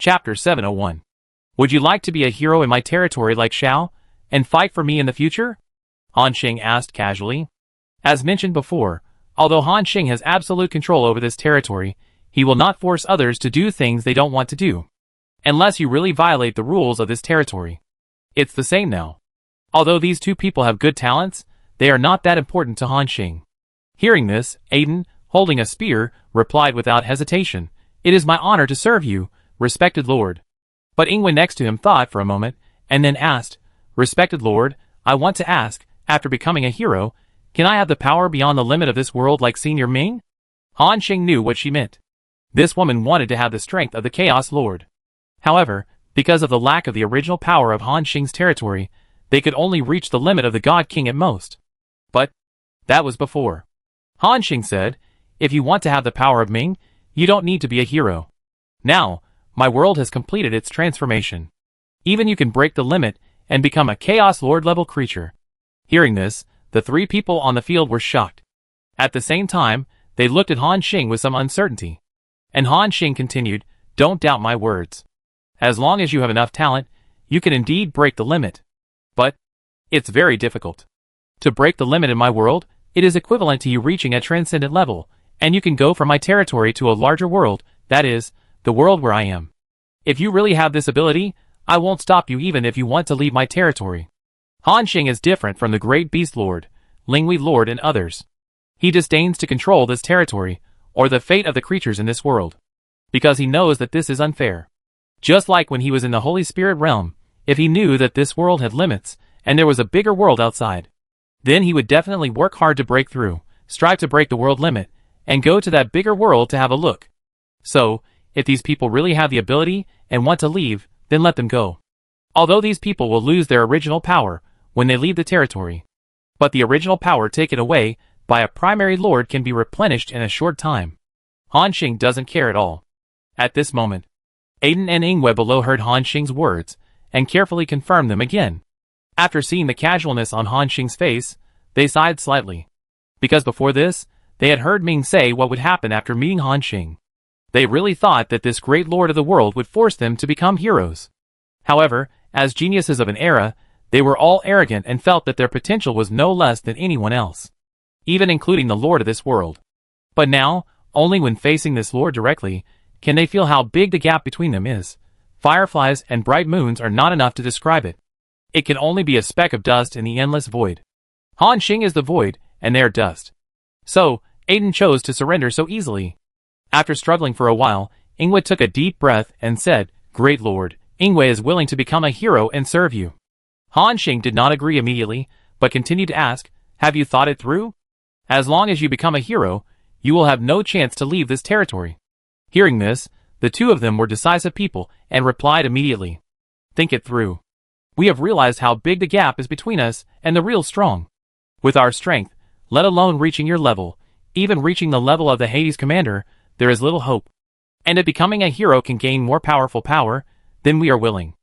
Chapter 701. Would you like to be a hero in my territory like Xiao, and fight for me in the future? Han Xing asked casually. As mentioned before, although Han Xing has absolute control over this territory, he will not force others to do things they don't want to do, unless you really violate the rules of this territory. It's the same now. Although these two people have good talents, they are not that important to Han Xing. Hearing this, Aiden, holding a spear, replied without hesitation, "It is my honor to serve you, respected lord." But Ingwe next to him thought for a moment, and then asked, "Respected lord, I want to ask, after becoming a hero, can I have the power beyond the limit of this world like Senior Ming?" Han Xing knew what she meant. This woman wanted to have the strength of the Chaos Lord. However, because of the lack of the original power of Han Xing's territory, they could only reach the limit of the God King at most. But that was before. Han Xing said, "If you want to have the power of Ming, you don't need to be a hero. Now, my world has completed its transformation. Even you can break the limit and become a Chaos Lord level creature." Hearing this, the three people on the field were shocked. At the same time, they looked at Han Xing with some uncertainty. And Han Xing continued, "Don't doubt my words. As long as you have enough talent, you can indeed break the limit. But it's very difficult. To break the limit in my world, it is equivalent to you reaching a transcendent level, and you can go from my territory to a larger world, that is, the world where I am. If you really have this ability, I won't stop you even if you want to leave my territory." Han Xing is different from the Great Beast Lord, Lingui Lord and others. He disdains to control this territory, or the fate of the creatures in this world, because he knows that this is unfair. Just like when he was in the Holy Spirit realm, if he knew that this world had limits, and there was a bigger world outside, then he would definitely work hard to break through, strive to break the world limit, and go to that bigger world to have a look. So, if these people really have the ability and want to leave, then let them go. Although these people will lose their original power when they leave the territory, but the original power taken away by a primary lord can be replenished in a short time. Han Xing doesn't care at all. At this moment, Aiden and Ingwe below heard Han Xing's words, and carefully confirmed them again. After seeing the casualness on Han Xing's face, they sighed slightly. Because before this, they had heard Ming say what would happen after meeting Han Xing. They really thought that this great lord of the world would force them to become heroes. However, as geniuses of an era, they were all arrogant and felt that their potential was no less than anyone else, even including the lord of this world. But now, only when facing this lord directly, can they feel how big the gap between them is. Fireflies and bright moons are not enough to describe it. It can only be a speck of dust in the endless void. Han Xing is the void, and they are dust. So, Aiden chose to surrender so easily. After struggling for a while, Ingwe took a deep breath and said, "Great lord, Ingwe is willing to become a hero and serve you." Han Xing did not agree immediately, but continued to ask, "Have you thought it through? As long as you become a hero, you will have no chance to leave this territory." Hearing this, the two of them were decisive people and replied immediately, "Think it through. We have realized how big the gap is between us and the real strong. With our strength, let alone reaching your level, even reaching the level of the Hades commander, there is little hope. And if becoming a hero can gain more powerful power, then we are willing."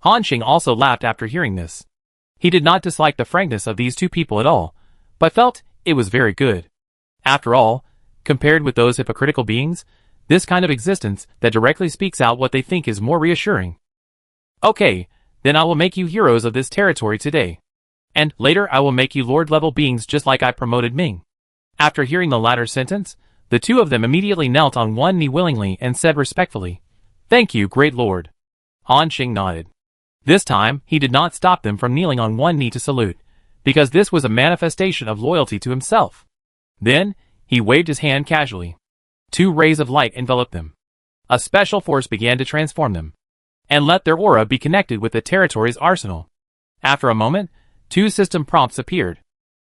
Han Xing also laughed after hearing this. He did not dislike the frankness of these two people at all, but felt it was very good. After all, compared with those hypocritical beings, this kind of existence that directly speaks out what they think is more reassuring. "Okay, then I will make you heroes of this territory today. And later I will make you lord-level beings just like I promoted Ming." After hearing the latter sentence, the two of them immediately knelt on one knee willingly and said respectfully, "Thank you, great lord." Han Xing nodded. This time, he did not stop them from kneeling on one knee to salute, because this was a manifestation of loyalty to himself. Then, he waved his hand casually. Two rays of light enveloped them. A special force began to transform them, and let their aura be connected with the territory's arsenal. After a moment, two system prompts appeared.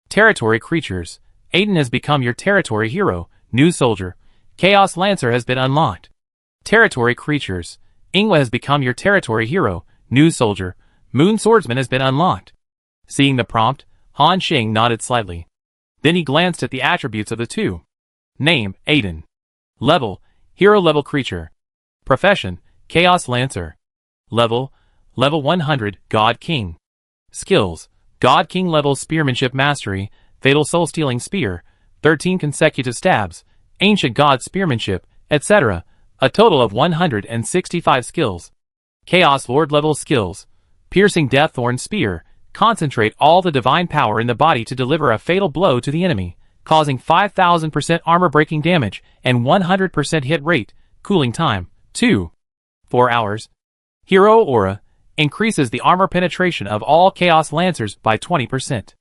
Territory creatures. Aiden has become your territory hero, new soldier. Chaos Lancer has been unlocked. Territory creatures. Ingwe has become your territory hero, new soldier. Moon Swordsman has been unlocked. Seeing the prompt, Han Xing nodded slightly. Then he glanced at the attributes of the two. Name, Aiden. Level, hero-level creature. Profession, Chaos Lancer. Level 100, God King. Skills, God King level Spearmanship Mastery, Fatal Soul-Stealing Spear, 13 consecutive stabs, Ancient God Spearmanship, etc. a total of 165 skills. Chaos Lord level skills. Piercing Deaththorn Spear. Concentrate all the divine power in the body to deliver a fatal blow to the enemy, causing 5000% armor-breaking damage and 100% hit rate. Cooling time, 4 hours. Hero Aura. Increases the armor penetration of all Chaos Lancers by 20%.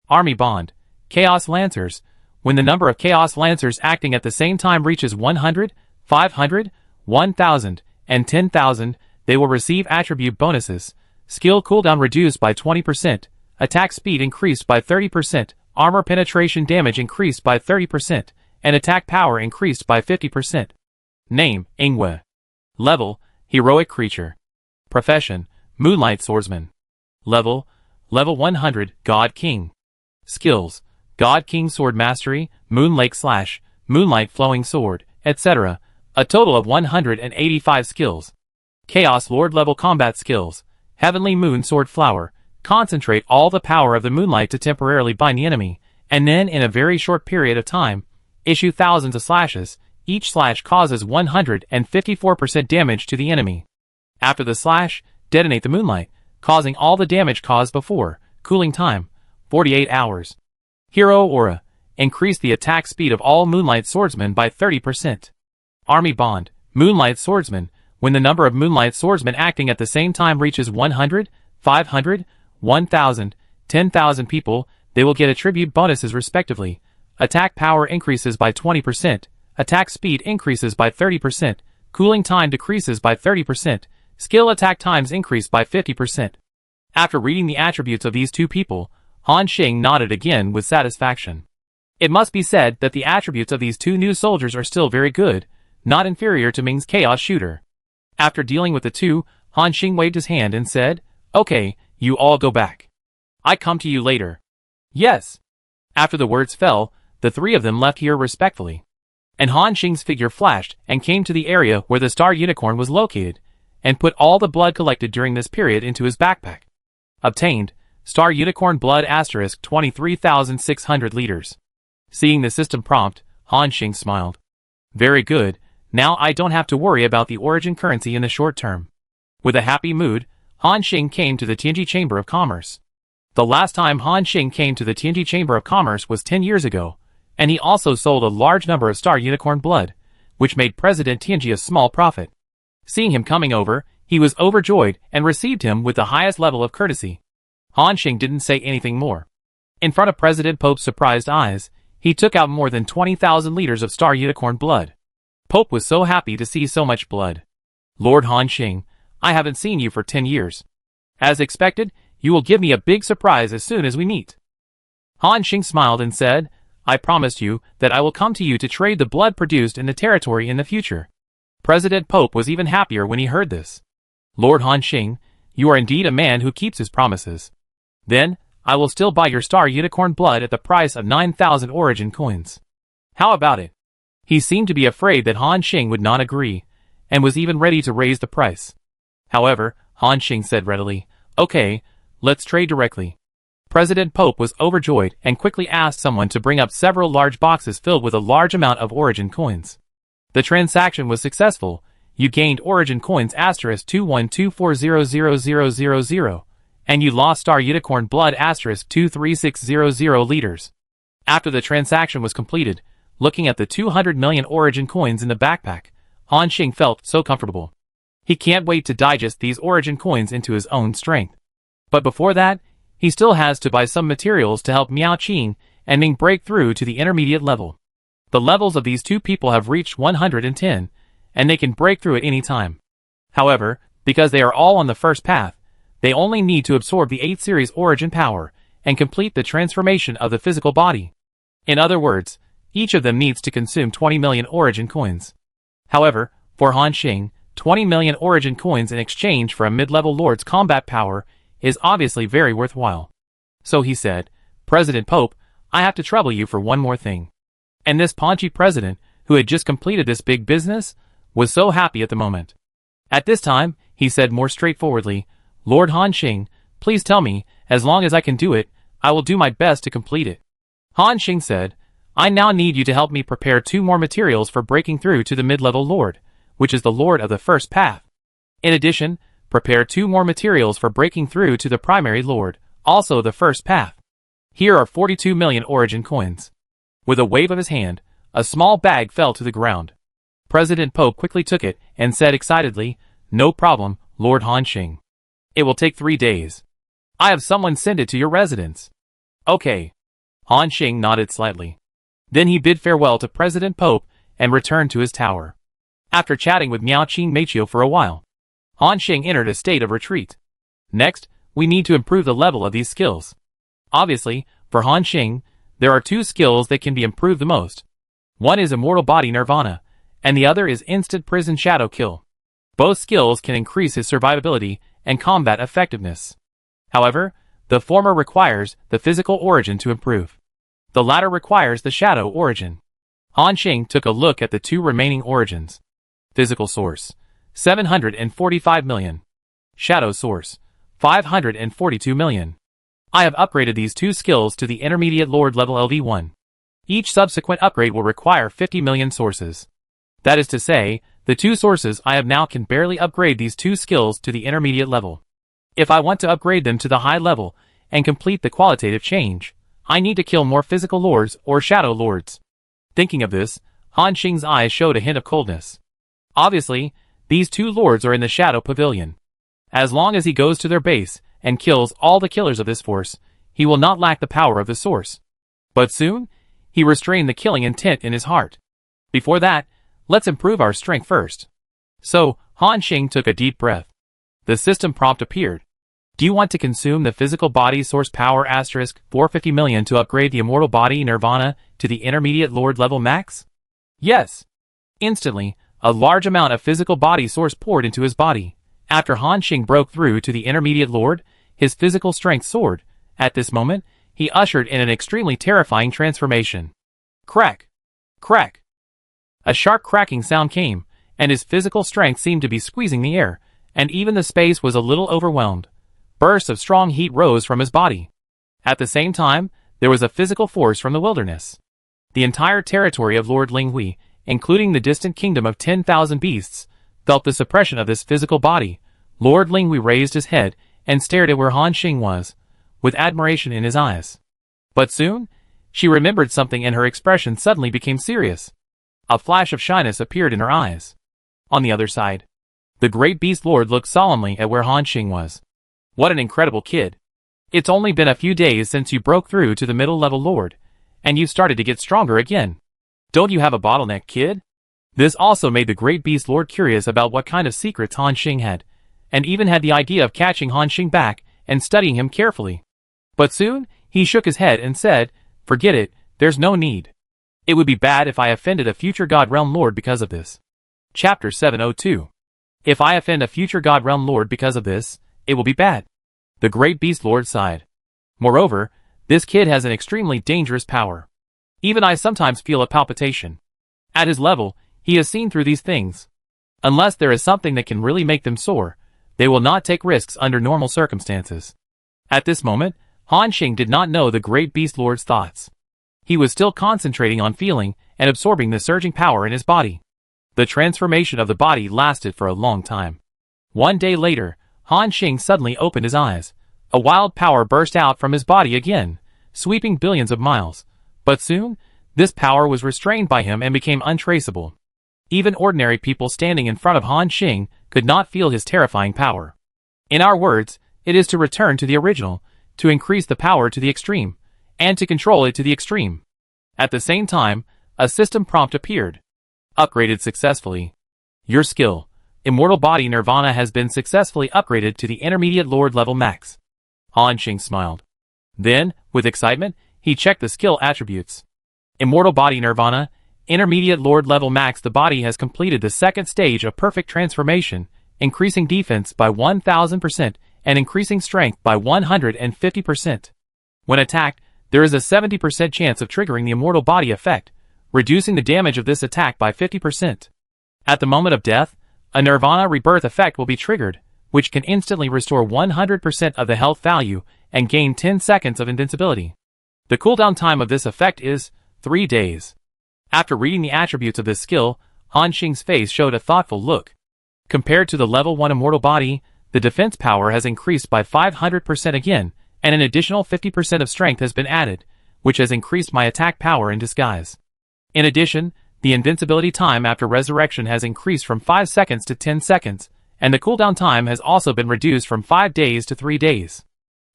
Army Bond. Chaos Lancers. When the number of Chaos Lancers acting at the same time reaches 100, 500, 1000, and 10,000, they will receive attribute bonuses. Skill cooldown reduced by 20%, attack speed increased by 30%, armor penetration damage increased by 30%, and attack power increased by 50%. Name, Ingwe. Level, Heroic Creature. Profession, Moonlight Swordsman. Level 100, God King. Skills, God King Sword Mastery, Moon Lake Slash, Moonlight Flowing Sword, etc. A total of 185 skills. Chaos Lord level combat skills. Heavenly Moon Sword Flower. Concentrate all the power of the moonlight to temporarily bind the enemy, and then in a very short period of time, issue thousands of slashes. Each slash causes 154% damage to the enemy. After the slash, detonate the moonlight, causing all the damage caused before. Cooling time, 48 hours. Hero Aura. Increase the attack speed of all Moonlight Swordsmen by 30%. Army Bond. Moonlight Swordsman. When the number of Moonlight Swordsmen acting at the same time reaches 100, 500, 1000, 10,000 people, they will get attribute bonuses respectively. Attack power increases by 20%. Attack speed increases by 30%. Cooling time decreases by 30%. Skill attack times increase by 50%. After reading the attributes of these two people, Han Xing nodded again with satisfaction. It must be said that the attributes of these two new soldiers are still very good, not inferior to Ming's Chaos Shooter. After dealing with the two, Han Xing waved his hand and said, "Okay, you all go back. I come to you later." "Yes." After the words fell, the three of them left here respectfully. And Han Xing's figure flashed and came to the area where the Star Unicorn was located, and put all the blood collected during this period into his backpack. Obtained, Star Unicorn Blood * 23,600 liters. Seeing the system prompt, Han Xing smiled. Very good, now I don't have to worry about the origin currency in the short term. With a happy mood, Han Xing came to the Tianji Chamber of Commerce. The last time Han Xing came to the Tianji Chamber of Commerce was 10 years ago, and he also sold a large number of Star Unicorn Blood, which made President Tianji a small profit. Seeing him coming over, he was overjoyed and received him with the highest level of courtesy. Han Xing didn't say anything more. In front of President Pope's surprised eyes, he took out more than 20,000 liters of Star Unicorn Blood. Pope was so happy to see so much blood. "Lord Han Xing, I haven't seen you for 10 years. As expected, you will give me a big surprise as soon as we meet." Han Xing smiled and said, "I promised you that I will come to you to trade the blood produced in the territory in the future." President Pope was even happier when he heard this. "Lord Han Xing, you are indeed a man who keeps his promises. Then, I will still buy your Star Unicorn Blood at the price of 9,000 origin coins. How about it?" He seemed to be afraid that Han Xing would not agree, and was even ready to raise the price. However, Han Xing said readily, "Okay, let's trade directly." President Pope was overjoyed and quickly asked someone to bring up several large boxes filled with a large amount of origin coins. The transaction was successful. You gained origin coins * 212400000, and you lost Star Unicorn Blood * 23600 liters. After the transaction was completed, looking at the 200 million origin coins in the backpack, Han Xing felt so comfortable. He can't wait to digest these origin coins into his own strength. But before that, he still has to buy some materials to help Miao Qing and Ming break through to the intermediate level. The levels of these two people have reached 110, and they can break through at any time. However, because they are all on the first path, they only need to absorb the 8 series origin power and complete the transformation of the physical body. In other words, each of them needs to consume 20 million origin coins. However, for Han Xing, 20 million origin coins in exchange for a mid-level lord's combat power is obviously very worthwhile. So he said, "President Pope, I have to trouble you for one more thing." And this paunchy president, who had just completed this big business, was so happy at the moment. At this time, he said more straightforwardly, "Lord Han Xing, please tell me, as long as I can do it, I will do my best to complete it." Han Xing said, "I now need you to help me prepare 2 more materials for breaking through to the mid-level lord, which is the Lord of the first path. In addition, prepare 2 more materials for breaking through to the primary Lord, also the first path. Here are 42 million origin coins. With a wave of his hand, a small bag fell to the ground. President Pope quickly took it and said excitedly, "No problem, Lord Hanxing. It will take 3 days. I have someone send it to your residence." "Okay." Hanxing nodded slightly. Then he bid farewell to President Pope and returned to his tower. After chatting with Miao Qing Meiqiu for a while, Hanxing entered a state of retreat. Next, we need to improve the level of these skills. Obviously, for Hanxing, there are 2 skills that can be improved the most. One is Immortal Body Nirvana, and the other is Instant Prison Shadow Kill. Both skills can increase his survivability and combat effectiveness. However, the former requires the physical origin to improve. The latter requires the shadow origin. Hanxing took a look at the 2 remaining origins. Physical source, 745 million. Shadow source, 542 million. I have upgraded these 2 skills to the intermediate Lord level LV1. Each subsequent upgrade will require 50 million sources. That is to say, the 2 sources I have now can barely upgrade these 2 skills to the intermediate level. If I want to upgrade them to the high level and complete the qualitative change, I need to kill more physical lords or shadow lords. Thinking of this, Hanxing's eyes showed a hint of coldness. Obviously, these 2 lords are in the Shadow Pavilion. As long as he goes to their base and kills all the killers of this force, he will not lack the power of the source. But soon, he restrained the killing intent in his heart. Before that, let's improve our strength first. So, Hanxing took a deep breath. The system prompt appeared. Do you want to consume the physical body source power asterisk 450 million to upgrade the immortal body Nirvana to the intermediate Lord level max? Yes. Instantly, a large amount of physical body source poured into his body. After Hanxing broke through to the intermediate Lord, his physical strength soared. At this moment, he ushered in an extremely terrifying transformation. Crack! Crack! A sharp cracking sound came, and his physical strength seemed to be squeezing the air, and even the space was a little overwhelmed. Bursts of strong heat rose from his body. At the same time, there was a physical force from the wilderness. The entire territory of Lord Linghui, including the distant kingdom of 10,000 beasts, felt the suppression of this physical body. Lord Linghui raised his head and stared at where Hanxing was, with admiration in his eyes. But soon, she remembered something and her expression suddenly became serious. A flash of shyness appeared in her eyes. On the other side, the great beast lord looked solemnly at where Hanxing was. What an incredible kid. It's only been a few days since you broke through to the middle-level lord, and you've started to get stronger again. Don't you have a bottleneck, kid? This also made the great beast lord curious about what kind of secrets Hanxing had, and even had the idea of catching Hanxing back and studying him carefully. But soon, he shook his head and said, "Forget it, there's no need. It would be bad if I offended a future God Realm Lord because of this." Chapter 702. If I offend a future God Realm Lord because of this, it will be bad. The great beast lord sighed. Moreover, this kid has an extremely dangerous power. Even I sometimes feel a palpitation. At his level, he has seen through these things. Unless there is something that can really make them soar, they will not take risks under normal circumstances. At this moment, Hanxing did not know the great beast lord's thoughts. He was still concentrating on feeling and absorbing the surging power in his body. The transformation of the body lasted for a long time. One day later, Hanxing suddenly opened his eyes. A wild power burst out from his body again, sweeping billions of miles. But soon, this power was restrained by him and became untraceable. Even ordinary people standing in front of Hanxing could not feel his terrifying power. In our words, it is to return to the original, to increase the power to the extreme, and to control it to the extreme. At the same time, a system prompt appeared. Upgraded successfully. Your skill, Immortal Body Nirvana, has been successfully upgraded to the intermediate Lord level max. Hanxing smiled. Then, with excitement, he checked the skill attributes. Immortal Body Nirvana, intermediate Lord level max. The body has completed the second stage of perfect transformation, increasing defense by 1000% and increasing strength by 150%. When attacked, there is a 70% chance of triggering the Immortal Body effect, reducing the damage of this attack by 50%. At the moment of death, a Nirvana rebirth effect will be triggered, which can instantly restore 100% of the health value and gain 10 seconds of invincibility. The cooldown time of this effect is 3 days. After reading the attributes of this skill, Han Xing's face showed a thoughtful look. Compared to the level 1 immortal body, the defense power has increased by 500% again, and an additional 50% of strength has been added, which has increased my attack power in disguise. In addition, the invincibility time after resurrection has increased from 5 seconds to 10 seconds, and the cooldown time has also been reduced from 5 days to 3 days.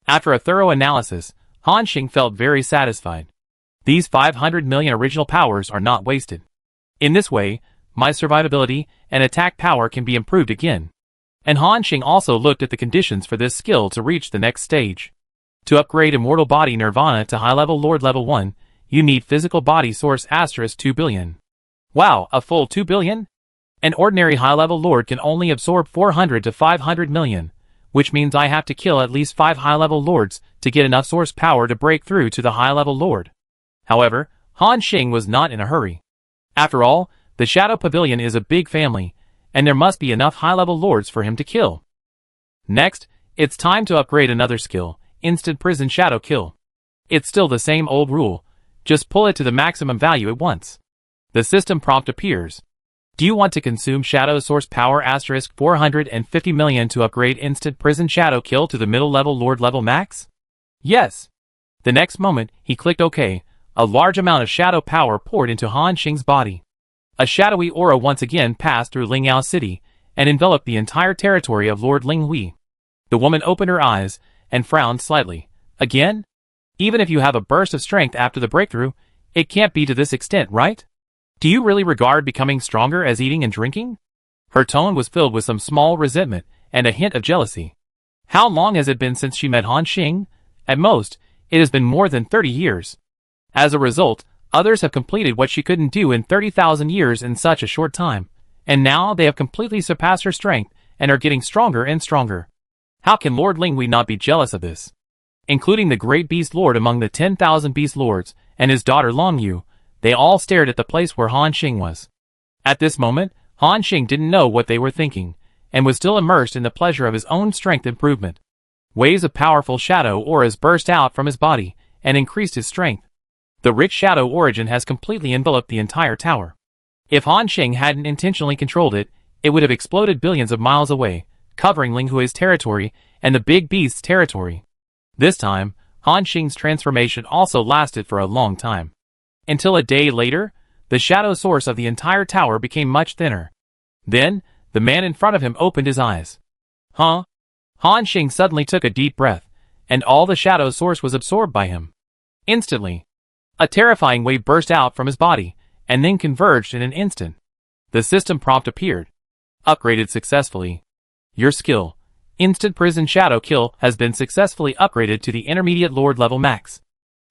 After a thorough analysis, Han Xing felt very satisfied. These 500 million original powers are not wasted. In this way, my survivability and attack power can be improved again. And Han Xing also looked at the conditions for this skill to reach the next stage. To upgrade Immortal Body Nirvana to High-Level Lord Level 1, you need Physical Body Source *2 billion. Wow, a full 2 billion? An ordinary high-level Lord can only absorb 400 to 500 million, which means I have to kill at least 5 high-level Lords to get enough source power to break through to the high-level Lord. However, Han Xing was not in a hurry. After all, the Shadow Pavilion is a big family, and there must be enough high-level Lords for him to kill. Next, it's time to upgrade another skill, Instant Prison Shadow Kill. It's still the same old rule, just pull it to the maximum value at once. The system prompt appears. Do you want to consume Shadow Source Power *450 million to upgrade Instant Prison Shadow Kill to the middle level Lord level max? Yes. The next moment, he clicked OK. A large amount of shadow power poured into Han Xing's body. A shadowy aura once again passed through Lingyao City and enveloped the entire territory of Lord Linghui. The woman opened her eyes and frowned slightly. Again? Even if you have a burst of strength after the breakthrough, it can't be to this extent, right? Do you really regard becoming stronger as eating and drinking? Her tone was filled with some small resentment and a hint of jealousy. How long has it been since she met Han Xing? At most, it has been more than 30 years. As a result, others have completed what she couldn't do in 30,000 years in such a short time, and now they have completely surpassed her strength and are getting stronger and stronger. How can Lord Linghui not be jealous of this? Including the great beast lord among the 10,000 beast lords and his daughter Longyu, they all stared at the place where Han Xing was. At this moment, Han Xing didn't know what they were thinking, and was still immersed in the pleasure of his own strength improvement. Waves of powerful shadow auras burst out from his body and increased his strength. The rich shadow origin has completely enveloped the entire tower. If Han Xing hadn't intentionally controlled it, it would have exploded billions of miles away, covering Linghui's territory and the big beast's territory. This time, Han Xing's transformation also lasted for a long time. Until a day later, the shadow source of the entire tower became much thinner. Then, the man in front of him opened his eyes. Huh? Han Xing suddenly took a deep breath, and all the shadow source was absorbed by him. Instantly, a terrifying wave burst out from his body, and then converged in an instant. The system prompt appeared. Upgraded successfully. Your skill, Instant Prison Shadow Kill, has been successfully upgraded to the Intermediate Lord level max.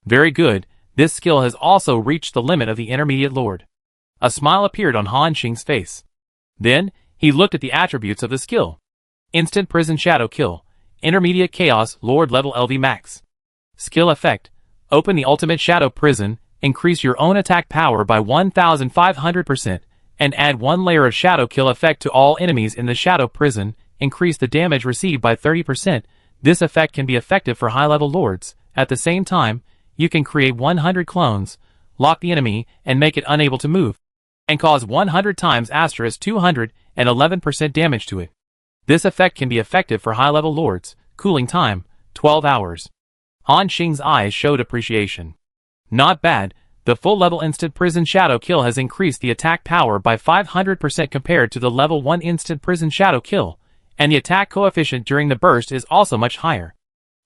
Very good, this skill has also reached the limit of the Intermediate Lord. A smile appeared on Han Xing's face. Then, he looked at the attributes of the skill. Instant Prison Shadow Kill, Intermediate Chaos Lord level LV max. Skill effect. Open the ultimate shadow prison, increase your own attack power by 1,500%, and add 1 layer of shadow kill effect to all enemies in the shadow prison, increase the damage received by 30%. This effect can be effective for high-level lords. At the same time, you can create 100 clones, lock the enemy and make it unable to move, and cause 100 times *211% damage to it. This effect can be effective for high-level lords. Cooling time, 12 hours. Han Xing's eyes showed appreciation. Not bad, the full-level Instant Prison Shadow Kill has increased the attack power by 500% compared to the level 1 Instant Prison Shadow Kill, and the attack coefficient during the burst is also much higher.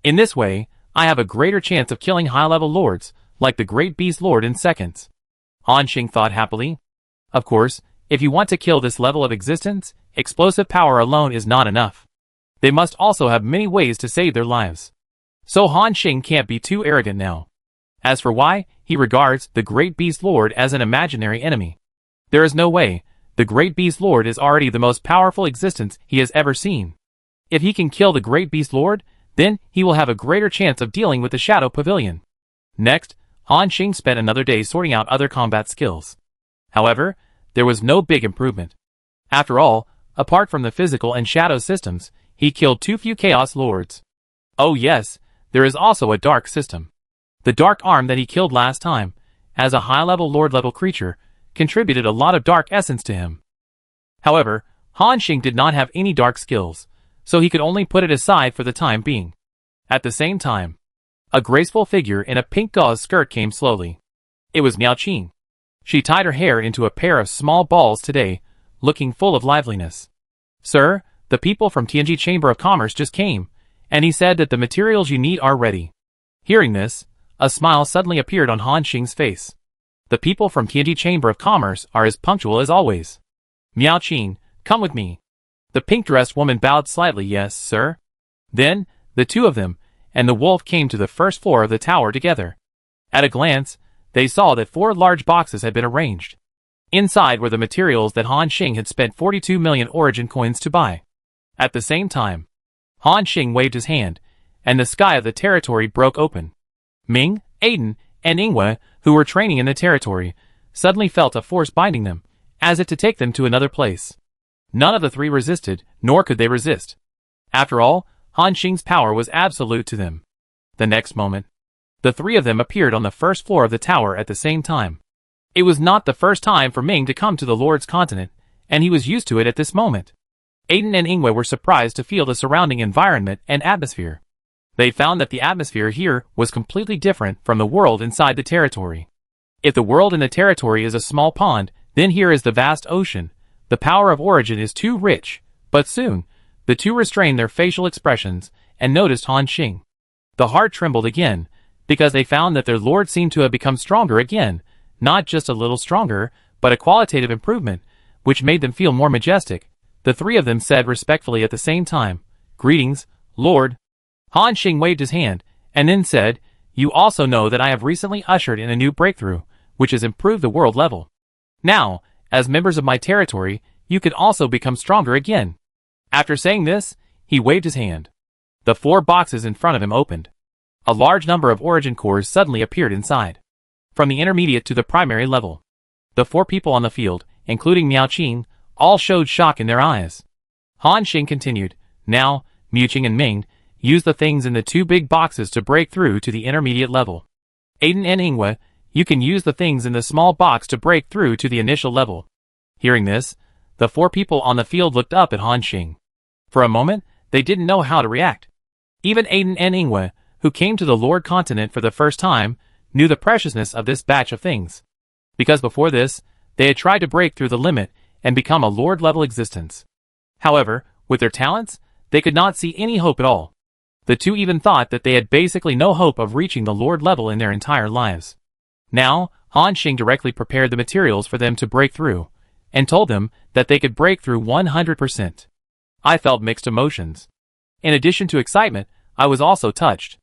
In this way, I have a greater chance of killing high-level lords, like the Great Beast Lord, in seconds. Han Xing thought happily. Of course, if you want to kill this level of existence, explosive power alone is not enough. They must also have many ways to save their lives. So Han Xing can't be too arrogant now. As for why, he regards the Great Beast Lord as an imaginary enemy. There is no way. The Great Beast Lord is already the most powerful existence he has ever seen. If he can kill the Great Beast Lord, then he will have a greater chance of dealing with the Shadow Pavilion. Next, Han Xing spent another day sorting out other combat skills. However, there was no big improvement. After all, apart from the physical and shadow systems, he killed too few Chaos Lords. Oh yes, there is also a dark system. The dark arm that he killed last time, as a high-level Lord-level creature, contributed a lot of dark essence to him. However, Han Xing did not have any dark skills, so he could only put it aside for the time being. At the same time, a graceful figure in a pink gauze skirt came slowly. It was Miao Qing. She tied her hair into a pair of small balls today, looking full of liveliness. "Sir, the people from Tianji Chamber of Commerce just came, and he said that the materials you need are ready." Hearing this, a smile suddenly appeared on Han Xing's face. "The people from Tianji Chamber of Commerce are as punctual as always. Miao Qing, come with me." The pink-dressed woman bowed slightly. "Yes, sir." Then, the two of them and the wolf came to the first floor of the tower together. At a glance, they saw that 4 large boxes had been arranged. Inside were the materials that Han Xing had spent 42 million origin coins to buy. At the same time, Han Xing waved his hand, and the sky of the territory broke open. Ming, Aiden, and Ingwe, who were training in the territory, suddenly felt a force binding them, as if to take them to another place. None of the 3 resisted, nor could they resist. After all, Han Xing's power was absolute to them. The next moment, the 3 of them appeared on the first floor of the tower at the same time. It was not the first time for Ming to come to the Lord's continent, and he was used to it at this moment. Aiden and Ingwe were surprised to feel the surrounding environment and atmosphere. They found that the atmosphere here was completely different from the world inside the territory. If the world in the territory is a small pond, then here is the vast ocean. The power of origin is too rich, but soon, the 2 restrained their facial expressions and noticed Han Xing. The heart trembled again, because they found that their lord seemed to have become stronger again, not just a little stronger, but a qualitative improvement, which made them feel more majestic. The 3 of them said respectfully at the same time, "Greetings, Lord." Han Xing waved his hand, and then said, "You also know that I have recently ushered in a new breakthrough, which has improved the world level. Now, as members of my territory, you can also become stronger again." After saying this, he waved his hand. The 4 boxes in front of him opened. A large number of origin cores suddenly appeared inside. From the intermediate to the primary level, the 4 people on the field, including Miao Qing, all showed shock in their eyes. Han Xing continued, "Now, Miao Qing and Ming, use the things in the 2 big boxes to break through to the intermediate level. Aiden and Ingwe, you can use the things in the small box to break through to the initial level." Hearing this, the 4 people on the field looked up at Han Xing. For a moment, they didn't know how to react. Even Aiden and Ingwe, who came to the Lord continent for the first time, knew the preciousness of this batch of things. Because before this, they had tried to break through the limit and become a Lord-level existence. However, with their talents, they could not see any hope at all. The 2 even thought that they had basically no hope of reaching the Lord level in their entire lives. Now, Han Xing directly prepared the materials for them to break through, and told them that they could break through 100%. I felt mixed emotions. In addition to excitement, I was also touched.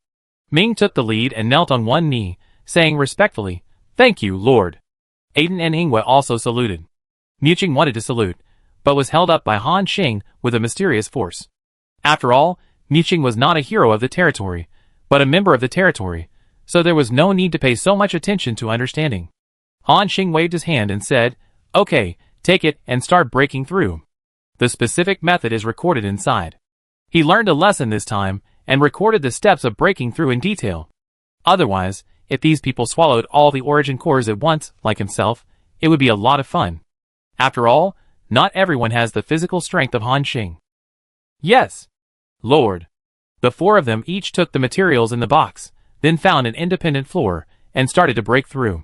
Ming took the lead and knelt on one knee, saying respectfully, "Thank you, Lord." Aiden and Ingwe also saluted. Miao Qing wanted to salute, but was held up by Han Xing with a mysterious force. After all, Miao Qing was not a hero of the territory, but a member of the territory, so there was no need to pay so much attention to understanding. Han Xing waved his hand and said, "Okay, take it and start breaking through." The specific method is recorded inside. He learned a lesson this time, and recorded the steps of breaking through in detail. Otherwise, if these people swallowed all the origin cores at once, like himself, it would be a lot of fun. After all, not everyone has the physical strength of Han Xing. "Yes, Lord." The 4 of them each took the materials in the box, then found an independent floor, and started to break through.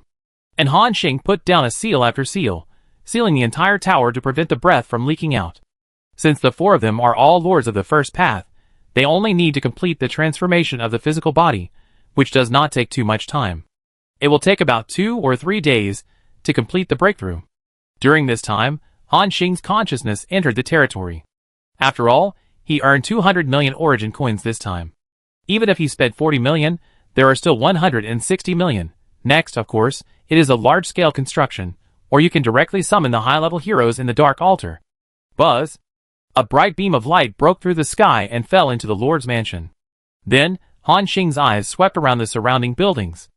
And Han Xing put down a seal after seal, sealing the entire tower to prevent the breath from leaking out. Since the 4 of them are all lords of the first path, they only need to complete the transformation of the physical body, which does not take too much time. It will take about 2 or 3 days to complete the breakthrough. During this time, Han Xing's consciousness entered the territory. After all, he earned 200 million origin coins this time. Even if he spent 40 million, there are still 160 million. Next, of course, it is a large-scale construction, or you can directly summon the high-level heroes in the Dark Altar. Buzz! A bright beam of light broke through the sky and fell into the Lord's mansion. Then, Han Xing's eyes swept around the surrounding buildings.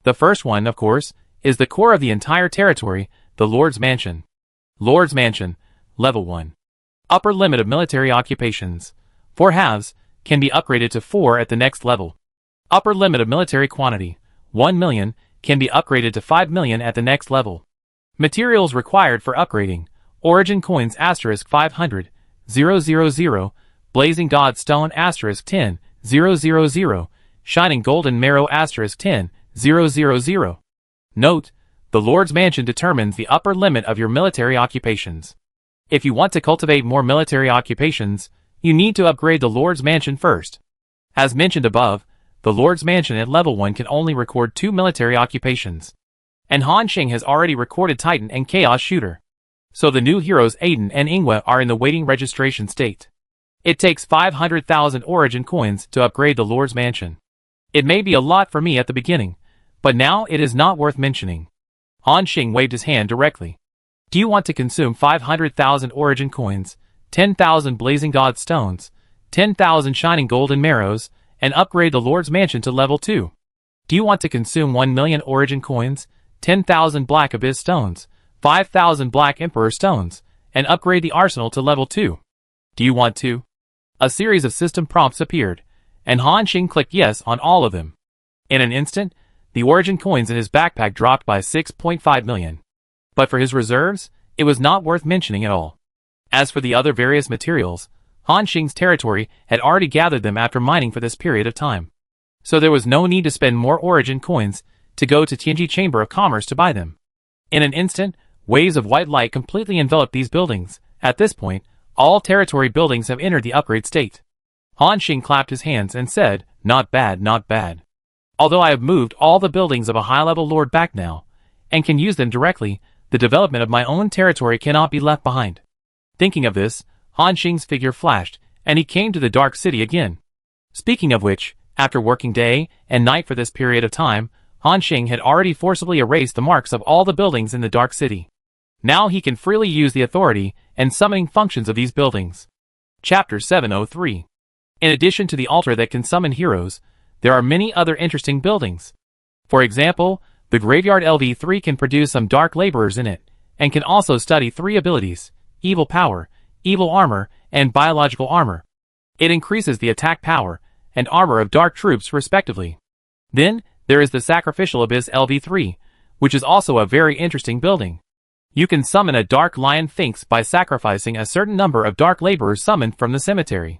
The first one, of course, is the core of the entire territory, the Lord's Mansion. Lord's Mansion, Level 1. Upper limit of military occupations. 4 halves, can be upgraded to 4 at the next level. Upper limit of military quantity. 1 million, can be upgraded to 5 million at the next level. Materials required for upgrading. Origin coins * 500, 000, Blazing God Stone * 10, 000, Shining Golden Marrow * 10, 000. Note: the Lord's Mansion determines the upper limit of your military occupations. If you want to cultivate more military occupations, you need to upgrade the Lord's Mansion first. As mentioned above, the Lord's Mansion at level 1 can only record 2 military occupations. And Han Xing has already recorded Titan and Chaos Shooter. So the new heroes Aiden and Ingwe are in the waiting registration state. It takes 500,000 origin coins to upgrade the Lord's Mansion. It may be a lot for me at the beginning, but now it is not worth mentioning. Han Xing waved his hand directly. Do you want to consume 500,000 origin coins, 10,000 blazing god stones, 10,000 shining golden marrows, and upgrade the Lord's Mansion to level 2? Do you want to consume 1 million origin coins, 10,000 black abyss stones, 5,000 black emperor stones, and upgrade the arsenal to level 2? Do you want to? A series of system prompts appeared, and Han Xing clicked yes on all of them. In an instant, the origin coins in his backpack dropped by 6.5 million. But for his reserves, it was not worth mentioning at all. As for the other various materials, Han Xing's territory had already gathered them after mining for this period of time. So there was no need to spend more origin coins to go to Tianji Chamber of Commerce to buy them. In an instant, waves of white light completely enveloped these buildings. At this point, all territory buildings have entered the upgrade state. Han Xing clapped his hands and said, "Not bad, not bad. Although I have moved all the buildings of a high-level lord back now, and can use them directly, the development of my own territory cannot be left behind." Thinking of this, Han Xing's figure flashed, and he came to the Dark City again. Speaking of which, after working day and night for this period of time, Han Xing had already forcibly erased the marks of all the buildings in the Dark City. Now he can freely use the authority and summoning functions of these buildings. Chapter 703. In addition to the altar that can summon heroes, there are many other interesting buildings. For example, the Graveyard LV3 can produce some dark laborers in it, and can also study 3 abilities: Evil Power, Evil Armor, and Biological Armor. It increases the attack power and armor of dark troops respectively. Then, there is the Sacrificial Abyss LV3, which is also a very interesting building. You can summon a Dark Lion Sphinx by sacrificing a certain number of dark laborers summoned from the cemetery.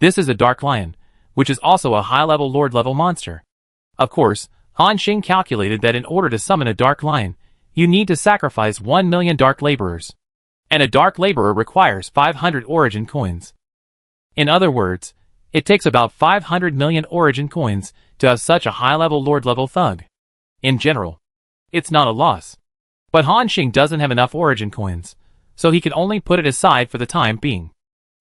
This is a Dark Lion, which is also a high-level Lord-level monster. Of course, Han Xing calculated that in order to summon a Dark Lion, you need to sacrifice 1 million Dark Laborers. And a Dark Laborer requires 500 origin coins. In other words, it takes about 500 million origin coins to have such a high-level Lord-level thug. In general, it's not a loss. But Han Xing doesn't have enough origin coins, so he can only put it aside for the time being.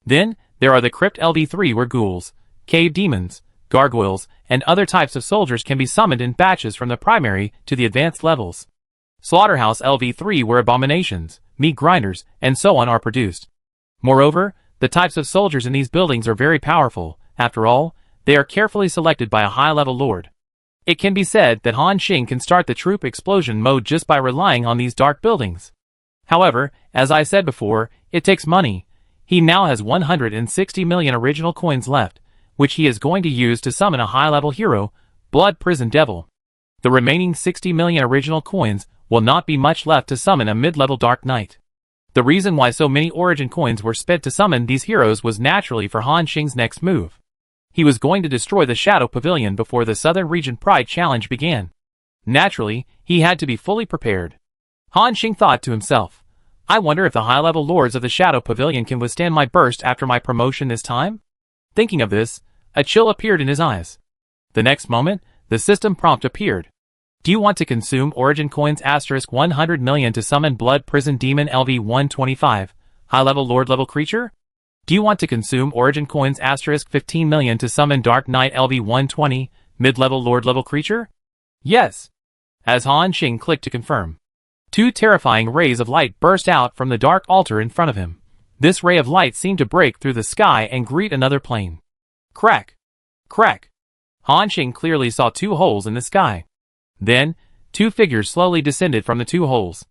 Then, there are the Crypt LV3 where ghouls, cave demons, gargoyles, and other types of soldiers can be summoned in batches from the primary to the advanced levels. Slaughterhouse LV3 where abominations, meat grinders, and so on are produced. Moreover, the types of soldiers in these buildings are very powerful. After all, they are carefully selected by a high-level lord. It can be said that Han Xing can start the troop explosion mode just by relying on these dark buildings. However, as I said before, it takes money. He now has 160 million original coins left, which he is going to use to summon a high-level hero, Blood Prison Devil. The remaining 60 million original coins will not be much left to summon a mid-level Dark Knight. The reason why so many origin coins were spent to summon these heroes was naturally for Han Xing's next move. He was going to destroy the Shadow Pavilion before the Southern Region Pride Challenge began. Naturally, he had to be fully prepared. Han Xing thought to himself, I wonder if the high-level lords of the Shadow Pavilion can withstand my burst after my promotion this time? Thinking of this, a chill appeared in his eyes. The next moment, the system prompt appeared. Do you want to consume origin coins * 100 million to summon Blood Prison Demon LV125, high-level lord-level creature? Do you want to consume origin coins * 15 million to summon Dark Knight LV120, mid-level lord-level creature? Yes. As Han Xing clicked to confirm, 2 terrifying rays of light burst out from the dark altar in front of him. This ray of light seemed to break through the sky and greet another plane. Crack! Crack! Han Xing clearly saw 2 holes in the sky. Then, 2 figures slowly descended from the 2 holes.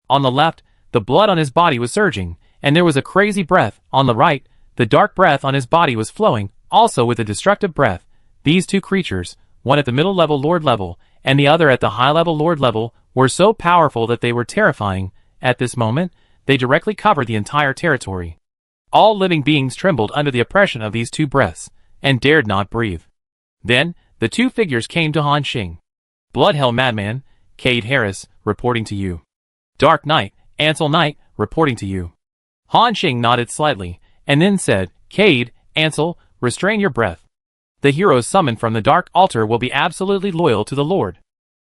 On the left, the blood on his body was surging, and there was a crazy breath. On the right, the dark breath on his body was flowing, also with a destructive breath. These 2 creatures, one at the middle level lord level, and the other at the high level lord level, were so powerful that they were terrifying. At this moment, they directly covered the entire territory. All living beings trembled under the oppression of these two breaths, and dared not breathe. Then, the two figures came to Han Xing. Bloodhell Madman, Cade Harris, reporting to you. Dark Knight, Ansel Knight, reporting to you. Han Xing nodded slightly, and then said, Cade, Ansel, restrain your breath. The heroes summoned from the Dark Altar will be absolutely loyal to the Lord.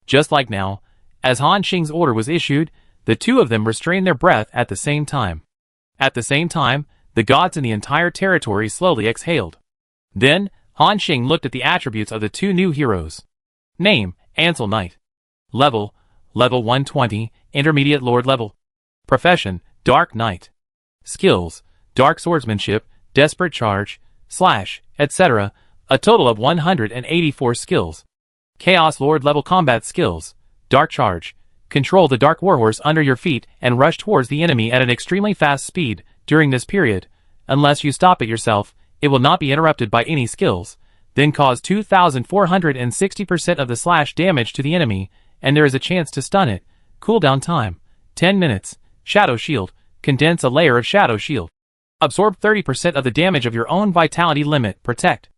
Just like now, as Han Xing's order was issued, the two of them restrained their breath at the same time. At the same time, the gods in the entire territory slowly exhaled. Then, Han Xing looked at the attributes of the two new heroes. Name, Ansel Knight. Level 120, Intermediate Lord level. Profession, Dark Knight. Skills, Dark Swordsmanship, Desperate Charge, Slash, etc. A total of 184 skills. Chaos Lord level combat skills, Dark Charge. Control the Dark Warhorse under your feet and rush towards the enemy at an extremely fast speed. During this period, unless you stop it yourself, it will not be interrupted by any skills. Then cause 2,460% of the slash damage to the enemy, and there is a chance to stun it. Cooldown time, 10 minutes. Shadow Shield. Condense a layer of Shadow Shield. Absorb 30% of the damage of your own vitality limit. Protect.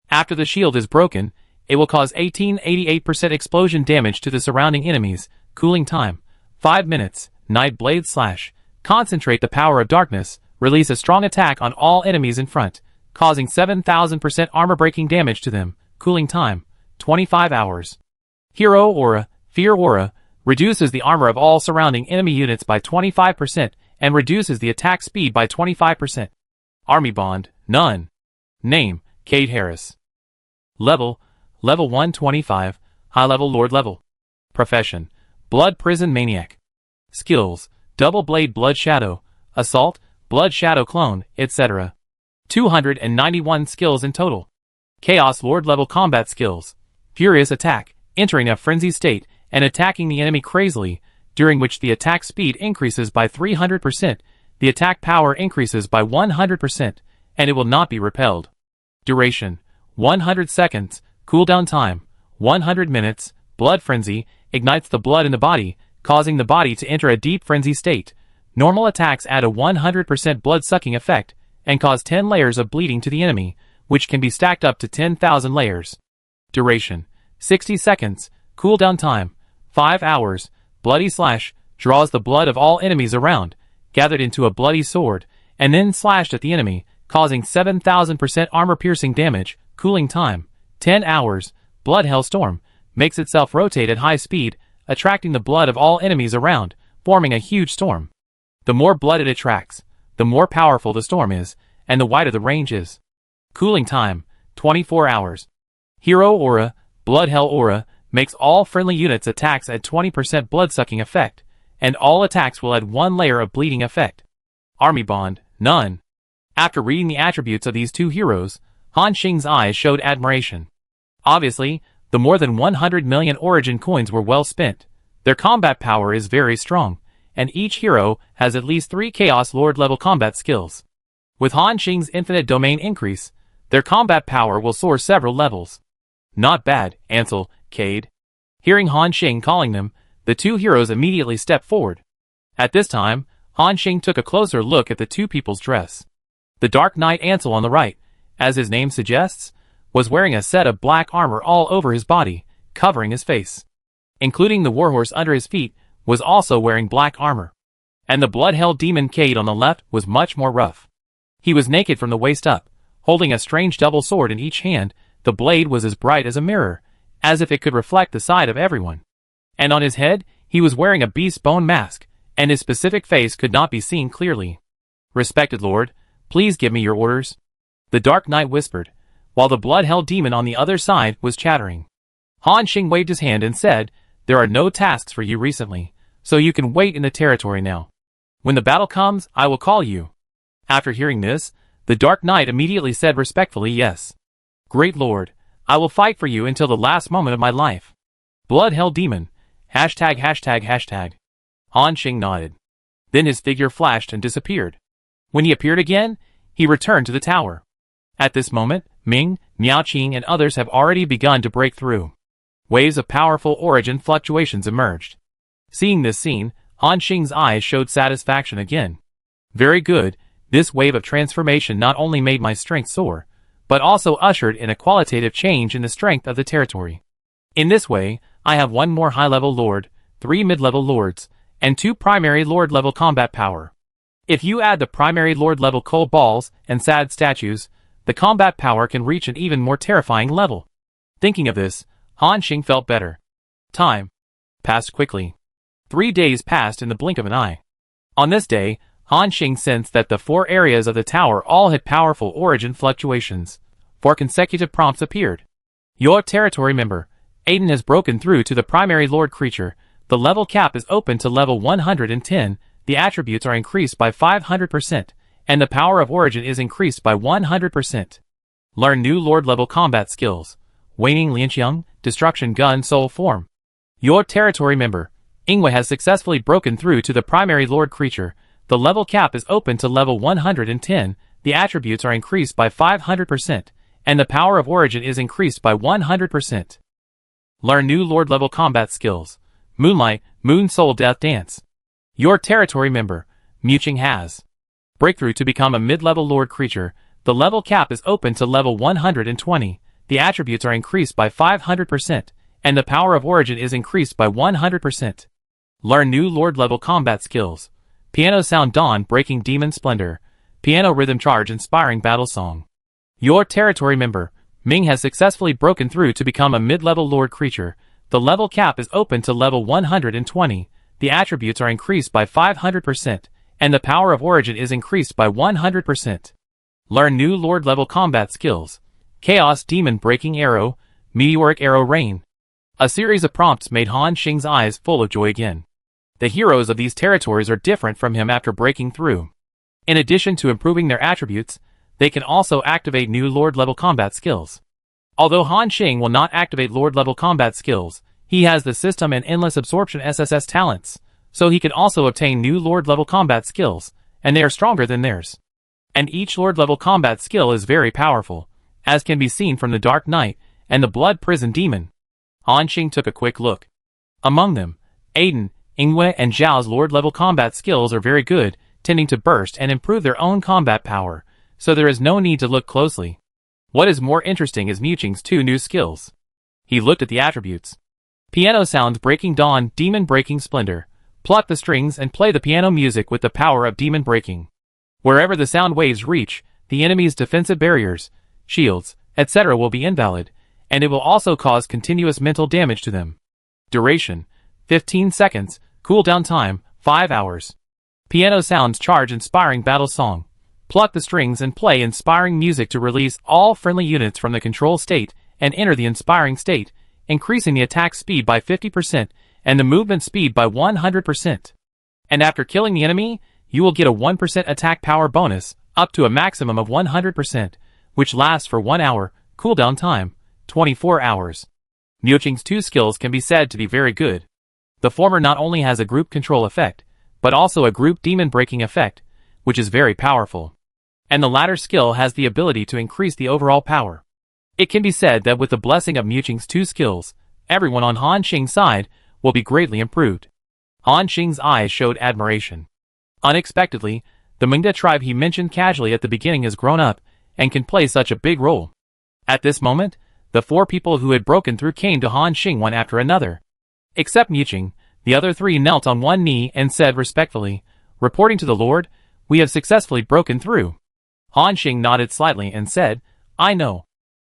After the shield is broken, it will cause 1888% explosion damage to the surrounding enemies. Cooling time, 5 minutes. Night Blade Slash. Concentrate the power of darkness. Release a strong attack on all enemies in front, causing 7,000% armor-breaking damage to them. Cooling time, 25 hours. Hero Aura. Fear Aura. Reduces the armor of all surrounding enemy units by 25% and reduces the attack speed by 25%. Army Bond. None. Name, Cade Harris. Level 125, High Level Lord level. Profession, Blood Prison Maniac. Skills, Double Blade Blood Shadow, Assault, Blood Shadow Clone, etc. 291 skills in total. Chaos Lord level combat skills, Furious Attack, entering a frenzy state and attacking the enemy crazily, during which the attack speed increases by 300%, the attack power increases by 100%, and it will not be repelled. Duration, 100 seconds, cooldown time, 100 minutes, Blood Frenzy, ignites the blood in the body, causing the body to enter a deep frenzy state. Normal attacks add a 100% blood-sucking effect, and cause 10 layers of bleeding to the enemy, which can be stacked up to 10,000 layers. Duration, 60 seconds, cooldown time, 5 hours, Bloody Slash, draws the blood of all enemies around, gathered into a bloody sword, and then slashed at the enemy, causing 7,000% armor-piercing damage. Cooling time, 10 hours, Blood Hellstorm, makes itself rotate at high speed, attracting the blood of all enemies around, forming a huge storm. The more blood it attracts, the more powerful the storm is, and the wider the range is. Cooling time, 24 hours. Hero Aura, Blood Hell Aura, makes all friendly units attacks at 20% blood-sucking effect, and all attacks will add 1 layer of bleeding effect. Army Bond, none. After reading the attributes of these two heroes, Han Xing's eyes showed admiration. Obviously, the more than 100 million origin coins were well spent. Their combat power is very strong, and each hero has at least 3 Chaos Lord level combat skills. With Han Xing's infinite domain increase, their combat power will soar several levels. Not bad, Ansel, Cade. Hearing Han Xing calling them, the two heroes immediately stepped forward. At this time, Han Xing took a closer look at the two people's dress. The Dark Knight Ansel on the right, as his name suggests, was wearing a set of black armor all over his body, covering his face. Including the warhorse under his feet, was also wearing black armor. And the blood-hell demon Cade on the left was much more rough. He was naked from the waist up, holding a strange double sword in each hand. The blade was as bright as a mirror, as if it could reflect the side of everyone. And on his head, he was wearing a beast bone mask, and his specific face could not be seen clearly. Respected Lord, please give me your orders. The Dark Knight whispered, while the blood-hell demon on the other side was chattering. Han Xing waved his hand and said, there are no tasks for you recently, so you can wait in the territory now. When the battle comes, I will call you. After hearing this, the Dark Knight immediately said respectfully, yes. Great Lord, I will fight for you until the last moment of my life. Blood-hell demon, hashtag. Han Xing nodded. Then his figure flashed and disappeared. When he appeared again, he returned to the tower. At this moment, Ming, Miao Qing and others have already begun to break through. Waves of powerful origin fluctuations emerged. Seeing this scene, Han Xing's eyes showed satisfaction again. Very good, this wave of transformation not only made my strength soar, but also ushered in a qualitative change in the strength of the territory. In this way, I have 1 more high-level lord, 3 mid-level lords, and 2 primary lord-level combat power. If you add the primary lord-level cold balls and sad statues, the combat power can reach an even more terrifying level. Thinking of this, Han Xing felt better. Time passed quickly. 3 days passed in the blink of an eye. On this day, Han Xing sensed that the 4 areas of the tower all had powerful origin fluctuations. 4 consecutive prompts appeared. Your territory member, Aiden, has broken through to the primary lord creature. The level cap is open to level 110, the attributes are increased by 500%, and the power of origin is increased by 100%. Learn new lord level combat skills. Waning Lianqiang, Destruction Gun Soul Form. Your territory member, Ingwe, has successfully broken through to the primary lord creature. The level cap is open to level 110, the attributes are increased by 500%, and the power of origin is increased by 100%. Learn new lord level combat skills. Moonlight, Moon Soul Death Dance. Your territory member, Muqing, has breakthrough to become a mid-level lord creature. The level cap is open to level 120, the attributes are increased by 500%, and the power of origin is increased by 100%. Learn new lord level combat skills. Piano Sound Dawn Breaking Demon Splendor. Piano Rhythm Charge Inspiring Battle Song. Your territory member, Ming, has successfully broken through to become a mid-level lord creature. The level cap is open to level 120, the attributes are increased by 500%, and the power of origin is increased by 100%. Learn new lord level combat skills. Chaos Demon Breaking Arrow, Meteoric Arrow Rain. A series of prompts made Han Xing's eyes full of joy again. The heroes of these territories are different from him after breaking through. In addition to improving their attributes, they can also activate new lord-level combat skills. Although Han Xing will not activate lord-level combat skills, he has the System and Endless Absorption SSS talents, so he can also obtain new lord-level combat skills, and they are stronger than theirs. And each lord-level combat skill is very powerful, as can be seen from the Dark Knight and the Blood Prison Demon. Han Xing took a quick look. Among them, Aiden, Ingwe, and Zhao's lord-level combat skills are very good, tending to burst and improve their own combat power, so there is no need to look closely. What is more interesting is Muqing's 2 new skills. He looked at the attributes. Piano Sounds Breaking Dawn Demon Breaking Splendor. Pluck the strings and play the piano music with the power of demon breaking. Wherever the sound waves reach, the enemy's defensive barriers, shields, etc. will be invalid, and it will also cause continuous mental damage to them. Duration: 15 seconds. Cooldown time: 5 hours. Piano Sounds Charge Inspiring Battle Song. Pluck the strings and play inspiring music to release all friendly units from the control state and enter the inspiring state, increasing the attack speed by 50% and the movement speed by 100%. And after killing the enemy, you will get a 1% attack power bonus, up to a maximum of 100%, which lasts for 1 hour. Cooldown time: 24 hours. Muqing's 2 skills can be said to be very good. The former not only has a group control effect, but also a group demon breaking effect, which is very powerful. And the latter skill has the ability to increase the overall power. It can be said that with the blessing of Muqing's 2 skills, everyone on Han Xing's side will be greatly improved. Han Xing's eyes showed admiration. Unexpectedly, the Mingda tribe he mentioned casually at the beginning has grown up, and can play such a big role. At this moment, the 4 people who had broken through came to Han Xing one after another. Except Muqing, the other 3 knelt on one knee and said respectfully, "Reporting to the Lord, we have successfully broken through." Han Xing nodded slightly and said, "I know.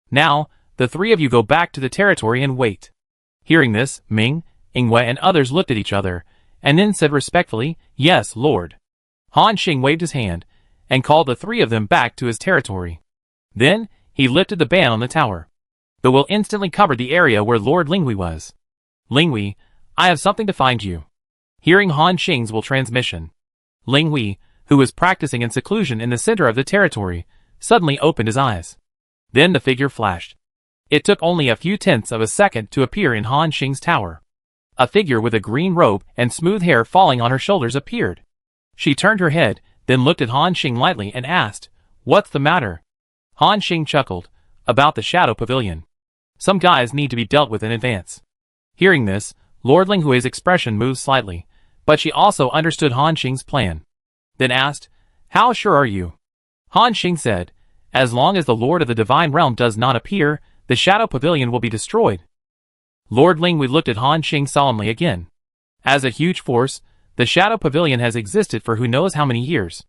Now, the 3 of you go back to the territory and wait." Hearing this, Ming, Ingwe, and others looked at each other, and then said respectfully, "Yes, Lord." Han Xing waved his hand, and called the 3 of them back to his territory. Then, he lifted the ban on the tower. The will instantly covered the area where Lord Linghui was. "Linghui, I have something to find you." Hearing Han Xing's will transmission, Linghui, who was practicing in seclusion in the center of the territory, suddenly opened his eyes. Then the figure flashed. It took only a few tenths of a second to appear in Han Xing's tower. A figure with a green robe and smooth hair falling on her shoulders appeared. She turned her head, then looked at Han Xing lightly and asked, "What's the matter?" Han Xing chuckled, "About the Shadow Pavilion. Some guys need to be dealt with in advance." Hearing this, Lord Linghui's expression moved slightly, but she also understood Han Xing's plan. Then asked, "How sure are you?" Han Xing said, "As long as the Lord of the Divine Realm does not appear, the Shadow Pavilion will be destroyed." Lord Linghui looked at Han Xing solemnly again. As a huge force, the Shadow Pavilion has existed for who knows how many years.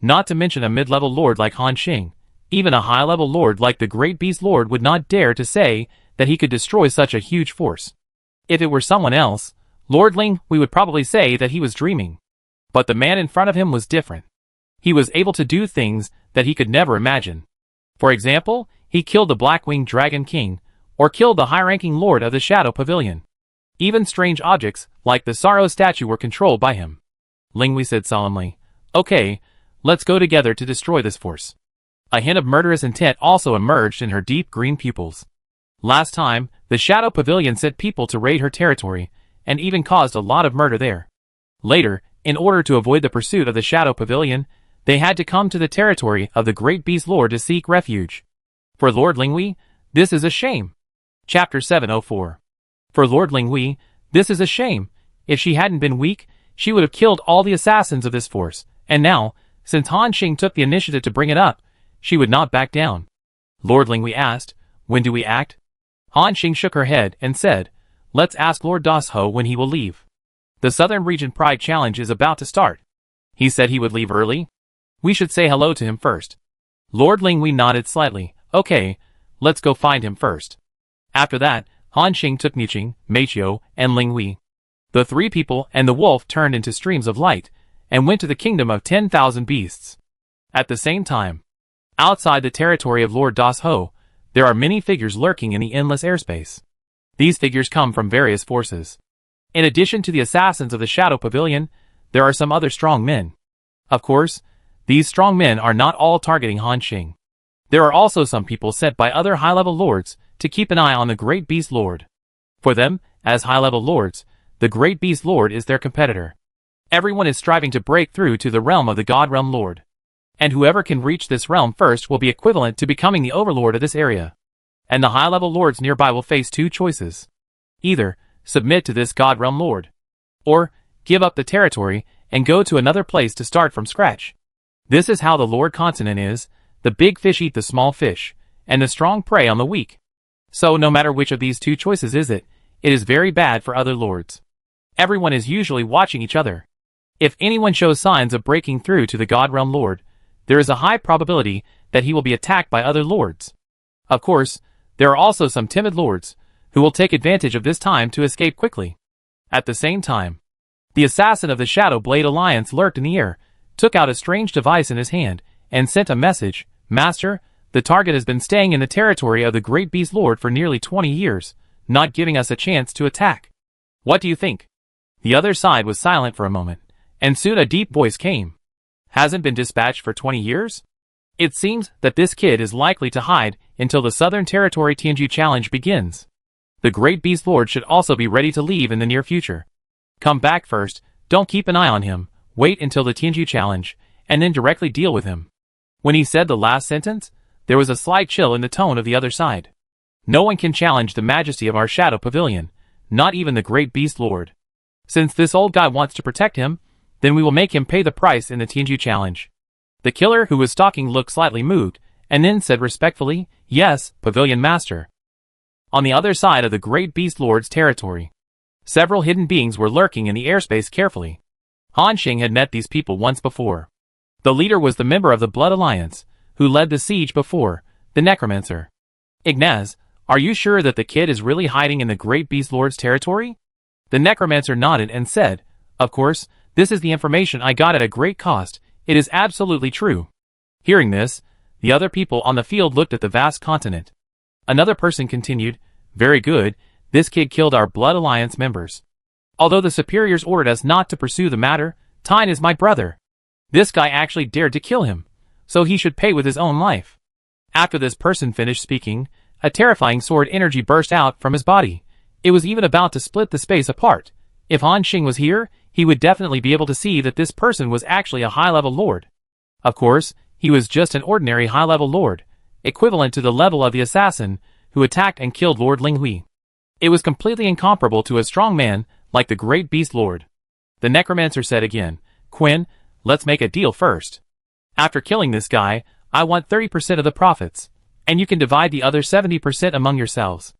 Not to mention a mid-level lord like Han Xing, even a high-level lord like the Great Beast Lord would not dare to say that he could destroy such a huge force. If it were someone else, Lord Linghui would probably say that he was dreaming. But the man in front of him was different. He was able to do things that he could never imagine. For example, he killed the Black-Winged Dragon King, or killed the high-ranking lord of the Shadow Pavilion. Even strange objects, like the Sorrow statue, were controlled by him. Linghui said solemnly, "Okay, let's go together to destroy this force." A hint of murderous intent also emerged in her deep green pupils. Last time, the Shadow Pavilion sent people to raid her territory, and even caused a lot of murder there. Later, in order to avoid the pursuit of the Shadow Pavilion, they had to come to the territory of the Great Beast Lord to seek refuge. For Lord Linghui, this is a shame. Chapter 704. For Lord Linghui, this is a shame. If she hadn't been weak, she would have killed all the assassins of this force, and now, since Han Xing took the initiative to bring it up, she would not back down. Lord Linghui asked, "When do we act?" Han Xing shook her head and said, "Let's ask Lord Dasho when he will leave. The Southern Region Pride Challenge is about to start. He said he would leave early. We should say hello to him first." Lord Linghui nodded slightly. "Okay, let's go find him first." After that, Han Xing took Miqing, Meiqiu, and Linghui. The three people and the wolf turned into streams of light, and went to the kingdom of 10,000 beasts. At the same time, outside the territory of Lord Dasho, there are many figures lurking in the endless airspace. These figures come from various forces. In addition to the assassins of the Shadow Pavilion, there are some other strong men. Of course, these strong men are not all targeting Han Xing. There are also some people sent by other high-level lords to keep an eye on the Great Beast Lord. For them, as high-level lords, the Great Beast Lord is their competitor. Everyone is striving to break through to the realm of the God Realm Lord. And whoever can reach this realm first will be equivalent to becoming the overlord of this area. And the high-level lords nearby will face two choices. Either submit to this God Realm Lord, or give up the territory and go to another place to start from scratch. This is how the Lord Continent is. The big fish eat the small fish, and the strong prey on the weak. So no matter which of these two choices it is very bad for other lords. Everyone is usually watching each other. If anyone shows signs of breaking through to the God Realm Lord, there is a high probability that he will be attacked by other lords. Of course, there are also some timid lords, who will take advantage of this time to escape quickly. At the same time, the assassin of the Shadow Blade Alliance lurked in the air, took out a strange device in his hand, and sent a message, "Master, the target has been staying in the territory of the Great Beast Lord for nearly 20 years, not giving us a chance to attack. What do you think?" The other side was silent for a moment, and soon a deep voice came. "Hasn't been dispatched for 20 years? It seems that this kid is likely to hide until the Southern Territory Tianju Challenge begins. The Great Beast Lord should also be ready to leave in the near future. Come back first, don't keep an eye on him, wait until the Tianju Challenge, and then directly deal with him." When he said the last sentence, there was a slight chill in the tone of the other side. No one can challenge the majesty of our Shadow Pavilion, not even the Great Beast Lord. Since this old guy wants to protect him, then we will make him pay the price in the Tianju Challenge. The killer who was stalking looked slightly moved, and then said respectfully, "Yes, Pavilion Master." On the other side of the Great Beast Lord's territory, several hidden beings were lurking in the airspace carefully. Han Xing had met these people once before. The leader was the member of the Blood Alliance, who led the siege before, the Necromancer. "Ignaz, are you sure that the kid is really hiding in the Great Beast Lord's territory?" The Necromancer nodded and said, "Of course, this is the information I got at a great cost. It is absolutely true." Hearing this, the other people on the field looked at the vast continent. Another person continued, "Very good, this kid killed our Blood Alliance members. Although the superiors ordered us not to pursue the matter, Tyne is my brother. This guy actually dared to kill him, so he should pay with his own life." After this person finished speaking, a terrifying sword energy burst out from his body. It was even about to split the space apart. If Han Xing was here, he would definitely be able to see that this person was actually a high-level lord. Of course, he was just an ordinary high-level lord, equivalent to the level of the assassin who attacked and killed Lord Linghui. It was completely incomparable to a strong man like the great beast lord. The necromancer said again, Quinn, let's make a deal first. After killing this guy, I want 30% of the profits, and you can divide the other 70% among yourselves.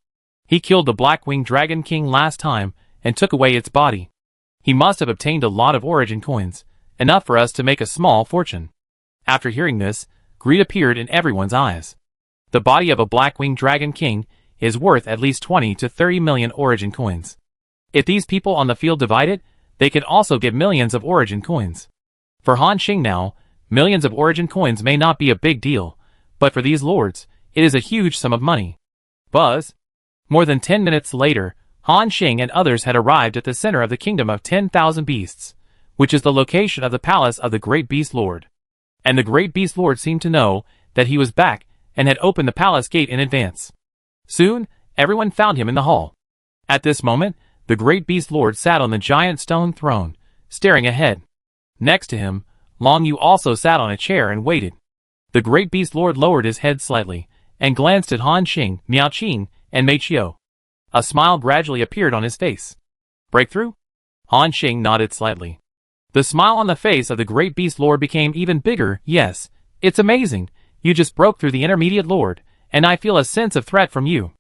He killed the Black-Winged Dragon King last time and took away its body. He must have obtained a lot of origin coins, enough for us to make a small fortune. After hearing this, greed appeared in everyone's eyes. The body of a Black-Winged Dragon King is worth at least 20 to 30 million origin coins. If these people on the field divide it, they could also get millions of origin coins. For Han Xing now, millions of origin coins may not be a big deal, but for these lords, it is a huge sum of money. Buzz. More than 10 minutes later, Han Xing and others had arrived at the center of the kingdom of 10,000 beasts, which is the location of the palace of the great beast lord. And the great beast lord seemed to know that he was back and had opened the palace gate in advance. Soon, everyone found him in the hall. At this moment, the great beast lord sat on the giant stone throne, staring ahead. Next to him, Long Yu also sat on a chair and waited. The great beast lord lowered his head slightly, and glanced at Han Xing, Miao Qing, and Mei Qiu. A smile gradually appeared on his face. Breakthrough? Han Xing nodded slightly. The smile on the face of the great beast lord became even bigger. Yes, it's amazing. You just broke through the intermediate lord, and I feel a sense of threat from you.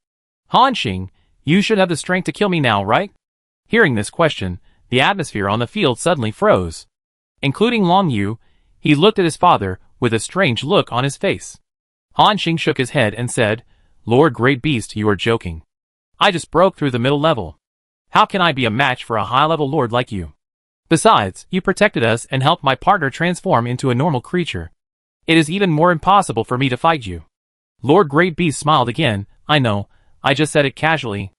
Han Xing, you should have the strength to kill me now, right? Hearing this question, the atmosphere on the field suddenly froze. Including Long Yu, he looked at his father with a strange look on his face. Han Xing shook his head and said, Lord Great Beast, you are joking. I just broke through the middle level. How can I be a match for a high-level lord like you? Besides, you protected us and helped my partner transform into a normal creature. It is even more impossible for me to fight you. Lord Great Beast smiled again. I know, I just said it casually.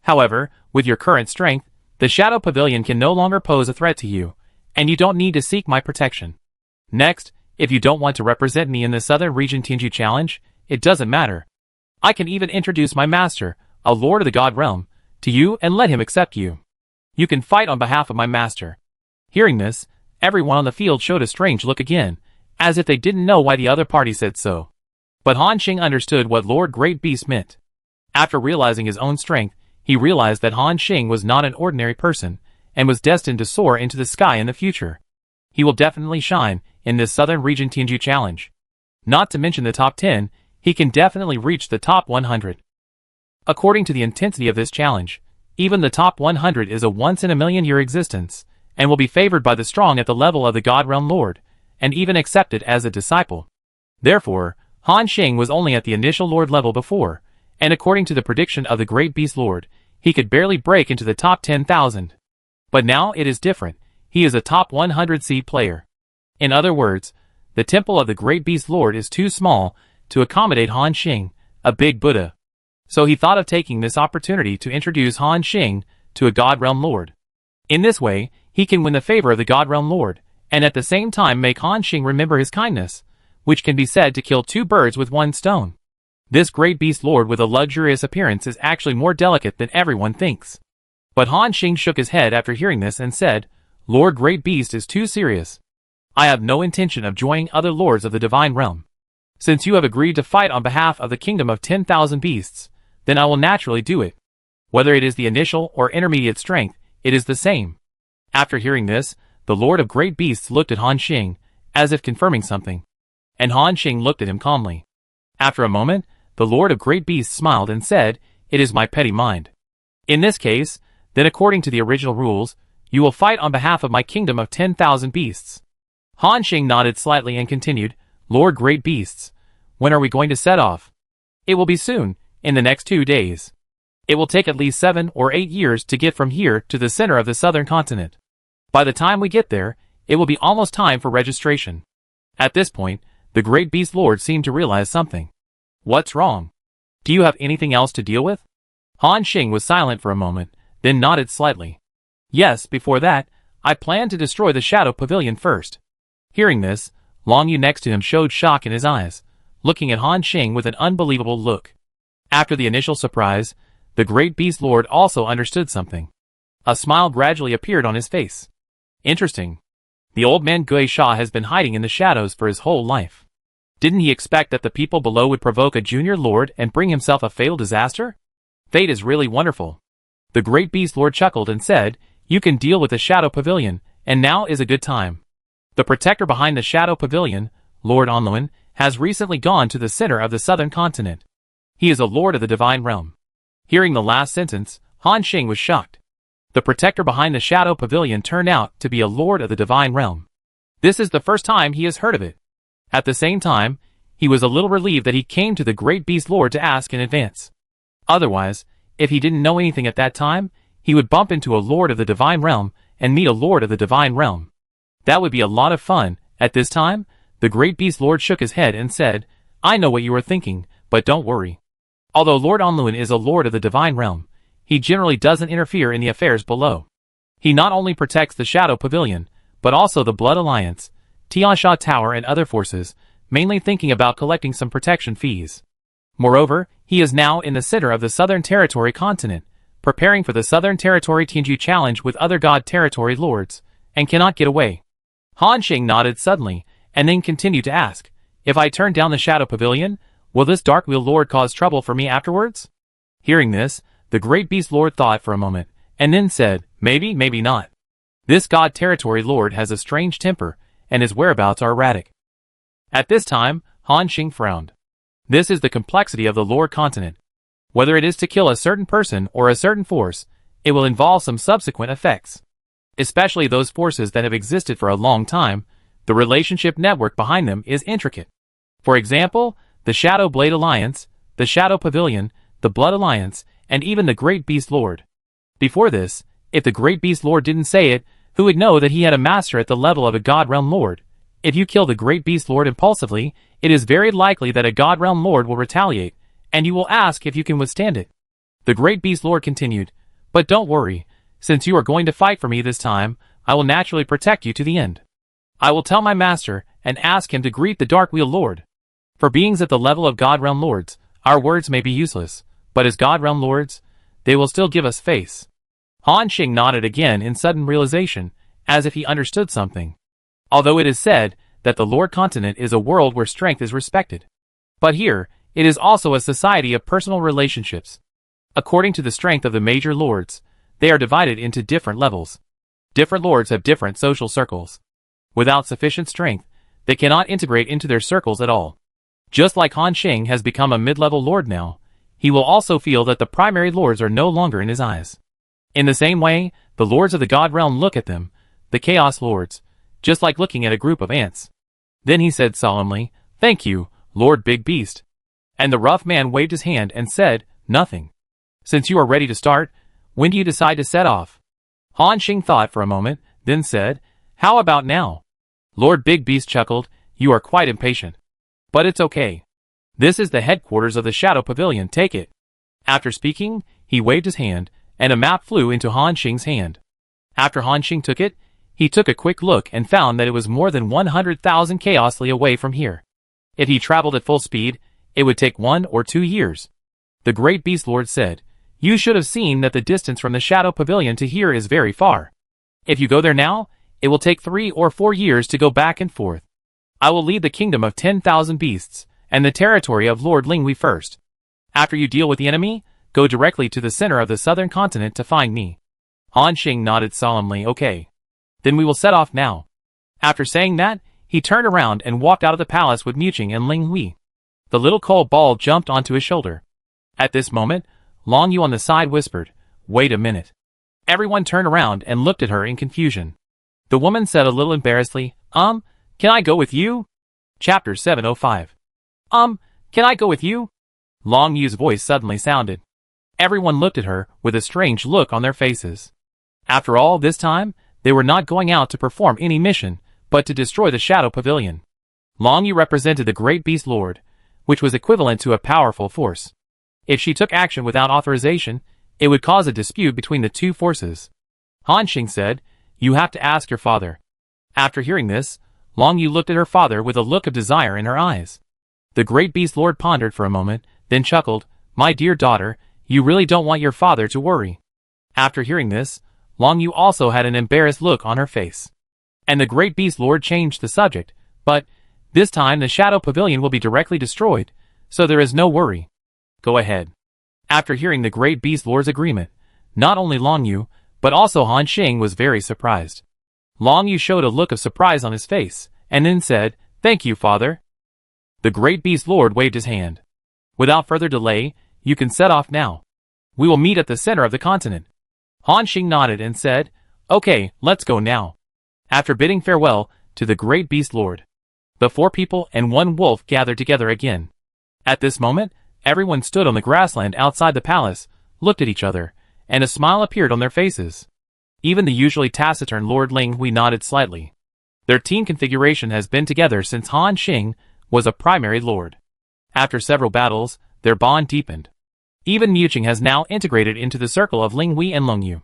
However, with your current strength, the Shadow Pavilion can no longer pose a threat to you, and you don't need to seek my protection. Next, if you don't want to represent me in the Southern Region Tianju Challenge, it doesn't matter. I can even introduce my master, a lord of the God Realm, to you and let him accept you. You can fight on behalf of my master. Hearing this, everyone on the field showed a strange look again, as if they didn't know why the other party said so. But Han Xing understood what Lord Great Beast meant. After realizing his own strength, he realized that Han Xing was not an ordinary person, and was destined to soar into the sky in the future. He will definitely shine in this Southern Region Tianju Challenge. Not to mention the top 10, he can definitely reach the top 100. According to the intensity of this challenge, even the top 100 is a once-in-a-million-year existence, and will be favored by the strong at the level of the God Realm Lord, and even accepted as a disciple. Therefore, Han Xing was only at the initial Lord level before, and according to the prediction of the Great Beast Lord, he could barely break into the top 10,000. But now it is different. He is a top 100 seed player. In other words, the temple of the Great Beast Lord is too small to accommodate Han Xing, a big Buddha. So he thought of taking this opportunity to introduce Han Xing to a God Realm Lord. In this way, he can win the favor of the God Realm Lord, and at the same time make Han Xing remember his kindness, which can be said to kill two birds with one stone. This Great Beast Lord with a luxurious appearance is actually more delicate than everyone thinks. But Han Xing shook his head after hearing this and said, Lord Great Beast is too serious. I have no intention of joining other lords of the divine realm. Since you have agreed to fight on behalf of the kingdom of 10,000 beasts, then I will naturally do it. Whether it is the initial or intermediate strength, it is the same. After hearing this, the Lord of Great Beasts looked at Han Xing, as if confirming something. And Han Xing looked at him calmly. After a moment, the Lord of Great Beasts smiled and said, It is my petty mind. In this case, then according to the original rules, you will fight on behalf of my kingdom of 10,000 beasts. Han Xing nodded slightly and continued, Lord Great Beasts, when are we going to set off? It will be soon, in the next 2 days. It will take at least 7 or 8 years to get from here to the center of the southern continent. By the time we get there, it will be almost time for registration. At this point, the Great Beast Lord seemed to realize something. What's wrong? Do you have anything else to deal with? Han Xing was silent for a moment, then nodded slightly. Yes, before that, I plan to destroy the Shadow Pavilion first. Hearing this, Long Yu next to him showed shock in his eyes, looking at Han Xing with an unbelievable look. After the initial surprise, the Great Beast Lord also understood something. A smile gradually appeared on his face. Interesting. The old man Gui Sha has been hiding in the shadows for his whole life. Didn't he expect that the people below would provoke a junior lord and bring himself a fatal disaster? Fate is really wonderful. The great beast lord chuckled and said, "You can deal with the Shadow Pavilion, and now is a good time." The protector behind the Shadow Pavilion, Lord Onluin, has recently gone to the center of the southern continent. He is a lord of the divine realm. Hearing the last sentence, Han Xing was shocked. The protector behind the Shadow Pavilion turned out to be a lord of the divine realm. This is the first time he has heard of it. At the same time, he was a little relieved that he came to the great beast lord to ask in advance. Otherwise, if he didn't know anything at that time, he would bump into a lord of the divine realm and meet a lord of the divine realm. That would be a lot of fun. At this time, the great beast lord shook his head and said, "I know what you are thinking, but don't worry. Although Lord Onluin is a lord of the divine realm, he generally doesn't interfere in the affairs below. He not only protects the Shadow Pavilion, but also the Blood Alliance, Tiansha Tower and other forces, mainly thinking about collecting some protection fees. Moreover, he is now in the center of the Southern Territory continent, preparing for the Southern Territory Tianju challenge with other God Territory lords, and cannot get away." Han Xing nodded suddenly, and then continued to ask, "If I turn down the Shadow Pavilion, will this Dark Wheel Lord cause trouble for me afterwards?" Hearing this, the great beast lord thought for a moment, and then said, "Maybe, maybe not. This God Territory Lord has a strange temper, and his whereabouts are erratic." At this time, Han Xing frowned. This is the complexity of the Lord continent. Whether it is to kill a certain person or a certain force, it will involve some subsequent effects. Especially those forces that have existed for a long time, the relationship network behind them is intricate. For example, the Shadow Blade Alliance, the Shadow Pavilion, the Blood Alliance, and even the Great Beast Lord. Before this, if the Great Beast Lord didn't say it, who would know that he had a master at the level of a God Realm Lord? If you kill the Great Beast Lord impulsively, it is very likely that a God Realm Lord will retaliate, and you will ask if you can withstand it. The Great Beast Lord continued, "But don't worry, since you are going to fight for me this time, I will naturally protect you to the end. I will tell my master, and ask him to greet the Dark Wheel Lord. For beings at the level of God Realm Lords, our words may be useless, but as God Realm Lords, they will still give us face." Han Xing nodded again in sudden realization, as if he understood something. Although it is said that the Lord continent is a world where strength is respected. But here, it is also a society of personal relationships. According to the strength of the major lords, they are divided into different levels. Different lords have different social circles. Without sufficient strength, they cannot integrate into their circles at all. Just like Han Xing has become a mid-level lord now, he will also feel that the primary lords are no longer in his eyes. In the same way, the lords of the God realm look at them, the Chaos Lords, just like looking at a group of ants. Then he said solemnly, "Thank you, Lord Big Beast." And the rough man waved his hand and said, "Nothing. Since you are ready to start, when do you decide to set off?" Han Xing thought for a moment, then said, "How about now?" Lord Big Beast chuckled, "You are quite impatient. But it's okay. This is the headquarters of the Shadow Pavilion, take it." After speaking, he waved his hand, and a map flew into Han Xing's hand. After Han Xing took it, he took a quick look and found that it was more than 100,000 Chaos Li away from here. If he traveled at full speed, it would take 1 or 2 years. The Great Beast Lord said, "You should have seen that the distance from the Shadow Pavilion to here is very far. If you go there now, it will take 3 or 4 years to go back and forth. I will lead the kingdom of 10,000 beasts, and the territory of Lord Linghui first. After you deal with the enemy, go directly to the center of the southern continent to find me." Han Xing nodded solemnly, "Okay. Then we will set off now." After saying that, he turned around and walked out of the palace with Muqing and Ling Hui. The little coal ball jumped onto his shoulder. At this moment, Long Yu on the side whispered, "Wait a minute." Everyone turned around and looked at her in confusion. The woman said a little embarrassedly, Can I go with you?" Chapter 705. Can I go with you?" Long Yu's voice suddenly sounded. Everyone looked at her with a strange look on their faces. After all this time, they were not going out to perform any mission, but to destroy the Shadow Pavilion. Long Yu represented the Great Beast Lord, which was equivalent to a powerful force. If she took action without authorization, it would cause a dispute between the two forces. Han Xing said, "You have to ask your father." After hearing this, Long Yu looked at her father with a look of desire in her eyes. The Great Beast Lord pondered for a moment, then chuckled, "My dear daughter, you really don't want your father to worry." After hearing this, Long Yu also had an embarrassed look on her face. And the Great Beast Lord changed the subject, "But this time the Shadow Pavilion will be directly destroyed, so there is no worry. Go ahead." After hearing the Great Beast Lord's agreement, Not only Long Yu, but also Han Xing was very surprised. Long Yu showed a look of surprise on his face, and then said, "Thank you, father." The great beast lord waved his hand. "Without further delay, you can set off now. We will meet at the center of the continent." Han Xing nodded and said, "Okay, let's go now." After bidding farewell to the great beast lord, the 4 people and 1 wolf gathered together again. At this moment, everyone stood on the grassland outside the palace, looked at each other, and a smile appeared on their faces. Even the usually taciturn Lord Ling Hui nodded slightly. Their team configuration has been together since Han Xing was a primary lord. After several battles, their bond deepened. Even Muqing has now integrated into the circle of Ling Hui and Long Yu.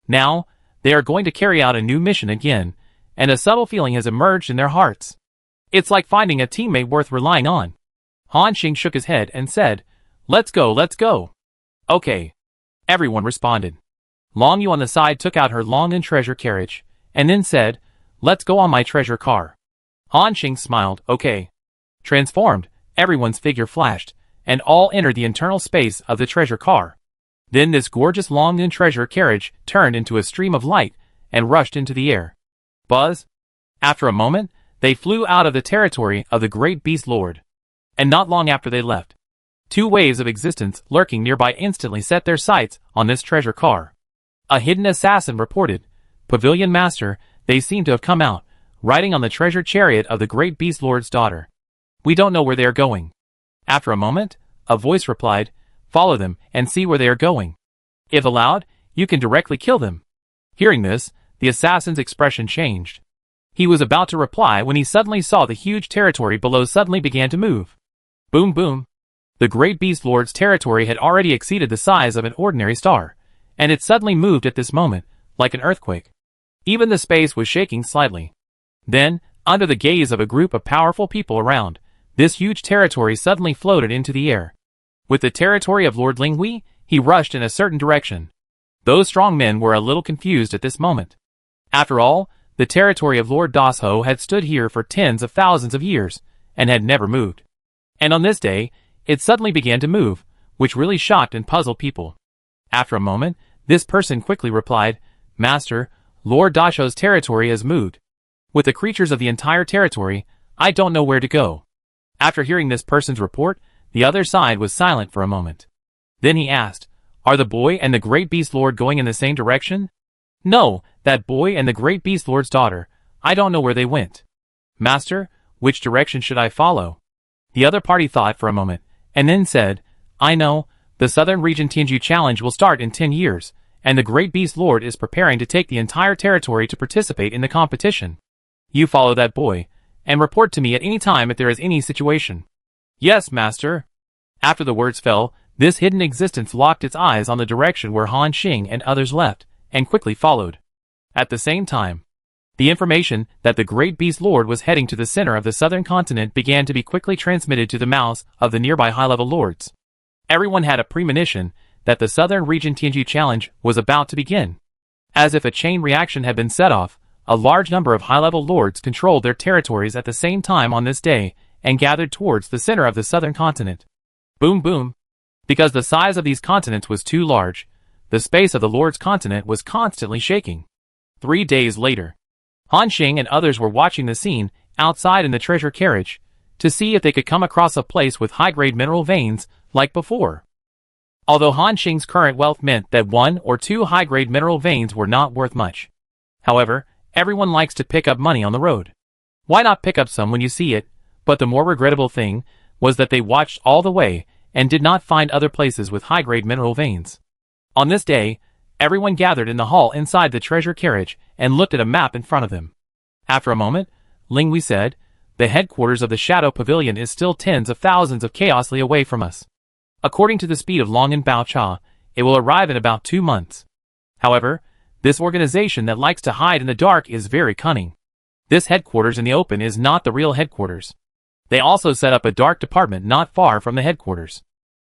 Now, they are going to carry out a new mission again, and a subtle feeling has emerged in their hearts. It's like finding a teammate worth relying on. Han Xing shook his head and said, "Let's go, let's go." "Okay." Everyone responded. Long Yu on the side took out her long treasure carriage, and then said, "Let's go on my treasure car." Han Xing smiled, "Okay." Transformed, everyone's figure flashed, and all entered the internal space of the treasure car. Then this gorgeous long treasure carriage turned into a stream of light and rushed into the air. Buzz! After a moment, they flew out of the territory of the great beast lord. And not long after they left, 2 waves of existence lurking nearby instantly set their sights on this treasure car. A hidden assassin reported, "Pavilion Master, they seem to have come out, riding on the treasure chariot of the great beast lord's daughter. We don't know where they are going." After a moment, a voice replied, "Follow them and see where they are going. If allowed, you can directly kill them." Hearing this, the assassin's expression changed. He was about to reply when he suddenly saw the huge territory below suddenly began to move. Boom boom. The great beast lord's territory had already exceeded the size of an ordinary star, and it suddenly moved at this moment, like an earthquake. Even the space was shaking slightly. Then, under the gaze of a group of powerful people around, this huge territory suddenly floated into the air. With the territory of Lord Ling Hui, he rushed in a certain direction. Those strong men were a little confused at this moment. After all, the territory of Lord Das Ho had stood here for tens of thousands of years, and had never moved. And on this day, it suddenly began to move, which really shocked and puzzled people. After a moment, this person quickly replied, "Master, Lord Dasho's territory has moved. With the creatures of the entire territory, I don't know where to go." After hearing this person's report, the other side was silent for a moment. Then he asked, "Are the boy and the great beast lord going in the same direction?" "No, that boy and the great beast lord's daughter, I don't know where they went." "Master, which direction should I follow?" The other party thought for a moment, and then said, "I know, the Southern Region Tianju Challenge will start in 10 years, and the great beast lord is preparing to take the entire territory to participate in the competition. You follow that boy, and report to me at any time if there is any situation." "Yes, master." After the words fell, this hidden existence locked its eyes on the direction where Han Xing and others left, and quickly followed. At the same time, the information that the great beast lord was heading to the center of the southern continent began to be quickly transmitted to the mouths of the nearby high-level lords. Everyone had a premonition that the Southern Region Tianju Challenge was about to begin. As if a chain reaction had been set off, a large number of high-level lords controlled their territories at the same time on this day, and gathered towards the center of the southern continent. Boom boom. Because the size of these continents was too large, the space of the Lord's continent was constantly shaking. 3 days later, Han Xing and others were watching the scene outside in the treasure carriage to see if they could come across a place with high-grade mineral veins like before. Although Han Xing's current wealth meant that 1 or 2 high-grade mineral veins were not worth much. However, everyone likes to pick up money on the road. Why not pick up some when you see it? But the more regrettable thing was that they watched all the way and did not find other places with high-grade mineral veins. On this day, everyone gathered in the hall inside the treasure carriage and looked at a map in front of them. After a moment, Ling Hui said, "The headquarters of the Shadow Pavilion is still tens of thousands of chaos li away from us. According to the speed of Long and Bao Cha, it will arrive in about 2 months. However, this organization that likes to hide in the dark is very cunning. This headquarters in the open is not the real headquarters. They also set up a dark department not far from the headquarters.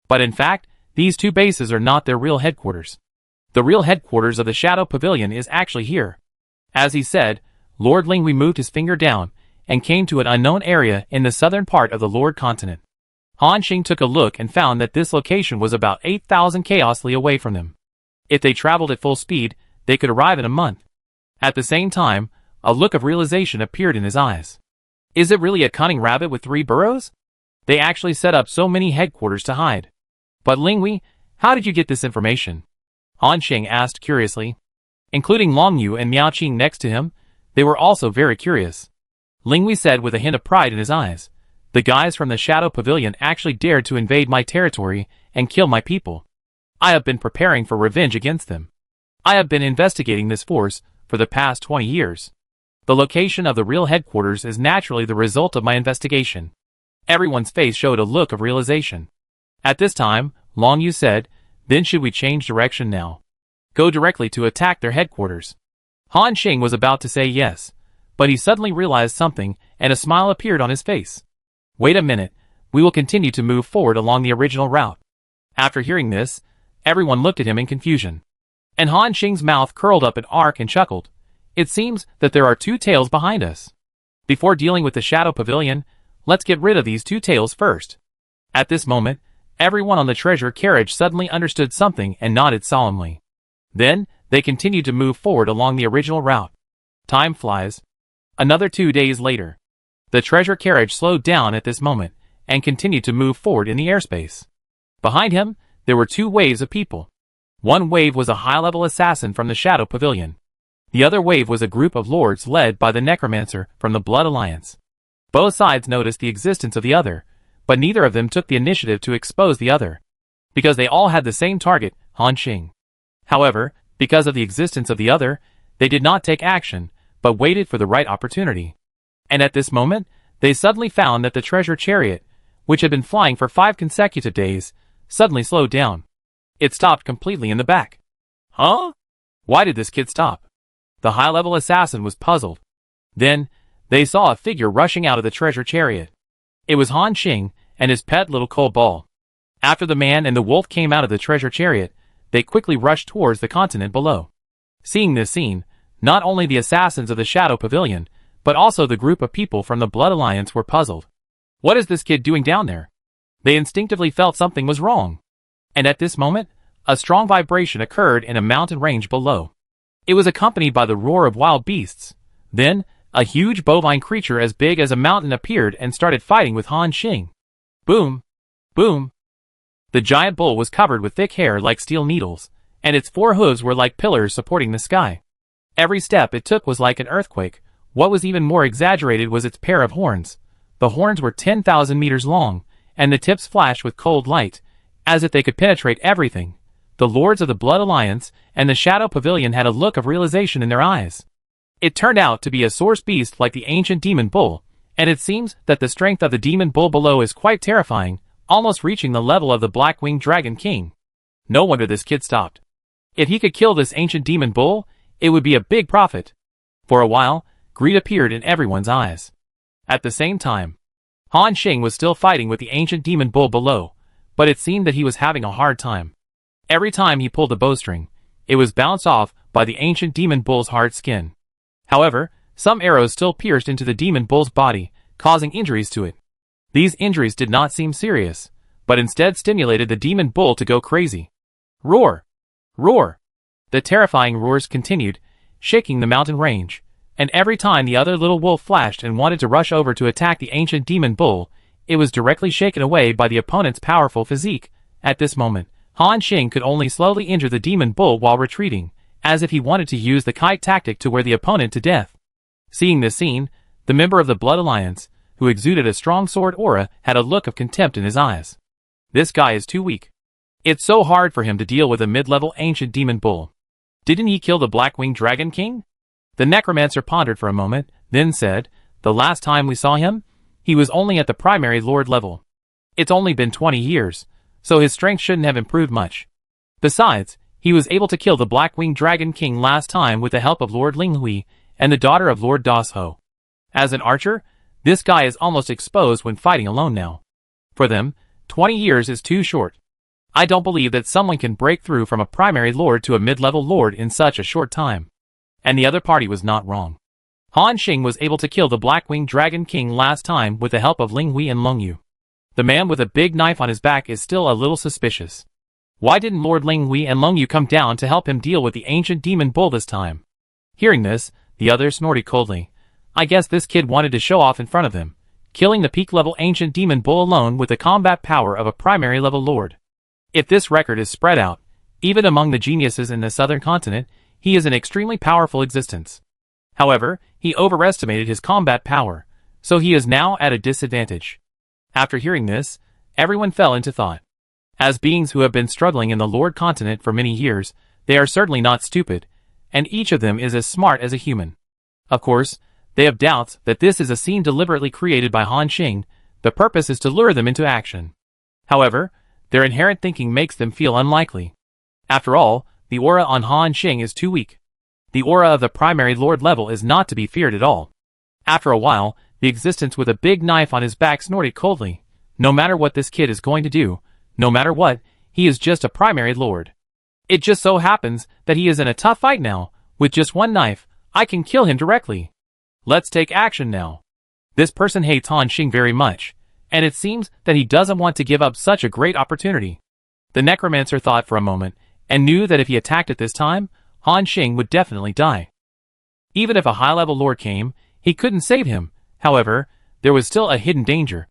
But in fact, these 2 bases are not their real headquarters. The real headquarters of the Shadow Pavilion is actually here." As he said, Lord Ling Hui moved his finger down and came to an unknown area in the southern part of the Lord continent. Han Xing took a look and found that this location was about 8,000 chaos li away from them. If they traveled at full speed, they could arrive in a month. At the same time, a look of realization appeared in his eyes. Is it really a cunning rabbit with 3 burrows? They actually set up so many headquarters to hide. But Linghui, how did you get this information? Han Xing asked curiously. Including Long Yu and Miao Qing next to him, they were also very curious. Linghui said with a hint of pride in his eyes, the guys from the Shadow Pavilion actually dared to invade my territory and kill my people. I have been preparing for revenge against them. I have been investigating this force for the past 20 years. The location of the real headquarters is naturally the result of my investigation. Everyone's face showed a look of realization. At this time, Long Yu said, then should we change direction now? Go directly to attack their headquarters. Han Xing was about to say yes, but he suddenly realized something and a smile appeared on his face. Wait a minute, we will continue to move forward along the original route. After hearing this, everyone looked at him in confusion. And Han Xing's mouth curled up an arc and chuckled. It seems that there are 2 tails behind us. Before dealing with the Shadow Pavilion, let's get rid of these 2 tails first. At this moment, everyone on the treasure carriage suddenly understood something and nodded solemnly. Then, they continued to move forward along the original route. Time flies. Another 2 days later. The treasure carriage slowed down at this moment, and continued to move forward in the airspace. Behind him, there were 2 waves of people. One wave was a high-level assassin from the Shadow Pavilion. The other wave was a group of lords led by the necromancer from the Blood Alliance. Both sides noticed the existence of the other, but neither of them took the initiative to expose the other. Because they all had the same target, Han Xing. However, because of the existence of the other, they did not take action, but waited for the right opportunity. And at this moment, they suddenly found that the treasure chariot, which had been flying for 5 consecutive days, suddenly slowed down. It stopped completely in the back. Huh? Why did this kid stop? The high-level assassin was puzzled. Then, they saw a figure rushing out of the treasure chariot. It was Han Xing and his pet little coal ball. After the man and the wolf came out of the treasure chariot, they quickly rushed towards the continent below. Seeing this scene, not only the assassins of the Shadow Pavilion, but also the group of people from the Blood Alliance were puzzled. What is this kid doing down there? They instinctively felt something was wrong. And at this moment, a strong vibration occurred in a mountain range below. It was accompanied by the roar of wild beasts. Then, a huge bovine creature as big as a mountain appeared and started fighting with Han Xing. Boom! Boom! The giant bull was covered with thick hair like steel needles, and its 4 hooves were like pillars supporting the sky. Every step it took was like an earthquake. What was even more exaggerated was its pair of horns. The horns were 10,000 meters long, and the tips flashed with cold light, as if they could penetrate everything. The lords of the Blood Alliance and the Shadow Pavilion had a look of realization in their eyes. It turned out to be a source beast like the ancient demon bull, and it seems that the strength of the demon bull below is quite terrifying, almost reaching the level of the Black-Winged Dragon King. No wonder this kid stopped. If he could kill this ancient demon bull, it would be a big profit. For a while, greed appeared in everyone's eyes. At the same time, Han Xing was still fighting with the ancient demon bull below, but it seemed that he was having a hard time. Every time he pulled the bowstring, it was bounced off by the ancient demon bull's hard skin. However, some arrows still pierced into the demon bull's body, causing injuries to it. These injuries did not seem serious, but instead stimulated the demon bull to go crazy. Roar! Roar! The terrifying roars continued, shaking the mountain range, and every time the other little wolf flashed and wanted to rush over to attack the ancient demon bull, it was directly shaken away by the opponent's powerful physique. At this moment, Han Xing could only slowly injure the demon bull while retreating, as if he wanted to use the kite tactic to wear the opponent to death. Seeing this scene, the member of the Blood Alliance, who exuded a strong sword aura, had a look of contempt in his eyes. This guy is too weak. It's so hard for him to deal with a mid-level ancient demon bull. Didn't he kill the Black-Winged Dragon King? The necromancer pondered for a moment, then said, the last time we saw him, he was only at the primary lord level. It's only been 20 years, so his strength shouldn't have improved much. Besides, he was able to kill the Black-Winged Dragon King last time with the help of Lord Linghui and the daughter of Lord Dasho. As an archer, this guy is almost exposed when fighting alone now. For them, 20 years is too short. I don't believe that someone can break through from a primary lord to a mid-level lord in such a short time. And the other party was not wrong. Han Xing was able to kill the Black-Winged Dragon King last time with the help of Linghui and Long Yu. The man with a big knife on his back is still a little suspicious. Why didn't Lord Ling Hui and Long Yu come down to help him deal with the ancient demon bull this time? Hearing this, the other snorted coldly. I guess this kid wanted to show off in front of them, killing the peak-level ancient demon bull alone with the combat power of a primary-level lord. If this record is spread out, even among the geniuses in the southern continent, he is an extremely powerful existence. However, he overestimated his combat power, so he is now at a disadvantage. After hearing this, everyone fell into thought. As beings who have been struggling in the Lord continent for many years, they are certainly not stupid, and each of them is as smart as a human. Of course, they have doubts that this is a scene deliberately created by Han Xing. The purpose is to lure them into action. However, their inherent thinking makes them feel unlikely. After all, the aura on Han Xing is too weak. The aura of the primary lord level is not to be feared at all. After a while, the existence with a big knife on his back snorted coldly. No matter what this kid is going to do, no matter what, he is just a primary lord. It just so happens that he is in a tough fight now. With just one knife, I can kill him directly. Let's take action now. This person hates Han Xing very much, and it seems that he doesn't want to give up such a great opportunity. The necromancer thought for a moment, and knew that if he attacked at this time, Han Xing would definitely die. Even if a high-level lord came, he couldn't save him. However, there was still a hidden danger.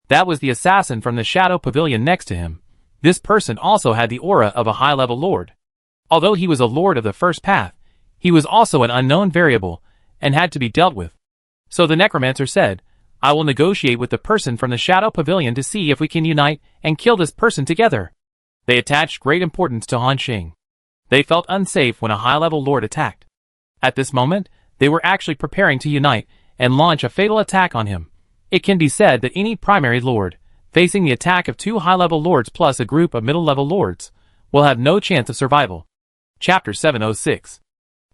That was the assassin from the Shadow Pavilion next to him. This person also had the aura of a high-level lord. Although he was a lord of the first path, he was also an unknown variable, and had to be dealt with. So the necromancer said, I will negotiate with the person from the Shadow Pavilion to see if we can unite and kill this person together. They attached great importance to Han Xing. They felt unsafe when a high-level lord attacked. At this moment, they were actually preparing to unite and launch a fatal attack on him. It can be said that any primary lord, facing the attack of two high-level lords plus a group of middle-level lords, will have no chance of survival. Chapter 706.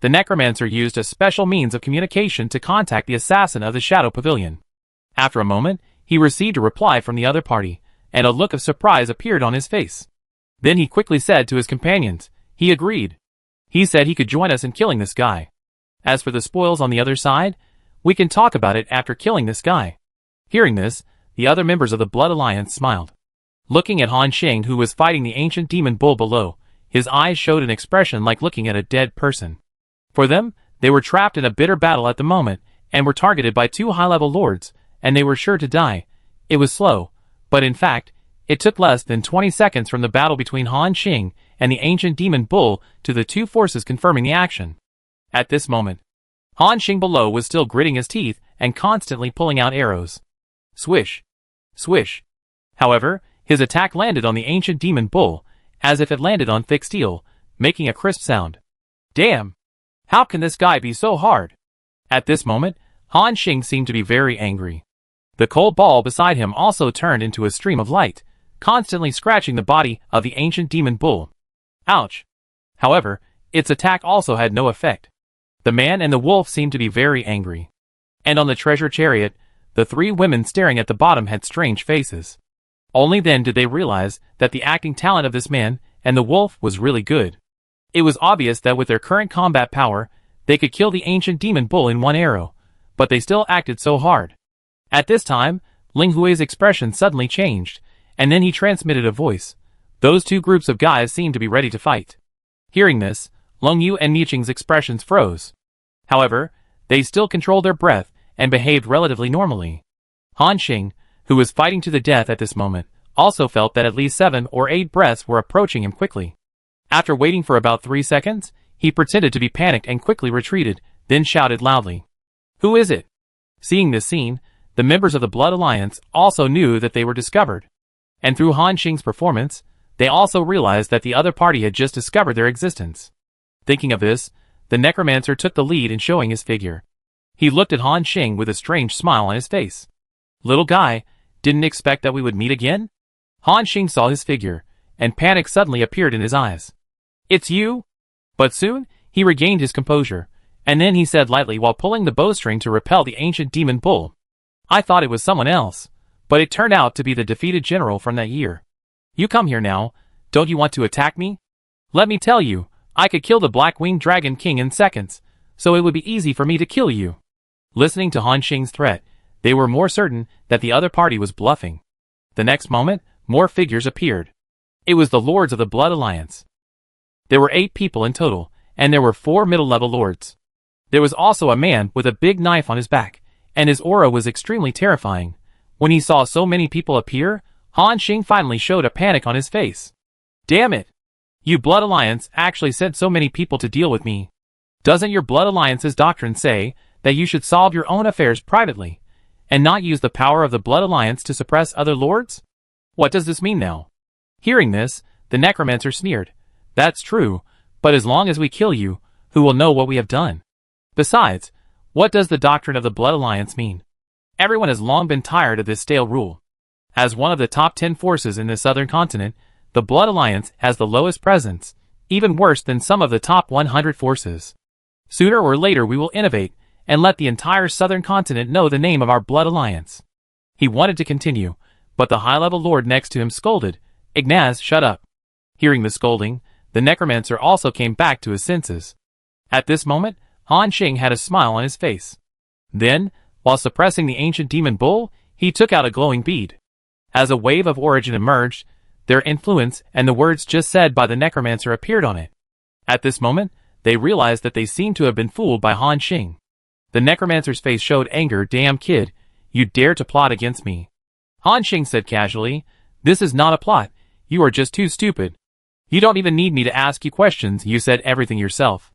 The necromancer used a special means of communication to contact the assassin of the Shadow Pavilion. After a moment, he received a reply from the other party, and a look of surprise appeared on his face. Then he quickly said to his companions, he agreed. He said he could join us in killing this guy. As for the spoils on the other side, we can talk about it after killing this guy. Hearing this, the other members of the Blood Alliance smiled. Looking at Han Xing, who was fighting the ancient demon bull below, his eyes showed an expression like looking at a dead person. For them, they were trapped in a bitter battle at the moment, and were targeted by two high-level lords, and they were sure to die. It was slow, but in fact, it took less than 20 seconds from the battle between Han Xing and the ancient demon bull to the two forces confirming the action. At this moment, Han Xing below was still gritting his teeth and constantly pulling out arrows. Swish. Swish. However, his attack landed on the ancient demon bull, as if it landed on thick steel, making a crisp sound. Damn! How can this guy be so hard? At this moment, Han Xing seemed to be very angry. The cold ball beside him also turned into a stream of light, constantly scratching the body of the ancient demon bull. Ouch! However, its attack also had no effect. The man and the wolf seemed to be very angry. And on the treasure chariot, the three women staring at the bottom had strange faces. Only then did they realize that the acting talent of this man and the wolf was really good. It was obvious that with their current combat power, they could kill the ancient demon bull in one arrow, but they still acted so hard. At this time, Ling Hui's expression suddenly changed, and then he transmitted a voice. Those two groups of guys seemed to be ready to fight. Hearing this, Long Yu and Niqing's expressions froze. However, they still controlled their breath and behaved relatively normally. Han Xing, who was fighting to the death at this moment, also felt that at least 7 or 8 breaths were approaching him quickly. After waiting for about 3 seconds, he pretended to be panicked and quickly retreated, then shouted loudly. Who is it? Seeing this scene, the members of the Blood Alliance also knew that they were discovered. And through Han Xing's performance, they also realized that the other party had just discovered their existence. Thinking of this, the necromancer took the lead in showing his figure. He looked at Han Xing with a strange smile on his face. Little guy, didn't expect that we would meet again? Han Xing saw his figure, and panic suddenly appeared in his eyes. It's you? But soon, he regained his composure, and then he said lightly while pulling the bowstring to repel the ancient demon bull. I thought it was someone else, but it turned out to be the defeated general from that year. You come here now, don't you want to attack me? Let me tell you, I could kill the Black-Winged Dragon King in seconds, so it would be easy for me to kill you. Listening to Han Xing's threat, they were more certain that the other party was bluffing. The next moment, more figures appeared. It was the Lords of the Blood Alliance. There were 8 people in total, and there were 4 middle-level lords. There was also a man with a big knife on his back, and his aura was extremely terrifying. When he saw so many people appear, Han Xing finally showed a panic on his face. Damn it! You Blood Alliance actually sent so many people to deal with me. Doesn't your Blood Alliance's doctrine say that you should solve your own affairs privately, and not use the power of the Blood Alliance to suppress other lords? What does this mean now? Hearing this, the necromancer sneered. That's true, but as long as we kill you, who will know what we have done? Besides, what does the doctrine of the Blood Alliance mean? Everyone has long been tired of this stale rule. As one of the top 10 forces in the southern continent, the Blood Alliance has the lowest presence, even worse than some of the top 100 forces. Sooner or later we will innovate, and let the entire southern continent know the name of our Blood Alliance. He wanted to continue, but the high-level lord next to him scolded, Ignaz, shut up. Hearing the scolding, the necromancer also came back to his senses. At this moment, Han Xing had a smile on his face. Then, while suppressing the ancient demon bull, he took out a glowing bead. As a wave of origin emerged, their influence and the words just said by the necromancer appeared on it. At this moment, they realized that they seemed to have been fooled by Han Xing. The necromancer's face showed anger. Damn kid, you dare to plot against me. Han Xing said casually, this is not a plot. You are just too stupid. You don't even need me to ask you questions, you said everything yourself.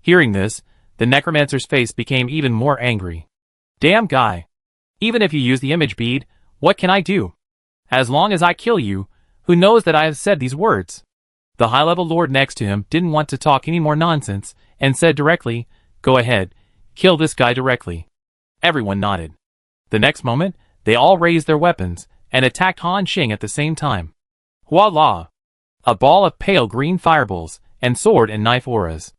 Hearing this, the necromancer's face became even more angry. Damn guy. Even if you use the image bead, what can I do? As long as I kill you, who knows that I have said these words? The high-level lord next to him didn't want to talk any more nonsense, and said directly, go ahead, kill this guy directly. Everyone nodded. The next moment, they all raised their weapons, and attacked Han Xing at the same time. Voila! A ball of pale green fireballs, and sword and knife auras.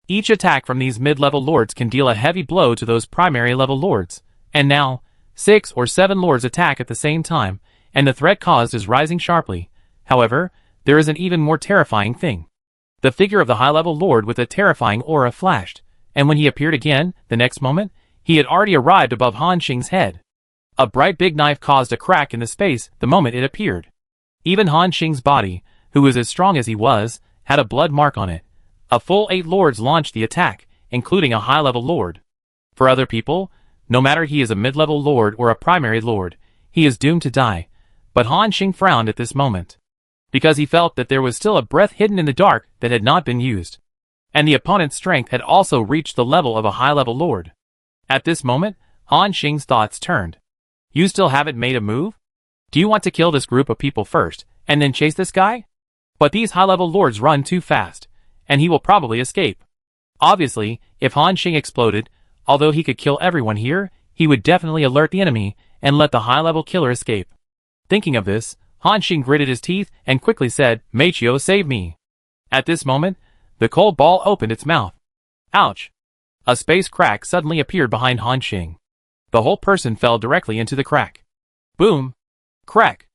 Each attack from these mid-level lords can deal a heavy blow to those primary-level lords, and now, 6 or 7 lords attack at the same time, and the threat caused is rising sharply. However, there is an even more terrifying thing. The figure of the high-level lord with a terrifying aura flashed, and when he appeared again, the next moment, he had already arrived above Han Xing's head. A bright big knife caused a crack in the space the moment it appeared. Even Han Xing's body, who was as strong as he was, had a blood mark on it. A full 8 lords launched the attack, including a high-level lord. For other people, no matter he is a mid-level lord or a primary lord, he is doomed to die. But Han Xing frowned at this moment, because he felt that there was still a breath hidden in the dark that had not been used. And the opponent's strength had also reached the level of a high-level lord. At this moment, Han Xing's thoughts turned. You still haven't made a move? Do you want to kill this group of people first, and then chase this guy? But these high-level lords run too fast, and he will probably escape. Obviously, if Han Xing exploded, although he could kill everyone here, he would definitely alert the enemy and let the high-level killer escape. Thinking of this, Han Xing gritted his teeth and quickly said, Machio, save me. At this moment, the cold ball opened its mouth. Ouch! A space crack suddenly appeared behind Han Xing. The whole person fell directly into the crack. Boom! Crack!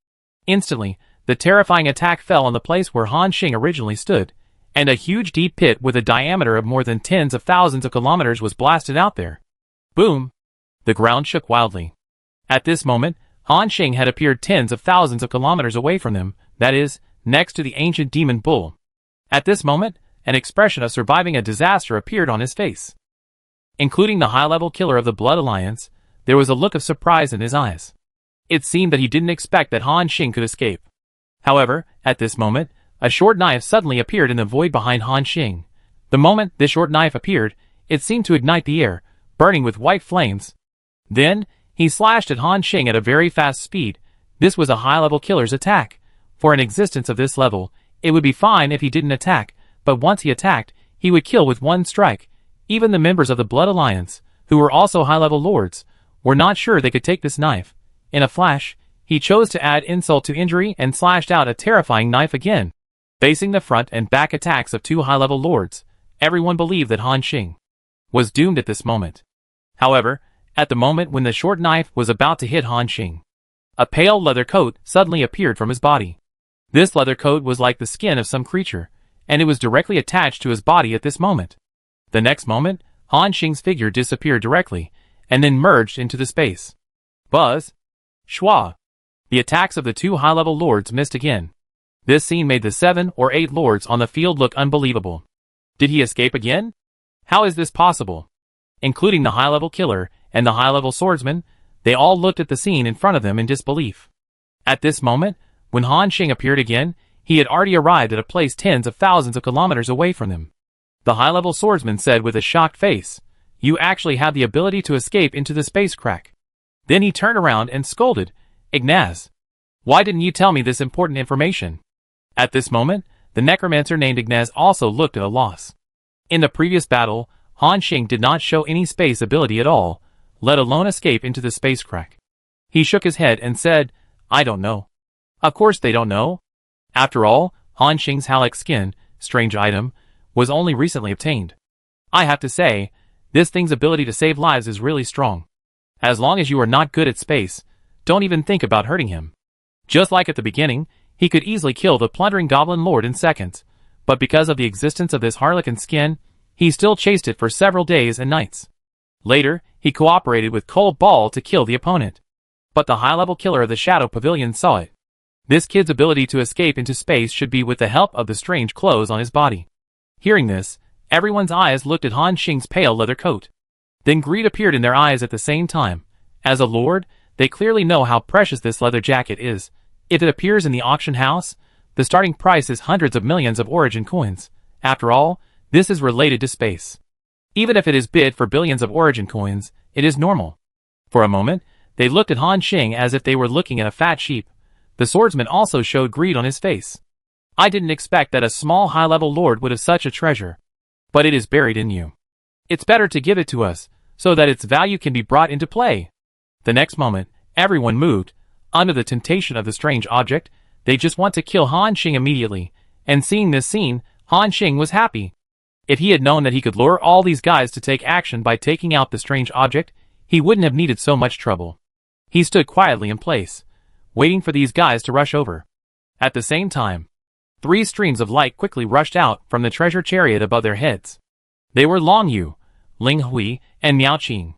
Instantly, the terrifying attack fell on the place where Han Xing originally stood, and a huge deep pit with a diameter of more than tens of thousands of kilometers was blasted out there. Boom! The ground shook wildly. At this moment, Han Xing had appeared tens of thousands of kilometers away from them, that is, next to the ancient demon bull. At this moment, an expression of surviving a disaster appeared on his face. Including the high-level killer of the Blood Alliance, there was a look of surprise in his eyes. It seemed that he didn't expect that Han Xing could escape. However, at this moment, a short knife suddenly appeared in the void behind Han Xing. The moment this short knife appeared, it seemed to ignite the air, burning with white flames. Then, he slashed at Han Xing at a very fast speed. This was a high-level killer's attack. For an existence of this level, it would be fine if he didn't attack, but once he attacked, he would kill with one strike. Even the members of the Blood Alliance, who were also high-level lords, were not sure they could take this knife. In a flash, he chose to add insult to injury and slashed out a terrifying knife again. Facing the front and back attacks of 2 high-level lords, everyone believed that Han Xing was doomed at this moment. However, at the moment when the short knife was about to hit Han Xing, a pale leather coat suddenly appeared from his body. This leather coat was like the skin of some creature, and it was directly attached to his body at this moment. The next moment, Han Xing's figure disappeared directly, and then merged into the space. Buzz! Schwa! The attacks of the 2 high-level lords missed again. This scene made the 7 or 8 lords on the field look unbelievable. Did he escape again? How is this possible? Including the high-level killer and the high-level swordsman, they all looked at the scene in front of them in disbelief. At this moment, when Han Xing appeared again, he had already arrived at a place tens of thousands of kilometers away from them. The high-level swordsman said with a shocked face, "You actually have the ability to escape into the space crack." Then he turned around and scolded, "Ignaz, why didn't you tell me this important information?" At this moment, the necromancer named Ignaz also looked at a loss. In the previous battle, Han Xing did not show any space ability at all, let alone escape into the space crack. He shook his head and said, "I don't know." Of course they don't know. After all, Han Xing's Halleck skin, strange item, was only recently obtained. I have to say, this thing's ability to save lives is really strong. As long as you are not good at space, don't even think about hurting him. Just like at the beginning, he could easily kill the plundering Goblin Lord in seconds, but because of the existence of this harlequin skin, he still chased it for several days and nights. Later, he cooperated with Cold Ball to kill the opponent. But the high-level killer of the Shadow Pavilion saw it. This kid's ability to escape into space should be with the help of the strange clothes on his body. Hearing this, everyone's eyes looked at Han Xing's pale leather coat. Then greed appeared in their eyes at the same time. As a lord, they clearly know how precious this leather jacket is. If it appears in the auction house, the starting price is hundreds of millions of origin coins. After all, this is related to space. Even if it is bid for billions of origin coins, it is normal. For a moment, they looked at Han Xing as if they were looking at a fat sheep. The swordsman also showed greed on his face. "I didn't expect that a small high-level lord would have such a treasure. But it is buried in you. It's better to give it to us, so that its value can be brought into play." The next moment, everyone moved. Under the temptation of the strange object, they just want to kill Han Xing immediately, and seeing this scene, Han Xing was happy. If he had known that he could lure all these guys to take action by taking out the strange object, he wouldn't have needed so much trouble. He stood quietly in place, waiting for these guys to rush over. At the same time, 3 streams of light quickly rushed out from the treasure chariot above their heads. They were Long Yu, Ling Hui, and Miao Qing.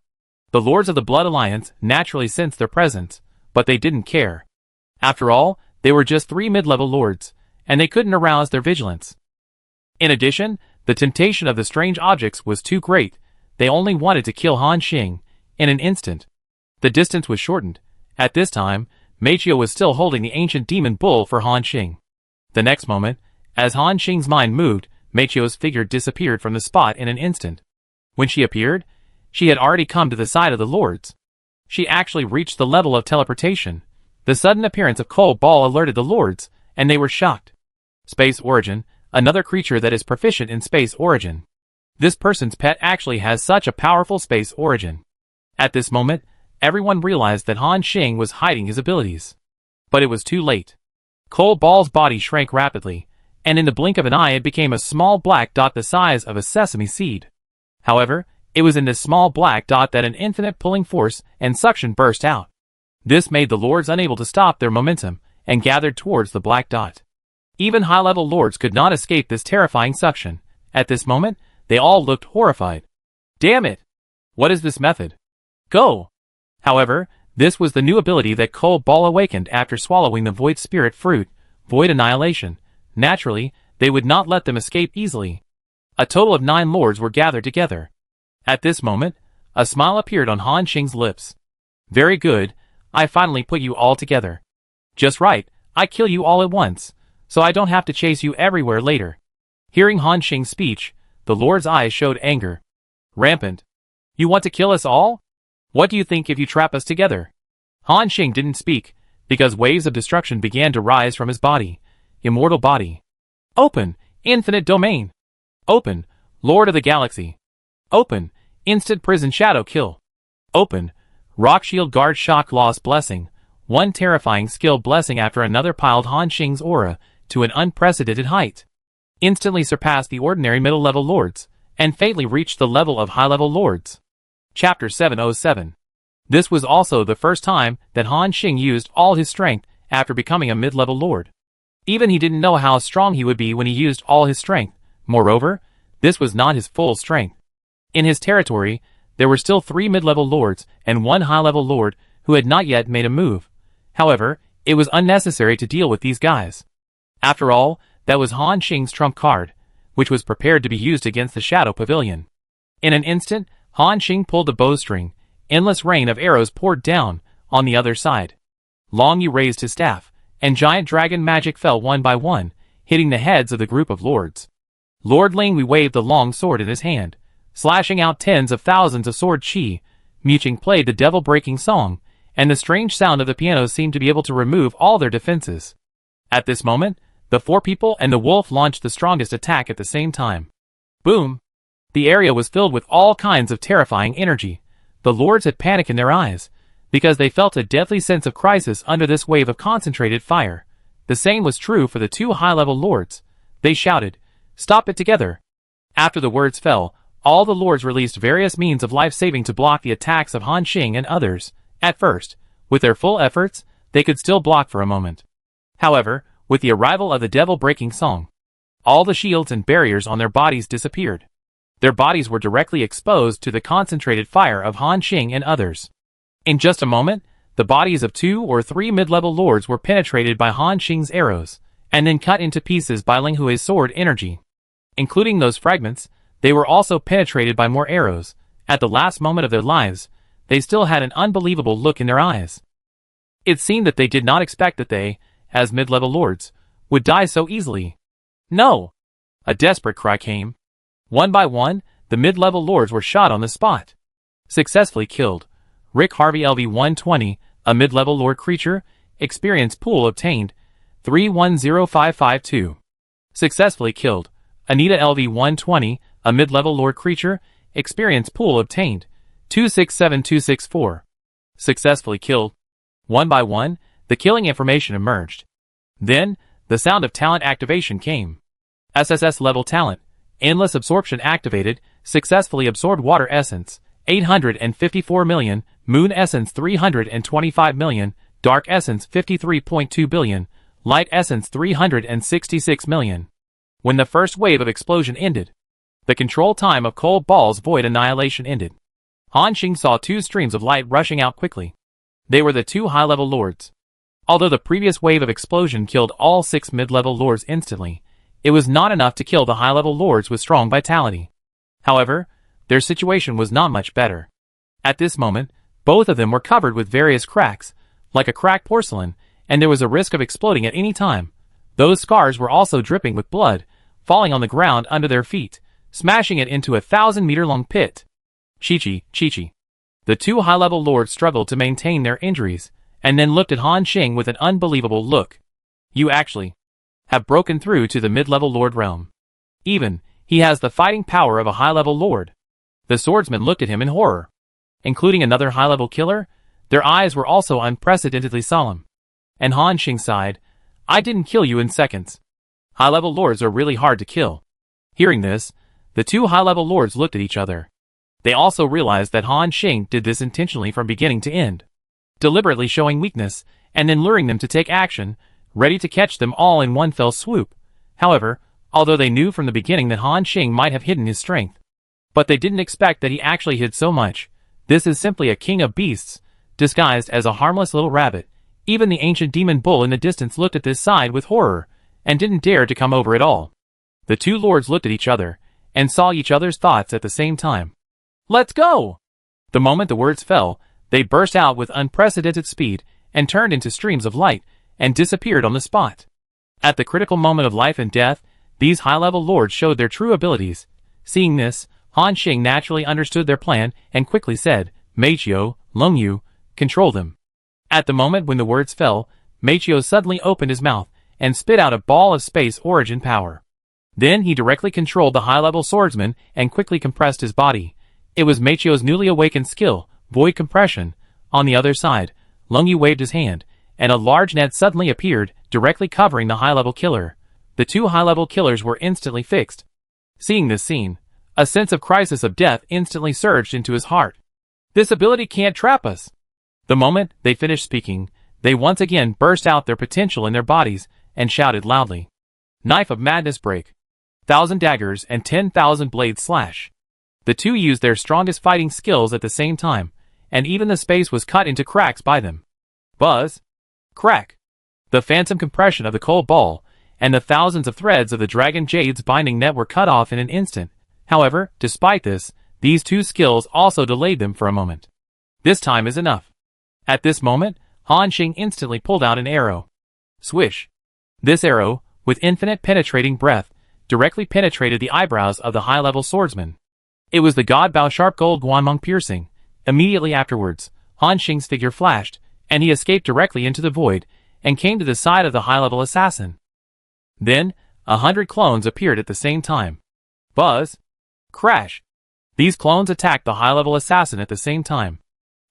The lords of the Blood Alliance naturally sensed their presence, but they didn't care. After all, they were just 3 mid-level lords, and they couldn't arouse their vigilance. In addition, the temptation of the strange objects was too great. They only wanted to kill Han Xing in an instant. The distance was shortened. At this time, Meichio was still holding the ancient demon bull for Han Xing. The next moment, as Han Xing's mind moved, Meichio's figure disappeared from the spot in an instant. When she appeared, she had already come to the side of the lords. She actually reached the level of teleportation. The sudden appearance of Cold Ball alerted the lords, and they were shocked. Space Origin, another creature that is proficient in space origin. This person's pet actually has such a powerful space origin. At this moment, everyone realized that Han Xing was hiding his abilities. But it was too late. Cold Ball's body shrank rapidly, and in the blink of an eye it became a small black dot the size of a sesame seed. However, it was in this small black dot that an infinite pulling force and suction burst out. This made the lords unable to stop their momentum, and gathered towards the black dot. Even high-level lords could not escape this terrifying suction. At this moment, they all looked horrified. Damn it! What is this method? Go! However, this was the new ability that Cold Ball awakened after swallowing the Void Spirit fruit, Void Annihilation. Naturally, they would not let them escape easily. A total of 9 lords were gathered together. At this moment, a smile appeared on Han Xing's lips. Very good, I finally put you all together. Just right, I kill you all at once, so I don't have to chase you everywhere later. Hearing Han Xing's speech, the lord's eyes showed anger. Rampant. You want to kill us all? What do you think if you trap us together? Han Xing didn't speak, because waves of destruction began to rise from his body. Immortal body. Open, infinite domain. Open, Lord of the Galaxy. Open, instant prison shadow kill. Open, rock shield guard shock loss blessing. One terrifying skill blessing after another piled Han Xing's aura to an unprecedented height. Instantly surpassed the ordinary middle-level lords, and fatally reached the level of high-level lords. Chapter 707. This was also the first time that Han Xing used all his strength after becoming a mid-level lord. Even he didn't know how strong he would be when he used all his strength. Moreover, this was not his full strength. In his territory, there were still 3 mid-level lords and 1 high-level lord who had not yet made a move. However, it was unnecessary to deal with these guys. After all, that was Han Xing's trump card, which was prepared to be used against the Shadow Pavilion. In an instant, Han Xing pulled the bowstring. Endless rain of arrows poured down on the other side. Long Yu raised his staff, and giant dragon magic fell one by one, hitting the heads of the group of lords. Lord Linghui waved the long sword in his hand, slashing out tens of thousands of sword chi. Muqing played the devil-breaking song, and the strange sound of the piano seemed to be able to remove all their defenses. At this moment, the four people and the wolf launched the strongest attack at the same time. Boom! The area was filled with all kinds of terrifying energy. The lords had panic in their eyes, because they felt a deadly sense of crisis under this wave of concentrated fire. The same was true for the two high-level lords. They shouted, "Stop it together!" After the words fell, all the lords released various means of life-saving to block the attacks of Han Xing and others. At first, with their full efforts, they could still block for a moment. However, with the arrival of the devil-breaking song, all the shields and barriers on their bodies disappeared. Their bodies were directly exposed to the concentrated fire of Han Xing and others. In just a moment, the bodies of 2 or 3 mid-level lords were penetrated by Han Xing's arrows, and then cut into pieces by Linghui's sword energy. Including those fragments, they were also penetrated by more arrows. At the last moment of their lives, they still had an unbelievable look in their eyes. It seemed that they did not expect that they, as mid-level lords, would die so easily. No! A desperate cry came. One by one, the mid-level lords were shot on the spot. Successfully killed. Rick Harvey LV-120, a mid-level lord creature, experience pool obtained, 310552. Successfully killed. Anita LV-120, a mid-level lord creature, experience pool obtained, 267264. Successfully killed. One by one, the killing information emerged. Then, the sound of talent activation came. SSS level talent. Endless absorption activated, successfully absorbed water essence, 854 million, moon essence 325 million, dark essence 53.2 billion, light essence 366 million. When the first wave of explosion ended, the control time of Cold Ball's void annihilation ended. Han Xing saw 2 streams of light rushing out quickly. They were the 2 high-level lords. Although the previous wave of explosion killed all 6 mid-level lords instantly, it was not enough to kill the high-level lords with strong vitality. However, their situation was not much better. At this moment, both of them were covered with various cracks, like a cracked porcelain, and there was a risk of exploding at any time. Those scars were also dripping with blood, falling on the ground under their feet, smashing it into a 1,000-meter-long pit. Chi-chi. The 2 high-level lords struggled to maintain their injuries, and then looked at Han Xing with an unbelievable look. You actually have broken through to the mid-level lord realm. Even, he has the fighting power of a high-level lord. The swordsman looked at him in horror. Including another high-level killer, their eyes were also unprecedentedly solemn. And Han Xing sighed, I didn't kill you in seconds. High-level lords are really hard to kill. Hearing this, the 2 high-level lords looked at each other. They also realized that Han Xing did this intentionally from beginning to end, deliberately showing weakness, and then luring them to take action, ready to catch them all in one fell swoop. However, although they knew from the beginning that Han Xing might have hidden his strength, but they didn't expect that he actually hid so much. This is simply a king of beasts, disguised as a harmless little rabbit. Even the ancient demon bull in the distance looked at this side with horror, and didn't dare to come over at all. The 2 lords looked at each other, and saw each other's thoughts at the same time. Let's go! The moment the words fell, they burst out with unprecedented speed, and turned into streams of light, and disappeared on the spot. At the critical moment of life and death, these high-level lords showed their true abilities. Seeing this, Han Xing naturally understood their plan, and quickly said, Meiqiu, Longyu, control them. At the moment when the words fell, Meiqiu suddenly opened his mouth, and spit out a ball of space origin power. Then he directly controlled the high-level swordsman, and quickly compressed his body. It was Meiqiu's newly awakened skill, void compression. On the other side, Longyu waved his hand, and a large net suddenly appeared, directly covering the high-level killer. The 2 high-level killers were instantly fixed. Seeing this scene, a sense of crisis of death instantly surged into his heart. This ability can't trap us. The moment they finished speaking, they once again burst out their potential in their bodies, and shouted loudly. Knife of Madness break. 1,000 daggers and 10,000 blades slash. The 2 used their strongest fighting skills at the same time, and even the space was cut into cracks by them. Buzz. Crack. The phantom compression of the cold ball, and the thousands of threads of the Dragon Jade's binding net were cut off in an instant. However, despite this, these two skills also delayed them for a moment. This time is enough. At this moment, Han Xing instantly pulled out an arrow. Swish. This arrow, with infinite penetrating breath, directly penetrated the eyebrows of the high-level swordsman. It was the God Bao sharp gold Guanmeng piercing. Immediately afterwards, Han Xing's figure flashed, and he escaped directly into the void, and came to the side of the high-level assassin. Then, 100 clones appeared at the same time. Buzz! Crash! These clones attacked the high-level assassin at the same time.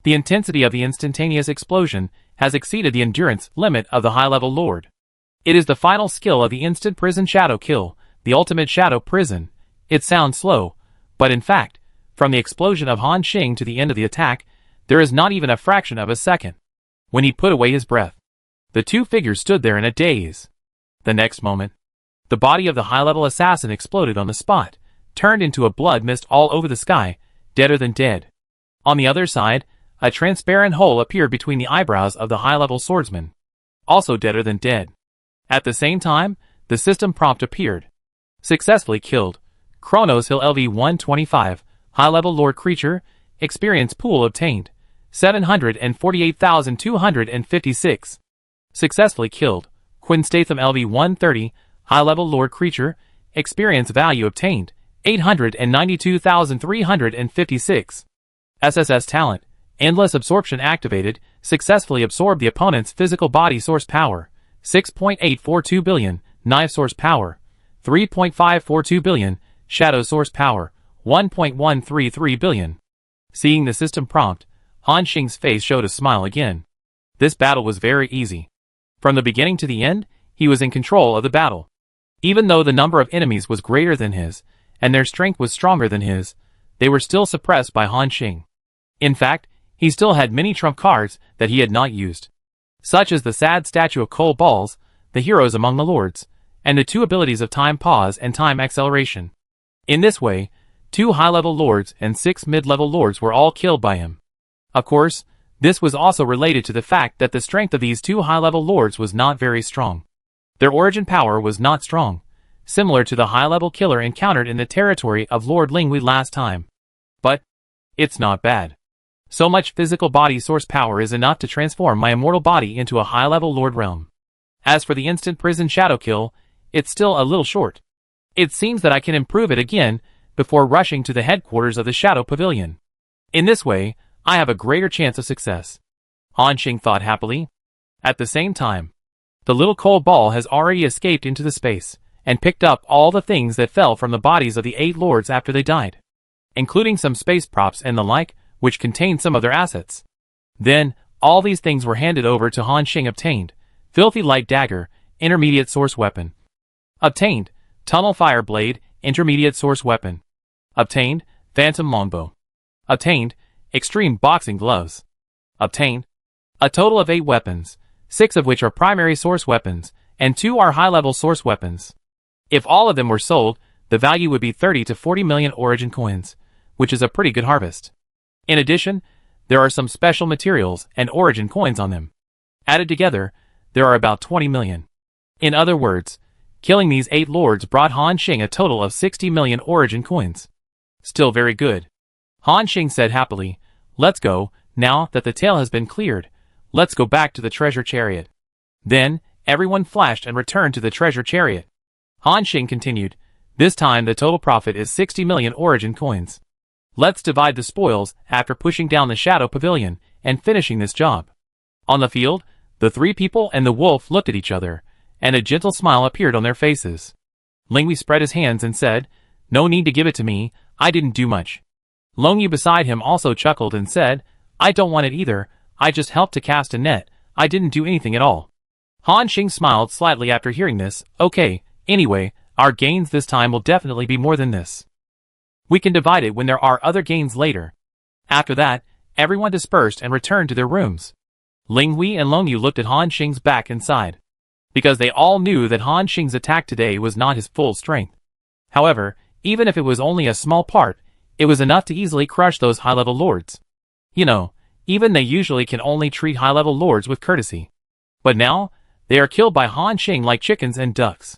The intensity of the instantaneous explosion has exceeded the endurance limit of the high-level lord. It is the final skill of the instant prison shadow kill, the ultimate shadow prison. It sounds slow, but in fact, from the explosion of Han Xing to the end of the attack, there is not even a fraction of a second. When he put away his breath, the two figures stood there in a daze. The next moment, the body of the high-level assassin exploded on the spot, turned into a blood mist all over the sky, deader than dead. On the other side, a transparent hole appeared between the eyebrows of the high-level swordsman, also deader than dead. At the same time, the system prompt appeared. Successfully killed. Chronos Hill LV-125, high-level lord creature, experience pool obtained. 748,256. Successfully killed. Quinn Statham LV-130, high-level lord creature, experience value obtained. 892,356. SSS talent. Endless absorption activated, successfully absorbed the opponent's physical body source power. 6.842 billion, knife source power. 3.542 billion, shadow source power. 1.133 billion. Seeing the system prompt, Han Xing's face showed a smile again. This battle was very easy. From the beginning to the end, he was in control of the battle. Even though the number of enemies was greater than his, and their strength was stronger than his, they were still suppressed by Han Xing. In fact, he still had many trump cards that he had not used, such as the sad statue of Cole Balls, the heroes among the lords, and the two abilities of time pause and time acceleration. In this way, 2 high-level lords and 6 mid-level lords were all killed by him. Of course, this was also related to the fact that the strength of these 2 high-level lords was not very strong. Their origin power was not strong, similar to the high-level killer encountered in the territory of Lord Linghui last time. But it's not bad. So much physical body source power is enough to transform my immortal body into a high-level lord realm. As for the instant prison shadow kill, it's still a little short. It seems that I can improve it again before rushing to the headquarters of the Shadow Pavilion. In this way, I have a greater chance of success. Han Xing thought happily. At the same time, the little cold ball has already escaped into the space, and picked up all the things that fell from the bodies of the 8 lords after they died, including some space props and the like, which contained some of their assets. Then, all these things were handed over to Han Xing. Obtained. Filthy Light Dagger, intermediate source weapon. Obtained. Tunnel Fire Blade, intermediate source weapon. Obtained. Phantom Longbow. Obtained. Extreme Boxing Gloves. Obtained. A total of 8 weapons, 6 of which are primary source weapons, and 2 are high-level source weapons. If all of them were sold, the value would be 30 to 40 million origin coins, which is a pretty good harvest. In addition, there are some special materials and origin coins on them. Added together, there are about 20 million. In other words, killing these 8 lords brought Han Xing a total of 60 million origin coins. Still very good. Han Xing said happily, "Let's go, now that the tail has been cleared. Let's go back to the treasure chariot." Then, everyone flashed and returned to the treasure chariot. Han Xing continued, "This time the total profit is 60 million origin coins. Let's divide the spoils after pushing down the Shadow Pavilion and finishing this job." On the field, the 3 people and the wolf looked at each other, and a gentle smile appeared on their faces. Linghui spread his hands and said, "No need to give it to me, I didn't do much." Longyu beside him also chuckled and said, "I don't want it either, I just helped to cast a net, I didn't do anything at all." Han Xing smiled slightly after hearing this. "Okay, anyway, our gains this time will definitely be more than this. We can divide it when there are other gains later." After that, everyone dispersed and returned to their rooms. Linghui and Longyu looked at Han Xing's back and sighed, because they all knew that Han Xing's attack today was not his full strength. However, even if it was only a small part, it was enough to easily crush those high-level lords. You know, even they usually can only treat high-level lords with courtesy. But now, They are killed by Han Xing like chickens and ducks.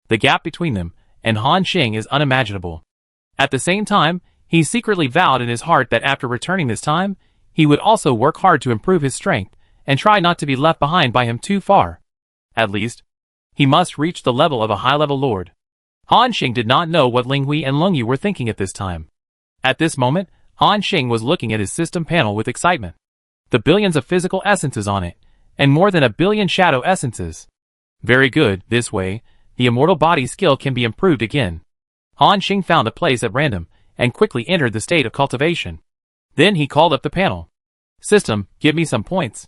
The gap between them and Han Xing is unimaginable. At the same time, he secretly vowed in his heart that after returning this time, he would also work hard to improve his strength and try not to be left behind by him too far. At least, he must reach the level of a high-level lord. Han Xing did not know what Ling Hui and Lung Yu were thinking at this time. At this moment, Han Xing was looking at his system panel with excitement. The billions of physical essences on it, and more than 1 billion shadow essences. Very good, this way, the immortal body skill can be improved again. Han Xing found a place at random, and quickly entered the state of cultivation. Then he called up the panel. System, give me some points.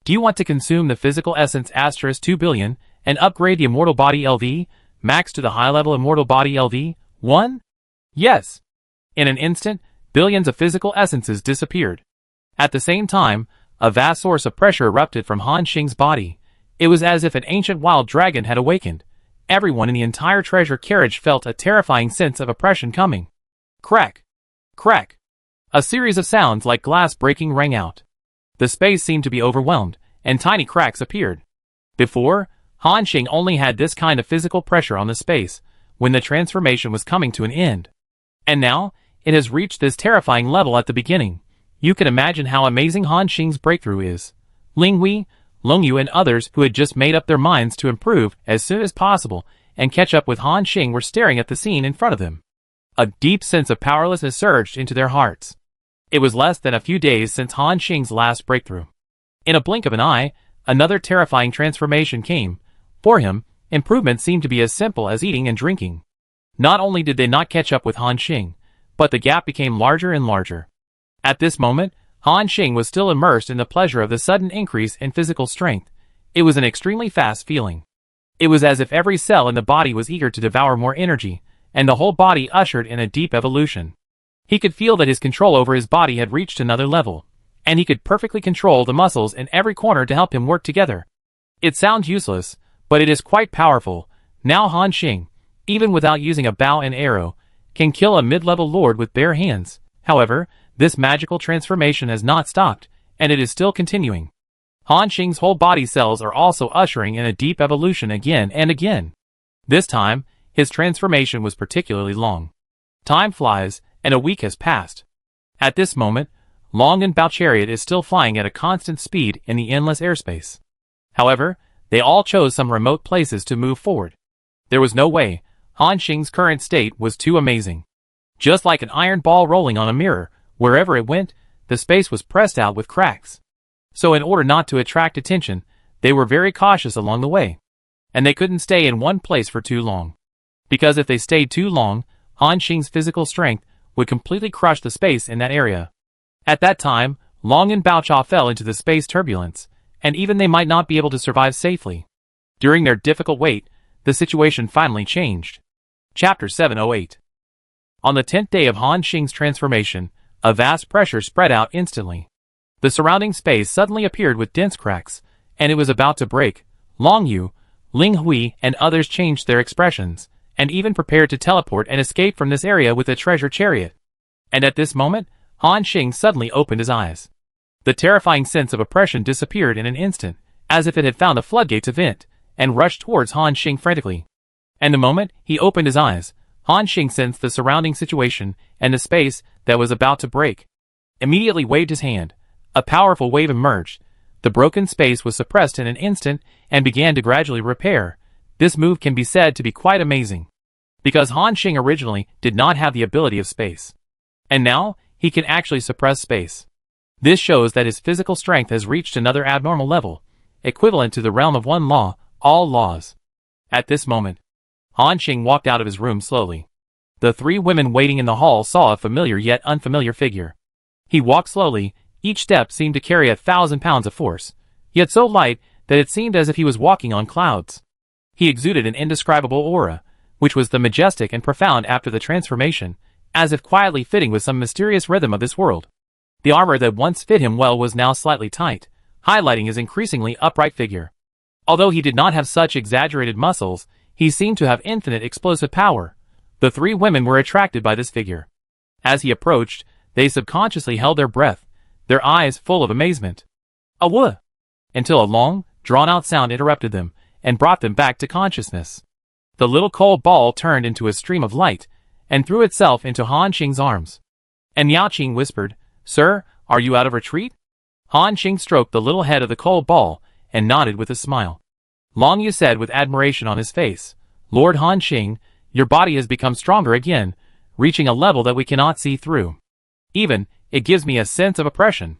Do you want to consume the physical essence *2 billion, and upgrade the immortal body LV, max to the high-level immortal body LV, 1? Yes. In an instant, billions of physical essences disappeared. At the same time, a vast source of pressure erupted from Han Xing's body. It was as if an ancient wild dragon had awakened. Everyone in the entire treasure carriage felt a terrifying sense of oppression coming. Crack! Crack! A series of sounds like glass breaking rang out. The space seemed to be overwhelmed, and tiny cracks appeared. Before, Han Xing only had this kind of physical pressure on the space, when the transformation was coming to an end. And now, it has reached this terrifying level at the beginning. You can imagine how amazing Han Xing's breakthrough is. Ling Hui, Lung Yu and others who had just made up their minds to improve as soon as possible and catch up with Han Xing were staring at the scene in front of them. A deep sense of powerlessness surged into their hearts. It was less than a few days since Han Xing's last breakthrough. In a blink of an eye, another terrifying transformation came. For him, improvement seemed to be as simple as eating and drinking. Not only did they not catch up with Han Xing, but the gap became larger and larger. At this moment, Han Xing was still immersed in the pleasure of the sudden increase in physical strength. It was an extremely fast feeling. It was as if every cell in the body was eager to devour more energy, and the whole body ushered in a deep evolution. He could feel that his control over his body had reached another level, and he could perfectly control the muscles in every corner to help him work together. It sounds useless, but it is quite powerful. Now Han Xing, even without using a bow and arrow, can kill a mid-level lord with bare hands. However, this magical transformation has not stopped, and it is still continuing. Han Xing's whole body cells are also ushering in a deep evolution again and again. This time, his transformation was particularly long. Time flies, and a week has passed. At this moment, Long and Bao chariot is still flying at a constant speed in the endless airspace. However, they all chose some remote places to move forward. There was no way. Han Xing's current state was too amazing. Just like an iron ball rolling on a mirror, wherever it went, the space was pressed out with cracks. So in order not to attract attention, they were very cautious along the way. And they couldn't stay in one place for too long. Because if they stayed too long, Han Xing's physical strength would completely crush the space in that area. At that time, Long and Bao fell into the space turbulence, and even they might not be able to survive safely. During their difficult wait, the situation finally changed. Chapter 708. On the 10th day of Han Xing's transformation, a vast pressure spread out instantly. The surrounding space suddenly appeared with dense cracks, and it was about to break. Long Yu, Ling Hui, and others changed their expressions, and even prepared to teleport and escape from this area with the treasure chariot. And at this moment, Han Xing suddenly opened his eyes. The terrifying sense of oppression disappeared in an instant, as if it had found a floodgates event, and rushed towards Han Xing frantically. And the moment he opened his eyes, Han Xing sensed the surrounding situation and the space that was about to break. Immediately waved his hand. A powerful wave emerged. The broken space was suppressed in an instant and began to gradually repair. This move can be said to be quite amazing. Because Han Xing originally did not have the ability of space. And now, he can actually suppress space. This shows that his physical strength has reached another abnormal level, equivalent to the realm of one law, all laws. At this moment, Han Xing walked out of his room slowly. The three women waiting in the hall saw a familiar yet unfamiliar figure. He walked slowly, each step seemed to carry 1,000 pounds of force, yet so light that it seemed as if he was walking on clouds. He exuded an indescribable aura, which was the majestic and profound after the transformation, as if quietly fitting with some mysterious rhythm of this world. The armor that once fit him well was now slightly tight, highlighting his increasingly upright figure. Although he did not have such exaggerated muscles, he seemed to have infinite explosive power. The three women were attracted by this figure. As he approached, they subconsciously held their breath, their eyes full of amazement. Awah! Until a long, drawn-out sound interrupted them and brought them back to consciousness. The little cold ball turned into a stream of light and threw itself into Han Xing's arms. And Miao Qing whispered, "Sir, are you out of retreat?" Han Xing stroked the little head of the cold ball and nodded with a smile. Long Yu said with admiration on his face, "Lord Han Xing, your body has become stronger again, reaching a level that we cannot see through. Even, it gives me a sense of oppression.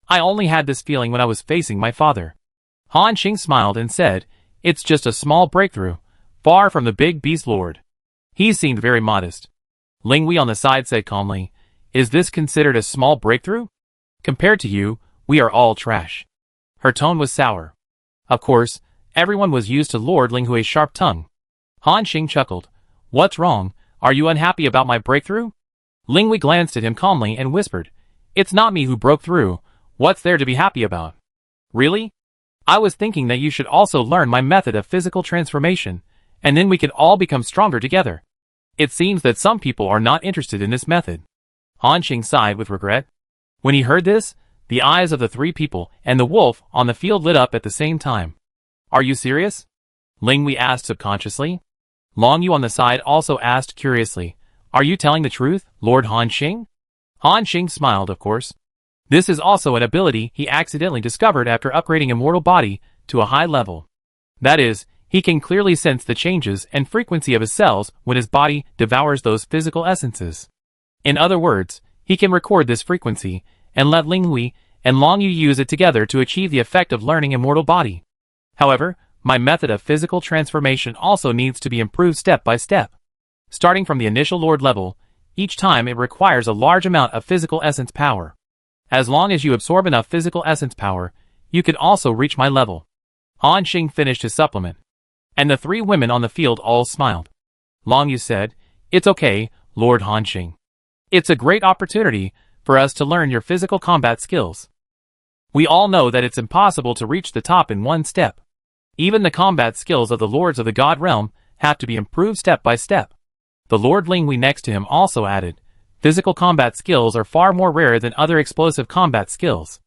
I only had this feeling when I was facing my father." Han Xing smiled and said, "It's just a small breakthrough, far from the big beast lord." He seemed very modest. Ling Wei on the side said calmly, "Is this considered a small breakthrough? Compared to you, we are all trash." Her tone was sour. Of course, everyone was used to Lord Ling Hui's sharp tongue. Han Xing chuckled. "What's wrong? Are you unhappy about my breakthrough?" Ling Wei glanced at him calmly and whispered, "It's not me who broke through. What's there to be happy about?" "Really? I was thinking that you should also learn my method of physical transformation, and then we could all become stronger together. It seems that some people are not interested in this method." Han Xing sighed with regret. When he heard this, the eyes of the three people and the wolf on the field lit up at the same time. "Are you serious?" Ling Wei asked subconsciously. Long Yu on the side also asked curiously, "Are you telling the truth, Lord Han Xing?" Han Xing smiled, of course. This is also an ability he accidentally discovered after upgrading Immortal Body to a high level. That is, he can clearly sense the changes and frequency of his cells when his body devours those physical essences. In other words, he can record this frequency and let Ling Wei and Long Yu use it together to achieve the effect of learning Immortal Body. However, my method of physical transformation also needs to be improved step by step. Starting from the initial Lord level, each time it requires a large amount of physical essence power. As long as you absorb enough physical essence power, you can also reach my level." Han Xing finished his supplement. And the three women on the field all smiled. Long Yu said, "It's okay, Lord Han Xing. It's a great opportunity for us to learn your physical combat skills. We all know that it's impossible to reach the top in one step. Even the combat skills of the lords of the God realm have to be improved step by step." The Lord Ling Wei next to him also added, "Physical combat skills are far more rare than other explosive combat skills.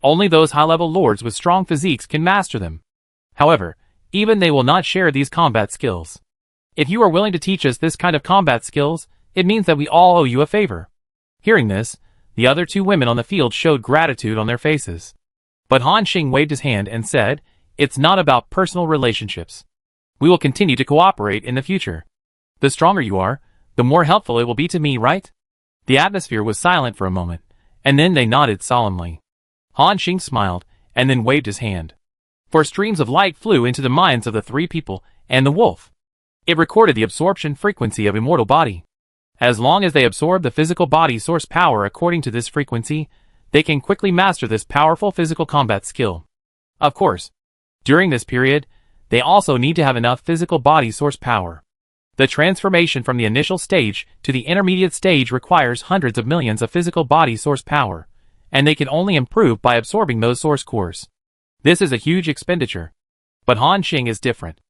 Only those high-level lords with strong physiques can master them. However, even they will not share these combat skills. If you are willing to teach us this kind of combat skills, it means that we all owe you a favor." Hearing this, the other two women on the field showed gratitude on their faces. But Han Xing waved his hand and said, "It's not about personal relationships. We will continue to cooperate in the future. The stronger you are, the more helpful it will be to me, right?" The atmosphere was silent for a moment, and then they nodded solemnly. Han Xing smiled, and then waved his hand. For streams of light flew into the minds of the three people and the wolf. It recorded the absorption frequency of Immortal Body. As long as they absorb the physical body source power according to this frequency, they can quickly master this powerful physical combat skill. Of course, during this period, they also need to have enough physical body source power. The transformation from the initial stage to the intermediate stage requires hundreds of millions of physical body source power, and they can only improve by absorbing those source cores. This is a huge expenditure. But Han Xing is different.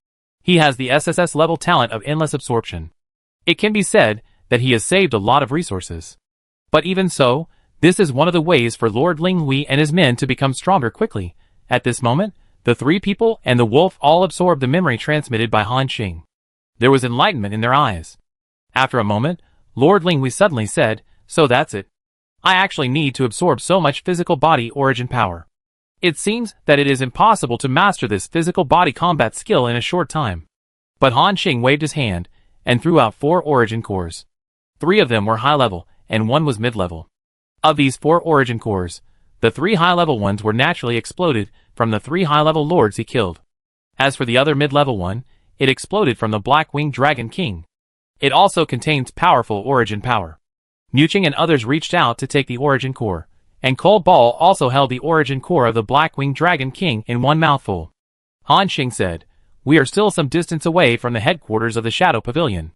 He has the SSS level talent of endless absorption. It can be said that he has saved a lot of resources. But even so, this is one of the ways for Lord Ling Wei and his men to become stronger quickly. At this moment, the three people and the wolf all absorbed the memory transmitted by Han Xing. There was enlightenment in their eyes. After a moment, Lord Ling Wei suddenly said, "So that's it. I actually need to absorb so much physical body origin power. It seems that it is impossible to master this physical body combat skill in a short time." But Han Xing waved his hand and threw out 4 origin cores. 3 of them were high level and 1 was mid level. Of these 4 origin cores, the 3 high level ones were naturally exploded from the 3 high level lords he killed. As for the other mid level one, it exploded from the Black-Winged Dragon King. It also contains powerful origin power. Muching and others reached out to take the origin core, and Cold Ball also held the origin core of the Black-Winged Dragon King in one mouthful. Han Xing said, "We are still some distance away from the headquarters of the Shadow Pavilion.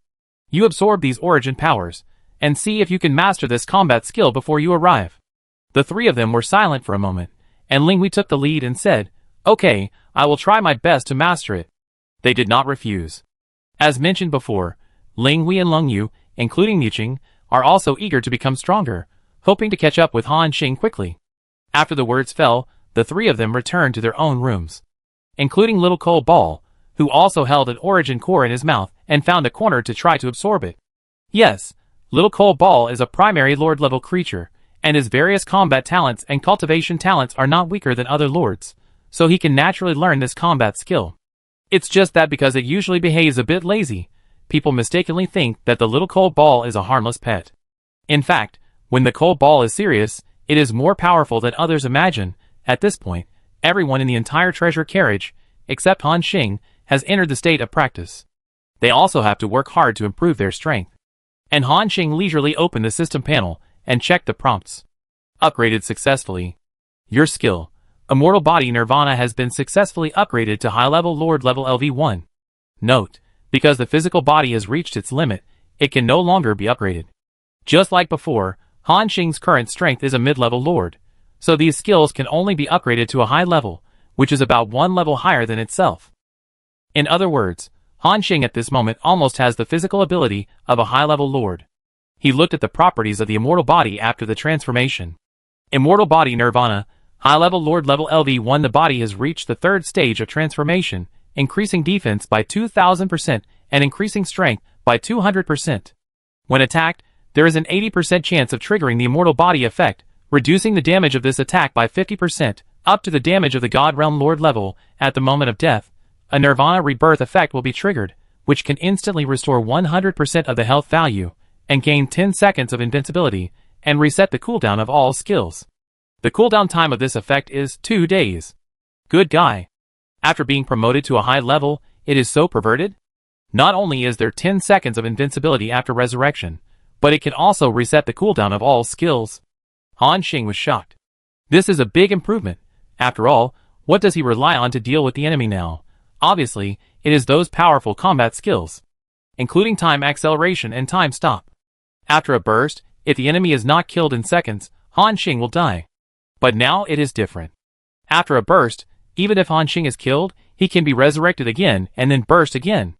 You absorb these origin powers, and see if you can master this combat skill before you arrive." The 3 of them were silent for a moment, and Ling Wei took the lead and said, "Okay, I will try my best to master it." They did not refuse. As mentioned before, Ling Wei and Long Yu, including Muching, are also eager to become stronger, hoping to catch up with Han Xing quickly. After the words fell, the 3 of them returned to their own rooms. including Little Cold Ball, who also held an origin core in his mouth and found a corner to try to absorb it. Yes, Little Cold Ball is a primary Lord-level creature, and his various combat talents and cultivation talents are not weaker than other Lords, so he can naturally learn this combat skill. It's just that because it usually behaves a bit lazy, people mistakenly think that the Little Cold Ball is a harmless pet. In fact, when the Cold Ball is serious, it is more powerful than others imagine. At this point, everyone in the entire treasure carriage, except Han Xing, has entered the state of practice. They also have to work hard to improve their strength. And Han Xing leisurely opened the system panel and checked the prompts. Upgraded successfully. Your skill, Immortal Body Nirvana, has been successfully upgraded to high-level Lord level LV1. Note, because the physical body has reached its limit, it can no longer be upgraded. Just like before, Han Xing's current strength is a mid-level Lord, so these skills can only be upgraded to a high level, which is about one level higher than itself. In other words, Han Xing at this moment almost has the physical ability of a high-level Lord. He looked at the properties of the immortal body after the transformation. Immortal Body Nirvana, high-level Lord level LV1. The body has reached the third stage of transformation, increasing defense by 2000% and increasing strength by 200%. When attacked, there is an 80% chance of triggering the immortal body effect, reducing the damage of this attack by 50%, up to the damage of the God Realm Lord level. At the moment of death, a Nirvana rebirth effect will be triggered, which can instantly restore 100% of the health value, and gain 10 seconds of invincibility, and reset the cooldown of all skills. The cooldown time of this effect is 2 days. Good guy. After being promoted to a high level, it is so perverted? Not only is there 10 seconds of invincibility after resurrection, but it can also reset the cooldown of all skills. Han Xing was shocked. This is a big improvement. After all, what does he rely on to deal with the enemy now? Obviously, it is those powerful combat skills, including time acceleration and time stop. After a burst, if the enemy is not killed in seconds, Han Xing will die. But now it is different. After a burst, even if Han Xing is killed, he can be resurrected again and then burst again.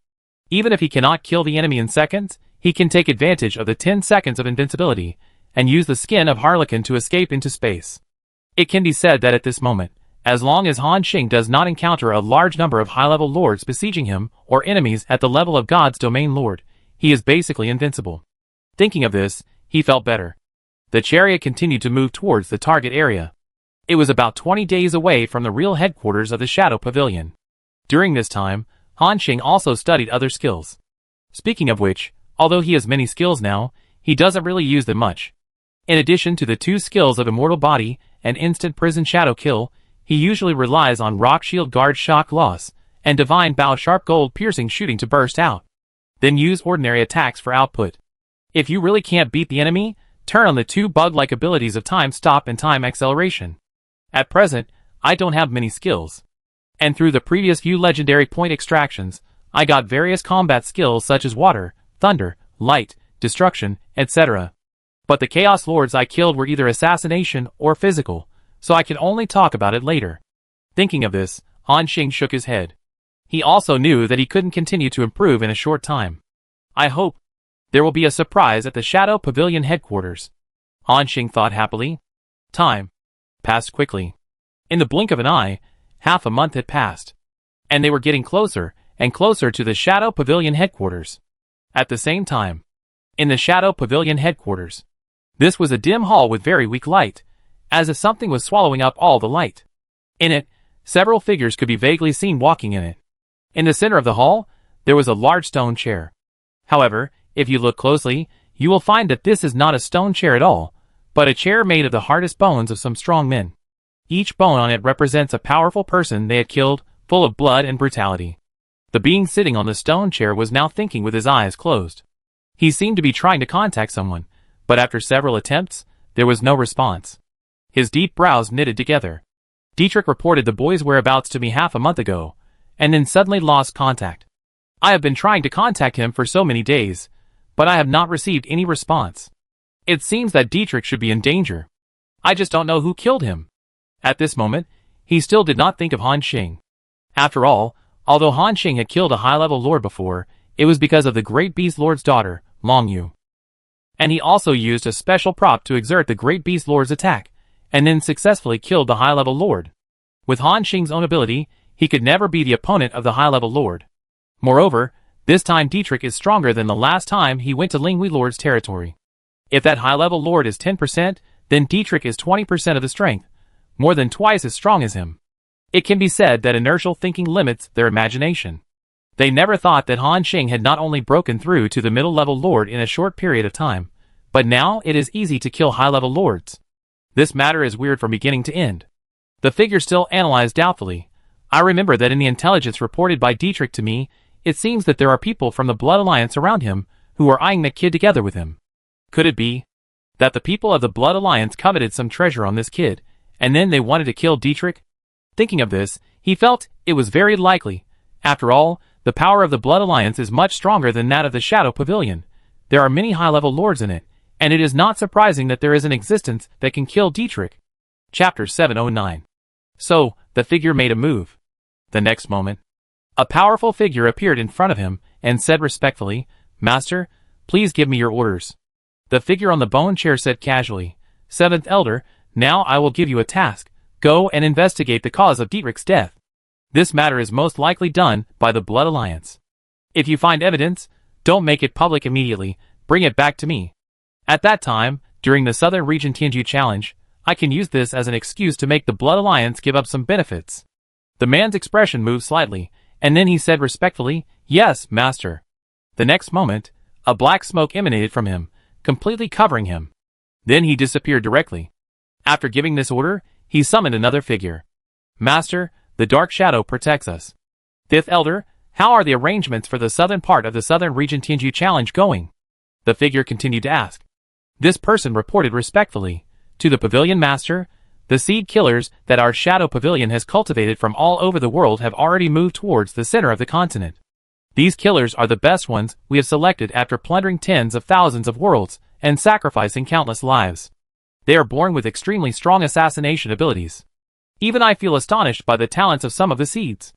Even if he cannot kill the enemy in seconds, he can take advantage of the 10 seconds of invincibility and use the skin of Harlequin to escape into space. It can be said that at this moment, as long as Han Xing does not encounter a large number of high-level lords besieging him or enemies at the level of God's domain lord, he is basically invincible. Thinking of this, he felt better. The chariot continued to move towards the target area. It was about 20 days away from the real headquarters of the Shadow Pavilion. During this time, Han Xing also studied other skills. Speaking of which, although he has many skills now, he doesn't really use them much. In addition to the 2 skills of Immortal Body and Instant Prison Shadow Kill, he usually relies on Rock Shield Guard Shock Loss and Divine Bow Sharp Gold Piercing Shooting to burst out. Then use ordinary attacks for output. If you really can't beat the enemy, turn on the 2 bug-like abilities of Time Stop and Time Acceleration. At present, I don't have many skills. And through the previous few legendary point extractions, I got various combat skills such as Water, Thunder, Light, Destruction, etc. But the Chaos Lords I killed were either assassination or physical, so I can only talk about it later. Thinking of this, Han Xing shook his head. He also knew that he couldn't continue to improve in a short time. I hope there will be a surprise at the Shadow Pavilion headquarters. Han Xing thought happily. Time passed quickly. In the blink of an eye, half a month had passed. And they were getting closer and closer to the Shadow Pavilion headquarters. At the same time, in the Shadow Pavilion headquarters, this was a dim hall with very weak light, as if something was swallowing up all the light. In it, several figures could be vaguely seen walking in it. In the center of the hall, there was a large stone chair. However, if you look closely, you will find that this is not a stone chair at all, but a chair made of the hardest bones of some strong men. Each bone on it represents a powerful person they had killed, full of blood and brutality. The being sitting on the stone chair was now thinking with his eyes closed. He seemed to be trying to contact someone, but after several attempts, there was no response. His deep brows knitted together. Dietrich reported the boy's whereabouts to me half a month ago, and then suddenly lost contact. I have been trying to contact him for so many days, but I have not received any response. It seems that Dietrich should be in danger. I just don't know who killed him. At this moment, he still did not think of Han Xing. After all, although Han Xing had killed a high-level lord before, it was because of the Great Beast Lord's daughter, Long Yu. And he also used a special prop to exert the Great Beast Lord's attack, and then successfully killed the high-level lord. With Han Xing's own ability, he could never be the opponent of the high-level lord. Moreover, this time Dietrich is stronger than the last time he went to Linghui Lord's territory. If that high-level lord is 10%, then Dietrich is 20% of the strength, more than twice as strong as him. It can be said that inertial thinking limits their imagination. They never thought that Han Xing had not only broken through to the middle-level lord in a short period of time, but now it is easy to kill high-level lords. This matter is weird from beginning to end. The figure still analyzed doubtfully. I remember that in the intelligence reported by Dietrich to me, it seems that there are people from the Blood Alliance around him who are eyeing the kid together with him. Could it be that the people of the Blood Alliance coveted some treasure on this kid, and then they wanted to kill Dietrich? Thinking of this, he felt it was very likely. After all, the power of the Blood Alliance is much stronger than that of the Shadow Pavilion. There are many high-level lords in it, and it is not surprising that there is an existence that can kill Dietrich. Chapter 709. So, the figure made a move. The next moment, a powerful figure appeared in front of him and said respectfully, "Master, please give me your orders." The figure on the bone chair said casually, "Seventh Elder, now I will give you a task. Go and investigate the cause of Dietrich's death. This matter is most likely done by the Blood Alliance. If you find evidence, don't make it public immediately, bring it back to me. At that time, during the Southern Region Tianju Challenge, I can use this as an excuse to make the Blood Alliance give up some benefits." The man's expression moved slightly, and then he said respectfully, "Yes, Master." The next moment, a black smoke emanated from him, completely covering him. Then he disappeared directly. After giving this order, he summoned another figure. "Master, the Dark Shadow protects us. Fifth Elder, how are the arrangements for the southern part of the Southern Region Tianju Challenge going?" The figure continued to ask. This person reported respectfully, "To the Pavilion Master, the seed killers that our Shadow Pavilion has cultivated from all over the world have already moved towards the center of the continent. These killers are the best ones we have selected after plundering tens of thousands of worlds and sacrificing countless lives. They are born with extremely strong assassination abilities. Even I feel astonished by the talents of some of the seeds.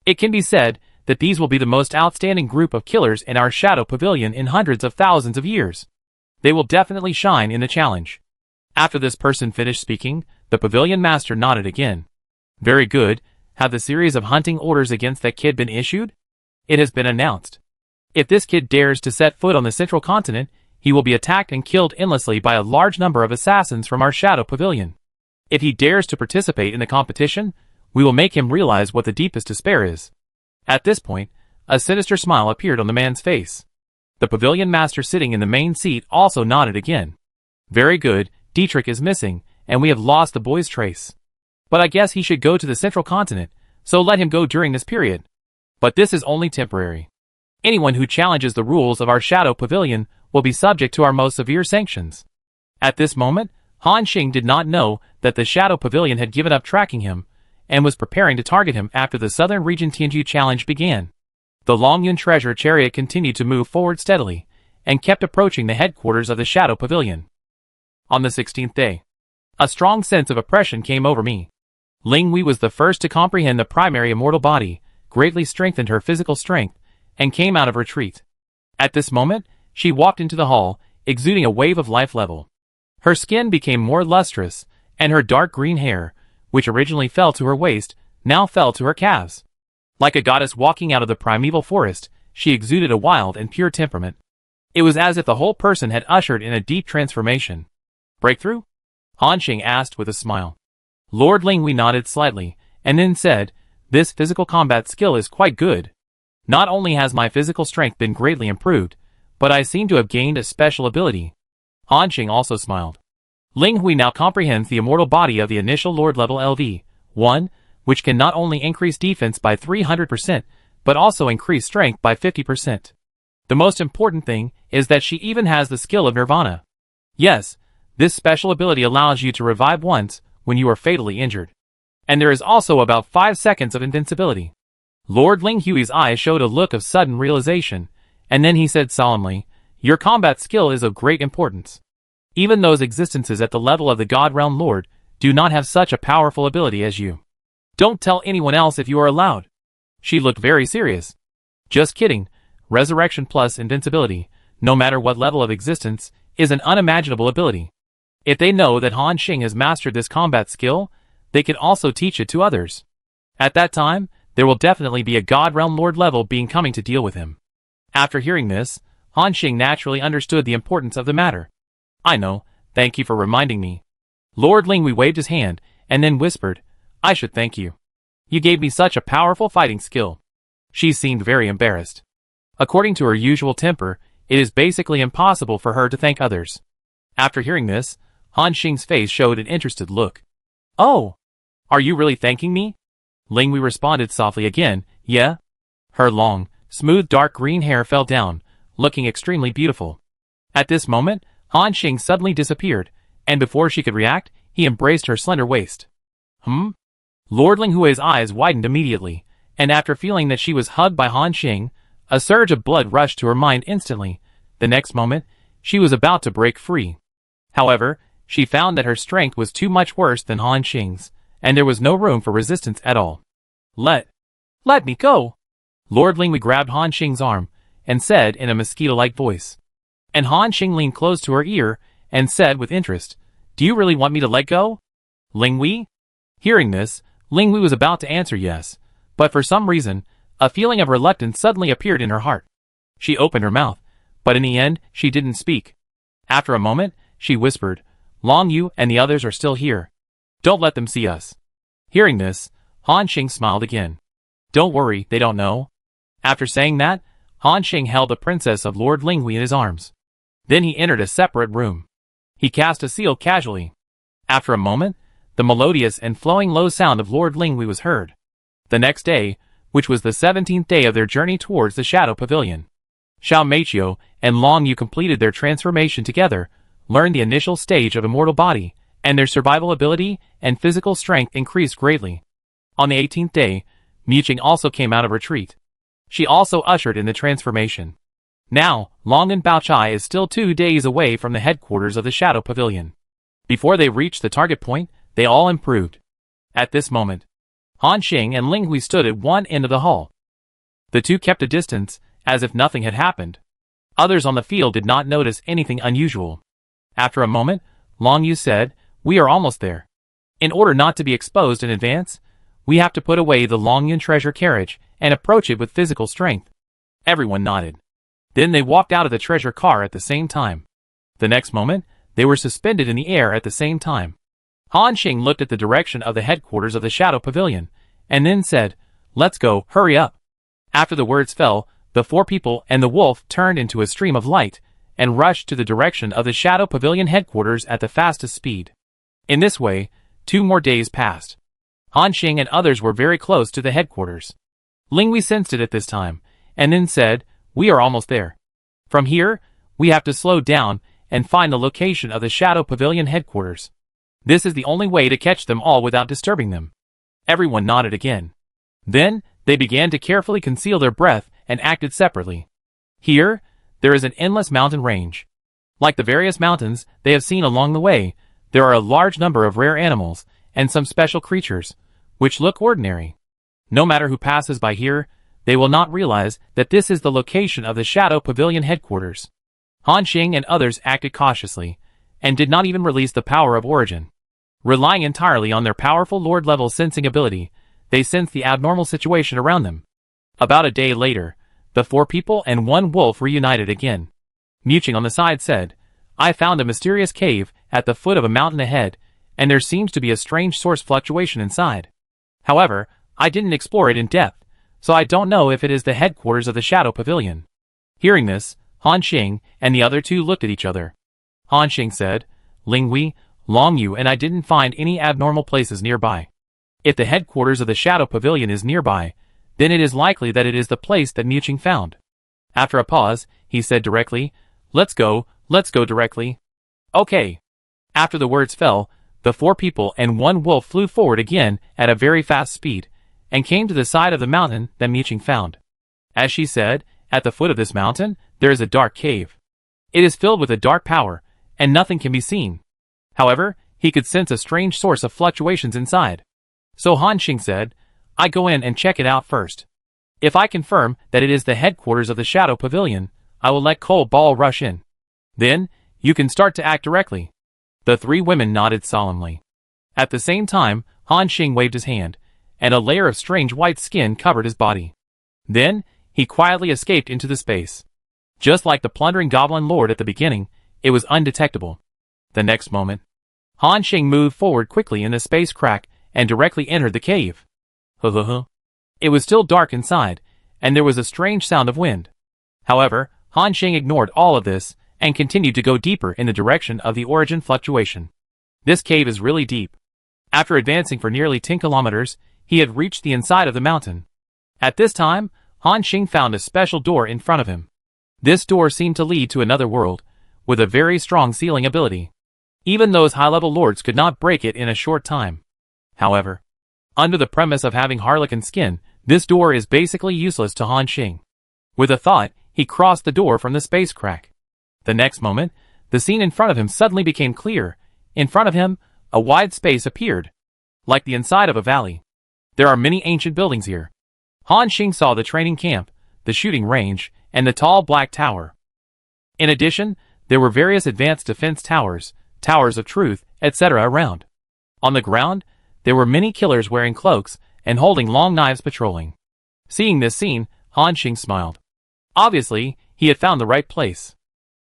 It can be said that these will be the most outstanding group of killers in our Shadow Pavilion in hundreds of thousands of years. They will definitely shine in the challenge." After this person finished speaking, the Pavilion Master nodded again. "Very good. Have the series of hunting orders against that kid been issued? It has been announced. If this kid dares to set foot on the central continent, he will be attacked and killed endlessly by a large number of assassins from our Shadow Pavilion. If he dares to participate in the competition, we will make him realize what the deepest despair is." At this point, a sinister smile appeared on the man's face. The Pavilion Master sitting in the main seat also nodded again. "Very good, Dietrich is missing, and we have lost the boy's trace. But I guess he should go to the central continent, so let him go during this period. But this is only temporary. Anyone who challenges the rules of our Shadow Pavilion will be subject to our most severe sanctions." At this moment, Han Xing did not know that the Shadow Pavilion had given up tracking him, and was preparing to target him after the Southern Region Tianju Challenge began. The Longyun treasure chariot continued to move forward steadily, and kept approaching the headquarters of the Shadow Pavilion. On the 16th day, a strong sense of oppression came over me. Linghui was the first to comprehend the primary immortal body, greatly strengthened her physical strength, and came out of retreat. At this moment, she walked into the hall, exuding a wave of life level. Her skin became more lustrous, and her dark green hair, which originally fell to her waist, now fell to her calves. Like a goddess walking out of the primeval forest, she exuded a wild and pure temperament. It was as if the whole person had ushered in a deep transformation. "Breakthrough?" Han Xing asked with a smile. Lord Linghui nodded slightly, and then said, "This physical combat skill is quite good. Not only has my physical strength been greatly improved, but I seem to have gained a special ability." Han Xing also smiled. Linghui now comprehends the immortal body of the initial Lord level LV1, which can not only increase defense by 300%, but also increase strength by 50%. The most important thing is that she even has the skill of Nirvana. Yes, this special ability allows you to revive once when you are fatally injured. And there is also about 5 seconds of invincibility. Lord Linghui's eyes showed a look of sudden realization, and then he said solemnly, "Your combat skill is of great importance. Even those existences at the level of the God Realm Lord do not have such a powerful ability as you. Don't tell anyone else if you are allowed." She looked very serious. "Just kidding. Resurrection plus invincibility, no matter what level of existence, is an unimaginable ability. If they know that Han Xing has mastered this combat skill, they can also teach it to others. At that time, there will definitely be a God Realm Lord level being coming to deal with him. After hearing this, Han Xing naturally understood the importance of the matter. I know, thank you for reminding me. Lord Linghui waved his hand, and then whispered, I should thank you. You gave me such a powerful fighting skill. She seemed very embarrassed. According to her usual temper, it is basically impossible for her to thank others. After hearing this, Han Xing's face showed an interested look. Oh! Are you really thanking me? Linghui responded softly again, yeah. Her long, smooth dark green hair fell down, looking extremely beautiful. At this moment, Han Xing suddenly disappeared, and before she could react, he embraced her slender waist. Lord Linghui's eyes widened immediately, and after feeling that she was hugged by Han Xing, a surge of blood rushed to her mind instantly. The next moment, she was about to break free. However, she found that her strength was too much worse than Han Xing's, and there was no room for resistance at all. Let me go! Lord Linghui grabbed Han Xing's arm, and said in a mosquito-like voice. And Han Xing leaned close to her ear, and said with interest, Do you really want me to let go? Linghui? Hearing this, Linghui was about to answer yes, but for some reason, a feeling of reluctance suddenly appeared in her heart. She opened her mouth, but in the end, she didn't speak. After a moment, she whispered, Long Yu and the others are still here. Don't let them see us. Hearing this, Han Xing smiled again. Don't worry, they don't know. After saying that, Han Xing held the princess of Lord Linghui in his arms. Then he entered a separate room. He cast a seal casually. After a moment, the melodious and flowing low sound of Lord Linghui was heard. The next day, which was the 17th day of their journey towards the Shadow Pavilion, Xiao Meiqiu and Long Yu completed their transformation together, learned the initial stage of immortal body, and their survival ability and physical strength increased greatly. On the 18th day, Muqing also came out of retreat. She also ushered in the transformation. Now, Long and Baochai is still 2 days away from the headquarters of the Shadow Pavilion. Before they reached the target point, they all improved. At this moment, Han Xing and Linghui stood at one end of the hall. The two kept a distance, as if nothing had happened. Others on the field did not notice anything unusual. After a moment, Long Yu said, We are almost there. In order not to be exposed in advance, we have to put away the Longyun treasure carriage and approach it with physical strength. Everyone nodded. Then they walked out of the treasure car at the same time. The next moment, they were suspended in the air at the same time. Han Xing looked at the direction of the headquarters of the Shadow Pavilion, and then said, Let's go, hurry up. After the words fell, the 4 people and the wolf turned into a stream of light, and rushed to the direction of the Shadow Pavilion headquarters at the fastest speed. In this way, 2 more days passed. Han Xing and others were very close to the headquarters. Linghui sensed it at this time, and then said, We are almost there. From here, we have to slow down and find the location of the Shadow Pavilion headquarters. This is the only way to catch them all without disturbing them. Everyone nodded again. Then, they began to carefully conceal their breath and acted separately. Here, there is an endless mountain range. Like the various mountains they have seen along the way, there are a large number of rare animals and some special creatures, which look ordinary. No matter who passes by here, they will not realize that this is the location of the Shadow Pavilion headquarters. Han Xing and others acted cautiously, and did not even release the power of origin. Relying entirely on their powerful Lord-level sensing ability, they sensed the abnormal situation around them. About a day later, the 4 people and 1 wolf reunited again. Muqing on the side said, I found a mysterious cave at the foot of a mountain ahead, and there seems to be a strange source fluctuation inside. However, I didn't explore it in depth, so I don't know if it is the headquarters of the Shadow Pavilion. Hearing this, Han Xing and the other 2 looked at each other. Han Xing said, Linghui, Long Yu and I didn't find any abnormal places nearby. If the headquarters of the Shadow Pavilion is nearby, then it is likely that it is the place that Muqing found. After a pause, he said directly, Let's go directly. Okay. After the words fell, the 4 people and 1 wolf flew forward again at a very fast speed, and came to the side of the mountain that Muqing found. As she said, at the foot of this mountain, there is a dark cave. It is filled with a dark power, and nothing can be seen. However, he could sense a strange source of fluctuations inside. So Han Xing said, I go in and check it out first. If I confirm that it is the headquarters of the Shadow Pavilion, I will let Cole Ball rush in. Then, you can start to act directly. The 3 women nodded solemnly. At the same time, Han Xing waved his hand, and a layer of strange white skin covered his body. Then, he quietly escaped into the space. Just like the plundering goblin lord at the beginning, it was undetectable. The next moment, Han Xing moved forward quickly in the space crack and directly entered the cave. It was still dark inside, and there was a strange sound of wind. However, Han Xing ignored all of this and continued to go deeper in the direction of the origin fluctuation. This cave is really deep. After advancing for nearly 10 kilometers, he had reached the inside of the mountain. At this time, Han Xing found a special door in front of him. This door seemed to lead to another world, with a very strong sealing ability. Even those high-level lords could not break it in a short time. However, under the premise of having harlequin skin, this door is basically useless to Han Xing. With a thought, he crossed the door from the space crack. The next moment, the scene in front of him suddenly became clear. In front of him, a wide space appeared, like the inside of a valley. There are many ancient buildings here. Han Xing saw the training camp, the shooting range, and the tall black tower. In addition, there were various advanced defense towers, towers of truth, etc. around. On the ground, there were many killers wearing cloaks and holding long knives patrolling. Seeing this scene, Han Xing smiled. Obviously, he had found the right place.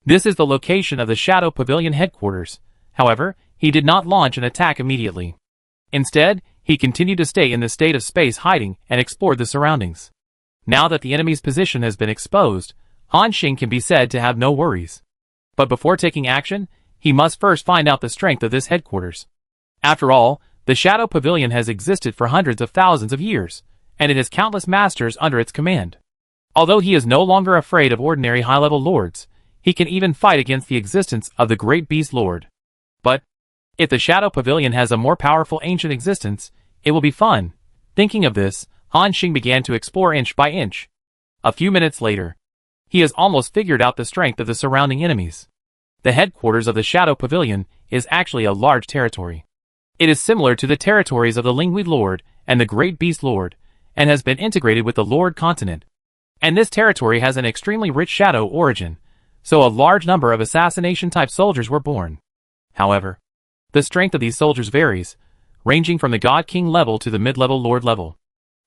This is the location of the Shadow Pavilion headquarters. However, he did not launch an attack immediately. Instead, he continued to stay in the state of space hiding and explored the surroundings. Now that the enemy's position has been exposed, Han Xing can be said to have no worries. But before taking action, he must first find out the strength of this headquarters. After all, the Shadow Pavilion has existed for hundreds of thousands of years, and it has countless masters under its command. Although he is no longer afraid of ordinary high-level lords, he can even fight against the existence of the Great Beast Lord. But, if the Shadow Pavilion has a more powerful ancient existence, it will be fun. Thinking of this, Han Xing began to explore inch by inch. A few minutes later, he has almost figured out the strength of the surrounding enemies. The headquarters of the Shadow Pavilion is actually a large territory. It is similar to the territories of the Lingweed Lord and the Great Beast Lord, and has been integrated with the Lord continent. And this territory has an extremely rich shadow origin, so a large number of assassination-type soldiers were born. However, the strength of these soldiers varies, ranging from the God King level to the mid-level Lord level.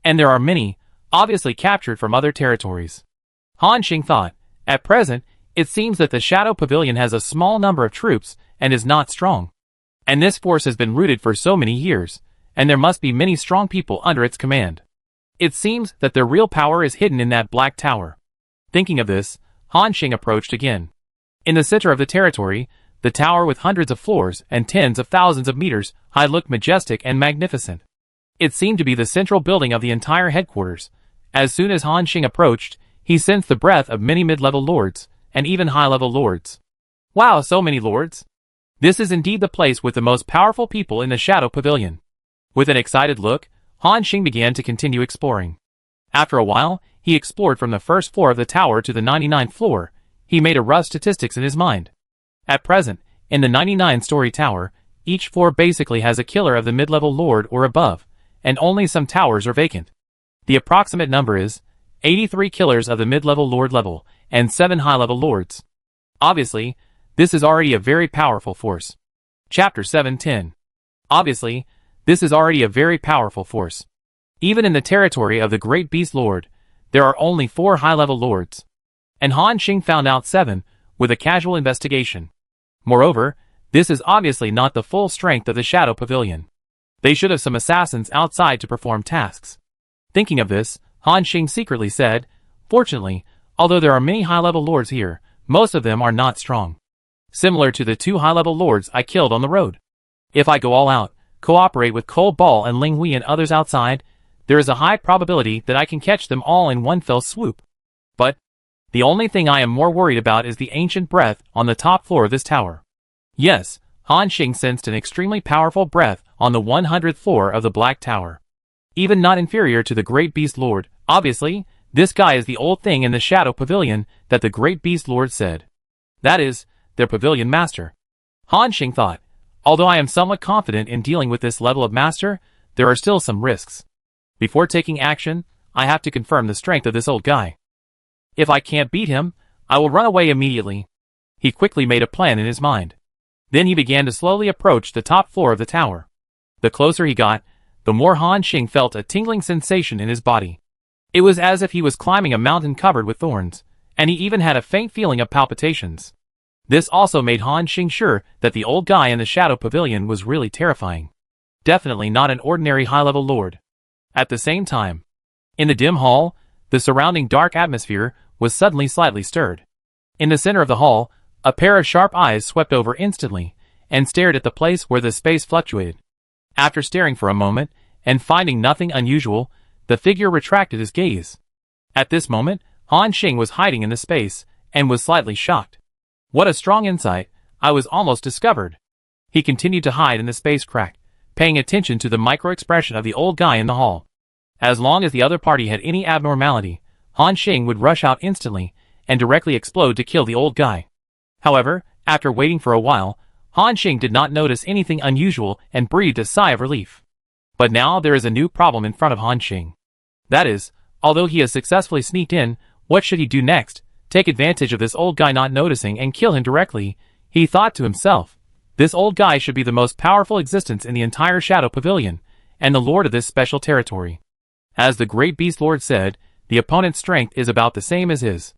And there are many, obviously captured from other territories. Han Xing thought, at present, it seems that the Shadow Pavilion has a small number of troops and is not strong. And this force has been rooted for so many years, and there must be many strong people under its command. It seems that their real power is hidden in that black tower. Thinking of this, Han Xing approached again. In the center of the territory, the tower with hundreds of floors and tens of thousands of meters high looked majestic and magnificent. It seemed to be the central building of the entire headquarters. As soon as Han Xing approached, he sensed the breath of many mid-level lords, and even high-level lords. Wow, so many lords! This is indeed the place with the most powerful people in the Shadow Pavilion. With an excited look, Han Xing began to continue exploring. After a while, he explored from the first floor of the tower to the 99th floor. He made a rough statistics in his mind. At present, in the 99-story tower, each floor basically has a killer of the mid-level lord or above, and only some towers are vacant. The approximate number is 83 killers of the mid-level lord level, and 7 high-level lords. Obviously, this is already a very powerful force. Chapter 710. Obviously, this is already a very powerful force. Even in the territory of the Great Beast Lord, there are only 4 high-level lords. And Han Xing found out 7, with a casual investigation. Moreover, this is obviously not the full strength of the Shadow Pavilion. They should have some assassins outside to perform tasks. Thinking of this, Han Xing secretly said, fortunately, although there are many high-level lords here, most of them are not strong. Similar to the 2 high-level lords I killed on the road. If I go all out, cooperate with Cold Ball and Ling Hui and others outside, there is a high probability that I can catch them all in one fell swoop. But, the only thing I am more worried about is the ancient breath on the top floor of this tower. Yes, Han Xing sensed an extremely powerful breath on the 100th floor of the Black Tower. Even not inferior to the Great Beast Lord. Obviously, this guy is the old thing in the Shadow Pavilion that the Great Beast Lord said. That is, their pavilion master. Han Xing thought, although I am somewhat confident in dealing with this level of master, there are still some risks. Before taking action, I have to confirm the strength of this old guy. If I can't beat him, I will run away immediately. He quickly made a plan in his mind. Then he began to slowly approach the top floor of the tower. The closer he got, the more Han Xing felt a tingling sensation in his body. It was as if he was climbing a mountain covered with thorns, and he even had a faint feeling of palpitations. This also made Han Xing sure that the old guy in the Shadow Pavilion was really terrifying. Definitely not an ordinary high-level lord. At the same time, in the dim hall, the surrounding dark atmosphere was suddenly slightly stirred. In the center of the hall, a pair of sharp eyes swept over instantly and stared at the place where the space fluctuated. After staring for a moment and finding nothing unusual, the figure retracted his gaze. At this moment, Han Xing was hiding in the space and was slightly shocked. What a strong insight, I was almost discovered. He continued to hide in the space crack, paying attention to the micro-expression of the old guy in the hall. As long as the other party had any abnormality, Han Xing would rush out instantly and directly explode to kill the old guy. However, after waiting for a while, Han Xing did not notice anything unusual and breathed a sigh of relief. But now there is a new problem in front of Han Xing. That is, although he has successfully sneaked in, what should he do next? Take advantage of this old guy not noticing and kill him directly, he thought to himself. This old guy should be the most powerful existence in the entire Shadow Pavilion, and the lord of this special territory. As the great beast lord said, the opponent's strength is about the same as his.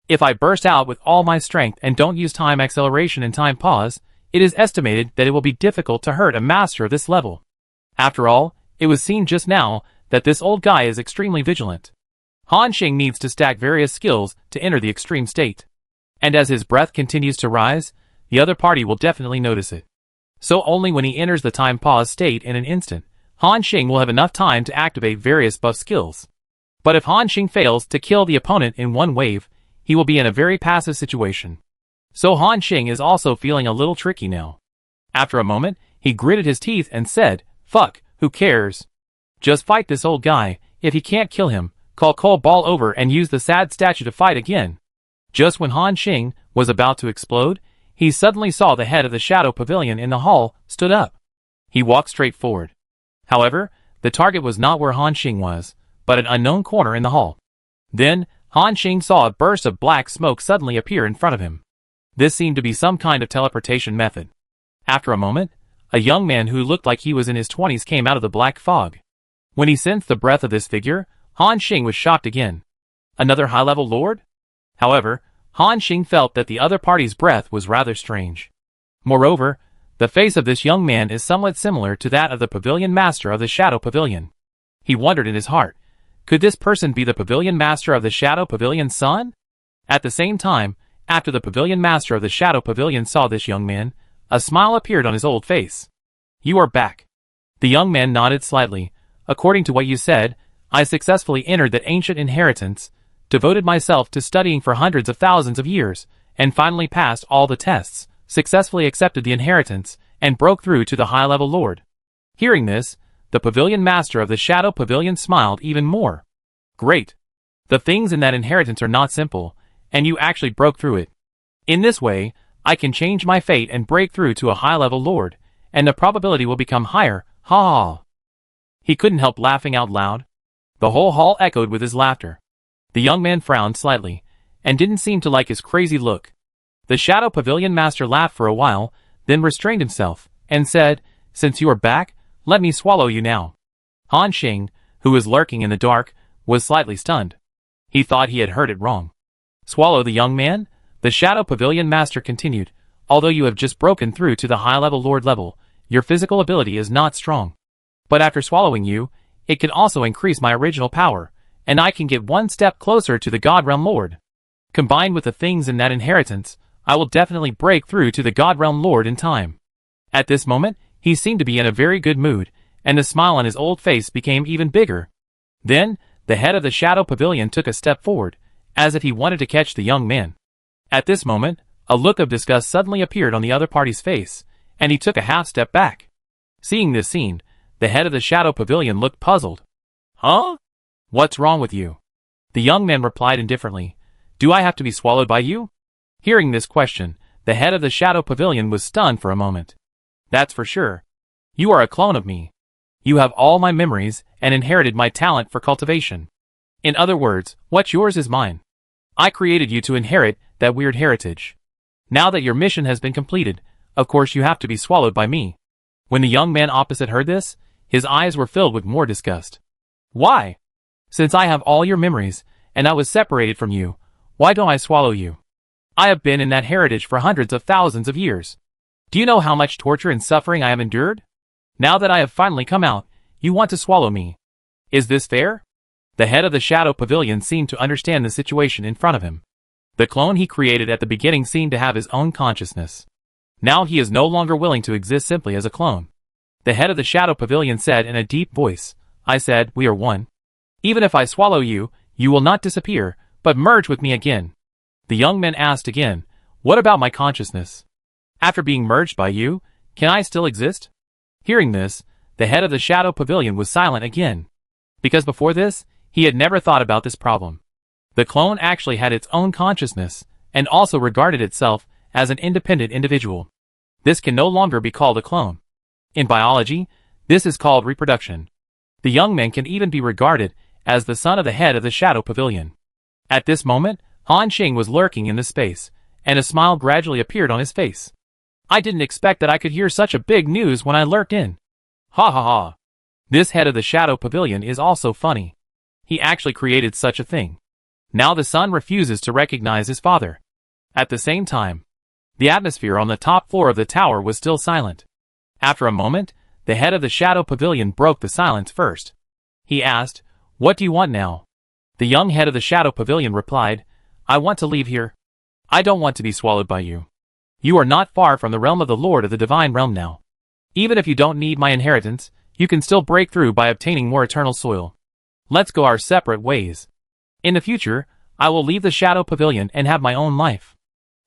If I burst out with all my strength and don't use time acceleration and time pause, it is estimated that it will be difficult to hurt a master of this level. After all, it was seen just now that this old guy is extremely vigilant. Han Xing needs to stack various skills to enter the extreme state. And as his breath continues to rise, the other party will definitely notice it. So only when he enters the time pause state in an instant, Han Xing will have enough time to activate various buff skills. But if Han Xing fails to kill the opponent in one wave, he will be in a very passive situation. So Han Xing is also feeling a little tricky now. After a moment, he gritted his teeth and said, "Fuck, who cares? Just fight this old guy. If he can't kill him, call Ball over and use the sad statue to fight again." Just when Han Xing was about to explode, he suddenly saw the head of the Shadow Pavilion in the hall stood up. He walked straight forward. However, the target was not where Han Xing was, but an unknown corner in the hall. Then, Han Xing saw a burst of black smoke suddenly appear in front of him. This seemed to be some kind of teleportation method. After a moment, a young man who looked like he was in his 20s came out of the black fog. When he sensed the breath of this figure, Han Xing was shocked again. Another high-level lord? However, Han Xing felt that the other party's breath was rather strange. Moreover, the face of this young man is somewhat similar to that of the pavilion master of the Shadow Pavilion. He wondered in his heart, could this person be the pavilion master of the Shadow Pavilion's son? At the same time, after the pavilion master of the Shadow Pavilion saw this young man, a smile appeared on his old face. "You are back." The young man nodded slightly. "According to what you said, I successfully entered that ancient inheritance, devoted myself to studying for hundreds of thousands of years, and finally passed all the tests, successfully accepted the inheritance, and broke through to the high-level lord." Hearing this, the pavilion master of the Shadow Pavilion smiled even more. "Great. The things in that inheritance are not simple, and you actually broke through it. In this way, I can change my fate and break through to a high-level lord, and the probability will become higher, ha ha." He couldn't help laughing out loud. The whole hall echoed with his laughter. The young man frowned slightly, and didn't seem to like his crazy look. The Shadow Pavilion master laughed for a while, then restrained himself, and said, "Since you are back, let me swallow you now." Han Xing, who was lurking in the dark, was slightly stunned. He thought he had heard it wrong. "Swallow the young man?" The Shadow Pavilion master continued. "Although you have just broken through to the high-level lord level, your physical ability is not strong. But after swallowing you, it can also increase my original power, and I can get one step closer to the God Realm Lord. Combined with the things in that inheritance, I will definitely break through to the God Realm Lord in time." At this moment, he seemed to be in a very good mood, and the smile on his old face became even bigger. Then, the head of the Shadow Pavilion took a step forward, as if he wanted to catch the young man. At this moment, a look of disgust suddenly appeared on the other party's face, and he took a half step back. Seeing this scene, the head of the Shadow Pavilion looked puzzled. "Huh? What's wrong with you?" The young man replied indifferently, "Do I have to be swallowed by you?" Hearing this question, the head of the Shadow Pavilion was stunned for a moment. "That's for sure. You are a clone of me. You have all my memories and inherited my talent for cultivation. In other words, what's yours is mine. I created you to inherit that weird heritage. Now that your mission has been completed, of course you have to be swallowed by me." When the young man opposite heard this, His eyes were filled with more disgust. Why? Since I have all your memories, and I was separated from you, why don't I swallow you? I have been in that heritage for hundreds of thousands of years. Do you know how much torture and suffering I have endured? Now that I have finally come out, you want to swallow me. Is this fair? The head of the Shadow Pavilion seemed to understand the situation in front of him. The clone he created at the beginning seemed to have his own consciousness. Now he is no longer willing to exist simply as a clone. The head of the Shadow Pavilion said in a deep voice, I said, we are one. Even if I swallow you, you will not disappear, but merge with me again. The young man asked again, what about my consciousness? After being merged by you, can I still exist? Hearing this, the head of the Shadow Pavilion was silent again. Because before this, he had never thought about this problem. The clone actually had its own consciousness, and also regarded itself as an independent individual. This can no longer be called a clone. In biology, this is called reproduction. The young man can even be regarded as the son of the head of the Shadow Pavilion. At this moment, Han Xing was lurking in the space, and a smile gradually appeared on his face. I didn't expect that I could hear such a big news when I lurked in. Ha ha ha. This head of the Shadow Pavilion is also funny. He actually created such a thing. Now the son refuses to recognize his father. At the same time, the atmosphere on the top floor of the tower was still silent. After a moment, the head of the Shadow Pavilion broke the silence first. He asked, what do you want now? The young head of the Shadow Pavilion replied, I want to leave here. I don't want to be swallowed by you. You are not far from the realm of the Lord of the Divine Realm now. Even if you don't need my inheritance, you can still break through by obtaining more eternal soil. Let's go our separate ways. In the future, I will leave the Shadow Pavilion and have my own life.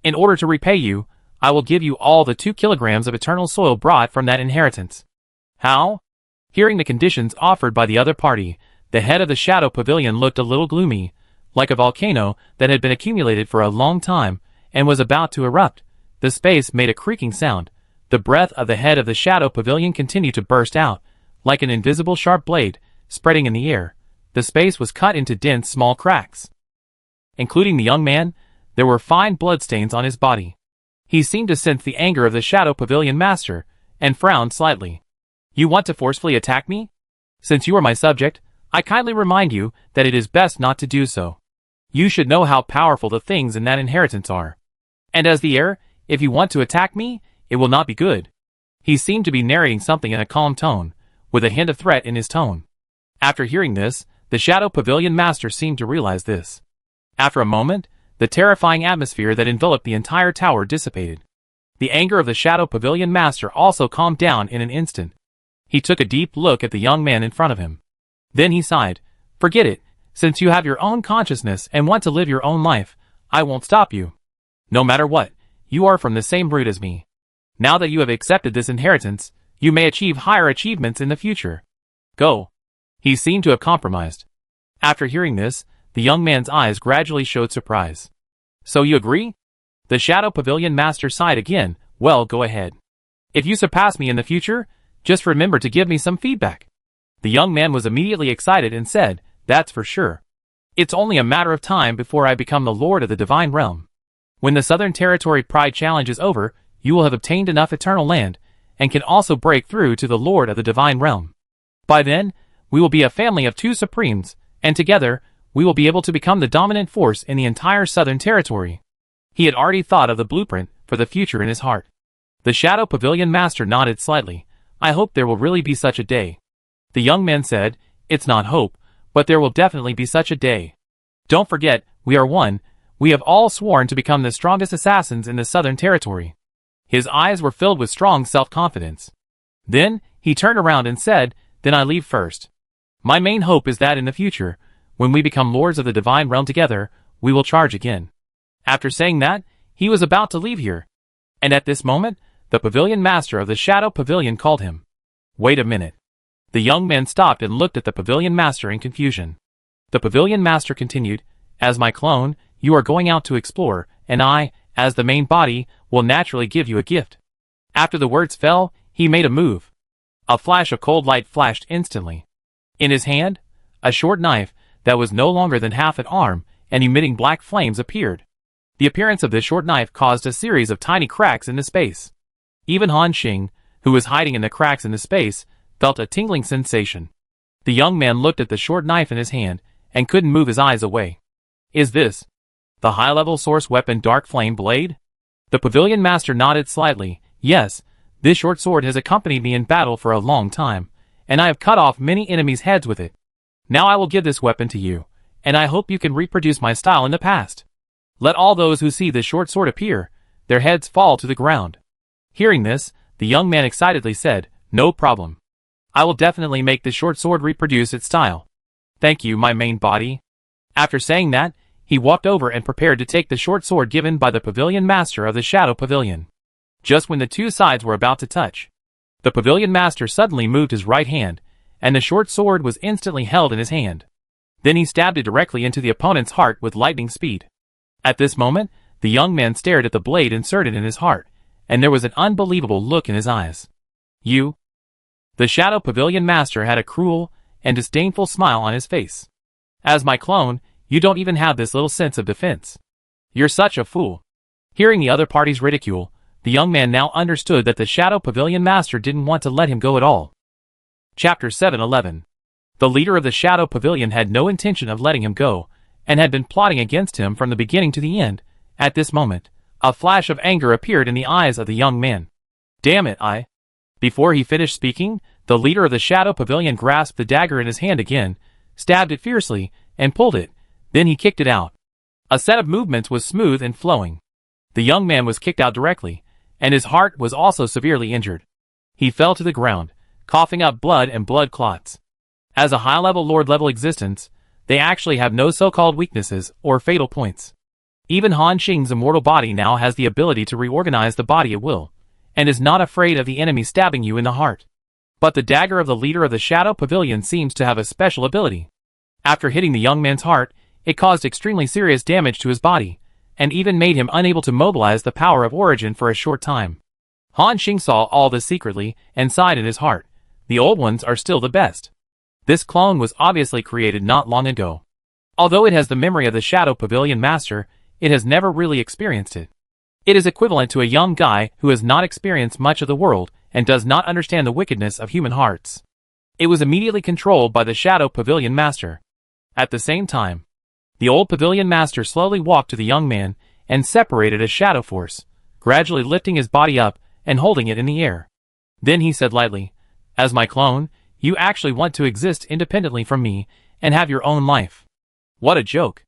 In order to repay you, I will give you all the 2 kilograms of eternal soil brought from that inheritance. How? Hearing the conditions offered by the other party, the head of the Shadow Pavilion looked a little gloomy, like a volcano that had been accumulated for a long time and was about to erupt. The space made a creaking sound. The breath of the head of the Shadow Pavilion continued to burst out, like an invisible sharp blade, spreading in the air. The space was cut into dense small cracks. Including the young man, there were fine bloodstains on his body. He seemed to sense the anger of the Shadow Pavilion master, and frowned slightly. You want to forcefully attack me? Since you are my subject, I kindly remind you that it is best not to do so. You should know how powerful the things in that inheritance are. And as the heir, if you want to attack me, it will not be good. He seemed to be narrating something in a calm tone, with a hint of threat in his tone. After hearing this, the Shadow Pavilion master seemed to realize this. After a moment, the terrifying atmosphere that enveloped the entire tower dissipated. The anger of the Shadow Pavilion master also calmed down in an instant. He took a deep look at the young man in front of him. Then he sighed, forget it, since you have your own consciousness and want to live your own life, I won't stop you. No matter what, you are from the same root as me. Now that you have accepted this inheritance, you may achieve higher achievements in the future. Go. He seemed to have compromised. After hearing this, the young man's eyes gradually showed surprise. So you agree? The Shadow Pavilion master sighed again. Well, go ahead. If you surpass me in the future, just remember to give me some feedback. The young man was immediately excited and said, that's for sure. It's only a matter of time before I become the Lord of the Divine Realm. When the Southern Territory Pride Challenge is over, you will have obtained enough eternal land, and can also break through to the Lord of the Divine Realm. By then, we will be a family of 2 Supremes, and together, we will be able to become the dominant force in the entire Southern Territory. He had already thought of the blueprint for the future in his heart. The Shadow Pavilion master nodded slightly. I hope there will really be such a day. The young man said, it's not hope, but there will definitely be such a day. Don't forget, we are one. We have all sworn to become the strongest assassins in the Southern Territory. His eyes were filled with strong self-confidence. Then, he turned around and said, then I leave first. My main hope is that in the future, when we become lords of the Divine Realm together, we will charge again. After saying that, he was about to leave here. And at this moment, the pavilion master of the Shadow Pavilion called him. Wait a minute. The young man stopped and looked at the pavilion master in confusion. The pavilion master continued, as my clone, you are going out to explore, and I, as the main body, will naturally give you a gift. After the words fell, he made a move. A flash of cold light flashed instantly. In his hand, a short knife that was no longer than half an arm and emitting black flames appeared. The appearance of this short knife caused a series of tiny cracks in the space. Even Han Xing, who was hiding in the cracks in the space, felt a tingling sensation. The young man looked at the short knife in his hand and couldn't move his eyes away. Is this the high-level source weapon Dark Flame Blade? The pavilion master nodded slightly. Yes, this short sword has accompanied me in battle for a long time, and I have cut off many enemies' heads with it. Now I will give this weapon to you, and I hope you can reproduce my style in the past. Let all those who see this short sword appear, their heads fall to the ground. Hearing this, the young man excitedly said, No problem. I will definitely make this short sword reproduce its style. Thank you, my main body. After saying that, he walked over and prepared to take the short sword given by the pavilion master of the Shadow Pavilion. Just when the two sides were about to touch, the pavilion master suddenly moved his right hand, and the short sword was instantly held in his hand. Then he stabbed it directly into the opponent's heart with lightning speed. At this moment, the young man stared at the blade inserted in his heart, and there was an unbelievable look in his eyes. You? The Shadow Pavilion master had a cruel and disdainful smile on his face. As my clone, you don't even have this little sense of defense. You're such a fool. Hearing the other party's ridicule, the young man now understood that the Shadow Pavilion master didn't want to let him go at all. Chapter 711. The leader of the Shadow Pavilion had no intention of letting him go, and had been plotting against him from the beginning to the end. At this moment, a flash of anger appeared in the eyes of the young man. Damn it, I... Before he finished speaking, the leader of the Shadow Pavilion grasped the dagger in his hand again, stabbed it fiercely, and pulled it. Then he kicked it out. A set of movements was smooth and flowing. The young man was kicked out directly, and his heart was also severely injured. He fell to the ground, coughing up blood and blood clots. As a high-level Lord-level existence, they actually have no so-called weaknesses or fatal points. Even Han Xing's immortal body now has the ability to reorganize the body at will, and is not afraid of the enemy stabbing you in the heart. But the dagger of the leader of the Shadow Pavilion seems to have a special ability. After hitting the young man's heart, it caused extremely serious damage to his body, and even made him unable to mobilize the power of origin for a short time. Han Xing saw all this secretly, and sighed in his heart. The old ones are still the best. This clone was obviously created not long ago. Although it has the memory of the Shadow Pavilion master, it has never really experienced it. It is equivalent to a young guy who has not experienced much of the world and does not understand the wickedness of human hearts. It was immediately controlled by the Shadow Pavilion master. At the same time, the old Pavilion master slowly walked to the young man and separated a shadow force, gradually lifting his body up and holding it in the air. Then he said lightly, As my clone, you actually want to exist independently from me and have your own life. What a joke.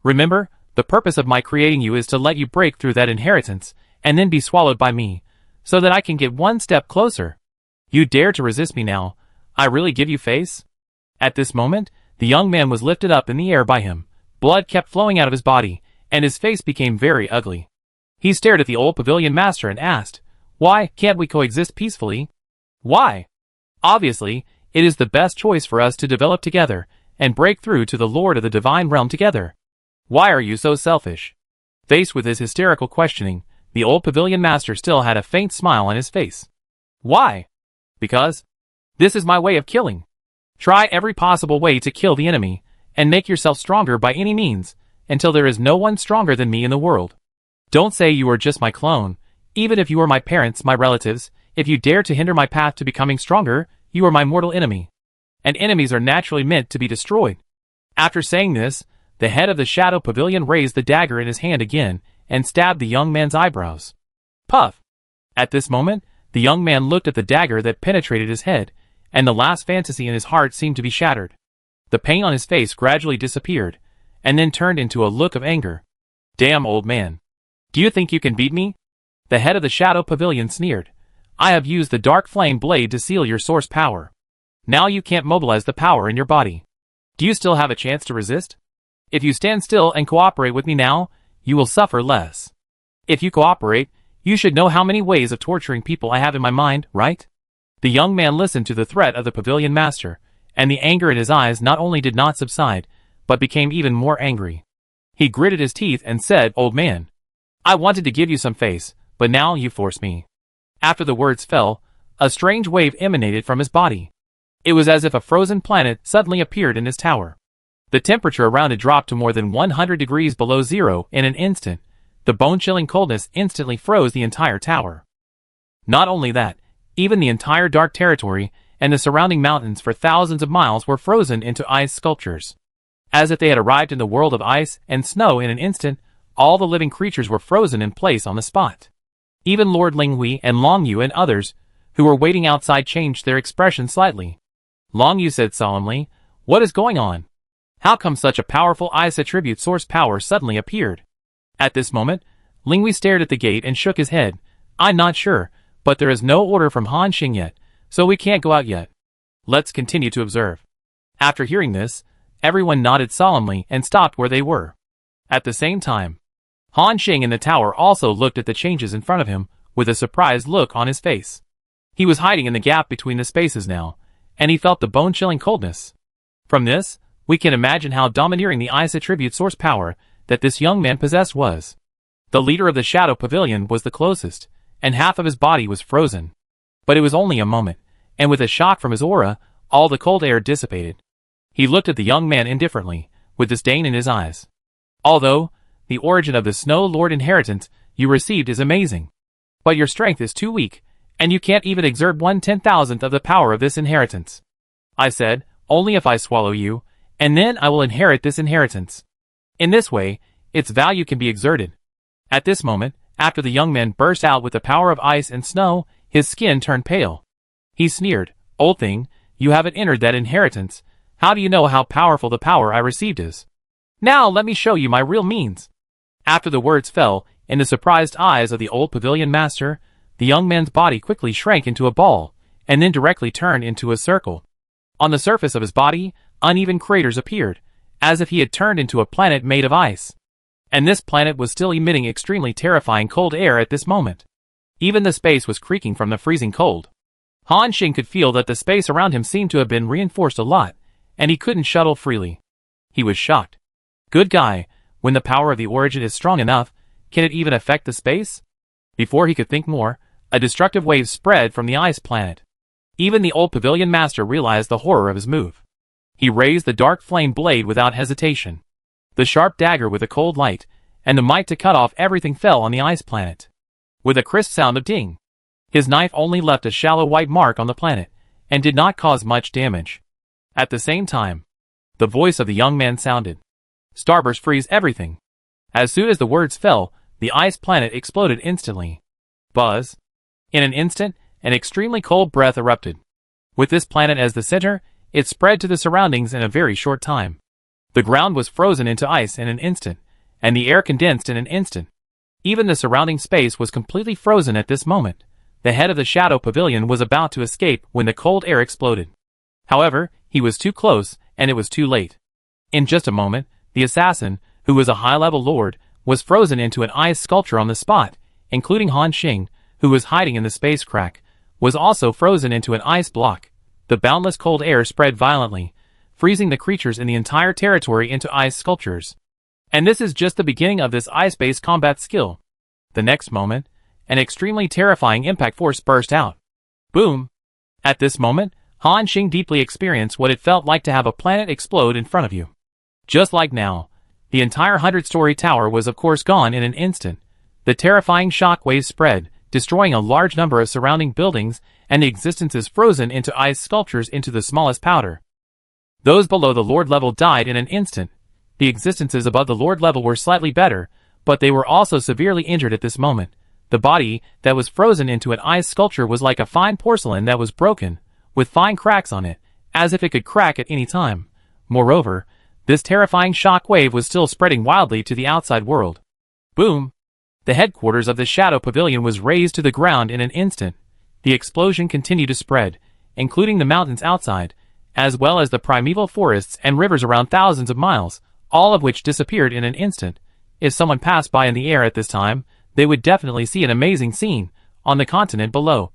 Remember, the purpose of my creating you is to let you break through that inheritance and then be swallowed by me, so that I can get one step closer. You dare to resist me now? I really give you face? At this moment, the young man was lifted up in the air by him. Blood kept flowing out of his body, and his face became very ugly. He stared at the old Pavilion master and asked, Why can't we coexist peacefully? Why? Obviously, it is the best choice for us to develop together and break through to the Lord of the Divine Realm together. Why are you so selfish? Faced with his hysterical questioning, the old Pavilion master still had a faint smile on his face. Why? Because this is my way of killing. Try every possible way to kill the enemy, and make yourself stronger by any means, until there is no one stronger than me in the world. Don't say you are just my clone. Even if you are my parents, my relatives, if you dare to hinder my path to becoming stronger, you are my mortal enemy. And enemies are naturally meant to be destroyed. After saying this, the head of the Shadow Pavilion raised the dagger in his hand again, and stabbed the young man's eyebrows. Puff! At this moment, the young man looked at the dagger that penetrated his head, and the last fantasy in his heart seemed to be shattered. The pain on his face gradually disappeared, and then turned into a look of anger. Damn, old man. Do you think you can beat me? The head of the Shadow Pavilion sneered. I have used the Dark Flame Blade to seal your source power. Now you can't mobilize the power in your body. Do you still have a chance to resist? If you stand still and cooperate with me now, you will suffer less. If you cooperate, you should know how many ways of torturing people I have in my mind, right? The young man listened to the threat of the Pavilion master, and the anger in his eyes not only did not subside, but became even more angry. He gritted his teeth and said, Old man, I wanted to give you some face, but now you force me. After the words fell, a strange wave emanated from his body. It was as if a frozen planet suddenly appeared in his tower. The temperature around it dropped to more than 100 degrees below zero in an instant. The bone-chilling coldness instantly froze the entire tower. Not only that, even the entire dark territory and the surrounding mountains for thousands of miles were frozen into ice sculptures. As if they had arrived in the world of ice and snow in an instant, all the living creatures were frozen in place on the spot. Even Lord Linghui and Long Yu and others, who were waiting outside, changed their expression slightly. Long Yu said solemnly, "What is going on? How come such a powerful ice attribute source power suddenly appeared?" At this moment, Linghui stared at the gate and shook his head. "I'm not sure, but there is no order from Han Xing yet, so we can't go out yet. Let's continue to observe." After hearing this, everyone nodded solemnly and stopped where they were. At the same time, Han Xing in the tower also looked at the changes in front of him with a surprised look on his face. He was hiding in the gap between the spaces now, and he felt the bone-chilling coldness. From this, we can imagine how domineering the ice attribute source power that this young man possessed was. The leader of the Shadow Pavilion was the closest, and half of his body was frozen. But it was only a moment, and with a shock from his aura, all the cold air dissipated. He looked at the young man indifferently, with disdain in his eyes. "Although the origin of the Snow Lord inheritance you received is amazing, but your strength is too weak, and you can't even exert 1/10,000th of the power of this inheritance. I said, only if I swallow you, and then I will inherit this inheritance. In this way, its value can be exerted." At this moment, after the young man burst out with the power of ice and snow, his skin turned pale. He sneered, "Old thing, you haven't entered that inheritance. How do you know how powerful the power I received is? Now let me show you my real means." After the words fell in the surprised eyes of the old pavilion master, the young man's body quickly shrank into a ball, and then directly turned into a circle. On the surface of his body, uneven craters appeared, as if he had turned into a planet made of ice. And this planet was still emitting extremely terrifying cold air at this moment. Even the space was creaking from the freezing cold. Han Xing could feel that the space around him seemed to have been reinforced a lot, and he couldn't shuttle freely. He was shocked. Good guy, when the power of the origin is strong enough, can it even affect the space? Before he could think more, a destructive wave spread from the ice planet. Even the old pavilion master realized the horror of his move. He raised the dark flame blade without hesitation. The sharp dagger with a cold light, and the might to cut off everything fell on the ice planet. With a crisp sound of ding. His knife only left a shallow white mark on the planet, and did not cause much damage. At the same time, the voice of the young man sounded. "Starburst, freeze everything." As soon as the words fell, the ice planet exploded instantly. Buzz. In an instant, an extremely cold breath erupted. With this planet as the center, it spread to the surroundings in a very short time. The ground was frozen into ice in an instant, and the air condensed in an instant. Even the surrounding space was completely frozen at this moment. The head of the Shadow Pavilion was about to escape when the cold air exploded. However, he was too close, and it was too late. In just a moment, the assassin, who was a high-level lord, was frozen into an ice sculpture on the spot, including Han Xing, who was hiding in the space crack, was also frozen into an ice block. The boundless cold air spread violently, freezing the creatures in the entire territory into ice sculptures. And this is just the beginning of this ice-based combat skill. The next moment, an extremely terrifying impact force burst out. Boom! At this moment, Han Xing deeply experienced what it felt like to have a planet explode in front of you. Just like now, the entire 100-story tower was of course gone in an instant. The terrifying shock waves spread, destroying a large number of surrounding buildings, and the existences frozen into ice sculptures into the smallest powder. Those below the Lord level died in an instant. The existences above the Lord level were slightly better, but they were also severely injured at this moment. The body that was frozen into an ice sculpture was like a fine porcelain that was broken, with fine cracks on it, as if it could crack at any time. Moreover, this terrifying shock wave was still spreading wildly to the outside world. Boom! The headquarters of the Shadow Pavilion was razed to the ground in an instant. The explosion continued to spread, including the mountains outside, as well as the primeval forests and rivers around thousands of miles, all of which disappeared in an instant. If someone passed by in the air at this time, they would definitely see an amazing scene on the continent below.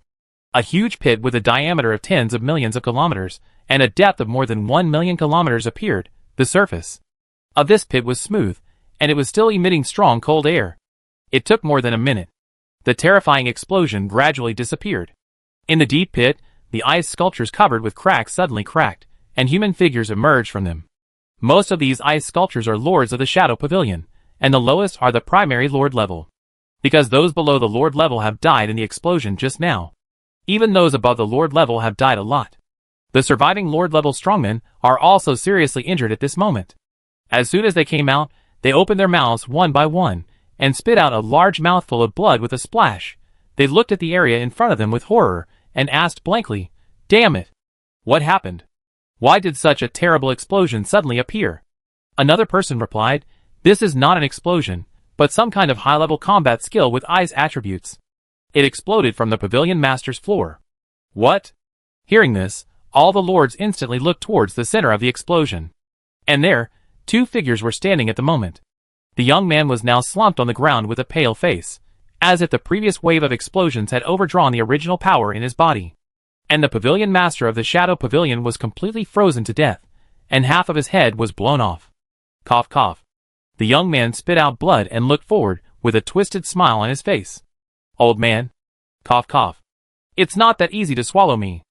A huge pit with a diameter of tens of millions of kilometers and a depth of more than 1 million kilometers appeared. The surface of this pit was smooth, and it was still emitting strong cold air. It took more than a minute. The terrifying explosion gradually disappeared. In the deep pit, the ice sculptures covered with cracks suddenly cracked, and human figures emerged from them. Most of these ice sculptures are lords of the Shadow Pavilion, and the lowest are the primary lord level. Because those below the lord level have died in the explosion just now. Even those above the lord level have died a lot. The surviving Lord-level strongmen are also seriously injured at this moment. As soon as they came out, they opened their mouths one by one, and spit out a large mouthful of blood with a splash. They looked at the area in front of them with horror, and asked blankly, "Damn it! What happened? Why did such a terrible explosion suddenly appear?" Another person replied, "This is not an explosion, but some kind of high-level combat skill with ice attributes. It exploded from the pavilion master's floor." What? Hearing this, all the lords instantly looked towards the center of the explosion. And there, two figures were standing at the moment. The young man was now slumped on the ground with a pale face, as if the previous wave of explosions had overdrawn the original power in his body. And the pavilion master of the Shadow Pavilion was completely frozen to death, and half of his head was blown off. Cough cough. The young man spit out blood and looked forward with a twisted smile on his face. "Old man." Cough cough. "It's not that easy to swallow me."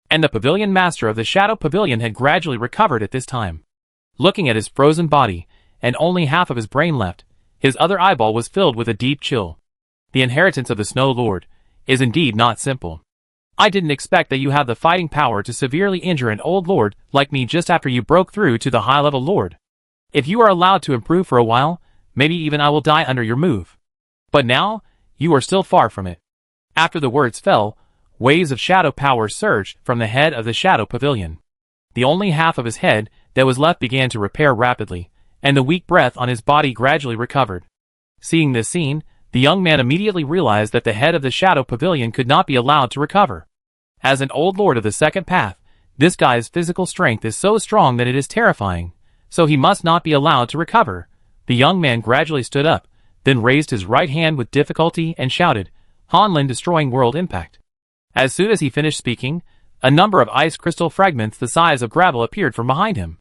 And the pavilion master of the Shadow Pavilion had gradually recovered at this time. Looking at his frozen body, and only half of his brain left, his other eyeball was filled with a deep chill. The inheritance of the Snow Lord is indeed not simple. I didn't expect that you have the fighting power to severely injure an old lord like me just after you broke through to the high-level lord. If you are allowed to improve for a while, maybe even I will die under your move. But now, you are still far from it." After the words fell, waves of shadow power surged from the head of the Shadow Pavilion. The only half of his head that was left began to repair rapidly, and the weak breath on his body gradually recovered. Seeing this scene, the young man immediately realized that the head of the Shadow Pavilion could not be allowed to recover. As an old lord of the second path, this guy's physical strength is so strong that it is terrifying, so he must not be allowed to recover. The young man gradually stood up, then raised his right hand with difficulty and shouted, "Hanlin destroying world impact." As soon as he finished speaking, a number of ice crystal fragments the size of gravel appeared from behind him.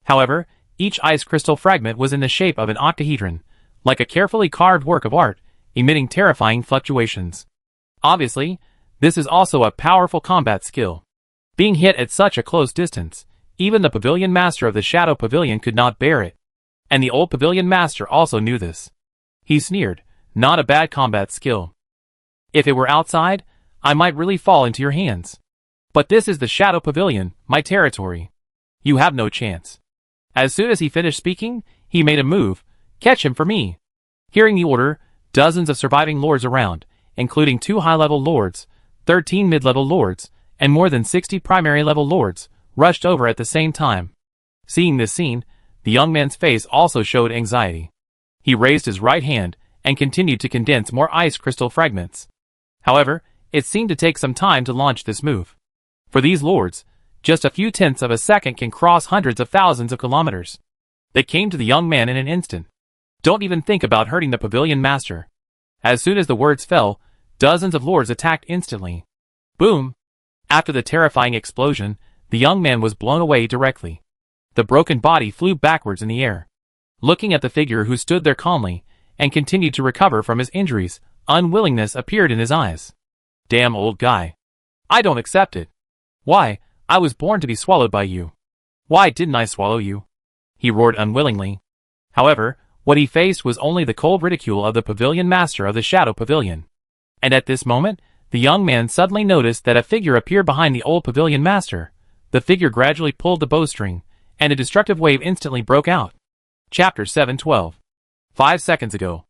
However, each ice crystal fragment was in the shape of an octahedron, like a carefully carved work of art, emitting terrifying fluctuations. Obviously, this is also a powerful combat skill. Being hit at such a close distance, even the pavilion master of the Shadow Pavilion could not bear it. And the old pavilion master also knew this. He sneered, "Not a bad combat skill. If it were outside, I might really fall into your hands. But this is the Shadow Pavilion, my territory. You have no chance." As soon as he finished speaking, he made a move. "Catch him for me." Hearing the order, dozens of surviving lords around, including 2 high-level lords, 13 mid-level lords, and more than 60 primary-level lords, rushed over at the same time. Seeing this scene, the young man's face also showed anxiety. He raised his right hand and continued to condense more ice crystal fragments. However, it seemed to take some time to launch this move. For these lords, just a few tenths of a second can cross hundreds of thousands of kilometers. They came to the young man in an instant. "Don't even think about hurting the pavilion master." As soon as the words fell, dozens of lords attacked instantly. Boom! After the terrifying explosion, the young man was blown away directly. The broken body flew backwards in the air. Looking at the figure who stood there calmly, and continued to recover from his injuries, unwillingness appeared in his eyes. "Damn old guy. I don't accept it. Why, I was born to be swallowed by you. Why didn't I swallow you?" he roared unwillingly. However, what he faced was only the cold ridicule of the pavilion master of the Shadow Pavilion. And at this moment, the young man suddenly noticed that a figure appeared behind the old pavilion master. The figure gradually pulled the bowstring, and a destructive wave instantly broke out. Chapter 712. 5 seconds ago.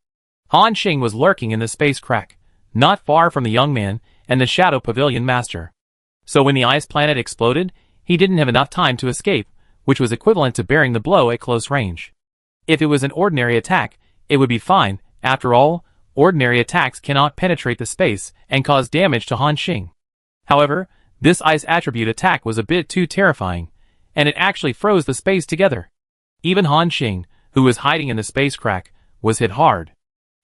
Han Xing was lurking in the space crack, not far from the young man and the Shadow Pavilion master. So when the ice planet exploded, he didn't have enough time to escape, which was equivalent to bearing the blow at close range. If it was an ordinary attack, it would be fine. After all, ordinary attacks cannot penetrate the space and cause damage to Han Xing. However, this ice attribute attack was a bit too terrifying, and it actually froze the space together. Even Han Xing, who was hiding in the space crack, was hit hard.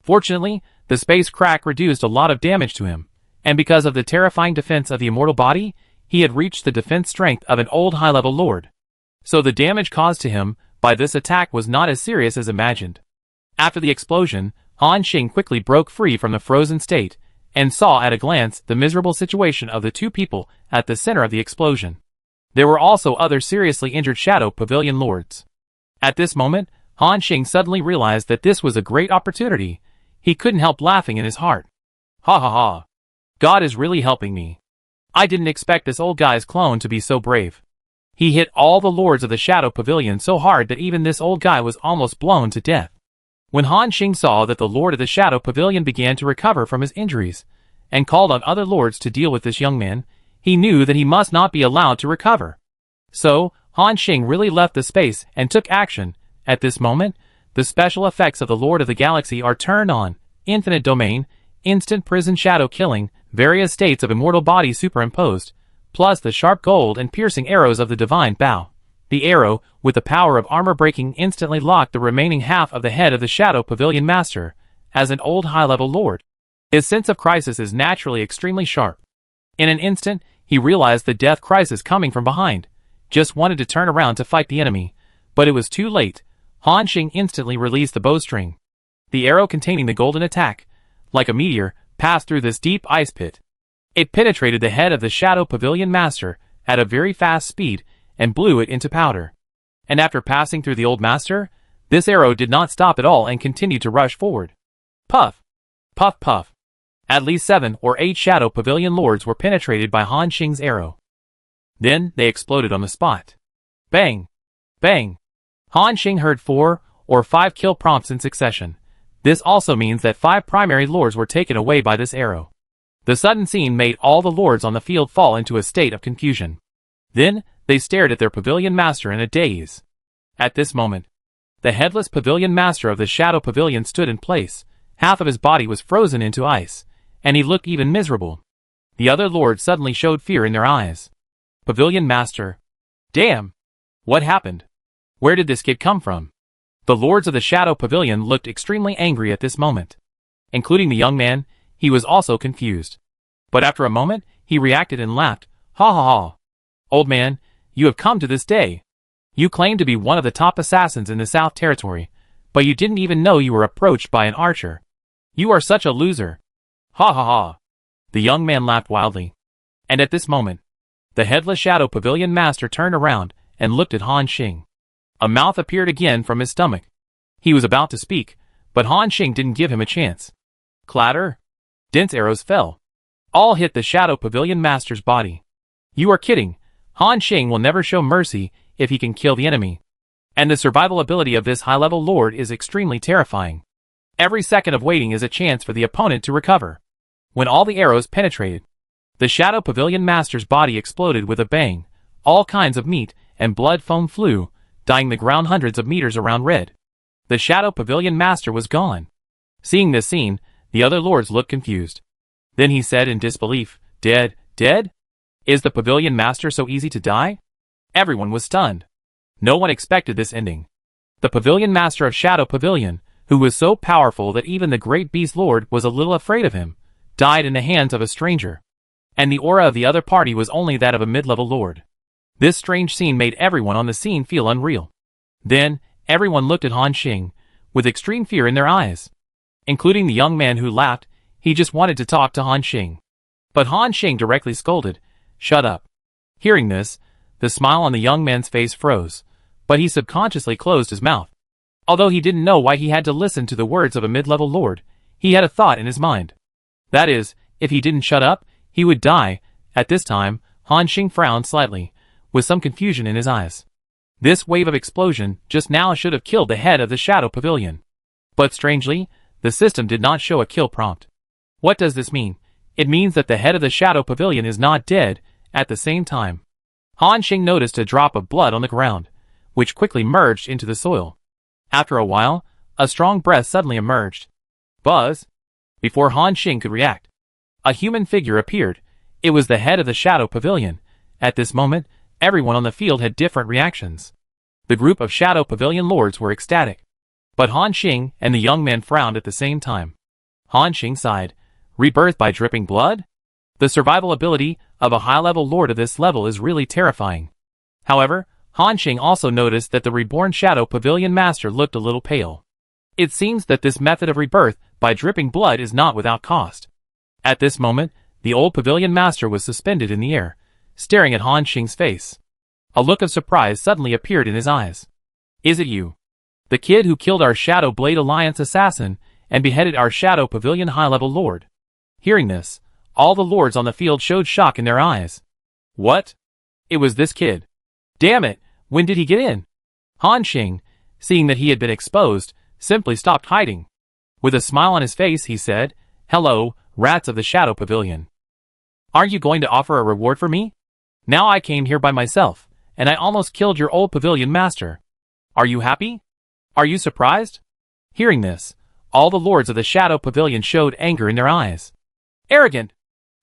Fortunately, the space crack reduced a lot of damage to him, and because of the terrifying defense of the immortal body, he had reached the defense strength of an old high-level lord. So the damage caused to him by this attack was not as serious as imagined. After the explosion, Han Xing quickly broke free from the frozen state, and saw at a glance the miserable situation of the two people at the center of the explosion. There were also other seriously injured Shadow Pavilion lords. At this moment, Han Xing suddenly realized that this was a great opportunity. He couldn't help laughing in his heart. "Ha ha ha. God is really helping me. I didn't expect this old guy's clone to be so brave. He hit all the lords of the Shadow Pavilion so hard that even this old guy was almost blown to death. When Han Xing saw that the Lord of the Shadow Pavilion began to recover from his injuries, and called on other lords to deal with this young man, he knew that he must not be allowed to recover. So, Han Xing really left the space and took action. At this moment, the special effects of the Lord of the Galaxy are turned on: infinite domain, instant prison shadow killing, various states of immortal body superimposed, plus the sharp gold and piercing arrows of the divine bow. The arrow, with the power of armor breaking, instantly locked the remaining half of the head of the Shadow Pavilion Master. As an old high-level lord, his sense of crisis is naturally extremely sharp. In an instant, he realized the death crisis coming from behind, just wanted to turn around to fight the enemy, but it was too late. Han Xing instantly released the bowstring. The arrow containing the golden attack, like a meteor, passed through this deep ice pit. It penetrated the head of the Shadow Pavilion Master at a very fast speed and blew it into powder. And after passing through the old master, this arrow did not stop at all and continued to rush forward. Puff! Puff puff! At least 7 or 8 Shadow Pavilion lords were penetrated by Han Xing's arrow. Then they exploded on the spot. Bang! Bang! Han Xing heard 4 or 5 kill prompts in succession. This also means that 5 primary lords were taken away by this arrow. The sudden scene made all the lords on the field fall into a state of confusion. Then, they stared at their Pavilion Master in a daze. At this moment, the headless Pavilion Master of the Shadow Pavilion stood in place. Half of his body was frozen into ice, and he looked even miserable. The other lords suddenly showed fear in their eyes. Pavilion Master. Damn! What happened? Where did this kid come from? The lords of the Shadow Pavilion looked extremely angry at this moment. Including the young man, he was also confused. But after a moment, he reacted and laughed. Ha ha ha! Old man, you have come to this day. You claim to be one of the top assassins in the South Territory, but you didn't even know you were approached by an archer. You are such a loser. Ha ha ha! The young man laughed wildly. And at this moment, the headless Shadow Pavilion Master turned around and looked at Han Xing. A mouth appeared again from his stomach. He was about to speak, but Han Xing didn't give him a chance. Clatter! Dense arrows fell. All hit the Shadow Pavilion Master's body. You are kidding. Han Xing will never show mercy if he can kill the enemy. And the survival ability of this high-level lord is extremely terrifying. Every second of waiting is a chance for the opponent to recover. When all the arrows penetrated, the Shadow Pavilion Master's body exploded with a bang. All kinds of meat and blood foam flew, dyeing the ground hundreds of meters around red. The Shadow Pavilion Master was gone. Seeing this scene, the other lords looked confused. Then he said in disbelief, Dead? Dead? Is the Pavilion Master so easy to die? Everyone was stunned. No one expected this ending. The Pavilion Master of Shadow Pavilion, who was so powerful that even the Great Beast Lord was a little afraid of him, died in the hands of a stranger. And the aura of the other party was only that of a mid-level lord. This strange scene made everyone on the scene feel unreal. Then, everyone looked at Han Xing, with extreme fear in their eyes. Including the young man who laughed. He just wanted to talk to Han Xing. But Han Xing directly scolded, Shut up. Hearing this, the smile on the young man's face froze, but he subconsciously closed his mouth. Although he didn't know why he had to listen to the words of a mid-level lord, he had a thought in his mind. That is, if he didn't shut up, he would die. At this time, Han Xing frowned slightly, with some confusion in his eyes. This wave of explosion just now should have killed the head of the Shadow Pavilion. But strangely, the system did not show a kill prompt. What does this mean? It means that the head of the Shadow Pavilion is not dead. At the same time, Han Xing noticed a drop of blood on the ground, which quickly merged into the soil. After a while, a strong breath suddenly emerged. Buzz! Before Han Xing could react, a human figure appeared. It was the head of the Shadow Pavilion. At this moment, everyone on the field had different reactions. The group of Shadow Pavilion lords were ecstatic. But Han Xing and the young man frowned at the same time. Han Xing sighed. Rebirth by dripping blood? The survival ability of a high-level lord of this level is really terrifying. However, Han Xing also noticed that the reborn Shadow Pavilion Master looked a little pale. It seems that this method of rebirth by dripping blood is not without cost. At this moment, the old Pavilion Master was suspended in the air, staring at Han Xing's face. A look of surprise suddenly appeared in his eyes. Is it you? The kid who killed our Shadow Blade Alliance assassin and beheaded our Shadow Pavilion high-level lord? Hearing this, All the lords on the field showed shock in their eyes. What? It was this kid. Damn it, when did he get in? Han Xing, seeing that he had been exposed, simply stopped hiding. With a smile on his face, he said, "Hello, rats of the Shadow Pavilion. Aren't you going to offer a reward for me? Now I came here by myself, and I almost killed your old pavilion master. Are you happy? Are you surprised?" Hearing this, all the lords of the Shadow Pavilion showed anger in their eyes. Arrogant!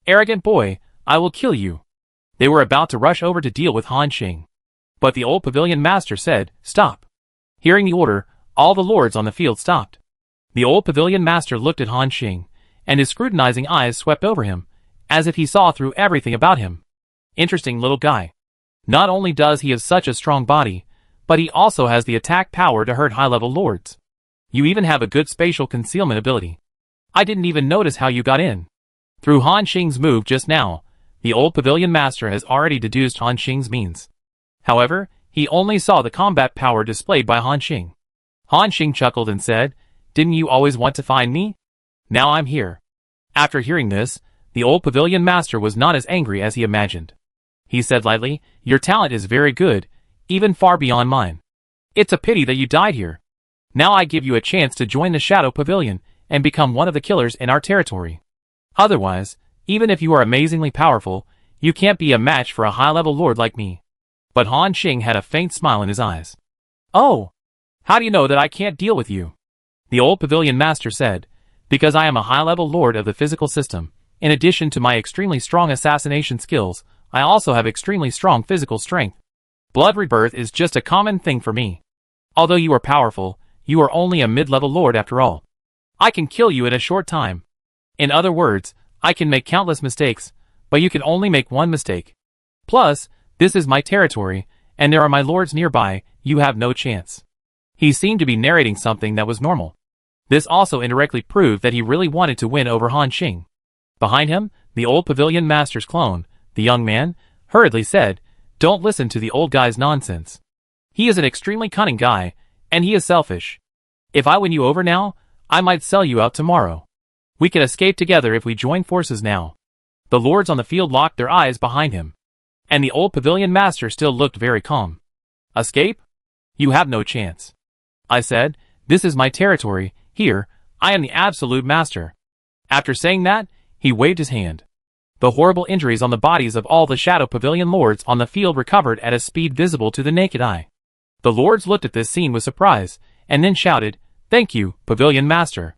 Arrogant boy, I will kill you. They were about to rush over to deal with Han Xing. But the old pavilion master said, "Stop." Hearing the order, all the lords on the field stopped. The old pavilion master looked at Han Xing, and his scrutinizing eyes swept over him, as if he saw through everything about him. Interesting little guy. Not only does he have such a strong body, but he also has the attack power to hurt high-level lords. You even have a good spatial concealment ability. I didn't even notice how you got in. Through Han Xing's move just now, the old pavilion master has already deduced Han Xing's means. However, he only saw the combat power displayed by Han Xing. Han Xing chuckled and said, "Didn't you always want to find me? Now I'm here." After hearing this, the old pavilion master was not as angry as he imagined. He said lightly, "Your talent is very good, even far beyond mine. It's a pity that you died here. Now I give you a chance to join the Shadow Pavilion and become one of the killers in our territory. Otherwise, even if you are amazingly powerful, you can't be a match for a high-level lord like me." But Han Xing had a faint smile in his eyes. "Oh, how do you know that I can't deal with you?" The old pavilion master said, "Because I am a high-level lord of the physical system. In addition to my extremely strong assassination skills, I also have extremely strong physical strength. Blood rebirth is just a common thing for me. Although you are powerful, you are only a mid-level lord after all. I can kill you in a short time. In other words, I can make countless mistakes, but you can only make one mistake. Plus, this is my territory, and there are my lords nearby, you have no chance." He seemed to be narrating something that was normal. This also indirectly proved that he really wanted to win over Han Xing. Behind him, the old pavilion master's clone, the young man, hurriedly said, "Don't listen to the old guy's nonsense. He is an extremely cunning guy, and he is selfish. If I win you over now, I might sell you out tomorrow. We can escape together if we join forces now." The lords on the field locked their eyes behind him. And the old pavilion master still looked very calm. "Escape? You have no chance. I said, this is my territory, here, I am the absolute master." After saying that, he waved his hand. The horrible injuries on the bodies of all the Shadow Pavilion lords on the field recovered at a speed visible to the naked eye. The lords looked at this scene with surprise, and then shouted, "Thank you, Pavilion Master.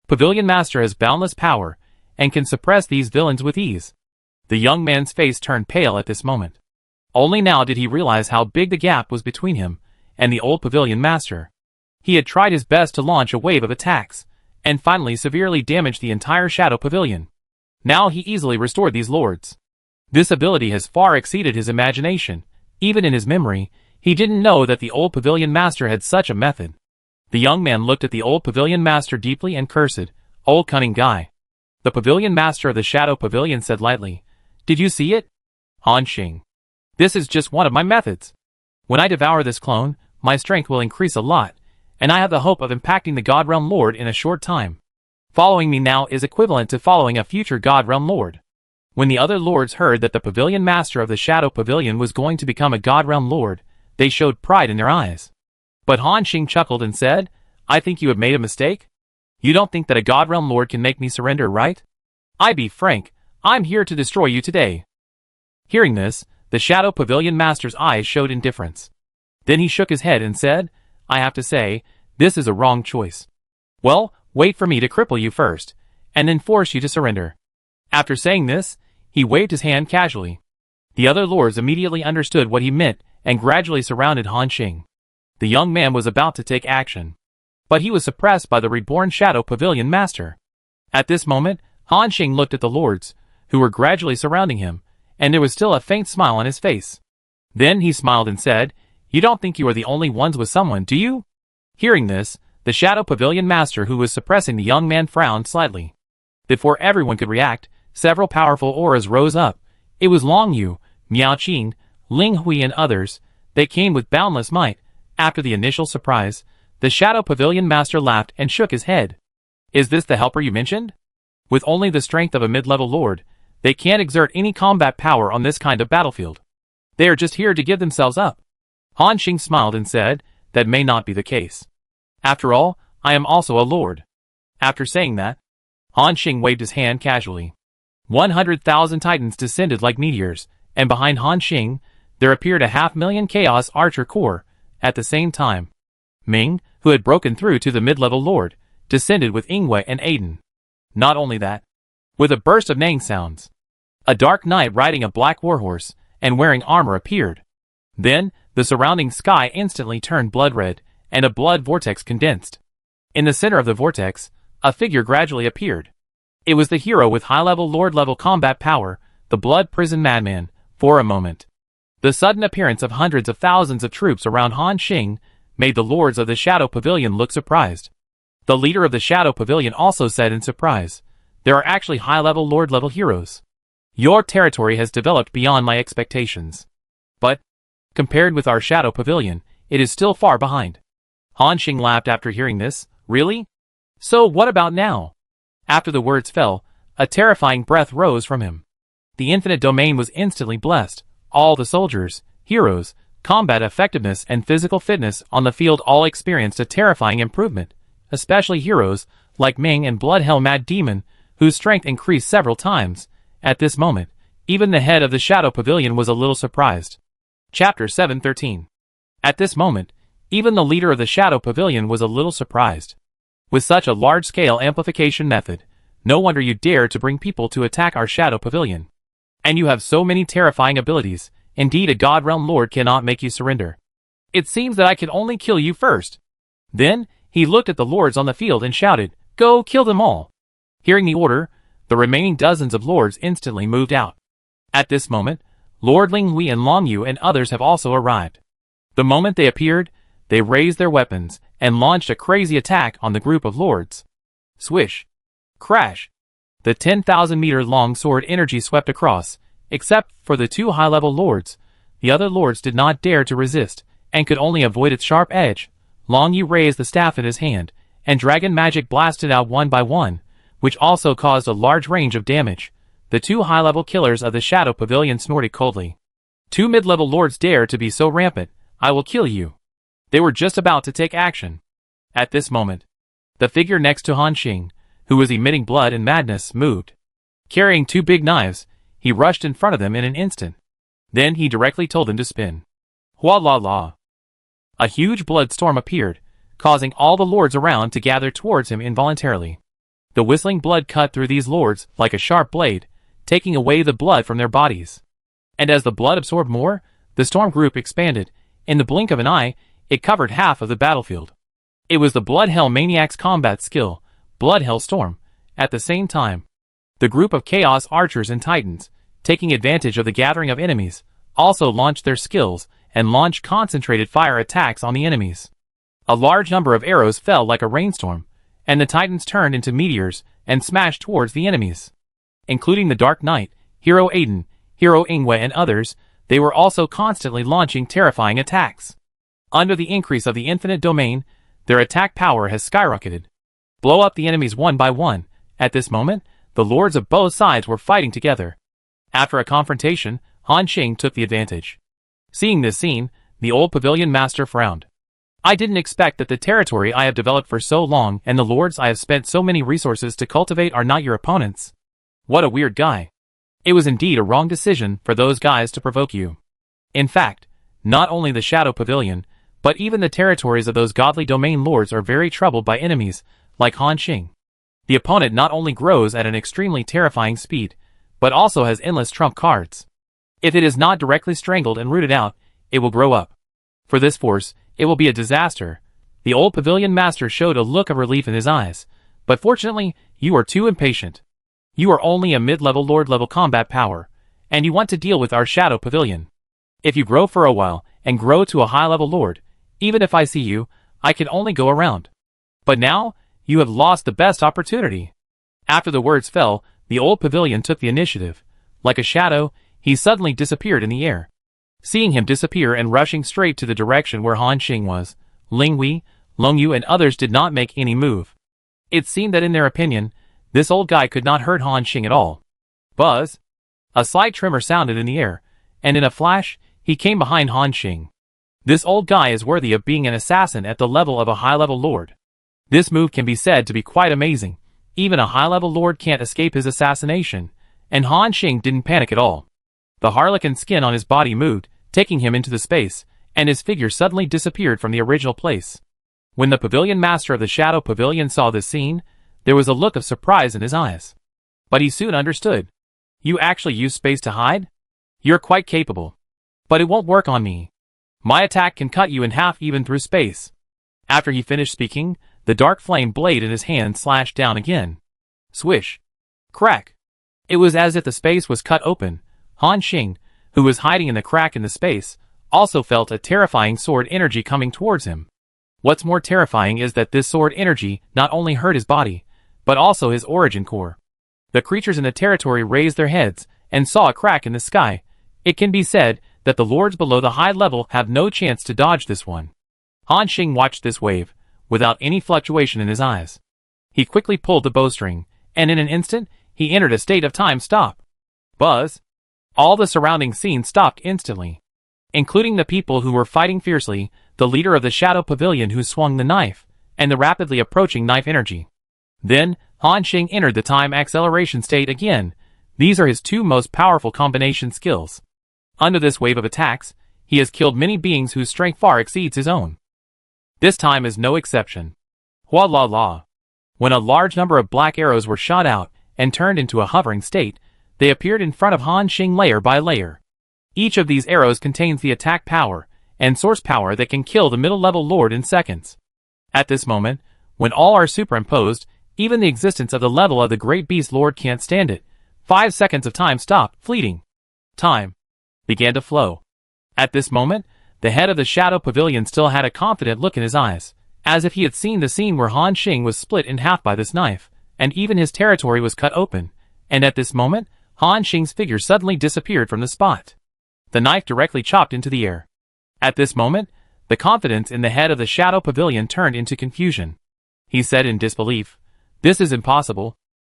Pavilion Master has boundless power, and can suppress these villains with ease." The young man's face turned pale at this moment. Only now did he realize how big the gap was between him and the old Pavilion Master. He had tried his best to launch a wave of attacks, and finally severely damaged the entire Shadow Pavilion. Now he easily restored these lords. This ability has far exceeded his imagination. Even in his memory, he didn't know that the old Pavilion Master had such a method. The young man looked at the old Pavilion Master deeply and cursed, "Old cunning guy." The Pavilion Master of the Shadow Pavilion said lightly, "Did you see it? Han Xing. This is just one of my methods. When I devour this clone, my strength will increase a lot, and I have the hope of impacting the God Realm Lord in a short time. Following me now is equivalent to following a future God Realm Lord." When the other lords heard that the Pavilion Master of the Shadow Pavilion was going to become a God Realm Lord, they showed pride in their eyes. But Han Xing chuckled and said, "I think you have made a mistake? You don't think that a God Realm Lord can make me surrender, right? I be frank, I'm here to destroy you today." Hearing this, the Shadow Pavilion Master's eyes showed indifference. Then he shook his head and said, "I have to say, this is a wrong choice. Well, wait for me to cripple you first, and then force you to surrender." After saying this, he waved his hand casually. The other lords immediately understood what he meant and gradually surrounded Han Xing. The young man was about to take action, but he was suppressed by the reborn Shadow Pavilion Master. At this moment, Han Xing looked at the lords, who were gradually surrounding him, and there was still a faint smile on his face. Then he smiled and said, "You don't think you are the only ones with someone, do you?" Hearing this, the Shadow Pavilion Master who was suppressing the young man frowned slightly. Before everyone could react, several powerful auras rose up. It was Long Yu, Miao Qing, Ling Hui and others. They came with boundless might. After the initial surprise, the Shadow Pavilion Master laughed and shook his head. "Is this the helper you mentioned? With only the strength of a mid-level lord, They can't exert any combat power on this kind of battlefield. They are just here to give themselves up. Han Xing smiled and said, that may not be the case. After all, I am also a lord. After saying that, Han Xing waved his hand casually. 100,000 titans descended like meteors, and behind Han Xing, there appeared a 500,000 Chaos Archer Corps. At the same time, Ming, who had broken through to the mid-level lord, descended with Ingwei and Aiden. Not only that, with a burst of neighing sounds, a dark knight riding a black warhorse and wearing armor appeared. Then, the surrounding sky instantly turned blood red, and a blood vortex condensed. In the center of the vortex, a figure gradually appeared. It was the hero with high-level lord-level combat power, the Blood Prison Madman. For a moment, the sudden appearance of hundreds of thousands of troops around Han Xing made the lords of the Shadow Pavilion look surprised. The leader of the Shadow Pavilion also said in surprise, there are actually high-level lord-level heroes. Your territory has developed beyond my expectations. But, compared with our Shadow Pavilion, it is still far behind. Han Xing laughed after hearing this. Really? So what about now? After the words fell, a terrifying breath rose from him. The infinite domain was instantly blessed. All the soldiers, heroes, combat effectiveness and physical fitness on the field all experienced a terrifying improvement, especially heroes like Ming and Blood Hell Mad Demon, whose strength increased several times. At this moment, even the head of the Shadow Pavilion was a little surprised. Chapter 713. At this moment, even the leader of the Shadow Pavilion was a little surprised. With such a large-scale amplification method, no wonder you dare to bring people to attack our Shadow Pavilion. And you have so many terrifying abilities. Indeed, a God Realm Lord cannot make you surrender. It seems that I can only kill you first. Then, he looked at the lords on the field and shouted, go kill them all. Hearing the order, the remaining dozens of lords instantly moved out. At this moment, Lord Ling Wei and Long Yu and others have also arrived. The moment they appeared, they raised their weapons and launched a crazy attack on the group of lords. Swish! Crash! The 10,000-meter-long sword energy swept across. Except for the two high-level lords, the other lords did not dare to resist, and could only avoid its sharp edge. Long Yu raised the staff in his hand, and dragon magic blasted out one by one, which also caused a large range of damage. The two high-level killers of the Shadow Pavilion snorted coldly. Two mid-level lords dare to be so rampant. I will kill you. They were just about to take action. At this moment, the figure next to Han Xing, who was emitting blood and madness, moved. Carrying two big knives, he rushed in front of them in an instant. Then he directly told them to spin. Hua la la. A huge blood storm appeared, causing all the lords around to gather towards him involuntarily. The whistling blood cut through these lords like a sharp blade, taking away the blood from their bodies. And as the blood absorbed more, the storm group expanded. In the blink of an eye, it covered half of the battlefield. It was the Blood Hell Maniac's combat skill, Blood Hell Storm. At the same time, the group of Chaos Archers and Titans, taking advantage of the gathering of enemies, also launched their skills and launched concentrated fire attacks on the enemies. A large number of arrows fell like a rainstorm, and the Titans turned into meteors and smashed towards the enemies. Including the Dark Knight, Hero Aiden, Hero Ingwei and others, they were also constantly launching terrifying attacks. Under the increase of the infinite domain, their attack power has skyrocketed. Blow up the enemies one by one. At this moment, the lords of both sides were fighting together. After a confrontation, Han Xing took the advantage. Seeing this scene, the old pavilion master frowned. I didn't expect that the territory I have developed for so long and the lords I have spent so many resources to cultivate are not your opponents. What a weird guy. It was indeed a wrong decision for those guys to provoke you. In fact, not only the Shadow Pavilion, but even the territories of those godly domain lords are very troubled by enemies like Han Xing. The opponent not only grows at an extremely terrifying speed, but also has endless trump cards. If it is not directly strangled and rooted out, it will grow up. For this force, it will be a disaster. The old pavilion master showed a look of relief in his eyes, but fortunately, you are too impatient. You are only a mid-level lord-level combat power, and you want to deal with our Shadow Pavilion. If you grow for a while and grow to a high-level lord, even if I see you, I can only go around. But now, you have lost the best opportunity. After the words fell, the old pavilion took the initiative. Like a shadow, he suddenly disappeared in the air. Seeing him disappear and rushing straight to the direction where Han Xing was, Ling Wei, Long Yu and others did not make any move. It seemed that in their opinion, this old guy could not hurt Han Xing at all. Buzz! A slight tremor sounded in the air, and in a flash, he came behind Han Xing. This old guy is worthy of being an assassin at the level of a high-level lord. This move can be said to be quite amazing. Even a high-level lord can't escape his assassination, and Han Xing didn't panic at all. The harlequin skin on his body moved, taking him into the space, and his figure suddenly disappeared from the original place. When the pavilion master of the Shadow Pavilion saw this scene, there was a look of surprise in his eyes. But he soon understood. You actually use space to hide? You're quite capable. But it won't work on me. My attack can cut you in half even through space. After he finished speaking, the dark flame blade in his hand slashed down again. Swish. Crack. It was as if the space was cut open. Han Xing, who was hiding in the crack in the space, also felt a terrifying sword energy coming towards him. What's more terrifying is that this sword energy not only hurt his body, but also his origin core. The creatures in the territory raised their heads and saw a crack in the sky. It can be said that the lords below the high level have no chance to dodge this one. Han Xing watched this wave, without any fluctuation in his eyes. He quickly pulled the bowstring, and in an instant, he entered a state of time stop. Buzz. All the surrounding scene stopped instantly. Including the people who were fighting fiercely, the leader of the Shadow Pavilion who swung the knife, and the rapidly approaching knife energy. Then, Han Xing entered the time acceleration state again. These are his two most powerful combination skills. Under this wave of attacks, he has killed many beings whose strength far exceeds his own. This time is no exception. Hua la la. When a large number of black arrows were shot out and turned into a hovering state, they appeared in front of Han Xing layer by layer. Each of these arrows contains the attack power and source power that can kill the middle-level lord in seconds. At this moment, when all are superimposed, even the existence of the level of the great beast lord can't stand it. 5 seconds of time stopped, fleeting. Time began to flow. At this moment, the head of the Shadow Pavilion still had a confident look in his eyes, as if he had seen the scene where Han Xing was split in half by this knife, and even his territory was cut open, and at this moment, Han Xing's figure suddenly disappeared from the spot. The knife directly chopped into the air. At this moment, the confidence in the head of the Shadow Pavilion turned into confusion. He said in disbelief, "This is impossible.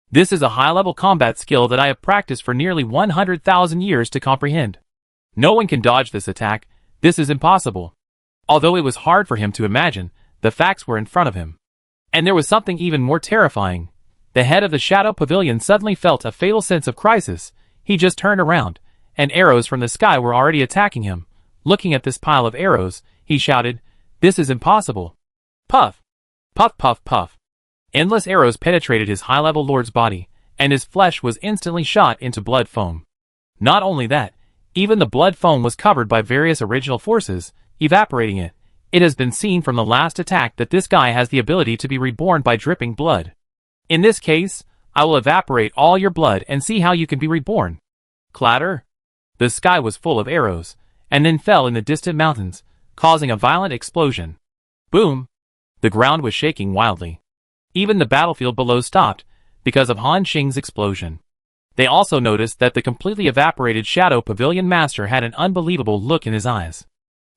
This is a high-level combat skill that I have practiced for nearly 100,000 years to comprehend. No one can dodge this attack. This is impossible." Although it was hard for him to imagine, the facts were in front of him. And there was something even more terrifying. The head of the Shadow Pavilion suddenly felt a fatal sense of crisis. He just turned around, and arrows from the sky were already attacking him. Looking at this pile of arrows, he shouted, "This is impossible." Puff! Puff puff puff. Endless arrows penetrated his high-level lord's body, and his flesh was instantly shot into blood foam. Not only that, even the blood foam was covered by various original forces, evaporating it. It has been seen from the last attack that this guy has the ability to be reborn by dripping blood. In this case, I will evaporate all your blood and see how you can be reborn. Clatter! The sky was full of arrows, and then fell in the distant mountains, causing a violent explosion. Boom! The ground was shaking wildly. Even the battlefield below stopped, because of Han Xing's explosion. They also noticed that the completely evaporated Shadow Pavilion Master had an unbelievable look in his eyes.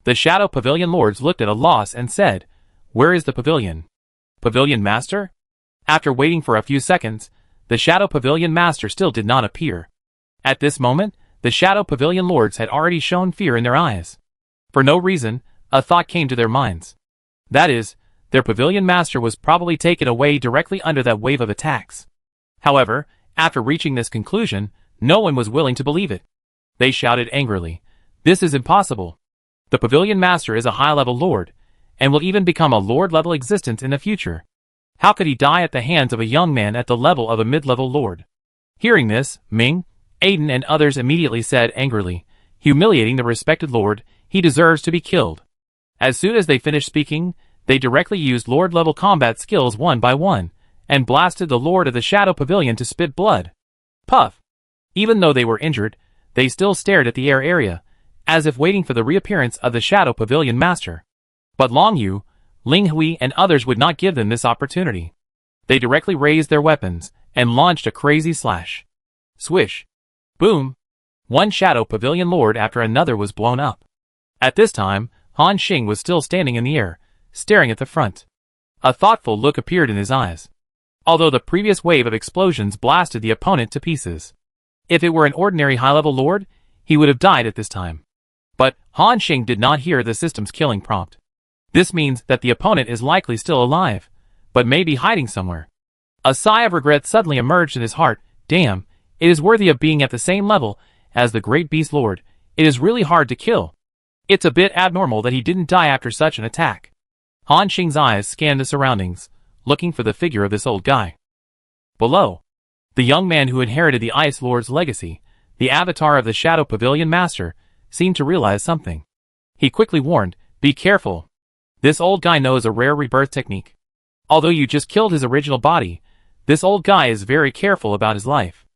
The Shadow Pavilion Lords looked at a loss and said, "Where is the pavilion? Pavilion Master?" After waiting for a few seconds, the Shadow Pavilion Master still did not appear. At this moment, the Shadow Pavilion Lords had already shown fear in their eyes. For no reason, a thought came to their minds. That is, their Pavilion Master was probably taken away directly under that wave of attacks. However, after reaching this conclusion, no one was willing to believe it. They shouted angrily, "This is impossible. The Pavilion Master is a high-level lord, and will even become a lord-level existence in the future. How could he die at the hands of a young man at the level of a mid-level lord?" Hearing this, Ming, Aiden and others immediately said angrily, "Humiliating the respected lord, he deserves to be killed." As soon as they finished speaking, they directly used lord-level combat skills one by one, and blasted the lord of the Shadow Pavilion to spit blood. Puff! Even though they were injured, they still stared at the air area, as if waiting for the reappearance of the Shadow Pavilion Master. But Long Yu, Ling Hui and others would not give them this opportunity. They directly raised their weapons, and launched a crazy slash. Swish! Boom! One Shadow Pavilion Lord after another was blown up. At this time, Han Xing was still standing in the air, staring at the front. A thoughtful look appeared in his eyes. Although the previous wave of explosions blasted the opponent to pieces. If it were an ordinary high-level lord, he would have died at this time. But Han Xing did not hear the system's killing prompt. This means that the opponent is likely still alive, but may be hiding somewhere. A sigh of regret suddenly emerged in his heart. Damn, it is worthy of being at the same level as the great beast lord. It is really hard to kill. It's a bit abnormal that he didn't die after such an attack. Han Xing's eyes scanned the surroundings, looking for the figure of this old guy. Below, the young man who inherited the Ice Lord's legacy, the avatar of the Shadow Pavilion Master, seemed to realize something. He quickly warned, "Be careful. This old guy knows a rare rebirth technique. Although you just killed his original body, this old guy is very careful about his life.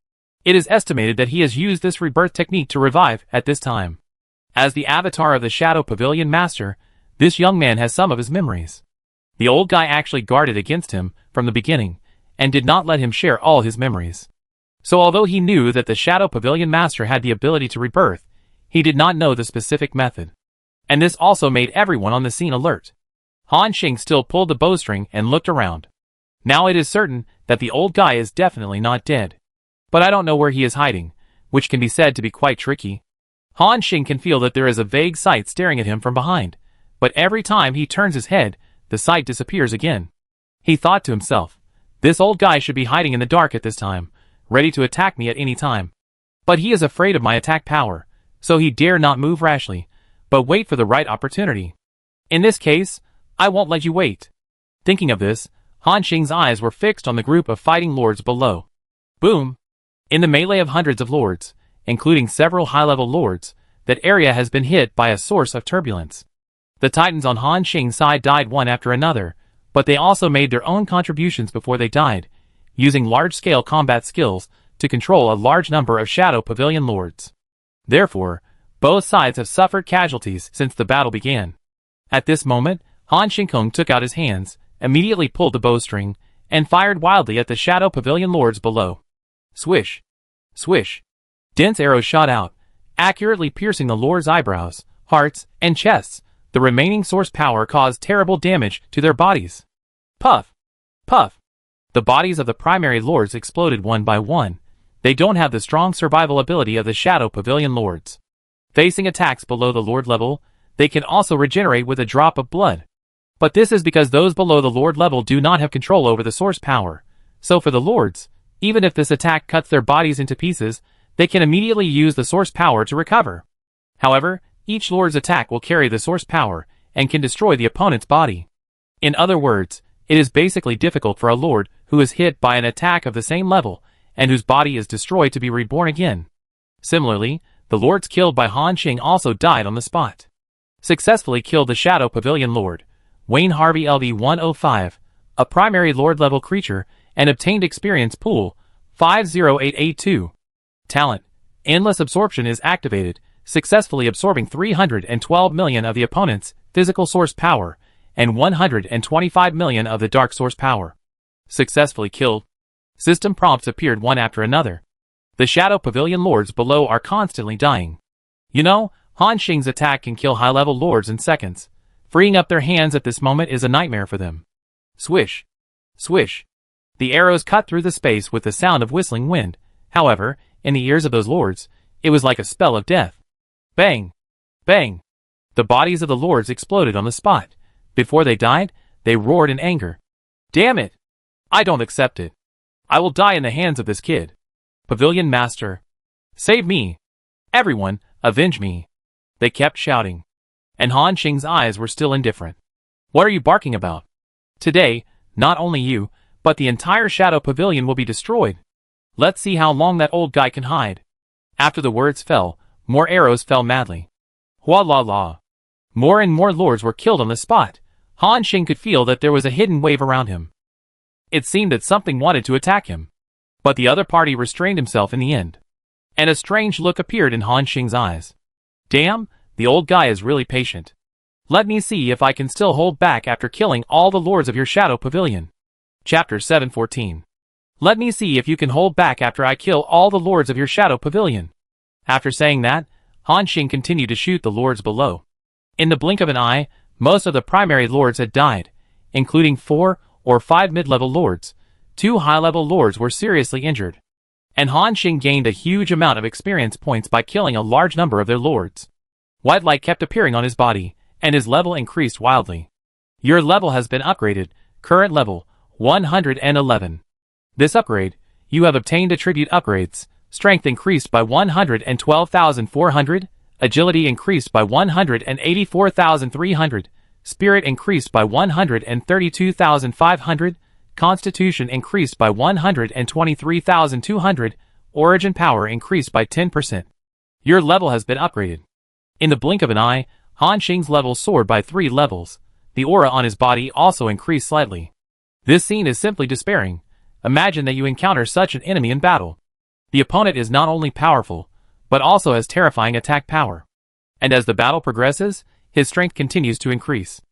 It is estimated that he has used this rebirth technique to revive at this time. As the avatar of the Shadow Pavilion Master, this young man has some of his memories." The old guy actually guarded against him from the beginning, and did not let him share all his memories. So although he knew that the Shadow Pavilion Master had the ability to rebirth, he did not know the specific method. And this also made everyone on the scene alert. Han Xing still pulled the bowstring and looked around. Now it is certain that the old guy is definitely not dead. But I don't know where he is hiding, which can be said to be quite tricky. Han Xing can feel that there is a vague sight staring at him from behind, but every time he turns his head, the sight disappears again. He thought to himself, "This old guy should be hiding in the dark at this time, ready to attack me at any time. But he is afraid of my attack power, so he dare not move rashly, but wait for the right opportunity. In this case, I won't let you wait." Thinking of this, Han Xing's eyes were fixed on the group of fighting lords below. Boom! In the melee of hundreds of lords, including several high-level lords, that area has been hit by a source of turbulence. The titans on Han Xing's side died one after another, but they also made their own contributions before they died, using large-scale combat skills to control a large number of Shadow Pavilion lords. Therefore, both sides have suffered casualties since the battle began. At this moment, Han Xingkung took out his hands, immediately pulled the bowstring, and fired wildly at the Shadow Pavilion lords below. Swish! Swish! Dense arrows shot out, accurately piercing the lords' eyebrows, hearts, and chests. The remaining source power caused terrible damage to their bodies. Puff! Puff! The bodies of the primary lords exploded one by one. They don't have the strong survival ability of the Shadow Pavilion lords. Facing attacks below the lord level, they can also regenerate with a drop of blood. But this is because those below the lord level do not have control over the source power. So for the lords, even if this attack cuts their bodies into pieces, they can immediately use the source power to recover. However, each lord's attack will carry the source power, and can destroy the opponent's body. In other words, it is basically difficult for a lord who is hit by an attack of the same level, and whose body is destroyed to be reborn again. Similarly, the lords killed by Han Xing also died on the spot. Successfully killed the Shadow Pavilion Lord, Wayne Harvey LV-105, a primary lord-level creature, and obtained experience pool, 50882. Talent, Endless Absorption is activated, successfully absorbing 312 million of the opponent's physical source power, and 125 million of the dark source power. Successfully killed. System prompts appeared one after another. The Shadow Pavilion lords below are constantly dying. You know, Han Xing's attack can kill high-level lords in seconds. Freeing up their hands at this moment is a nightmare for them. Swish! Swish! The arrows cut through the space with the sound of whistling wind. However, in the ears of those lords, it was like a spell of death. Bang! Bang! The bodies of the lords exploded on the spot. Before they died, they roared in anger. Damn it! I don't accept it. I will die in the hands of this kid. Pavilion Master. Save me! Everyone, avenge me! They kept shouting. And Han Xing's eyes were still indifferent. What are you barking about? Today, not only you, but the entire Shadow Pavilion will be destroyed. Let's see how long that old guy can hide. After the words fell, more arrows fell madly. Hua la la. More and more lords were killed on the spot. Han Xing could feel that there was a hidden wave around him. It seemed that something wanted to attack him. But the other party restrained himself in the end. And a strange look appeared in Han Xing's eyes. Damn, the old guy is really patient. Let me see if I can still hold back after killing all the lords of your Shadow Pavilion. Chapter 714. Let me see if you can hold back after I kill all the lords of your Shadow Pavilion. After saying that, Han Xing continued to shoot the lords below. In the blink of an eye, most of the primary lords had died, including 4 or 5 mid-level lords. 2 high-level lords were seriously injured. and Han Xing gained a huge amount of experience points by killing a large number of their lords. White light kept appearing on his body, and his level increased wildly. Your level has been upgraded, current level, 111. This upgrade, you have obtained attribute upgrades, strength increased by 112,400, agility increased by 184,300, spirit increased by 132,500, constitution increased by 123,200, origin power increased by 10%. Your level has been upgraded. In the blink of an eye, Han Xing's level soared by 3 levels. The aura on his body also increased slightly. This scene is simply despairing. Imagine that you encounter such an enemy in battle. The opponent is not only powerful, but also has terrifying attack power. And as the battle progresses, his strength continues to increase.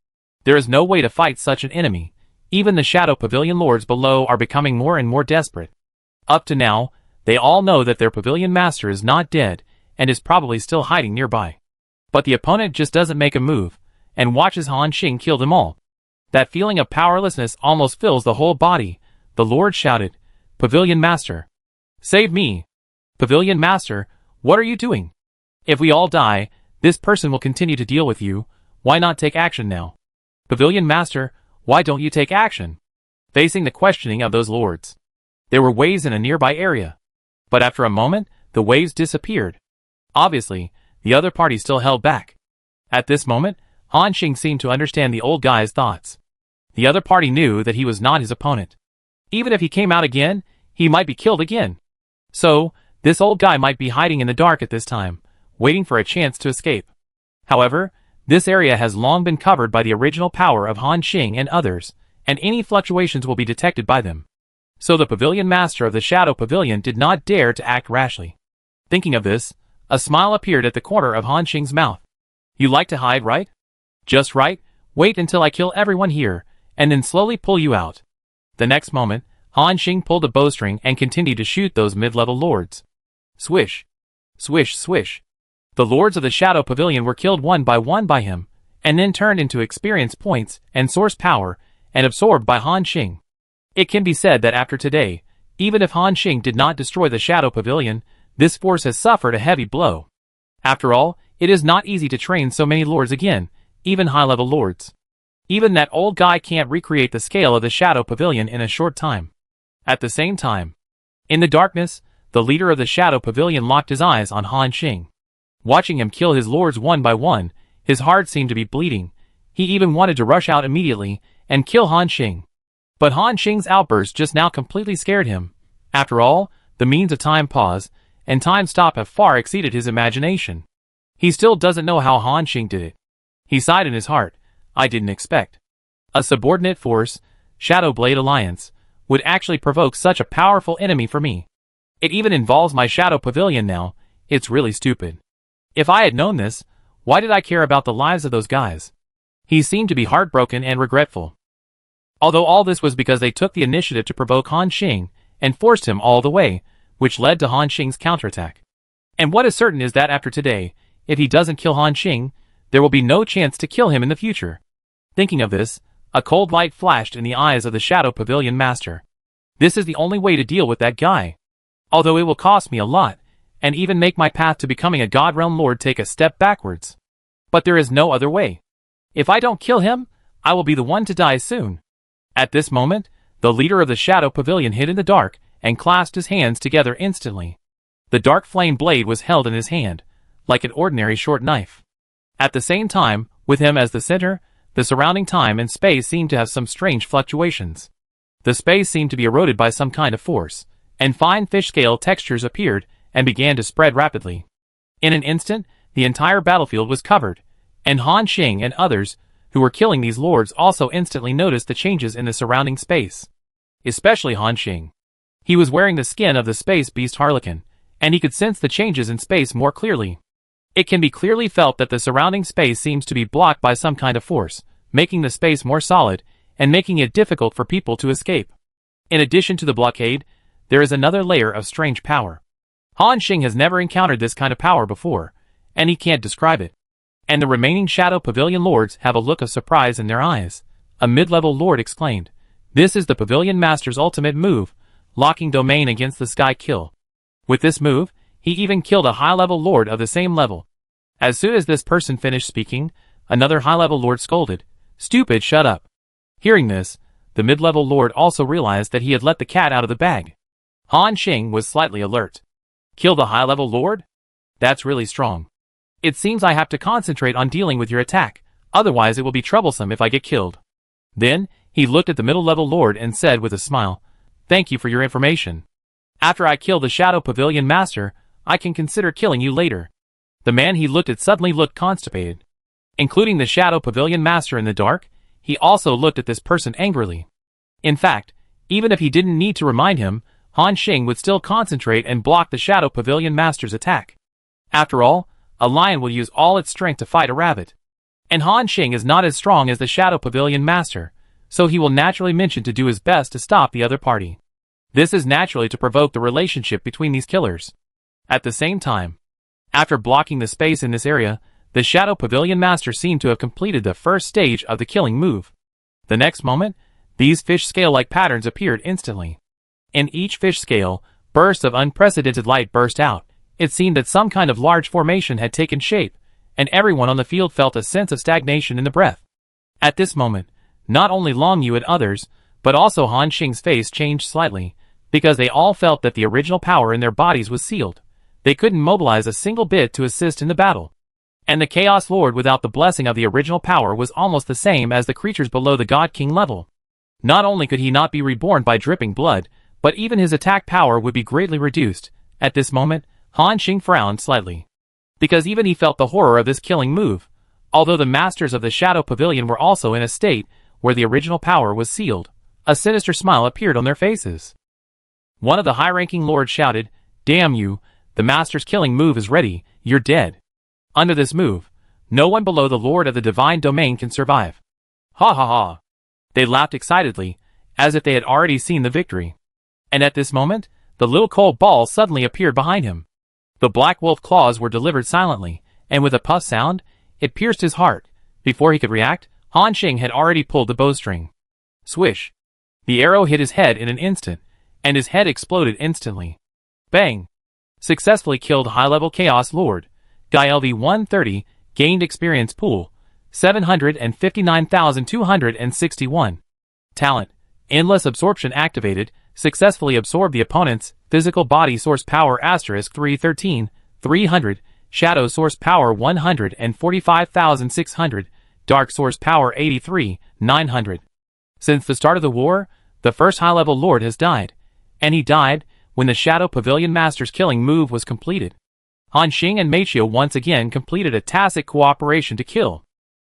There is no way to fight such an enemy. Even the Shadow Pavilion lords below are becoming more and more desperate. Up to now, they all know that their pavilion master is not dead and is probably still hiding nearby. But the opponent just doesn't make a move, and watches Han Xing kill them all. That feeling of powerlessness almost fills the whole body. The lord shouted, "Pavilion Master! Save me! Pavilion Master, what are you doing? If we all die, this person will continue to deal with you. Why not take action now? Pavilion Master, why don't you take action?" Facing the questioning of those lords, there were waves in a nearby area. But after a moment, the waves disappeared. Obviously, the other party still held back. At this moment, Han Xing seemed to understand the old guy's thoughts. The other party knew that he was not his opponent. Even if he came out again, he might be killed again. So, this old guy might be hiding in the dark at this time, waiting for a chance to escape. However, this area has long been covered by the original power of Han Xing and others, and any fluctuations will be detected by them. So the Pavilion Master of the Shadow Pavilion did not dare to act rashly. Thinking of this, a smile appeared at the corner of Han Xing's mouth. "You like to hide, right? Just right, wait until I kill everyone here, and then slowly pull you out." The next moment, Han Xing pulled a bowstring and continued to shoot those mid-level lords. Swish! Swish, swish! The lords of the Shadow Pavilion were killed one by him, and then turned into experience points and source power, and absorbed by Han Xing. It can be said that after today, even if Han Xing did not destroy the Shadow Pavilion, this force has suffered a heavy blow. After all, it is not easy to train so many lords again, even high-level lords. Even that old guy can't recreate the scale of the Shadow Pavilion in a short time. At the same time, in the darkness, the leader of the Shadow Pavilion locked his eyes on Han Xing. Watching him kill his lords one by one, his heart seemed to be bleeding. He even wanted to rush out immediately and kill Han Xing. But Han Xing's outburst just now completely scared him. After all, the means of time pause and time stop have far exceeded his imagination. He still doesn't know how Han Xing did it. He sighed in his heart. I didn't expect a subordinate force, Shadow Blade Alliance, would actually provoke such a powerful enemy for me. It even involves my Shadow Pavilion now. It's really stupid. If I had known this, why did I care about the lives of those guys? He seemed to be heartbroken and regretful. Although all this was because they took the initiative to provoke Han Xing and forced him all the way, which led to Han Xing's counterattack. And what is certain is that after today, if he doesn't kill Han Xing, there will be no chance to kill him in the future. Thinking of this, a cold light flashed in the eyes of the Shadow Pavilion Master. This is the only way to deal with that guy. Although it will cost me a lot, and even make my path to becoming a God Realm Lord take a step backwards. But there is no other way. If I don't kill him, I will be the one to die soon. At this moment, the leader of the Shadow Pavilion hid in the dark and clasped his hands together instantly. The dark flame blade was held in his hand, like an ordinary short knife. At the same time, with him as the center, the surrounding time and space seemed to have some strange fluctuations. The space seemed to be eroded by some kind of force, and fine fish-scale textures appeared and began to spread rapidly. In an instant, the entire battlefield was covered, and Han Xing and others who were killing these lords also instantly noticed the changes in the surrounding space. Especially Han Xing. He was wearing the skin of the space beast Harlequin, and he could sense the changes in space more clearly. It can be clearly felt that the surrounding space seems to be blocked by some kind of force, making the space more solid, and making it difficult for people to escape. In addition to the blockade, there is another layer of strange power. Han Xing has never encountered this kind of power before, and he can't describe it. And the remaining Shadow Pavilion lords have a look of surprise in their eyes. A mid-level lord exclaimed, "This is the Pavilion Master's ultimate move, locking domain against the sky kill. With this move, he even killed a high-level lord of the same level. As soon as this person finished speaking, another high-level lord scolded, "Stupid, shut up." Hearing this, the mid-level lord also realized that he had let the cat out of the bag. Han Xing was slightly alert. Kill the high-level lord? That's really strong. It seems I have to concentrate on dealing with your attack, otherwise it will be troublesome if I get killed. Then, he looked at the middle-level lord and said with a smile, "Thank you for your information. After I kill the Shadow Pavilion Master, I can consider killing you later." The man he looked at suddenly looked constipated. Including the Shadow Pavilion Master in the dark, he also looked at this person angrily. In fact, even if he didn't need to remind him, Han Xing would still concentrate and block the Shadow Pavilion Master's attack. After all, a lion will use all its strength to fight a rabbit. And Han Xing is not as strong as the Shadow Pavilion Master, so he will naturally mention to do his best to stop the other party. This is naturally to provoke the relationship between these killers. At the same time, after blocking the space in this area, the Shadow Pavilion Master seemed to have completed the first stage of the killing move. The next moment, these fish scale-like patterns appeared instantly. In each fish scale, bursts of unprecedented light burst out. It seemed that some kind of large formation had taken shape, and everyone on the field felt a sense of stagnation in the breath. At this moment, not only Long Yu and others, but also Han Xing's face changed slightly, because they all felt that the original power in their bodies was sealed. They couldn't mobilize a single bit to assist in the battle. And the Chaos Lord without the blessing of the original power was almost the same as the creatures below the God King level. Not only could he not be reborn by dripping blood, but even his attack power would be greatly reduced. At this moment, Han Xing frowned slightly. Because even he felt the horror of this killing move. Although the masters of the Shadow Pavilion were also in a state where the original power was sealed, a sinister smile appeared on their faces. One of the high-ranking lords shouted, "Damn you, the master's killing move is ready, you're dead." Under this move, no one below the Lord of the Divine Domain can survive. Ha ha ha. They laughed excitedly, as if they had already seen the victory. And at this moment, the little cold ball suddenly appeared behind him. The black wolf claws were delivered silently, and with a puff sound, it pierced his heart. Before he could react, Han Xing had already pulled the bowstring. Swish. The arrow hit his head in an instant, and his head exploded instantly. Bang. Successfully killed high-level Chaos Lord. Guy LV-130, gained experience pool, 759,261. Talent, Endless Absorption activated, successfully absorbed the opponent's physical body source power asterisk 313, 300, shadow source power 145,600, dark source power 83, 900. Since the start of the war, the first high-level lord has died, and he died when the Shadow Pavilion Master's killing move was completed. Han Xing and Meichio once again completed a tacit cooperation to kill.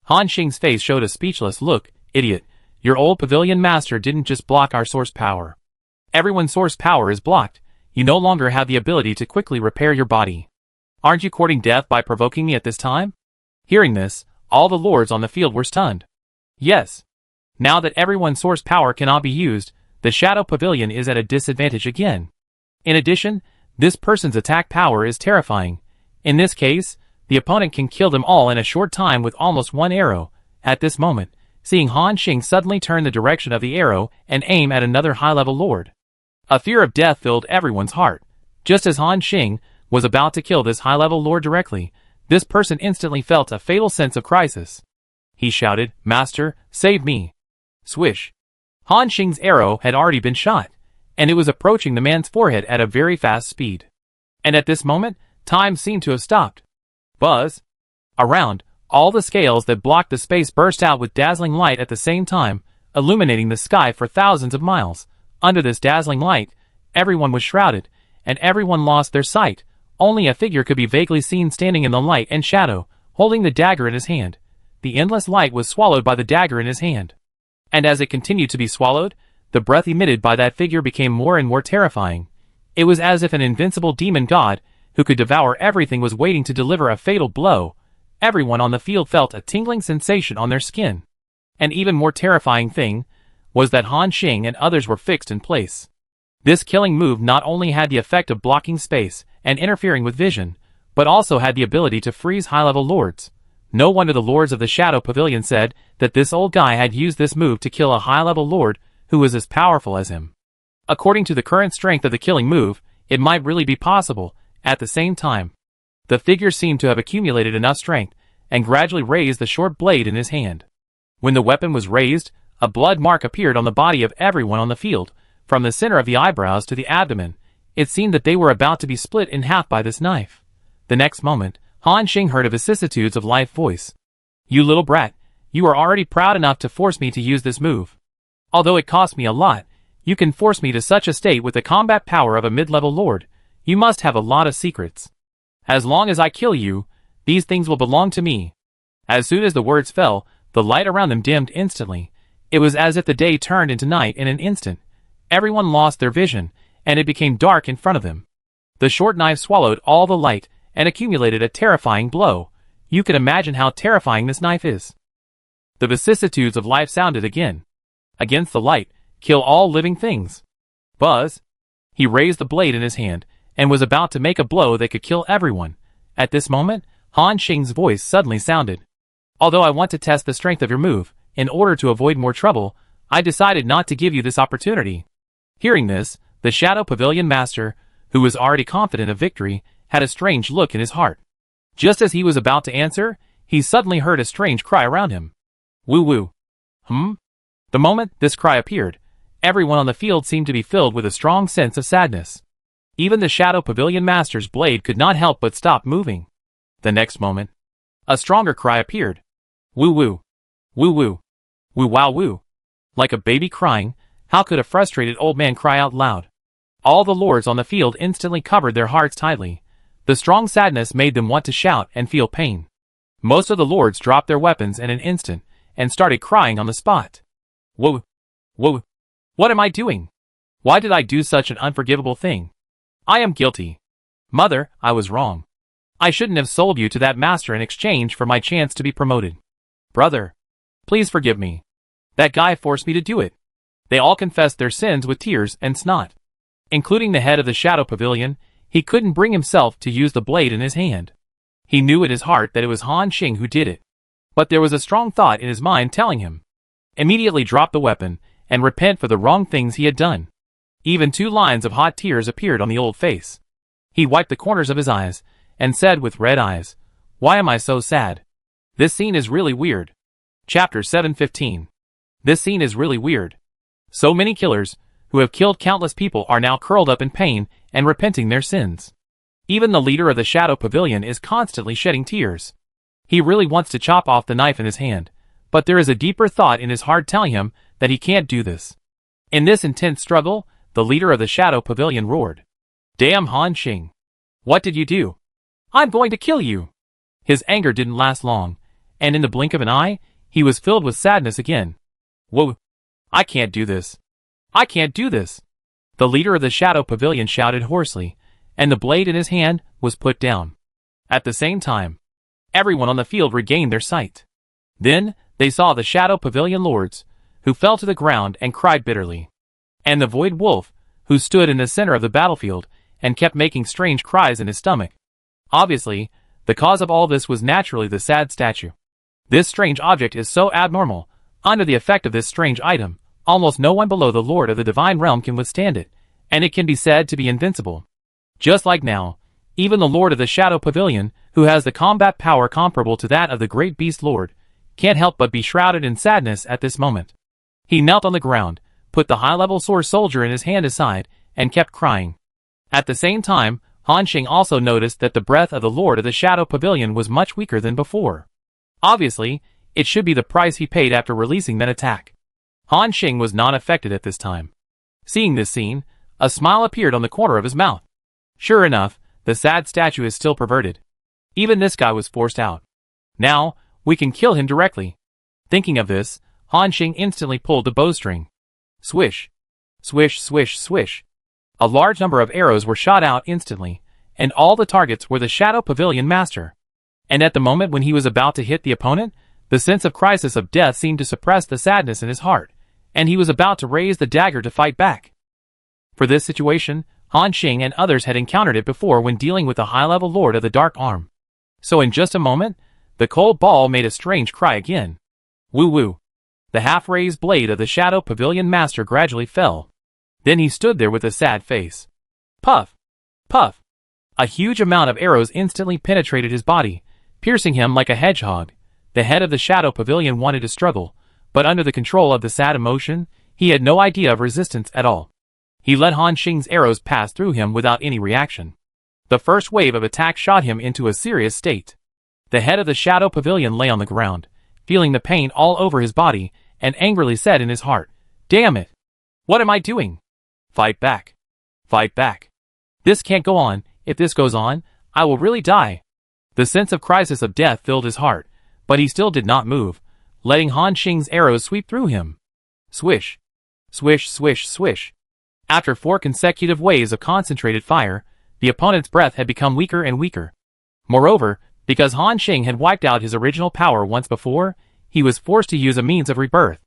Han Xing's face showed a speechless look. "Idiot, your old Pavilion Master didn't just block our source power. Everyone's source power is blocked. You no longer have the ability to quickly repair your body. Aren't you courting death by provoking me at this time?" Hearing this, all the lords on the field were stunned. Yes. Now that everyone's source power cannot be used, the Shadow Pavilion is at a disadvantage again. In addition, this person's attack power is terrifying. In this case, the opponent can kill them all in a short time with almost one arrow. At this moment, seeing Han Xing suddenly turn the direction of the arrow and aim at another high-level lord. A fear of death filled everyone's heart. Just as Han Xing was about to kill this high-level lord directly, this person instantly felt a fatal sense of crisis. He shouted, "Master, save me." Swish. Han Xing's arrow had already been shot, and it was approaching the man's forehead at a very fast speed. And at this moment, time seemed to have stopped. Buzz. Around, all the scales that blocked the space burst out with dazzling light at the same time, illuminating the sky for thousands of miles. Under this dazzling light, everyone was shrouded, and everyone lost their sight. Only a figure could be vaguely seen standing in the light and shadow, holding the dagger in his hand. The endless light was swallowed by the dagger in his hand. And as it continued to be swallowed, the breath emitted by that figure became more and more terrifying. It was as if an invincible demon god, who could devour everything, was waiting to deliver a fatal blow. Everyone on the field felt a tingling sensation on their skin. An even more terrifying thing was that Han Xing and others were fixed in place. This killing move not only had the effect of blocking space and interfering with vision, but also had the ability to freeze high-level lords. No wonder the lords of the Shadow Pavilion said that this old guy had used this move to kill a high-level lord who was as powerful as him. According to the current strength of the killing move, it might really be possible. At the same time, the figure seemed to have accumulated enough strength and gradually raised the short blade in his hand. When the weapon was raised, a blood mark appeared on the body of everyone on the field, from the center of the eyebrows to the abdomen. It seemed that they were about to be split in half by this knife. The next moment, Han Xing heard a vicissitudes of life voice. "You little brat, you are already proud enough to force me to use this move. Although it cost me a lot, you can force me to such a state with the combat power of a mid-level lord. You must have a lot of secrets. As long as I kill you, these things will belong to me." As soon as the words fell, the light around them dimmed instantly. It was as if the day turned into night in an instant. Everyone lost their vision, and it became dark in front of them. The short knife swallowed all the light and accumulated a terrifying blow. You can imagine how terrifying this knife is. The vicissitudes of life sounded again. Against the light, kill all living things. Buzz. He raised the blade in his hand and was about to make a blow that could kill everyone. At this moment, Han Xing's voice suddenly sounded. "Although I want to test the strength of your move, in order to avoid more trouble, I decided not to give you this opportunity." Hearing this, the Shadow Pavilion Master, who was already confident of victory, had a strange look in his heart. Just as he was about to answer, he suddenly heard a strange cry around him. "Woo woo." The moment this cry appeared, everyone on the field seemed to be filled with a strong sense of sadness. Even the Shadow Pavilion Master's blade could not help but stop moving. The next moment, a stronger cry appeared. "Woo woo. Woo woo. Woo wow woo." Like a baby crying, how could a frustrated old man cry out loud? All the lords on the field instantly covered their hearts tightly. The strong sadness made them want to shout and feel pain. Most of the lords dropped their weapons in an instant and started crying on the spot. "Whoa! Whoa! What am I doing? Why did I do such an unforgivable thing? I am guilty. Mother, I was wrong. I shouldn't have sold you to that master in exchange for my chance to be promoted. Brother, please forgive me. That guy forced me to do it." They all confessed their sins with tears and snot. Including the head of the Shadow Pavilion, he couldn't bring himself to use the blade in his hand. He knew in his heart that it was Han Xing who did it. But there was a strong thought in his mind telling him, immediately drop the weapon and repent for the wrong things he had done. Even 2 lines of hot tears appeared on the old face. He wiped the corners of his eyes and said with red eyes, "Why am I so sad? This scene is really weird." Chapter 715. This scene is really weird. So many killers, who have killed countless people, are now curled up in pain and repenting their sins. Even the leader of the Shadow Pavilion is constantly shedding tears. He really wants to chop off the knife in his hand, but there is a deeper thought in his heart telling him that he can't do this. In this intense struggle, the leader of the Shadow Pavilion roared, "Damn Han Xing! What did you do? I'm going to kill you!" His anger didn't last long, and in the blink of an eye, he was filled with sadness again. "Whoa! I can't do this! I can't do this!" The leader of the Shadow Pavilion shouted hoarsely, and the blade in his hand was put down. At the same time, everyone on the field regained their sight. Then, they saw the Shadow Pavilion lords, who fell to the ground and cried bitterly. And the Void Wolf, who stood in the center of the battlefield and kept making strange cries in his stomach. Obviously, the cause of all this was naturally the sad statue. This strange object is so abnormal. Under the effect of this strange item, almost no one below the Lord of the Divine Realm can withstand it, and it can be said to be invincible. Just like now, even the Lord of the Shadow Pavilion, who has the combat power comparable to that of the Great Beast Lord, can't help but be shrouded in sadness at this moment. He knelt on the ground, put the high-level sword soldier in his hand aside, and kept crying. At the same time, Han Xing also noticed that the breath of the Lord of the Shadow Pavilion was much weaker than before. Obviously, it should be the price he paid after releasing that attack. Han Xing was not affected at this time. Seeing this scene, a smile appeared on the corner of his mouth. Sure enough, the sad statue is still perverted. Even this guy was forced out. Now, we can kill him directly. Thinking of this, Han Xing instantly pulled the bowstring. Swish. Swish, swish, swish. A large number of arrows were shot out instantly, and all the targets were the Shadow Pavilion Master. And at the moment when he was about to hit the opponent, the sense of crisis of death seemed to suppress the sadness in his heart, and he was about to raise the dagger to fight back. For this situation, Han Xing and others had encountered it before when dealing with the high-level Lord of the Dark Arm. So in just a moment, the cold ball made a strange cry again. Woo woo. The half-raised blade of the Shadow Pavilion Master gradually fell. Then he stood there with a sad face. Puff! Puff! A huge amount of arrows instantly penetrated his body, piercing him like a hedgehog. The head of the Shadow Pavilion wanted to struggle, but under the control of the sad emotion, he had no idea of resistance at all. He let Han Xing's arrows pass through him without any reaction. The first wave of attack shot him into a serious state. The head of the Shadow Pavilion lay on the ground, feeling the pain all over his body, and angrily said in his heart, "Damn it! What am I doing? Fight back! Fight back! This can't go on. If this goes on, I will really die." The sense of crisis of death filled his heart, but he still did not move, letting Han Xing's arrows sweep through him. Swish! Swish, swish, swish! After 4 consecutive waves of concentrated fire, the opponent's breath had become weaker and weaker. Moreover, because Han Xing had wiped out his original power once before, he was forced to use a means of rebirth.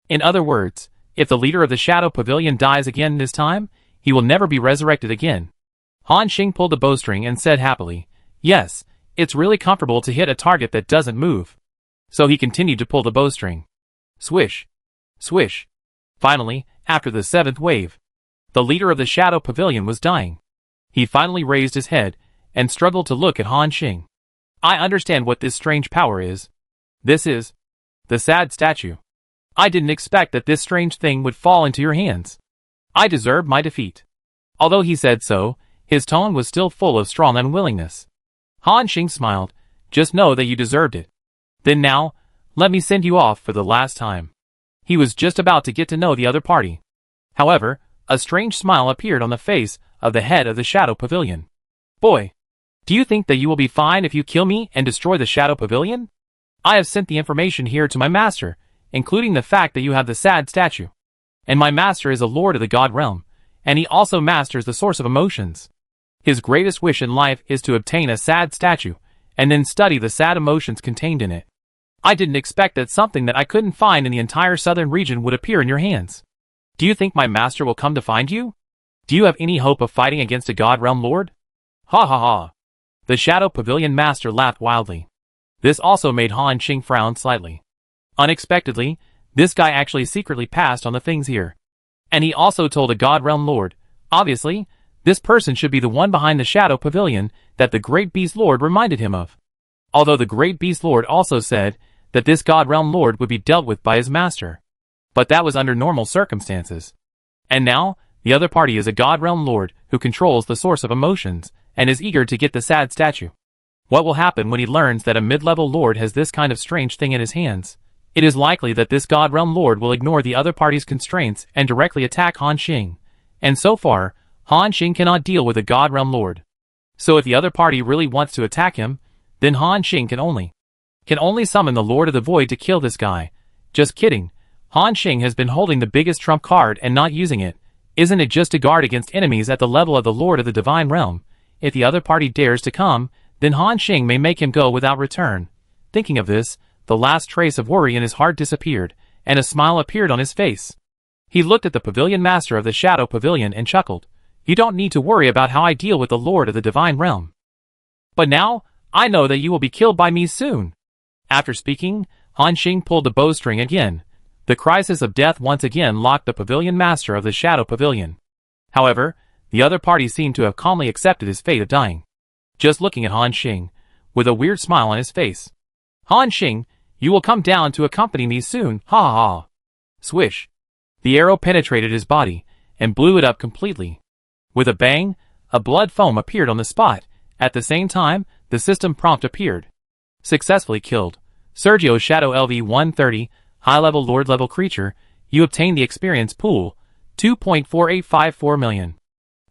In other words, if the leader of the Shadow Pavilion dies again this time, he will never be resurrected again. Han Xing pulled the bowstring and said happily, "Yes, it's really comfortable to hit a target that doesn't move." So he continued to pull the bowstring. Swish! Swish! Finally, after the 7th wave, the leader of the Shadow Pavilion was dying. He finally raised his head and struggled to look at Han Xing. "I understand what this strange power is. This is the sad statue. I didn't expect that this strange thing would fall into your hands. I deserve my defeat." Although he said so, his tone was still full of strong unwillingness. Han Xing smiled. "Just know that you deserved it. Then now, let me send you off for the last time." He was just about to get to know the other party. However, a strange smile appeared on the face of the head of the Shadow Pavilion. "Boy, do you think that you will be fine if you kill me and destroy the Shadow Pavilion? I have sent the information here to my master, including the fact that you have the sad statue. And my master is a lord of the God realm, and he also masters the source of emotions. His greatest wish in life is to obtain a sad statue, and then study the sad emotions contained in it. I didn't expect that something that I couldn't find in the entire southern region would appear in your hands. Do you think my master will come to find you? Do you have any hope of fighting against a God realm lord?" Ha ha ha! The Shadow Pavilion master laughed wildly. This also made Han Xing frown slightly. Unexpectedly, this guy actually secretly passed on the things here. And he also told a God realm lord. Obviously, this person should be the one behind the Shadow Pavilion that the Great Beast Lord reminded him of. Although the Great Beast Lord also said that this God realm lord would be dealt with by his master. But that was under normal circumstances. And now, the other party is a God realm lord who controls the source of emotions and is eager to get the sad statue. What will happen when he learns that a mid-level lord has this kind of strange thing in his hands? It is likely that this God realm lord will ignore the other party's constraints and directly attack Han Xing. And so far, Han Xing cannot deal with a God realm lord. So if the other party really wants to attack him, then Han Xing can only summon the Lord of the Void to kill this guy. Just kidding. Han Xing has been holding the biggest trump card and not using it. Isn't it just to guard against enemies at the level of the Lord of the Divine Realm? If the other party dares to come, then Han Xing may make him go without return. Thinking of this, the last trace of worry in his heart disappeared, and a smile appeared on his face. He looked at the pavilion master of the Shadow Pavilion and chuckled. "You don't need to worry about how I deal with the Lord of the Divine Realm. But now, I know that you will be killed by me soon." After speaking, Han Xing pulled the bowstring again. The crisis of death once again locked the pavilion master of the Shadow Pavilion. However, the other party seemed to have calmly accepted his fate of dying. Just looking at Han Xing, with a weird smile on his face. "Han Xing, you will come down to accompany me soon, ha ha ha." Swish! The arrow penetrated his body, and blew it up completely. With a bang, a blood foam appeared on the spot. At the same time, the system prompt appeared. Successfully killed. Sergio Shadow LV-130, high-level Lord-level creature, you obtain the experience pool, 2.4854 million.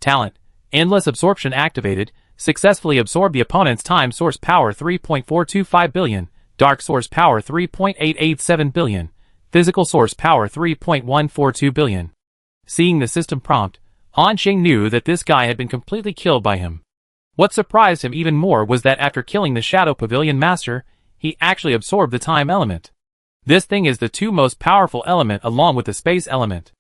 Talent, Endless Absorption activated, successfully absorb the opponent's time source power 3.425 billion, dark source power 3.887 billion, physical source power 3.142 billion. Seeing the system prompt, Han Xing knew that this guy had been completely killed by him. What surprised him even more was that after killing the Shadow Pavilion Master, he actually absorbed the time element. This thing is the two most powerful element along with the space element.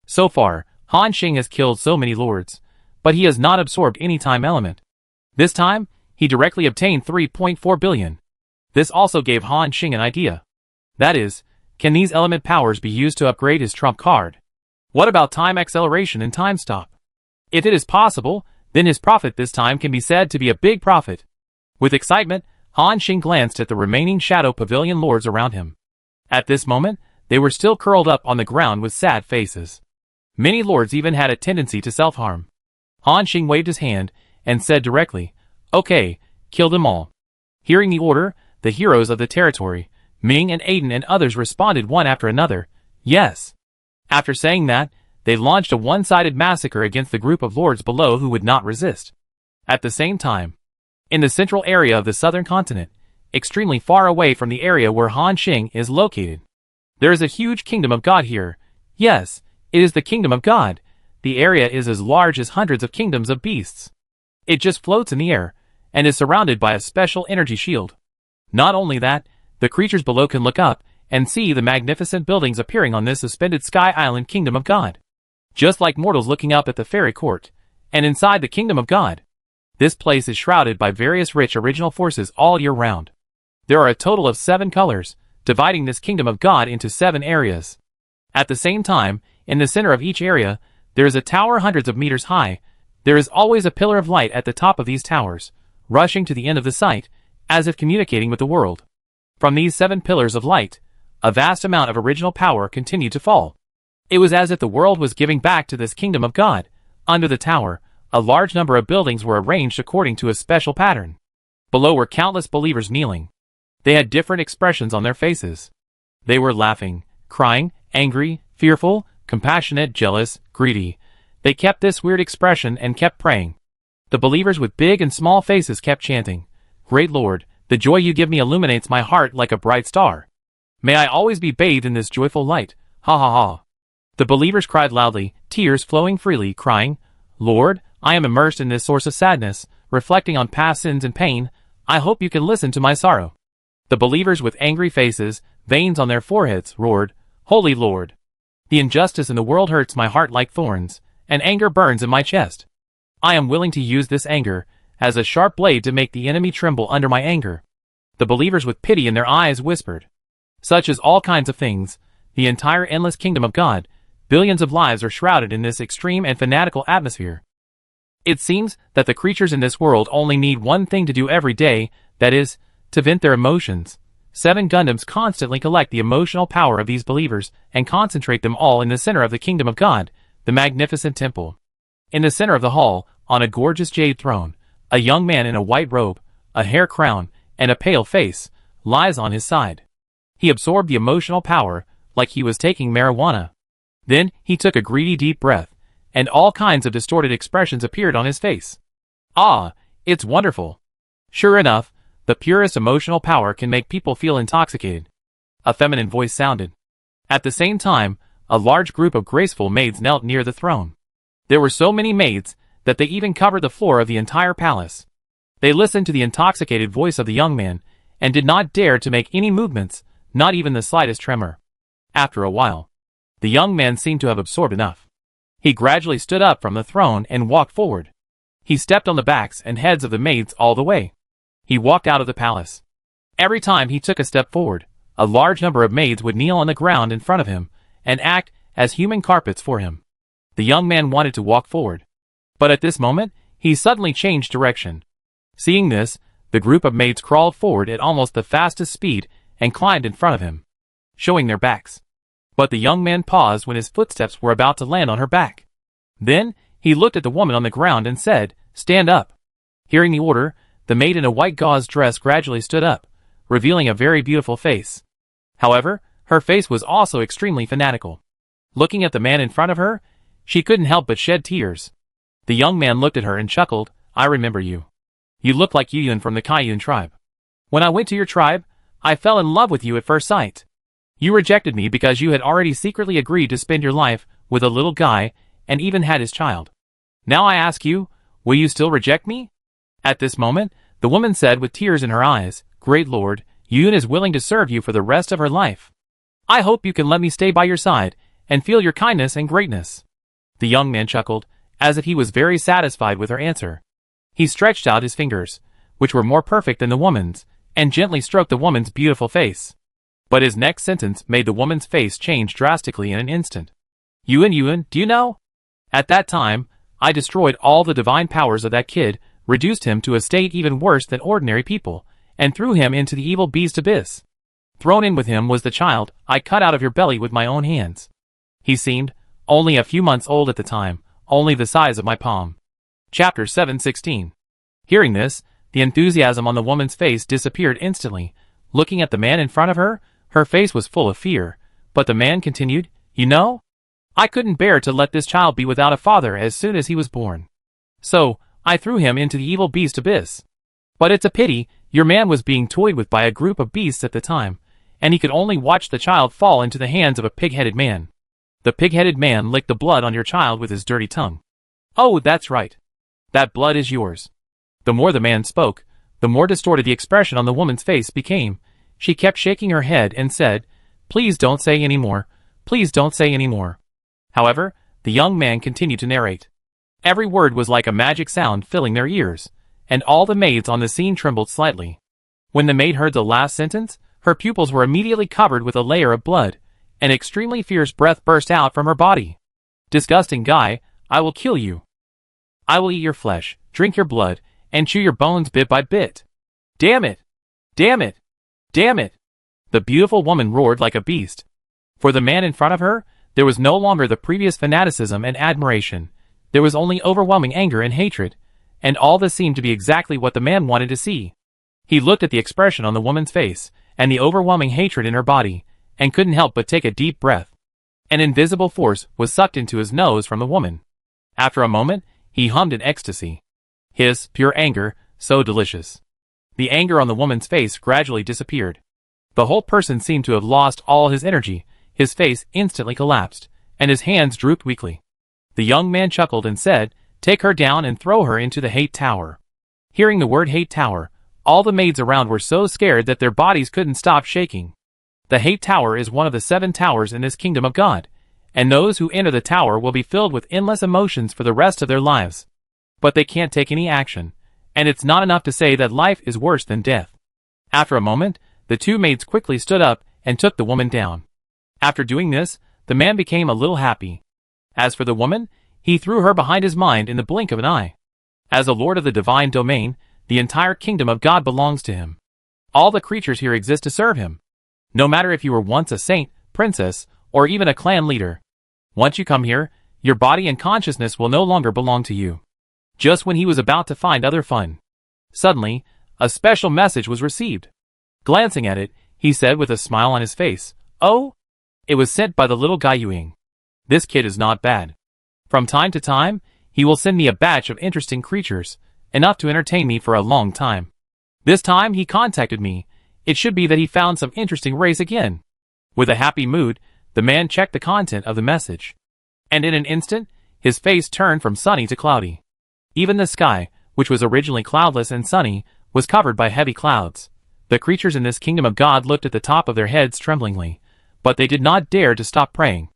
So far, Han Xing has killed so many lords, but he has not absorbed any time element. This time, he directly obtained 3.4 billion. This also gave Han Xing an idea. That is, can these element powers be used to upgrade his trump card? What about time acceleration and time stop? If it is possible, then his profit this time can be said to be a big profit. With excitement, Han Xing glanced at the remaining Shadow Pavilion lords around him. At this moment, they were still curled up on the ground with sad faces. Many lords even had a tendency to self-harm. Han Xing waved his hand and said directly, "Okay, kill them all." Hearing the order, the heroes of the territory, Ming and Aiden and others responded one after another, "Yes." After saying that, they launched a one-sided massacre against the group of lords below who would not resist. At the same time, in the central area of the southern continent, extremely far away from the area where Han Xing is located, there is a huge kingdom of God here. Yes, it is the kingdom of God. The area is as large as hundreds of kingdoms of beasts. It just floats in the air, and is surrounded by a special energy shield. Not only that, the creatures below can look up and see the magnificent buildings appearing on this suspended sky island kingdom of God. Just like mortals looking up at the fairy court, and inside the kingdom of God. This place is shrouded by various rich original forces all year round. There are a total of 7 colors, dividing this kingdom of God into 7 areas. At the same time, in the center of each area, there is a tower hundreds of meters high. There is always a pillar of light at the top of these towers, rushing to the end of the site, as if communicating with the world. From these 7 pillars of light, a vast amount of original power continued to fall. It was as if the world was giving back to this kingdom of God. Under the tower, a large number of buildings were arranged according to a special pattern. Below were countless believers kneeling. They had different expressions on their faces. They were laughing, crying, angry, fearful, compassionate, jealous, greedy. They kept this weird expression and kept praying. The believers with big and small faces kept chanting, "Great Lord, the joy you give me illuminates my heart like a bright star. May I always be bathed in this joyful light, ha ha ha." The believers cried loudly, tears flowing freely, crying, "Lord, I am immersed in this source of sadness, reflecting on past sins and pain. I hope you can listen to my sorrow." The believers with angry faces, veins on their foreheads, roared, "Holy Lord! The injustice in the world hurts my heart like thorns, and anger burns in my chest. I am willing to use this anger as a sharp blade to make the enemy tremble under my anger." The believers with pity in their eyes whispered, "Such as all kinds of things, the entire endless kingdom of God, billions of lives are shrouded in this extreme and fanatical atmosphere. It seems that the creatures in this world only need one thing to do every day, that is, to vent their emotions. 7 Gundams constantly collect the emotional power of these believers and concentrate them all in the center of the kingdom of God, the magnificent temple. In the center of the hall, on a gorgeous jade throne, a young man in a white robe, a hair crown, and a pale face, lies on his side. He absorbed the emotional power like he was taking marijuana. Then he took a greedy deep breath, and all kinds of distorted expressions appeared on his face. "Ah, it's wonderful." Sure enough, the purest emotional power can make people feel intoxicated. A feminine voice sounded. At the same time, a large group of graceful maids knelt near the throne. There were so many maids that they even covered the floor of the entire palace. They listened to the intoxicated voice of the young man, and did not dare to make any movements, not even the slightest tremor. After a while, the young man seemed to have absorbed enough. He gradually stood up from the throne and walked forward. He stepped on the backs and heads of the maids all the way. He walked out of the palace. Every time he took a step forward, a large number of maids would kneel on the ground in front of him and act as human carpets for him. The young man wanted to walk forward. But at this moment, he suddenly changed direction. Seeing this, the group of maids crawled forward at almost the fastest speed and climbed in front of him, showing their backs. But the young man paused when his footsteps were about to land on her back. Then, he looked at the woman on the ground and said, "Stand up." Hearing the order, the maid in a white gauze dress gradually stood up, revealing a very beautiful face. However, her face was also extremely fanatical. Looking at the man in front of her, she couldn't help but shed tears. The young man looked at her and chuckled, "I remember you. You look like Yuyun from the Kaiyun tribe. When I went to your tribe, I fell in love with you at first sight. You rejected me because you had already secretly agreed to spend your life with a little guy and even had his child. Now I ask you, will you still reject me?" At this moment, the woman said with tears in her eyes, "Great Lord, Yuyun is willing to serve you for the rest of her life. I hope you can let me stay by your side and feel your kindness and greatness." The young man chuckled, as if he was very satisfied with her answer. He stretched out his fingers, which were more perfect than the woman's, and gently stroked the woman's beautiful face. But his next sentence made the woman's face change drastically in an instant. "Yuyun, do you know?" At that time, I destroyed all the divine powers of that kid, reduced him to a state even worse than ordinary people, and threw him into the evil beast abyss. Thrown in with him was the child I cut out of your belly with my own hands. He seemed only a few months old at the time, only the size of my palm. Chapter 716. Hearing this, the enthusiasm on the woman's face disappeared instantly. Looking at the man in front of her, her face was full of fear, but the man continued, "You know, I couldn't bear to let this child be without a father as soon as he was born. So, I threw him into the evil beast abyss. But it's a pity, your man was being toyed with by a group of beasts at the time, and he could only watch the child fall into the hands of a pig-headed man. The pig-headed man licked the blood on your child with his dirty tongue. Oh, that's right. That blood is yours." The more the man spoke, the more distorted the expression on the woman's face became. She kept shaking her head and said, "Please don't say any more. Please don't say any more." However, the young man continued to narrate. Every word was like a magic sound filling their ears, and all the maids on the scene trembled slightly. When the maid heard the last sentence, her pupils were immediately covered with a layer of blood. An extremely fierce breath burst out from her body. "Disgusting guy, I will kill you. I will eat your flesh, drink your blood, and chew your bones bit by bit. Damn it! Damn it! Damn it!" The beautiful woman roared like a beast. For the man in front of her, there was no longer the previous fanaticism and admiration. There was only overwhelming anger and hatred, and all this seemed to be exactly what the man wanted to see. He looked at the expression on the woman's face, and the overwhelming hatred in her body, and couldn't help but take a deep breath. An invisible force was sucked into his nose from the woman. After a moment, he hummed in ecstasy. His pure anger, so delicious. The anger on the woman's face gradually disappeared. The whole person seemed to have lost all his energy. His face instantly collapsed, and his hands drooped weakly. The young man chuckled and said, "Take her down and throw her into the Hate Tower." Hearing the word Hate Tower, all the maids around were so scared that their bodies couldn't stop shaking. The Hate Tower is one of the 7 towers in this kingdom of God, and those who enter the tower will be filled with endless emotions for the rest of their lives. But they can't take any action, and it's not enough to say that life is worse than death. After a moment, the 2 maids quickly stood up and took the woman down. After doing this, the man became a little happy. As for the woman, he threw her behind his mind in the blink of an eye. As the Lord of the divine domain, the entire kingdom of God belongs to him. All the creatures here exist to serve him. No matter if you were once a saint, princess, or even a clan leader. Once you come here, your body and consciousness will no longer belong to you. Just when he was about to find other fun, suddenly, a special message was received. Glancing at it, he said with a smile on his face, "Oh, it was sent by the little Gaiyuing. This kid is not bad. From time to time, he will send me a batch of interesting creatures, enough to entertain me for a long time. This time he contacted me. It should be that he found some interesting race again." With a happy mood, the man checked the content of the message. And in an instant, his face turned from sunny to cloudy. Even the sky, which was originally cloudless and sunny, was covered by heavy clouds. The creatures in this kingdom of God looked at the top of their heads tremblingly, but they did not dare to stop praying.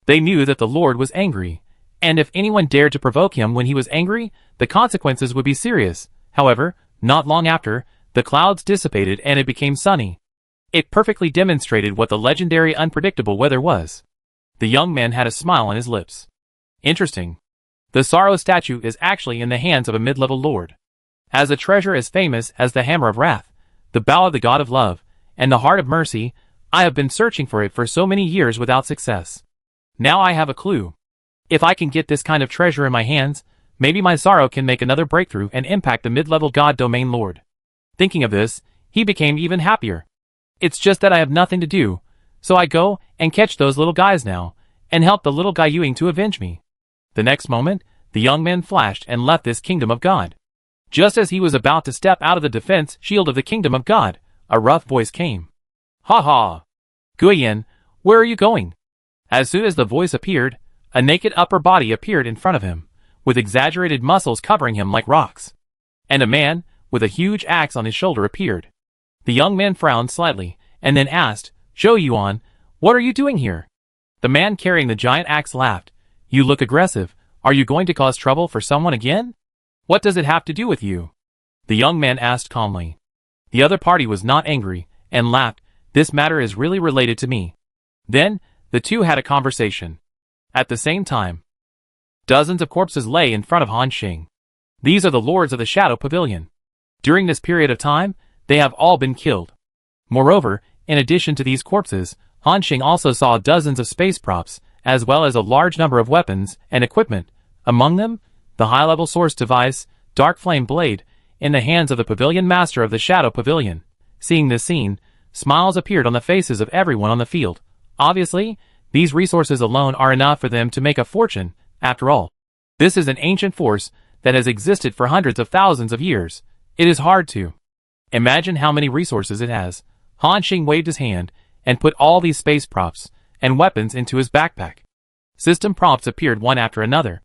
They knew that the Lord was angry, and if anyone dared to provoke him when he was angry, the consequences would be serious. However, not long after, the clouds dissipated and it became sunny. It perfectly demonstrated what the legendary unpredictable weather was. The young man had a smile on his lips. Interesting. The sorrow statue is actually in the hands of a mid-level lord. As a treasure as famous as the Hammer of Wrath, the Bow of the God of Love, and the Heart of Mercy, I have been searching for it for so many years without success. Now I have a clue. If I can get this kind of treasure in my hands, maybe my sorrow can make another breakthrough and impact the mid-level God domain lord. Thinking of this, he became even happier. It's just that I have nothing to do, so I go and catch those little guys now, and help the little Gaiyuing to avenge me. The next moment, the young man flashed and left this kingdom of God. Just as he was about to step out of the defense shield of the kingdom of God, a rough voice came. "Ha ha! Guiyan, where are you going?" As soon as the voice appeared, a naked upper body appeared in front of him, with exaggerated muscles covering him like rocks. And a man, with a huge axe on his shoulder appeared. The young man frowned slightly, and then asked, "Zhou Yuan, what are you doing here?" The man carrying the giant axe laughed. "You look aggressive. Are you going to cause trouble for someone again? What does it have to do with you?" The young man asked calmly. The other party was not angry, and laughed. "This matter is really related to me." Then, the two had a conversation. At the same time, Dozens of corpses lay in front of Han Xing. These are the lords of the Shadow Pavilion. During this period of time, they have all been killed. Moreover, in addition to these corpses, Han Xing also saw dozens of space props, as well as a large number of weapons and equipment, among them, the high-level source device, Dark Flame Blade, in the hands of the Pavilion Master of the Shadow Pavilion. Seeing this scene, smiles appeared on the faces of everyone on the field. Obviously, these resources alone are enough for them to make a fortune, after all. This is an ancient force that has existed for hundreds of thousands of years. It is hard to imagine how many resources it has. Han Xing waved his hand and put all these space props and weapons into his backpack. System props appeared one after another.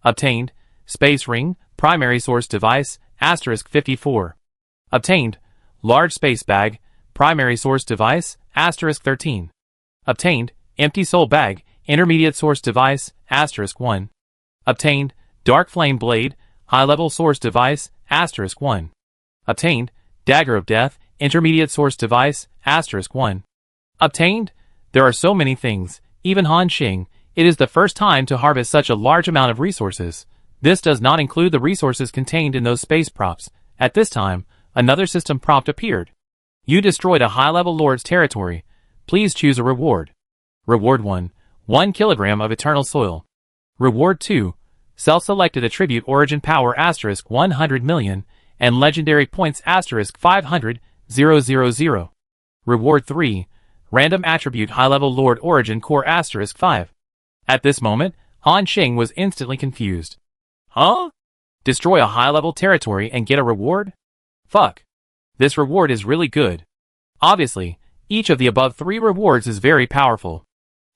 Obtained, Space Ring, Primary Source Device, *54. Obtained, Large Space Bag, Primary Source Device, *13. Obtained, Empty Soul Bag, Intermediate Source Device, *1. Obtained, Dark Flame Blade, High-Level Source Device, *1. Obtained, Dagger of Death, Intermediate Source Device, *1. Obtained. There are so many things. Even Han Xing, it is the first time to harvest such a large amount of resources. This does not include the resources contained in those space props. At this time, another system prompt appeared. You destroyed a high-level lord's territory. Please choose a reward. Reward 1. 1 kilogram of eternal soil. Reward 2. Self-selected attribute origin power *100 million and legendary points *500,000. Reward 3. Random attribute high-level lord origin core *5. At this moment, Han Xing was instantly confused. Huh? Destroy a high-level territory and get a reward? Fuck. This reward is really good. Obviously, each of the above 3 rewards is very powerful.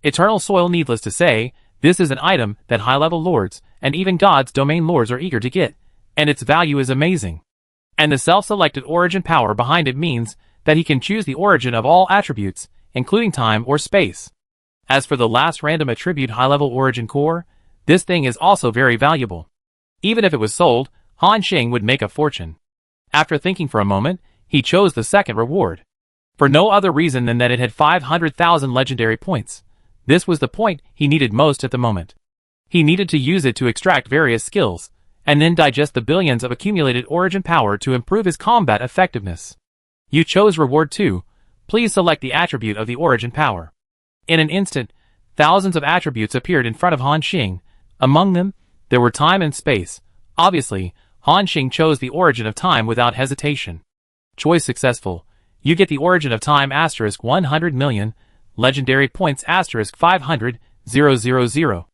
Eternal soil, needless to say, this is an item that high-level lords and even God's domain lords are eager to get, and its value is amazing. And the self-selected origin power behind it means that he can choose the origin of all attributes, including time or space. As for the last random attribute high-level origin core, this thing is also very valuable. Even if it was sold, Han Xing would make a fortune. After thinking for a moment, he chose the second reward. For no other reason than that it had 500,000 legendary points. This was the point he needed most at the moment. He needed to use it to extract various skills, and then digest the billions of accumulated origin power to improve his combat effectiveness. You chose reward 2. Please select the attribute of the origin power. In an instant, thousands of attributes appeared in front of Han Xing. Among them, there were time and space. Obviously, Han Xing chose the origin of time without hesitation. Choice successful. You get the origin of time *100 million, legendary points *500,000.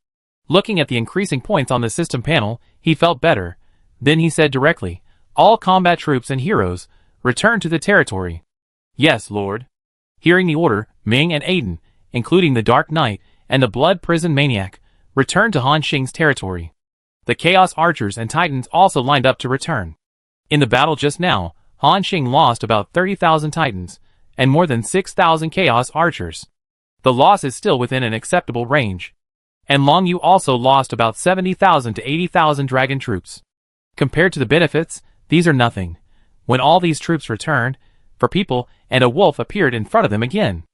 Looking at the increasing points on the system panel, he felt better. Then he said directly, all combat troops and heroes, return to the territory. Yes, Lord. Hearing the order, Ming and Aiden, including the Dark Knight and the Blood Prison Maniac, returned to Han Xing's territory. The Chaos Archers and Titans also lined up to return. In the battle just now, Han Xing lost about 30,000 Titans and more than 6,000 Chaos Archers. The loss is still within an acceptable range. And Long Yu also lost about 70,000 to 80,000 dragon troops. Compared to the benefits, these are nothing. When all these troops returned, 4 people and a wolf appeared in front of them again.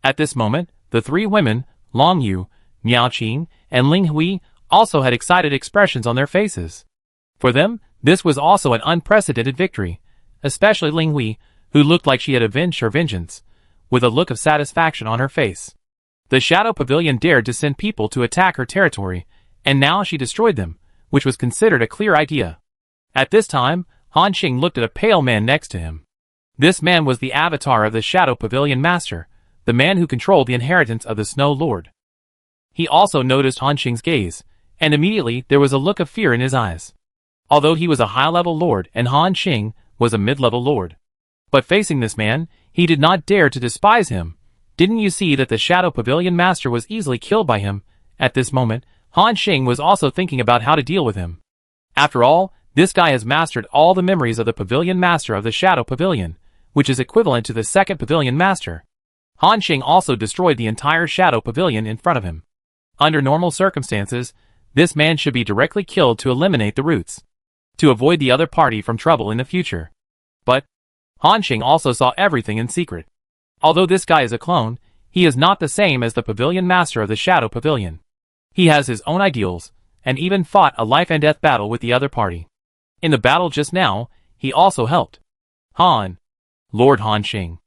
At this moment, the 3 women, Long Yu, Miao Qing, and Ling Hui, also had excited expressions on their faces. For them, this was also an unprecedented victory, especially Ling Hui, who looked like she had avenged her vengeance, with a look of satisfaction on her face. The Shadow Pavilion dared to send people to attack her territory, and now she destroyed them, which was considered a clear idea. At this time, Han Xing looked at a pale man next to him. This man was the avatar of the Shadow Pavilion Master, the man who controlled the inheritance of the Snow Lord. He also noticed Han Xing's gaze, and immediately there was a look of fear in his eyes. Although he was a high-level lord and Han Xing was a mid-level lord. But facing this man, he did not dare to despise him. Didn't you see that the Shadow Pavilion Master was easily killed by him? At this moment, Han Xing was also thinking about how to deal with him. After all, this guy has mastered all the memories of the Pavilion Master of the Shadow Pavilion, which is equivalent to the second Pavilion Master. Han Xing also destroyed the entire Shadow Pavilion in front of him. Under normal circumstances, this man should be directly killed to eliminate the roots, to avoid the other party from trouble in the future. But Han Xing also saw everything in secret. Although this guy is a clone, he is not the same as the Pavilion Master of the Shadow Pavilion. He has his own ideals, and even fought a life-and-death battle with the other party. In the battle just now, he also helped. Han. Lord Han Xing.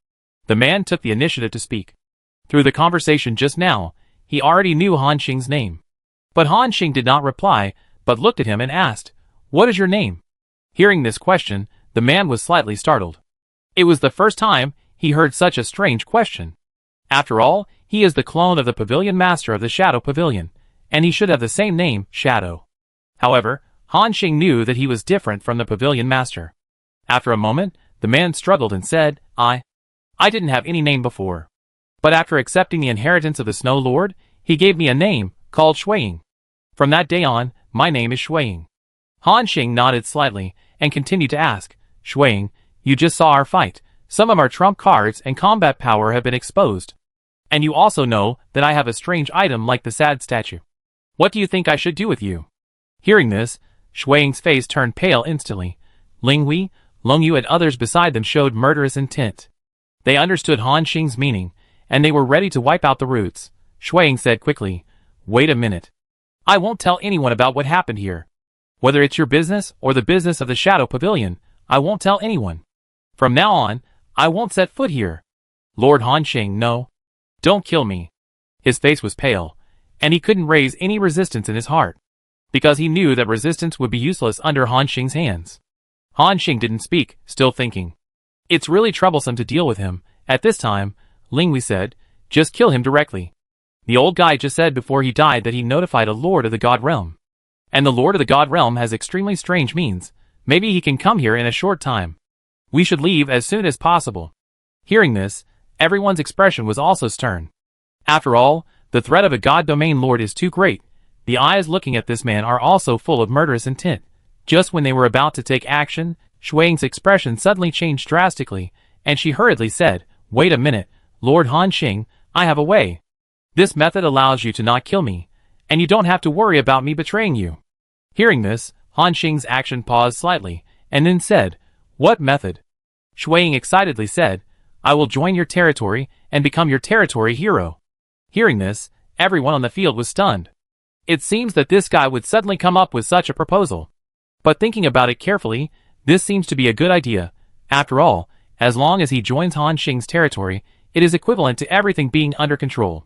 The man took the initiative to speak. Through the conversation just now, he already knew Han Xing's name. But Han Xing did not reply, but looked at him and asked, "What is your name?" Hearing this question, the man was slightly startled. It was the first time he heard such a strange question. After all, he is the clone of the pavilion master of the Shadow Pavilion, and he should have the same name, Shadow. However, Han Xing knew that he was different from the pavilion master. After a moment, the man struggled and said, I didn't have any name before. But after accepting the inheritance of the Snow Lord, he gave me a name, called Shuiying. From that day on, my name is Shuiying." Han Xing nodded slightly, and continued to ask, "Shuiying, you just saw our fight. Some of our trump cards and combat power have been exposed. And you also know that I have a strange item like the sad statue. What do you think I should do with you?" Hearing this, Shuiying's face turned pale instantly. Ling Hui, Long Yu and others beside them showed murderous intent. They understood Han Xing's meaning, and they were ready to wipe out the roots. Shuiying said quickly, "Wait a minute. I won't tell anyone about what happened here. Whether it's your business or the business of the Shadow Pavilion, I won't tell anyone. From now on, I won't set foot here." "Lord Han Xing, no. Don't kill me." His face was pale, and he couldn't raise any resistance in his heart, because he knew that resistance would be useless under Han Xing's hands. Han Xing didn't speak, still thinking. "It's really troublesome to deal with him." At this time, Ling Hui said, "Just kill him directly. The old guy just said before he died that he notified a Lord of the God Realm. And the Lord of the God Realm has extremely strange means. Maybe he can come here in a short time. We should leave as soon as possible." Hearing this, everyone's expression was also stern. After all, the threat of a God Domain Lord is too great. The eyes looking at this man are also full of murderous intent. Just when they were about to take action, Shuiying's expression suddenly changed drastically, and she hurriedly said, "Wait a minute, Lord Han Xing, I have a way. This method allows you to not kill me, and you don't have to worry about me betraying you." Hearing this, Han Xing's action paused slightly, and then said, "What method?" Shuiying excitedly said, "I will join your territory and become your territory hero." Hearing this, everyone on the field was stunned. It seems that this guy would suddenly come up with such a proposal. But thinking about it carefully, this seems to be a good idea. After all, as long as he joins Han Xing's territory, it is equivalent to everything being under control,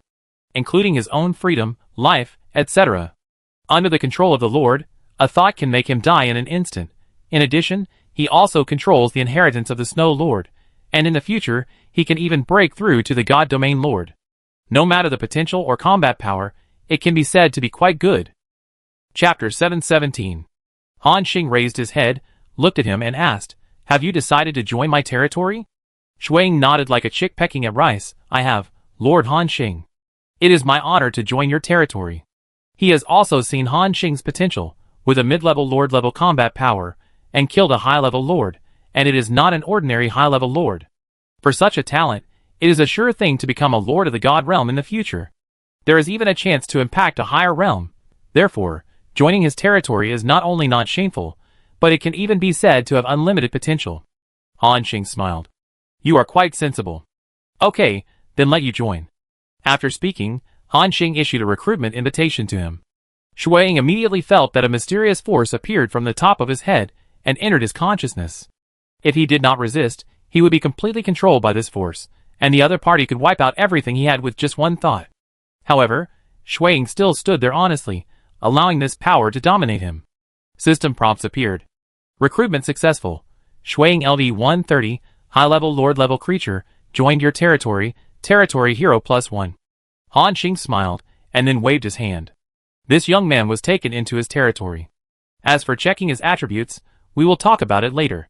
including his own freedom, life, etc. Under the control of the Lord, a thought can make him die in an instant. In addition, he also controls the inheritance of the Snow Lord, and in the future, he can even break through to the God Domain Lord. No matter the potential or combat power, it can be said to be quite good. Chapter 717. Han Xing raised his head, looked at him and asked, "Have you decided to join my territory?" Shuiying nodded like a chick pecking at rice. "I have, Lord Han Xing. It is my honor to join your territory." He has also seen Han Xing's potential, with a mid-level Lord-level combat power, and killed a high-level Lord, and it is not an ordinary high-level Lord. For such a talent, it is a sure thing to become a Lord of the God Realm in the future. There is even a chance to impact a higher realm. Therefore, joining his territory is not only not shameful, but it can even be said to have unlimited potential. Han Xing smiled. "You are quite sensible. Okay, then let you join." After speaking, Han Xing issued a recruitment invitation to him. Shuiying immediately felt that a mysterious force appeared from the top of his head and entered his consciousness. If he did not resist, he would be completely controlled by this force, and the other party could wipe out everything he had with just one thought. However, Shuiying still stood there honestly, allowing this power to dominate him. System prompts appeared. Recruitment successful. Shuiying LD-130, high-level Lord-level creature, joined your territory, territory hero +1. Han Xing smiled, and then waved his hand. This young man was taken into his territory. As for checking his attributes, we will talk about it later.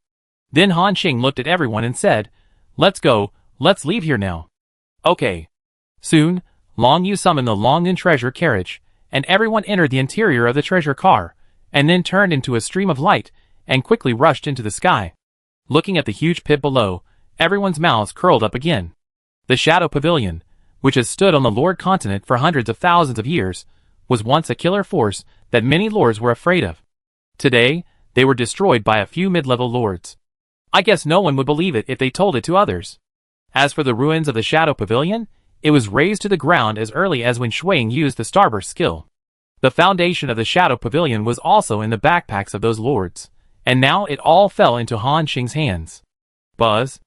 Then Han Xing looked at everyone and said, "Let's go, let's leave here now." Okay. Soon, Long Yu summoned the Long Yun treasure carriage, and everyone entered the interior of the treasure car, and then turned into a stream of light, and quickly rushed into the sky. Looking at the huge pit below, everyone's mouths curled up again. The Shadow Pavilion, which has stood on the Lord continent for hundreds of thousands of years, was once a killer force that many lords were afraid of. Today, they were destroyed by a few mid-level lords. I guess no one would believe it if they told it to others. As for the ruins of the Shadow Pavilion, it was razed to the ground as early as when Shuiying used the Starburst skill. The foundation of the Shadow Pavilion was also in the backpacks of those lords, and now it all fell into Han Xing's hands. Buzz.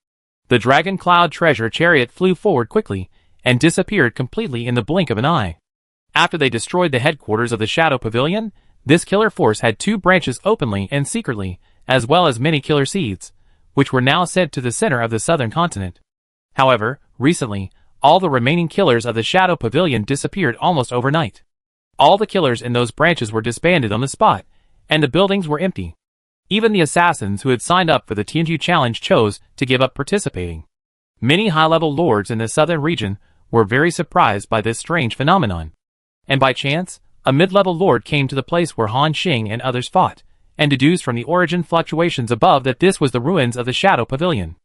The Dragon Cloud treasure chariot flew forward quickly and disappeared completely in the blink of an eye. After they destroyed the headquarters of the Shadow Pavilion, this killer force had 2 branches openly and secretly, as well as many killer seeds, which were now sent to the center of the southern continent. However, recently, all the remaining killers of the Shadow Pavilion disappeared almost overnight. All the killers in those branches were disbanded on the spot, and the buildings were empty. Even the assassins who had signed up for the Tianju Challenge chose to give up participating. Many high-level lords in the southern region were very surprised by this strange phenomenon. And by chance, a mid-level lord came to the place where Han Xing and others fought, and deduced from the origin fluctuations above that this was the ruins of the Shadow Pavilion.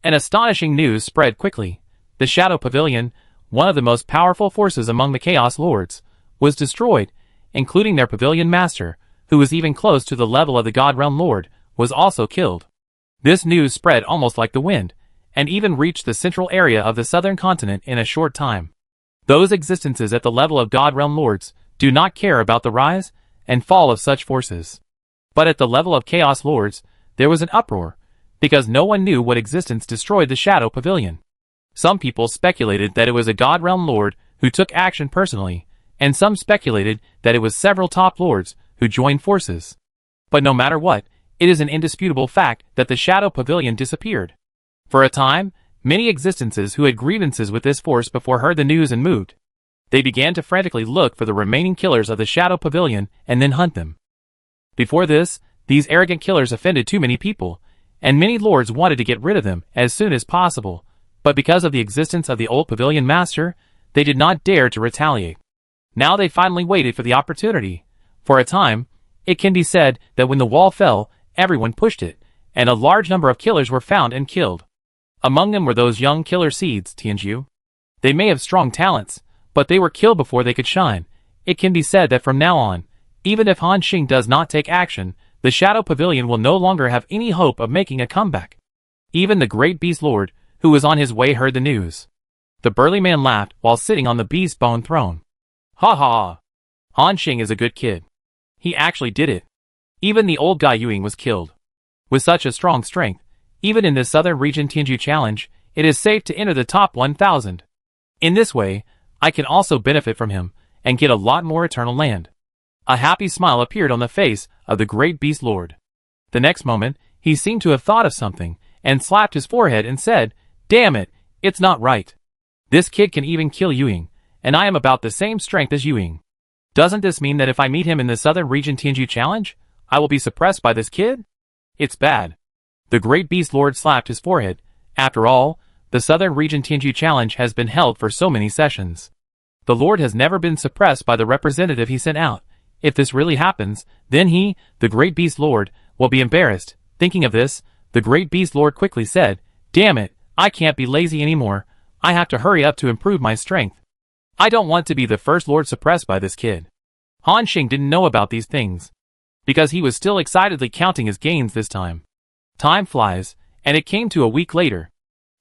An astonishing news spread quickly. The Shadow Pavilion, one of the most powerful forces among the Chaos Lords, was destroyed, including their pavilion master, who was even close to the level of the God Realm Lord, was also killed. This news spread almost like the wind, and even reached the central area of the southern continent in a short time. Those existences at the level of God Realm Lords do not care about the rise and fall of such forces. But at the level of Chaos Lords, there was an uproar, because no one knew what existence destroyed the Shadow Pavilion. Some people speculated that it was a God Realm Lord who took action personally, and some speculated that it was several top lords who joined forces. But no matter what, it is an indisputable fact that the Shadow Pavilion disappeared. For a time, many existences who had grievances with this force before heard the news and moved. They began to frantically look for the remaining killers of the Shadow Pavilion and then hunt them. Before this, these arrogant killers offended too many people, and many lords wanted to get rid of them as soon as possible, but because of the existence of the old pavilion master, they did not dare to retaliate. Now they finally waited for the opportunity. For a time, it can be said that when the wall fell, everyone pushed it, and a large number of killers were found and killed. Among them were those young killer seeds, Tianju. They may have strong talents, but they were killed before they could shine. It can be said that from now on, even if Han Xing does not take action, the Shadow Pavilion will no longer have any hope of making a comeback. Even the great Beast Lord, who was on his way, heard the news. The burly man laughed while sitting on the beast bone throne. Ha ha! Han Xing is a good kid. He actually did it. Even the old guy Yuing was killed. With such a strong strength, even in this southern region Tianju Challenge, it is safe to enter the top 1,000. In this way, I can also benefit from him, and get a lot more eternal land. A happy smile appeared on the face of the great Beast Lord. The next moment, he seemed to have thought of something, and slapped his forehead and said, "Damn it, it's not right. This kid can even kill Yuing, and I am about the same strength as Yuing. Doesn't this mean that if I meet him in the southern region Tianju Challenge, I will be suppressed by this kid? It's bad." The great Beast Lord slapped his forehead. After all, the southern region Tianju Challenge has been held for so many sessions. The Lord has never been suppressed by the representative he sent out. If this really happens, then he, the great Beast Lord, will be embarrassed. Thinking of this, the great Beast Lord quickly said, "Damn it, I can't be lazy anymore. I have to hurry up to improve my strength. I don't want to be the first lord suppressed by this kid." Han Xing didn't know about these things, because he was still excitedly counting his gains this time. Time flies, and it came to a week later.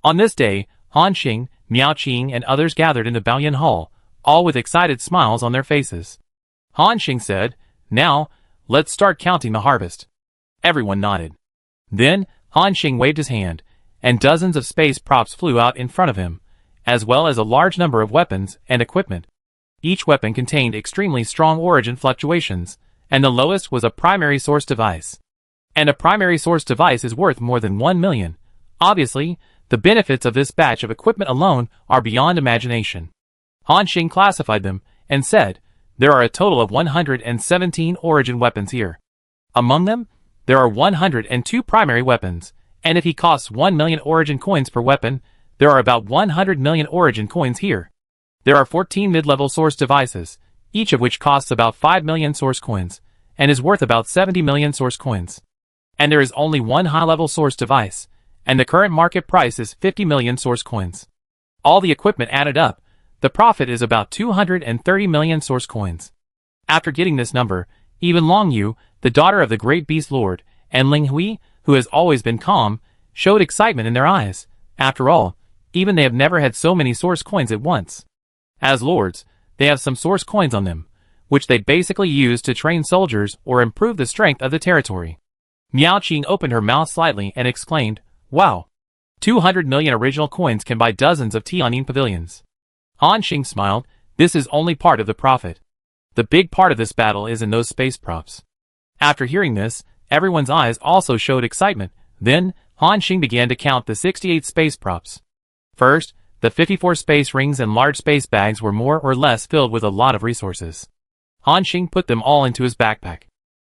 On this day, Han Xing, Miao Qing and others gathered in the Baoyan Hall, all with excited smiles on their faces. Han Xing said, "Now, let's start counting the harvest." Everyone nodded. Then, Han Xing waved his hand, and dozens of space props flew out in front of him, as well as a large number of weapons and equipment. Each weapon contained extremely strong origin fluctuations, and the lowest was a primary source device. And a primary source device is worth more than 1 million. Obviously, the benefits of this batch of equipment alone are beyond imagination. Han Xing classified them, and said, "There are a total of 117 origin weapons here. Among them, there are 102 primary weapons, and if he costs 1 million origin coins per weapon, there are about 100 million origin coins here. There are 14 mid-level source devices, each of which costs about 5 million source coins, and is worth about 70 million source coins. And there is only one high-level source device, and the current market price is 50 million source coins. All the equipment added up, the profit is about 230 million source coins." After getting this number, even Long Yu, the daughter of the great Beast Lord, and Ling Hui, who has always been calm, showed excitement in their eyes. After all, even they have never had so many source coins at once. As lords, they have some source coins on them, which they basically used to train soldiers or improve the strength of the territory. Miao Qing opened her mouth slightly and exclaimed, "Wow! 200 million original coins can buy dozens of Tianyin pavilions." Han Xing smiled. "This is only part of the profit. The big part of this battle is in those space props." After hearing this, everyone's eyes also showed excitement. Then, Han Xing began to count the 68 space props. First, the 54 space rings and large space bags were more or less filled with a lot of resources. Han Xing put them all into his backpack.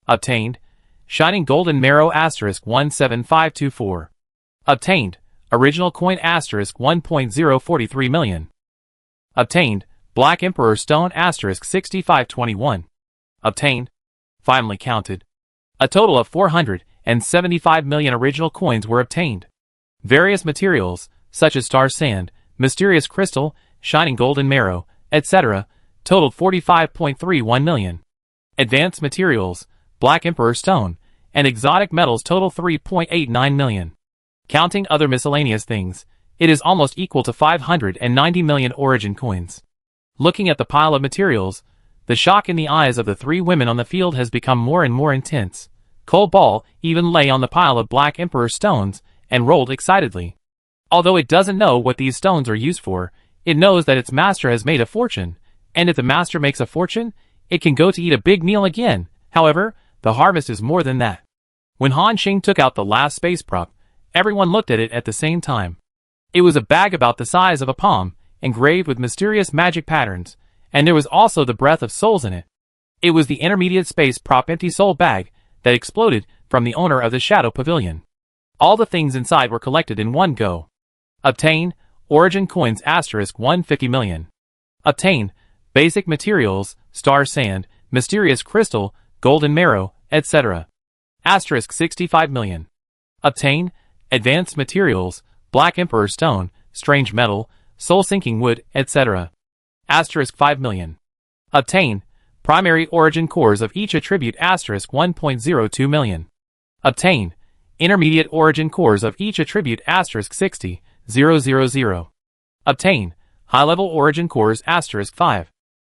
Obtained. Shining Golden Marrow *17524. Obtained. Original Coin *1.043 million. Obtained. Black Emperor Stone *6521. Obtained. Finally counted. A total of 475 million original coins were obtained. Various materials, such as star sand, mysterious crystal, shining golden marrow, etc., totaled 45.31 million. Advanced materials, Black Emperor Stone, and exotic metals total 3.89 million. Counting other miscellaneous things, it is almost equal to 590 million origin coins. Looking at the pile of materials, the shock in the eyes of the three women on the field has become more and more intense. Cole Ball even lay on the pile of Black Emperor stones and rolled excitedly. Although it doesn't know what these stones are used for, it knows that its master has made a fortune, and if the master makes a fortune, it can go to eat a big meal again. However, the harvest is more than that. When Han Xing took out the last space prop, everyone looked at it at the same time. It was a bag about the size of a palm, engraved with mysterious magic patterns, and there was also the breath of souls in it. It was the intermediate space prop empty soul bag that exploded from the owner of the Shadow Pavilion. All the things inside were collected in one go. Obtained. Origin Coins *150 million. Obtained. Basic materials, star sand, mysterious crystal, golden marrow, etc. *65 million. Obtained. Advanced materials, Black Emperor Stone, strange metal, soul-sinking wood, etc. *5 million. Obtained. Primary origin cores of each attribute *1.02 million. Obtained. Intermediate origin cores of each attribute *60,000. Obtained. High-level origin cores *5.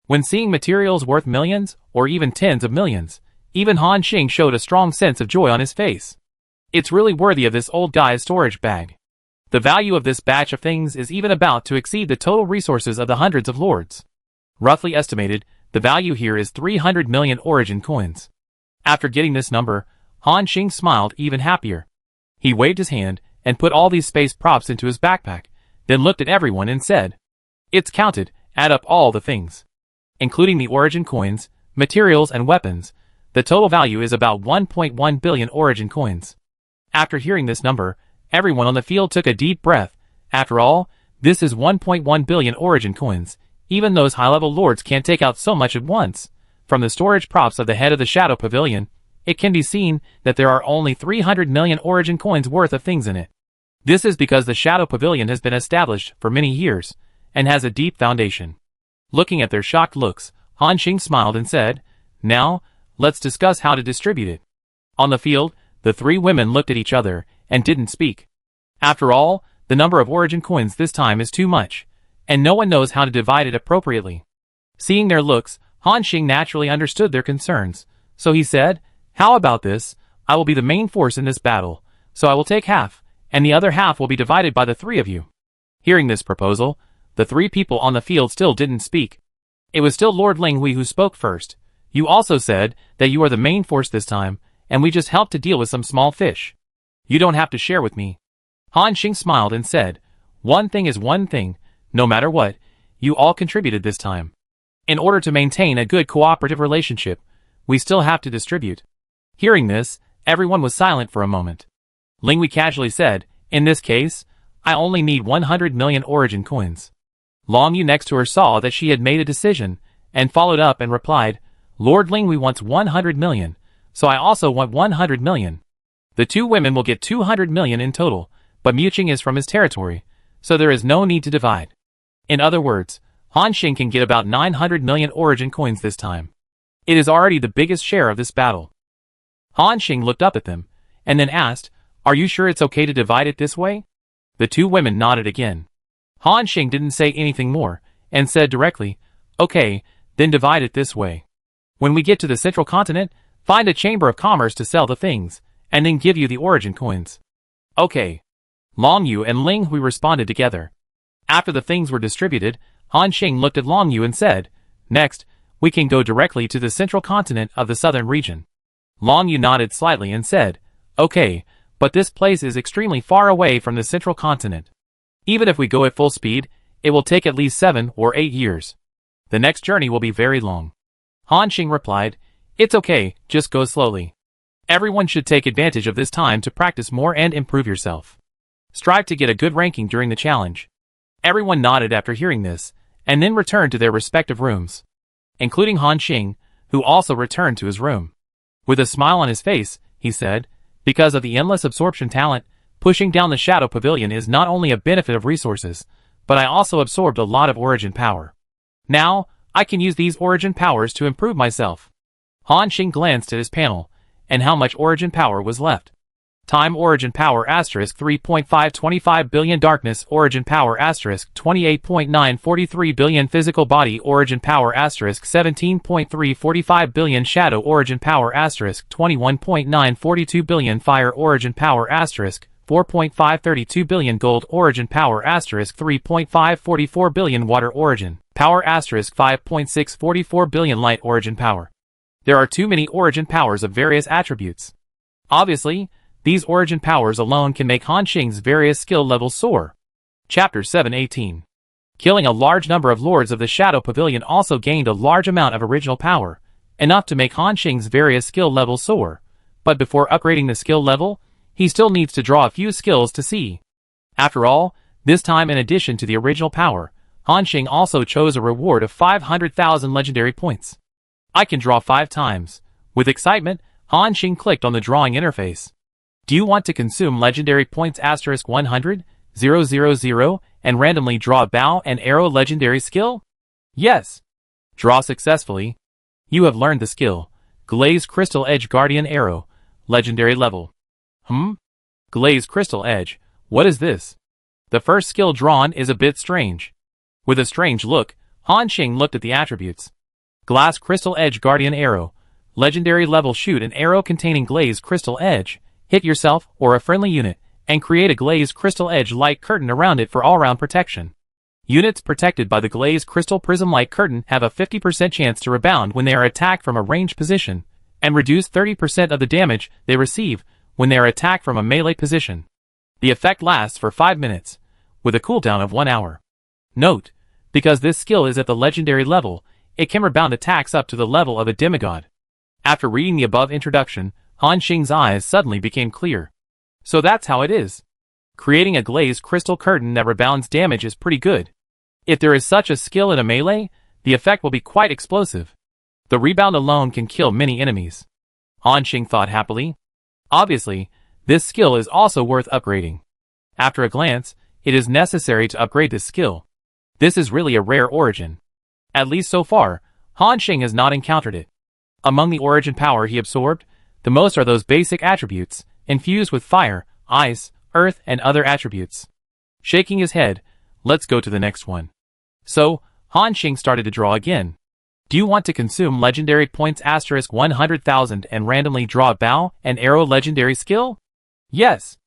When seeing materials worth millions, or even tens of millions, even Han Xing showed a strong sense of joy on his face. It's really worthy of this old guy's storage bag. The value of this batch of things is even about to exceed the total resources of the hundreds of lords. Roughly estimated, the value here is 300 million origin coins. After getting this number, Han Xing smiled even happier. He waved his hand and put all these space props into his backpack, then looked at everyone and said, "It's counted, add up all the things. Including the origin coins, materials and weapons, the total value is about 1.1 billion origin coins." After hearing this number, everyone on the field took a deep breath. After all, this is 1.1 billion origin coins. Even those high-level lords can't take out so much at once. From the storage props of the head of the Shadow Pavilion, it can be seen that there are only 300 million origin coins worth of things in it. This is because the Shadow Pavilion has been established for many years, and has a deep foundation. Looking at their shocked looks, Han Xing smiled and said, "Now, let's discuss how to distribute it." On the field, the three women looked at each other and didn't speak. After all, the number of origin coins this time is too much, and no one knows how to divide it appropriately. Seeing their looks, Han Xing naturally understood their concerns, so he said, "How about this? I will be the main force in this battle, so I will take half, and the other half will be divided by the three of you." Hearing this proposal, the three people on the field still didn't speak. It was still Lord Linghui who spoke first. "You also said that you are the main force this time, and we just helped to deal with some small fish. You don't have to share with me." Han Xing smiled and said, "One thing is one thing, no matter what, you all contributed this time. In order to maintain a good cooperative relationship, we still have to distribute." Hearing this, everyone was silent for a moment. Linghui casually said, "In this case, I only need 100 million origin coins." Long Yu next to her saw that she had made a decision, and followed up and replied, "Lord Linghui wants 100 million, so I also want 100 million. The two women will get 200 million in total, but Muqing is from his territory, so there is no need to divide." In other words, Han Xing can get about 900 million origin coins this time. It is already the biggest share of this battle. Han Xing looked up at them, and then asked, "Are you sure it's okay to divide it this way?" The two women nodded again. Han Xing didn't say anything more, and said directly, "Okay, then divide it this way." When we get to the central continent, find a chamber of commerce to sell the things, and then give you the origin coins. Okay. Long Yu and Ling Hui responded together. After the things were distributed, Han Xing looked at Long Yu and said, "Next, we can go directly to the central continent of the southern region." Long Yu nodded slightly and said, "Okay, but this place is extremely far away from the central continent. Even if we go at full speed, it will take at least 7 or 8 years. The next journey will be very long." Han Xing replied, "It's okay, just go slowly. Everyone should take advantage of this time to practice more and improve yourself. Strive to get a good ranking during the challenge." Everyone nodded after hearing this, and then returned to their respective rooms, including Han Xing, who also returned to his room. With a smile on his face, he said, "Because of the endless absorption talent, pushing down the Shadow Pavilion is not only a benefit of resources, but I also absorbed a lot of origin power. Now, I can use these origin powers to improve myself." Han Xing glanced at his panel, and how much origin power was left. Time origin power asterisk 3.525 billion, darkness origin power asterisk 28.943 billion, physical body origin power asterisk 17.345 billion, shadow origin power asterisk 21.942 billion, fire origin power asterisk 4.532 billion, gold origin power asterisk 3.544 billion, water origin power asterisk 5.644 billion, light origin power. There are too many origin powers of various attributes. Obviously, these origin powers alone can make Han Xing's various skill levels soar. Chapter 718. Killing a large number of Lords of the Shadow Pavilion also gained a large amount of original power, enough to make Han Xing's various skill levels soar. But before upgrading the skill level, he still needs to draw a few skills to see. After all, this time in addition to the original power, Han Xing also chose a reward of 500,000 legendary points. I can draw 5 times. With excitement, Han Xing clicked on the drawing interface. Do you want to consume legendary points asterisk 100,000 and randomly draw a bow and arrow legendary skill? Yes. Draw successfully. You have learned the skill. Glazed Crystal Edge Guardian Arrow. Legendary level. Glazed Crystal Edge. What is this? The first skill drawn is a bit strange. With a strange look, Han Xing looked at the attributes. Glass Crystal Edge Guardian Arrow. Legendary level, shoot an arrow containing glazed crystal edge. Hit yourself or a friendly unit, and create a glazed crystal edge light curtain around it for all-round protection. Units protected by the glazed crystal prism light curtain have a 50% chance to rebound when they are attacked from a ranged position, and reduce 30% of the damage they receive when they are attacked from a melee position. The effect lasts for 5 minutes, with a cooldown of 1 hour. Note, because this skill is at the legendary level, it can rebound attacks up to the level of a demigod. After reading the above introduction, Han Xing's eyes suddenly became clear. So that's how it is. Creating a glazed crystal curtain that rebounds damage is pretty good. If there is such a skill in a melee, the effect will be quite explosive. The rebound alone can kill many enemies. Han Xing thought happily. Obviously, this skill is also worth upgrading. After a glance, it is necessary to upgrade this skill. This is really a rare origin. At least so far, Han Xing has not encountered it. Among the origin power he absorbed, the most are those basic attributes, infused with fire, ice, earth, and other attributes. Shaking his head, let's go to the next one. So, Han Xing started to draw again. Do you want to consume legendary points asterisk 100,000 and randomly draw a bow and arrow legendary skill? Yes.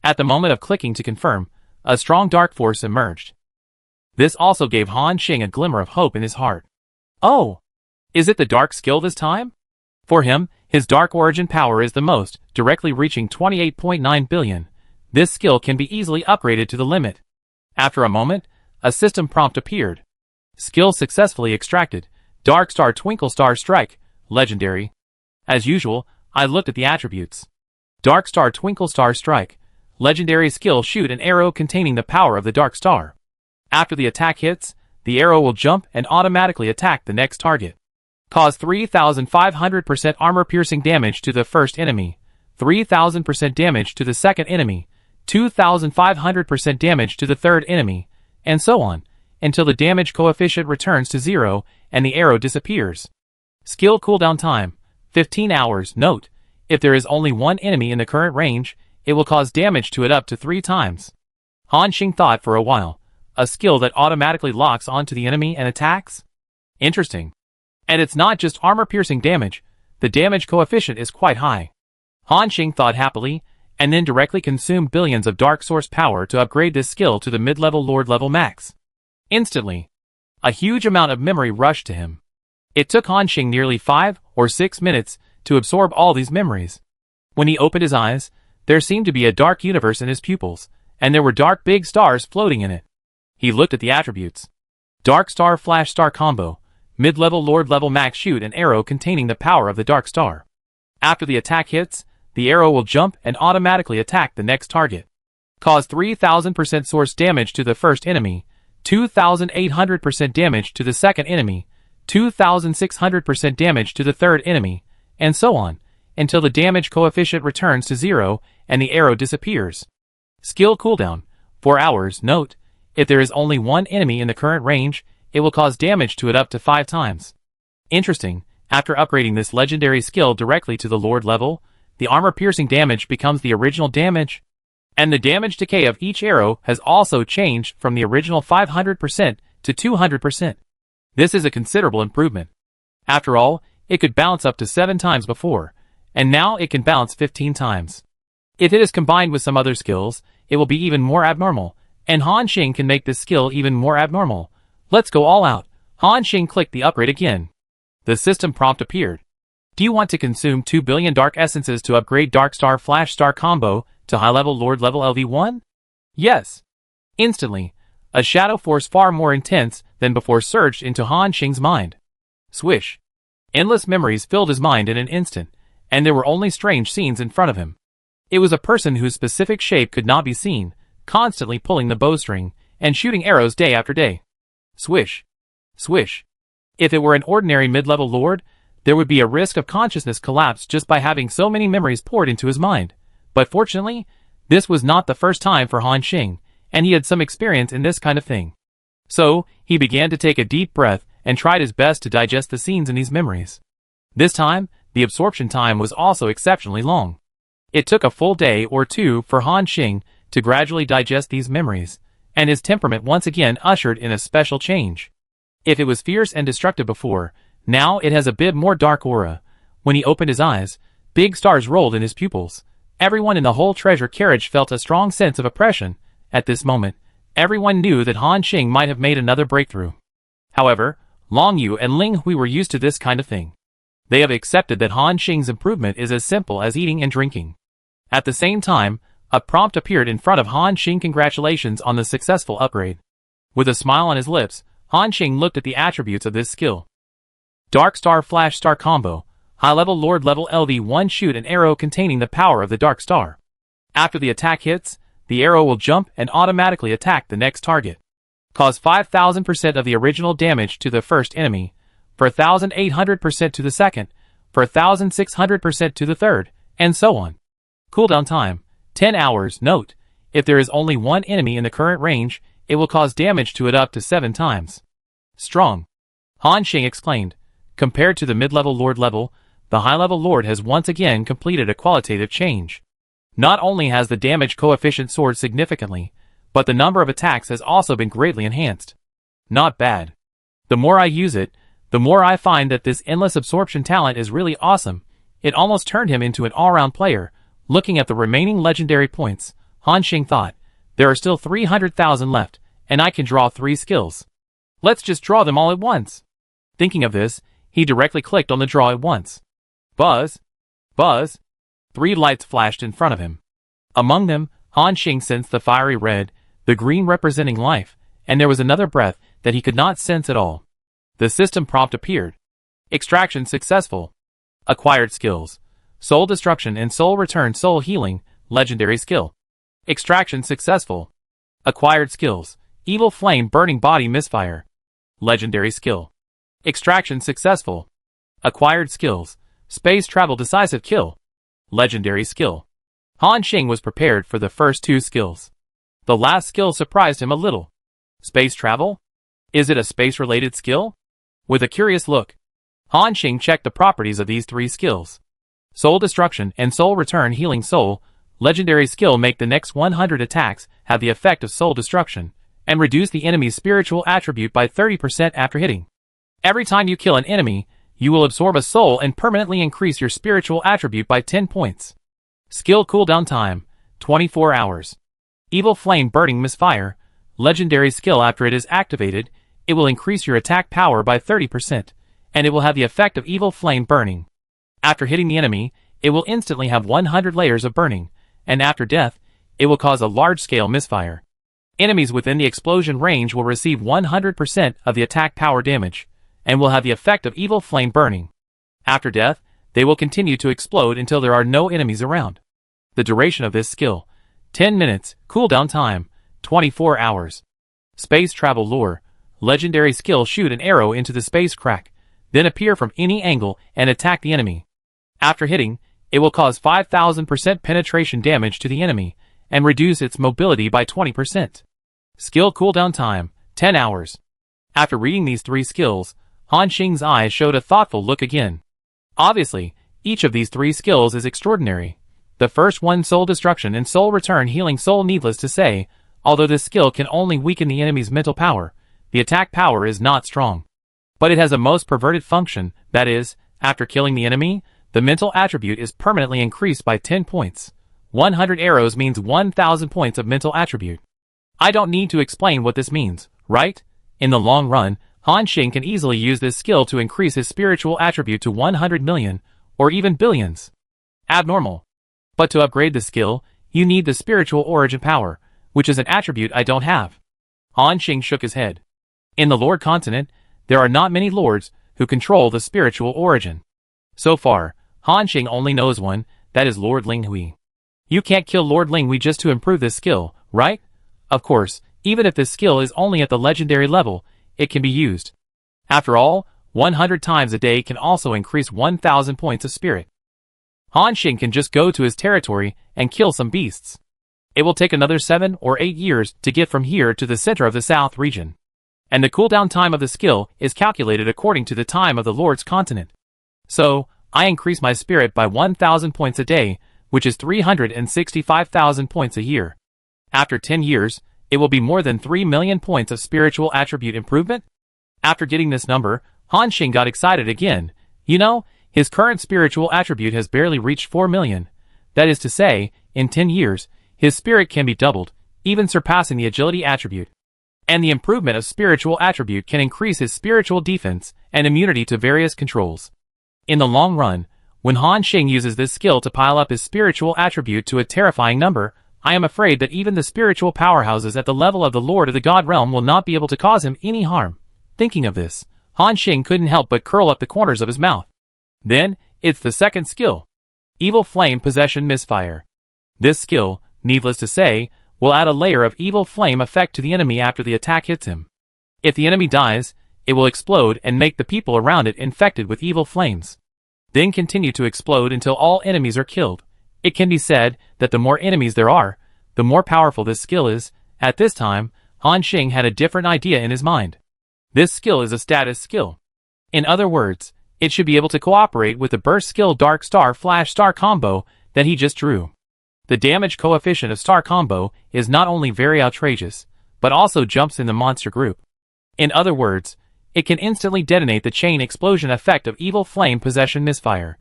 At the moment of clicking to confirm, a strong dark force emerged. This also gave Han Xing a glimmer of hope in his heart. Oh! Is it the dark skill this time? For him, his dark origin power is the most, directly reaching 28.9 billion. This skill can be easily upgraded to the limit. After a moment, a system prompt appeared. Skill successfully extracted. Dark Star Twinkle Star Strike, legendary. As usual, I looked at the attributes. Dark Star Twinkle Star Strike, legendary skill, shoot an arrow containing the power of the Dark Star. After the attack hits, the arrow will jump and automatically attack the next target. Cause 3,500% armor-piercing damage to the first enemy, 3,000% damage to the second enemy, 2,500% damage to the third enemy, and so on, until the damage coefficient returns to 0 and the arrow disappears. Skill cooldown time, 15 hours. Note, if there is only one enemy in the current range, it will cause damage to it up to 3 times. Han Xing thought for a while. A skill that automatically locks onto the enemy and attacks? Interesting. And it's not just armor-piercing damage, the damage coefficient is quite high. Han Xing thought happily, and then directly consumed billions of Dark Source power to upgrade this skill to the mid-level Lord level max. Instantly, a huge amount of memory rushed to him. It took Han Xing nearly 5 or 6 minutes to absorb all these memories. When he opened his eyes, there seemed to be a dark universe in his pupils, and there were dark big stars floating in it. He looked at the attributes. Dark Star Flash Star Combo, mid-level Lord level max, shoot an arrow containing the power of the Dark Star. After the attack hits, the arrow will jump and automatically attack the next target. Cause 3000% source damage to the first enemy, 2800% damage to the second enemy, 2600% damage to the third enemy, and so on, until the damage coefficient returns to 0 and the arrow disappears. Skill cooldown, 4 hours. Note, if there is only one enemy in the current range, it will cause damage to it up to 5 times. Interesting, after upgrading this legendary skill directly to the Lord level, the armor-piercing damage becomes the original damage, and the damage decay of each arrow has also changed from the original 500% to 200%. This is a considerable improvement. After all, it could bounce up to 7 times before, and now it can bounce 15 times. If it is combined with some other skills, it will be even more abnormal, and Han Xing can make this skill even more abnormal. Let's go all out. Han Xing clicked the upgrade again. The system prompt appeared. Do you want to consume 2 billion Dark Essences to upgrade Dark Star Flash Star Combo to high-level Lord level LV1? Yes. Instantly, a shadow force far more intense than before surged into Han Xing's mind. Swish. Endless memories filled his mind in an instant, and there were only strange scenes in front of him. It was a person whose specific shape could not be seen, constantly pulling the bowstring, and shooting arrows day after day. Swish. Swish. If it were an ordinary mid-level lord, there would be a risk of consciousness collapse just by having so many memories poured into his mind. But fortunately, this was not the first time for Han Xing, and he had some experience in this kind of thing. So, he began to take a deep breath and tried his best to digest the scenes in these memories. This time, the absorption time was also exceptionally long. It took a full day or two for Han Xing to gradually digest these memories, and his temperament once again ushered in a special change. If it was fierce and destructive before, now it has a bit more dark aura. When he opened his eyes, big stars rolled in his pupils. Everyone in the whole treasure carriage felt a strong sense of oppression. At this moment, everyone knew that Han Xing might have made another breakthrough. However, Long Yu and Ling Hui were used to this kind of thing. They have accepted that Han Xing's improvement is as simple as eating and drinking. At the same time, a prompt appeared in front of Han Xing. Congratulations on the successful upgrade. With a smile on his lips, Han Xing looked at the attributes of this skill. Dark Star Flash Star Combo, high-level Lord level LV1, shoot an arrow containing the power of the Dark Star. After the attack hits, the arrow will jump and automatically attack the next target. Cause 5000% of the original damage to the first enemy, for 1800% to the second, for 1600% to the third, and so on. Cooldown time, 10 hours. Note, if there is only one enemy in the current range, it will cause damage to it up to 7 times. Strong. Han Xing exclaimed. Compared to the mid-level Lord level, the high-level Lord has once again completed a qualitative change. Not only has the damage coefficient soared significantly, but the number of attacks has also been greatly enhanced. Not bad. The more I use it, the more I find that this endless absorption talent is really awesome. It almost turned him into an all-round player. Looking at the remaining legendary points, Han Xing thought, there are still 300,000 left, and I can draw 3 skills. Let's just draw them all at once. Thinking of this, he directly clicked on the draw at once. Buzz! Buzz! 3 lights flashed in front of him. Among them, Han Xing sensed the fiery red, the green representing life, and there was another breath that he could not sense at all. The system prompt appeared. Extraction successful. Acquired skills. Soul Destruction and Soul Return. Soul Healing, legendary skill. Extraction successful. Acquired skills. Evil Flame Burning Body Misfire. Legendary skill. Extraction successful. Acquired skills. Space Travel Decisive Kill. Legendary skill. Han Xing was prepared for the first 2 skills. The last skill surprised him a little. Space Travel? Is it a space-related skill? With a curious look, Han Xing checked the properties of these 3 skills. Soul Destruction and Soul Return. Healing Soul, legendary skill. Make the next 100 attacks have the effect of soul destruction, and reduce the enemy's spiritual attribute by 30% after hitting. Every time you kill an enemy, you will absorb a soul and permanently increase your spiritual attribute by 10 points. Skill cooldown time, 24 hours. Evil Flame Burning Misfire, legendary skill. After it is activated, it will increase your attack power by 30%, and it will have the effect of Evil Flame Burning. After hitting the enemy, it will instantly have 100 layers of burning, and after death, it will cause a large-scale misfire. Enemies within the explosion range will receive 100% of the attack power damage, and will have the effect of Evil Flame Burning. After death, they will continue to explode until there are no enemies around. The duration of this skill, 10 minutes, cooldown time, 24 hours. Space Travel Lure, legendary skill. Shoot an arrow into the space crack, then appear from any angle and attack the enemy. After hitting, it will cause 5,000% penetration damage to the enemy, and reduce its mobility by 20%. Skill cooldown time, 10 hours. After reading these 3 skills, Han Xing's eyes showed a thoughtful look again. Obviously, each of these 3 skills is extraordinary. The first one, Soul Destruction and Soul Return, healing soul. Needless to say, although this skill can only weaken the enemy's mental power, the attack power is not strong. But it has a most perverted function, that is, after killing the enemy, the mental attribute is permanently increased by 10 points. 100 arrows means 1,000 points of mental attribute. I don't need to explain what this means, right? In the long run, Han Xing can easily use this skill to increase his spiritual attribute to 100 million, or even billions. Abnormal. But to upgrade the skill, you need the spiritual origin power, which is an attribute I don't have. Han Xing shook his head. In the Lord continent, there are not many lords who control the spiritual origin. So far, Han Xing only knows one, that is Lord Linghui. You can't kill Lord Linghui just to improve this skill, right? Of course, even if this skill is only at the legendary level, it can be used. After all, 100 times a day can also increase 1,000 points of spirit. Han Xing can just go to his territory and kill some beasts. It will take another 7 or 8 years to get from here to the center of the south region. And the cooldown time of the skill is calculated according to the time of the Lord's continent. So, I increase my spirit by 1,000 points a day, which is 365,000 points a year. After 10 years, it will be more than 3 million points of spiritual attribute improvement? After getting this number, Han Xing got excited again. You know, his current spiritual attribute has barely reached 4 million. That is to say, in 10 years, his spirit can be doubled, even surpassing the agility attribute. And the improvement of spiritual attribute can increase his spiritual defense and immunity to various controls. In the long run, when Han Xing uses this skill to pile up his spiritual attribute to a terrifying number, I am afraid that even the spiritual powerhouses at the level of the Lord of the God Realm will not be able to cause him any harm. Thinking of this, Han Xing couldn't help but curl up the corners of his mouth. Then, it's the second skill. Evil Flame Possession Misfire. This skill, needless to say, will add a layer of evil flame effect to the enemy after the attack hits him. If the enemy dies, it will explode and make the people around it infected with evil flames. Then continue to explode until all enemies are killed. It can be said that the more enemies there are, the more powerful this skill is. At this time, Han Xing had a different idea in his mind. This skill is a status skill. In other words, it should be able to cooperate with the burst skill Dark Star Flash Star combo that he just drew. The damage coefficient of Star combo is not only very outrageous, but also jumps in the monster group. In other words, it can instantly detonate the chain explosion effect of Evil Flame Possession Misfire.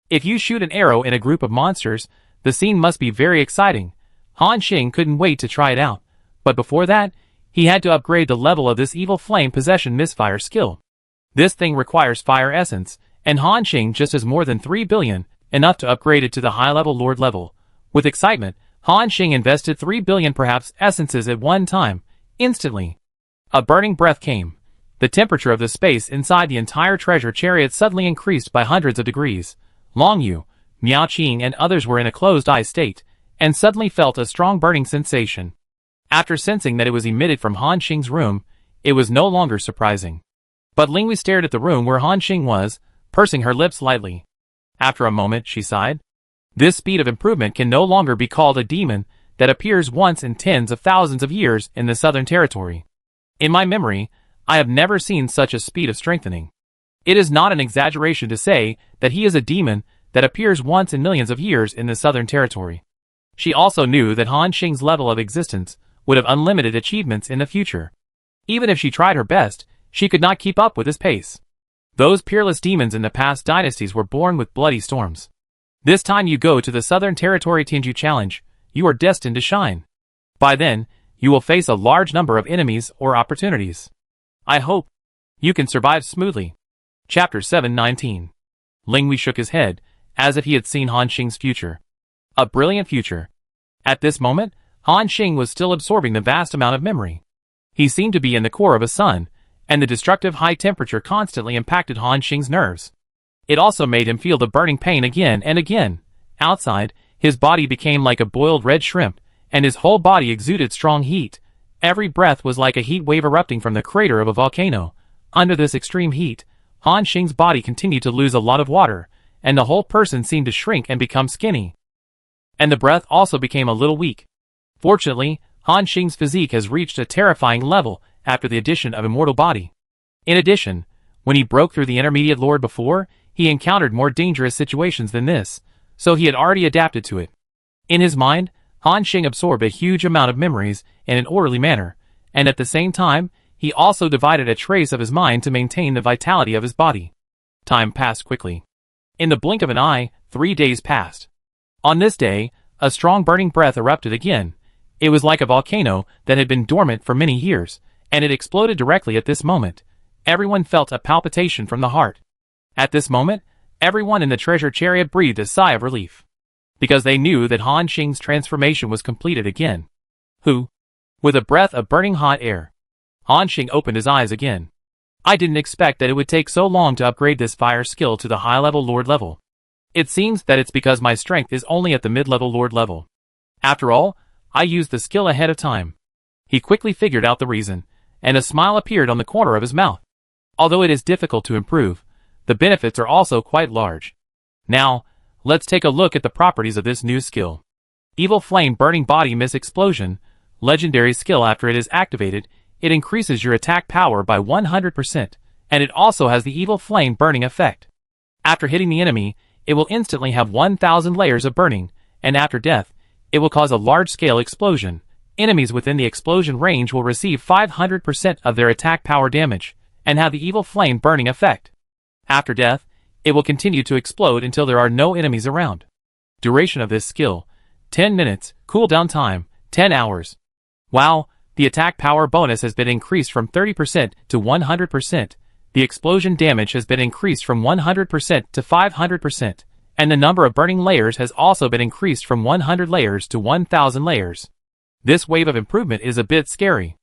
If you shoot an arrow in a group of monsters, the scene must be very exciting. Han Xing couldn't wait to try it out, but before that, he had to upgrade the level of this Evil Flame Possession Misfire skill. This thing requires fire essence, and Han Xing just has more than 3 billion, enough to upgrade it to the high-level Lord level. With excitement, Han Xing invested 3 billion perhaps essences at one time. Instantly, a burning breath came. The temperature of the space inside the entire treasure chariot suddenly increased by hundreds of degrees. Long Yu, Miao Qing and others were in a closed-eye state, and suddenly felt a strong burning sensation. After sensing that it was emitted from Han Xing's room, it was no longer surprising. But Linghui stared at the room where Han Xing was, pursing her lips lightly. After a moment, she sighed. This speed of improvement can no longer be called a demon that appears once in tens of thousands of years in the Southern Territory. In my memory, I have never seen such a speed of strengthening. It is not an exaggeration to say that he is a demon that appears once in millions of years in the Southern Territory. She also knew that Han Xing's level of existence would have unlimited achievements in the future. Even if she tried her best, she could not keep up with his pace. Those peerless demons in the past dynasties were born with bloody storms. This time you go to the Southern Territory Tianju Challenge, you are destined to shine. By then, you will face a large number of enemies or opportunities. I hope you can survive smoothly. Chapter 719. Ling Wei shook his head, as if he had seen Han Xing's future. A brilliant future. At this moment, Han Xing was still absorbing the vast amount of memory. He seemed to be in the core of a sun, and the destructive high temperature constantly impacted Han Xing's nerves. It also made him feel the burning pain again and again. Outside, his body became like a boiled red shrimp, and his whole body exuded strong heat. Every breath was like a heat wave erupting from the crater of a volcano. Under this extreme heat, Han Xing's body continued to lose a lot of water, and the whole person seemed to shrink and become skinny. And the breath also became a little weak. Fortunately, Han Xing's physique has reached a terrifying level after the addition of Immortal Body. In addition, when he broke through the Intermediate Lord before, he encountered more dangerous situations than this, so he had already adapted to it. In his mind, Han Xing absorbed a huge amount of memories in an orderly manner, and at the same time, he also divided a trace of his mind to maintain the vitality of his body. Time passed quickly. In the blink of an eye, 3 days passed. On this day, a strong burning breath erupted again. It was like a volcano that had been dormant for many years, and it exploded directly at this moment. Everyone felt a palpitation from the heart. At this moment, everyone in the treasure chariot breathed a sigh of relief, because they knew that Han Xing's transformation was completed again. With a breath of burning hot air, Han Xing opened his eyes again. I didn't expect that it would take so long to upgrade this fire skill to the high-level Lord level. It seems that it's because my strength is only at the mid-level Lord level. After all, I used the skill ahead of time. He quickly figured out the reason, and a smile appeared on the corner of his mouth. Although it is difficult to improve, the benefits are also quite large. Now, let's take a look at the properties of this new skill. Evil Flame Burning Body Mist Explosion, legendary skill. After it is activated, it increases your attack power by 100%, and it also has the Evil Flame Burning effect. After hitting the enemy, it will instantly have 1,000 layers of burning, and after death, it will cause a large-scale explosion. Enemies within the explosion range will receive 500% of their attack power damage, and have the Evil Flame Burning effect. After death, it will continue to explode until there are no enemies around. Duration of this skill: 10 minutes, cooldown time: 10 hours. Wow, the attack power bonus has been increased from 30% to 100%, the explosion damage has been increased from 100% to 500%, and the number of burning layers has also been increased from 100 layers to 1,000 layers. This wave of improvement is a bit scary.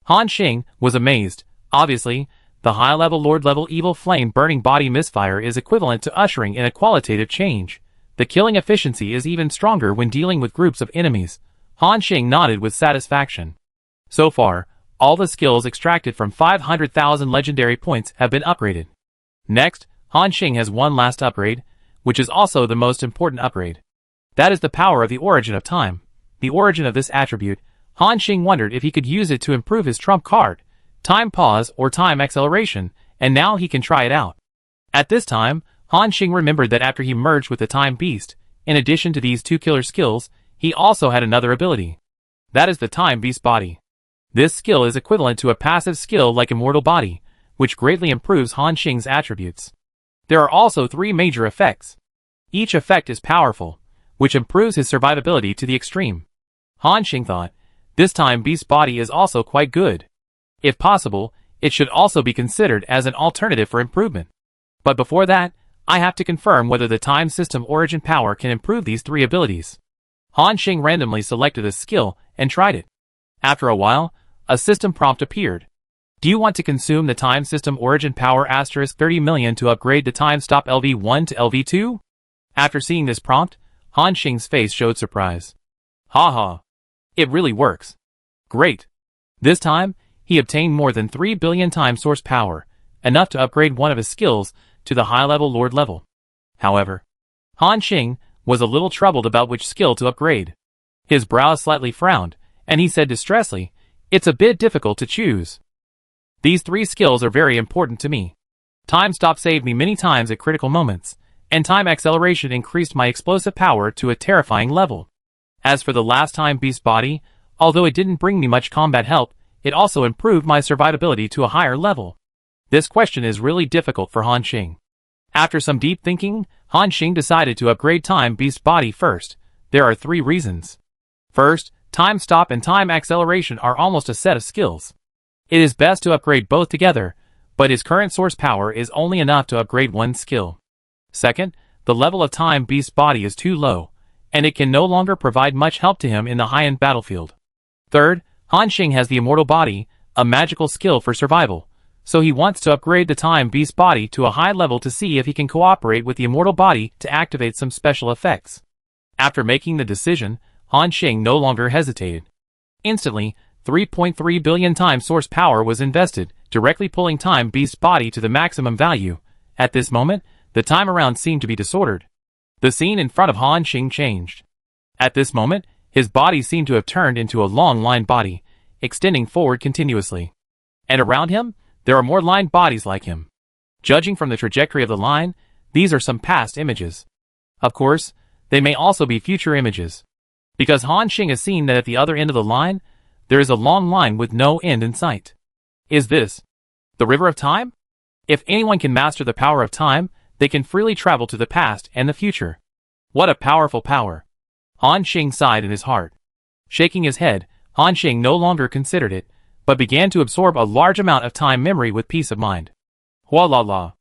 Han Xing was amazed. Obviously, the high-level Lord-level Evil Flame Burning Body Misfire is equivalent to ushering in a qualitative change. The killing efficiency is even stronger when dealing with groups of enemies. Han Xing nodded with satisfaction. So far, all the skills extracted from 500,000 legendary points have been upgraded. Next, Han Xing has one last upgrade, which is also the most important upgrade. That is the power of the Origin of Time. The origin of this attribute, Han Xing wondered if he could use it to improve his trump card, Time Pause or Time Acceleration, and now he can try it out. At this time, Han Xing remembered that after he merged with the Time Beast, in addition to these two killer skills, he also had another ability. That is the Time Beast Body. This skill is equivalent to a passive skill like Immortal Body, which greatly improves Han Xing's attributes. There are also 3 major effects. Each effect is powerful, which improves his survivability to the extreme. Han Xing thought, this Time Beast Body is also quite good. If possible, it should also be considered as an alternative for improvement. But before that, I have to confirm whether the Time System Origin Power can improve these 3 abilities. Han Xing randomly selected a skill and tried it. After a while, a system prompt appeared. Do you want to consume the Time System Origin Power *30 million to upgrade the Time Stop LV1 to LV2? After seeing this prompt, Han Xing's face showed surprise. Haha. It really works. Great. This time, he obtained more than 3 billion Time Source Power, enough to upgrade one of his skills to the high-level Lord level. However, Han Xing was a little troubled about which skill to upgrade. His brows slightly frowned, and he said distressingly, it's a bit difficult to choose. These 3 skills are very important to me. Time Stop saved me many times at critical moments, and Time Acceleration increased my explosive power to a terrifying level. As for the last Time Beast Body, although it didn't bring me much combat help, it also improved my survivability to a higher level. This question is really difficult for Han Xing. After some deep thinking, Han Xing decided to upgrade Time Beast body first. There are 3 reasons. First, Time Stop and Time Acceleration are almost a set of skills. It is best to upgrade both together, but his current source power is only enough to upgrade one skill. Second, the level of Time Beast body is too low, and it can no longer provide much help to him in the high-end battlefield. Third, Han Xing has the Immortal Body, a magical skill for survival, so he wants to upgrade the Time Beast body to a high level to see if he can cooperate with the Immortal Body to activate some special effects. After making the decision, Han Xing no longer hesitated. Instantly, 3.3 billion Time Source power was invested, directly pulling Time Beast's body to the maximum value. At this moment, the time around seemed to be disordered. The scene in front of Han Xing changed. At this moment, his body seemed to have turned into a long line body, extending forward continuously. And around him, there are more line bodies like him. Judging from the trajectory of the line, these are some past images. Of course, they may also be future images. Because Han Xing has seen that at the other end of the line, there is a long line with no end in sight. Is this the River of Time? If anyone can master the power of time, they can freely travel to the past and the future. What a powerful power! Han Xing sighed in his heart. Shaking his head, Han Xing no longer considered it, but began to absorb a large amount of time memory with peace of mind. Hua la la.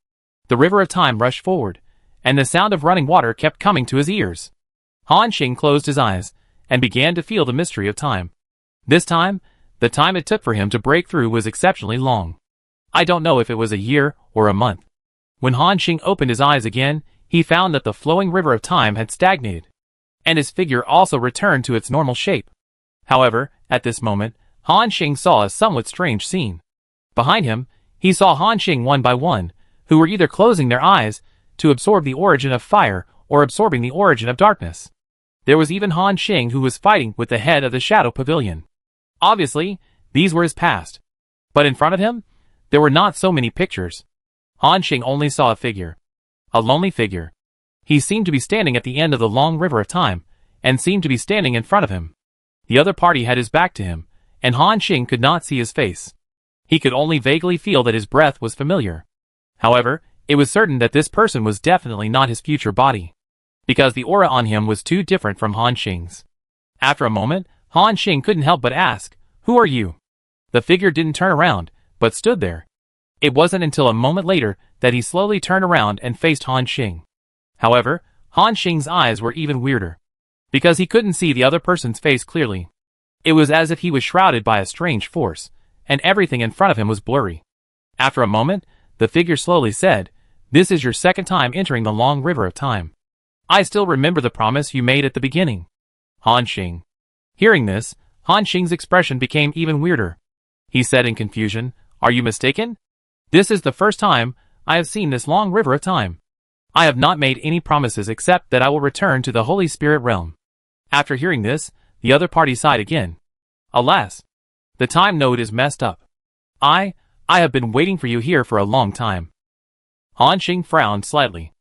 The River of Time rushed forward, and the sound of running water kept coming to his ears. Han Xing closed his eyes, and began to feel the mystery of time. This time, the time it took for him to break through was exceptionally long. I don't know if it was a year or a month. When Han Xing opened his eyes again, he found that the flowing river of time had stagnated, and his figure also returned to its normal shape. However, at this moment, Han Xing saw a somewhat strange scene. Behind him, he saw Han Xing one by one, who were either closing their eyes to absorb the origin of fire or absorbing the origin of darkness. There was even Han Xing who was fighting with the head of the Shadow Pavilion. Obviously, these were his past. But in front of him, there were not so many pictures. Han Xing only saw a figure. A lonely figure. He seemed to be standing at the end of the long river of time, and seemed to be standing in front of him. The other party had his back to him, and Han Xing could not see his face. He could only vaguely feel that his breath was familiar. However, it was certain that this person was definitely not his future body, because the aura on him was too different from Han Xing's. After a moment, Han Xing couldn't help but ask, "Who are you?" The figure didn't turn around, but stood there. It wasn't until a moment later that he slowly turned around and faced Han Xing. However, Han Xing's eyes were even weirder, because he couldn't see the other person's face clearly. It was as if he was shrouded by a strange force, and everything in front of him was blurry. After a moment, the figure slowly said, "This is your second time entering the long river of time. I still remember the promise you made at the beginning." Han Xing. Hearing this, Han Xing's expression became even weirder. He said in confusion, "Are you mistaken? This is the first time I have seen this long river of time. I have not made any promises except that I will return to the Holy Spirit realm." After hearing this, the other party sighed again. "Alas, the time node is messed up. I have been waiting for you here for a long time." Han Xing frowned slightly.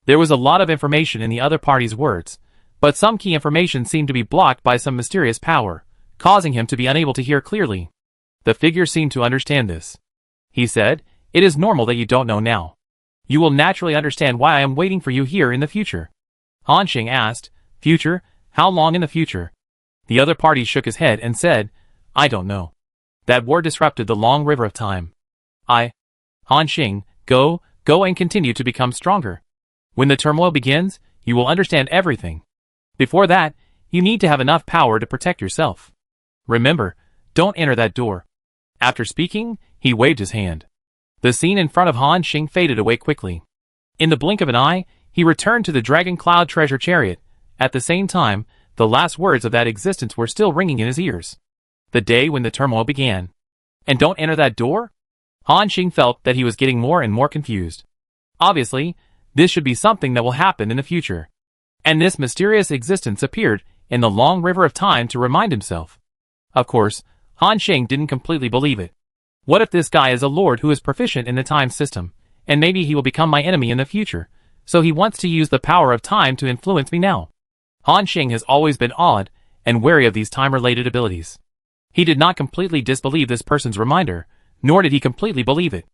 There was a lot of information in the other party's words, but some key information seemed to be blocked by some mysterious power, causing him to be unable to hear clearly. The figure seemed to understand this. He said, "It is normal that you don't know now. You will naturally understand why I am waiting for you here in the future." Han Xing asked, "Future? How long in the future?" The other party shook his head and said, "I don't know. That war disrupted the long river of time. Han Xing, go and continue to become stronger. When the turmoil begins, you will understand everything. Before that, you need to have enough power to protect yourself. Remember, don't enter that door." After speaking, he waved his hand. The scene in front of Han Xing faded away quickly. In the blink of an eye, he returned to the Dragon Cloud treasure chariot. At the same time, the last words of that existence were still ringing in his ears. The day when the turmoil began. And don't enter that door? Han Xing felt that he was getting more and more confused. Obviously, this should be something that will happen in the future. And this mysterious existence appeared in the long river of time to remind himself. Of course, Han Xing didn't completely believe it. What if this guy is a lord who is proficient in the time system, and maybe he will become my enemy in the future, so he wants to use the power of time to influence me now? Han Xing has always been awed and wary of these time-related abilities. He did not completely disbelieve this person's reminder, nor did he completely believe it.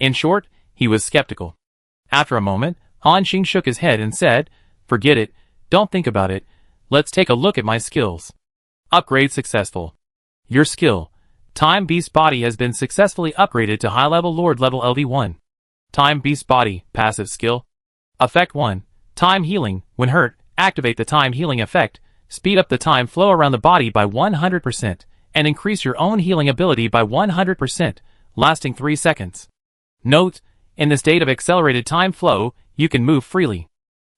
In short, he was skeptical. After a moment, Han Xing shook his head and said, "Forget it, don't think about it, let's take a look at my skills." Upgrade successful. Your skill. Time Beast Body has been successfully upgraded to high-level Lord level LV1. Time Beast Body, passive skill. Effect 1. Time Healing. When hurt, activate the Time Healing effect, speed up the time flow around the body by 100%, and increase your own healing ability by 100%, lasting 3 seconds. Note, in the state of accelerated time flow, you can move freely.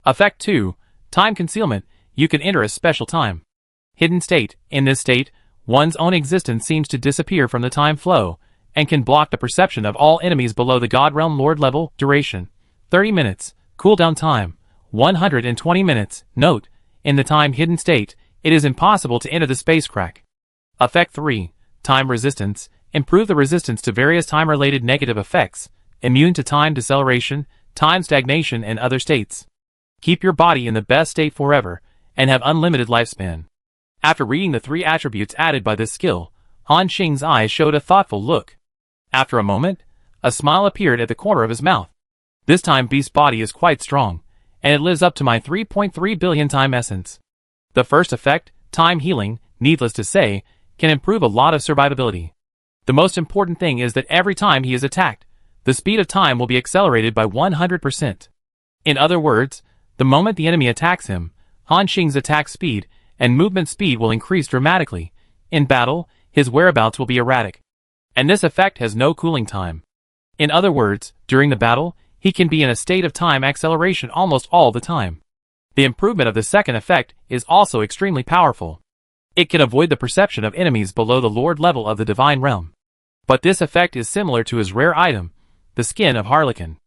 Effect 2. Time Concealment. You can enter a special time. Hidden state. In this state, one's own existence seems to disappear from the time flow, and can block the perception of all enemies below the God Realm Lord level. Duration. 30 minutes. Cooldown time. 120 minutes. Note, in the time hidden state, it is impossible to enter the space crack. Effect 3. Time Resistance. Improve the resistance to various time-related negative effects, immune to time deceleration, time stagnation, and other states. Keep your body in the best state forever, and have unlimited lifespan. After reading the 3 attributes added by this skill, Han Xing's eyes showed a thoughtful look. After a moment, a smile appeared at the corner of his mouth. This time Beast Body is quite strong, and it lives up to my 3.3 billion time essence. The first effect, Time Healing, needless to say, can improve a lot of survivability. The most important thing is that every time he is attacked, the speed of time will be accelerated by 100%. In other words, the moment the enemy attacks him, Han Xing's attack speed and movement speed will increase dramatically. In battle, his whereabouts will be erratic. And this effect has no cooling time. In other words, during the battle, he can be in a state of time acceleration almost all the time. The improvement of the second effect is also extremely powerful. It can avoid the perception of enemies below the Lord level of the Divine Realm. But this effect is similar to his rare item, the Skin of Harlequin.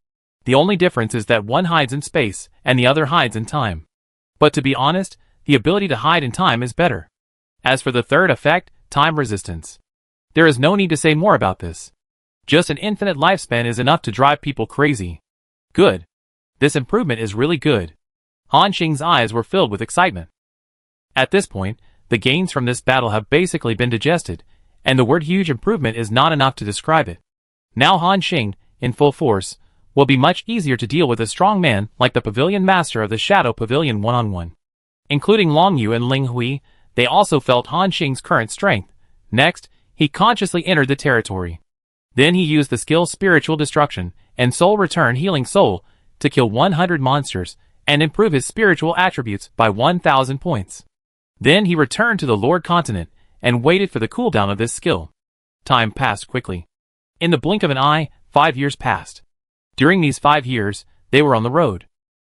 The only difference is that one hides in space, and the other hides in time. But to be honest, the ability to hide in time is better. As for the third effect, Time Resistance, there is no need to say more about this. Just an infinite lifespan is enough to drive people crazy. Good. This improvement is really good. Han Xing's eyes were filled with excitement. At this point, the gains from this battle have basically been digested, and the word huge improvement is not enough to describe it. Now Han Xing, in full force, will be much easier to deal with a strong man like the Pavilion Master of the Shadow Pavilion one-on-one. Including Long Yu and Ling Hui, they also felt Han Xing's current strength. Next, he consciously entered the territory. Then he used the skill Spiritual Destruction and Soul Return Healing Soul to kill 100 monsters and improve his spiritual attributes by 1,000 points. Then he returned to the Lord Continent and waited for the cooldown of this skill. Time passed quickly. In the blink of an eye, 5 years passed. During these 5 years, they were on the road.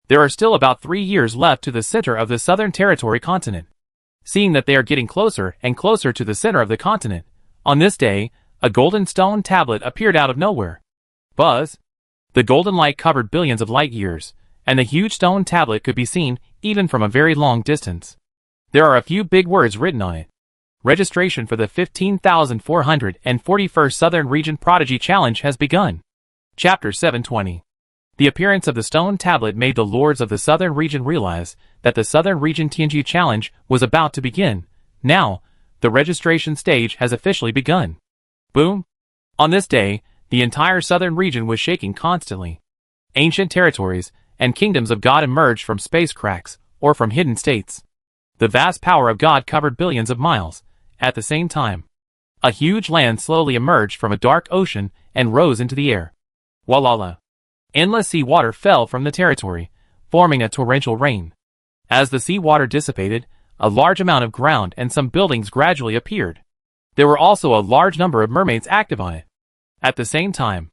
There are still about 3 years left to the center of the Southern Territory continent. Seeing that they are getting closer and closer to the center of the continent, on this day, a golden stone tablet appeared out of nowhere. Buzz! The golden light covered billions of light years, and the huge stone tablet could be seen even from a very long distance. There are a few big words written on it. Registration for the 15,441st Southern Region Prodigy Challenge has begun. Chapter 720. The appearance of the stone tablet made the lords of the Southern Region realize that the Southern Region TNG Challenge was about to begin. Now, the registration stage has officially begun. Boom! On this day, the entire Southern Region was shaking constantly. Ancient territories and kingdoms of God emerged from space cracks or from hidden states. The vast power of God covered billions of miles. At the same time, a huge land slowly emerged from a dark ocean and rose into the air. Walala! Endless sea water fell from the territory, forming a torrential rain. As the sea water dissipated, a large amount of ground and some buildings gradually appeared. There were also a large number of mermaids active on it. At the same time,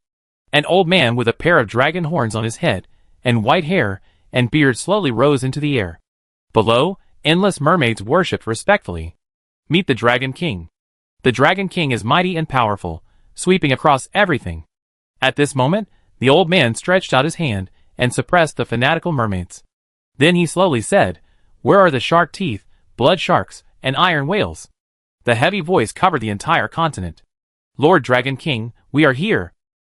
an old man with a pair of dragon horns on his head and white hair and beard slowly rose into the air. Below, endless mermaids worshipped respectfully. Meet the Dragon King. The Dragon King is mighty and powerful, sweeping across everything. At this moment, the old man stretched out his hand and suppressed the fanatical mermaids. Then he slowly said, "Where are the shark teeth, blood sharks, and iron whales?" The heavy voice covered the entire continent. "Lord Dragon King, we are here."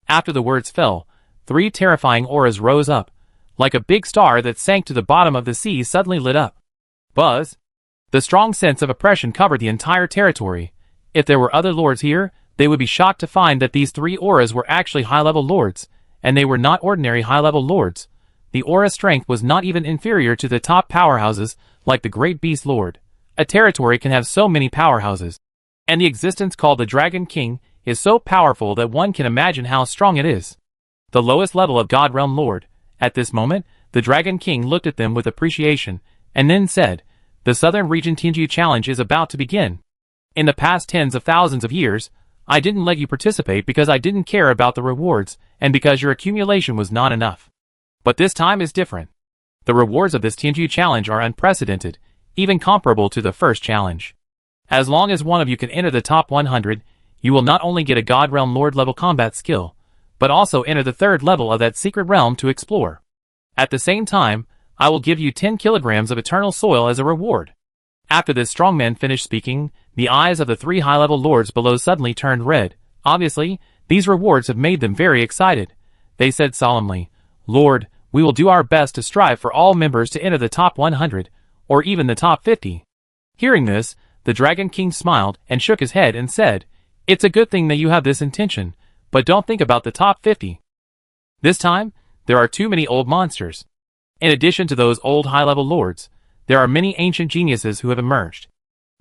After the words fell, 3 terrifying auras rose up, like a big star that sank to the bottom of the sea suddenly lit up. Buzz! The strong sense of oppression covered the entire territory. If there were other lords here, they would be shocked to find that these 3 auras were actually high-level lords, and they were not ordinary high-level lords. The aura strength was not even inferior to the top powerhouses like the Great Beast Lord. A territory can have so many powerhouses, and the existence called the Dragon King is so powerful that one can imagine how strong it is. The lowest level of God Realm Lord. At this moment, the Dragon King looked at them with appreciation, and then said, "The Southern Region Tianju Challenge is about to begin. In the past tens of thousands of years, I didn't let you participate because I didn't care about the rewards, and because your accumulation was not enough. But this time is different. The rewards of this Tianju Challenge are unprecedented, even comparable to the first challenge. As long as one of you can enter the top 100, you will not only get a God Realm Lord level combat skill, but also enter the 3rd level of that secret realm to explore. At the same time, I will give you 10 kilograms of eternal soil as a reward." After this strongman finished speaking, the eyes of the 3 high-level lords below suddenly turned red. Obviously, these rewards have made them very excited. They said solemnly, "Lord, we will do our best to strive for all members to enter the top 100, or even the top 50. Hearing this, the Dragon King smiled and shook his head and said, "It's a good thing that you have this intention, but don't think about the top 50. This time, there are too many old monsters. In addition to those old high-level lords, there are many ancient geniuses who have emerged.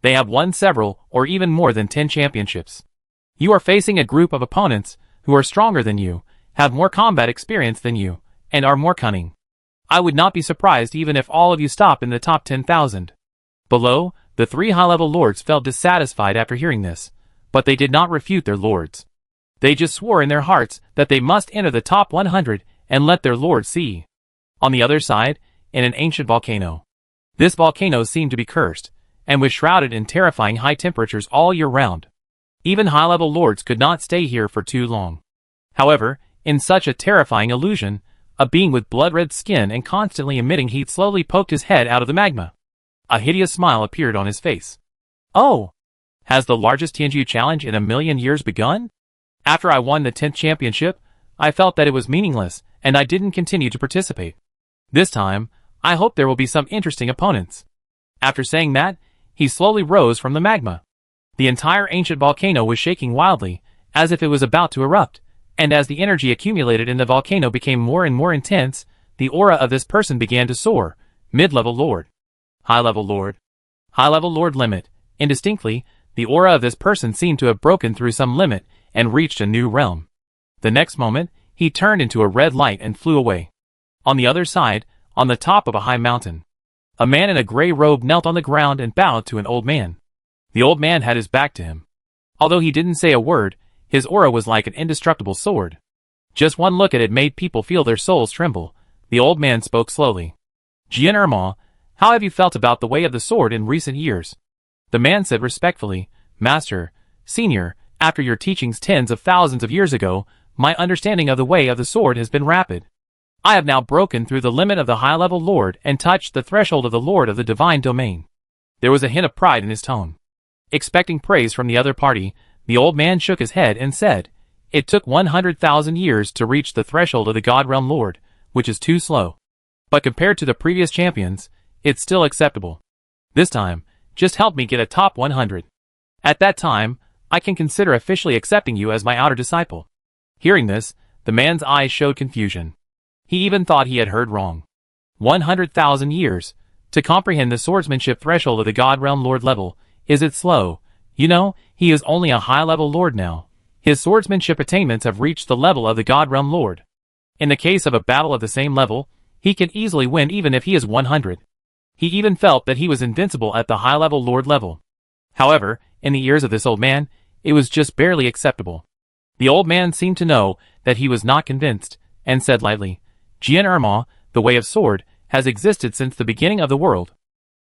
They have won several or even more than 10 championships. You are facing a group of opponents who are stronger than you, have more combat experience than you, and are more cunning. I would not be surprised even if all of you stop in the top 10,000. Below, the 3 high-level lords felt dissatisfied after hearing this, but they did not refute their lords. They just swore in their hearts that they must enter the top 100 and let their lord see. On the other side, in an ancient volcano. This volcano seemed to be cursed, and was shrouded in terrifying high temperatures all year round. Even high-level lords could not stay here for too long. However, in such a terrifying illusion, a being with blood-red skin and constantly emitting heat slowly poked his head out of the magma. A hideous smile appeared on his face. "Oh! Has the largest Tianju challenge in 1,000,000 years begun? After I won the 10th championship, I felt that it was meaningless, and I didn't continue to participate. This time, I hope there will be some interesting opponents." After saying that, he slowly rose from the magma. The entire ancient volcano was shaking wildly, as if it was about to erupt, and as the energy accumulated in the volcano became more and more intense, the aura of this person began to soar. Mid-level lord. High-level lord. High-level lord limit. Indistinctly, the aura of this person seemed to have broken through some limit and reached a new realm. The next moment, he turned into a red light and flew away. On the other side, on the top of a high mountain, a man in a gray robe knelt on the ground and bowed to an old man. The old man had his back to him. Although he didn't say a word, his aura was like an indestructible sword. Just one look at it made people feel their souls tremble. The old man spoke slowly. "Jian Erma, how have you felt about the way of the sword in recent years?" The man said respectfully, "Master, Senior, after your teachings tens of thousands of years ago, my understanding of the way of the sword has been rapid. I have now broken through the limit of the high-level lord and touched the threshold of the lord of the divine domain." There was a hint of pride in his tone. Expecting praise from the other party, the old man shook his head and said, "It took 100,000 years to reach the threshold of the God Realm Lord, which is too slow. But compared to the previous champions, it's still acceptable. This time, just help me get a top 100. At that time, I can consider officially accepting you as my outer disciple." Hearing this, the man's eyes showed confusion. He even thought he had heard wrong. 100,000 years. To comprehend the swordsmanship threshold of the God Realm Lord level, is it slow? You know, he is only a high-level lord now. His swordsmanship attainments have reached the level of the God Realm Lord. In the case of a battle of the same level, he can easily win even if he is 100. He even felt that he was invincible at the high-level lord level. However, in the ears of this old man, it was just barely acceptable. The old man seemed to know that he was not convinced, and said lightly, "Jian Erma, the way of sword, has existed since the beginning of the world.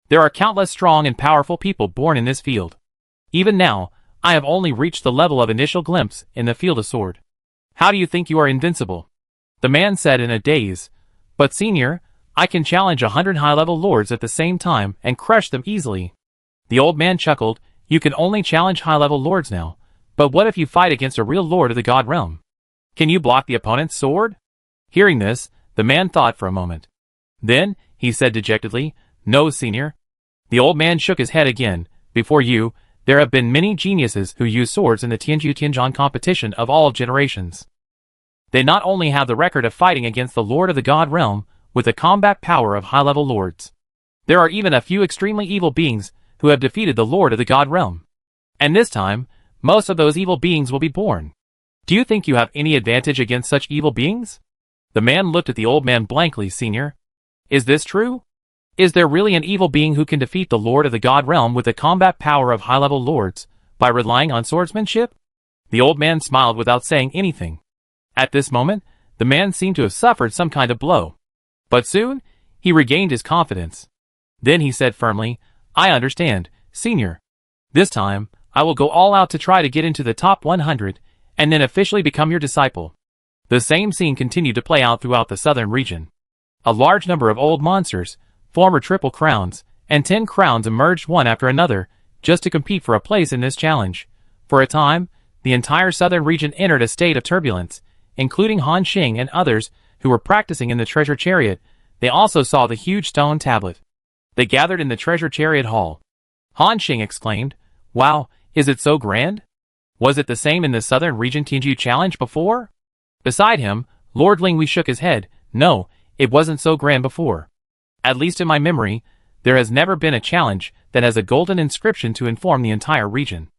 There are countless strong and powerful people born in this field. Even now, I have only reached the level of initial glimpse in the field of sword. How do you think you are invincible?" The man said in a daze, "But Senior, I can challenge 100 high-level lords at the same time and crush them easily." The old man chuckled, "You can only challenge high-level lords now, but what if you fight against a real lord of the God Realm? Can you block the opponent's sword?" Hearing this, the man thought for a moment. Then, he said dejectedly, "No, Senior." The old man shook his head again. "Before you, There have been many geniuses who use swords in the Tianjuan competition of all generations. They not only have the record of fighting against the Lord of the God Realm with the combat power of high-level lords. There are even a few extremely evil beings who have defeated the Lord of the God Realm. And this time, most of those evil beings will be born. Do you think you have any advantage against such evil beings? The man looked at the old man blankly. Senior, is this true? Is there really an evil being who can defeat the Lord of the God Realm with the combat power of high-level lords by relying on swordsmanship? The old man smiled without saying anything. At this moment, the man seemed to have suffered some kind of blow. But soon, he regained his confidence. Then he said firmly, I understand, Senior. This time, I will go all out to try to get into the top 100, and then officially become your disciple. The same scene continued to play out throughout the southern region. A large number of old monsters, former Triple Crowns, and 10 crowns emerged one after another, just to compete for a place in this challenge. For a time, the entire southern region entered a state of turbulence, including Han Xing and others who were practicing in the treasure chariot. They also saw the huge stone tablet. They gathered in the treasure chariot hall. Han Xing exclaimed, Wow, is it so grand? Was it the same in the southern region Tianju challenge before? Beside him, Lord Linghui shook his head. No, it wasn't so grand before. At least in my memory, there has never been a challenge that has a golden inscription to inform the entire region.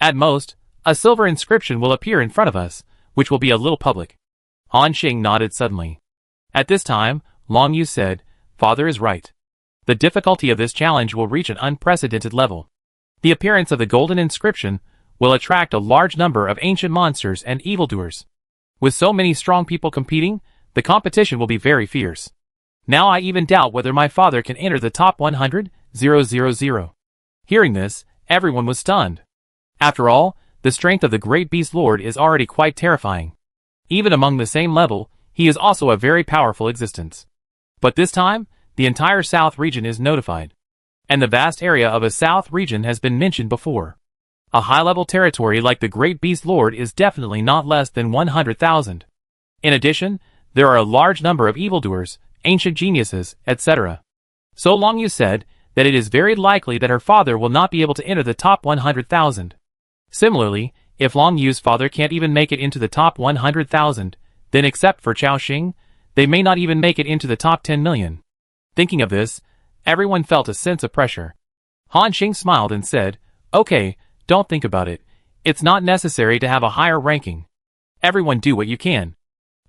At most, a silver inscription will appear in front of us, which will be a little public. Han Xing nodded suddenly. At this time, Long Yu said, Father is right. The difficulty of this challenge will reach an unprecedented level. The appearance of the golden inscription will attract a large number of ancient monsters and evildoers. With so many strong people competing, the competition will be very fierce. Now I even doubt whether my father can enter the top 100,000. Hearing this, everyone was stunned. After all, the strength of the great beast lord is already quite terrifying. Even among the same level, he is also a very powerful existence. But this time, the entire south region is notified. And the vast area of a south region has been mentioned before. A high-level territory like the great beast lord is definitely not less than 100,000. In addition, there are a large number of evildoers, ancient geniuses, etc. So Long Yu said that it is very likely that her father will not be able to enter the top 100,000. Similarly, if Long Yu's father can't even make it into the top 100,000, then except for Chao Xing, they may not even make it into the top 10 million. Thinking of this, everyone felt a sense of pressure. Han Xing smiled and said, Okay, don't think about it. It's not necessary to have a higher ranking. Everyone do what you can.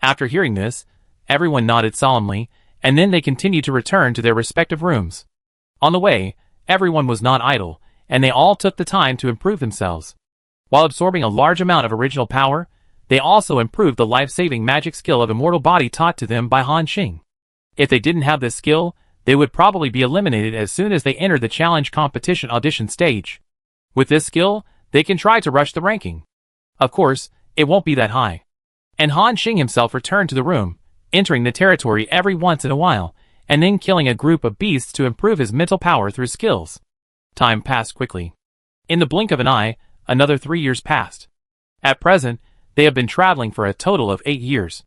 After hearing this, everyone nodded solemnly, and then they continued to return to their respective rooms. On the way, everyone was not idle, and they all took the time to improve themselves. While absorbing a large amount of original power, they also improved the life-saving magic skill of immortal body taught to them by Han Xing. If they didn't have this skill, they would probably be eliminated as soon as they entered the challenge competition audition stage. With this skill, they can try to rush the ranking. Of course, it won't be that high. And Han Xing himself returned to the room, entering the territory every once in a while, and then killing a group of beasts to improve his mental power through skills. Time passed quickly. In the blink of an eye, another 3 years passed. At present, they have been traveling for a total of 8 years.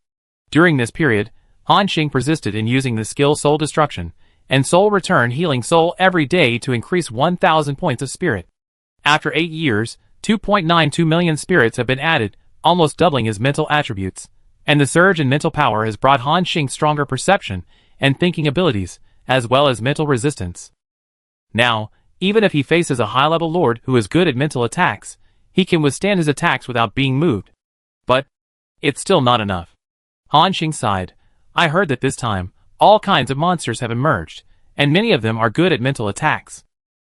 During this period, Han Xing persisted in using the skill Soul Destruction, and Soul Return healing Soul every day to increase 1,000 points of spirit. After 8 years, 2.92 million spirits have been added, almost doubling his mental attributes, and the surge in mental power has brought Han Xing stronger perception and thinking abilities, as well as mental resistance. Now, even if he faces a high-level lord who is good at mental attacks, he can withstand his attacks without being moved. But it's still not enough. Han Xing sighed. I heard that this time, all kinds of monsters have emerged, and many of them are good at mental attacks.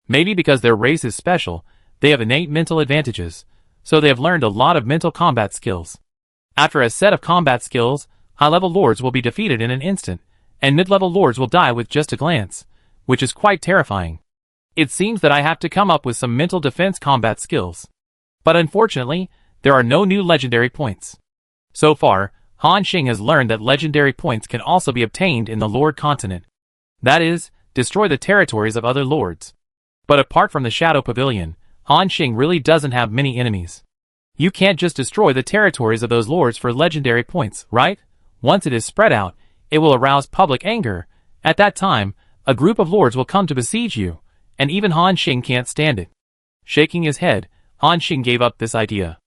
Maybe because their race is special, they have innate mental advantages, so they have learned a lot of mental combat skills. After a set of combat skills, high-level lords will be defeated in an instant, and mid-level lords will die with just a glance, which is quite terrifying. It seems that I have to come up with some mental defense combat skills. But unfortunately, there are no new legendary points. So far, Han Xing has learned that legendary points can also be obtained in the Lord Continent. That is, destroy the territories of other lords. But apart from the Shadow Pavilion, Han Xing really doesn't have many enemies. You can't just destroy the territories of those lords for legendary points, right? Once it is spread out, it will arouse public anger. At that time, a group of lords will come to besiege you, and even Han Xing can't stand it. Shaking his head, Han Xing gave up this idea.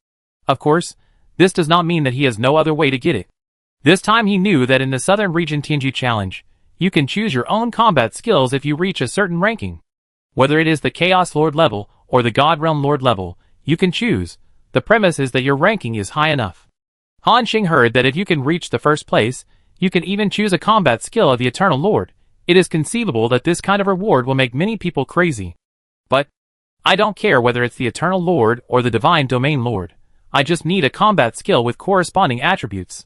Of course, this does not mean that he has no other way to get it. This time he knew that in the Southern Region Tianju Challenge, you can choose your own combat skills if you reach a certain ranking. Whether it is the Chaos Lord level or the God Realm Lord level, you can choose. The premise is that your ranking is high enough. Han Xing heard that if you can reach the first place, you can even choose a combat skill of the Eternal Lord. It is conceivable that this kind of reward will make many people crazy. But I don't care whether it's the Eternal Lord or the Divine Domain Lord. I just need a combat skill with corresponding attributes.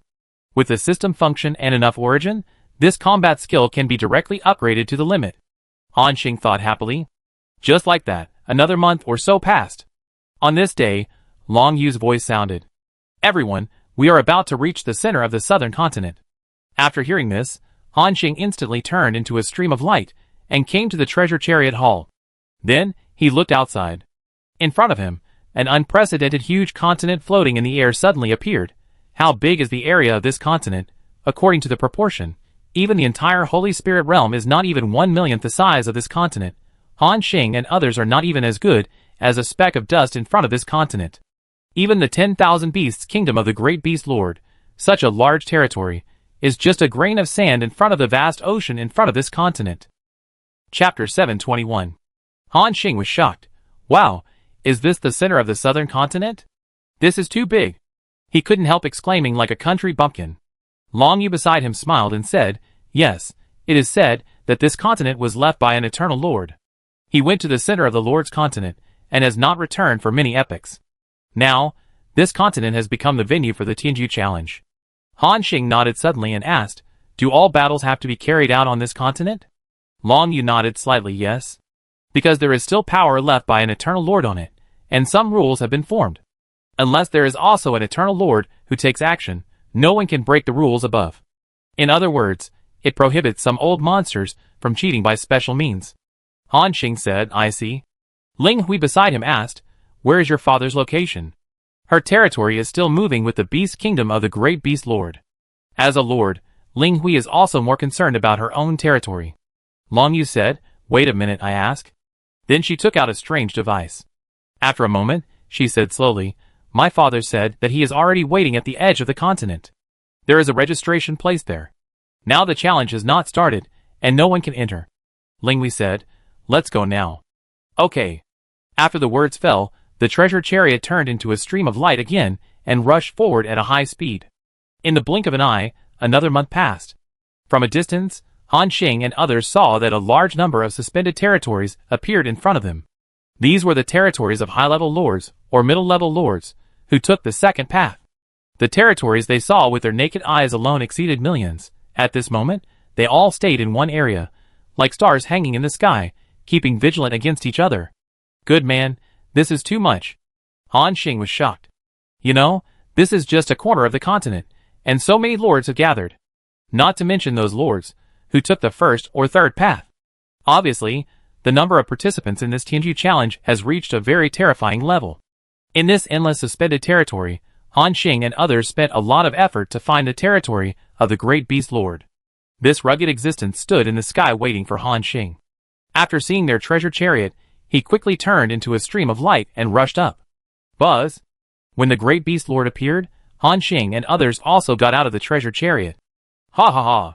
With the system function and enough origin, this combat skill can be directly upgraded to the limit. Han Xing thought happily. Just like that, another month or so passed. On this day, Long Yu's voice sounded. Everyone, we are about to reach the center of the southern continent. After hearing this, Han Xing instantly turned into a stream of light and came to the treasure chariot hall. Then, he looked outside. In front of him, an unprecedented huge continent floating in the air suddenly appeared. How big is the area of this continent? According to the proportion, even the entire Holy Spirit realm is not even 1/1,000,000th the size of this continent. Han Xing and others are not even as good as a speck of dust in front of this continent. Even the 10,000 beasts kingdom of the great beast lord, such a large territory, is just a grain of sand in front of the vast ocean in front of this continent. Chapter 721. Han Xing was shocked. Wow, is this the center of the southern continent? This is too big. He couldn't help exclaiming like a country bumpkin. Long Yu beside him smiled and said, yes, it is said that this continent was left by an eternal lord. He went to the center of the Lord's continent and has not returned for many epochs. Now, this continent has become the venue for the Tianju Challenge. Han Xing nodded suddenly and asked, do all battles have to be carried out on this continent? Long Yu nodded slightly yes. Because there is still power left by an eternal lord on it, and some rules have been formed. Unless there is also an eternal lord who takes action, no one can break the rules above. In other words, it prohibits some old monsters from cheating by special means. Han Xing said, I see. Ling Hui beside him asked, where is your father's location? Her territory is still moving with the beast kingdom of the great beast lord. As a lord, Ling Hui is also more concerned about her own territory. Long Yu said, wait a minute I ask. Then she took out a strange device. After a moment, she said slowly, my father said that he is already waiting at the edge of the continent. There is a registration placed there. Now the challenge has not started, and no one can enter. Ling Hui said, let's go now. Okay. After the words fell, the treasure chariot turned into a stream of light again and rushed forward at a high speed. In the blink of an eye, another month passed. From a distance, Han Xing and others saw that a large number of suspended territories appeared in front of them. These were the territories of high-level lords, or middle-level lords, who took the second path. The territories they saw with their naked eyes alone exceeded millions. At this moment, they all stayed in one area, like stars hanging in the sky, keeping vigilant against each other. Good man, this is too much. Han Xing was shocked. You know, this is just a corner of the continent, and so many lords have gathered. Not to mention those lords, who took the first or third path. Obviously, the number of participants in this Tianju challenge has reached a very terrifying level. In this endless suspended territory, Han Xing and others spent a lot of effort to find the territory of the great beast lord. This rugged existence stood in the sky waiting for Han Xing. After seeing their treasure chariot, he quickly turned into a stream of light and rushed up. Buzz! When the great beast lord appeared, Han Xing and others also got out of the treasure chariot. Ha ha ha!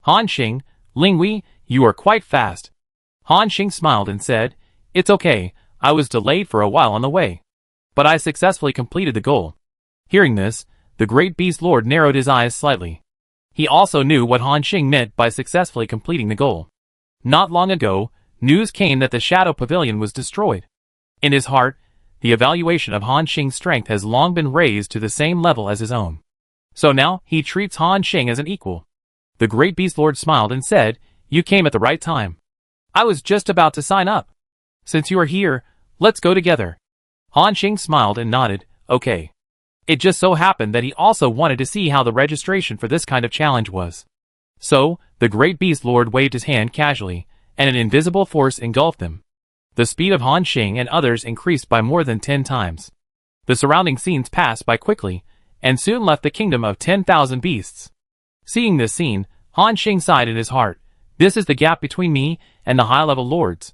Han Xing, Ling Hui, you are quite fast. Han Xing smiled and said, it's okay, I was delayed for a while on the way. But I successfully completed the goal. Hearing this, the great beast lord narrowed his eyes slightly. He also knew what Han Xing meant by successfully completing the goal. Not long ago, news came that the Shadow Pavilion was destroyed. In his heart, the evaluation of Han Xing's strength has long been raised to the same level as his own. So now, he treats Han Xing as an equal. The great beast lord smiled and said, you came at the right time. I was just about to sign up. Since you are here, let's go together. Han Xing smiled and nodded, okay. It just so happened that he also wanted to see how the registration for this kind of challenge was. So, the great beast lord waved his hand casually, and an invisible force engulfed them. The speed of Han Xing and others increased by more than 10 times. The surrounding scenes passed by quickly, and soon left the kingdom of 10,000 beasts. Seeing this scene, Han Xing sighed in his heart, this is the gap between me and the high-level lords.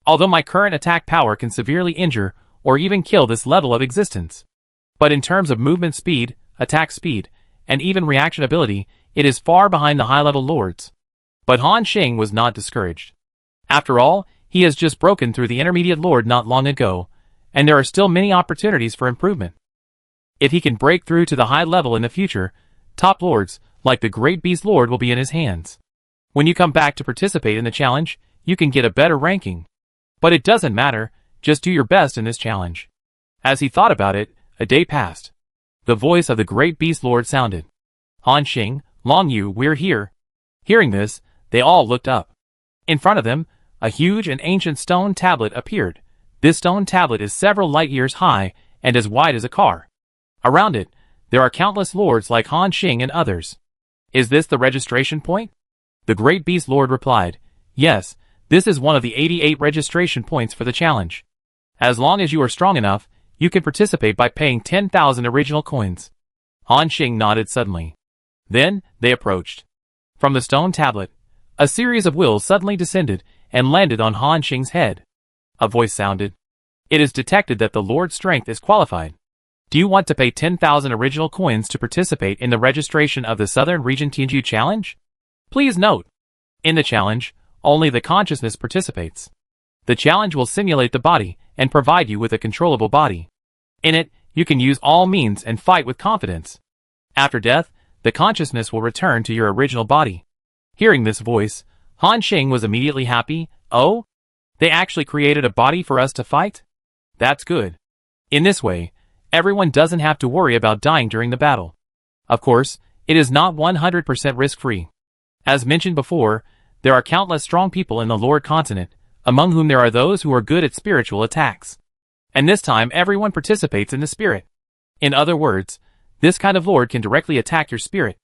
although my current attack power can severely injure or even kill this level of existence. But in terms of movement speed, attack speed, and even reaction ability, it is far behind the high-level lords. But Han Xing was not discouraged. After all, he has just broken through the intermediate lord not long ago, and there are still many opportunities for improvement. If he can break through to the high level in the future, top lords, like the Great Beast Lord, will be in his hands. When you come back to participate in the challenge, you can get a better ranking. But it doesn't matter, just do your best in this challenge. As he thought about it, a day passed. The voice of the Great Beast Lord sounded. Han Xing, Long Yu, we're here. Hearing this, they all looked up. In front of them, a huge and ancient stone tablet appeared. This stone tablet is several light years high and as wide as a car. Around it, there are countless lords like Han Xing and others. Is this the registration point? The Great Beast Lord replied, yes, this is one of the 88 registration points for the challenge. As long as you are strong enough, you can participate by paying 10,000 original coins. Han Xing nodded suddenly. Then, they approached. From the stone tablet, a series of wheels suddenly descended and landed on Han Xing's head. A voice sounded. It is detected that the Lord's strength is qualified. Do you want to pay 10,000 original coins to participate in the registration of the Southern Region Tianju Challenge? Please note, in the challenge, only the consciousness participates. The challenge will simulate the body and provide you with a controllable body. In it, you can use all means and fight with confidence. After death, the consciousness will return to your original body. Hearing this voice, Han Xing was immediately happy. Oh? They actually created a body for us to fight? That's good. In this way, everyone doesn't have to worry about dying during the battle. Of course, it is not 100% risk-free. As mentioned before, there are countless strong people in the Lord continent, among whom there are those who are good at spiritual attacks. And this time everyone participates in the spirit. In other words, this kind of Lord can directly attack your spirit.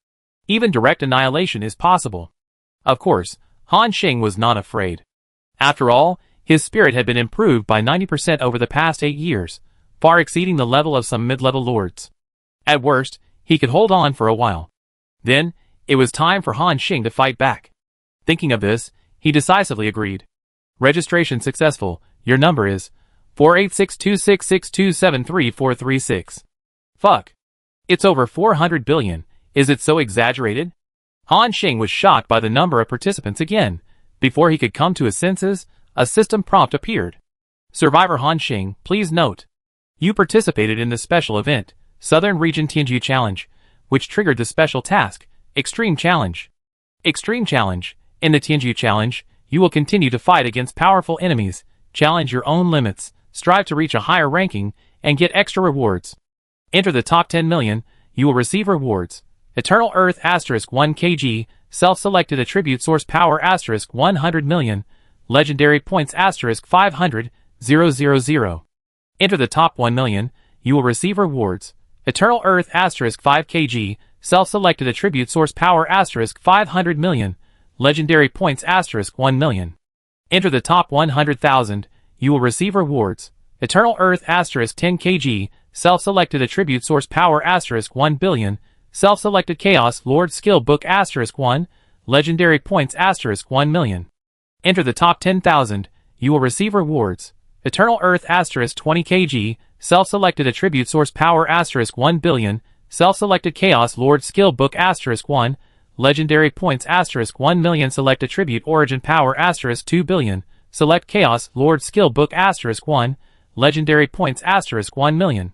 Even direct annihilation is possible. Of course, Han Xing was not afraid. After all, his spirit had been improved by 90% over the past 8 years, far exceeding the level of some mid-level lords. At worst, he could hold on for a while. Then, it was time for Han Xing to fight back. Thinking of this, he decisively agreed. Registration successful. Your number is 4862662733436. Fuck. It's over 400 billion. Is it so exaggerated? Han Xing was shocked by the number of participants again. Before he could come to his senses, a system prompt appeared. Survivor Han Xing, please note. You participated in the special event, Southern Region Tianju Challenge, which triggered the special task, Extreme Challenge. Extreme Challenge. In the Tianju Challenge, you will continue to fight against powerful enemies, challenge your own limits, strive to reach a higher ranking, and get extra rewards. Enter the top 10 million, you will receive rewards. Eternal Earth *1 kg, self-selected attribute source power * 100 million, legendary points * 500, 000. Enter the top 1 million, you will receive rewards. Eternal Earth * 5 kg, self-selected attribute source power * 500 million, legendary points * 1 million. Enter the top 100,000, you will receive rewards. Eternal Earth * 10 kg, self-selected attribute source power * 1 billion, self-selected Chaos Lord skill book * 1, legendary points * 1 million. Enter the top 10,000, you will receive rewards. Eternal Earth * 20 kg, self-selected attribute source power * 1 billion, self-selected Chaos Lord skill book * 1, legendary points * 1 million. Select attribute origin power * 2 billion, select Chaos Lord skill book * 1, legendary points * 1 million.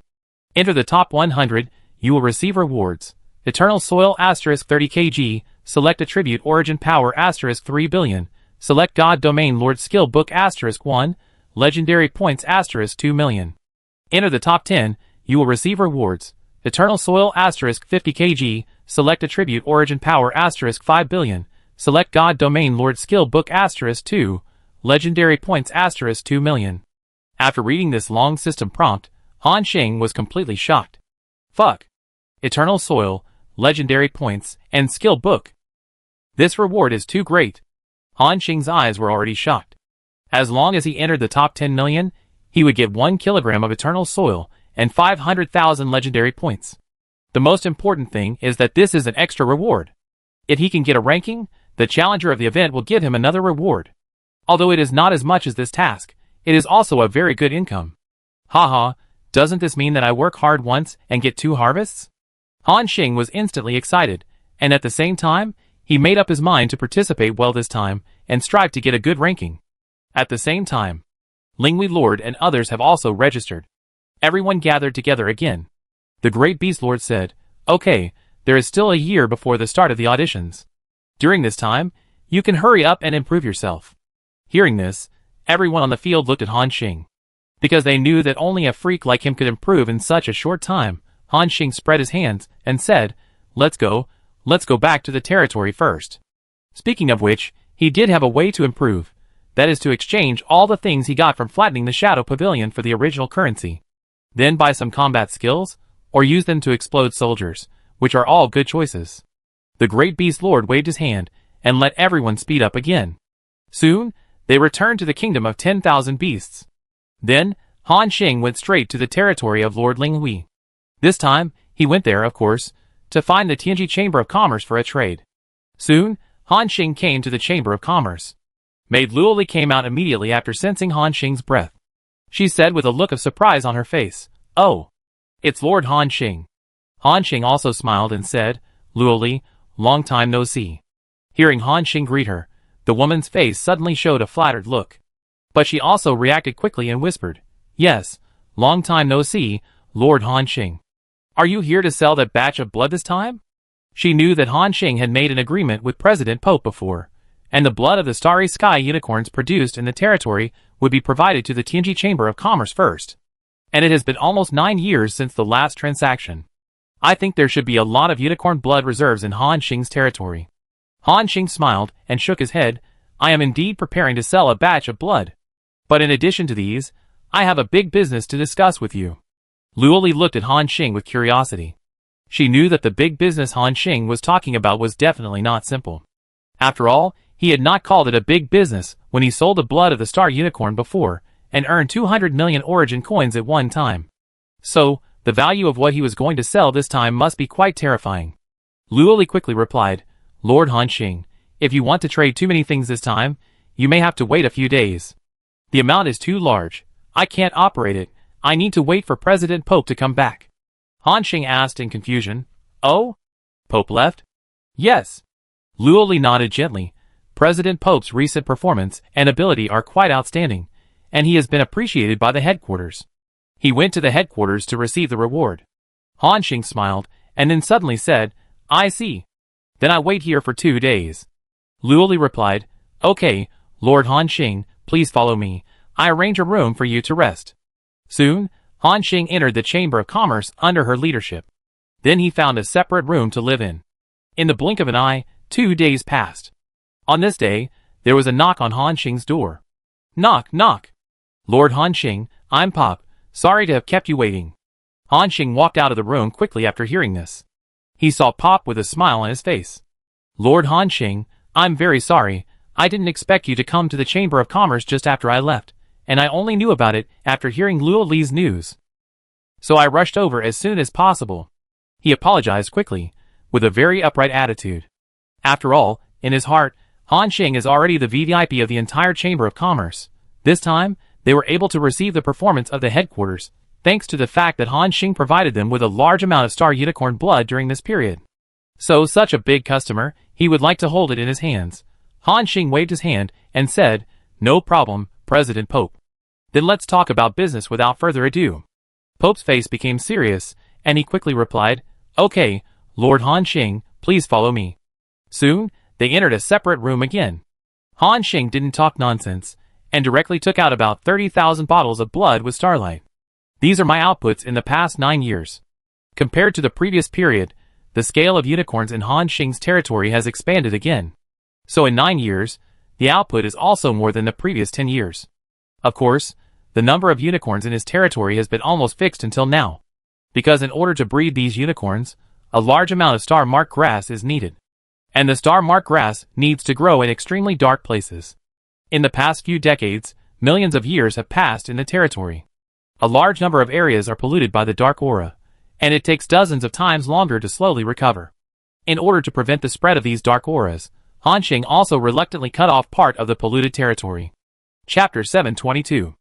Enter the top 100, you will receive rewards. Eternal Soil * 30 kg, select attribute origin power * 3 billion, select God Domain Lord skill book * 1, legendary points * 2 million. Enter the top 10, you will receive rewards. Eternal Soil * 50 kg, select attribute origin power * 5 billion, select God Domain Lord skill book * 2, legendary points * 2 million. After reading this long system prompt, Han Xing was completely shocked. Fuck. Eternal Soil, legendary points, and skill book. This reward is too great. Han Xing's eyes were already shocked. As long as he entered the top 10 million, he would get 1 kilogram of Eternal Soil and 500,000 legendary points. The most important thing is that this is an extra reward. If he can get a ranking, the challenger of the event will give him another reward. Although it is not as much as this task, it is also a very good income. Haha, doesn't this mean that I work hard once and get 2 harvests? Han Xing was instantly excited, and at the same time, he made up his mind to participate well this time and strive to get a good ranking. At the same time, Linghui Lord and others have also registered. Everyone gathered together again. The Great Beast Lord said, "Okay, there is still a year before the start of the auditions. During this time, you can hurry up and improve yourself." Hearing this, everyone on the field looked at Han Xing. Because they knew that only a freak like him could improve in such a short time, Han Xing spread his hands and said, Let's go back to the territory first." Speaking of which, he did have a way to improve. That is to exchange all the things he got from flattening the Shadow Pavilion for the original currency. Then buy some combat skills, or use them to explode soldiers, which are all good choices. The Great Beast Lord waved his hand and let everyone speed up again. Soon, they returned to the kingdom of 10,000 beasts. Then, Han Xing went straight to the territory of Lord Linghui. This time, he went there, of course, to find the Tianji Chamber of Commerce for a trade. Soon, Han Xing came to the Chamber of Commerce. Maid Luoli came out immediately after sensing Han Xing's breath. She said with a look of surprise on her face, "Oh, it's Lord Han Xing." Han Xing also smiled and said, "Luoli, long time no see." Hearing Han Xing greet her, the woman's face suddenly showed a flattered look. But she also reacted quickly and whispered, "Yes, long time no see, Lord Han Xing. Are you here to sell that batch of blood this time?" She knew that Han Xing had made an agreement with President Pope before, and the blood of the starry sky unicorns produced in the territory would be provided to the Tianji Chamber of Commerce first. And it has been almost 9 years since the last transaction. I think there should be a lot of unicorn blood reserves in Han Xing's territory. Han Xing smiled and shook his head. "I am indeed preparing to sell a batch of blood. But in addition to these, I have a big business to discuss with you." Luoli looked at Han Xing with curiosity. She knew that the big business Han Xing was talking about was definitely not simple. After all, he had not called it a big business when he sold the blood of the star unicorn before and earned 200 million origin coins at one time. So, the value of what he was going to sell this time must be quite terrifying. Luoli quickly replied, "Lord Han Xing, if you want to trade too many things this time, you may have to wait a few days. The amount is too large. I can't operate it. I need to wait for President Pope to come back." Han Xing asked in confusion, "Oh? Pope left?" "Yes." Luoli nodded gently. President Pope's recent performance and ability are quite outstanding, and he has been appreciated by the headquarters. He went to the headquarters to receive the reward. Han Xing smiled, and then suddenly said, "I see. Then I wait here for 2 days." Luoli replied, "Okay, Lord Han Xing, please follow me. I arrange a room for you to rest." Soon, Han Xing entered the Chamber of Commerce under her leadership. Then he found a separate room to live in. In the blink of an eye, 2 days passed. On this day, there was a knock on Han Xing's door. "Knock, knock." "Lord Han Xing, I'm Pop. Sorry to have kept you waiting." Han Xing walked out of the room quickly after hearing this. He saw Pop with a smile on his face. "Lord Han Xing, I'm very sorry. I didn't expect you to come to the Chamber of Commerce just after I left, and I only knew about it after hearing Luoli's news. So I rushed over as soon as possible." He apologized quickly, with a very upright attitude. After all, in his heart, Han Xing is already the VVIP of the entire Chamber of Commerce. This time, they were able to receive the performance of the headquarters, thanks to the fact that Han Xing provided them with a large amount of star unicorn blood during this period. So such a big customer, he would like to hold it in his hands. Han Xing waved his hand and said, "No problem, President Pope. Then let's talk about business without further ado." Pope's face became serious, and he quickly replied, "Okay, Lord Han Xing, please follow me." Soon, they entered a separate room again. Han Xing didn't talk nonsense, and directly took out about 30,000 bottles of blood with starlight. "These are my outputs in the past 9 years. Compared to the previous period, the scale of unicorns in Han Xing's territory has expanded again. So in 9 years, the output is also more than the previous 10 years. Of course, the number of unicorns in his territory has been almost fixed until now. Because in order to breed these unicorns, a large amount of star-marked grass is needed. And the star-marked grass needs to grow in extremely dark places. In the past few decades, millions of years have passed in the territory. A large number of areas are polluted by the dark aura, and it takes dozens of times longer to slowly recover. In order to prevent the spread of these dark auras, Han Xing also reluctantly cut off part of the polluted territory. Chapter 722.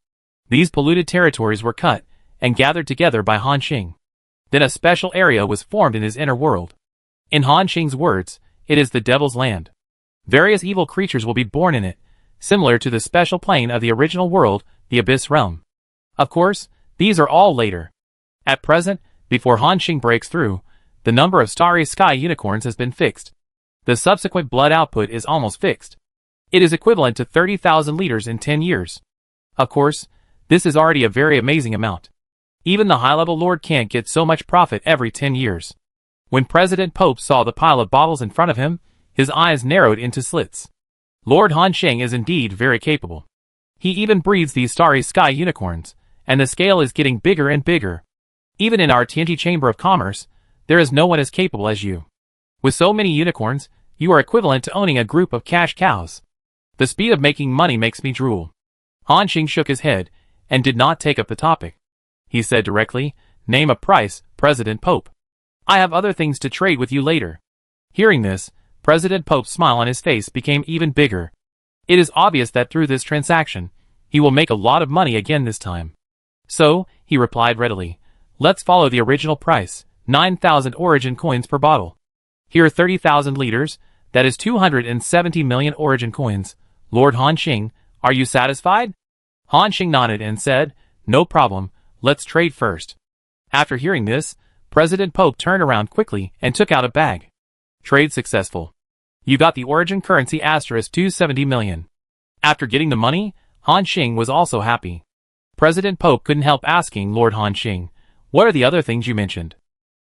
These polluted territories were cut and gathered together by Han Xing. Then a special area was formed in his inner world. In Han Xing's words, it is the devil's land. Various evil creatures will be born in it, similar to the special plane of the original world, the Abyss Realm. Of course, these are all later. At present, before Han Xing breaks through, the number of starry sky unicorns has been fixed. The subsequent blood output is almost fixed. It is equivalent to 30,000 liters in 10 years. Of course, this is already a very amazing amount. Even the high-level lord can't get so much profit every 10 years. When President Pope saw the pile of bottles in front of him, his eyes narrowed into slits. Lord Han Xing is indeed very capable. He even breeds these starry sky unicorns, and the scale is getting bigger and bigger. Even in our TNT Chamber of Commerce, there is no one as capable as you. With so many unicorns, you are equivalent to owning a group of cash cows. The speed of making money makes me drool. Han Xing shook his head, and did not take up the topic. He said directly, "Name a price, President Pope. I have other things to trade with you later." Hearing this, President Pope's smile on his face became even bigger. It is obvious that through this transaction, he will make a lot of money again this time. So, he replied readily, "Let's follow the original price, 9,000 origin coins per bottle. Here are 30,000 liters, that is 270 million origin coins. Lord Han Xing, are you satisfied?" Han Xing nodded and said, "No problem, let's trade first." After hearing this, President Pope turned around quickly and took out a bag. Trade successful. You got the origin currency asterisk 270 million. After getting the money, Han Xing was also happy. President Pope couldn't help asking Lord Han Xing, "What are the other things you mentioned?"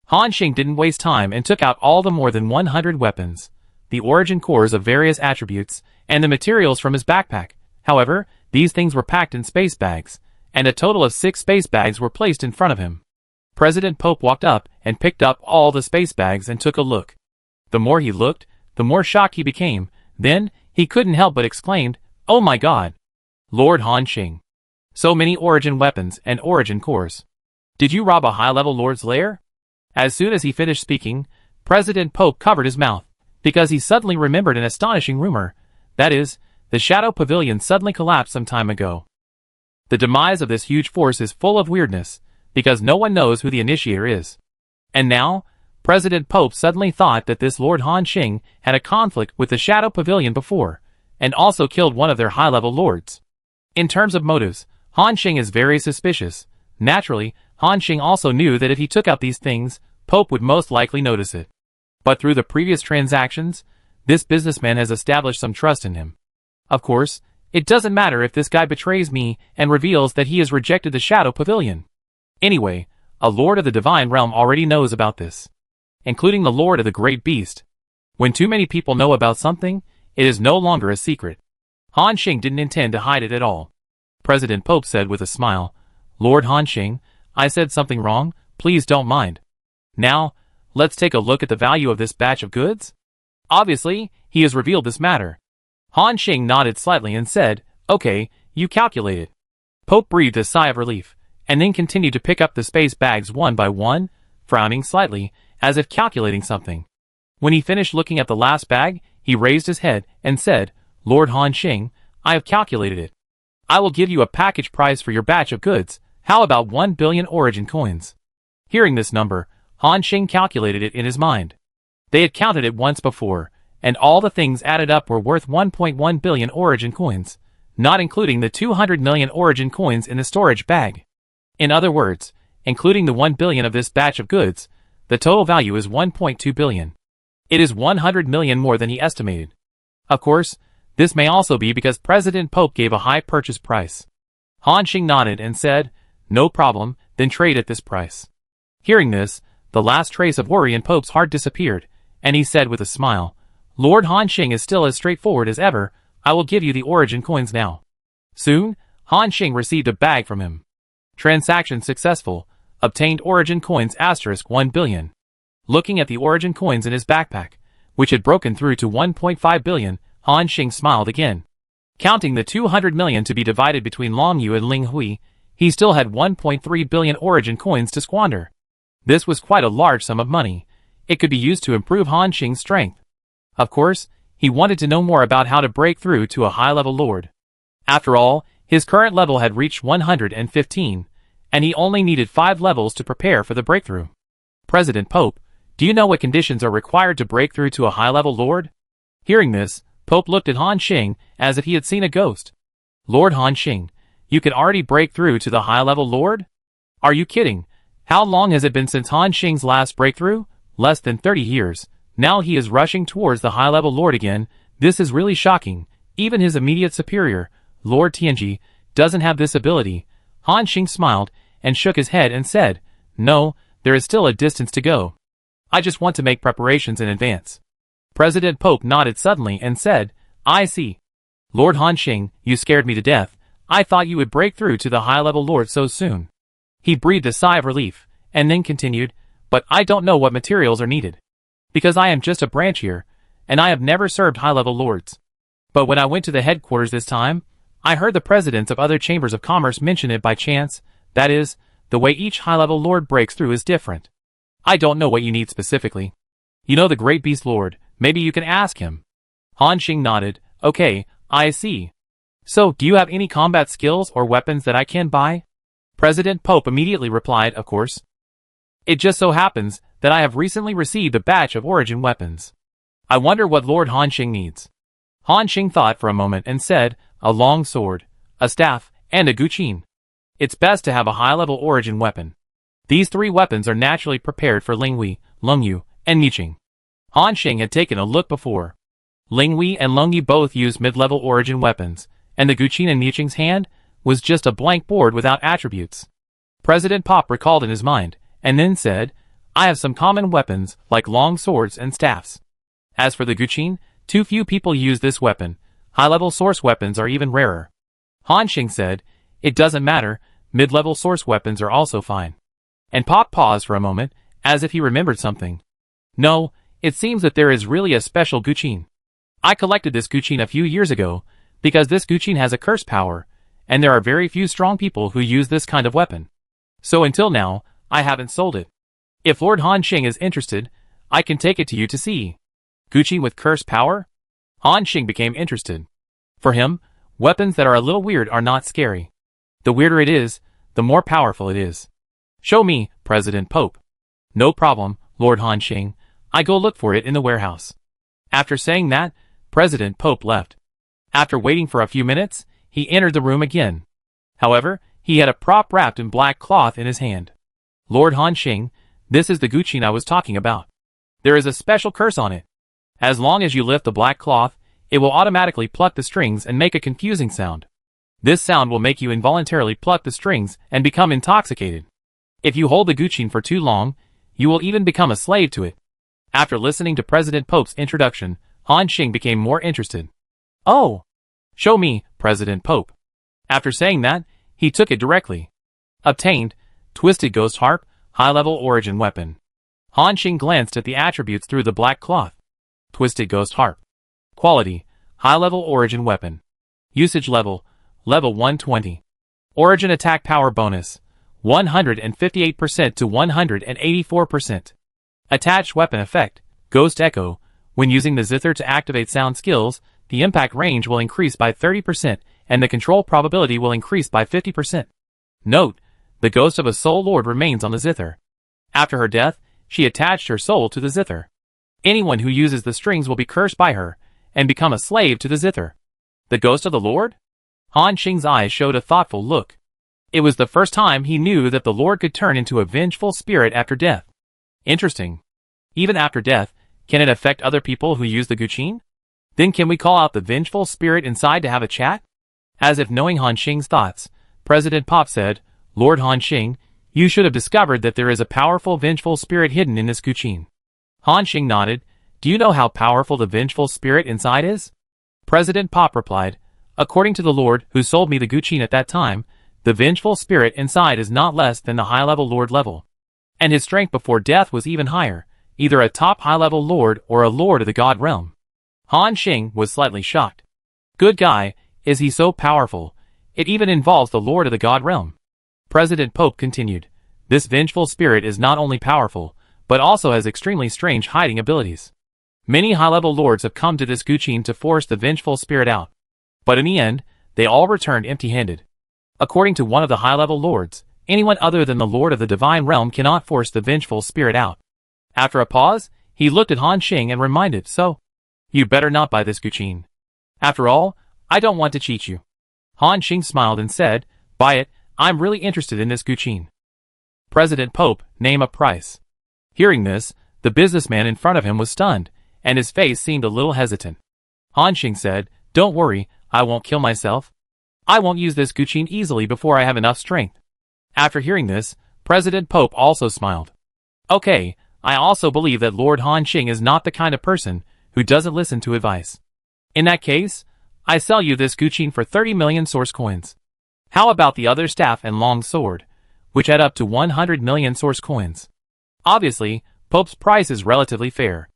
Han Xing didn't waste time and took out all the more than 100 weapons, the origin cores of various attributes, and the materials from his backpack. However, these things were packed in space bags, and a total of 6 space bags were placed in front of him. President Pope walked up and picked up all the space bags and took a look. The more he looked, the more shocked he became. Then, he couldn't help but exclaimed, "Oh my God! Lord Han Xing! So many origin weapons and origin cores. Did you rob a high-level lord's lair?" As soon as he finished speaking, President Pope covered his mouth, because he suddenly remembered an astonishing rumor. That is, the Shadow Pavilion suddenly collapsed some time ago. The demise of this huge force is full of weirdness, because no one knows who the initiator is. And now, President Pope suddenly thought that this Lord Han Xing had a conflict with the Shadow Pavilion before, and also killed one of their high-level lords. In terms of motives, Han Xing is very suspicious. Naturally, Han Xing also knew that if he took out these things, Pope would most likely notice it. But through the previous transactions, this businessman has established some trust in him. Of course, it doesn't matter if this guy betrays me and reveals that he has rejected the Shadow Pavilion. Anyway, a Lord of the Divine Realm already knows about this, including the Lord of the Great Beast. When too many people know about something, it is no longer a secret. Han Xing didn't intend to hide it at all. President Pope said with a smile, "Lord Han Xing, I said something wrong, please don't mind. Now, let's take a look at the value of this batch of goods." Obviously, he has revealed this matter. Han Xing nodded slightly and said, "Okay, you calculate it." Pope breathed a sigh of relief, and then continued to pick up the space bags one by one, frowning slightly, as if calculating something. When he finished looking at the last bag, he raised his head and said, "Lord Han Xing, I have calculated it. I will give you a package price for your batch of goods. How about 1 billion origin coins?" Hearing this number, Han Xing calculated it in his mind. They had counted it once before, and all the things added up were worth 1.1 billion origin coins, not including the 200 million origin coins in the storage bag. In other words, including the 1 billion of this batch of goods, the total value is 1.2 billion. It is 100 million more than he estimated. Of course, this may also be because President Pope gave a high purchase price. Han Xing nodded and said, "No problem, then trade at this price." Hearing this, the last trace of worry in Pope's heart disappeared, and he said with a smile, "Lord Han Xing is still as straightforward as ever. I will give you the origin coins now." Soon, Han Xing received a bag from him. Transaction successful. Obtained origin coins asterisk 1 billion. Looking at the origin coins in his backpack, which had broken through to 1.5 billion, Han Xing smiled again. Counting the 200 million to be divided between Long Yu and Ling Hui, he still had 1.3 billion origin coins to squander. This was quite a large sum of money. It could be used to improve Han Xing's strength. Of course, he wanted to know more about how to break through to a high-level lord. After all, his current level had reached 115, and he only needed 5 levels to prepare for the breakthrough. President Pope, do you know what conditions are required to break through to a high-level lord? Hearing this, Pope looked at Han Xing as if he had seen a ghost. Lord Han Xing, you can already break through to the high-level lord? Are you kidding? How long has it been since Han Xing's last breakthrough? Less than 30 years. Now he is rushing towards the high-level lord again. This is really shocking. Even his immediate superior, Lord Tianji, doesn't have this ability. Han Xing smiled and shook his head and said, No, there is still a distance to go. I just want to make preparations in advance. President Pope nodded suddenly and said, I see. Lord Han Xing, you scared me to death. I thought you would break through to the high-level lord so soon. He breathed a sigh of relief, and then continued, but I don't know what materials are needed. Because I am just a branch here, and I have never served high-level lords. But when I went to the headquarters this time, I heard the presidents of other chambers of commerce mention it by chance. That is, the way each high-level lord breaks through is different. I don't know what you need specifically. You know the great beast lord, maybe you can ask him. Han Xing nodded, okay, I see. So, do you have any combat skills or weapons that I can buy? President Pope immediately replied, of course. It just so happens that I have recently received a batch of origin weapons. I wonder what Lord Han Xing needs. Han Xing thought for a moment and said, a long sword, a staff, and a guqin. It's best to have a high-level origin weapon. These 3 weapons are naturally prepared for Linghui, Lungyu, and Niqing. Han Xing had taken a look before. Linghui and Lungyu both used mid-level origin weapons, and the guqin in Niqing's hand was just a blank board without attributes. President Pop recalled in his mind, and then said, I have some common weapons like long swords and staffs. As for the guqin, too few people use this weapon. High-level source weapons are even rarer. Han Xing said, it doesn't matter, mid-level source weapons are also fine. And Pop paused for a moment, as if he remembered something. No, it seems that there is really a special guqin. I collected this guqin a few years ago, because this guqin has a curse power, and there are very few strong people who use this kind of weapon. So until now, I haven't sold it. If Lord Han Xing is interested, I can take it to you to see. Guqin with curse power? Han Xing became interested. For him, weapons that are a little weird are not scary. The weirder it is, the more powerful it is. Show me, President Pope. No problem, Lord Han Xing. I go look for it in the warehouse. After saying that, President Pope left. After waiting for a few minutes, he entered the room again. However, he had a prop wrapped in black cloth in his hand. Lord Han Xing, this is the guqin I was talking about. There is a special curse on it. As long as you lift the black cloth, it will automatically pluck the strings and make a confusing sound. This sound will make you involuntarily pluck the strings and become intoxicated. If you hold the guqin for too long, you will even become a slave to it. After listening to President Pope's introduction, Han Xing became more interested. Oh! Show me, President Pope. After saying that, he took it directly. Obtained, Twisted Ghost Harp, high-level origin weapon. Han Xing glanced at the attributes through the black cloth. Twisted Ghost Harp. Quality, high-level origin weapon. Usage level, level 120. Origin attack power bonus, 158% to 184%. Attached weapon effect, Ghost Echo. When using the zither to activate sound skills, the impact range will increase by 30% and the control probability will increase by 50%. Note, the ghost of a soul lord remains on the zither. After her death, she attached her soul to the zither. Anyone who uses the strings will be cursed by her and become a slave to the zither. The ghost of the lord? Han Xing's eyes showed a thoughtful look. It was the first time he knew that the lord could turn into a vengeful spirit after death. Interesting. Even after death, can it affect other people who use the guqin? Then can we call out the vengeful spirit inside to have a chat? As if knowing Han Xing's thoughts, President Pop said, Lord Han Xing, you should have discovered that there is a powerful vengeful spirit hidden in this guqin. Han Xing nodded. Do you know how powerful the vengeful spirit inside is? President Pop replied, according to the Lord who sold me the guqin at that time, the vengeful spirit inside is not less than the high-level Lord level. And his strength before death was even higher, either a top high-level Lord or a Lord of the God realm. Han Xing was slightly shocked. Good guy, is he so powerful? It even involves the Lord of the God realm. President Pope continued, this vengeful spirit is not only powerful, but also has extremely strange hiding abilities. Many high-level lords have come to this guqin to force the vengeful spirit out. But in the end, they all returned empty-handed. According to one of the high-level lords, anyone other than the Lord of the Divine Realm cannot force the vengeful spirit out. After a pause, he looked at Han Xing and reminded, "So, you better not buy this Guqin. After all, I don't want to cheat you." Han Xing smiled and said, "Buy it, I'm really interested in this Guqin." President Pope, name a price. Hearing this, the businessman in front of him was stunned, and his face seemed a little hesitant. Han Xing said, "Don't worry, I won't kill myself. I won't use this Guqin easily before I have enough strength." After hearing this, President Pope also smiled. "Okay, I also believe that Lord Han Xing is not the kind of person who doesn't listen to advice. In that case, I sell you this Guqin for 30 million source coins. How about the other staff and long sword, which add up to 100 million source coins?" Obviously, Pope's price is relatively fair.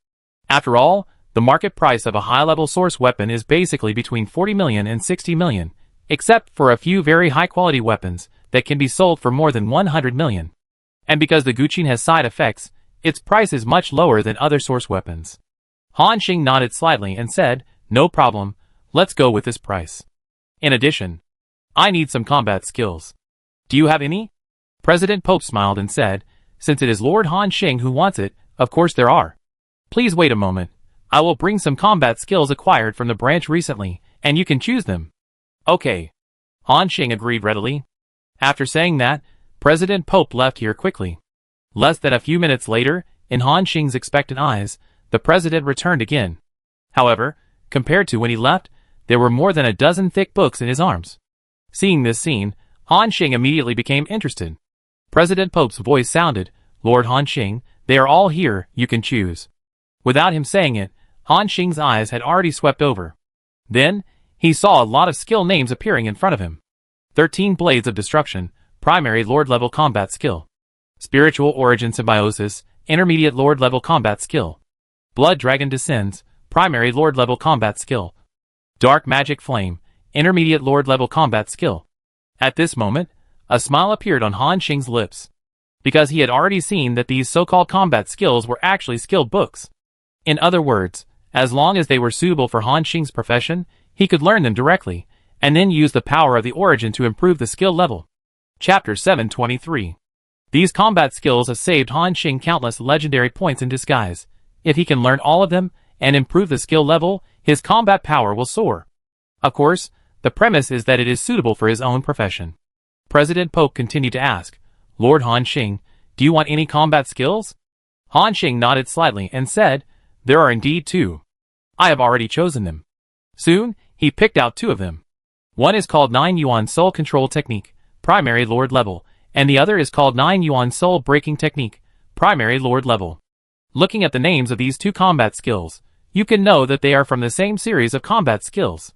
After all, the market price of a high-level source weapon is basically between 40 million and 60 million, except for a few very high-quality weapons that can be sold for more than 100 million. And because the Guqin has side effects, its price is much lower than other source weapons. Han Xing nodded slightly and said, "No problem, let's go with this price. In addition, I need some combat skills. Do you have any?" President Pope smiled and said, "Since it is Lord Han Xing who wants it, of course there are. Please wait a moment. I will bring some combat skills acquired from the branch recently, and you can choose them." "Okay." Han Xing agreed readily. After saying that, President Pope left here quickly. Less than a few minutes later, in Han Xing's expectant eyes, the president returned again. However, compared to when he left, there were more than a dozen thick books in his arms. Seeing this scene, Han Xing immediately became interested. President Pope's voice sounded, "Lord Han Xing, they are all here, you can choose." Without him saying it, Han Xing's eyes had already swept over. Then, he saw a lot of skill names appearing in front of him. 13 Blades of Destruction, Primary Lord Level Combat Skill. Spiritual Origin Symbiosis, Intermediate Lord Level Combat Skill. Blood Dragon Descends, Primary Lord Level Combat Skill. Dark Magic Flame, Intermediate Lord Level Combat Skill. At this moment, a smile appeared on Han Xing's lips, because he had already seen that these so-called combat skills were actually skilled books. In other words, as long as they were suitable for Han Xing's profession, he could learn them directly, and then use the power of the origin to improve the skill level. Chapter 723. These combat skills have saved Han Xing countless legendary points in disguise. If he can learn all of them, and improve the skill level, his combat power will soar. Of course, the premise is that it is suitable for his own profession. President Pope continued to ask, "Lord Han Xing, do you want any combat skills?" Han Xing nodded slightly and said, "There are indeed 2. I have already chosen them." Soon, he picked out 2 of them. One is called 9 Yuan Soul Control Technique, Primary Lord Level, and the other is called 9 Yuan Soul Breaking Technique, Primary Lord Level. Looking at the names of these 2 combat skills, you can know that they are from the same series of combat skills.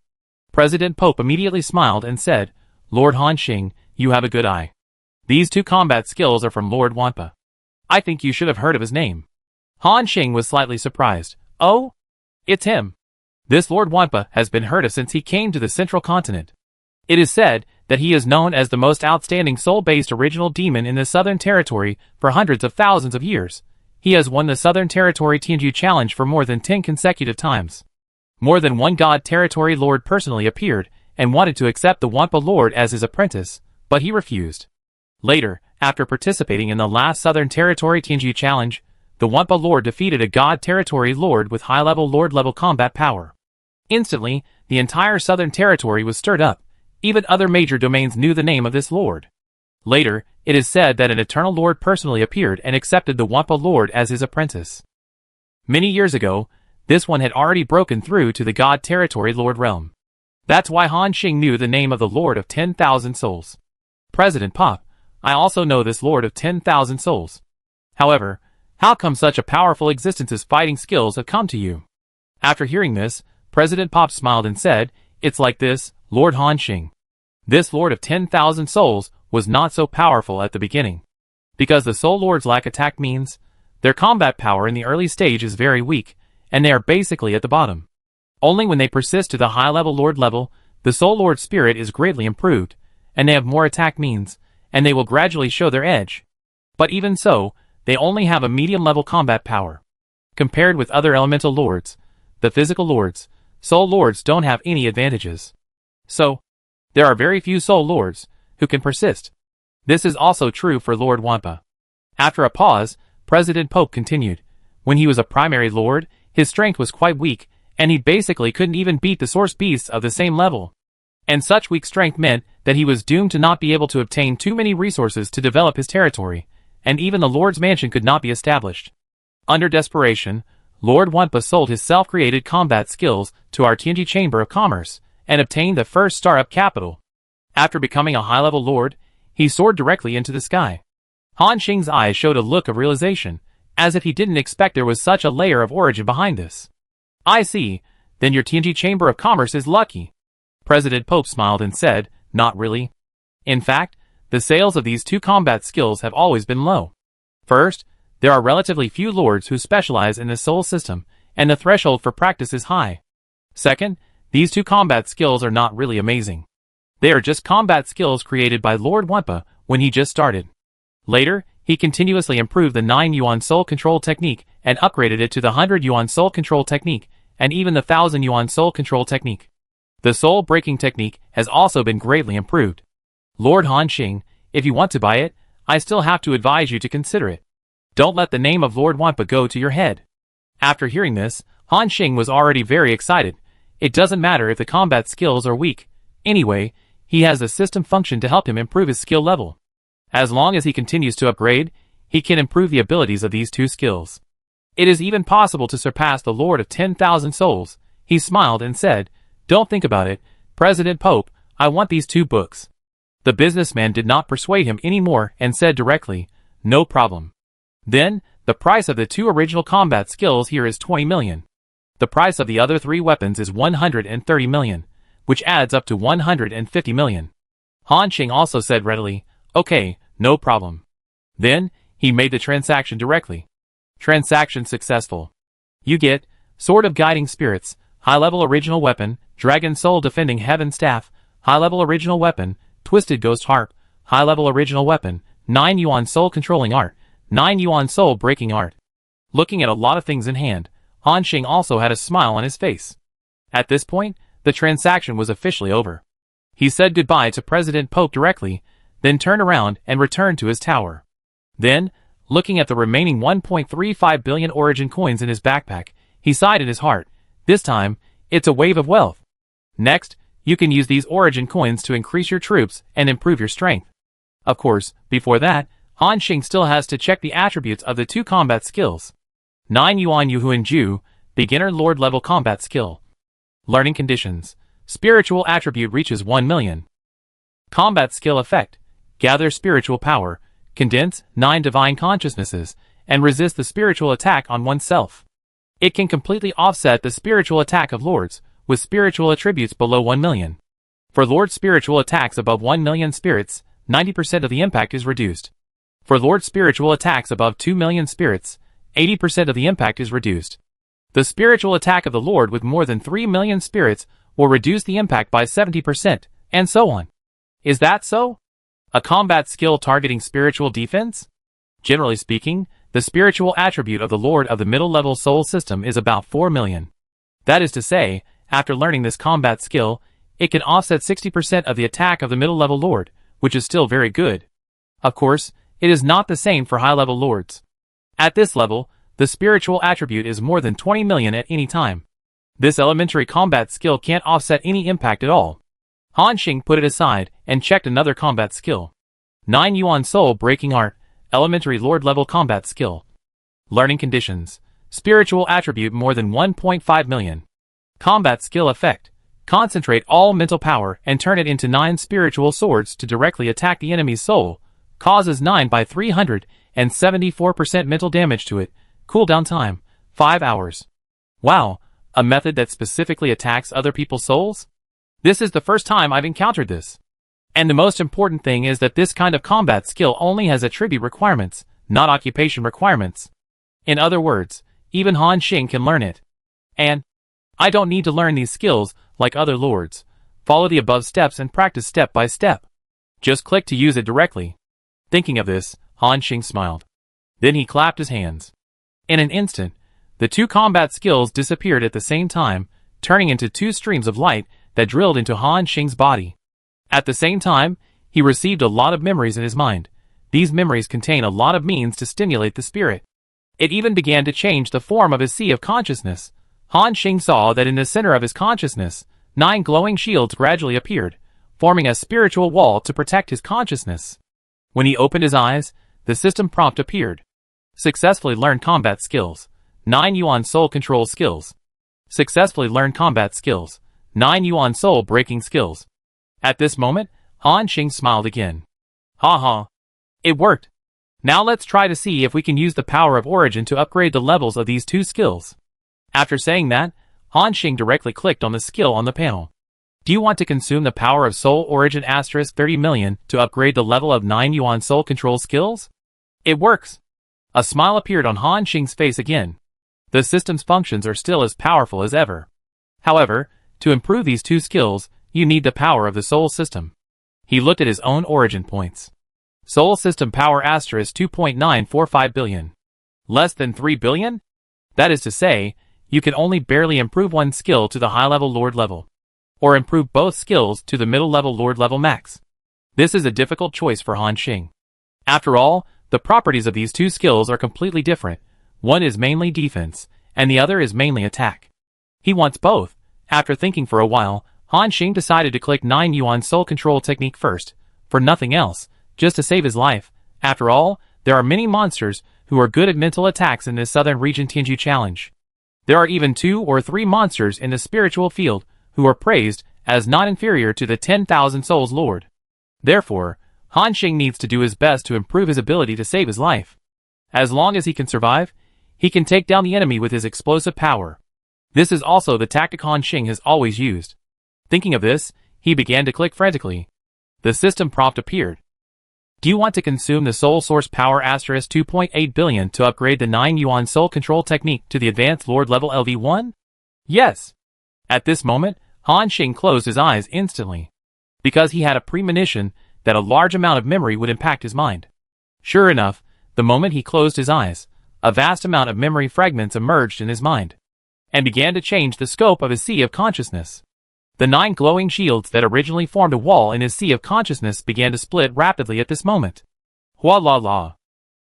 President Pope immediately smiled and said, "Lord Han Xing, you have a good eye. These 2 combat skills are from Lord Wampa. I think you should have heard of his name." Han Xing was slightly surprised. "Oh? It's him. This Lord Wampa has been heard of since he came to the central continent. It is said that he is known as the most outstanding soul-based original demon in the Southern Territory for hundreds of thousands of years. He has won the Southern Territory Tianju Challenge for more than 10 consecutive times. More than one God Territory Lord personally appeared and wanted to accept the Wampa Lord as his apprentice, but he refused. Later, after participating in the last Southern Territory Tianju Challenge, the Wampa Lord defeated a God Territory Lord with high-level Lord-level combat power. Instantly, the entire Southern Territory was stirred up. Even other major domains knew the name of this Lord. Later, it is said that an Eternal Lord personally appeared and accepted the Wampa Lord as his apprentice. Many years ago, this one had already broken through to the God Territory Lord realm. That's why Han Xing knew the name of the Lord of 10,000 Souls. President Pop, I also know this Lord of 10,000 Souls. However, how come such a powerful existence's fighting skills have come to you? After hearing this, President Pop smiled and said, "It's like this, Lord Han Xing. This Lord of 10,000 Souls was not so powerful at the beginning. Because the Soul Lords lack attack means, their combat power in the early stage is very weak, and they are basically at the bottom. Only when they persist to the high-level Lord level, the Soul Lord spirit is greatly improved, and they have more attack means, and they will gradually show their edge. But even so, they only have a medium-level combat power. Compared with other elemental lords, the physical lords, Soul Lords don't have any advantages. So, There are very few soul lords who can persist. This is also true for Lord Wampa. After a pause, President Pope continued. When he was a primary lord, his strength was quite weak, and he basically couldn't even beat the source beasts of the same level. And such weak strength meant that he was doomed to not be able to obtain too many resources to develop his territory, and even the Lord's mansion could not be established. Under desperation, Lord Wampa sold his self-created combat skills to our TNG Chamber of Commerce, and obtained the first startup capital. After becoming a high-level lord, he soared directly into the sky. Han Xing's eyes showed a look of realization, as if he didn't expect there was such a layer of origin behind this. I see, then your TNG Chamber of Commerce is lucky. President Pope smiled and said, not really. In fact, the sales of these two combat skills have always been low. First, there are relatively few lords who specialize in this soul system, and the threshold for practice is high. Second, these two combat skills are not really amazing. They are just combat skills created by Lord Wampa when he just started. Later, he continuously improved the 9 Yuan Soul Control Technique and upgraded it to the 100 Yuan Soul Control Technique, and even the 1000 Yuan Soul Control Technique. The Soul Breaking Technique has also been greatly improved. Lord Han Xing, if you want to buy it, I still have to advise you to consider it. Don't let the name of Lord Wampa go to your head. After hearing this, Han Xing was already very excited. It doesn't matter if the combat skills are weak. Anyway, he has a system function to help him improve his skill level. As long as he continues to upgrade, he can improve the abilities of these two skills. It is even possible to surpass the Lord of 10,000 Souls. He smiled and said, don't think about it, President Pope, I want these two books. The businessman did not persuade him anymore and said directly, no problem. Then, the price of the two original combat skills here is 20 million. The price of the other three weapons is 130 million, which adds up to 150 million. Han Xing also said readily, okay, no problem. Then, he made the transaction directly. Transaction successful. You get, Sword of Guiding Spirits, high-level original weapon, Dragon Soul Defending Heaven Staff, high-level original weapon, Twisted Ghost Harp, high-level original weapon, 9 Yuan Soul Controlling Art, 9 Yuan Soul Breaking Art. Looking at a lot of things in hand, Han Xing also had a smile on his face. At this point, the transaction was officially over. He said goodbye to President Pope directly, then turned around and returned to his tower. Then, looking at the remaining 1.35 billion origin coins in his backpack, he sighed in his heart. This time, it's a wave of wealth. Next, you can use these origin coins to increase your troops and improve your strength. Of course, before that, Han Xing still has to check the attributes of the two combat skills. 9 Yuan Yuhuan Ju, Beginner Lord Level Combat Skill. Learning Conditions. Spiritual Attribute reaches 1 million. Combat Skill Effect. Gather Spiritual Power, condense 9 Divine Consciousnesses, and resist the spiritual attack on oneself. It can completely offset the spiritual attack of lords, with spiritual attributes below 1 million. For lord spiritual attacks above 1 million spirits, 90% of the impact is reduced. For lord spiritual attacks above 2 million spirits, 80% of the impact is reduced. The spiritual attack of the lord with more than 3 million spirits will reduce the impact by 70%, and so on. Is that so? A combat skill targeting spiritual defense? Generally speaking, the spiritual attribute of the lord of the middle-level soul system is about 4 million. That is to say, after learning this combat skill, it can offset 60% of the attack of the middle-level lord, which is still very good. Of course, it is not the same for high-level lords. At this level, the spiritual attribute is more than 20 million at any time. This elementary combat skill can't offset any impact at all. Han Xing put it aside and checked another combat skill. 9 Yuan Soul Breaking Art, Elementary Lord Level Combat Skill. Learning Conditions. Spiritual Attribute more than 1.5 million. Combat Skill Effect. Concentrate all mental power and turn it into 9 spiritual swords to directly attack the enemy's soul. Causes 9 by 374% mental damage to it. Cooldown time, 5 hours. Wow, a method that specifically attacks other people's souls? This is the first time I've encountered this. And the most important thing is that this kind of combat skill only has attribute requirements, not occupation requirements. In other words, even Han Xing can learn it. And I don't need to learn these skills like other lords. Follow the above steps and practice step by step. Just click to use it directly. Thinking of this, Han Xing smiled. Then he clapped his hands. In an instant, the two combat skills disappeared at the same time, turning into 2 streams of light that drilled into Han Xing's body. At the same time, he received a lot of memories in his mind. These memories contain a lot of means to stimulate the spirit. It even began to change the form of his sea of consciousness. Han Xing saw that in the center of his consciousness, 9 glowing shields gradually appeared, forming a spiritual wall to protect his consciousness. When he opened his eyes, the system prompt appeared. Successfully learned combat skills. 9 Yuan soul control skills. Successfully learned combat skills. 9 Yuan soul breaking skills. At this moment, Han Xing smiled again. Ha ha. It worked. Now let's try to see if we can use the power of origin to upgrade the levels of these 2 skills. After saying that, Han Xing directly clicked on the skill on the panel. Do you want to consume the power of Soul Origin * 30 million to upgrade the level of 9 Yuan Soul Control skills? It works. A smile appeared on Han Xing's face again. The system's functions are still as powerful as ever. However, to improve these 2 skills, you need the power of the Soul System. He looked at his own origin points. Soul System power * 2.945 billion. Less than 3 billion? That is to say, you can only barely improve one skill to the high-level Lord level, or improve both skills to the middle-level Lord level max. This is a difficult choice for Han Xing. After all, the properties of these 2 skills are completely different. One is mainly defense, and the other is mainly attack. He wants both. After thinking for a while, Han Xing decided to click 9 Yuan Soul Control technique first, for nothing else, just to save his life. After all, there are many monsters who are good at mental attacks in this Southern Region Tianju challenge. There are even 2 or 3 monsters in the spiritual field who are praised as not inferior to the 10,000 Souls Lord. Therefore, Han Xing needs to do his best to improve his ability to save his life. As long as he can survive, he can take down the enemy with his explosive power. This is also the tactic Han Xing has always used. Thinking of this, he began to click frantically. The system prompt appeared. Do you want to consume the Soul Source power * 2.8 billion to upgrade the 9 Yuan Soul Control technique to the advanced Lord level LV1? Yes. At this moment, Han Xing closed his eyes instantly, because he had a premonition that a large amount of memory would impact his mind. Sure enough, the moment he closed his eyes, a vast amount of memory fragments emerged in his mind, and began to change the scope of his sea of consciousness. The 9 glowing shields that originally formed a wall in his sea of consciousness began to split rapidly at this moment. Hua la la.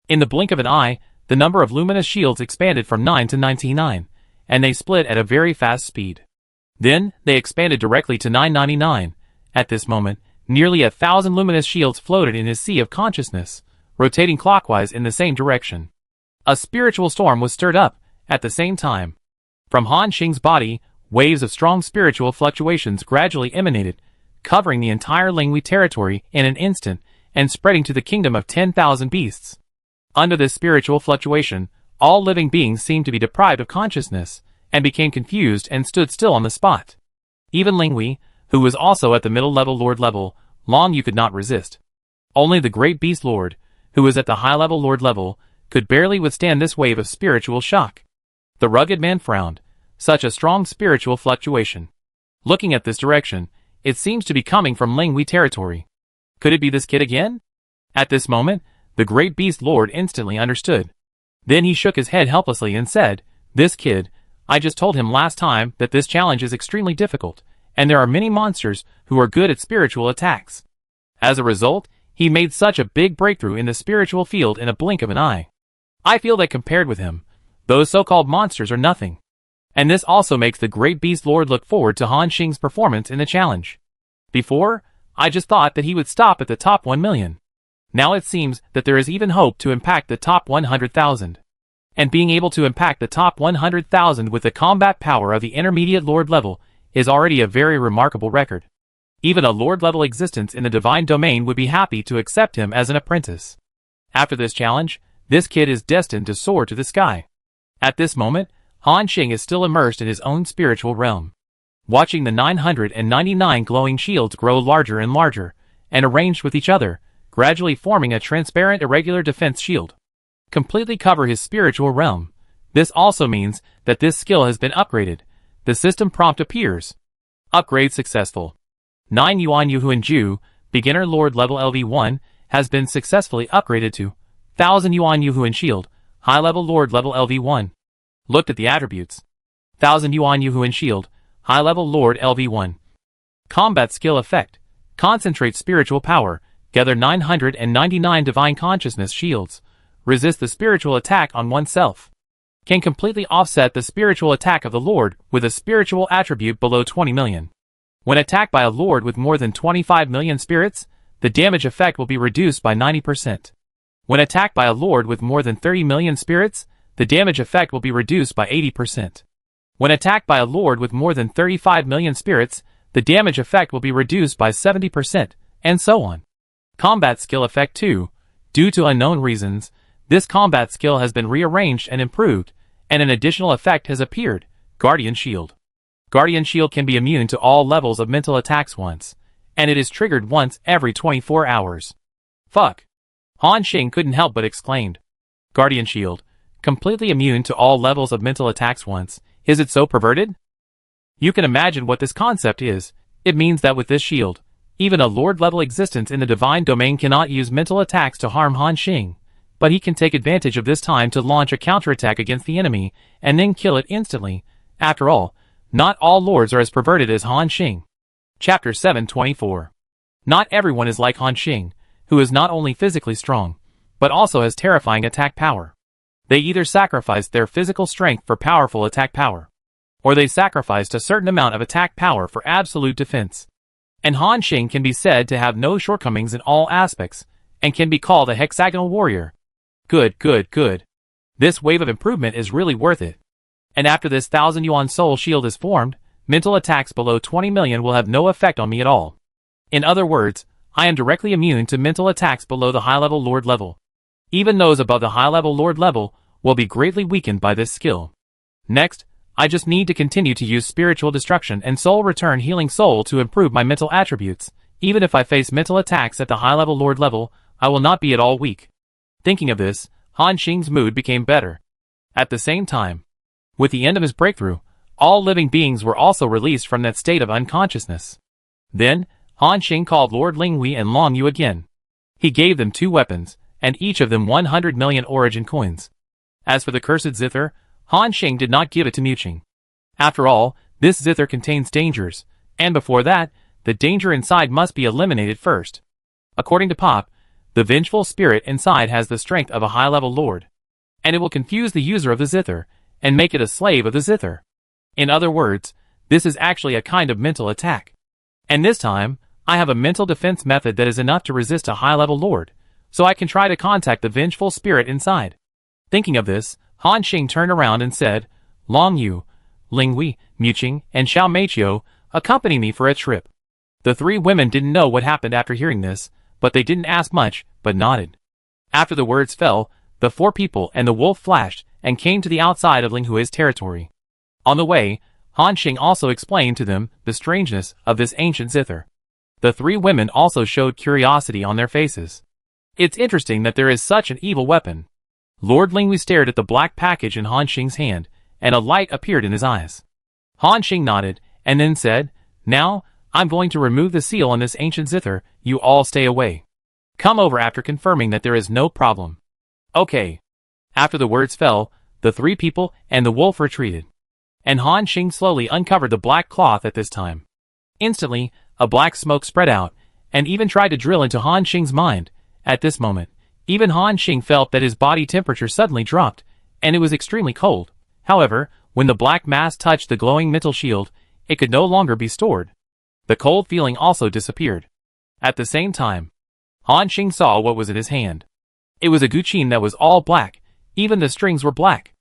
In the blink of an eye, the number of luminous shields expanded from 9 to 99, and they split at a very fast speed. Then, they expanded directly to 999. At this moment, nearly 1,000 luminous shields floated in his sea of consciousness, rotating clockwise in the same direction. A spiritual storm was stirred up at the same time. From Han Xing's body, waves of strong spiritual fluctuations gradually emanated, covering the entire Linghui territory in an instant and spreading to the kingdom of 10,000 beasts. Under this spiritual fluctuation, all living beings seemed to be deprived of consciousness and became confused and stood still on the spot. Even Linghui, who was also at the middle-level Lord level, long you could not resist. Only the great Beast Lord, who was at the high-level Lord level, could barely withstand this wave of spiritual shock. The rugged man frowned. Such a strong spiritual fluctuation. Looking at this direction, it seems to be coming from Linghui territory. Could it be this kid again? At this moment, the great Beast Lord instantly understood. Then he shook his head helplessly and said, "This kid, I just told him last time that this challenge is extremely difficult, and there are many monsters who are good at spiritual attacks. As a result, he made such a big breakthrough in the spiritual field in a blink of an eye. I feel that compared with him, those so-called monsters are nothing. And this also makes the great Beast Lord look forward to Han Xing's performance in the challenge. Before, I just thought that he would stop at the top 1 million. Now it seems that there is even hope to impact the top 100,000. And being able to impact the top 100,000 with the combat power of the intermediate Lord level is already a very remarkable record. Even a Lord level existence in the divine domain would be happy to accept him as an apprentice. After this challenge, this kid is destined to soar to the sky. At this moment, Han Xing is still immersed in his own spiritual realm, watching the 999 glowing shields grow larger and larger, and arranged with each other, gradually forming a transparent irregular defense shield. Completely cover his spiritual realm. This also means that this skill has been upgraded. The system prompt appears. Upgrade successful. 9 Yuan Yuhuan Ju, beginner Lord level LV1, has been successfully upgraded to 1000 Yuan Yuhuan Shield, high level Lord level LV1. Looked at the attributes. 1000 Yuan Yuhuan Shield, high level Lord LV1. Combat skill effect. concentrate spiritual power, gather 999 divine consciousness shields, resist the spiritual attack on oneself, can completely offset the spiritual attack of the Lord with a spiritual attribute below 20 million. When attacked by a Lord with more than 25 million spirits, the damage effect will be reduced by 90%. When attacked by a Lord with more than 30 million spirits, the damage effect will be reduced by 80%. When attacked by a Lord with more than 35 million spirits, the damage effect will be reduced by 70%, and so on. Combat skill effect 2. Due to unknown reasons, this combat skill has been rearranged and improved, and an additional effect has appeared, Guardian Shield. Guardian Shield can be immune to all levels of mental attacks once, and it is triggered once every 24 hours. Fuck. Han Xing couldn't help but exclaimed. Guardian Shield, completely immune to all levels of mental attacks once, is it so perverted? You can imagine what this concept is. It means that with this shield, even a Lord-level existence in the divine domain cannot use mental attacks to harm Han Xing, but he can take advantage of this time to launch a counterattack against the enemy, and then kill it instantly. After all, not all lords are as perverted as Han Xing. Chapter 724. Not everyone is like Han Xing, who is not only physically strong, but also has terrifying attack power. They either sacrificed their physical strength for powerful attack power, or they sacrificed a certain amount of attack power for absolute defense. And Han Xing can be said to have no shortcomings in all aspects, and can be called a hexagonal warrior. Good, good, good. This wave of improvement is really worth it. And after this 1,000 yuan soul shield is formed, mental attacks below 20 million will have no effect on me at all. In other words, I am directly immune to mental attacks below the high-level Lord level. Even those above the high-level Lord level will be greatly weakened by this skill. Next, I just need to continue to use spiritual destruction and soul return healing soul to improve my mental attributes. Even if I face mental attacks at the high-level Lord level, I will not be at all weak. Thinking of this, Han Xing's mood became better. At the same time, with the end of his breakthrough, all living beings were also released from that state of unconsciousness. Then, Han Xing called Lord Linghui and Long Yu again. He gave them 2 weapons, and each of them 100 million origin coins. As for the cursed zither, Han Xing did not give it to Muqing. After all, this zither contains dangers, and before that, the danger inside must be eliminated first. According to Pop, the vengeful spirit inside has the strength of a high-level lord, and it will confuse the user of the zither, and make it a slave of the zither. In other words, this is actually a kind of mental attack. And this time, I have a mental defense method that is enough to resist a high-level lord, so I can try to contact the vengeful spirit inside. Thinking of this, Han Xing turned around and said, Long Yu, Linghui, Muqing, and Xiao Meiqiu, accompany me for a trip. The 3 women didn't know what happened after hearing this, but they didn't ask much, but nodded. After the words fell, the 4 people and the wolf flashed and came to the outside of Linghui's territory. On the way, Han Xing also explained to them the strangeness of this ancient zither. The 3 women also showed curiosity on their faces. It's interesting that there is such an evil weapon. Lord Linghui stared at the black package in Han Xing's hand, and a light appeared in his eyes. Han Xing nodded, and then said, Now, I'm going to remove the seal on this ancient zither, you all stay away. Come over after confirming that there is no problem. Okay. After the words fell, the 3 people and the wolf retreated. And Han Xing slowly uncovered the black cloth at this time. Instantly, a black smoke spread out, and even tried to drill into Han Xing's mind. At this moment, even Han Xing felt that his body temperature suddenly dropped, and it was extremely cold. However, when the black mass touched the glowing mental shield, it could no longer be stored. The cold feeling also disappeared. At the same time, Han Xing saw what was in his hand. It was a guqin that was all black, even the strings were black.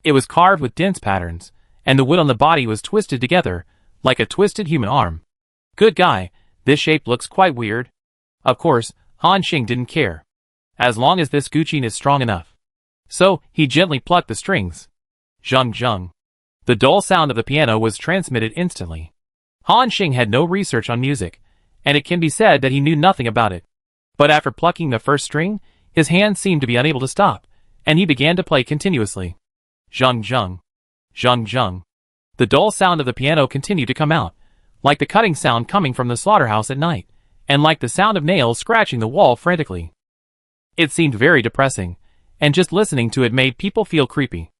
It was carved with dense patterns, and the wood on the body was twisted together, like a twisted human arm. Good guy, this shape looks quite weird. Of course, Han Xing didn't care, as long as this guqin is strong enough. So, he gently plucked the strings. Zhung zhung. The dull sound of the piano was transmitted instantly. Han Xing had no research on music, and it can be said that he knew nothing about it. But after plucking the first string, his hands seemed to be unable to stop, and he began to play continuously. Zhung zhung. Zhung zhung. The dull sound of the piano continued to come out, like the cutting sound coming from the slaughterhouse at night, and like the sound of nails scratching the wall frantically. It seemed very depressing, and just listening to it made people feel creepy.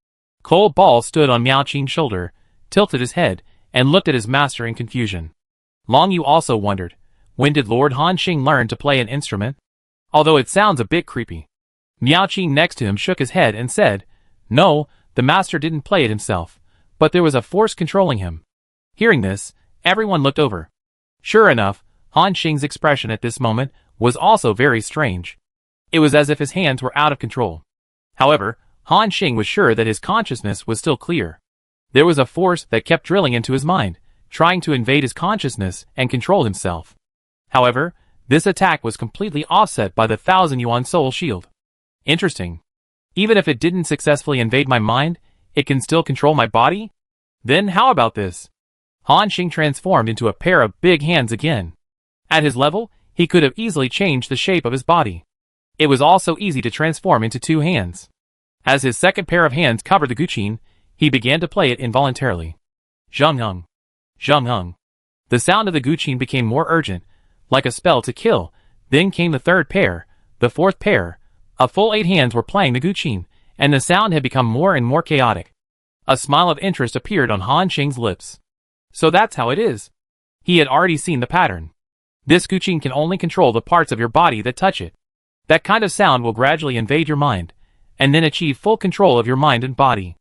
Cold Ball stood on Miao Qing's shoulder, tilted his head, and looked at his master in confusion. Long Yu also wondered, When did Lord Han Xing learn to play an instrument? Although it sounds a bit creepy. Miao Qi next to him shook his head and said, "No, the master didn't play it himself, but there was a force controlling him." Hearing this, everyone looked over. Sure enough, Han Xing's expression at this moment was also very strange. It was as if his hands were out of control. However, Han Xing was sure that his consciousness was still clear. There was a force that kept drilling into his mind, trying to invade his consciousness and control himself. However, this attack was completely offset by the 1,000 yuan soul shield. Interesting. Even if it didn't successfully invade my mind, it can still control my body? Then how about this? Han Xing transformed into a pair of big hands again. At his level, he could have easily changed the shape of his body. It was also easy to transform into 2 hands. As his second pair of hands covered the guqin, he began to play it involuntarily. Zheng-heng. Zheng-heng. The sound of the guqin became more urgent, like a spell to kill. Then came the third pair, the fourth pair. A full 8 hands were playing the guqin, and the sound had become more and more chaotic. A smile of interest appeared on Han Xing's lips. So that's how it is. He had already seen the pattern. This guqin can only control the parts of your body that touch it. That kind of sound will gradually invade your mind, and then achieve full control of your mind and body.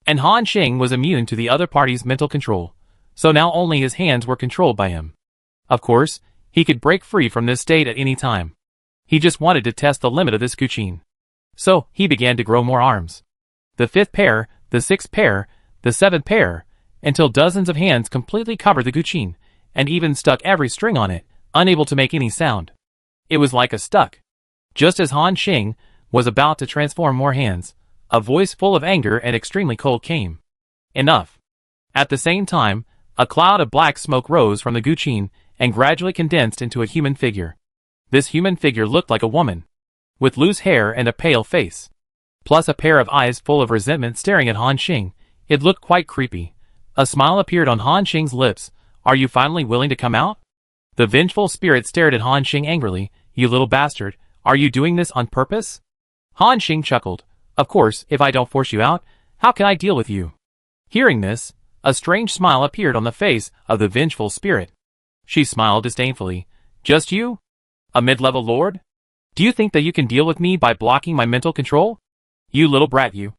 And Han Xing was immune to the other party's mental control, so now only his hands were controlled by him. Of course, he could break free from this state at any time. He just wanted to test the limit of this guqin. So, he began to grow more arms. The 5th pair, the 6th pair, the 7th pair, until dozens of hands completely covered the guqin, and even stuck every string on it, unable to make any sound. It was like a stuck. Just as Han Xing was about to transform more hands, a voice full of anger and extremely cold came. Enough. At the same time, a cloud of black smoke rose from the guqin and gradually condensed into a human figure. This human figure looked like a woman, with loose hair and a pale face, plus a pair of eyes full of resentment staring at Han Xing. It looked quite creepy. A smile appeared on Han Xing's lips. "Are you finally willing to come out?" The vengeful spirit stared at Han Xing angrily. "You little bastard, are you doing this on purpose?" Han Xing chuckled. "Of course, if I don't force you out, how can I deal with you?" Hearing this, a strange smile appeared on the face of the vengeful spirit. She smiled disdainfully. "Just you? A mid-level lord? Do you think that you can deal with me by blocking my mental control? You little brat, you."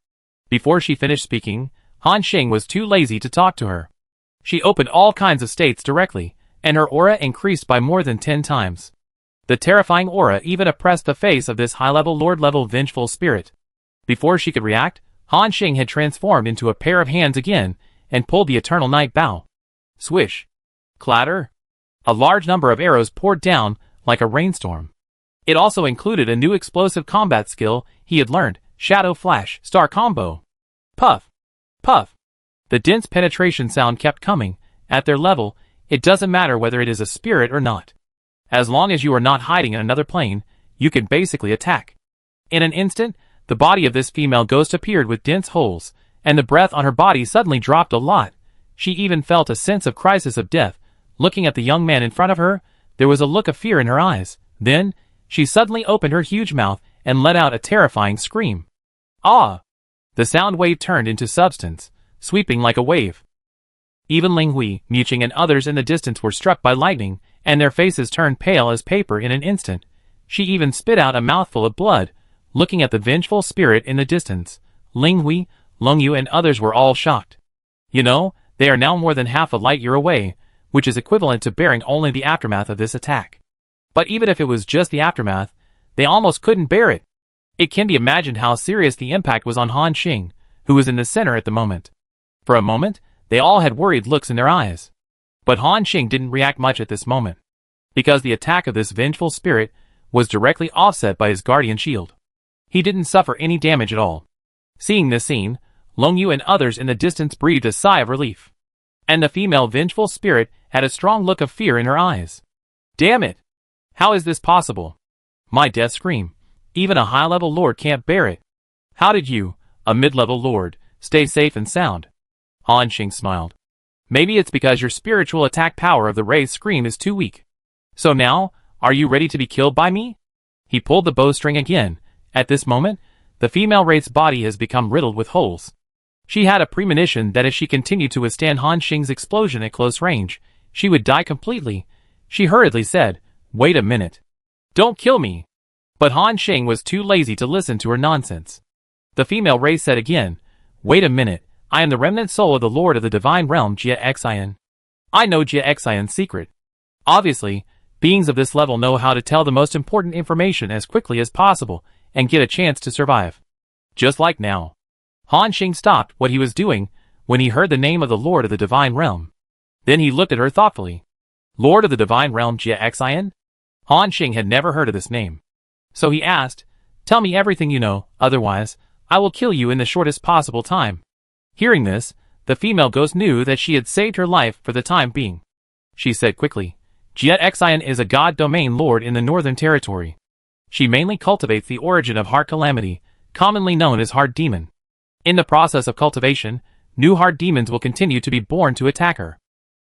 Before she finished speaking, Han Xing was too lazy to talk to her. She opened all kinds of states directly, and her aura increased by more than 10 times. The terrifying aura even oppressed the face of this high-level lord-level vengeful spirit. Before she could react, Han Xing had transformed into a pair of hands again, and pulled the Eternal Night Bow. Swish. Clatter. A large number of arrows poured down, like a rainstorm. It also included a new explosive combat skill he had learned, Shadow Flash, Star Combo. Puff. Puff. The dense penetration sound kept coming. At their level, it doesn't matter whether it is a spirit or not. As long as you are not hiding in another plane, you can basically attack. In an instant, the body of this female ghost appeared with dense holes, and the breath on her body suddenly dropped a lot. She even felt a sense of crisis of death. Looking at the young man in front of her, there was a look of fear in her eyes. Then, she suddenly opened her huge mouth and let out a terrifying scream. Ah! The sound wave turned into substance, sweeping like a wave. Even Ling Hui, Muqing and others in the distance were struck by lightning, and their faces turned pale as paper in an instant. She even spit out a mouthful of blood, looking at the vengeful spirit in the distance. Ling Hui, Long Yu and others were all shocked. You know, they are now more than half a light year away, which is equivalent to bearing only the aftermath of this attack. But even if it was just the aftermath, they almost couldn't bear it. It can be imagined how serious the impact was on Han Xing, who was in the center at the moment. For a moment, they all had worried looks in their eyes. But Han Xing didn't react much at this moment, because the attack of this vengeful spirit was directly offset by his guardian shield. He didn't suffer any damage at all. Seeing this scene, Long Yu and others in the distance breathed a sigh of relief. And the female vengeful spirit had a strong look of fear in her eyes. Damn it! How is this possible? My death scream. Even a high-level lord can't bear it. How did you, a mid-level lord, stay safe and sound? Han Xing smiled. Maybe it's because your spiritual attack power of the Ray's scream is too weak. So now, are you ready to be killed by me? He pulled the bowstring again. At this moment, the female Wraith's body has become riddled with holes. She had a premonition that if she continued to withstand Han Xing's explosion at close range, she would die completely. She hurriedly said, "Wait a minute. Don't kill me." But Han Xing was too lazy to listen to her nonsense. The female race said again, "Wait a minute, I am the remnant soul of the Lord of the Divine Realm Jia Xian. I know Jia Xian's secret. Obviously, beings of this level know how to tell the most important information as quickly as possible and get a chance to survive. Just like now." Han Xing stopped what he was doing when he heard the name of the Lord of the Divine Realm. Then he looked at her thoughtfully. Lord of the Divine Realm Jia Xian? Han Xing had never heard of this name. So he asked, "Tell me everything you know, otherwise, I will kill you in the shortest possible time." Hearing this, the female ghost knew that she had saved her life for the time being. She said quickly, "Jia Xian is a god domain lord in the Northern Territory. She mainly cultivates the origin of heart calamity, commonly known as heart demon. In the process of cultivation, new heart demons will continue to be born to attack her.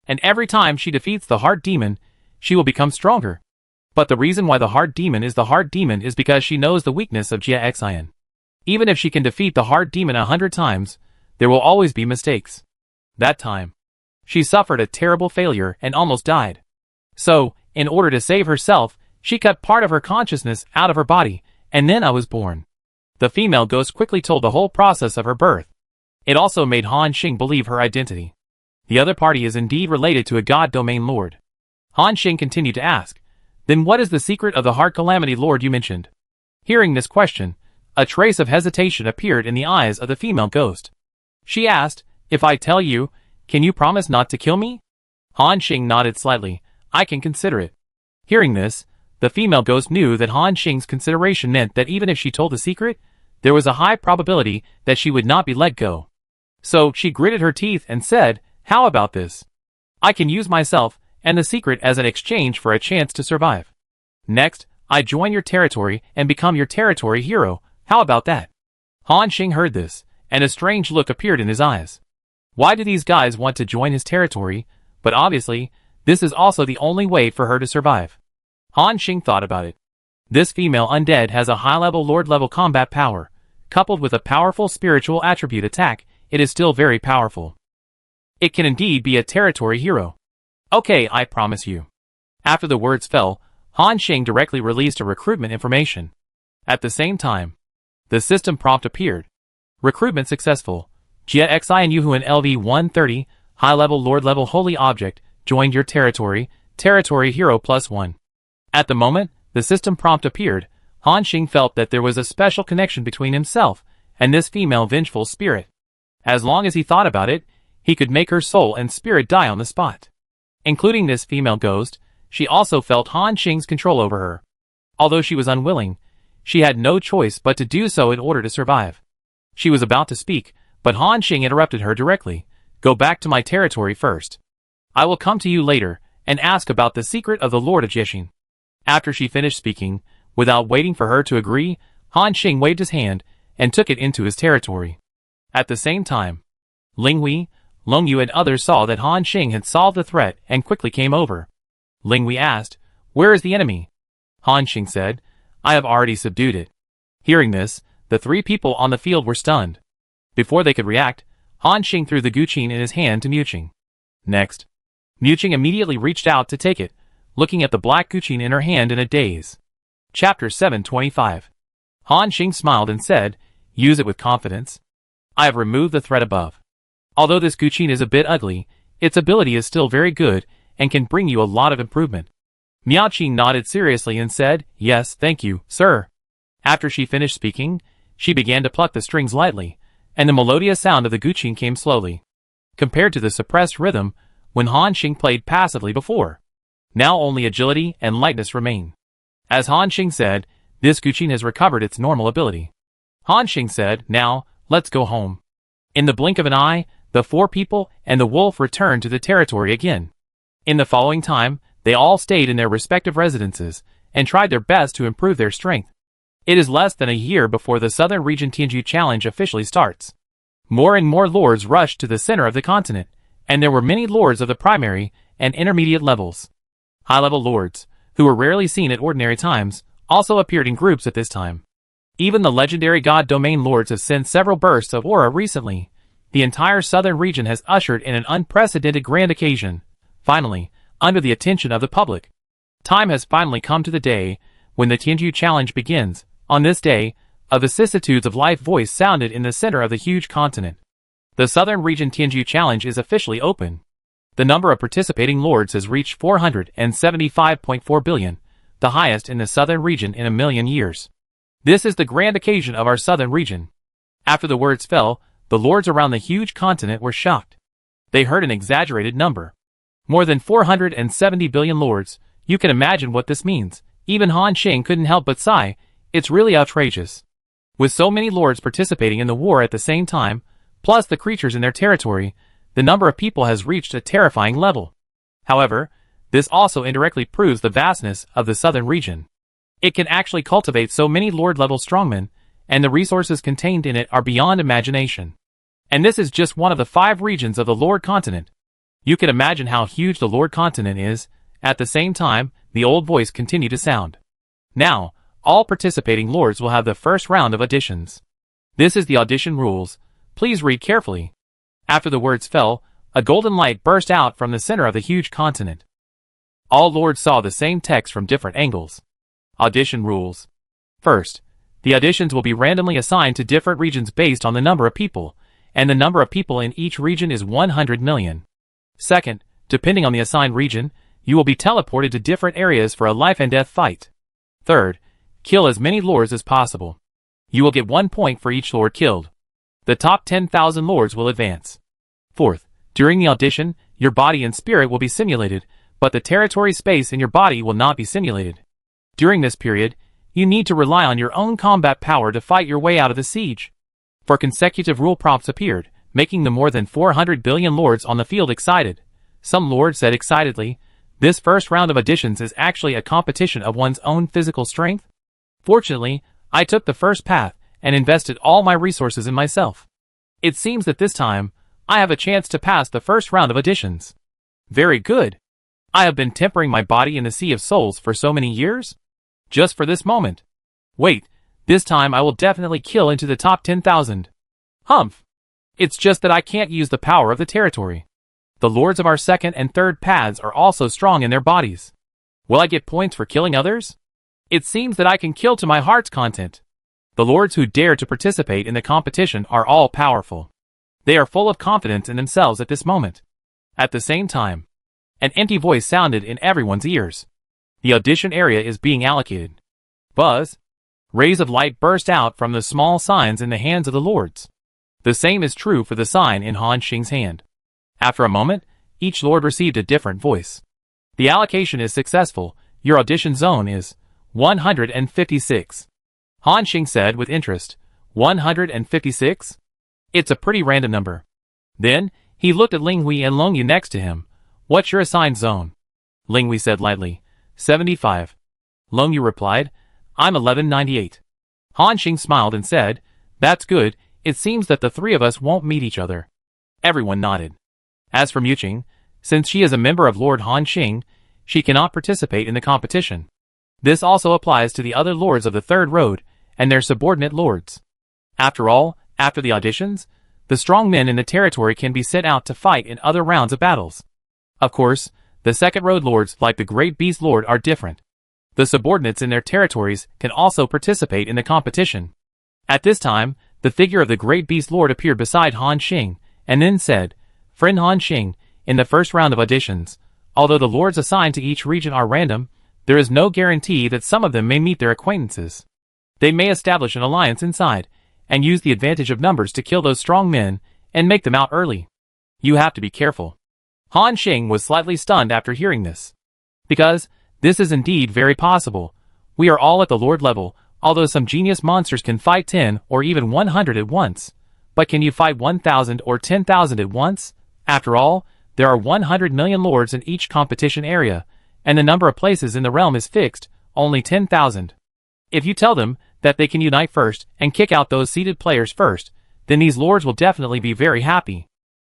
And every time she defeats the heart demon, she will become stronger. But the reason why the heart demon is because she knows the weakness of Jia Xian. Even if she can defeat the heart demon 100 times, there will always be mistakes. That time, she suffered a terrible failure and almost died. So, in order to save herself, she cut part of her consciousness out of her body, and then I was born." The female ghost quickly told the whole process of her birth. It also made Han Xing believe her identity. The other party is indeed related to a god domain lord. Han Xing continued to ask, "Then what is the secret of the heart calamity lord you mentioned?" Hearing this question, a trace of hesitation appeared in the eyes of the female ghost. She asked, "If I tell you, can you promise not to kill me?" Han Xing nodded slightly. "I can consider it." Hearing this, the female ghost knew that Han Xing's consideration meant that even if she told the secret, there was a high probability that she would not be let go. So she gritted her teeth and said, "How about this? I can use myself and the secret as an exchange for a chance to survive. Next, I join your territory and become your territory hero. How about that?" Han Xing heard this, and a strange look appeared in his eyes. Why do these guys want to join his territory? But obviously, this is also the only way for her to survive. Han Xing thought about it. This female undead has a high-level lord-level combat power. Coupled with a powerful spiritual attribute attack, it is still very powerful. It can indeed be a territory hero. Okay, I promise you. After the words fell, Han Xing directly released a recruitment information. At the same time, the system prompt appeared. Recruitment successful. Jia Xian Yuhuan LV-130, high-level lord-level holy object, joined your territory, territory hero +1. At the moment the system prompt appeared, Han Xing felt that there was a special connection between himself and this female vengeful spirit. As long as he thought about it, he could make her soul and spirit die on the spot. Including this female ghost, she also felt Han Xing's control over her. Although she was unwilling, she had no choice but to do so in order to survive. She was about to speak, but Han Xing interrupted her directly. "Go back to my territory first. I will come to you later and ask about the secret of the Lord of Jixin." After she finished speaking, without waiting for her to agree, Han Xing waved his hand and took it into his territory. At the same time, Ling Wei, Long Yu and others saw that Han Xing had solved the threat and quickly came over. Ling Wei asked, "Where is the enemy?" Han Xing said, "I have already subdued it." Hearing this, the three people on the field were stunned. Before they could react, Han Xing threw the guqin in his hand to Muqing. Next, Muqing immediately reached out to take it, looking at the black guqin in her hand in a daze. Chapter 725. Han Xing smiled and said, "Use it with confidence. I have removed the threat above. Although this guqin is a bit ugly, its ability is still very good and can bring you a lot of improvement." Miao Qi nodded seriously and said, "Yes, thank you, sir." After she finished speaking, she began to pluck the strings lightly, and the melodious sound of the guqin came slowly. Compared to the suppressed rhythm when Han Xing played passively before, now only agility and lightness remain. As Han Xing said, this guqin has recovered its normal ability. Han Xing said, "Now, let's go home." In the blink of an eye, the four people and the wolf returned to the territory again. In the following time, they all stayed in their respective residences and tried their best to improve their strength. It is less than a year before the Southern Region Tianju Challenge officially starts. More and more lords rushed to the center of the continent, and there were many lords of the primary and intermediate levels. High-level lords, who were rarely seen at ordinary times, also appeared in groups at this time. Even the legendary god domain lords have sent several bursts of aura recently. The entire southern region has ushered in an unprecedented grand occasion. Finally, under the attention of the public. Time has finally come to the day when the Tianju Challenge begins. On this day, a vicissitudes of life voice sounded in the center of the huge continent. The Southern Region Tianju Challenge is officially open. The number of participating lords has reached 475.4 billion, the highest in the Southern Region in a million years. This is the grand occasion of our Southern Region. After the words fell, the lords around the huge continent were shocked. They heard an exaggerated number. More than 470 billion lords. You can imagine what this means. Even Han Xing couldn't help but sigh. It's really outrageous. With so many lords participating in the war at the same time, plus the creatures in their territory, the number of people has reached a terrifying level. However, this also indirectly proves the vastness of the Southern Region. It can actually cultivate so many lord-level strongmen, and the resources contained in it are beyond imagination. And this is just one of the 5 regions of the Lord Continent. You can imagine how huge the Lord Continent is. At the same time, the old voice continued to sound. Now, all participating lords will have the first round of auditions. This is the audition rules. Please read carefully. After the words fell, a golden light burst out from the center of the huge continent. All lords saw the same text from different angles. Audition rules. First, the auditions will be randomly assigned to different regions based on the number of people, and the number of people in each region is 100 million. Second, depending on the assigned region, you will be teleported to different areas for a life and death fight. Third, kill as many lords as possible. You will get 1 point for each lord killed. The top 10,000 lords will advance. Fourth, during the audition, your body and spirit will be simulated, but the territory space in your body will not be simulated. During this period, you need to rely on your own combat power to fight your way out of the siege. 4 consecutive rule prompts appeared, making the more than 400 billion lords on the field excited. Some lords said excitedly, "This first round of auditions is actually a competition of one's own physical strength. Fortunately, I took the first path and invested all my resources in myself. It seems that this time, I have a chance to pass the first round of auditions. Very good. I have been tempering my body in the Sea of Souls for so many years. Just for this moment. Wait, this time I will definitely kill into the top 10,000. Humph. It's just that I can't use the power of the territory. The lords of our second and third paths are also strong in their bodies. Will I get points for killing others? It seems that I can kill to my heart's content. The lords who dare to participate in the competition are all powerful. They are full of confidence in themselves at this moment. At the same time, an empty voice sounded in everyone's ears. The audition area is being allocated. Buzz. Rays of light burst out from the small signs in the hands of the lords. The same is true for the sign in Han Xing's hand. After a moment, each lord received a different voice. The allocation is successful. Your audition zone is 156. Han Xing said with interest. 156? It's a pretty random number. Then, he looked at Ling Hui and Long Yu next to him. What's your assigned zone? Ling Hui said lightly. 75. Long Yu replied. I'm 1198. Han Xing smiled and said, That's good, it seems that the 3 of us won't meet each other. Everyone nodded. As for Mu Qing, since she is a member of Lord Han Xing, she cannot participate in the competition. This also applies to the other lords of the Third Road, and their subordinate lords. After all, after the auditions, the strong men in the territory can be sent out to fight in other rounds of battles. Of course, the Second Road lords like the Great Beast Lord are different. The subordinates in their territories can also participate in the competition. At this time, the figure of the Great Beast Lord appeared beside Han Xing, and then said, Friend Han Xing, in the first round of auditions, although the lords assigned to each region are random, there is no guarantee that some of them may meet their acquaintances. They may establish an alliance inside, and use the advantage of numbers to kill those strong men, and make them out early. You have to be careful. Han Xing was slightly stunned after hearing this. Because, this is indeed very possible. We are all at the Lord level, although some genius monsters can fight 10 or even 100 at once. But can you fight 1,000 or 10,000 at once? After all, there are 100 million lords in each competition area, and the number of places in the realm is fixed, only 10,000. If you tell them that they can unite first and kick out those seeded players first, then these lords will definitely be very happy.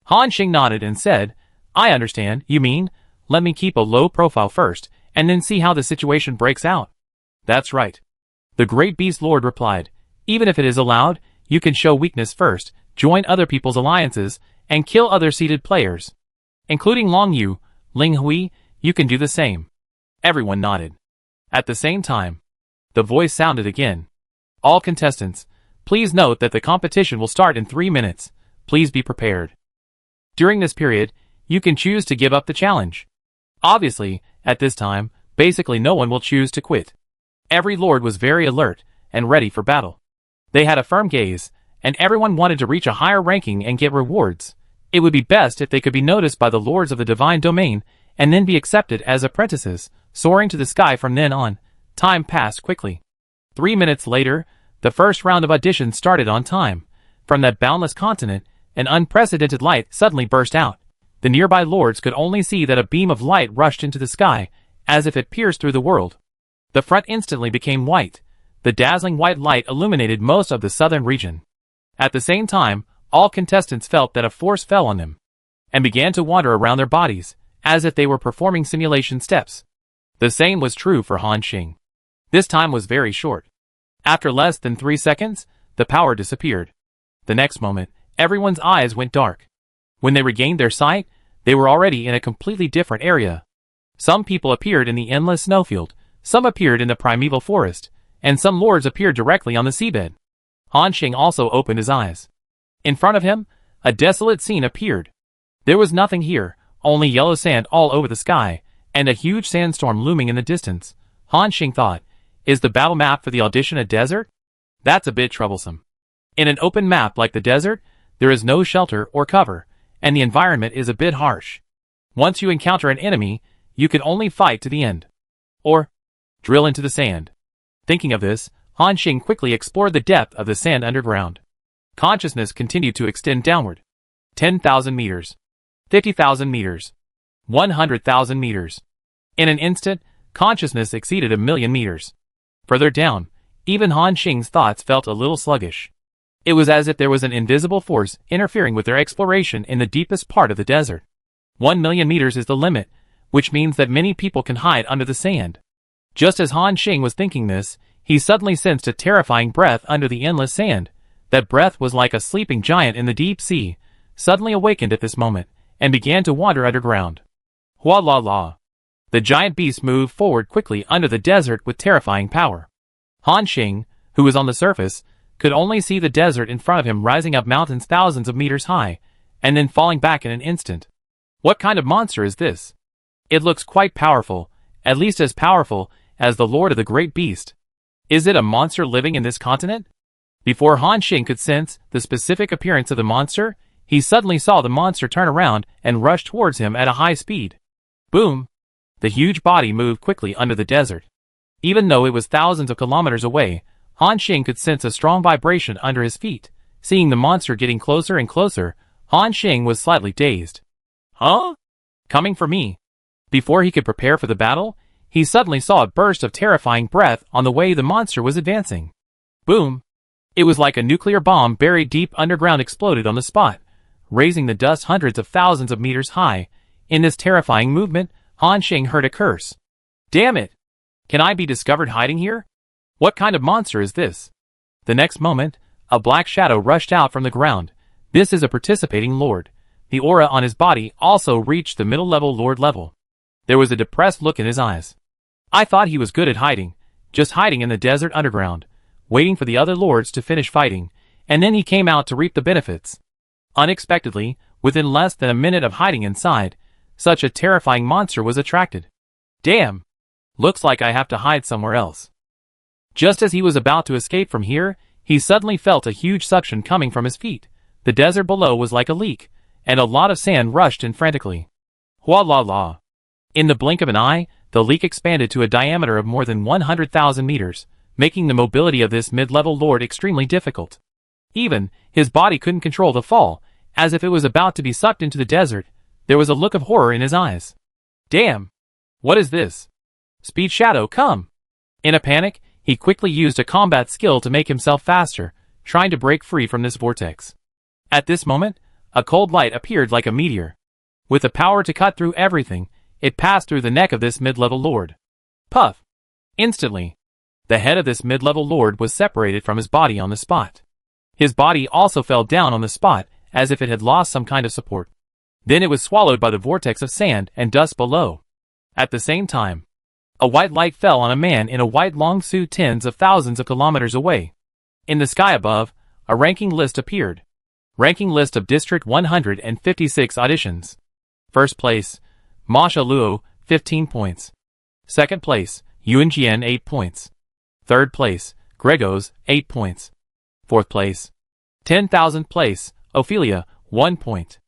Han Xing nodded and said, I understand, you mean, let me keep a low profile first, and then see how the situation breaks out. That's right. The Great Beast Lord replied, Even if it is allowed, you can show weakness first, join other people's alliances, and kill other seeded players. Including Long Yu, Ling Hui, You can do the same. Everyone nodded. At the same time, the voice sounded again. All contestants, please note that the competition will start in 3 minutes. Please be prepared. During this period, you can choose to give up the challenge. Obviously, at this time, basically no one will choose to quit. Every lord was very alert and ready for battle. They had a firm gaze, and everyone wanted to reach a higher ranking and get rewards. It would be best if they could be noticed by the lords of the divine domain and then be accepted as apprentices, soaring to the sky from then on. Time passed quickly. 3 minutes later, the first round of auditions started on time. From that boundless continent, an unprecedented light suddenly burst out. The nearby lords could only see that a beam of light rushed into the sky, as if it pierced through the world. The front instantly became white. The dazzling white light illuminated most of the southern region. At the same time, all contestants felt that a force fell on them, and began to wander around their bodies, as if they were performing simulation steps. The same was true for Han Xing. This time was very short. After less than 3 seconds, the power disappeared. The next moment, everyone's eyes went dark. When they regained their sight, they were already in a completely different area. Some people appeared in the endless snowfield, some appeared in the primeval forest, and some lords appeared directly on the seabed. Han Xing also opened his eyes. In front of him, a desolate scene appeared. There was nothing here, only yellow sand all over the sky, and a huge sandstorm looming in the distance. Han Xing thought, is the battle map for the audition a desert? That's a bit troublesome. In an open map like the desert, there is no shelter or cover, and the environment is a bit harsh. Once you encounter an enemy, you can only fight to the end. Or drill into the sand. Thinking of this, Han Xing quickly explored the depth of the sand underground. Consciousness continued to extend downward. 10,000 meters. 50,000 meters. 100,000 meters. In an instant, consciousness exceeded 1,000,000 meters. Further down, even Han Xing's thoughts felt a little sluggish. It was as if there was an invisible force interfering with their exploration in the deepest part of the desert. 1,000,000 meters is the limit, which means that many people can hide under the sand. Just as Han Xing was thinking this, he suddenly sensed a terrifying breath under the endless sand. That breath was like a sleeping giant in the deep sea, suddenly awakened at this moment, and began to wander underground. Hua la la. The giant beast moved forward quickly under the desert with terrifying power. Han Xing, who was on the surface, could only see the desert in front of him rising up mountains thousands of meters high, and then falling back in an instant. What kind of monster is this? It looks quite powerful, at least as powerful as the lord of the great beast. Is it a monster living in this continent? Before Han Xing could sense the specific appearance of the monster, he suddenly saw the monster turn around and rush towards him at a high speed. Boom! The huge body moved quickly under the desert. Even though it was thousands of kilometers away, Han Xing could sense a strong vibration under his feet. Seeing the monster getting closer and closer, Han Xing was slightly dazed. Huh? Coming for me? Before he could prepare for the battle, he suddenly saw a burst of terrifying breath on the way the monster was advancing. Boom! It was like a nuclear bomb buried deep underground exploded on the spot, raising the dust hundreds of thousands of meters high. In this terrifying movement, Han Xing heard a curse. Damn it! Can I be discovered hiding here? What kind of monster is this? The next moment, a black shadow rushed out from the ground. This is a participating lord. The aura on his body also reached the middle-level lord level. There was a depressed look in his eyes. I thought he was good at hiding, just hiding in the desert underground, waiting for the other lords to finish fighting, and then he came out to reap the benefits. Unexpectedly, within less than a minute of hiding inside, such a terrifying monster was attracted. Damn! Looks like I have to hide somewhere else. Just as he was about to escape from here, he suddenly felt a huge suction coming from his feet. The desert below was like a leak, and a lot of sand rushed in frantically. Hua la la. In the blink of an eye, the leak expanded to a diameter of more than 100,000 meters, making the mobility of this mid-level lord extremely difficult. Even his body couldn't control the fall, as if it was about to be sucked into the desert. There was a look of horror in his eyes. Damn! What is this? Speed Shadow, come! In a panic, he quickly used a combat skill to make himself faster, trying to break free from this vortex. At this moment, a cold light appeared like a meteor. With the power to cut through everything, it passed through the neck of this mid-level lord. Puff! Instantly, the head of this mid-level lord was separated from his body on the spot. His body also fell down on the spot, as if it had lost some kind of support. Then it was swallowed by the vortex of sand and dust below. At the same time, a white light fell on a man in a white long suit tens of thousands of kilometers away. In the sky above, a ranking list appeared. Ranking list of District 156 auditions. First place, Masha Luo, 15 points. Second place, Yuanjian, 8 points. Third place, Gregos, 8 points. Fourth place, 10,000th place, Ophelia, 1 point.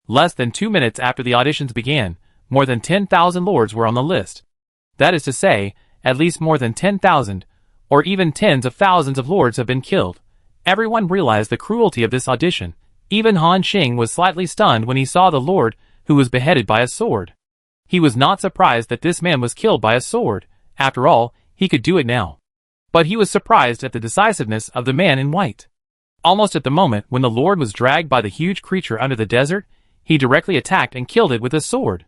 Less than 2 minutes after the auditions began, more than 10,000 lords were on the list. That is to say, at least more than 10,000, or even tens of thousands of lords have been killed. Everyone realized the cruelty of this audition. Even Han Xing was slightly stunned when he saw the lord, who was beheaded by a sword. He was not surprised that this man was killed by a sword. After all, he could do it now. But he was surprised at the decisiveness of the man in white. Almost at the moment when the lord was dragged by the huge creature under the desert, he directly attacked and killed it with a sword.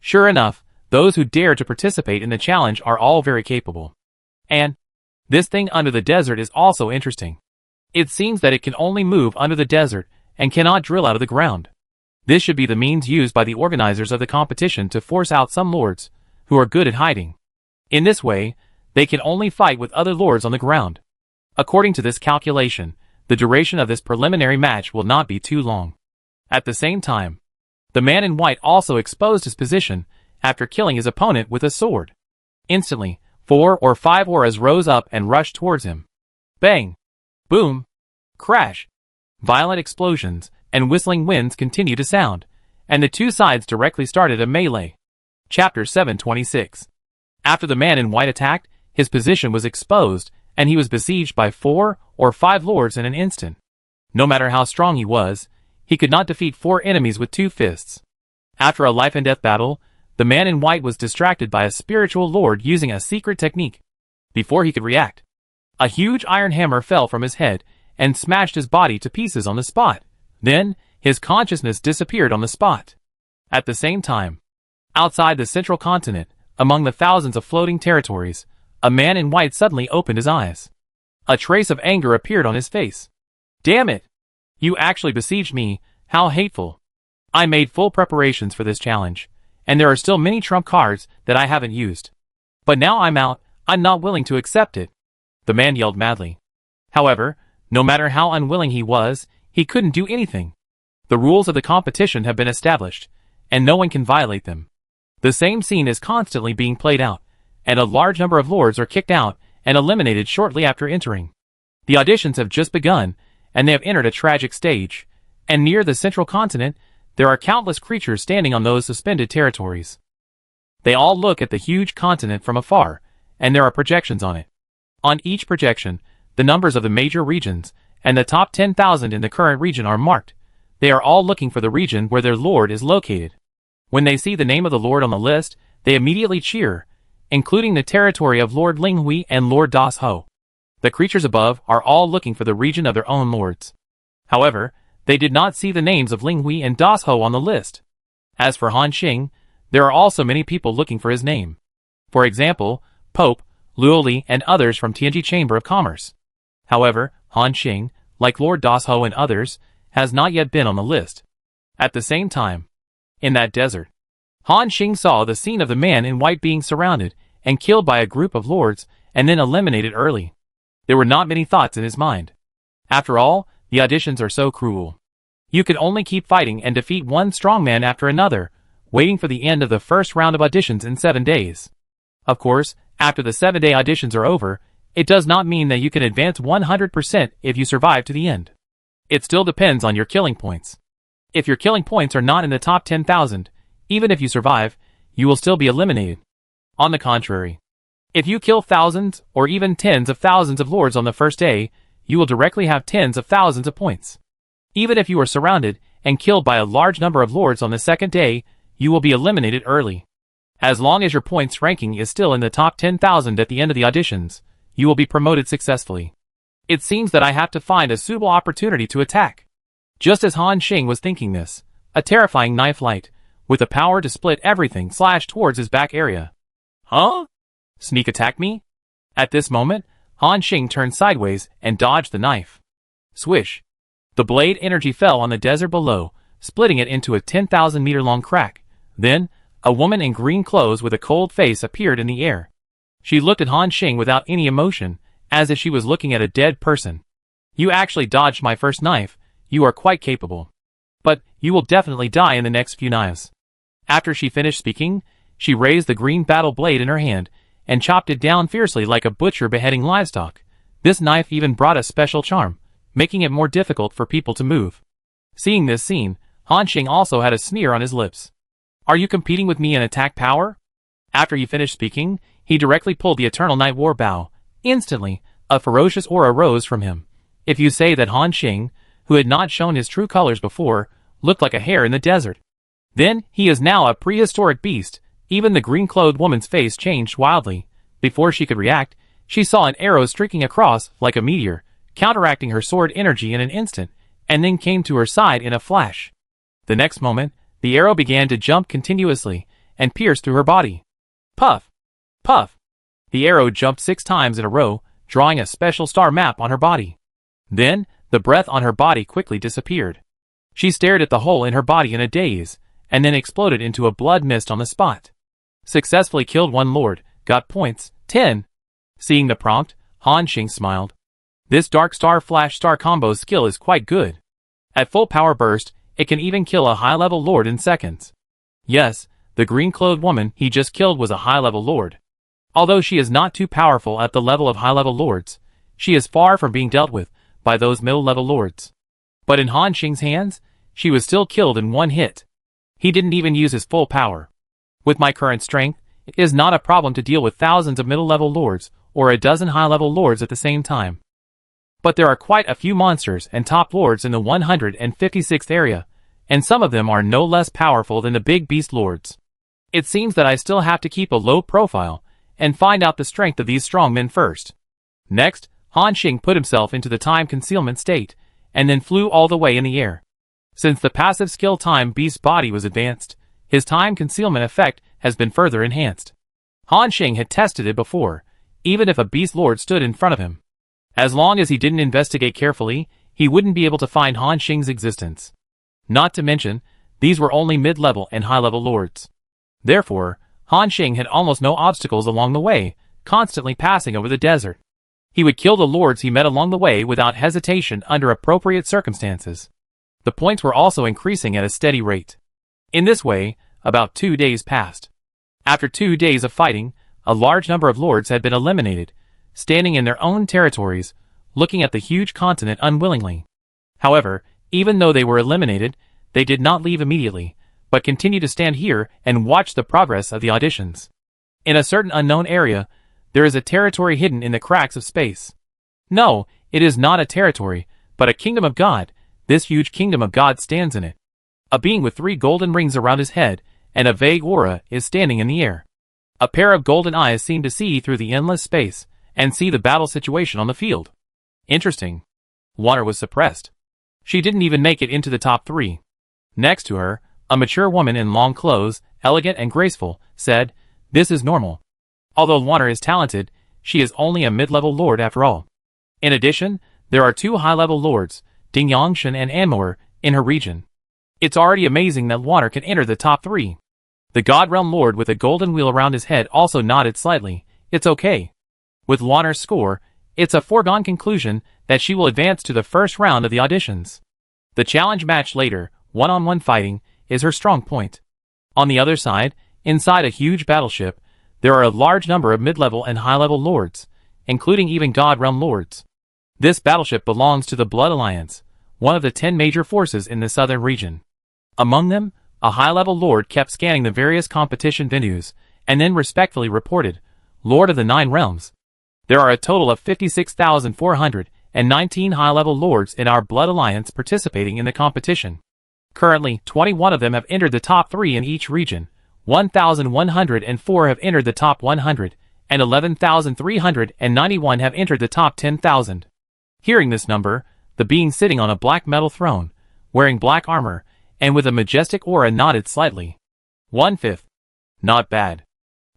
Sure enough, those who dare to participate in the challenge are all very capable. And this thing under the desert is also interesting. It seems that it can only move under the desert and cannot drill out of the ground. This should be the means used by the organizers of the competition to force out some lords who are good at hiding. In this way, they can only fight with other lords on the ground. According to this calculation, the duration of this preliminary match will not be too long. At the same time, the man in white also exposed his position after killing his opponent with a sword. Instantly, 4 or 5 auras rose up and rushed towards him. Bang! Boom! Crash! Violent explosions and whistling winds continued to sound, and the two sides directly started a melee. Chapter 726. After the man in white attacked, his position was exposed, and he was besieged by 4 or 5 lords in an instant. No matter how strong he was, he could not defeat 4 enemies with 2 fists. After a life-and-death battle, the man in white was distracted by a spiritual lord using a secret technique. Before he could react, a huge iron hammer fell from his head and smashed his body to pieces on the spot. Then, his consciousness disappeared on the spot. At the same time, outside the central continent, among the thousands of floating territories, a man in white suddenly opened his eyes. A trace of anger appeared on his face. Damn it! You actually besieged me, how hateful. I made full preparations for this challenge, and there are still many trump cards that I haven't used. But now I'm out, I'm not willing to accept it. The man yelled madly. However, no matter how unwilling he was, he couldn't do anything. The rules of the competition have been established, and no one can violate them. The same scene is constantly being played out, and a large number of lords are kicked out and eliminated shortly after entering. The auditions have just begun, and they have entered a tragic stage, and near the central continent, there are countless creatures standing on those suspended territories. They all look at the huge continent from afar, and there are projections on it. On each projection, the numbers of the major regions and the top 10,000 in the current region are marked. They are all looking for the region where their lord is located. When they see the name of the lord on the list, they immediately cheer, including the territory of Lord Linghui and Lord Das Ho. The creatures above are all looking for the region of their own lords. However, they did not see the names of Linghui and Das Ho on the list. As for Han Xing, there are also many people looking for his name. For example, Pope, Luoli, and others from Tianji Chamber of Commerce. However, Han Xing, like Lord Das Ho and others, has not yet been on the list. At the same time, in that desert, Han Xing saw the scene of the man in white being surrounded and killed by a group of lords and then eliminated early. There were not many thoughts in his mind. After all, the auditions are so cruel. You can only keep fighting and defeat one strongman after another, waiting for the end of the first round of auditions in 7 days. Of course, after the 7-day auditions are over, it does not mean that you can advance 100% if you survive to the end. It still depends on your killing points. If your killing points are not in the top 10,000, even if you survive, you will still be eliminated. On the contrary, if you kill thousands or even tens of thousands of lords on the first day, you will directly have tens of thousands of points. Even if you are surrounded and killed by a large number of lords on the second day, you will be eliminated early. As long as your points ranking is still in the top 10,000 at the end of the auditions, you will be promoted successfully. It seems that I have to find a suitable opportunity to attack. Just as Han Xing was thinking this, a terrifying knife light, with the power to split everything, slashed towards his back area. Huh? Sneak attack me? At this moment, Han Xing turned sideways and dodged the knife. Swish. The blade energy fell on the desert below, splitting it into a 10,000-meter-long crack. Then, A woman in green clothes with a cold face appeared in the air. She looked at Han Xing without any emotion, as if she was looking at a dead person. You actually dodged my first knife. You are quite capable. But you will definitely die in the next few knives. After she finished speaking, she raised the green battle blade in her hand and chopped it down fiercely like a butcher beheading livestock. This knife even brought a special charm, making it more difficult for people to move. Seeing this scene, Han Xing also had a sneer on his lips. Are you competing with me in attack power? After he finished speaking, he directly pulled the Eternal Night War bow. Instantly, a ferocious aura rose from him. If you say that Han Xing, who had not shown his true colors before, looked like a hare in the desert, then he is now a prehistoric beast. Even the green-clothed woman's face changed wildly. Before she could react, she saw an arrow streaking across like a meteor, counteracting her sword energy in an instant, and then came to her side in a flash. The next moment, the arrow began to jump continuously and pierce through her body. Puff! Puff! The arrow jumped 6 times in a row, drawing a special star map on her body. Then, the breath on her body quickly disappeared. She stared at the hole in her body in a daze, and then exploded into a blood mist on the spot. Successfully killed one lord, got points, 10. Seeing the prompt, Han Xing smiled. This Dark Star Flash Star combo skill is quite good. At full power burst, it can even kill a high-level lord in seconds. Yes, the green-clothed woman he just killed was a high-level lord. Although she is not too powerful at the level of high-level lords, she is far from being dealt with by those middle-level lords. But in Han Xing's hands, she was still killed in one hit. He didn't even use his full power. With my current strength, it is not a problem to deal with thousands of middle-level lords or a dozen high-level lords at the same time. But there are quite a few monsters and top lords in the 156th area, and some of them are no less powerful than the big beast lords. It seems that I still have to keep a low profile and find out the strength of these strong men first. Next, Han Xing put himself into the time concealment state, and then flew all the way in the air. Since the passive skill Time Beast's body was advanced, his time concealment effect has been further enhanced. Han Xing had tested it before, even if a beast lord stood in front of him. As long as he didn't investigate carefully, he wouldn't be able to find Han Xing's existence. Not to mention, these were only mid-level and high-level lords. Therefore, Han Xing had almost no obstacles along the way, constantly passing over the desert. He would kill the lords he met along the way without hesitation under appropriate circumstances. The points were also increasing at a steady rate. In this way, about 2 days passed. After 2 days of fighting, a large number of lords had been eliminated, standing in their own territories, looking at the huge continent unwillingly. However, even though they were eliminated, they did not leave immediately, but continued to stand here and watch the progress of the auditions. In a certain unknown area, there is a territory hidden in the cracks of space. No, it is not a territory, but a kingdom of God. This huge kingdom of God stands in it. A being with 3 golden rings around his head and a vague aura is standing in the air. A pair of golden eyes seem to see through the endless space and see the battle situation on the field. Interesting. Water was suppressed. She didn't even make it into the top 3. Next to her, a mature woman in long clothes, elegant and graceful, said, "This is normal." Although Water is talented, she is only a mid-level lord after all. In addition, there are 2 high-level lords, Ding Yangshan and Anmoer, in her region. It's already amazing that Water can enter the top 3. The God Realm Lord with a golden wheel around his head also nodded slightly. It's okay. With Water's score, it's a foregone conclusion that she will advance to the first round of the auditions. The challenge match later, one-on-one fighting, is her strong point. On the other side, inside a huge battleship, there are a large number of mid-level and high-level lords, including even God Realm Lords. This battleship belongs to the Blood Alliance, one of the 10 major forces in the southern region. Among them, a high-level lord kept scanning the various competition venues, and then respectfully reported, "Lord of the 9 Realms. There are a total of 56,419 high-level lords in our Blood Alliance participating in the competition. Currently, 21 of them have entered the top 3 in each region, 1,104 have entered the top 100, and 11,391 have entered the top 10,000. Hearing this number, the being sitting on a black metal throne, wearing black armor, and with a majestic aura nodded slightly. 1/5. Not bad.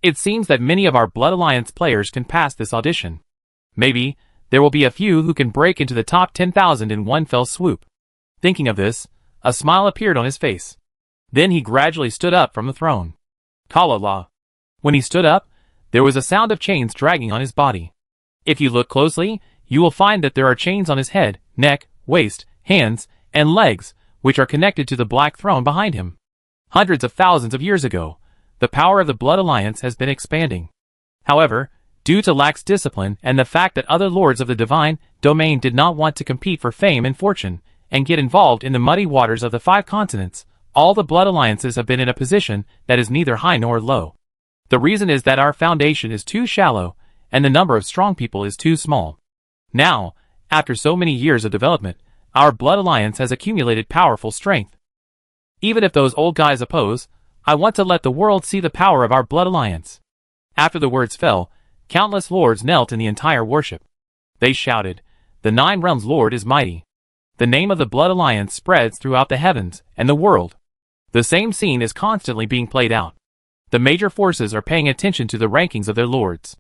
It seems that many of our Blood Alliance players can pass this audition. Maybe, there will be a few who can break into the top 10,000 in one fell swoop. Thinking of this, a smile appeared on his face. Then he gradually stood up from the throne. Kalala. When he stood up, there was a sound of chains dragging on his body. If you look closely, you will find that there are chains on his head, neck, waist, hands, and legs, which are connected to the black throne behind him. Hundreds of thousands of years ago, the power of the Blood Alliance has been expanding. However, due to lax discipline and the fact that other lords of the divine domain did not want to compete for fame and fortune, and get involved in the muddy waters of the 5 continents, all the blood alliances have been in a position that is neither high nor low. The reason is that our foundation is too shallow, and the number of strong people is too small. Now, after so many years of development, our blood alliance has accumulated powerful strength. Even if those old guys oppose, I want to let the world see the power of our blood alliance. After the words fell, countless lords knelt in the entire worship. They shouted, "The 9 Realms Lord is mighty." The name of the Blood Alliance spreads throughout the heavens and the world. The same scene is constantly being played out. The major forces are paying attention to the rankings of their lords.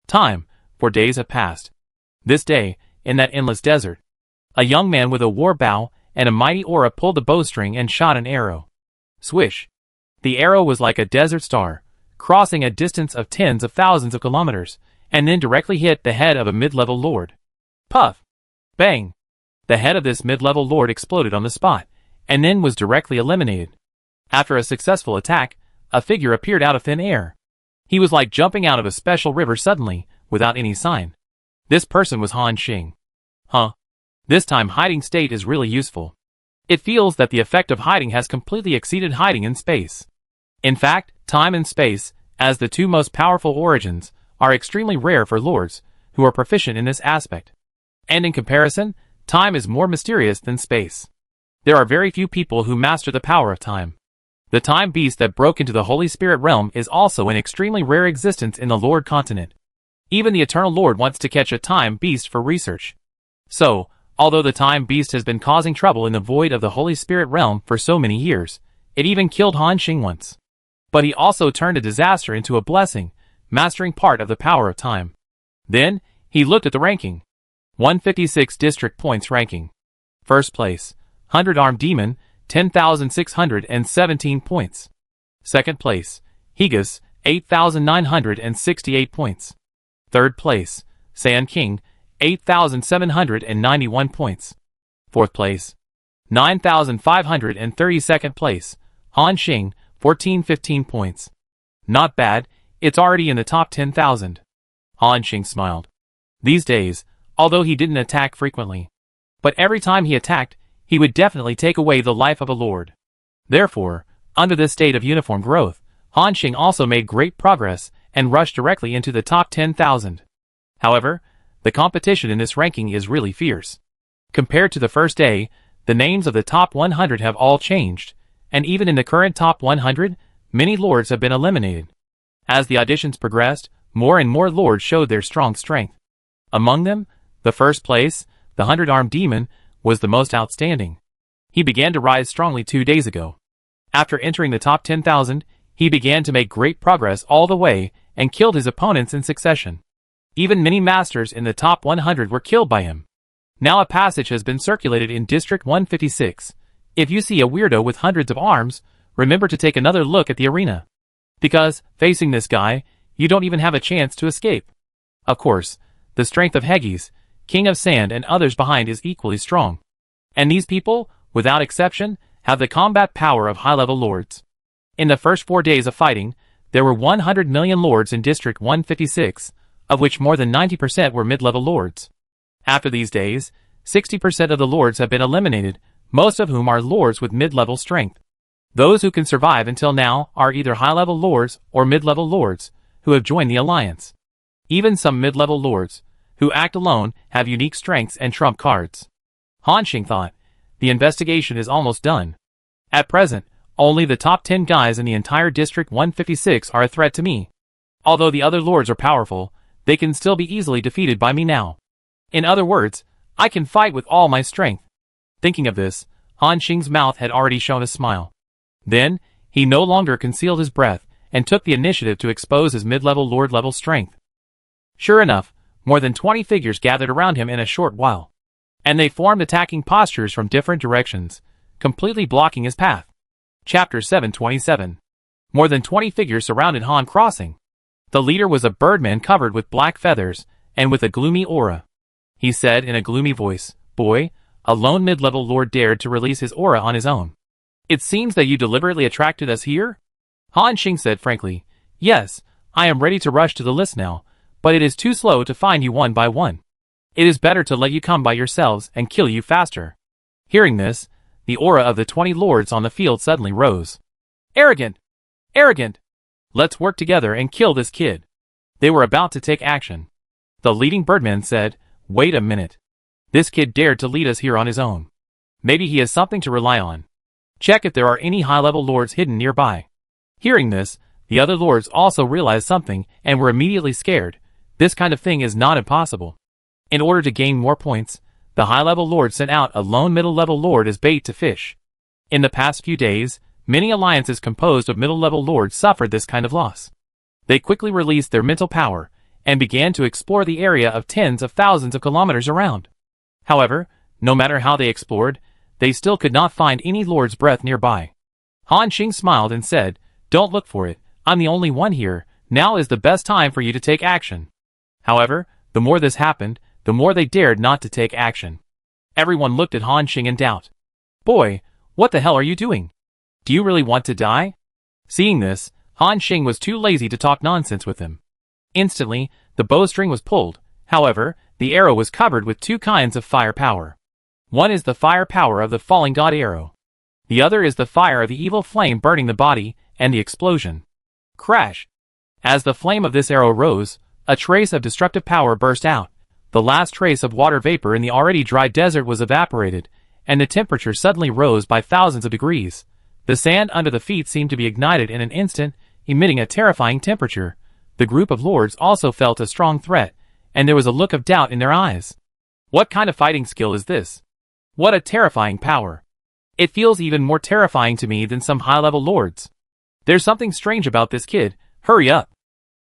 Time, for days have passed. This day, in that endless desert, a young man with a war bow and a mighty aura pulled the bowstring and shot an arrow. Swish! The arrow was like a desert star, crossing a distance of tens of thousands of kilometers, and then directly hit the head of a mid-level lord. Puff! Bang! The head of this mid-level lord exploded on the spot, and then was directly eliminated. After a successful attack, a figure appeared out of thin air. He was like jumping out of a special river suddenly, without any sign. This person was Han Xing. This time hiding state is really useful. It feels that the effect of hiding has completely exceeded hiding in space. In fact, time and space, as the 2 most powerful origins, are extremely rare for lords, who are proficient in this aspect. And in comparison, time is more mysterious than space. There are very few people who master the power of time. The time beast that broke into the Holy Spirit realm is also an extremely rare existence in the Lord continent. Even the Eternal Lord wants to catch a time beast for research. So, although the time beast has been causing trouble in the void of the Holy Spirit realm for so many years, it even killed Han Xing once. But he also turned a disaster into a blessing, mastering part of the power of time. Then, he looked at the ranking. 156 district points ranking. First place, 100-armed demon, 10,617 points. Second place, Higas, 8,968 points. Third place, Sand King, 8,791 points. Fourth place, 9,532nd place, Han Xing, 1,415 points. Not bad, it's already in the top 10,000. Han Xing smiled. These days, although he didn't attack frequently, but every time he attacked, he would definitely take away the life of a lord. Therefore, under this state of uniform growth, Han Xing also made great progress and rushed directly into the top 10,000. However, the competition in this ranking is really fierce. Compared to the first day, the names of the top 100 have all changed, and even in the current top 100, many lords have been eliminated. As the auditions progressed, more and more lords showed their strong strength. Among them, the first place, the 100-armed demon, was the most outstanding. He began to rise strongly 2 days ago. After entering the top 10,000, he began to make great progress all the way and killed his opponents in succession. Even many masters in the top 100 were killed by him. Now a passage has been circulated in District 156. If you see a weirdo with hundreds of arms, remember to take another look at the arena. Because, facing this guy, you don't even have a chance to escape. Of course, the strength of Hegis, King of Sand and others behind is equally strong. And these people, without exception, have the combat power of high-level lords. In the first 4 days of fighting, there were 100 million lords in District 156, of which more than 90% were mid-level lords. After these days, 60% of the lords have been eliminated, most of whom are lords with mid-level strength. Those who can survive until now are either high-level lords or mid-level lords, who have joined the alliance. Even some mid-level lords, who act alone, have unique strengths and trump cards. Han Xing thought, the investigation is almost done. At present, only the top 10 guys in the entire District 156 are a threat to me. Although the other lords are powerful, they can still be easily defeated by me now. In other words, I can fight with all my strength. Thinking of this, Han Xing's mouth had already shown a smile. Then, he no longer concealed his breath, and took the initiative to expose his mid-level lord-level strength. Sure enough, more than 20 figures gathered around him in a short while. And they formed attacking postures from different directions, completely blocking his path. Chapter 727. More than 20 figures surrounded Han crossing. The leader was a birdman covered with black feathers, and with a gloomy aura. He said in a gloomy voice, "Boy, a lone mid-level lord dared to release his aura on his own. It seems that you deliberately attracted us here?" Han Xing said frankly, "Yes, I am ready to rush to the list now, but it is too slow to find you one by one. It is better to let you come by yourselves and kill you faster." Hearing this, the aura of the 20 lords on the field suddenly rose. "Arrogant! Arrogant! Let's work together and kill this kid." They were about to take action. The leading birdman said, "Wait a minute. This kid dared to lead us here on his own. Maybe he has something to rely on. Check if there are any high-level lords hidden nearby." Hearing this, the other lords also realized something and were immediately scared. This kind of thing is not impossible. In order to gain more points, the high-level lord sent out a lone middle-level lord as bait to fish. In the past few days, many alliances composed of middle-level lords suffered this kind of loss. They quickly released their mental power and began to explore the area of tens of thousands of kilometers around. However, no matter how they explored, they still could not find any lord's breath nearby. Han Xing smiled and said, "Don't look for it, I'm the only one here, now is the best time for you to take action." However, the more this happened, the more they dared not to take action. Everyone looked at Han Xing in doubt. "Boy, what the hell are you doing? Do you really want to die?" Seeing this, Han Xing was too lazy to talk nonsense with him. Instantly, the bowstring was pulled. However, the arrow was covered with two kinds of fire power. One is the fire power of the falling god arrow. The other is the fire of the evil flame burning the body, and the explosion. Crash! As the flame of this arrow rose, a trace of destructive power burst out. The last trace of water vapor in the already dry desert was evaporated, and the temperature suddenly rose by thousands of degrees. The sand under the feet seemed to be ignited in an instant, emitting a terrifying temperature. The group of lords also felt a strong threat, and there was a look of doubt in their eyes. What kind of fighting skill is this? What a terrifying power! It feels even more terrifying to me than some high-level lords. There's something strange about this kid, hurry up!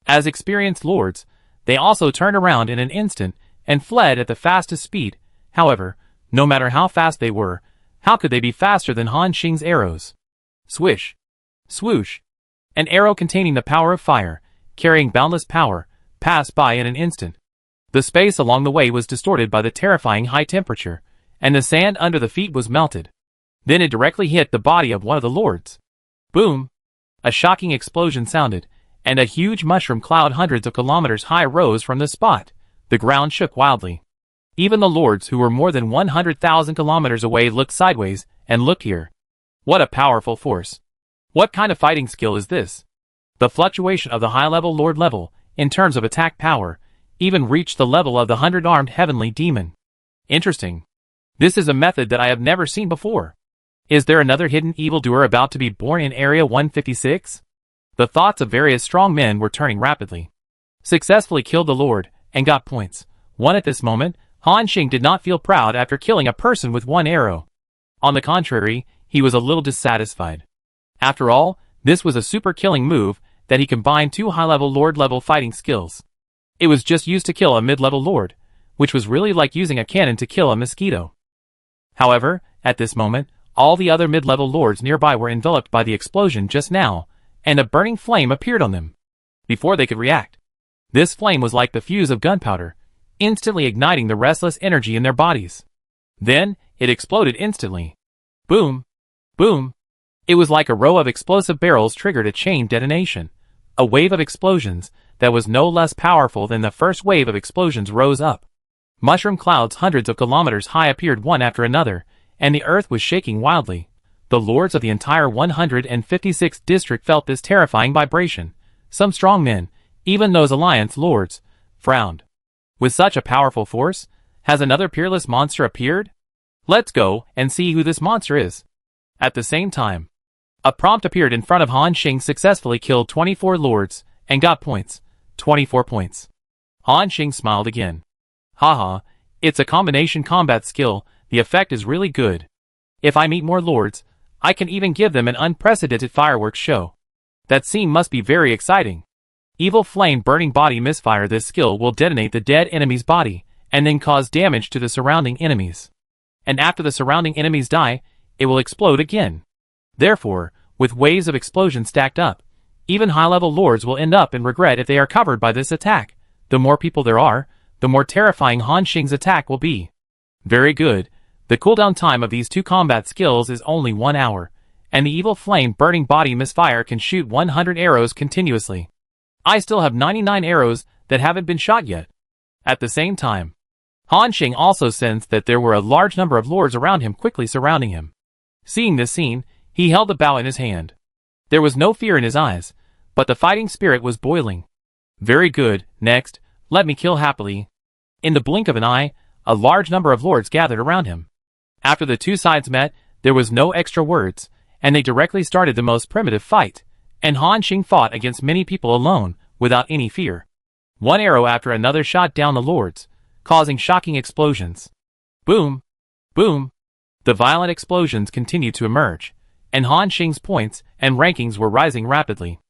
As experienced lords, they also turned around in an instant and fled at the fastest speed. However, no matter how fast they were, how could they be faster than Han Xing's arrows? Swish! Swoosh! An arrow containing the power of fire, carrying boundless power, passed by in an instant. The space along the way was distorted by the terrifying high temperature, and the sand under the feet was melted. Then it directly hit the body of one of the lords. Boom! A shocking explosion sounded, and a huge mushroom cloud hundreds of kilometers high rose from the spot. The ground shook wildly. Even the lords who were more than 100,000 kilometers away looked sideways, and looked here. What a powerful force! What kind of fighting skill is this? The fluctuation of the high-level lord level, in terms of attack power, even reached the level of the 100-armed heavenly demon. Interesting. This is a method that I have never seen before. Is there another hidden evildoer about to be born in Area 156? The thoughts of various strong men were turning rapidly. Successfully killed the lord, and got points. One at this moment, Han Xing did not feel proud after killing a person with one arrow. On the contrary, he was a little dissatisfied. After all, this was a super killing move, that he combined two high-level lord-level fighting skills. It was just used to kill a mid-level lord, which was really like using a cannon to kill a mosquito. However, at this moment, all the other mid-level lords nearby were enveloped by the explosion just now, and a burning flame appeared on them. Before they could react, this flame was like the fuse of gunpowder, instantly igniting the restless energy in their bodies. Then, it exploded instantly. Boom! Boom! It was like a row of explosive barrels triggered a chain detonation. A wave of explosions that was no less powerful than the first wave of explosions rose up. Mushroom clouds hundreds of kilometers high appeared one after another, and the earth was shaking wildly. The lords of the entire 156th district felt this terrifying vibration. Some strong men, even those alliance lords, frowned. With such a powerful force, has another peerless monster appeared? Let's go and see who this monster is. At the same time, a prompt appeared in front of Han Xing. Successfully killed 24 lords, and got points. 24 points. Han Xing smiled again. Haha, it's a combination combat skill, the effect is really good. If I meet more lords, I can even give them an unprecedented fireworks show. That scene must be very exciting. Evil flame burning body misfire. This skill will detonate the dead enemy's body, and then cause damage to the surrounding enemies. And after the surrounding enemies die, it will explode again. Therefore, with waves of explosion stacked up, Even high-level lords will end up in regret if they are covered by this attack. The more people there are, the more terrifying Han Xing's attack will be. Very good. The cooldown time of these two combat skills is only 1 hour, and the evil flame burning body misfire can shoot 100 arrows continuously. I still have 99 arrows that haven't been shot yet. At the same time, Han Xing also sensed that there were a large number of lords around him quickly surrounding him. Seeing this scene, he held the bow in his hand. There was no fear in his eyes, but the fighting spirit was boiling. Very good, next, let me kill happily. In the blink of an eye, a large number of lords gathered around him. After the two sides met, there was no extra words, and they directly started the most primitive fight, and Han Xing fought against many people alone, without any fear. One arrow after another shot down the lords, causing shocking explosions. Boom! Boom! The violent explosions continued to emerge, and Han Xing's points and rankings were rising rapidly.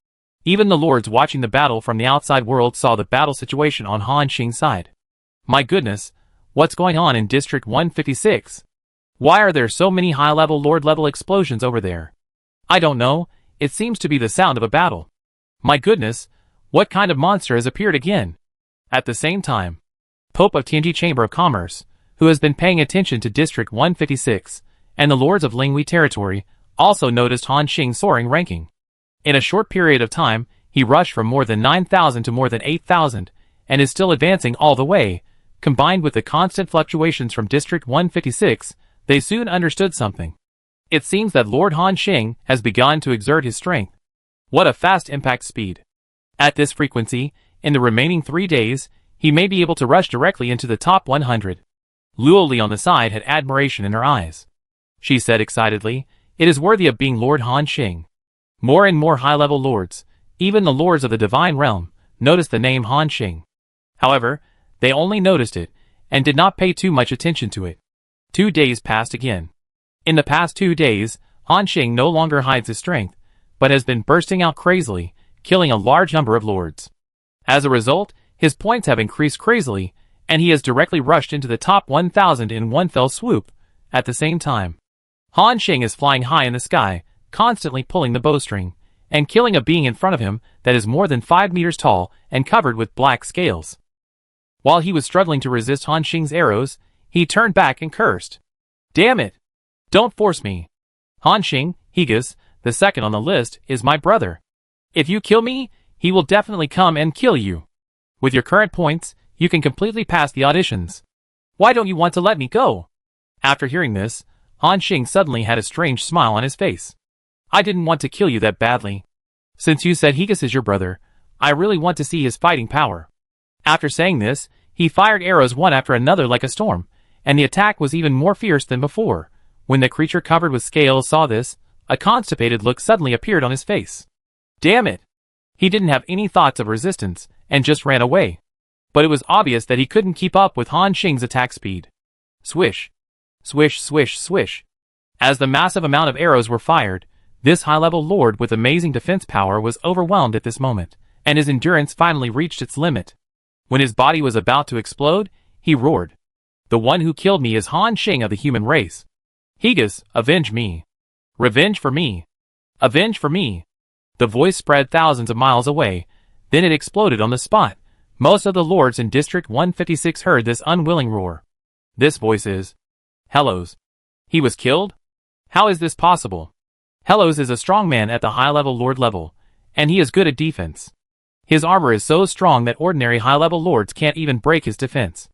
Even the lords watching the battle from the outside world saw the battle situation on Han Xing's side. My goodness, what's going on in District 156? Why are there so many high-level lord-level explosions over there? I don't know, it seems to be the sound of a battle. My goodness, what kind of monster has appeared again? At the same time, Pope of Tianji Chamber of Commerce, who has been paying attention to District 156, and the lords of Linghui territory, also noticed Han Xing's soaring ranking. In a short period of time, he rushed from more than 9,000 to more than 8,000, and is still advancing all the way. Combined with the constant fluctuations from District 156, they soon understood something. It seems that Lord Han Xing has begun to exert his strength. What a fast impact speed. At this frequency, in the remaining 3 days, he may be able to rush directly into the top 100. Luo Li on the side had admiration in her eyes. She said excitedly, "It is worthy of being Lord Han Xing." More and more high-level lords, even the lords of the divine realm, noticed the name Han Xing. However, they only noticed it, and did not pay too much attention to it. 2 days passed again. In the past 2 days, Han Xing no longer hides his strength, but has been bursting out crazily, killing a large number of lords. As a result, his points have increased crazily, and he has directly rushed into the top 1,000 in one fell swoop. At the same time, Han Xing is flying high in the sky, constantly pulling the bowstring, and killing a being in front of him that is more than 5 meters tall and covered with black scales. While he was struggling to resist Han Xing's arrows, he turned back and cursed. "Damn it! Don't force me. Han Xing, Higas, the second on the list, is my brother. If you kill me, he will definitely come and kill you. With your current points, you can completely pass the auditions. Why don't you want to let me go?" After hearing this, Han Xing suddenly had a strange smile on his face. "I didn't want to kill you that badly. Since you said Higas is your brother, I really want to see his fighting power." After saying this, he fired arrows one after another like a storm, and the attack was even more fierce than before. When the creature covered with scales saw this, a constipated look suddenly appeared on his face. Damn it! He didn't have any thoughts of resistance, and just ran away. But it was obvious that he couldn't keep up with Han Xing's attack speed. Swish! Swish, swish, swish. As the massive amount of arrows were fired, this high-level lord with amazing defense power was overwhelmed at this moment, and his endurance finally reached its limit. When his body was about to explode, he roared. "The one who killed me is Han Xing of the human race. Higas, avenge me. Revenge for me. Avenge for me." The voice spread thousands of miles away, then it exploded on the spot. Most of the lords in District 156 heard this unwilling roar. This voice is Hellos. He was killed? How is this possible? Hellos is a strong man at the high-level lord level, and he is good at defense. His armor is so strong that ordinary high-level lords can't even break his defense.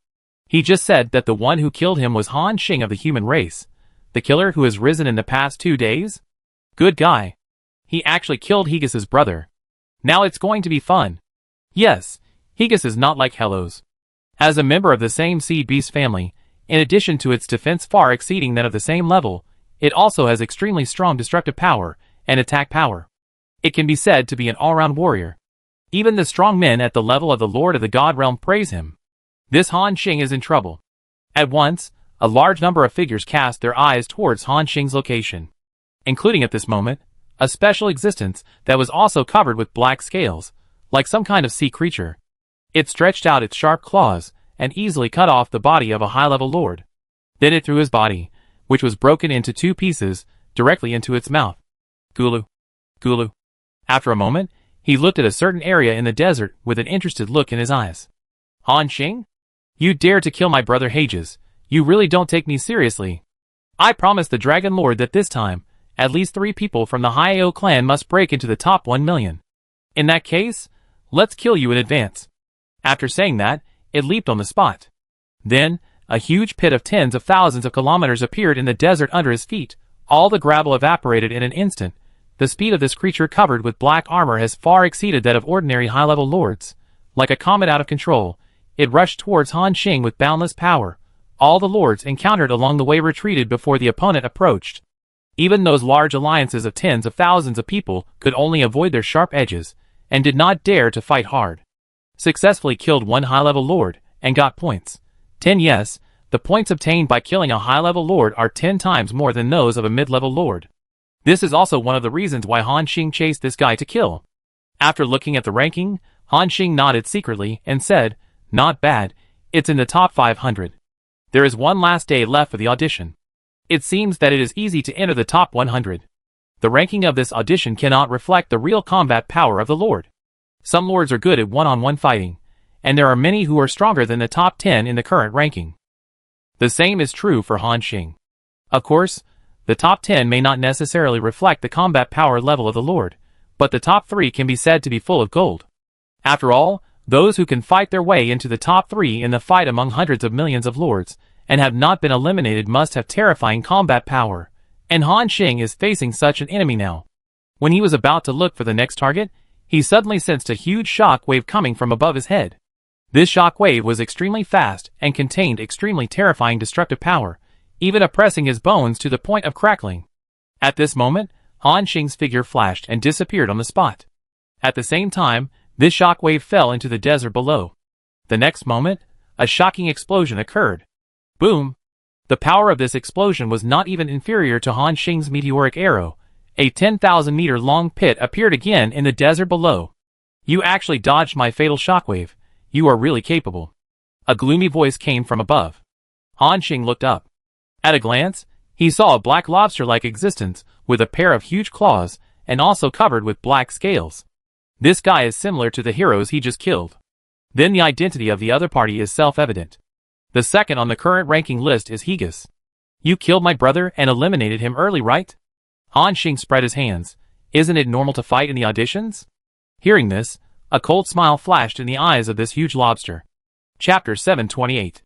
He just said that the one who killed him was Han Xing of the human race, the killer who has risen in the past 2 days? Good guy. He actually killed Higas' brother. Now it's going to be fun. Yes, Higas is not like Hellos. As a member of the same sea beast family, in addition to its defense far exceeding that of the same level, it also has extremely strong destructive power and attack power. It can be said to be an all-round warrior. Even the strong men at the level of the Lord of the God Realm praise him. This Han Xing is in trouble. At once, a large number of figures cast their eyes towards Han Xing's location, including at this moment, a special existence that was also covered with black scales, like some kind of sea creature. It stretched out its sharp claws and easily cut off the body of a high-level lord. Then it threw his body, which was broken into 2 pieces, directly into its mouth. Gulu. Gulu. After a moment, He looked at a certain area in the desert with an interested look in his eyes. Han Xing? You dare to kill my brother Hages. You really don't take me seriously. I promised the Dragon Lord that this time, at least 3 people from the Hyeo clan must break into the top 1 million. In that case, let's kill you in advance. After saying that, it leaped on the spot. Then, a huge pit of tens of thousands of kilometers appeared in the desert under his feet. All the gravel evaporated in an instant. The speed of this creature covered with black armor has far exceeded that of ordinary high-level lords. Like a comet out of control, it rushed towards Han Xing with boundless power. All the lords encountered along the way retreated before the opponent approached. Even those large alliances of tens of thousands of people could only avoid their sharp edges, and did not dare to fight hard. Successfully killed 1 high-level lord, and got points. 10 yes, the points obtained by killing a high-level lord are 10 times more than those of a mid-level lord. This is also one of the reasons why Han Xing chased this guy to kill. After looking at the ranking, Han Xing nodded secretly and said, "Not bad, it's in the top 500. There is one last day left for the audition. It seems that it is easy to enter the top 100. The ranking of this audition cannot reflect the real combat power of the Lord. Some lords are good at one-on-one fighting, and there are many who are stronger than the top 10 in the current ranking. The same is true for Han Xing. Of course, the top 10 may not necessarily reflect the combat power level of the Lord, but the top 3 can be said to be full of gold. After all, those who can fight their way into the top 3 in the fight among hundreds of millions of lords, and have not been eliminated must have terrifying combat power, and Han Xing is facing such an enemy now. When he was about to look for the next target, he suddenly sensed a huge shock wave coming from above his head. This shock wave was extremely fast and contained extremely terrifying destructive power, even oppressing his bones to the point of crackling. At this moment, Han Xing's figure flashed and disappeared on the spot. At the same time, this shock wave fell into the desert below. The next moment, a shocking explosion occurred. Boom! The power of this explosion was not even inferior to Han Xing's meteoric arrow. A 10,000-meter long pit appeared again in the desert below. You actually dodged my fatal shockwave. You are really capable. A gloomy voice came from above. Han Xing looked up. At a glance, he saw a black lobster-like existence with a pair of huge claws and also covered with black scales. This guy is similar to the heroes he just killed. Then the identity of the other party is self-evident. The second on the current ranking list is Hages. You killed my brother and eliminated him early, right? Han Xing spread his hands. Isn't it normal to fight in the auditions? Hearing this, a cold smile flashed in the eyes of this huge lobster. Chapter 728.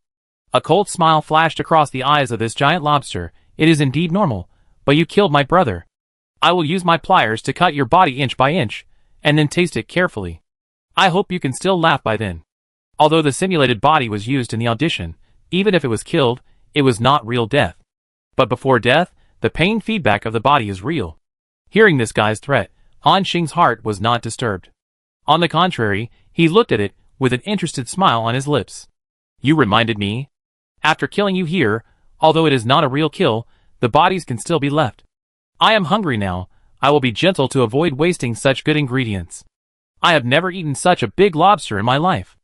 A cold smile flashed across the eyes of this giant lobster. It is indeed normal, but you killed my brother. I will use my pliers to cut your body inch by inch, and then taste it carefully. I hope you can still laugh by then. Although the simulated body was used in the audition, even if it was killed, it was not real death. But before death, the pain feedback of the body is real. Hearing this guy's threat, Han Xing's heart was not disturbed. On the contrary, he looked at it with an interested smile on his lips. You reminded me. After killing you here, although it is not a real kill, the bodies can still be left. I am hungry now. I will be gentle to avoid wasting such good ingredients. I have never eaten such a big lobster in my life.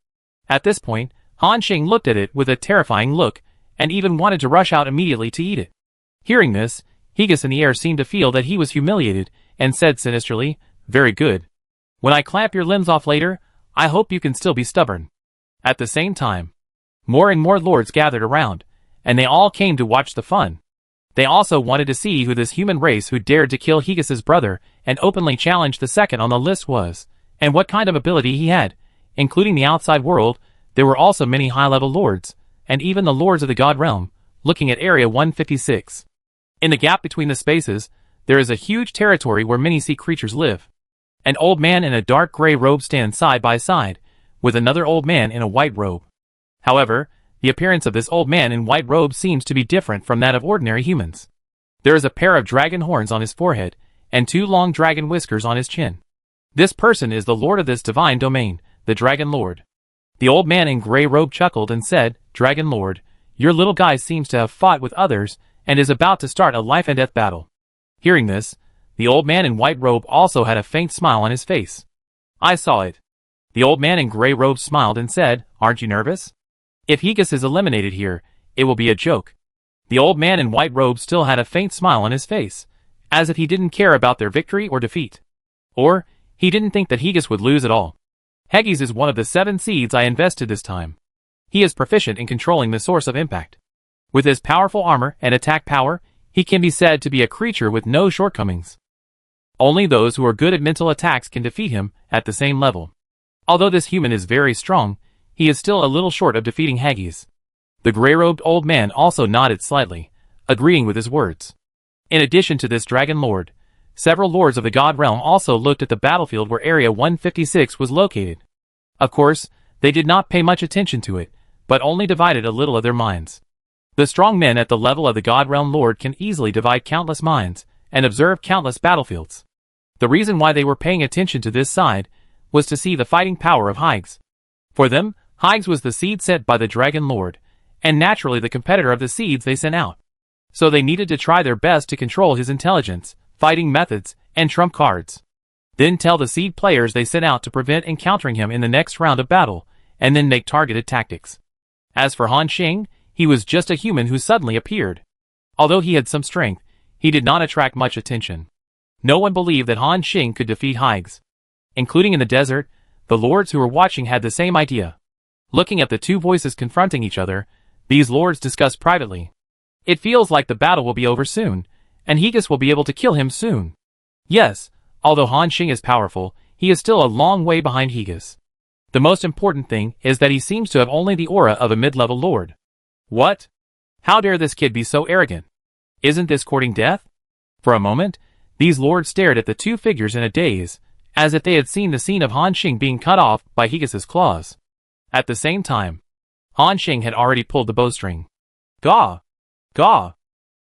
At this point, Han Xing looked at it with a terrifying look, and even wanted to rush out immediately to eat it. Hearing this, Hages in the air seemed to feel that he was humiliated, and said sinisterly, "Very good. When I clamp your limbs off later, I hope you can still be stubborn." At the same time, more and more lords gathered around, and they all came to watch the fun. They also wanted to see who this human race who dared to kill Hages' brother and openly challenge the second on the list was, and what kind of ability he had. Including the outside world, there were also many high-level lords, and even the lords of the God Realm, looking at Area 156. In the gap between the spaces, there is a huge territory where many sea creatures live. An old man in a dark gray robe stands side by side, with another old man in a white robe. However, the appearance of this old man in white robe seems to be different from that of ordinary humans. There is a pair of dragon horns on his forehead, and 2 long dragon whiskers on his chin. This person is the lord of this divine domain, the Dragon Lord. The old man in gray robe chuckled and said, "Dragon Lord, your little guy seems to have fought with others, and is about to start a life-and-death battle." Hearing this, the old man in white robe also had a faint smile on his face. I saw it. The old man in gray robe smiled and said, "Aren't you nervous? If Hages is eliminated here, it will be a joke." The old man in white robe still had a faint smile on his face, as if he didn't care about their victory or defeat. Or, He didn't think that Higas would lose at all. Higas is one of the 7 seeds I invested this time. He is proficient in controlling the source of impact. With his powerful armor and attack power, he can be said to be a creature with no shortcomings. Only those who are good at mental attacks can defeat him at the same level. Although this human is very strong, he is still a little short of defeating Higas. The gray-robed old man also nodded slightly, agreeing with his words. In addition to this Dragon Lord, several lords of the God Realm also looked at the battlefield where Area 156 was located. Of course, they did not pay much attention to it, but only divided a little of their minds. The strong men at the level of the God Realm Lord can easily divide countless minds and observe countless battlefields. The reason why they were paying attention to this side was to see the fighting power of Higas. For them, Higas was the seed sent by the Dragon Lord, and naturally the competitor of the seeds they sent out. So they needed to try their best to control his intelligence, fighting methods, and trump cards. Then tell the seed players they sent out to prevent encountering him in the next round of battle, and then make targeted tactics. As for Han Xing, he was just a human who suddenly appeared. Although he had some strength, he did not attract much attention. No one believed that Han Xing could defeat Higas. Including in the desert, the lords who were watching had the same idea. Looking at the two voices confronting each other, these lords discussed privately. It feels like the battle will be over soon, and Higas will be able to kill him soon. Yes, although Han Xing is powerful, he is still a long way behind Higas. The most important thing is that he seems to have only the aura of a mid-level lord. What? How dare this kid be so arrogant? Isn't this courting death? For a moment, these lords stared at the two figures in a daze, as if they had seen the scene of Han Xing being cut off by Higas' claws. At the same time, Han Xing had already pulled the bowstring. Gaw! Gaw!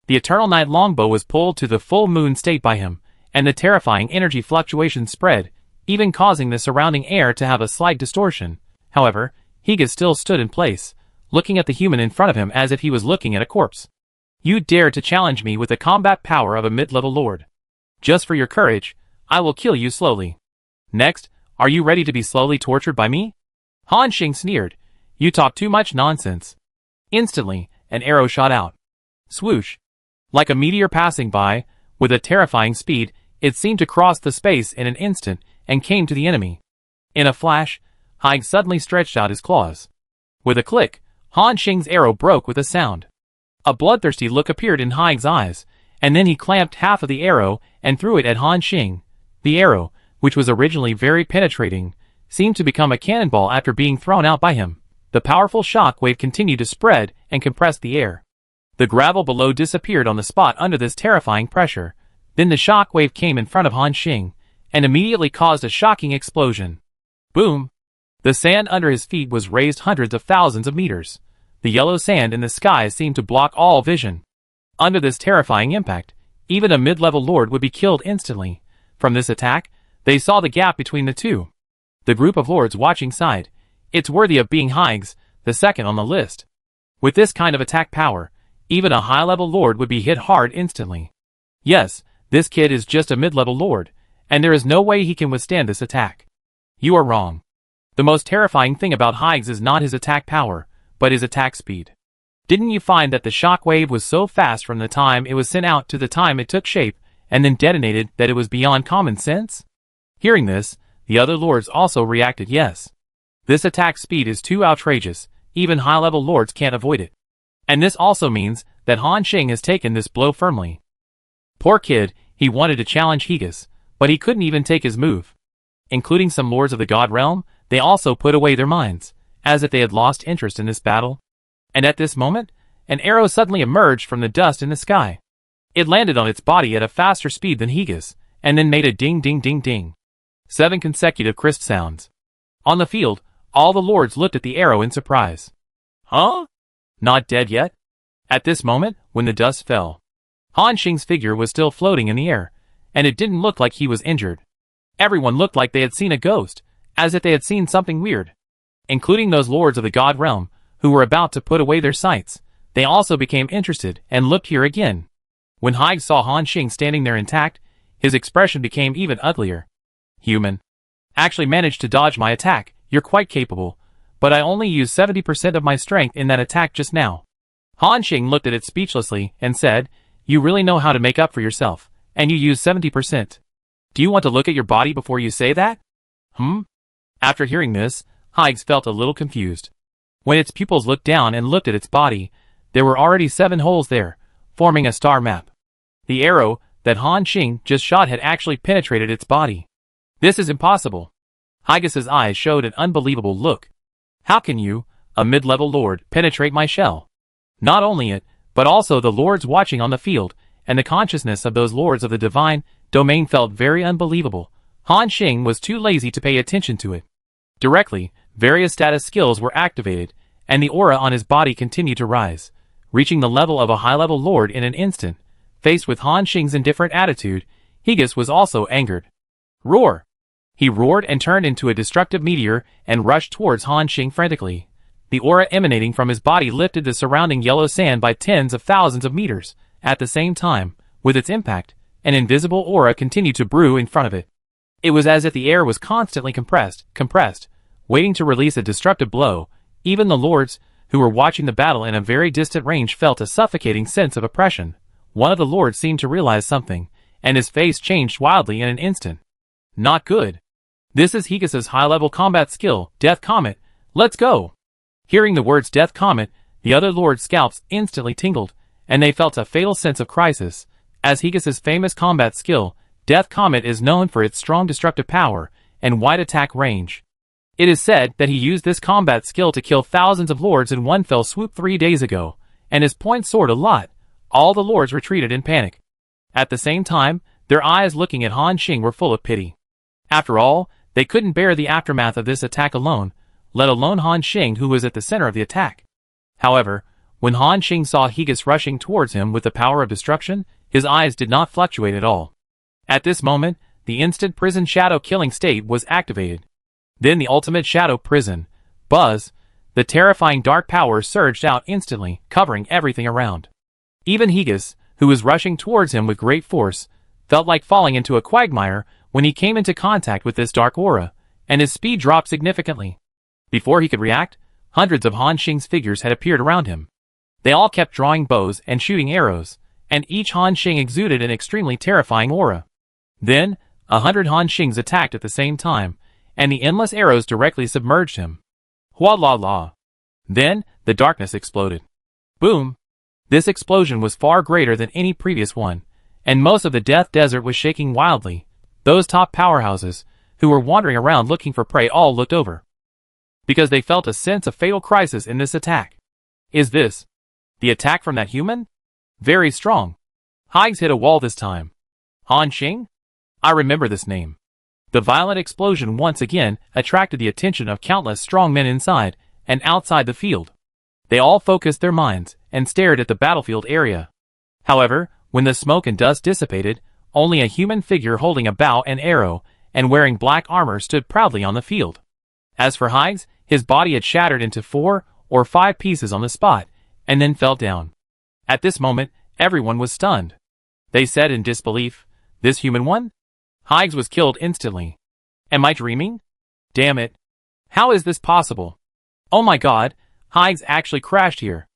The Eternal Night longbow was pulled to the full moon state by him, and the terrifying energy fluctuation spread, even causing the surrounding air to have a slight distortion. However, Higas still stood in place, looking at the human in front of him as if he was looking at a corpse. You dare to challenge me with the combat power of a mid-level lord. Just for your courage, I will kill you slowly. Next, are you ready to be slowly tortured by me? Han Xing sneered. You talk too much nonsense. Instantly, an arrow shot out. Swoosh. Like a meteor passing by, with a terrifying speed, it seemed to cross the space in an instant and came to the enemy. In a flash, Higas suddenly stretched out his claws. With a click, Han Xing's arrow broke with a sound. A bloodthirsty look appeared in Higas' eyes, and then he clamped half of the arrow and threw it at Han Xing. The arrow, which was originally very penetrating, seemed to become a cannonball after being thrown out by him. The powerful shock wave continued to spread and compress the air. The gravel below disappeared on the spot under this terrifying pressure. Then the shock wave came in front of Han Xing, and immediately caused a shocking explosion. Boom! The sand under his feet was raised hundreds of thousands of meters. The yellow sand in the sky seemed to block all vision. Under this terrifying impact, even a mid-level lord would be killed instantly. From this attack, they saw the gap between the two. The group of lords watching sighed. It's worthy of being Higas, the second on the list. With this kind of attack power, even a high-level lord would be hit hard instantly. Yes, this kid is just a mid-level lord, and there is no way he can withstand this attack. You are wrong. The most terrifying thing about Higas is not his attack power, but his attack speed. Didn't you find that the shock wave was so fast from the time it was sent out to the time it took shape, and then detonated that it was beyond common sense? Hearing this, the other lords also reacted yes. This attack speed is too outrageous, even high-level lords can't avoid it. And this also means that Han Xing has taken this blow firmly. Poor kid, he wanted to challenge Higas, but he couldn't even take his move. Including some lords of the God Realm, they also put away their minds, as if they had lost interest in this battle. And at this moment, an arrow suddenly emerged from the dust in the sky. It landed on its body at a faster speed than Higas, and then made a ding ding ding ding. 7 consecutive crisp sounds. On the field, all the lords looked at the arrow in surprise. Huh? Not dead yet? At this moment, when the dust fell, Han Xing's figure was still floating in the air, and it didn't look like he was injured. Everyone looked like they had seen a ghost, as if they had seen something weird. Including those lords of the God Realm, who were about to put away their sights. They also became interested and looked here again. When Higas saw Han Xing standing there intact, his expression became even uglier. Human. Actually managed to dodge my attack, you're quite capable, but I only used 70% of my strength in that attack just now. Han Xing looked at it speechlessly and said, you really know how to make up for yourself, and you used 70%. Do you want to look at your body before you say that? After hearing this, Higgs felt a little confused. When its pupils looked down and looked at its body, there were already 7 holes there, forming a star map. The arrow that Han Xing just shot had actually penetrated its body. This is impossible. Hyggis's eyes showed an unbelievable look. How can you, a mid-level lord, penetrate my shell? Not only it, but also the lords watching on the field, and the consciousness of those lords of the divine domain felt very unbelievable. Han Xing was too lazy to pay attention to it. Directly, various status skills were activated, and the aura on his body continued to rise, reaching the level of a high-level lord in an instant. Faced with Han Xing's indifferent attitude, Higgis was also angered. Roar! He roared and turned into a destructive meteor and rushed towards Han Xing frantically. The aura emanating from his body lifted the surrounding yellow sand by tens of thousands of meters. At the same time, with its impact, an invisible aura continued to brew in front of it. It was as if the air was constantly compressed, waiting to release a destructive blow. Even the lords, who were watching the battle in a very distant range, felt a suffocating sense of oppression. One of the lords seemed to realize something, and his face changed wildly in an instant. Not good. This is Higgis's high-level combat skill, Death Comet. Let's go! Hearing the words Death Comet, the other lords' scalps instantly tingled, and they felt a fatal sense of crisis. As Higgis's famous combat skill, Death Comet is known for its strong destructive power and wide attack range. It is said that he used this combat skill to kill thousands of lords in one fell swoop 3 days ago, and his points soared a lot. All the lords retreated in panic. At the same time, their eyes looking at Han Xing were full of pity. After all, they couldn't bear the aftermath of this attack alone, let alone Han Xing, who was at the center of the attack. However, when Han Xing saw Higgis rushing towards him with the power of destruction, his eyes did not fluctuate at all. At this moment, the instant prison shadow killing state was activated. Then the ultimate shadow prison, Buzz, the terrifying dark power surged out instantly, covering everything around. Even Higgis, who was rushing towards him with great force, felt like falling into a quagmire when he came into contact with this dark aura, and his speed dropped significantly. Before he could react, hundreds of Han Xing's figures had appeared around him. They all kept drawing bows and shooting arrows, and each Han Xing exuded an extremely terrifying aura. Then, 100 Han Xings attacked at the same time, and the endless arrows directly submerged him. Hua la la. Then, the darkness exploded. Boom! This explosion was far greater than any previous one, and most of the Death Desert was shaking wildly. Those top powerhouses, who were wandering around looking for prey, all looked over, because they felt a sense of fatal crisis in this attack. Is this the attack from that human? Very strong. Higgs hit a wall this time. Han Xing? I remember this name. The violent explosion once again attracted the attention of countless strong men inside and outside the field. They all focused their minds and stared at the battlefield area. However, when the smoke and dust dissipated, only a human figure holding a bow and arrow and wearing black armor stood proudly on the field. As for Higgs, his body had shattered into 4 or 5 pieces on the spot and then fell down. At this moment, everyone was stunned. They said in disbelief, "This human one? Higgs was killed instantly. Am I dreaming? Damn it. How is this possible? Oh my god, Higgs actually crashed here."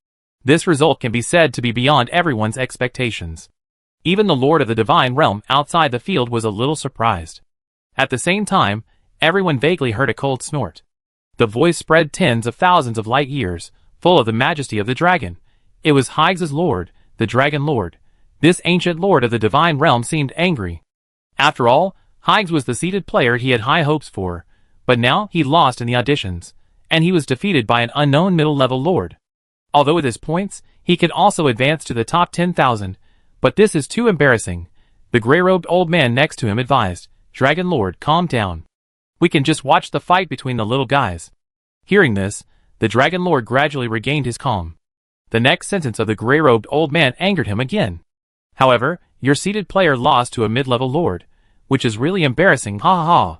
This result can be said to be beyond everyone's expectations. Even the Lord of the Divine Realm outside the field was a little surprised. At the same time, everyone vaguely heard a cold snort. The voice spread tens of thousands of light years, full of the majesty of the dragon. It was Higgs's lord, the Dragon Lord. This ancient lord of the Divine Realm seemed angry. After all, Higgs was the seeded player he had high hopes for, but now he lost in the auditions, and he was defeated by an unknown middle-level lord. Although with his points, he could also advance to the top 10,000, but this is too embarrassing. The gray-robed old man next to him advised, "Dragon Lord, calm down. We can just watch the fight between the little guys." Hearing this, the Dragon Lord gradually regained his calm. The next sentence of the gray-robed old man angered him again. "However, your seated player lost to a mid-level lord, which is really embarrassing, ha ha ha."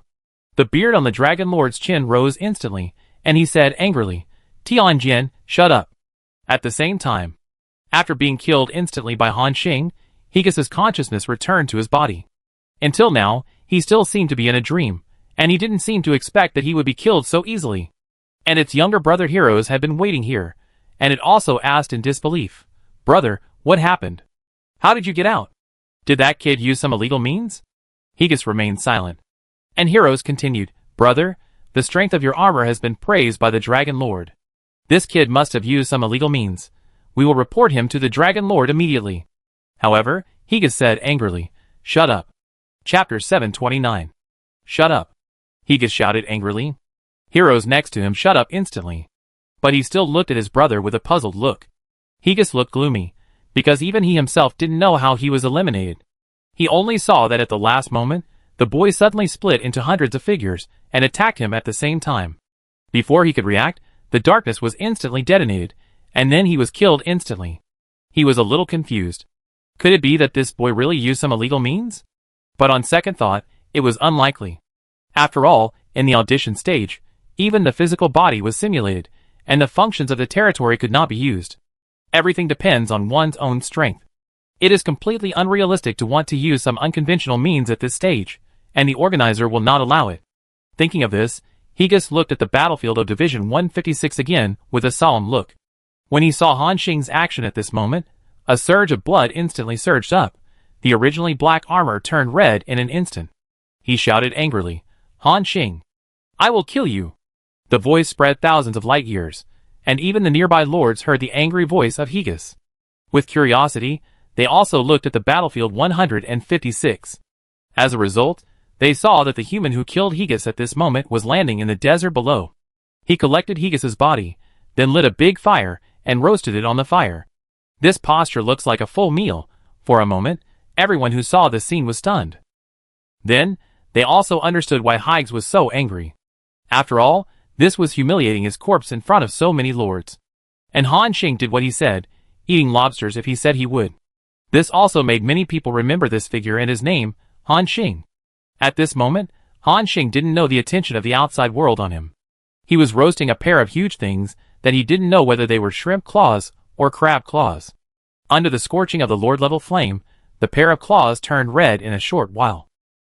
The beard on the Dragon Lord's chin rose instantly, and he said angrily, "Tianjin, shut up." At the same time, after being killed instantly by Han Xing, Higgis's consciousness returned to his body. Until now, he still seemed to be in a dream, and he didn't seem to expect that he would be killed so easily. And its younger brother heroes had been waiting here, and it also asked in disbelief, "Brother, what happened? How did you get out? Did that kid use some illegal means?" Higas remained silent. And Heroes continued, "Brother, the strength of your armor has been praised by the Dragon Lord. This kid must have used some illegal means. We will report him to the Dragon Lord immediately." However, Higas said angrily, "Shut up." Chapter 729. "Shut up." Higas shouted angrily. Heroes next to him shut up instantly. But he still looked at his brother with a puzzled look. Higas looked gloomy, because even he himself didn't know how he was eliminated. He only saw that at the last moment, the boy suddenly split into hundreds of figures and attacked him at the same time. Before he could react, the darkness was instantly detonated, and then he was killed instantly. He was a little confused. Could it be that this boy really used some illegal means? But on second thought, it was unlikely. After all, in the audition stage, even the physical body was simulated, and the functions of the territory could not be used. Everything depends on one's own strength. It is completely unrealistic to want to use some unconventional means at this stage, and the organizer will not allow it. Thinking of this, Higas looked at the battlefield of Division 156 again with a solemn look. When he saw Han Xing's action at this moment, a surge of blood instantly surged up. The originally black armor turned red in an instant. He shouted angrily, "Han Xing, I will kill you!" The voice spread thousands of light years, and even the nearby lords heard the angry voice of Higas. With curiosity, they also looked at the battlefield 156. As a result, they saw that the human who killed Higas at this moment was landing in the desert below. He collected Higas's body, then lit a big fire and roasted it on the fire. This posture looks like a full meal. For a moment, everyone who saw this scene was stunned. Then, they also understood why Higas was so angry. After all, this was humiliating his corpse in front of so many lords. And Han Xing did what he said, eating lobsters if he said he would. This also made many people remember this figure and his name, Han Xing. At this moment, Han Xing didn't know the attention of the outside world on him. He was roasting a pair of huge things that he didn't know whether they were shrimp claws or crab claws. Under the scorching of the lord-level flame, the pair of claws turned red in a short while.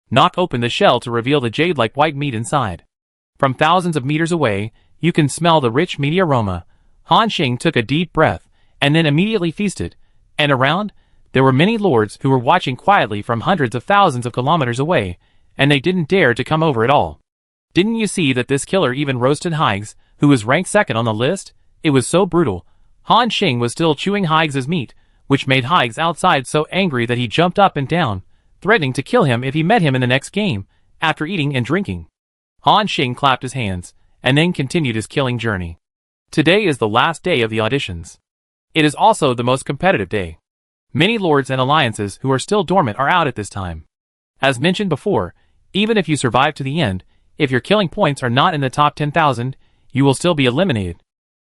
Knock open the shell to reveal the jade-like white meat inside. From thousands of meters away, you can smell the rich meaty aroma. Han Xing took a deep breath, and then immediately feasted, and around, there were many lords who were watching quietly from hundreds of thousands of kilometers away, and they didn't dare to come over at all. Didn't you see that this killer even roasted Higas, who was ranked second on the list? It was so brutal. Han Xing was still chewing Higas's meat, which made Higas outside so angry that he jumped up and down, threatening to kill him if he met him in the next game, after eating and drinking. Han Xing clapped his hands, and then continued his killing journey. Today is the last day of the auditions. It is also the most competitive day. Many lords and alliances who are still dormant are out at this time. As mentioned before, even if you survive to the end, if your killing points are not in the top 10,000, you will still be eliminated.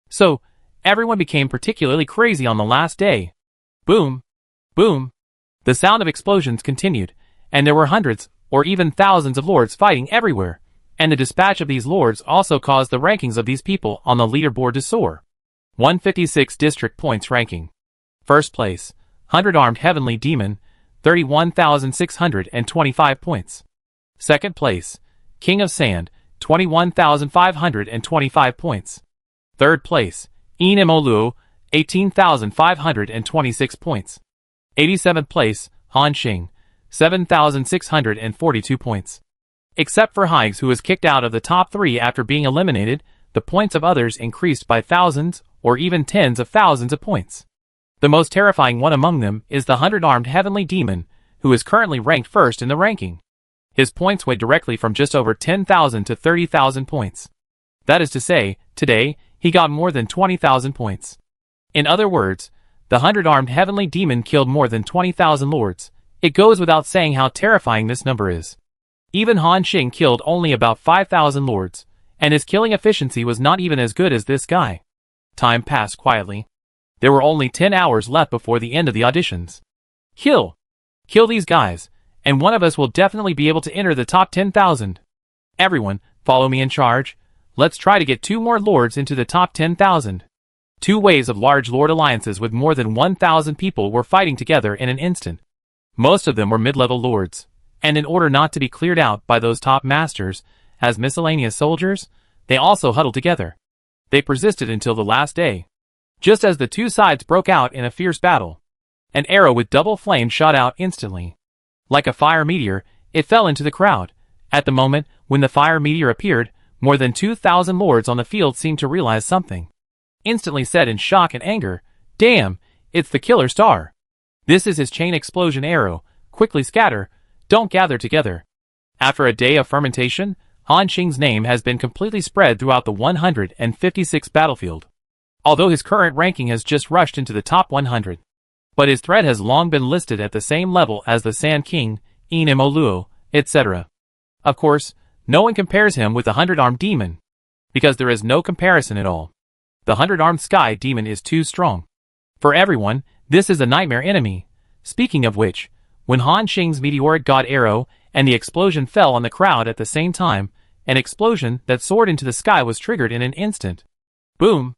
So, everyone became particularly crazy on the last day. Boom! Boom! The sound of explosions continued, and there were hundreds, or even thousands of lords fighting everywhere, and the dispatch of these lords also caused the rankings of these people on the leaderboard to soar. 156 District Points Ranking. First place, 100-Armed Heavenly Demon, 31,625 points. Second place, King of Sand, 21,525 points. Third place, Enimoluo, 18,526 points. 87th place, Han Xing, 7,642 points. Except for Higas, who was kicked out of the top 3 after being eliminated, the points of others increased by thousands or even tens of thousands of points. The most terrifying one among them is the 100-Armed Heavenly Demon, who is currently ranked first in the ranking. His points went directly from just over 10,000 to 30,000 points. That is to say, today, he got more than 20,000 points. In other words, the 100-Armed Heavenly Demon killed more than 20,000 lords. It goes without saying how terrifying this number is. Even Han Xing killed only about 5,000 lords, and his killing efficiency was not even as good as this guy. Time passed quietly. There were only 10 hours left before the end of the auditions. Kill these guys, and one of us will definitely be able to enter the top 10,000. Everyone, follow me in charge. Let's try to get 2 more lords into the top 10,000. 2 waves of large lord alliances with more than 1,000 people were fighting together in an instant. Most of them were mid-level lords, and in order not to be cleared out by those top masters as miscellaneous soldiers, they also huddled together. They persisted until the last day. Just as the 2 sides broke out in a fierce battle, an arrow with double flame shot out instantly. Like a fire meteor, It fell into the crowd. At the moment when the fire meteor appeared, more than 2,000 lords on the field seemed to realize something. Instantly said in shock and anger, "Damn, it's the killer star. This is his chain explosion arrow. Quickly scatter, don't gather together." After a day of fermentation, Han Xing's name has been completely spread throughout the 156th battlefield. Although his current ranking has just rushed into the top 100. But his threat has long been listed at the same level as the Sand King, Enimo Luo, etc. Of course, no one compares him with the 100-armed demon. Because there is no comparison at all. The 100-armed sky demon is too strong. For everyone, this is a nightmare enemy. Speaking of which, when Han Xing's meteoric god arrow and the explosion fell on the crowd at the same time, an explosion that soared into the sky was triggered in an instant. Boom!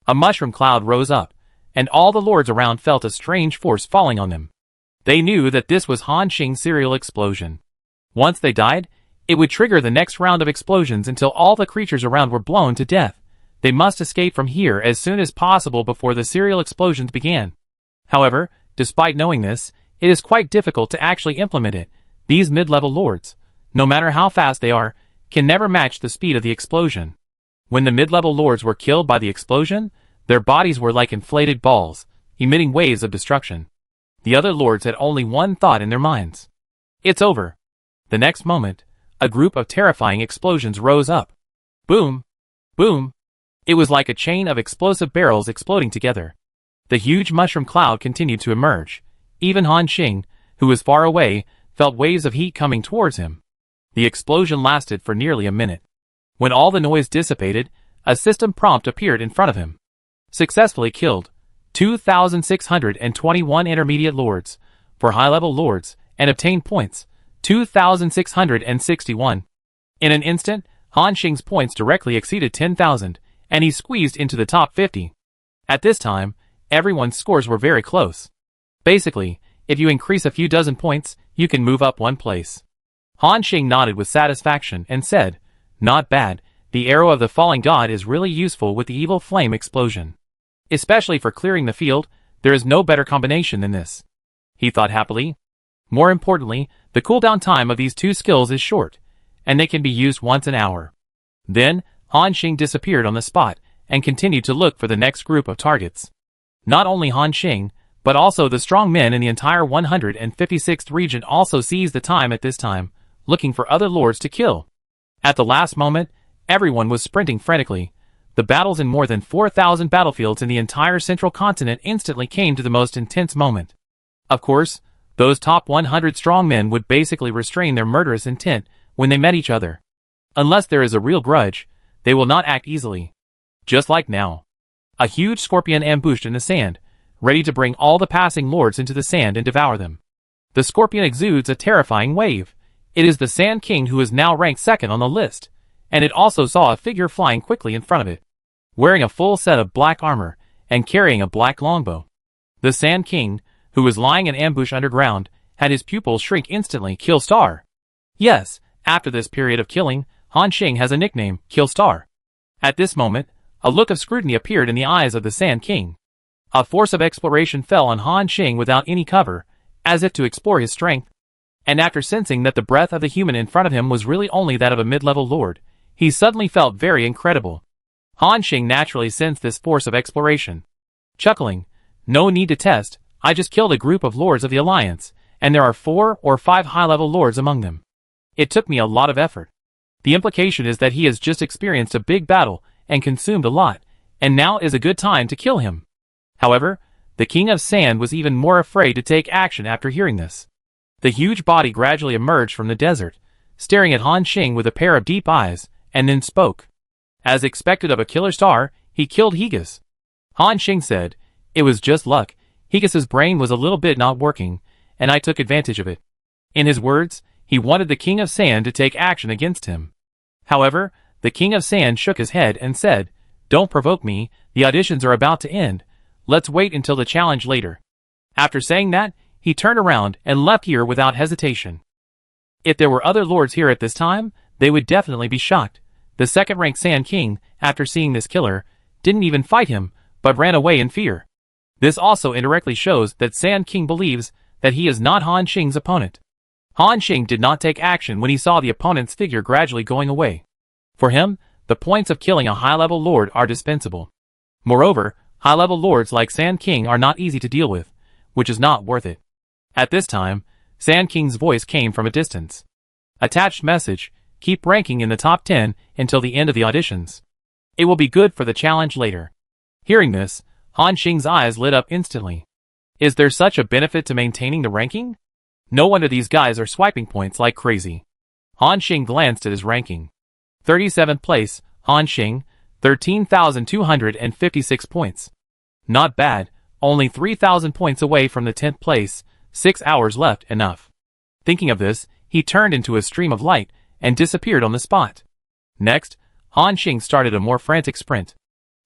A mushroom cloud rose up, and all the lords around felt a strange force falling on them. They knew that this was Han Xing's serial explosion. Once they died, it would trigger the next round of explosions until all the creatures around were blown to death. They must escape from here as soon as possible before the serial explosions began. However, despite knowing this, it is quite difficult to actually implement it. These mid-level lords, no matter how fast they are, can never match the speed of the explosion. When the mid-level lords were killed by the explosion, their bodies were like inflated balls, emitting waves of destruction. The other lords had only one thought in their minds. It's over. The next moment, a group of terrifying explosions rose up. Boom! Boom! It was like a chain of explosive barrels exploding together. The huge mushroom cloud continued to emerge. Even Han Xing, who was far away, felt waves of heat coming towards him. The explosion lasted for nearly a minute. When all the noise dissipated, a system prompt appeared in front of him. Successfully killed 2,621 intermediate lords, for high-level lords, and obtained points 2,661. In an instant, Han Xing's points directly exceeded 10,000, and he squeezed into the top 50. At this time, everyone's scores were very close. Basically, if you increase a few dozen points, you can move up one place. Han Xing nodded with satisfaction and said, "Not bad, the arrow of the falling god is really useful with the evil flame explosion. Especially for clearing the field, there is no better combination than this," he thought happily. More importantly, the cooldown time of these two skills is short, and they can be used once an hour. Then, Han Xing disappeared on the spot, and continued to look for the next group of targets. Not only Han Xing, but also the strong men in the entire 156th region also seized the time at this time, looking for other lords to kill. At the last moment, everyone was sprinting frantically. The battles in more than 4,000 battlefields in the entire central continent instantly came to the most intense moment. Of course, those top 100 strong men would basically restrain their murderous intent when they met each other. Unless there is a real grudge, they will not act easily. Just like now. A huge scorpion ambushed in the sand, ready to bring all the passing lords into the sand and devour them. The scorpion exudes a terrifying wave. It is the Sand King who is now ranked second on the list, and it also saw a figure flying quickly in front of it, wearing a full set of black armor and carrying a black longbow. The Sand King, who was lying in ambush underground, had his pupils shrink instantly. Kill Star. Yes, after this period of killing, Han Xing has a nickname, Kill Star. At this moment, a look of scrutiny appeared in the eyes of the Sand King. A force of exploration fell on Han Xing without any cover, as if to explore his strength. And after sensing that the breath of the human in front of him was really only that of a mid-level lord, he suddenly felt very incredible. Han Xing naturally sensed this force of exploration. Chuckling, "No need to test, I just killed a group of lords of the Alliance, and there are 4 or 5 high-level lords among them. It took me a lot of effort." The implication is that he has just experienced a big battle and consumed a lot, and now is a good time to kill him. However, the King of Sand was even more afraid to take action after hearing this. The huge body gradually emerged from the desert, staring at Han Xing with a pair of deep eyes, and then spoke. As expected of a killer star, he killed Higas. Han Xing said, "It was just luck. Higas's brain was a little bit not working, and I took advantage of it." In his words, he wanted the King of Sand to take action against him. However, the King of Sand shook his head and said, "Don't provoke me, the auditions are about to end. Let's wait until the challenge later." After saying that, he turned around and left here without hesitation. If there were other lords here at this time, they would definitely be shocked. The second-ranked Sand King, after seeing this killer, didn't even fight him, but ran away in fear. This also indirectly shows that Sand King believes that he is not Han Xing's opponent. Han Xing did not take action when he saw the opponent's figure gradually going away. For him, the points of killing a high-level lord are dispensable. Moreover, high-level lords like Sand King are not easy to deal with, which is not worth it. At this time, Sand King's voice came from a distance. Attached message, keep ranking in the top 10 until the end of the auditions. It will be good for the challenge later. Hearing this, Han Xing's eyes lit up instantly. Is there such a benefit to maintaining the ranking? No wonder these guys are swiping points like crazy. Han Xing glanced at his ranking. 37th place, Han Xing, 13,256 points. Not bad, only 3,000 points away from the 10th place, 6 hours left, enough. Thinking of this, he turned into a stream of light and disappeared on the spot. Next, Han Xing started a more frantic sprint.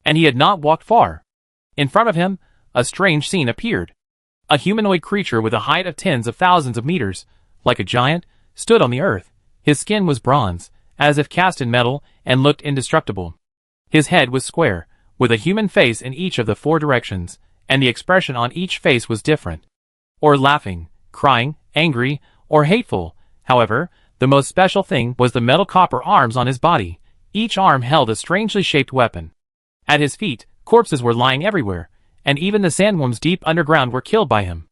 And he had not walked far. In front of him, a strange scene appeared. A humanoid creature with a height of tens of thousands of meters, like a giant, stood on the earth. His skin was bronze, as if cast in metal, and looked indestructible. His head was square, with a human face in each of the 4 directions, and the expression on each face was different. Or laughing, crying, angry, or hateful. However, the most special thing was the metal copper arms on his body. Each arm held a strangely shaped weapon. At his feet, corpses were lying everywhere, and even the sandworms deep underground were killed by him.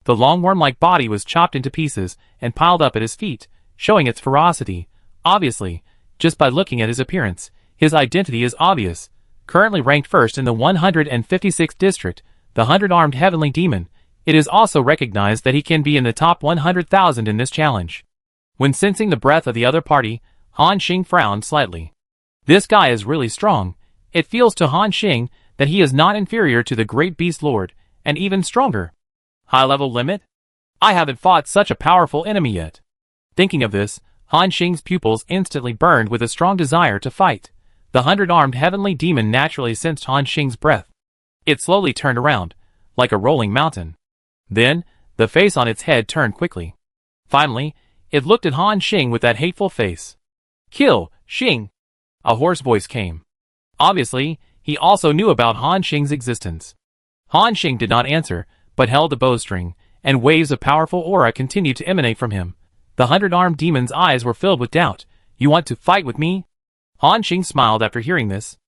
The long worm-like body was chopped into pieces and piled up at his feet, showing its ferocity. Obviously, just by looking at his appearance, his identity is obvious. Currently ranked first in the 156th district, the 100-armed heavenly demon, it is also recognized that he can be in the top 100,000 in this challenge. When sensing the breath of the other party, Han Xing frowned slightly. This guy is really strong. It feels to Han Xing that he is not inferior to the Great Beast Lord, and even stronger. High-level limit? I haven't fought such a powerful enemy yet. Thinking of this, Han Xing's pupils instantly burned with a strong desire to fight. The 100-armed heavenly demon naturally sensed Han Xing's breath. It slowly turned around, like a rolling mountain. Then, the face on its head turned quickly. Finally, it looked at Han Xing with that hateful face. Kill, Xing! A hoarse voice came. Obviously, he also knew about Han Xing's existence. Han Xing did not answer, but held the bowstring, and waves of powerful aura continued to emanate from him. The 100-armed demon's eyes were filled with doubt. You want to fight with me? Han Xing smiled after hearing this.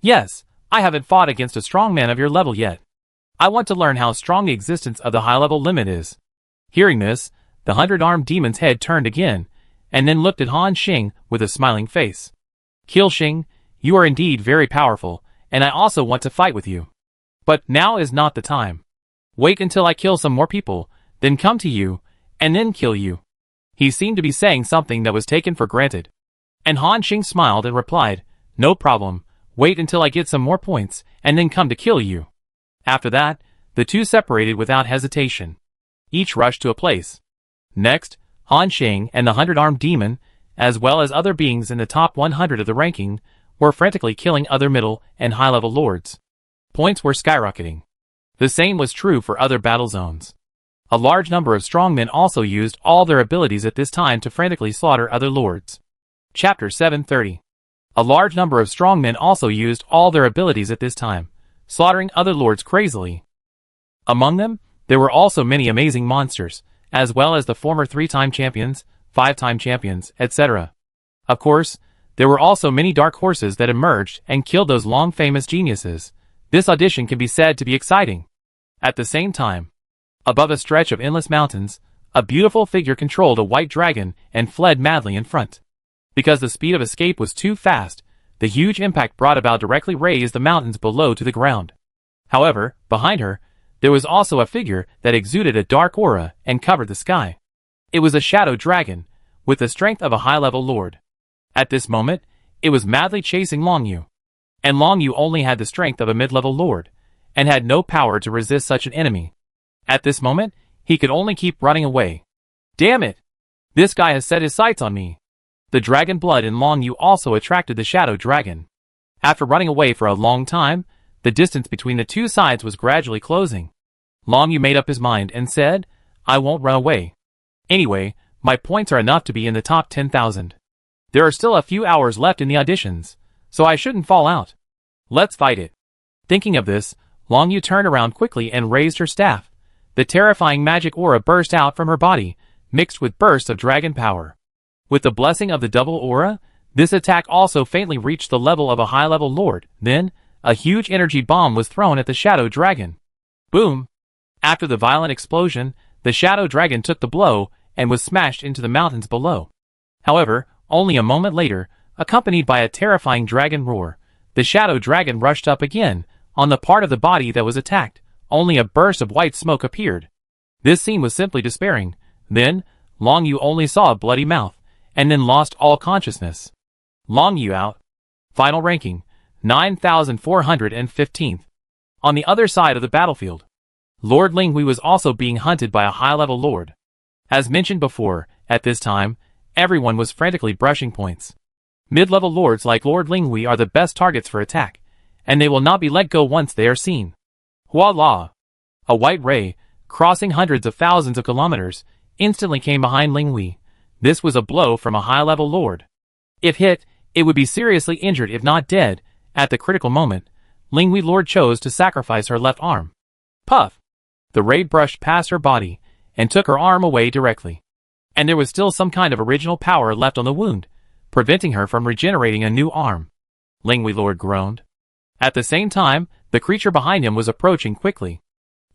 Yes, I haven't fought against a strong man of your level yet. I want to learn how strong the existence of the high-level limit is. Hearing this, the 100-armed demon's head turned again, and then looked at Han Xing with a smiling face. Kill Xing, you are indeed very powerful, and I also want to fight with you. But now is not the time. Wait until I kill some more people, then come to you, and then kill you. He seemed to be saying something that was taken for granted. And Han Xing smiled and replied, no problem, wait until I get some more points, and then come to kill you. After that, the two separated without hesitation. Each rushed to a place. Next, Han Xing and the 100-armed demon, as well as other beings in the top 100 of the ranking, were frantically killing other middle and high-level lords. Points were skyrocketing. The same was true for other battle zones. A large number of strongmen also used all their abilities at this time to frantically slaughter other lords. Chapter 730. A large number of strongmen also used all their abilities at this time, slaughtering other lords crazily. Among them, there were also many amazing monsters, as well as the former 3-time champions, 5-time champions, etc. Of course, there were also many dark horses that emerged and killed those long-famous geniuses. This audition can be said to be exciting. At the same time, above a stretch of endless mountains, a beautiful figure controlled a white dragon and fled madly in front. Because the speed of escape was too fast, the huge impact brought about directly razed the mountains below to the ground. However, behind her, there was also a figure that exuded a dark aura and covered the sky. It was a shadow dragon, with the strength of a high-level lord. At this moment, it was madly chasing Long Yu. And Long Yu only had the strength of a mid-level lord, and had no power to resist such an enemy. At this moment, he could only keep running away. Damn it! This guy has set his sights on me. The dragon blood in Long Yu also attracted the shadow dragon. After running away for a long time, the distance between the two sides was gradually closing. Long Yu made up his mind and said, I won't run away. Anyway, my points are enough to be in the top 10,000. There are still a few hours left in the auditions, so I shouldn't fall out. Let's fight it. Thinking of this, Long Yu turned around quickly and raised her staff. The terrifying magic aura burst out from her body, mixed with bursts of dragon power. With the blessing of the double aura, this attack also faintly reached the level of a high-level lord. Then, a huge energy bomb was thrown at the shadow dragon. Boom! After the violent explosion, the shadow dragon took the blow and was smashed into the mountains below. However, only a moment later, accompanied by a terrifying dragon roar, the shadow dragon rushed up again. On the part of the body that was attacked, only a burst of white smoke appeared. This scene was simply despairing. Then, Long Yu only saw a bloody mouth, and then lost all consciousness. Long Yu out. Final ranking, 9,415th. On the other side of the battlefield, Lord Linghui was also being hunted by a high-level lord. As mentioned before, at this time, everyone was frantically brushing points. Mid-level lords like Lord Linghui are the best targets for attack, and they will not be let go once they are seen. Voila! A white ray, crossing hundreds of thousands of kilometers, instantly came behind Linghui. This was a blow from a high-level lord. If hit, it would be seriously injured if not dead. At the critical moment, Linghui Lord chose to sacrifice her left arm. Puff! The ray brushed past her body and took her arm away directly. And there was still some kind of original power left on the wound, preventing her from regenerating a new arm. Linghui Lord groaned. At the same time, the creature behind him was approaching quickly.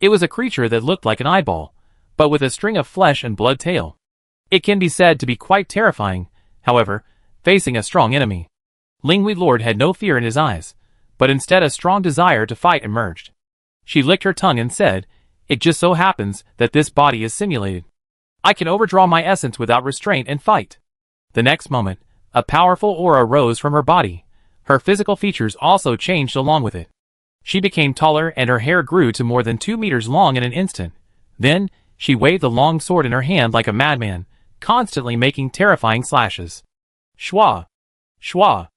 It was a creature that looked like an eyeball, but with a string of flesh and blood tail. It can be said to be quite terrifying, however, facing a strong enemy. Linghui Lord had no fear in his eyes, but instead a strong desire to fight emerged. She licked her tongue and said, "It just so happens that this body is simulated. I can overdraw my essence without restraint and fight." The next moment, a powerful aura rose from her body. Her physical features also changed along with it. She became taller and her hair grew to more than 2 meters long in an instant. Then, she waved the long sword in her hand like a madman, constantly making terrifying slashes. Shwa! Shwa!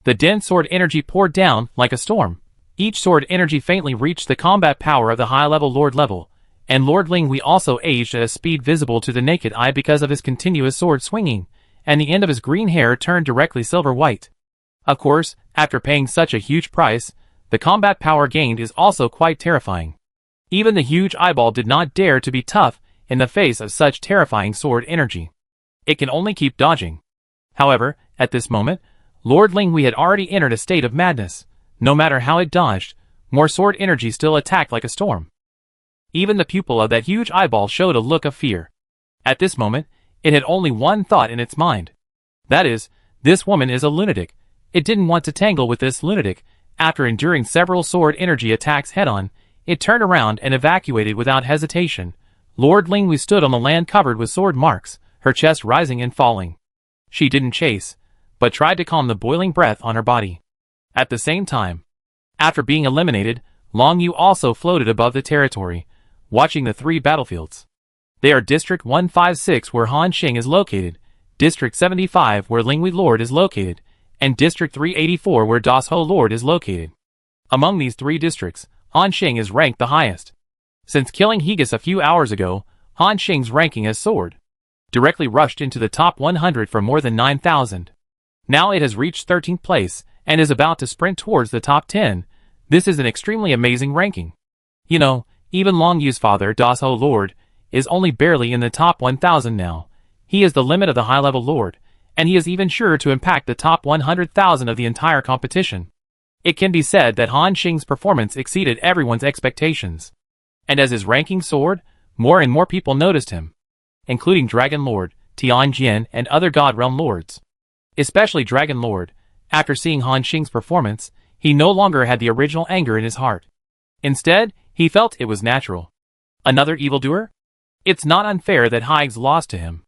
The dense sword energy poured down like a storm. Each sword energy faintly reached the combat power of the high-level lord level, and Lord Linghui also aged at a speed visible to the naked eye because of his continuous sword swinging, and the end of his green hair turned directly silver-white. Of course, after paying such a huge price, the combat power gained is also quite terrifying. Even the huge eyeball did not dare to be tough in the face of such terrifying sword energy. It can only keep dodging. However, at this moment, Lord Linghui had already entered a state of madness. No matter how it dodged, more sword energy still attacked like a storm. Even the pupil of that huge eyeball showed a look of fear. At this moment, it had only one thought in its mind. That is, this woman is a lunatic. It didn't want to tangle with this lunatic. After enduring several sword energy attacks head-on, it turned around and evacuated without hesitation. Lord Linghui stood on the land covered with sword marks, her chest rising and falling. She didn't chase, but tried to calm the boiling breath on her body. At the same time, after being eliminated, Long Yu also floated above the territory, watching the 3 battlefields. They are District 156 where Han Xing is located, District 75 where Linghui Lord is located, and District 384 where Das Ho Lord is located. Among these 3 districts, Han Xing is ranked the highest. Since killing Hegus a few hours ago, Han Xing's ranking as sword directly rushed into the top 100 for more than 9,000. Now it has reached 13th place, and is about to sprint towards the top 10. This is an extremely amazing ranking. You know, even Long Yu's father, Das Ho Lord, is only barely in the top 1,000 now. He is the limit of the high-level lord, and he is even sure to impact the top 100,000 of the entire competition. It can be said that Han Xing's performance exceeded everyone's expectations. And as his ranking soared, more and more people noticed him, including Dragon Lord, Tianjin, and other God Realm lords. Especially Dragon Lord. After seeing Han Xing's performance, he no longer had the original anger in his heart. Instead, he felt it was natural. Another evildoer? It's not unfair that Higgs lost to him.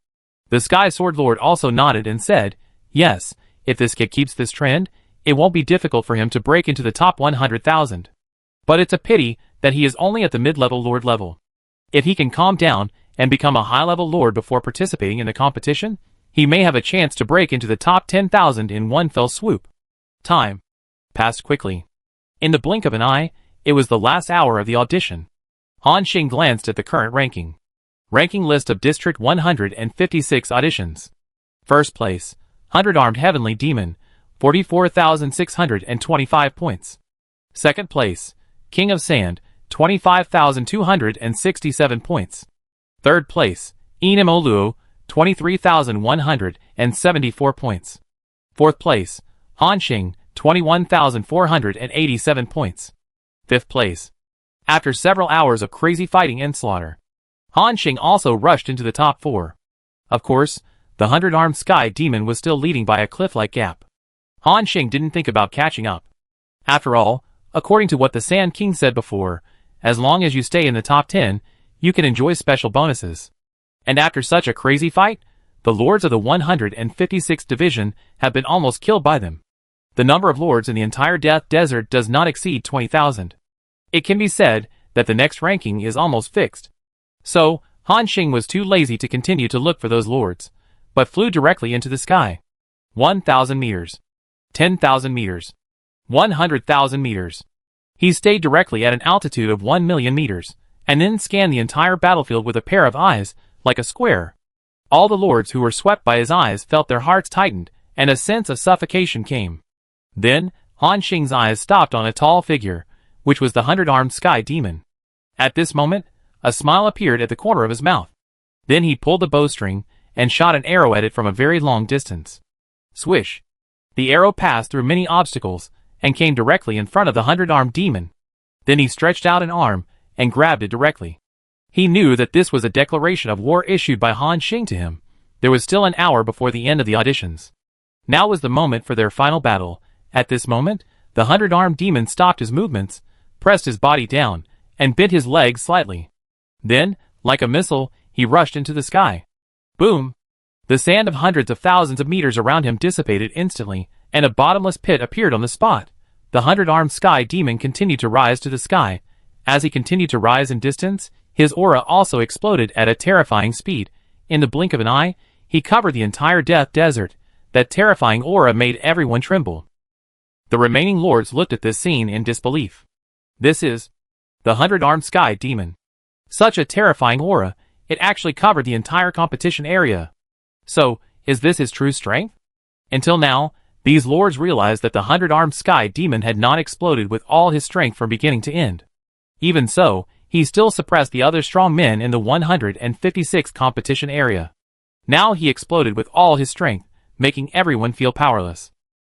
The Sky Sword Lord also nodded and said, "Yes, if this kid keeps this trend, it won't be difficult for him to break into the top 100,000. But it's a pity that he is only at the mid-level lord level. If he can calm down and become a high-level lord before participating in the competition, he may have a chance to break into the top 10,000 in one fell swoop." Time passed quickly. In the blink of an eye, it was the last hour of the audition. Han Xing glanced at the current ranking list of District 156 auditions. First place, 100-armed Heavenly Demon, 44,625 points. Second place, King of Sand, 25,267 points. Third place, Enimoluo, 23,174 points. 4th place, Hanxing, 21,487 points. 5th place. After several hours of crazy fighting and slaughter, Hanxing also rushed into the top 4. Of course, the 100-armed sky demon was still leading by a cliff-like gap. Hanxing didn't think about catching up. After all, according to what the Sand King said before, as long as you stay in the top 10, you can enjoy special bonuses. And after such a crazy fight, the lords of the 156th Division have been almost killed by them. The number of lords in the entire Death Desert does not exceed 20,000. It can be said that the next ranking is almost fixed. So, Hanxing was too lazy to continue to look for those lords, but flew directly into the sky. 1,000 meters. 10,000 meters. 100,000 meters. He stayed directly at an altitude of 1,000,000 meters, and then scanned the entire battlefield with a pair of eyes, like a square. All the lords who were swept by his eyes felt their hearts tightened, and a sense of suffocation came. Then, Hanxing's eyes stopped on a tall figure, which was the 100-armed sky demon. At this moment, a smile appeared at the corner of his mouth. Then he pulled the bowstring, and shot an arrow at it from a very long distance. Swish! The arrow passed through many obstacles, and came directly in front of the 100-armed demon. Then he stretched out an arm, and grabbed it directly. He knew that this was a declaration of war issued by Hanxing to him. There was still an hour before the end of the auditions. Now was the moment for their final battle. At this moment, the 100-armed demon stopped his movements, pressed his body down, and bent his legs slightly. Then, like a missile, he rushed into the sky. Boom! The sand of hundreds of thousands of meters around him dissipated instantly, and a bottomless pit appeared on the spot. The 100-armed sky demon continued to rise to the sky. As he continued to rise in distance, his aura also exploded at a terrifying speed. In the blink of an eye, he covered the entire Death Desert. That terrifying aura made everyone tremble. The remaining lords looked at this scene in disbelief. This is the 100-armed sky demon. Such a terrifying aura, it actually covered the entire competition area. So, is this his true strength? Until now, these lords realized that the 100-armed sky demon had not exploded with all his strength from beginning to end. Even so, he still suppressed the other strong men in the 156th competition area. Now he exploded with all his strength, making everyone feel powerless.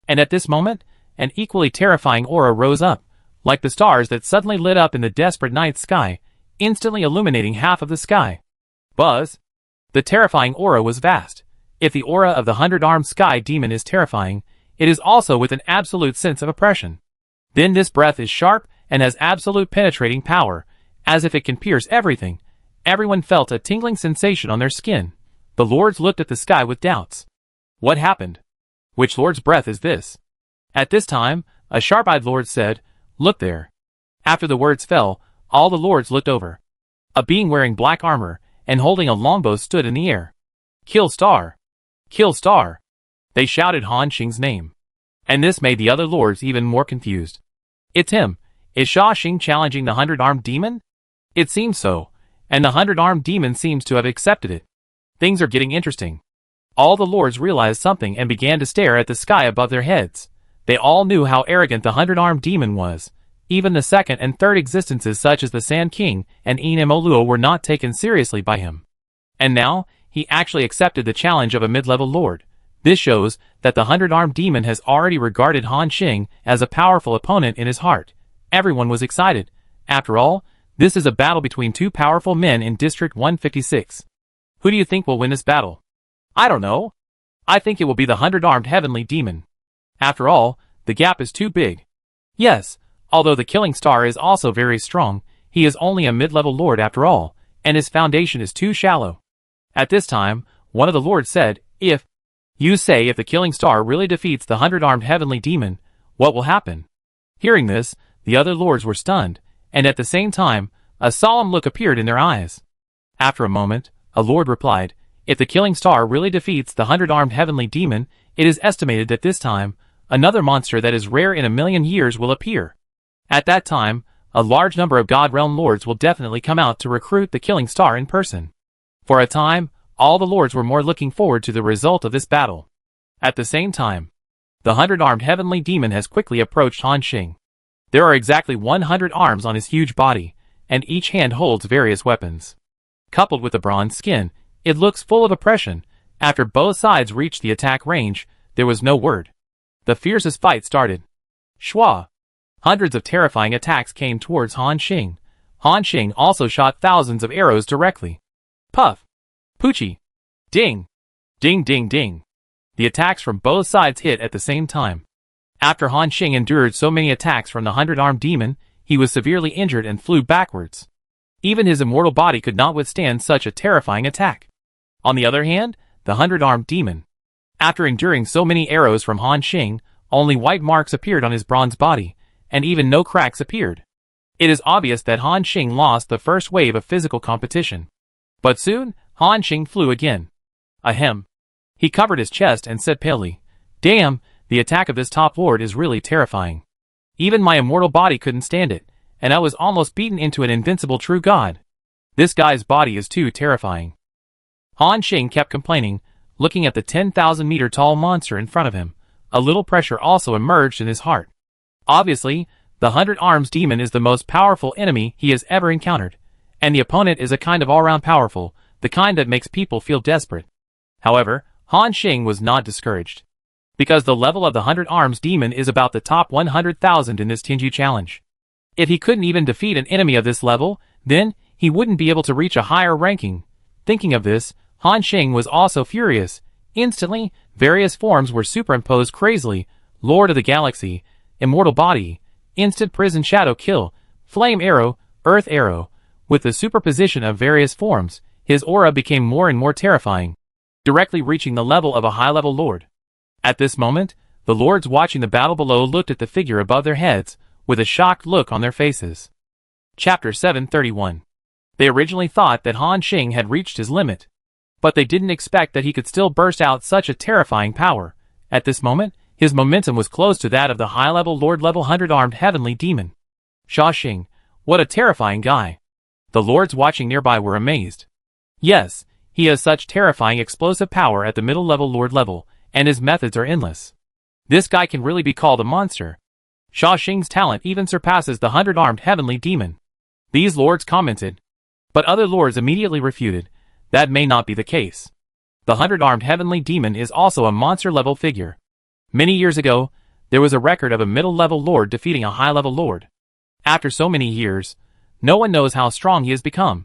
And at this moment, an equally terrifying aura rose up, like the stars that suddenly lit up in the desperate night sky, instantly illuminating half of the sky. Buzz! The terrifying aura was vast. If the aura of the 100-armed sky demon is terrifying, it is also with an absolute sense of oppression. Then this breath is sharp and has absolute penetrating power, as if it can pierce everything. Everyone felt a tingling sensation on their skin. The lords looked at the sky with doubts. What happened? Which lord's breath is this? At this time, a sharp-eyed lord said, "Look there." After the words fell, all the lords looked over. A being wearing black armor and holding a longbow stood in the air. "Kill Star! Kill Star!" They shouted Hanxing's name. And this made the other lords even more confused. It's him. Is Hanxing challenging the 100-armed demon? It seems so, and the 100-armed demon seems to have accepted it. Things are getting interesting. All the lords realized something and began to stare at the sky above their heads. They all knew how arrogant the 100-armed demon was. Even the second and third existences such as the Sand King and Enimoluo were not taken seriously by him. And now, he actually accepted the challenge of a mid-level lord. This shows that the 100-armed demon has already regarded Hanxing as a powerful opponent in his heart. Everyone was excited. After all, this is a battle between two powerful men in District 156. Who do you think will win this battle? I don't know. I think it will be the 100-armed heavenly demon. After all, the gap is too big. Yes, although the Killing Star is also very strong, he is only a mid-level lord after all, and his foundation is too shallow. At this time, one of the lords said, if the Killing Star really defeats the 100-armed heavenly demon, what will happen? Hearing this, the other lords were stunned, and at the same time, a solemn look appeared in their eyes. After a moment, a lord replied, if the Killing Star really defeats the 100-armed heavenly demon, it is estimated that this time, another monster that is rare in 1,000,000 years will appear. At that time, a large number of God Realm lords will definitely come out to recruit the Killing Star in person. For a time, all the lords were more looking forward to the result of this battle. At the same time, the 100-armed heavenly demon has quickly approached Hanxing. There are exactly 100 arms on his huge body, and each hand holds various weapons. Coupled with the bronze skin, It looks full of oppression. After both sides reached the attack range, there was no word. The fiercest fight started. Shwa! Hundreds of terrifying attacks came towards Han Xing. Han Xing also shot thousands of arrows directly. Puff! Poochie! Ding! Ding ding ding! The attacks from both sides hit at the same time. After Han Xing endured so many attacks from the 100-armed demon, he was severely injured and flew backwards. Even his immortal body could not withstand such a terrifying attack. On the other hand, the 100-armed demon. After enduring so many arrows from Han Xing, only white marks appeared on his bronze body, and even no cracks appeared. It is obvious that Han Xing lost the first wave of physical competition. But soon, Han Xing flew again. Ahem. He covered his chest and said palely, "Damn, the attack of this top lord is really terrifying. Even my immortal body couldn't stand it, and I was almost beaten into an invincible true god. This guy's body is too terrifying." Han Xing kept complaining, looking at the 10,000-meter tall monster in front of him. A little pressure also emerged in his heart. Obviously, the 100-arms demon is the most powerful enemy he has ever encountered, and the opponent is a kind of all-round powerful, the kind that makes people feel desperate. However, Han Xing was not discouraged. Because the level of the 100-arms demon is about the top 100,000 in this Tinju challenge. If he couldn't even defeat an enemy of this level, then he wouldn't be able to reach a higher ranking. Thinking of this, Han Xing was also furious. Instantly, various forms were superimposed crazily: Lord of the Galaxy, Immortal Body, Instant Prison Shadow Kill, Flame Arrow, Earth Arrow. With the superposition of various forms, his aura became more and more terrifying, directly reaching the level of a high-level lord. At this moment, the lords watching the battle below looked at the figure above their heads, with a shocked look on their faces. Chapter 731. They originally thought that Han Xing had reached his limit, but they didn't expect that he could still burst out such a terrifying power. At this moment, his momentum was close to that of the high-level lord-level 100-armed heavenly demon. Sha Xing, what a terrifying guy. The lords watching nearby were amazed. Yes, he has such terrifying explosive power at the middle-level lord level, and his methods are endless. This guy can really be called a monster. Sha Xing's talent even surpasses the 100-armed heavenly demon. These lords commented. But other lords immediately refuted. That may not be the case. The 100-armed heavenly demon is also a monster-level figure. Many years ago, there was a record of a middle-level lord defeating a high-level lord. After so many years, no one knows how strong he has become.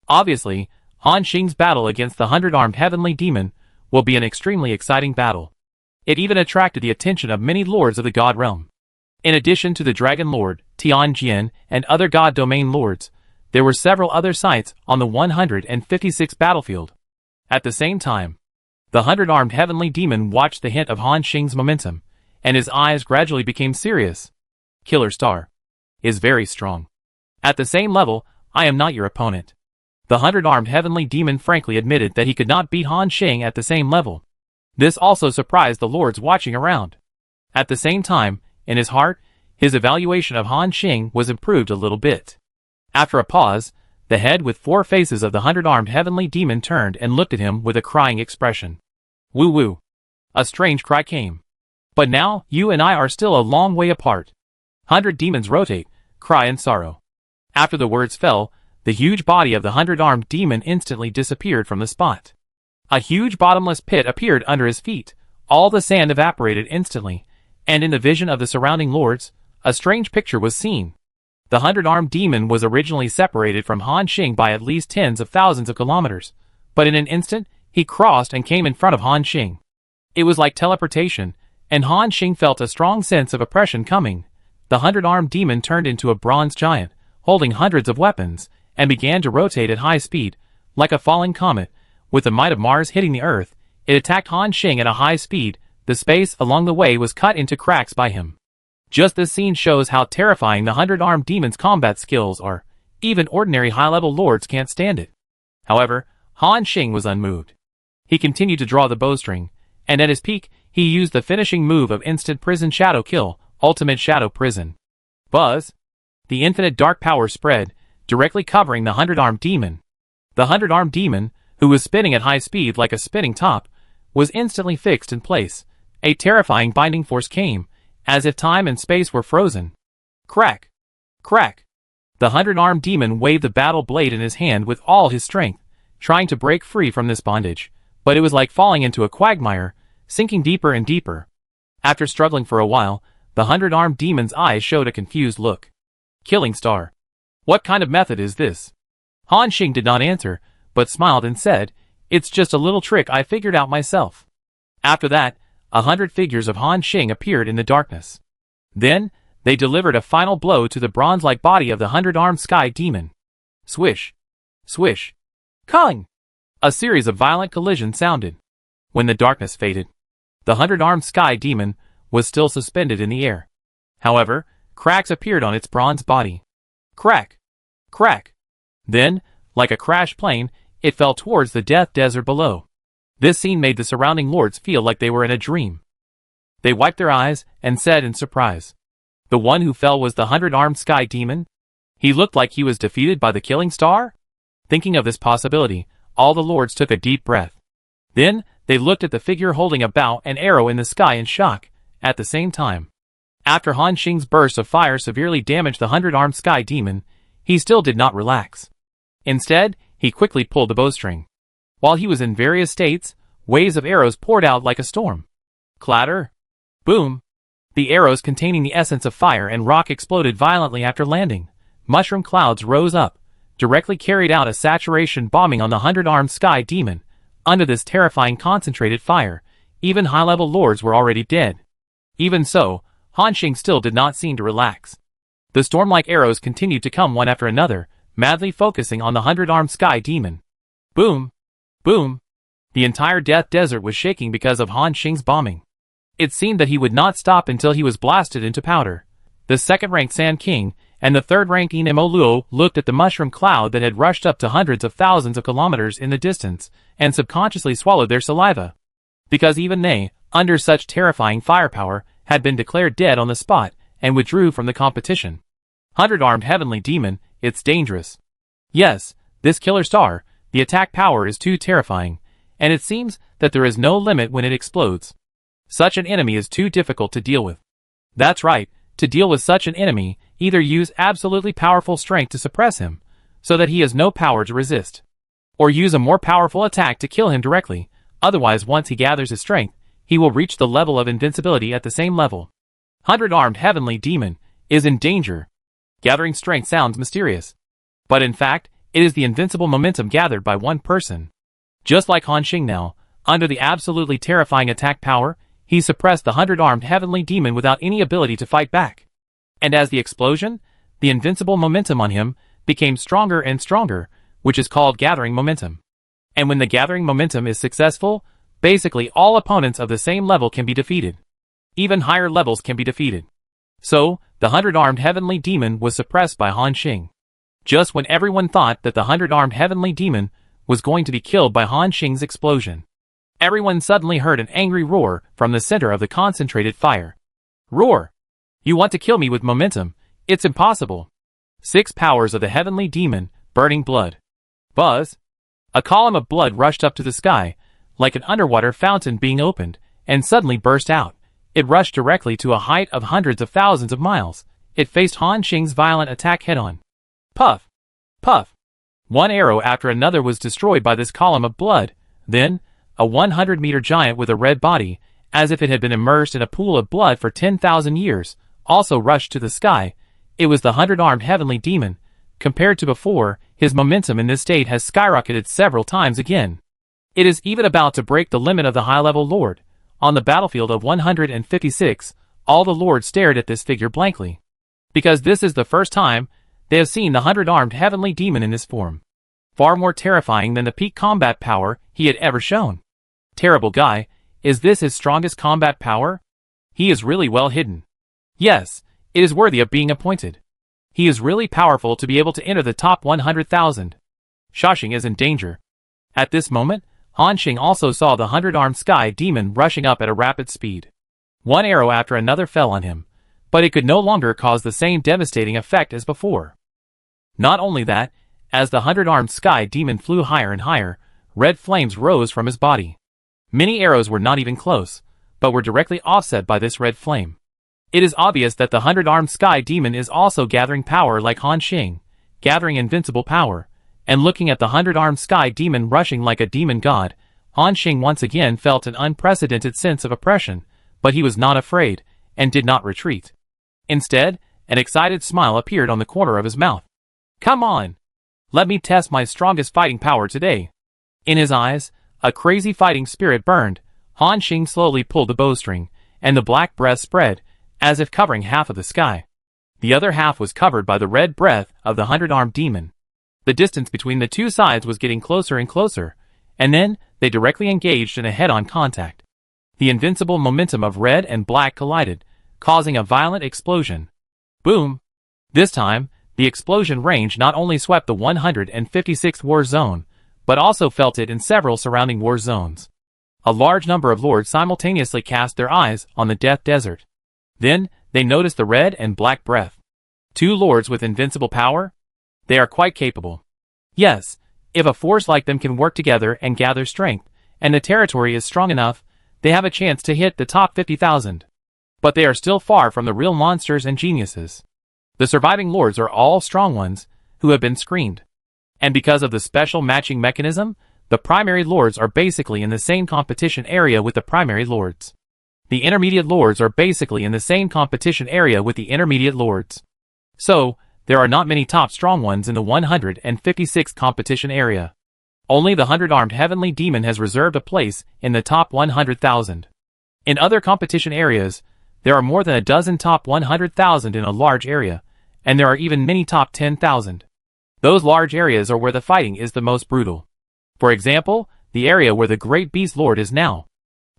Obviously, Han Xing's battle against the 100-armed heavenly demon will be an extremely exciting battle. It even attracted the attention of many lords of the god realm. In addition to the Dragon Lord, Tianjian, and other god domain lords, there were several other sites on the 156th battlefield. At the same time, the 100-armed heavenly demon watched the hint of Han Xing's momentum, and his eyes gradually became serious. Killer Star is very strong. At the same level, I am not your opponent. The 100-armed heavenly demon frankly admitted that he could not beat Han Xing at the same level. This also surprised the lords watching around. At the same time, in his heart, his evaluation of Han Xing was improved a little bit. After a pause, the head with 4 faces of the 100-armed heavenly demon turned and looked at him with a crying expression. Woo woo. A strange cry came. But now, you and I are still a long way apart. 100 demons rotate, cry in sorrow. After the words fell, the huge body of the 100-armed demon instantly disappeared from the spot. A huge bottomless pit appeared under his feet. All the sand evaporated instantly, and in the vision of the surrounding lords, a strange picture was seen. The 100-armed demon was originally separated from Han Xing by at least tens of thousands of kilometers, but in an instant, he crossed and came in front of Han Xing. It was like teleportation, and Han Xing felt a strong sense of oppression coming. The 100-armed demon turned into a bronze giant, holding hundreds of weapons, and began to rotate at high speed, like a falling comet. With the might of Mars hitting the earth, it attacked Han Xing at a high speed. The space along the way was cut into cracks by him. Just this scene shows how terrifying the 100-armed demon's combat skills are. Even ordinary high-level lords can't stand it. However, Han Xing was unmoved. He continued to draw the bowstring, and at his peak, he used the finishing move of Instant Prison Shadow Kill, Ultimate Shadow Prison. Buzz! The infinite dark power spread, directly covering the 100-armed demon. The 100-armed demon, who was spinning at high speed like a spinning top, was instantly fixed in place. A terrifying binding force came, as if time and space were frozen. Crack! Crack! The 100-armed demon waved the battle blade in his hand with all his strength. trying to break free from this bondage, but it was like falling into a quagmire, sinking deeper and deeper. After struggling for a while, the 100-armed demon's eyes showed a confused look. Killing star. What kind of method is this? Han Xing did not answer, but smiled and said, "It's just a little trick I figured out myself." After that, 100 figures of Han Xing appeared in the darkness. Then, they delivered a final blow to the bronze-like body of the 100-armed sky demon. Swish. Swish. Clang! A series of violent collisions sounded. When the darkness faded, the 100-armed sky demon was still suspended in the air. However, cracks appeared on its bronze body. Crack! Crack! Then, like a crashed plane, it fell towards the death desert below. This scene made the surrounding lords feel like they were in a dream. They wiped their eyes and said in surprise, "The one who fell was the 100-armed sky demon? He looked like he was defeated by the killing star?" Thinking of this possibility, all the lords took a deep breath. Then, they looked at the figure holding a bow and arrow in the sky in shock, at the same time. After Han Xing's burst of fire severely damaged the 100-armed sky demon, he still did not relax. Instead, he quickly pulled the bowstring. While he was in various states, waves of arrows poured out like a storm. Clatter! Boom! The arrows containing the essence of fire and rock exploded violently after landing. Mushroom clouds rose up, directly carried out a saturation bombing on the 100-armed sky demon. Under this terrifying concentrated fire, even high-level lords were already dead. Even so, Han Xing still did not seem to relax. The storm-like arrows continued to come one after another, madly focusing on the 100-armed sky demon. Boom! Boom! The entire death desert was shaking because of Han Xing's bombing. It seemed that he would not stop until he was blasted into powder. The second-ranked Sand King and the third-ranked Nemo Luo looked at the mushroom cloud that had rushed up to hundreds of thousands of kilometers in the distance, and subconsciously swallowed their saliva. Because even they, under such terrifying firepower, had been declared dead on the spot, and withdrew from the competition. 100-armed heavenly demon, it's dangerous. Yes, this killer star, the attack power is too terrifying, and it seems that there is no limit when it explodes. Such an enemy is too difficult to deal with. That's right, to deal with such an enemy, either use absolutely powerful strength to suppress him, so that he has no power to resist. Or use a more powerful attack to kill him directly, otherwise once he gathers his strength, he will reach the level of invincibility at the same level. 100-armed heavenly demon is in danger. Gathering strength sounds mysterious. But in fact, it is the invincible momentum gathered by one person. Just like Han Xing now, under the absolutely terrifying attack power, he suppressed the 100-armed heavenly demon without any ability to fight back. And as the explosion, the invincible momentum on him became stronger and stronger, which is called gathering momentum. And when the gathering momentum is successful, basically all opponents of the same level can be defeated. Even higher levels can be defeated. So, the 100-armed heavenly demon was suppressed by Han Xing. Just when everyone thought that the 100-armed heavenly demon was going to be killed by Han Xing's explosion, everyone suddenly heard an angry roar from the center of the concentrated fire. Roar! You want to kill me with momentum? It's impossible. 6 powers of the heavenly demon, burning blood. Buzz! A column of blood rushed up to the sky, like an underwater fountain being opened, and suddenly burst out. It rushed directly to a height of hundreds of thousands of miles. It faced Han Xing's violent attack head-on. Puff! Puff! One arrow after another was destroyed by this column of blood. Then, a 100-meter giant with a red body, as if it had been immersed in a pool of blood for 10,000 years, also rushed to the sky. It was the 100-armed heavenly demon. Compared to before, his momentum in this state has skyrocketed several times again. It is even about to break the limit of the high-level lord. On the battlefield of 156, all the lords stared at this figure blankly. Because this is the first time they have seen the 100-armed heavenly demon in this form. Far more terrifying than the peak combat power he had ever shown. Terrible guy, is this his strongest combat power? He is really well hidden. Yes, it is worthy of being appointed. He is really powerful to be able to enter the top 100,000. Shashing is in danger. At this moment, Han Xing also saw the 100-armed sky demon rushing up at a rapid speed. One arrow after another fell on him, but it could no longer cause the same devastating effect as before. Not only that, as the 100-armed sky demon flew higher and higher, red flames rose from his body. Many arrows were not even close, but were directly offset by this red flame. It is obvious that the 100-armed sky demon is also gathering power like Han Xing, gathering invincible power, and looking at the 100-armed sky demon rushing like a demon god, Han Xing once again felt an unprecedented sense of oppression, but he was not afraid, and did not retreat. Instead, an excited smile appeared on the corner of his mouth. "Come on! Let me test my strongest fighting power today." In his eyes, a crazy fighting spirit burned. Han Xing slowly pulled the bowstring, and the black breath spread, as if covering half of the sky. The other half was covered by the red breath of the 100-armed demon. The distance between the two sides was getting closer and closer, and then they directly engaged in a head-on contact. The invincible momentum of red and black collided, causing a violent explosion. Boom! This time, the explosion range not only swept the 156th war zone, but also felt it in several surrounding war zones. A large number of lords simultaneously cast their eyes on the Death Desert. Then, they noticed the red and black breath. Two lords with invincible power? They are quite capable. Yes, if a force like them can work together and gather strength, and the territory is strong enough, they have a chance to hit the top 50,000. But they are still far from the real monsters and geniuses. The surviving lords are all strong ones, who have been screened. And because of the special matching mechanism, the primary lords are basically in the same competition area with the primary lords. The intermediate lords are basically in the same competition area with the intermediate lords. So, there are not many top strong ones in the 156th competition area. Only the 100-armed heavenly demon has reserved a place in the top 100,000. In other competition areas, there are more than a dozen top 100,000 in a large area, and there are even many top 10,000. Those large areas are where the fighting is the most brutal. For example, the area where the Great Beast Lord is now.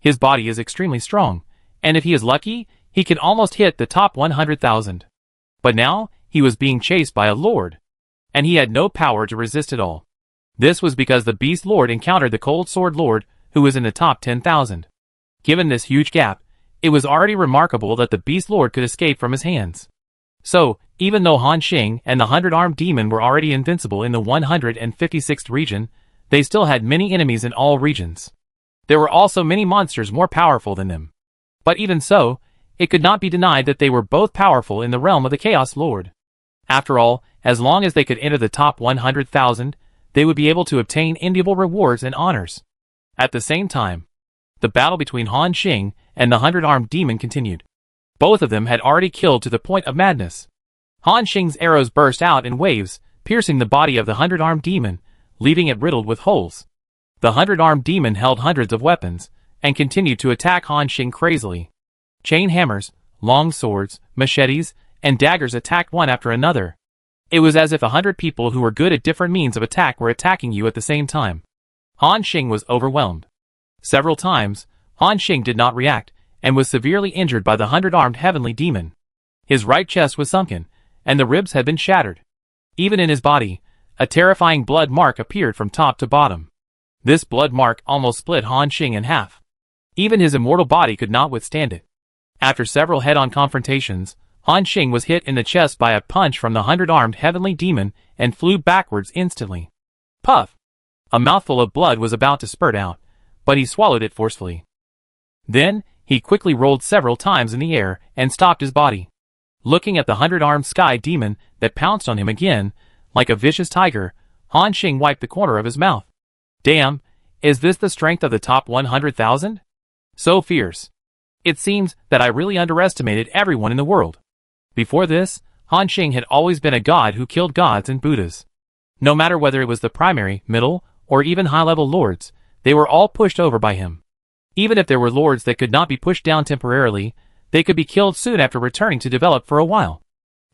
His body is extremely strong, and if he is lucky, he can almost hit the top 100,000. But now, he was being chased by a lord, and he had no power to resist at all. This was because the Beast Lord encountered the Cold Sword Lord, who was in the top 10,000. Given this huge gap, it was already remarkable that the Beast Lord could escape from his hands. So, even though Han Xing and the 100-armed demon were already invincible in the 156th region, they still had many enemies in all regions. There were also many monsters more powerful than them. But even so, it could not be denied that they were both powerful in the realm of the Chaos Lord. After all, as long as they could enter the top 100,000, they would be able to obtain enviable rewards and honors. At the same time, the battle between Han Xing and the 100-armed demon continued. Both of them had already killed to the point of madness. Han Xing's arrows burst out in waves, piercing the body of the 100-armed demon, leaving it riddled with holes. The 100-armed demon held hundreds of weapons, and continued to attack Han Xing crazily. Chain hammers, long swords, machetes, and daggers attacked one after another. It was as if 100 people who were good at different means of attack were attacking you at the same time. Han Xing was overwhelmed. Several times, Han Xing did not react, and was severely injured by the 100-armed heavenly demon. His right chest was sunken, and the ribs had been shattered. Even in his body, a terrifying blood mark appeared from top to bottom. This blood mark almost split Han Xing in half. Even his immortal body could not withstand it. After several head-on confrontations, Han Xing was hit in the chest by a punch from the 100-armed heavenly demon and flew backwards instantly. Puff! A mouthful of blood was about to spurt out, but he swallowed it forcefully. Then, he quickly rolled several times in the air and stopped his body. Looking at the 100-armed sky demon that pounced on him again, like a vicious tiger, Han Xing wiped the corner of his mouth. Damn, is this the strength of the top 100,000? So fierce. It seems that I really underestimated everyone in the world. Before this, Han Xing had always been a god who killed gods and Buddhas. No matter whether it was the primary, middle, or even high-level lords, they were all pushed over by him. Even if there were lords that could not be pushed down temporarily, they could be killed soon after returning to develop for a while.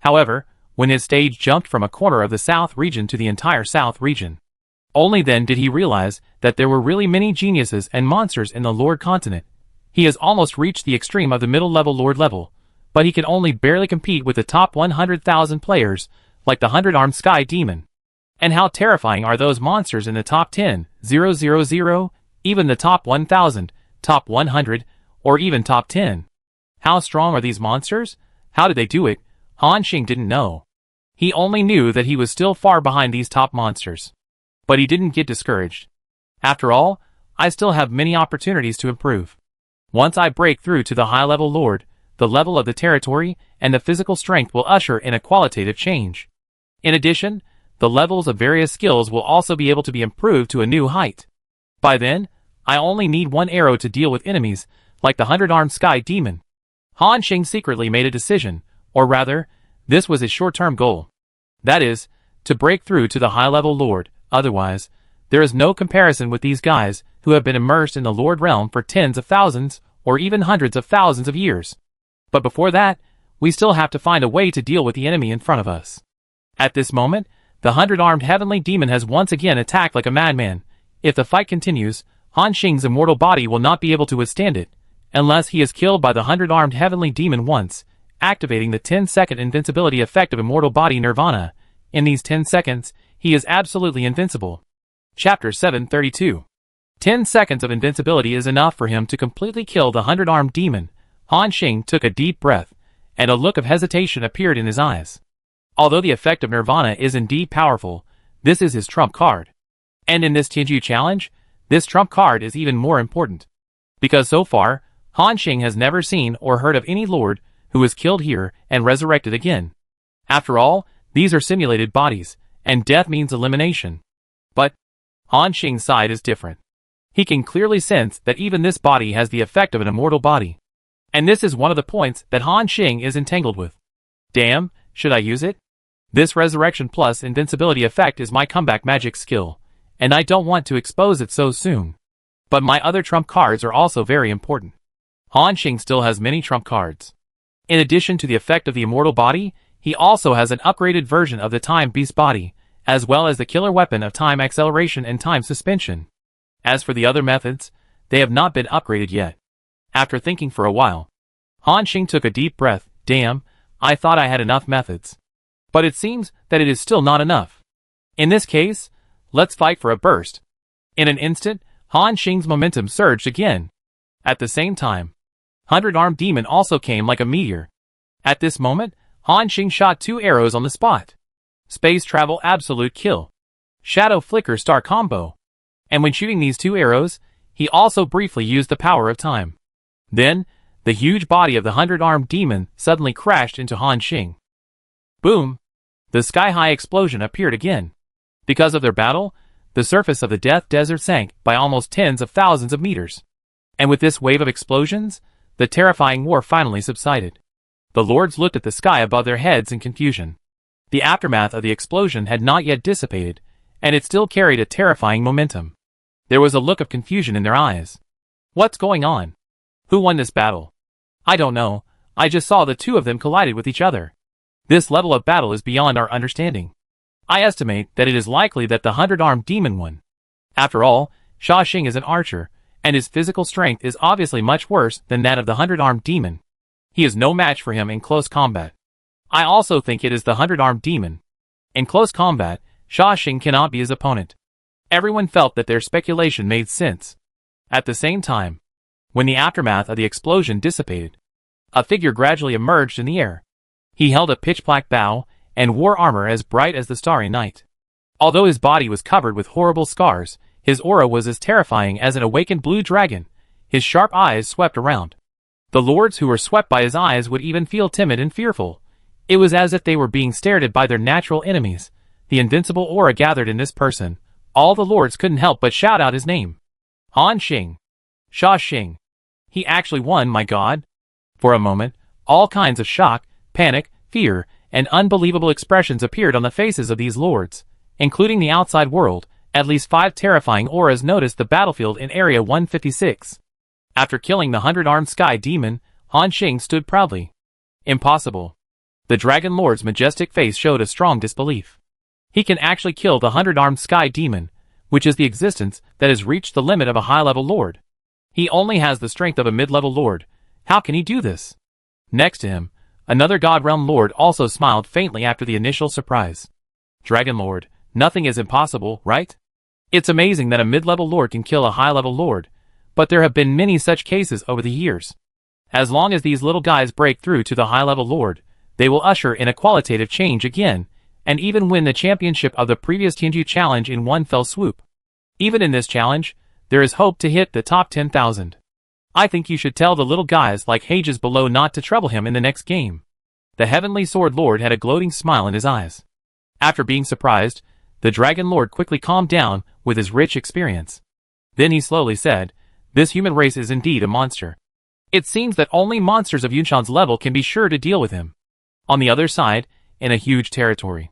However, when his stage jumped from a corner of the South region to the entire South region, only then did he realize that there were really many geniuses and monsters in the Lord continent. He has almost reached the extreme of the middle-level Lord level, but he can only barely compete with the top 100,000 players, like the 100-armed sky demon. And how terrifying are those monsters in the top 10, 000, even the top 1,000, top 100, or even top 10. How strong are these monsters? How did they do it? Han Xing didn't know. He only knew that he was still far behind these top monsters. But he didn't get discouraged. After all, I still have many opportunities to improve. Once I break through to the high-level Lord, the level of the territory and the physical strength will usher in a qualitative change. In addition, the levels of various skills will also be able to be improved to a new height. By then, I only need one arrow to deal with enemies, like the 100-armed sky demon. Han Xing secretly made a decision, or rather, this was his short-term goal. That is, to break through to the high-level Lord. Otherwise, there is no comparison with these guys who have been immersed in the Lord realm for tens of thousands, or even hundreds of thousands of years. But before that, we still have to find a way to deal with the enemy in front of us. At this moment, the 100-armed heavenly demon has once again attacked like a madman. If the fight continues, Han Xing's immortal body will not be able to withstand it, unless he is killed by the 100-armed heavenly demon once, activating the 10-second invincibility effect of immortal body nirvana. In these 10 seconds, he is absolutely invincible. Chapter 732. 10 seconds of invincibility is enough for him to completely kill the 100-armed demon. Han Xing took a deep breath, and a look of hesitation appeared in his eyes. Although the effect of nirvana is indeed powerful, this is his trump card. And in this Tianju challenge, this trump card is even more important. Because so far, Han Xing has never seen or heard of any lord who was killed here and resurrected again. After all, these are simulated bodies, and death means elimination. But Han Xing's side is different. He can clearly sense that even this body has the effect of an immortal body. And this is one of the points that Han Xing is entangled with. Damn, should I use it? This resurrection plus invincibility effect is my comeback magic skill, and I don't want to expose it so soon. But my other trump cards are also very important. Han Xing still has many trump cards. In addition to the effect of the immortal body, he also has an upgraded version of the time beast body, as well as the killer weapon of time acceleration and time suspension. As for the other methods, they have not been upgraded yet. After thinking for a while, Han Xing took a deep breath. Damn, I thought I had enough methods. But it seems that it is still not enough. In this case, let's fight for a burst. In an instant, Han Xing's momentum surged again. At the same time, 100-armed demon also came like a meteor. At this moment, Han Xing shot 2 arrows on the spot. Space travel absolute kill. Shadow flicker star combo. And when shooting these 2 arrows, he also briefly used the power of time. Then, the huge body of the 100-armed demon suddenly crashed into Han Xing. Boom! The sky-high explosion appeared again. Because of their battle, the surface of the Death Desert sank by almost tens of thousands of meters. And with this wave of explosions, the terrifying war finally subsided. The lords looked at the sky above their heads in confusion. The aftermath of the explosion had not yet dissipated, and it still carried a terrifying momentum. There was a look of confusion in their eyes. What's going on? Who won this battle? I don't know, I just saw the two of them collided with each other. This level of battle is beyond our understanding. I estimate that it is likely that the 100-armed demon won. After all, Sha Xing is an archer, and his physical strength is obviously much worse than that of the 100-armed demon. He is no match for him in close combat. I also think it is the 100-armed demon. In close combat, Sha Xing cannot be his opponent. Everyone felt that their speculation made sense. At the same time, when the aftermath of the explosion dissipated, a figure gradually emerged in the air. He held a pitch-black bow and wore armor as bright as the starry night. Although his body was covered with horrible scars, his aura was as terrifying as an awakened blue dragon. His sharp eyes swept around. The lords who were swept by his eyes would even feel timid and fearful. It was as if they were being stared at by their natural enemies. The invincible aura gathered in this person. All the lords couldn't help but shout out his name. Han Xing. Sha Xing. He actually won, my god. For a moment, all kinds of shock, panic, fear, and unbelievable expressions appeared on the faces of these lords, including the outside world. At least 5 terrifying auras noticed the battlefield in Area 156. After killing the 100-armed sky demon, Han Xing stood proudly. Impossible. The Dragon Lord's majestic face showed a strong disbelief. He can actually kill the 100-armed sky demon, which is the existence that has reached the limit of a high-level lord. He only has the strength of a mid-level lord. How can he do this? Next to him, another God Realm Lord also smiled faintly after the initial surprise. Dragon Lord, nothing is impossible, right? It's amazing that a mid-level lord can kill a high-level lord, but there have been many such cases over the years. As long as these little guys break through to the high-level lord, they will usher in a qualitative change again, and even win the championship of the previous Tianju challenge in one fell swoop. Even in this challenge, there is hope to hit the top 10,000. I think you should tell the little guys like Hages below not to trouble him in the next game. The Heavenly Sword Lord had a gloating smile in his eyes. After being surprised, the Dragon Lord quickly calmed down with his rich experience. Then he slowly said, "This human race is indeed a monster. It seems that only monsters of Yunshan's level can be sure to deal with him." On the other side, in a huge territory,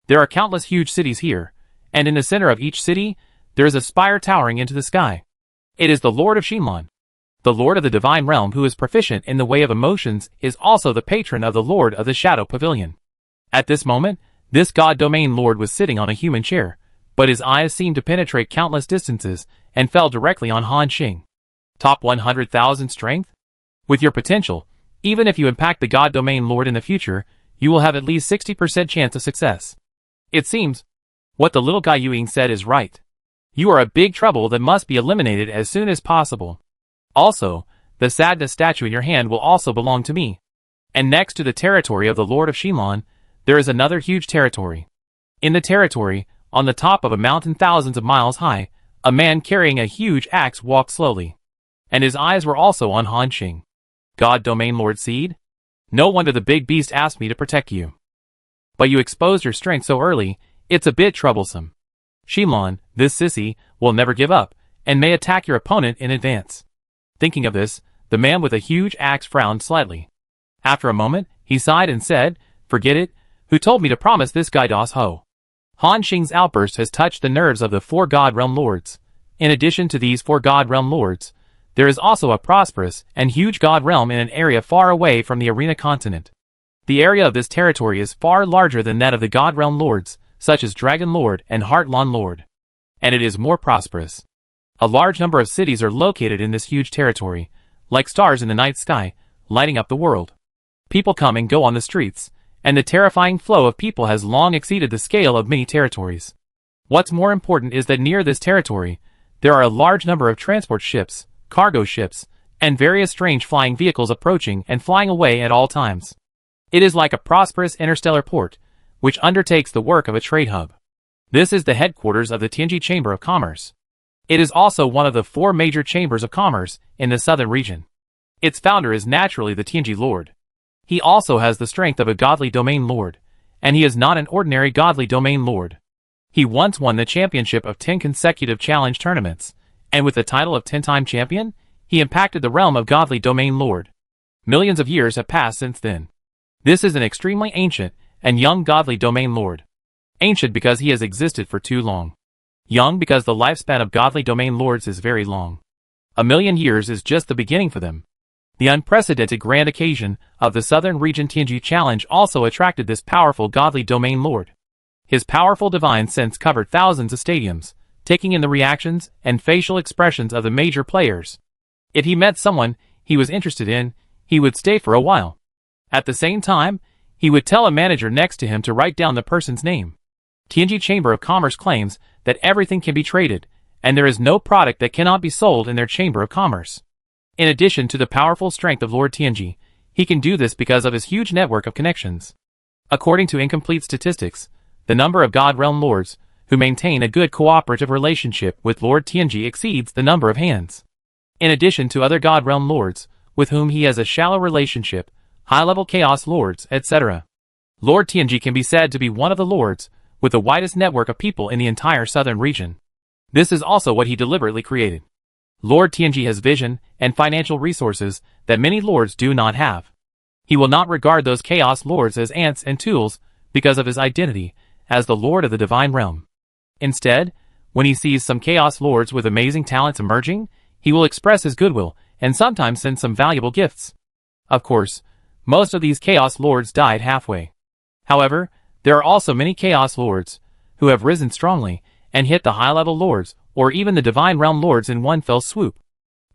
there are countless huge cities here, and in the center of each city, there is a spire towering into the sky. It is the Lord of Shinlan. The Lord of the Divine Realm, who is proficient in the way of emotions, is also the patron of the Lord of the Shadow Pavilion. At this moment, this God Domain Lord was sitting on a human chair, but his eyes seemed to penetrate countless distances and fell directly on Han Xing. Top 100,000 strength? With your potential, even if you impact the God Domain Lord in the future, you will have at least 60% chance of success. It seems what the little guy Yuing said is right. You are a big trouble that must be eliminated as soon as possible. Also, the sadness statue in your hand will also belong to me. And next to the territory of the Lord of Shinlan, there is another huge territory. In the territory, on the top of a mountain thousands of miles high, a man carrying a huge axe walked slowly. And his eyes were also on Han Xing. God Domain Lord Seed? No wonder the big beast asked me to protect you. But you exposed your strength so early, it's a bit troublesome. Shinlan, this sissy, will never give up, and may attack your opponent in advance. Thinking of this, the man with a huge axe frowned slightly. After a moment, he sighed and said, "Forget it, who told me to promise this guy Das Ho?" Han Xing's outburst has touched the nerves of the 4 God Realm Lords. In addition to these 4 God Realm Lords, there is also a prosperous and huge God Realm in an area far away from the arena continent. The area of this territory is far larger than that of the God Realm Lords, such as Dragon Lord and Heartlan Lord. And it is more prosperous. A large number of cities are located in this huge territory, like stars in the night sky, lighting up the world. People come and go on the streets, and the terrifying flow of people has long exceeded the scale of many territories. What's more important is that near this territory, there are a large number of transport ships, cargo ships, and various strange flying vehicles approaching and flying away at all times. It is like a prosperous interstellar port, which undertakes the work of a trade hub. This is the headquarters of the Tianji Chamber of Commerce. It is also one of the 4 major chambers of commerce in the southern region. Its founder is naturally the Tianji Lord. He also has the strength of a godly domain lord, and he is not an ordinary godly domain lord. He once won the championship of 10 consecutive challenge tournaments, and with the title of 10-time champion, he impacted the realm of godly domain lord. Millions of years have passed since then. This is an extremely ancient and young godly domain lord. Ancient because he has existed for too long. Young because the lifespan of godly domain lords is very long. 1,000,000 years is just the beginning for them. The unprecedented grand occasion of the Southern Region Tianji Challenge also attracted this powerful godly domain lord. His powerful divine sense covered thousands of stadiums, taking in the reactions and facial expressions of the major players. If he met someone he was interested in, he would stay for a while. At the same time, he would tell a manager next to him to write down the person's name. Tianji Chamber of Commerce claims that everything can be traded, and there is no product that cannot be sold in their Chamber of Commerce. In addition to the powerful strength of Lord Tianji, he can do this because of his huge network of connections. According to incomplete statistics, the number of God Realm Lords who maintain a good cooperative relationship with Lord Tianji exceeds the number of hands. In addition to other God Realm Lords, with whom he has a shallow relationship, high-level Chaos Lords, etc. Lord Tianji can be said to be one of the Lords with the widest network of people in the entire southern region. This is also what he deliberately created. Lord Tianji has vision and financial resources that many lords do not have. He will not regard those Chaos Lords as ants and tools because of his identity as the Lord of the Divine Realm. Instead, when he sees some Chaos Lords with amazing talents emerging, he will express his goodwill and sometimes send some valuable gifts. Of course, most of these Chaos Lords died halfway. However, there are also many Chaos Lords who have risen strongly and hit the high-level Lords or even the Divine Realm Lords in one fell swoop.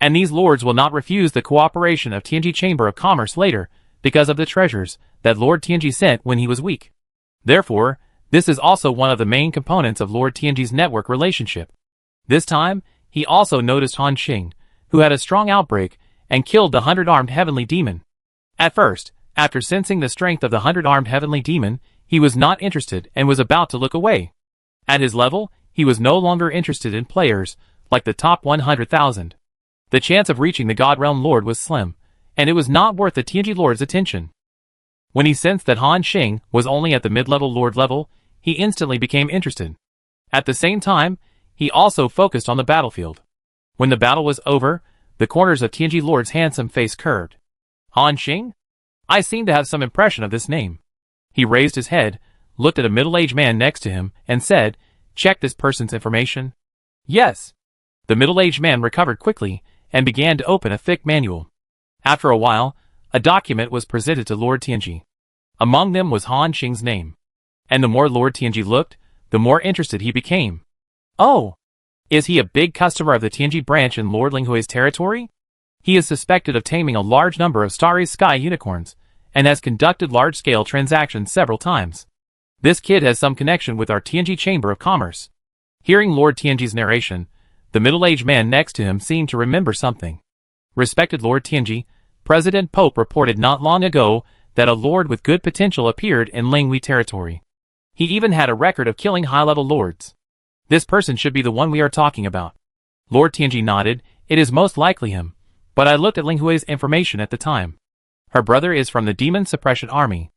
And these Lords will not refuse the cooperation of Tianji Chamber of Commerce later because of the treasures that Lord Tianji sent when he was weak. Therefore, this is also one of the main components of Lord Tianji's network relationship. This time, he also noticed Han Xing, who had a strong outbreak and killed the 100-armed heavenly demon. At first, after sensing the strength of the 100-armed heavenly demon, he was not interested and was about to look away. At his level, he was no longer interested in players like the top 100,000. The chance of reaching the God Realm Lord was slim, and it was not worth the Tianji Lord's attention. When he sensed that Han Xing was only at the mid-level Lord level, he instantly became interested. At the same time, he also focused on the battlefield. When the battle was over, the corners of Tianji Lord's handsome face curved. Han Xing? I seem to have some impression of this name. He raised his head, looked at a middle-aged man next to him, and said, "Check this person's information." Yes. The middle-aged man recovered quickly and began to open a thick manual. After a while, a document was presented to Lord Tianji. Among them was Han Xing's name. And the more Lord Tianji looked, the more interested he became. Oh! Is he a big customer of the Tianji branch in Lord Linghui's territory? He is suspected of taming a large number of starry sky unicorns, and has conducted large-scale transactions several times. This kid has some connection with our Tianji Chamber of Commerce. Hearing Lord Tianji's narration, the middle-aged man next to him seemed to remember something. Respected Lord Tianji, President Pope reported not long ago that a lord with good potential appeared in Linghui territory. He even had a record of killing high-level lords. This person should be the one we are talking about. Lord Tianji nodded. It is most likely him, but I looked at Linghui's information at the time. Her brother is from the Demon Suppression Army.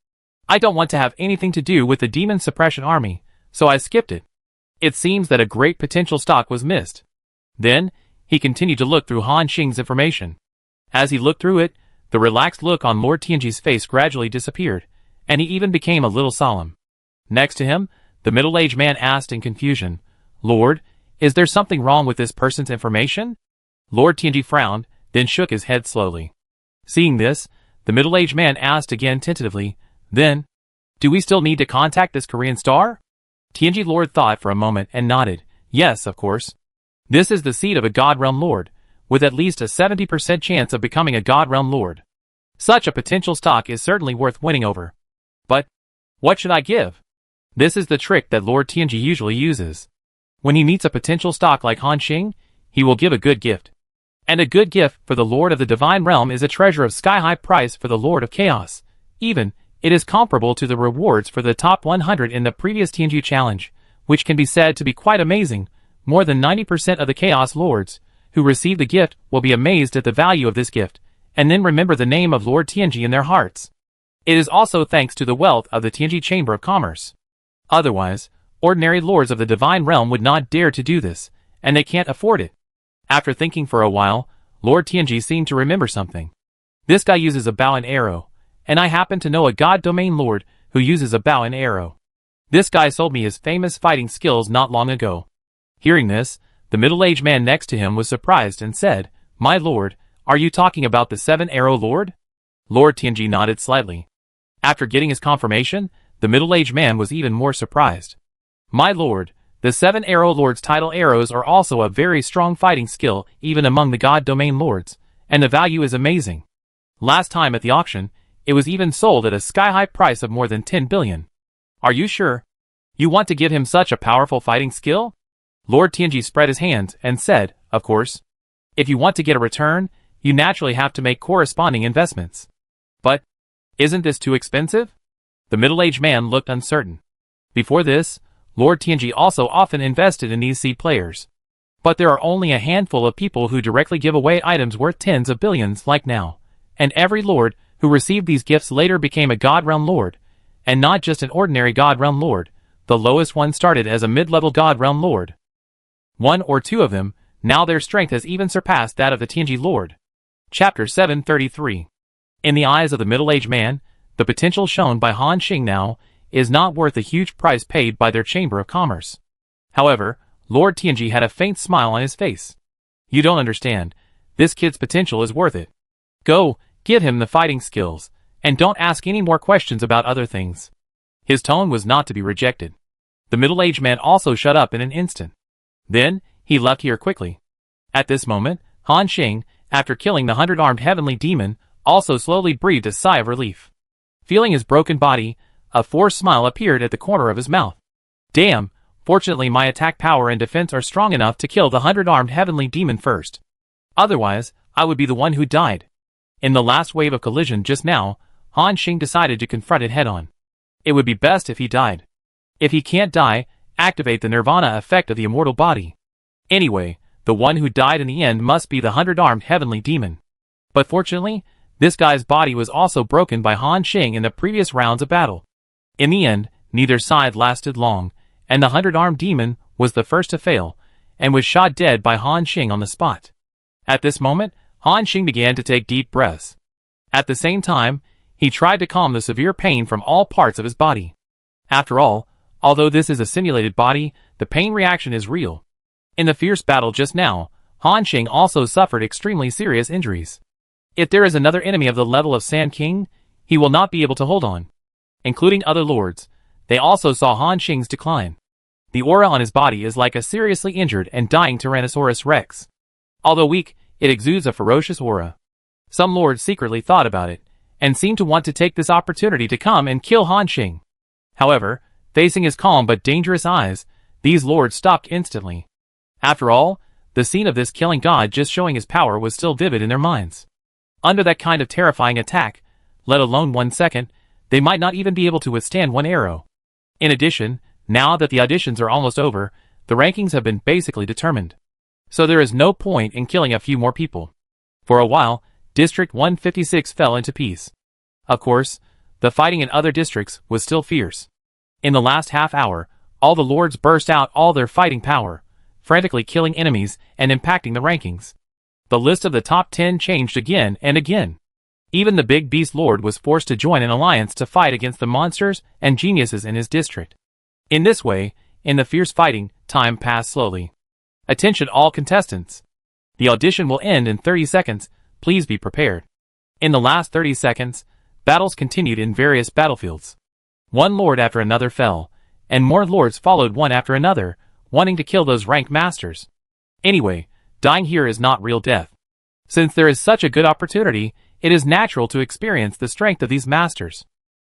I don't want to have anything to do with the Demon Suppression Army, so I skipped it. It seems that a great potential stock was missed. Then, he continued to look through Han Xing's information. As he looked through it, the relaxed look on Lord Tianji's face gradually disappeared, and he even became a little solemn. Next to him, the middle-aged man asked in confusion, "Lord, is there something wrong with this person's information?" Lord Tianji frowned, then shook his head slowly. Seeing this, the middle-aged man asked again tentatively, "Then, do we still need to contact this Korean star?" Tianji Lord thought for a moment and nodded. "Yes, of course. This is the seat of a God Realm Lord, with at least a 70% chance of becoming a God Realm Lord. Such a potential stock is certainly worth winning over. But, what should I give?" This is the trick that Lord Tianji usually uses. When he meets a potential stock like Han Xing, he will give a good gift. And a good gift for the Lord of the Divine Realm is a treasure of sky-high price for the Lord of Chaos. Even, it is comparable to the rewards for the top 100 in the previous Tianji challenge, which can be said to be quite amazing. More than 90% of the Chaos Lords who receive the gift will be amazed at the value of this gift, and then remember the name of Lord Tianji in their hearts. It is also thanks to the wealth of the Tianji Chamber of Commerce. Otherwise, ordinary lords of the Divine Realm would not dare to do this, and they can't afford it. After thinking for a while, Lord Tianji seemed to remember something. This guy uses a bow and arrow, and I happen to know a God Domain Lord who uses a bow and arrow. This guy sold me his famous fighting skills not long ago. Hearing this, the middle-aged man next to him was surprised and said, "My lord, are you talking about the Seven-Arrow Lord?" Lord Tianji nodded slightly. After getting his confirmation, the middle-aged man was even more surprised. "My lord, the Seven-Arrow Lord's tidal arrows are also a very strong fighting skill even among the God Domain Lords, and the value is amazing. Last time at the auction, it was even sold at a sky-high price of more than 10 billion. Are you sure? You want to give him such a powerful fighting skill?" Lord Tianji spread his hands and said, "Of course. If you want to get a return, you naturally have to make corresponding investments. But, isn't this too expensive?" The middle-aged man looked uncertain. Before this, Lord Tianji also often invested in these seed players. But there are only a handful of people who directly give away items worth tens of billions like now, and every lord who received these gifts later became a God Realm Lord, and not just an ordinary God Realm Lord. The lowest one started as a mid-level God Realm Lord. One or two of them, now their strength has even surpassed that of the Tianji Lord. Chapter 733. In the eyes of the middle-aged man, the potential shown by Han Xing now is not worth the huge price paid by their Chamber of Commerce. However, Lord Tianji had a faint smile on his face. "You don't understand. This kid's potential is worth it. Go, give him the fighting skills, and don't ask any more questions about other things." His tone was not to be rejected. The middle-aged man also shut up in an instant. Then, he left here quickly. At this moment, Han Xing, after killing the 100-armed heavenly demon, also slowly breathed a sigh of relief. Feeling his broken body, a forced smile appeared at the corner of his mouth. "Damn, fortunately my attack power and defense are strong enough to kill the 100-armed heavenly demon first. Otherwise, I would be the one who died." In the last wave of collision just now, Han Xing decided to confront it head-on. It would be best if he died. If he can't die, activate the nirvana effect of the immortal body. Anyway, the one who died in the end must be the 100-armed heavenly demon. But fortunately, this guy's body was also broken by Han Xing in the previous rounds of battle. In the end, neither side lasted long, and the 100-armed demon was the first to fail, and was shot dead by Han Xing on the spot. At this moment, Han Xing began to take deep breaths. At the same time, he tried to calm the severe pain from all parts of his body. After all, although this is a simulated body, the pain reaction is real. In the fierce battle just now, Han Xing also suffered extremely serious injuries. If there is another enemy of the level of Sand King, he will not be able to hold on. Including other lords, they also saw Han Xing's decline. The aura on his body is like a seriously injured and dying Tyrannosaurus Rex. Although weak, it exudes a ferocious aura. Some lords secretly thought about it, and seemed to want to take this opportunity to come and kill Han Xing. However, facing his calm but dangerous eyes, these lords stopped instantly. After all, the scene of this killing god just showing his power was still vivid in their minds. Under that kind of terrifying attack, let alone 1 second, they might not even be able to withstand one arrow. In addition, now that the auditions are almost over, the rankings have been basically determined. So there is no point in killing a few more people. For a while, District 156 fell into peace. Of course, the fighting in other districts was still fierce. In the last half hour, all the lords burst out all their fighting power, frantically killing enemies and impacting the rankings. The list of the top 10 changed again and again. Even the big beast lord was forced to join an alliance to fight against the monsters and geniuses in his district. In this way, in the fierce fighting, time passed slowly. Attention all contestants. The audition will end in 30 seconds, please be prepared. In the last 30 seconds, battles continued in various battlefields. One lord after another fell, and more lords followed one after another, wanting to kill those rank masters. Anyway, dying here is not real death. Since there is such a good opportunity, it is natural to experience the strength of these masters.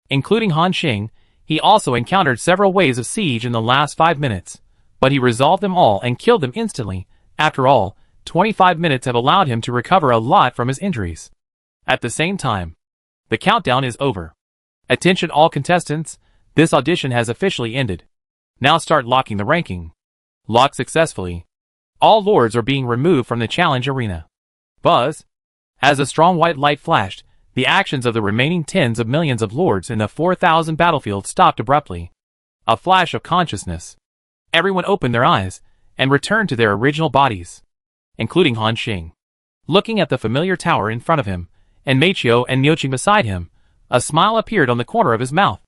Including Han Xing, he also encountered several waves of siege in the last 5 minutes, but he resolved them all and killed them instantly. After all, 25 minutes have allowed him to recover a lot from his injuries. At the same time, the countdown is over. Attention all contestants, this audition has officially ended. Now start locking the ranking. Locked successfully. All lords are being removed from the challenge arena. Buzz. As a strong white light flashed, the actions of the remaining tens of millions of lords in the 4,000 battlefield stopped abruptly. A flash of consciousness. Everyone opened their eyes and returned to their original bodies, including Han Xing. Looking at the familiar tower in front of him, and Meiqiu and Niuqing beside him, a smile appeared on the corner of his mouth.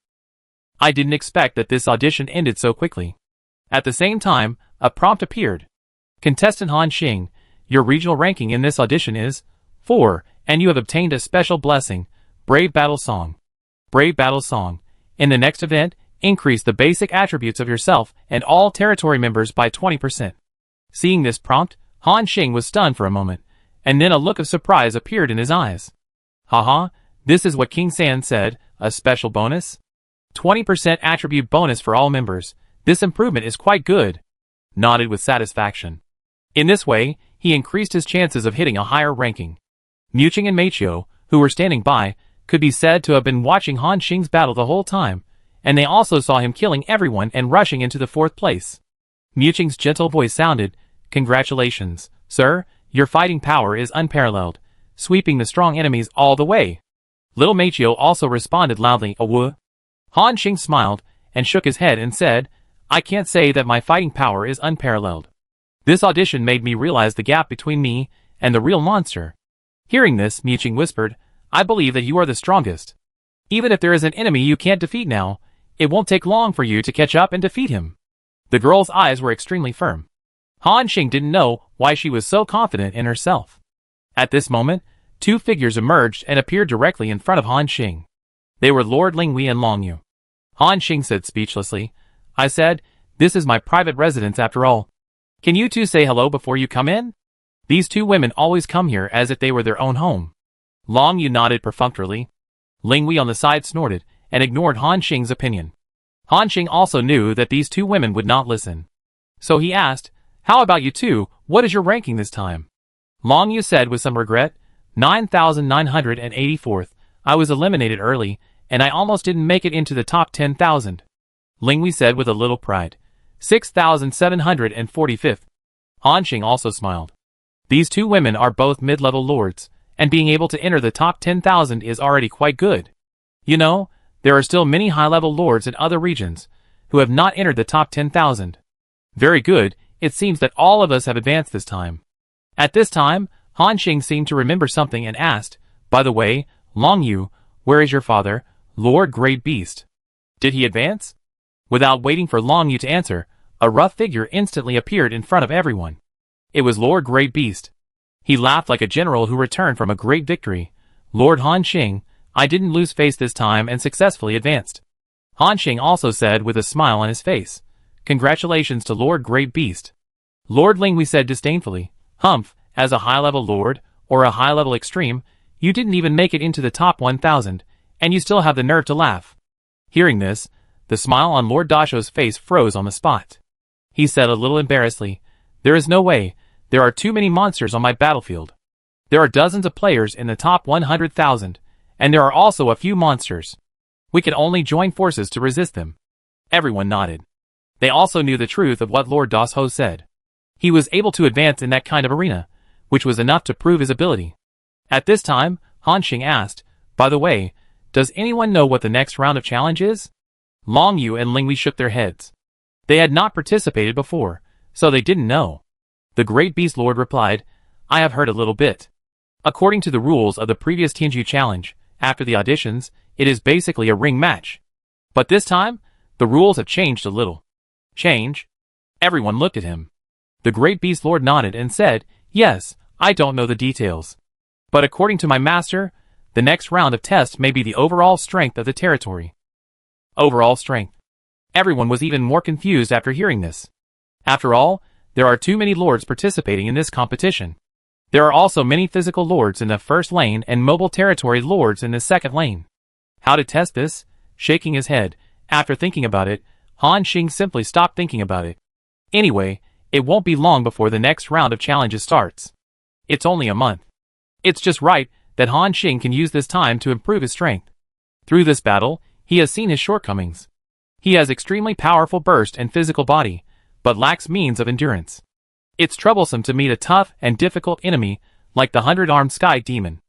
I didn't expect that this audition ended so quickly. At the same time, a prompt appeared. Contestant Han Xing, your regional ranking in this audition is 4, and you have obtained a special blessing, Brave Battle Song. Brave Battle Song. In the next event, increase the basic attributes of yourself and all territory members by 20%. Seeing this prompt, Han Xing was stunned for a moment, and then a look of surprise appeared in his eyes. Haha, this is what King San said, a special bonus? 20% attribute bonus for all members. This improvement is quite good. Nodded with satisfaction. In this way, he increased his chances of hitting a higher ranking. Niuqing and Meiqiu, who were standing by, could be said to have been watching Han Xing's battle the whole time, and they also saw him killing everyone and rushing into the 4th place. Niuqing's gentle voice sounded, Congratulations, sir, your fighting power is unparalleled, sweeping the strong enemies all the way. Little Meiqiu also responded loudly, Awoo. Han Xing smiled, and shook his head and said, I can't say that my fighting power is unparalleled. This audition made me realize the gap between me and the real monster. Hearing this, Niuqing whispered, I believe that you are the strongest. Even if there is an enemy you can't defeat now, it won't take long for you to catch up and defeat him. The girl's eyes were extremely firm. Han Xing didn't know why she was so confident in herself. At this moment, 2 figures emerged and appeared directly in front of Han Xing. They were Lord Linghui and Longyu. Han Xing said speechlessly, I said, this is my private residence after all. Can you two say hello before you come in? These 2 women always come here as if they were their own home. Longyu nodded perfunctorily. Linghui on the side snorted and ignored Han Xing's opinion. Han Xing also knew that these 2 women would not listen. So he asked, how about you two, what is your ranking this time? Longyu said with some regret, 9,984th, I was eliminated early, and I almost didn't make it into the top 10,000. Linghui said with a little pride, 6,745th. Han Xing also smiled. These 2 women are both mid-level lords, and being able to enter the top 10,000 is already quite good. You know, there are still many high-level lords in other regions, who have not entered the top 10,000. Very good, it seems that all of us have advanced this time. At this time, Han Xing seemed to remember something and asked, by the way, Long Yu, where is your father, Lord Great Beast? Did he advance? Without waiting for Long Yu to answer, a rough figure instantly appeared in front of everyone. It was Lord Great Beast. He laughed like a general who returned from a great victory. Lord Han Xing, I didn't lose face this time and successfully advanced. Han Xing also said with a smile on his face. Congratulations to Lord Great Beast. Lord Linghui said disdainfully. Humph, as a high-level lord, or a high-level extreme, you didn't even make it into the top 1,000, and you still have the nerve to laugh. Hearing this, the smile on Lord Dasho's face froze on the spot. He said a little embarrassedly, there is no way, there are too many monsters on my battlefield. There are dozens of players in the top 100,000, and there are also a few monsters. We can only join forces to resist them. Everyone nodded. They also knew the truth of what Lord Dasho said. He was able to advance in that kind of arena, which was enough to prove his ability. At this time, Han Xing asked, by the way, does anyone know what the next round of challenge is? Long Yu and Linghui shook their heads. They had not participated before, so they didn't know. The Great Beast Lord replied, I have heard a little bit. According to the rules of the previous Tianju challenge, after the auditions, it is basically a ring match. But this time, the rules have changed a little. Change? Everyone looked at him. The Great Beast Lord nodded and said, yes, I don't know the details. But according to my master, the next round of tests may be the overall strength of the territory. Overall strength. Everyone was even more confused after hearing this. After all, there are too many lords participating in this competition. There are also many physical lords in the first lane and mobile territory lords in the second lane. How to test this? Shaking his head, after thinking about it, Han Xing simply stopped thinking about it. Anyway, it won't be long before the next round of challenges starts. It's only a month. It's just right that Han Xing can use this time to improve his strength. Through this battle, he has seen his shortcomings. He has extremely powerful burst and physical body, but lacks means of endurance. It's troublesome to meet a tough and difficult enemy like the 100-armed Sky Demon.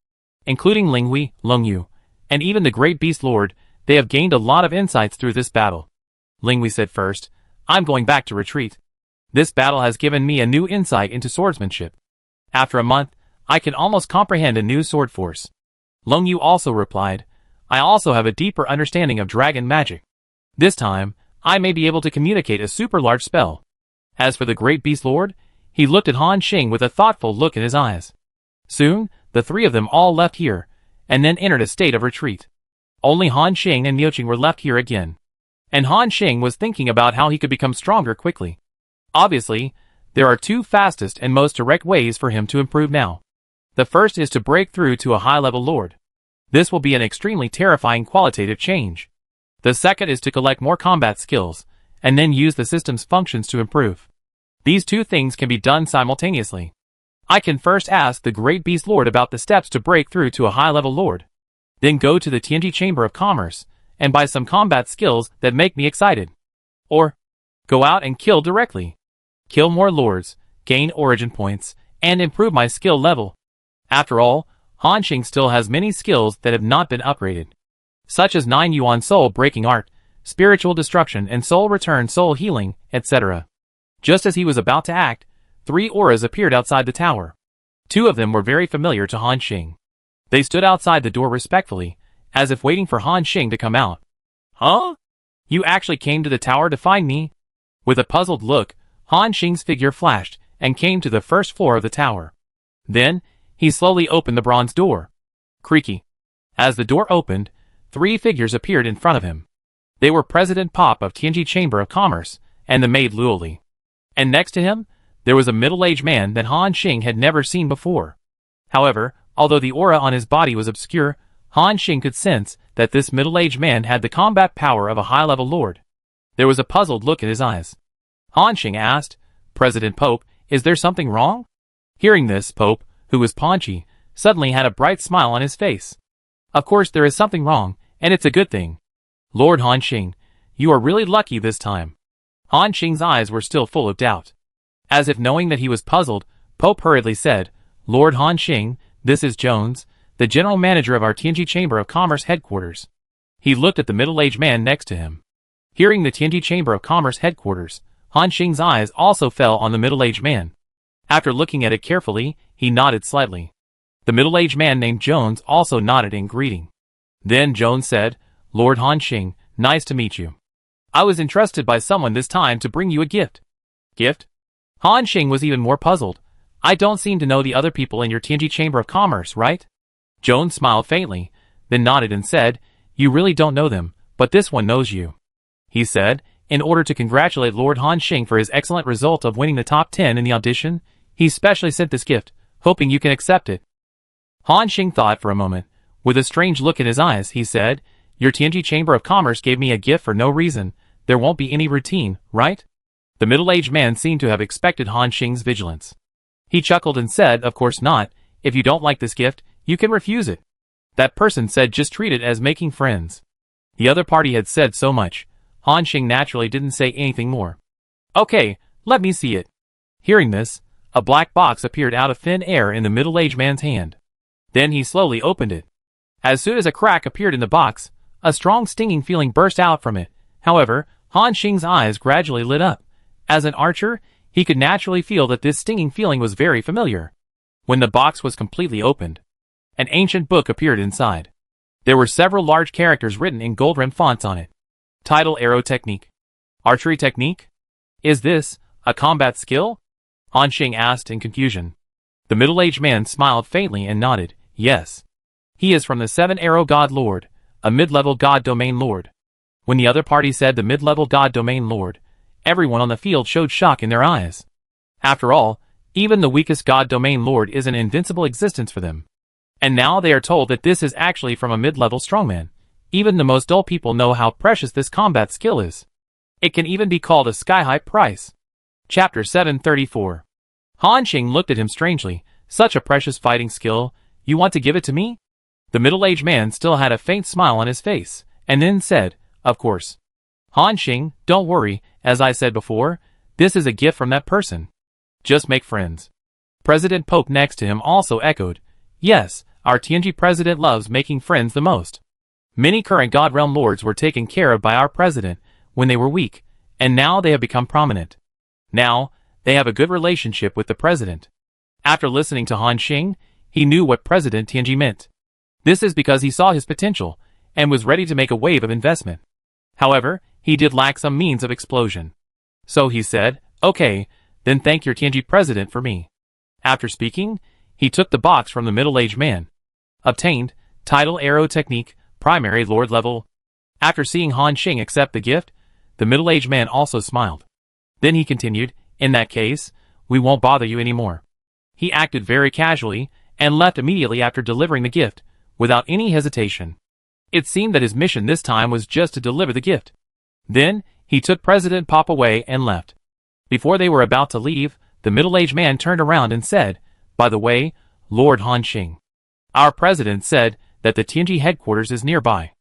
Including Linghui, Long Yu, and even the Great Beast Lord, they have gained a lot of insights through this battle. Linghui said first, I'm going back to retreat. This battle has given me a new insight into swordsmanship. After a month, I can almost comprehend a new sword force. Long Yu also replied, I also have a deeper understanding of dragon magic. This time, I may be able to communicate a super large spell. As for the Great Beast Lord, he looked at Han Xing with a thoughtful look in his eyes. Soon, the three of them all left here, and then entered a state of retreat. Only Han Xing and Miuqing were left here again. And Han Xing was thinking about how he could become stronger quickly. Obviously, there are two fastest and most direct ways for him to improve now. The first is to break through to a high-level lord. This will be an extremely terrifying qualitative change. The second is to collect more combat skills, and then use the system's functions to improve. These two things can be done simultaneously. I can first ask the Great Beast Lord about the steps to break through to a high-level lord. Then go to the Tianji Chamber of Commerce, and buy some combat skills that make me excited. Or, go out and kill directly. Kill more lords, gain origin points, and improve my skill level. After all, Han Xing still has many skills that have not been upgraded, such as 9 Yuan Soul Breaking Art, Spiritual Destruction and Soul Return Soul Healing, etc. Just as he was about to act, 3 auras appeared outside the tower. 2 of them were very familiar to Han Xing. They stood outside the door respectfully, as if waiting for Han Xing to come out. Huh? You actually came to the tower to find me? With a puzzled look, Han Xing's figure flashed and came to the first floor of the tower. Then, he slowly opened the bronze door. Creaky. As the door opened, 3 figures appeared in front of him. They were President Pop of Tianji Chamber of Commerce and the maid Luoli. And next to him, there was a middle-aged man that Han Xing had never seen before. However, although the aura on his body was obscure, Han Xing could sense that this middle-aged man had the combat power of a high-level lord. There was a puzzled look in his eyes. Han Xing asked, President Pope, is there something wrong? Hearing this, Pope, who was paunchy, suddenly had a bright smile on his face. Of course there is something wrong, and it's a good thing. Lord Han Xing, you are really lucky this time. Han Xing's eyes were still full of doubt. As if knowing that he was puzzled, Pope hurriedly said, Lord Han Xing, this is Jones, the general manager of our Tianji Chamber of Commerce headquarters. He looked at the middle-aged man next to him. Hearing the Tianji Chamber of Commerce headquarters, Han Xing's eyes also fell on the middle-aged man. After looking at it carefully, he nodded slightly. The middle-aged man named Jones also nodded in greeting. Then Jones said, "Lord Han Xing, nice to meet you. I was entrusted by someone this time to bring you a gift." "Gift?" Han Xing was even more puzzled. "I don't seem to know the other people in your Tianji Chamber of Commerce, right?" Jones smiled faintly, then nodded and said, "You really don't know them, but this one knows you." He said, in order to congratulate Lord Han Xing for his excellent result of winning the top 10 in the audition, he specially sent this gift, hoping you can accept it. Han Xing thought for a moment. With a strange look in his eyes, he said, "Your Tianji Chamber of Commerce gave me a gift for no reason. There won't be any routine, right?" The middle-aged man seemed to have expected Han Xing's vigilance. He chuckled and said, "Of course not. If you don't like this gift, you can refuse it." That person said just treat it as making friends. The other party had said so much. Han Xing naturally didn't say anything more. "Okay, let me see it." Hearing this, a black box appeared out of thin air in the middle-aged man's hand. Then he slowly opened it. As soon as a crack appeared in the box, a strong stinging feeling burst out from it. However, Han Xing's eyes gradually lit up. As an archer, he could naturally feel that this stinging feeling was very familiar. When the box was completely opened, an ancient book appeared inside. There were several large characters written in gold-rimmed fonts on it. Title: Arrow Technique. Archery Technique? Is this a combat skill? Han Xing asked in confusion. The middle-aged man smiled faintly and nodded, yes. He is from the 7-Arrow God Lord, a mid-level God Domain Lord. When the other party said the mid-level God Domain Lord, everyone on the field showed shock in their eyes. After all, even the weakest God Domain Lord is an invincible existence for them. And now they are told that this is actually from a mid-level strongman. Even the most dull people know how precious this combat skill is. It can even be called a sky-high price. Chapter 734. Han Xing looked at him strangely. "Such a precious fighting skill, you want to give it to me?" The middle-aged man still had a faint smile on his face, and then said, "Of course. Han Xing, don't worry, as I said before, this is a gift from that person. Just make friends." President Pope next to him also echoed, "Yes, our Tianji president loves making friends the most. Many current God Realm lords were taken care of by our president when they were weak, and now they have become prominent. Now, they have a good relationship with the president." After listening to Han Xing, he knew what President Tianji meant. This is because he saw his potential, and was ready to make a wave of investment. However, he did lack some means of explosion. So he said, "Okay, then thank your Tianji president for me." After speaking, he took the box from the middle-aged man. Obtained, title: Arrow Technique, Primary Lord Level. After seeing Han Xing accept the gift, the middle-aged man also smiled. Then he continued, "In that case, we won't bother you anymore." He acted very casually, and left immediately after delivering the gift, without any hesitation. It seemed that his mission this time was just to deliver the gift. Then, he took President Pop away and left. Before they were about to leave, the middle-aged man turned around and said, "By the way, Lord Han Xing, our president said that the Tianji headquarters is nearby.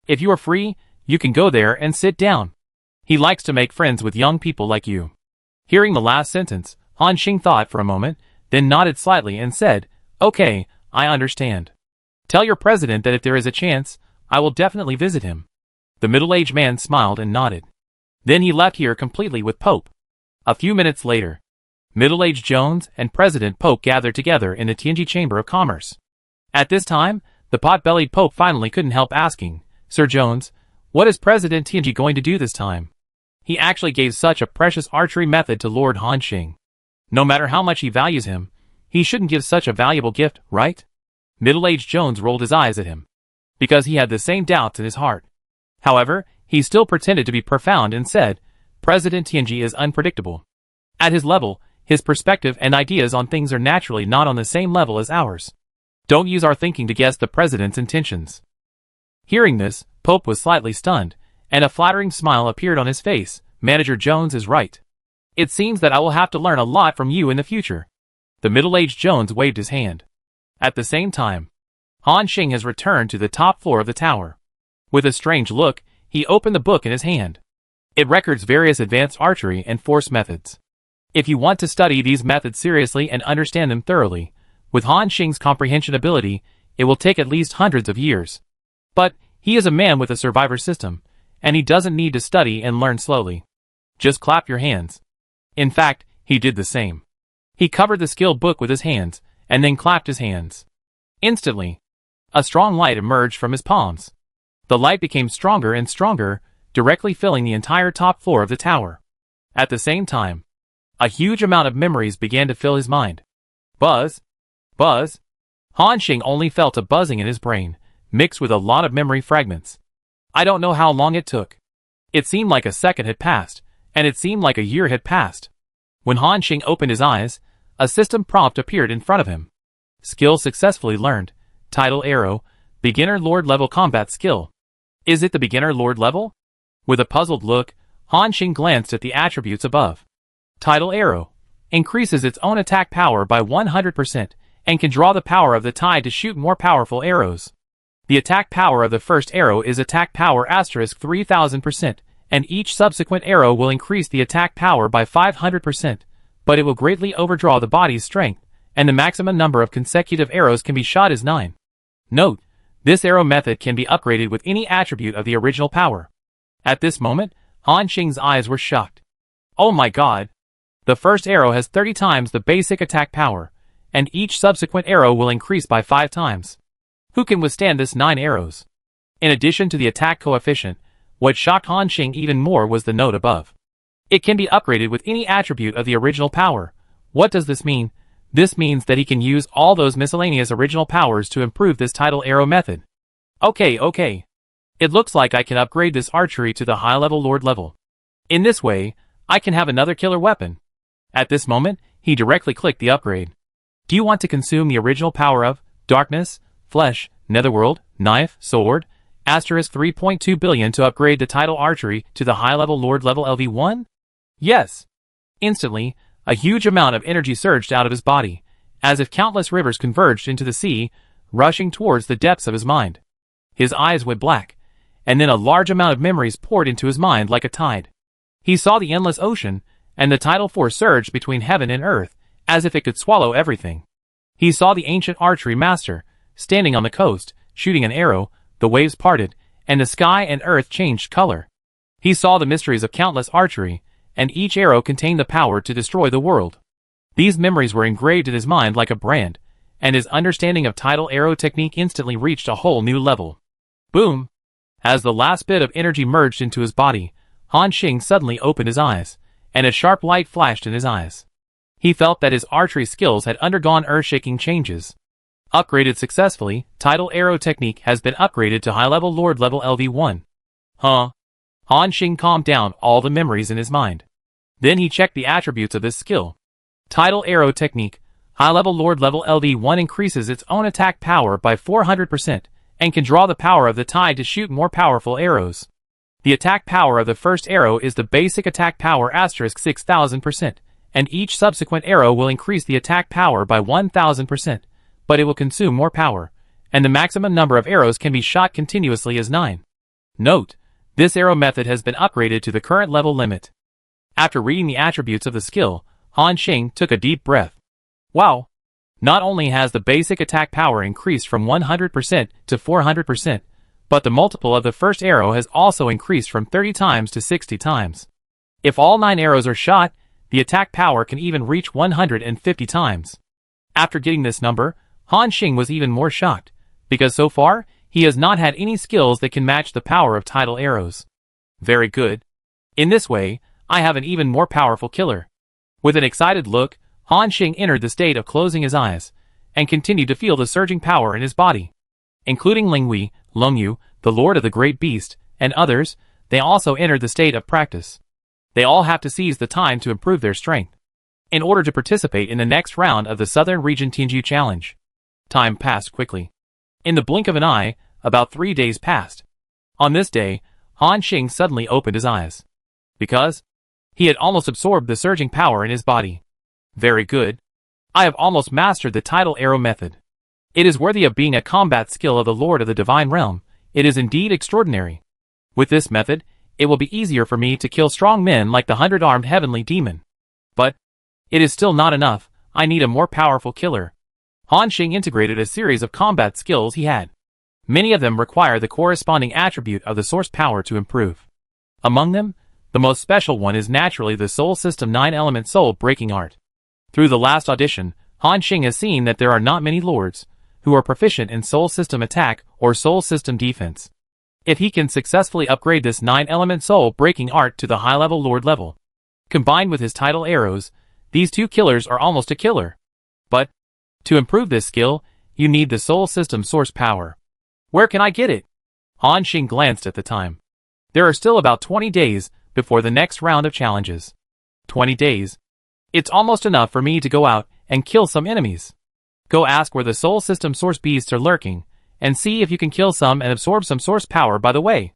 If you are free, you can go there and sit down. He likes to make friends with young people like you." Hearing the last sentence, Han Xing thought for a moment, then nodded slightly and said, "Okay, I understand. Tell your president that if there is a chance, I will definitely visit him." The middle-aged man smiled and nodded. Then he left here completely with Pope. A few minutes later, middle-aged Jones and President Pope gathered together in the Tianji Chamber of Commerce. At this time, the pot-bellied Pope finally couldn't help asking, "Sir Jones, what is President Tianji going to do this time? He actually gave such a precious archery method to Lord Han Xing. No matter how much he values him, he shouldn't give such a valuable gift, right?" Middle-aged Jones rolled his eyes at him, because he had the same doubts in his heart. However, he still pretended to be profound and said, "President Tianji is unpredictable. At his level, his perspective and ideas on things are naturally not on the same level as ours. Don't use our thinking to guess the president's intentions." Hearing this, Pope was slightly stunned, and a flattering smile appeared on his face. "Manager Jones is right. It seems that I will have to learn a lot from you in the future." The middle-aged Jones waved his hand. At the same time, Han Xing has returned to the top floor of the tower. With a strange look, he opened the book in his hand. It records various advanced archery and force methods. If you want to study these methods seriously and understand them thoroughly, with Han Xing's comprehension ability, it will take at least hundreds of years. But he is a man with a survivor system, and he doesn't need to study and learn slowly. Just clap your hands. In fact, he did the same. He covered the skill book with his hands, and then clapped his hands. Instantly, a strong light emerged from his palms. The light became stronger and stronger, directly filling the entire top floor of the tower. At the same time, a huge amount of memories began to fill his mind. Buzz. Buzz. Han Xing only felt a buzzing in his brain, mixed with a lot of memory fragments. I don't know how long it took. It seemed like a second had passed, and it seemed like a year had passed. When Han Xing opened his eyes, a system prompt appeared in front of him. Skill successfully learned. Title Arrow, Beginner Lord Level Combat Skill. Is it the Beginner Lord level? With a puzzled look, Han Xing glanced at the attributes above. Title Arrow increases its own attack power by 100% and can draw the power of the tide to shoot more powerful arrows. The attack power of the first arrow is attack power asterisk 3000%, and each subsequent arrow will increase the attack power by 500%, but it will greatly overdraw the body's strength, and the maximum number of consecutive arrows can be shot is 9. Note, this arrow method can be upgraded with any attribute of the original power. At this moment, Han Xing's eyes were shocked. Oh my god! The first arrow has 30 times the basic attack power, and each subsequent arrow will increase by 5 times. Who can withstand this 9 arrows? In addition to the attack coefficient, what shocked Han Xing even more was the note above. It can be upgraded with any attribute of the original power. What does this mean? This means that he can use all those miscellaneous original powers to improve this title arrow method. Okay. It looks like I can upgrade this archery to the high-level Lord level. In this way, I can have another killer weapon. At this moment, he directly clicked the upgrade. Do you want to consume the original power of Darkness, Flesh, Netherworld, Knife, Sword, asterisk 3.2 billion to upgrade the title archery to the high-level Lord level LV1? Yes. Instantly, a huge amount of energy surged out of his body, as if countless rivers converged into the sea, rushing towards the depths of his mind. His eyes went black, and then a large amount of memories poured into his mind like a tide. He saw the endless ocean, and the tidal force surged between heaven and earth, as if it could swallow everything. He saw the ancient archery master, standing on the coast, shooting an arrow, the waves parted, and the sky and earth changed color. He saw the mysteries of countless archery, and each arrow contained the power to destroy the world. These memories were engraved in his mind like a brand, and his understanding of tidal arrow technique instantly reached a whole new level. Boom! As the last bit of energy merged into his body, Han Xing suddenly opened his eyes, and a sharp light flashed in his eyes. He felt that his archery skills had undergone earth-shaking changes. Upgraded successfully, Tidal Arrow Technique has been upgraded to high-level Lord level LV1. Huh? Han Xing calmed down all the memories in his mind. Then he checked the attributes of this skill. Tidal Arrow Technique, high-level Lord level LV1 increases its own attack power by 400%, and can draw the power of the tide to shoot more powerful arrows. The attack power of the first arrow is the basic attack power asterisk 6000%, and each subsequent arrow will increase the attack power by 1000%, but it will consume more power, and the maximum number of arrows can be shot continuously is 9. Note, this arrow method has been upgraded to the current level limit. After reading the attributes of the skill, Han Xing took a deep breath. Wow! Not only has the basic attack power increased from 100% to 400%, but the multiple of the first arrow has also increased from 30 times to 60 times. If all 9 arrows are shot, the attack power can even reach 150 times. After getting this number, Han Xing was even more shocked, because so far, he has not had any skills that can match the power of tidal arrows. Very good. In this way, I have an even more powerful killer. With an excited look, Han Xing entered the state of closing his eyes, and continued to feel the surging power in his body. Including Linghui, Longyu, the Lord of the Great Beast, and others, they also entered the state of practice. They all have to seize the time to improve their strength, in order to participate in the next round of the Southern Region Tianju Challenge. Time passed quickly. In the blink of an eye, about 3 days passed. On this day, Han Xing suddenly opened his eyes. Because he had almost absorbed the surging power in his body. Very good. I have almost mastered the tidal arrow method. It is worthy of being a combat skill of the Lord of the Divine Realm. It is indeed extraordinary. With this method, it will be easier for me to kill strong men like the 100-armed heavenly demon. But it is still not enough. I need a more powerful killer. Han Xing integrated a series of combat skills he had. Many of them require the corresponding attribute of the source power to improve. Among them, The most special one is naturally the Soul System 9-element soul breaking art. Through the last audition, Han Xing has seen that there are not many lords who are proficient in Soul System attack or Soul System defense. If he can successfully upgrade this 9-element soul breaking art to the high-level lord level, combined with his tidal arrows, these two killers are almost a killer. But, to improve this skill, you need the Soul System source power. Where can I get it? Han Xing glanced at the time. There are still about 20 days before the next round of challenges. 20 days. It's almost enough for me to go out and kill some enemies. Go ask where the Soul System source beasts are lurking, and see if you can kill some and absorb some source power by the way.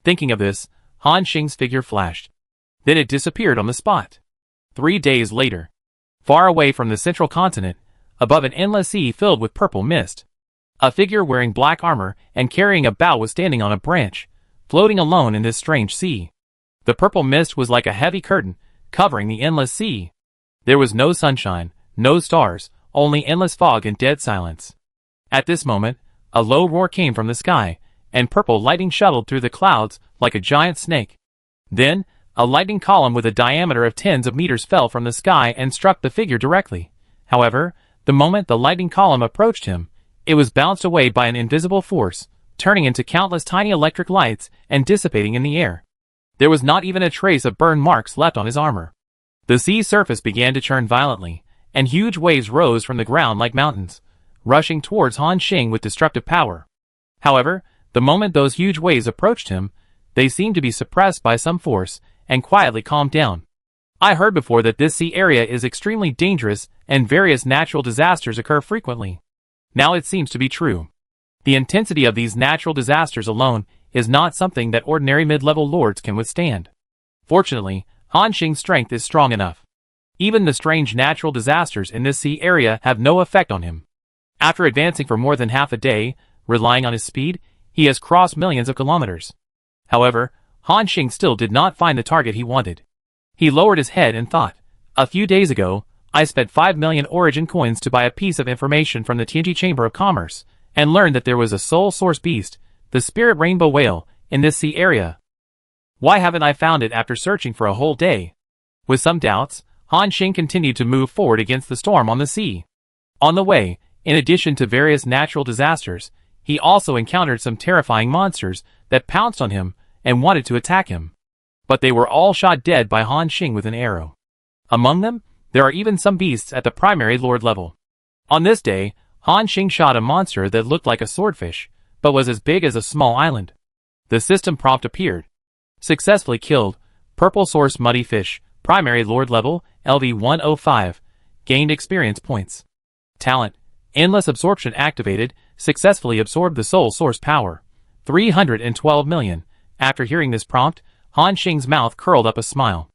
Thinking of this, Han Xing's figure flashed. Then it disappeared on the spot. 3 days later. Far away from the central continent, above an endless sea filled with purple mist, a figure wearing black armor and carrying a bow was standing on a branch, floating alone in this strange sea. The purple mist was like a heavy curtain, covering the endless sea. There was no sunshine, no stars, only endless fog and dead silence. At this moment, a low roar came from the sky, and purple lightning shuttled through the clouds like a giant snake. Then, a lightning column with a diameter of tens of meters fell from the sky and struck the figure directly. However, the moment the lightning column approached him, it was bounced away by an invisible force, turning into countless tiny electric lights and dissipating in the air. There was not even a trace of burn marks left on his armor. The sea surface began to churn violently, and huge waves rose from the ground like mountains, rushing towards Han Xing with destructive power. However, the moment those huge waves approached him, they seemed to be suppressed by some force and quietly calmed down. I heard before that this sea area is extremely dangerous and various natural disasters occur frequently. Now it seems to be true. The intensity of these natural disasters alone is not something that ordinary mid-level lords can withstand. Fortunately, Han Xing's strength is strong enough. Even the strange natural disasters in this sea area have no effect on him. After advancing for more than half a day, relying on his speed, he has crossed millions of kilometers. However, Han Xing still did not find the target he wanted. He lowered his head and thought, a few days ago, I spent 5 million origin coins to buy a piece of information from the Tianji Chamber of Commerce, and learned that there was a soul source beast, the spirit rainbow whale, in this sea area. Why haven't I found it after searching for a whole day? With some doubts, Han Xing continued to move forward against the storm on the sea. On the way, in addition to various natural disasters, he also encountered some terrifying monsters that pounced on him and wanted to attack him. But they were all shot dead by Han Xing with an arrow. Among them, there are even some beasts at the primary lord level. On this day, Han Xing shot a monster that looked like a swordfish, but was as big as a small island. The system prompt appeared. Successfully killed, purple source muddy fish, primary lord level, LV105, gained experience points. Talent, endless absorption activated, successfully absorbed the soul source power, 312 million. After hearing this prompt, Han Xing's mouth curled up a smile.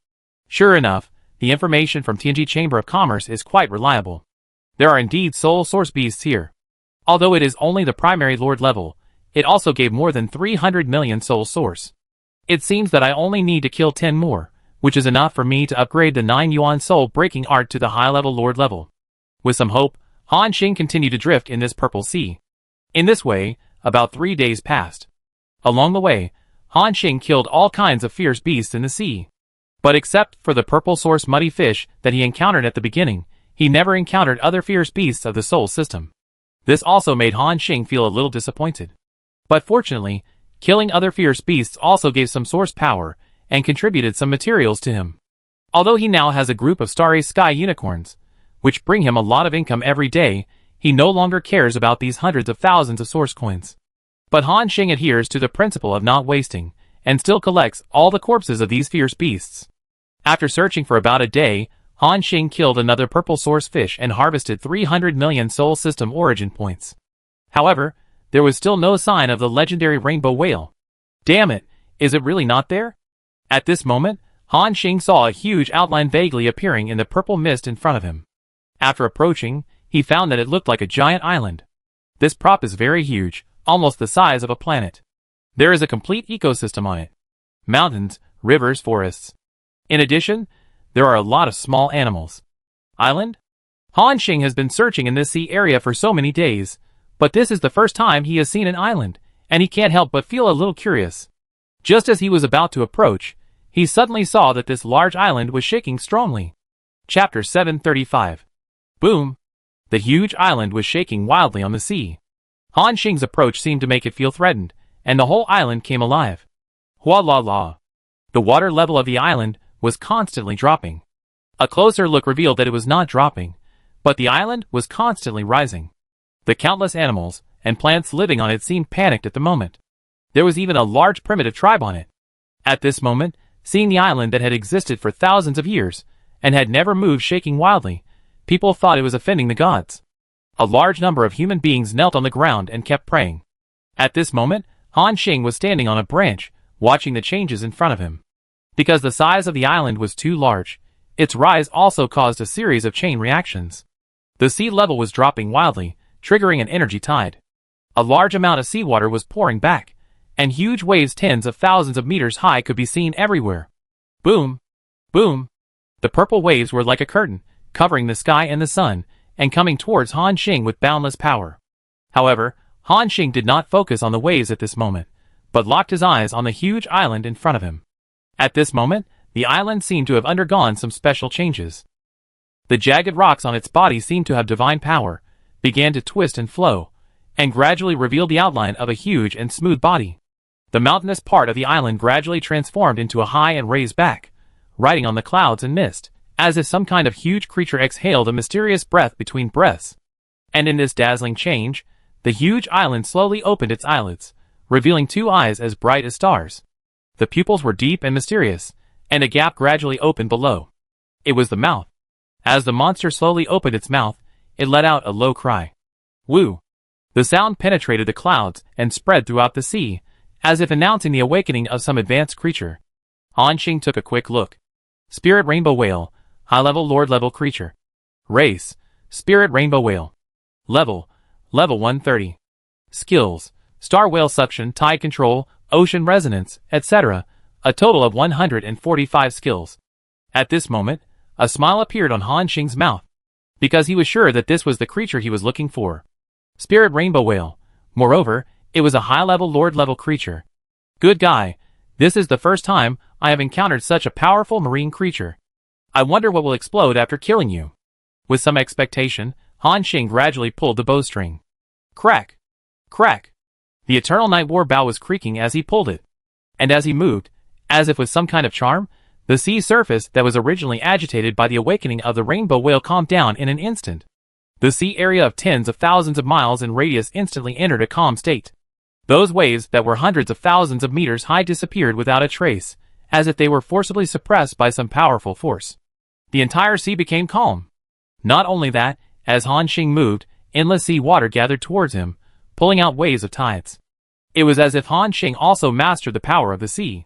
Sure enough, the information from Tianji Chamber of Commerce is quite reliable. There are indeed soul source beasts here. Although it is only the primary lord level, it also gave more than 300 million soul source. It seems that I only need to kill 10 more, which is enough for me to upgrade the 9 yuan soul breaking art to the high-level lord level. With some hope, Han Xing continued to drift in this purple sea. In this way, about 3 days passed. Along the way, Han Xing killed all kinds of fierce beasts in the sea. But except for the purple source muddy fish that he encountered at the beginning, he never encountered other fierce beasts of the soul system. This also made Han Xing feel a little disappointed. But fortunately, killing other fierce beasts also gave some source power and contributed some materials to him. Although he now has a group of starry sky unicorns, which bring him a lot of income every day, he no longer cares about these hundreds of thousands of source coins. But Han Xing adheres to the principle of not wasting, and still collects all the corpses of these fierce beasts. After searching for about a day, Han Xing killed another purple source fish and harvested 300 million soul system origin points. However, there was still no sign of the legendary rainbow whale. Damn it, is it really not there? At this moment, Han Xing saw a huge outline vaguely appearing in the purple mist in front of him. After approaching, he found that it looked like a giant island. This prop is very huge, almost the size of a planet. There is a complete ecosystem on it. Mountains, rivers, forests. In addition, there are a lot of small animals. Island? Han Xing has been searching in this sea area for so many days, but this is the first time he has seen an island, and he can't help but feel a little curious. Just as he was about to approach, he suddenly saw that this large island was shaking strongly. Chapter 735. Boom! The huge island was shaking wildly on the sea. Han Xing's approach seemed to make it feel threatened, and the whole island came alive. Hua la la. The water level of the island was constantly dropping. A closer look revealed that it was not dropping, but the island was constantly rising. The countless animals and plants living on it seemed panicked at the moment. There was even a large primitive tribe on it. At this moment, seeing the island that had existed for thousands of years and had never moved shaking wildly, people thought it was offending the gods. A large number of human beings knelt on the ground and kept praying. At this moment, Han Xing was standing on a branch, watching the changes in front of him. Because the size of the island was too large, its rise also caused a series of chain reactions. The sea level was dropping wildly, triggering an energy tide. A large amount of seawater was pouring back, and huge waves tens of thousands of meters high could be seen everywhere. Boom! Boom! The purple waves were like a curtain, covering the sky and the sun, and coming towards Han Xing with boundless power. However, Han Xing did not focus on the waves at this moment, but locked his eyes on the huge island in front of him. At this moment, the island seemed to have undergone some special changes. The jagged rocks on its body seemed to have divine power, began to twist and flow, and gradually revealed the outline of a huge and smooth body. The mountainous part of the island gradually transformed into a high and raised back, riding on the clouds and mist, as if some kind of huge creature exhaled a mysterious breath between breaths. And in this dazzling change, the huge island slowly opened its eyelids, revealing two eyes as bright as stars. The pupils were deep and mysterious, and a gap gradually opened below. It was the mouth. As the monster slowly opened its mouth, it let out a low cry. Woo! The sound penetrated the clouds and spread throughout the sea, as if announcing the awakening of some advanced creature. Han Xing took a quick look. Spirit Rainbow Whale, high-level Lord-level creature. Race, Spirit Rainbow Whale. Level 130. Skills, Star Whale Suction, Tide Control, Ocean Resonance, etc. A total of 145 skills. At this moment, a smile appeared on Han Xing's mouth, because he was sure that this was the creature he was looking for. Spirit Rainbow Whale. Moreover, it was a high-level Lord-level creature. Good guy, this is the first time I have encountered such a powerful marine creature. I wonder what will explode after killing you. With some expectation, Han Xing gradually pulled the bowstring. Crack! Crack! The Eternal Night War bow was creaking as he pulled it. And as he moved, as if with some kind of charm, the sea surface that was originally agitated by the awakening of the rainbow whale calmed down in an instant. The sea area of tens of thousands of miles in radius instantly entered a calm state. Those waves that were hundreds of thousands of meters high disappeared without a trace, as if they were forcibly suppressed by some powerful force. The entire sea became calm. Not only that, as Han Xing moved, endless sea water gathered towards him, pulling out waves of tides. It was as if Han Xing also mastered the power of the sea.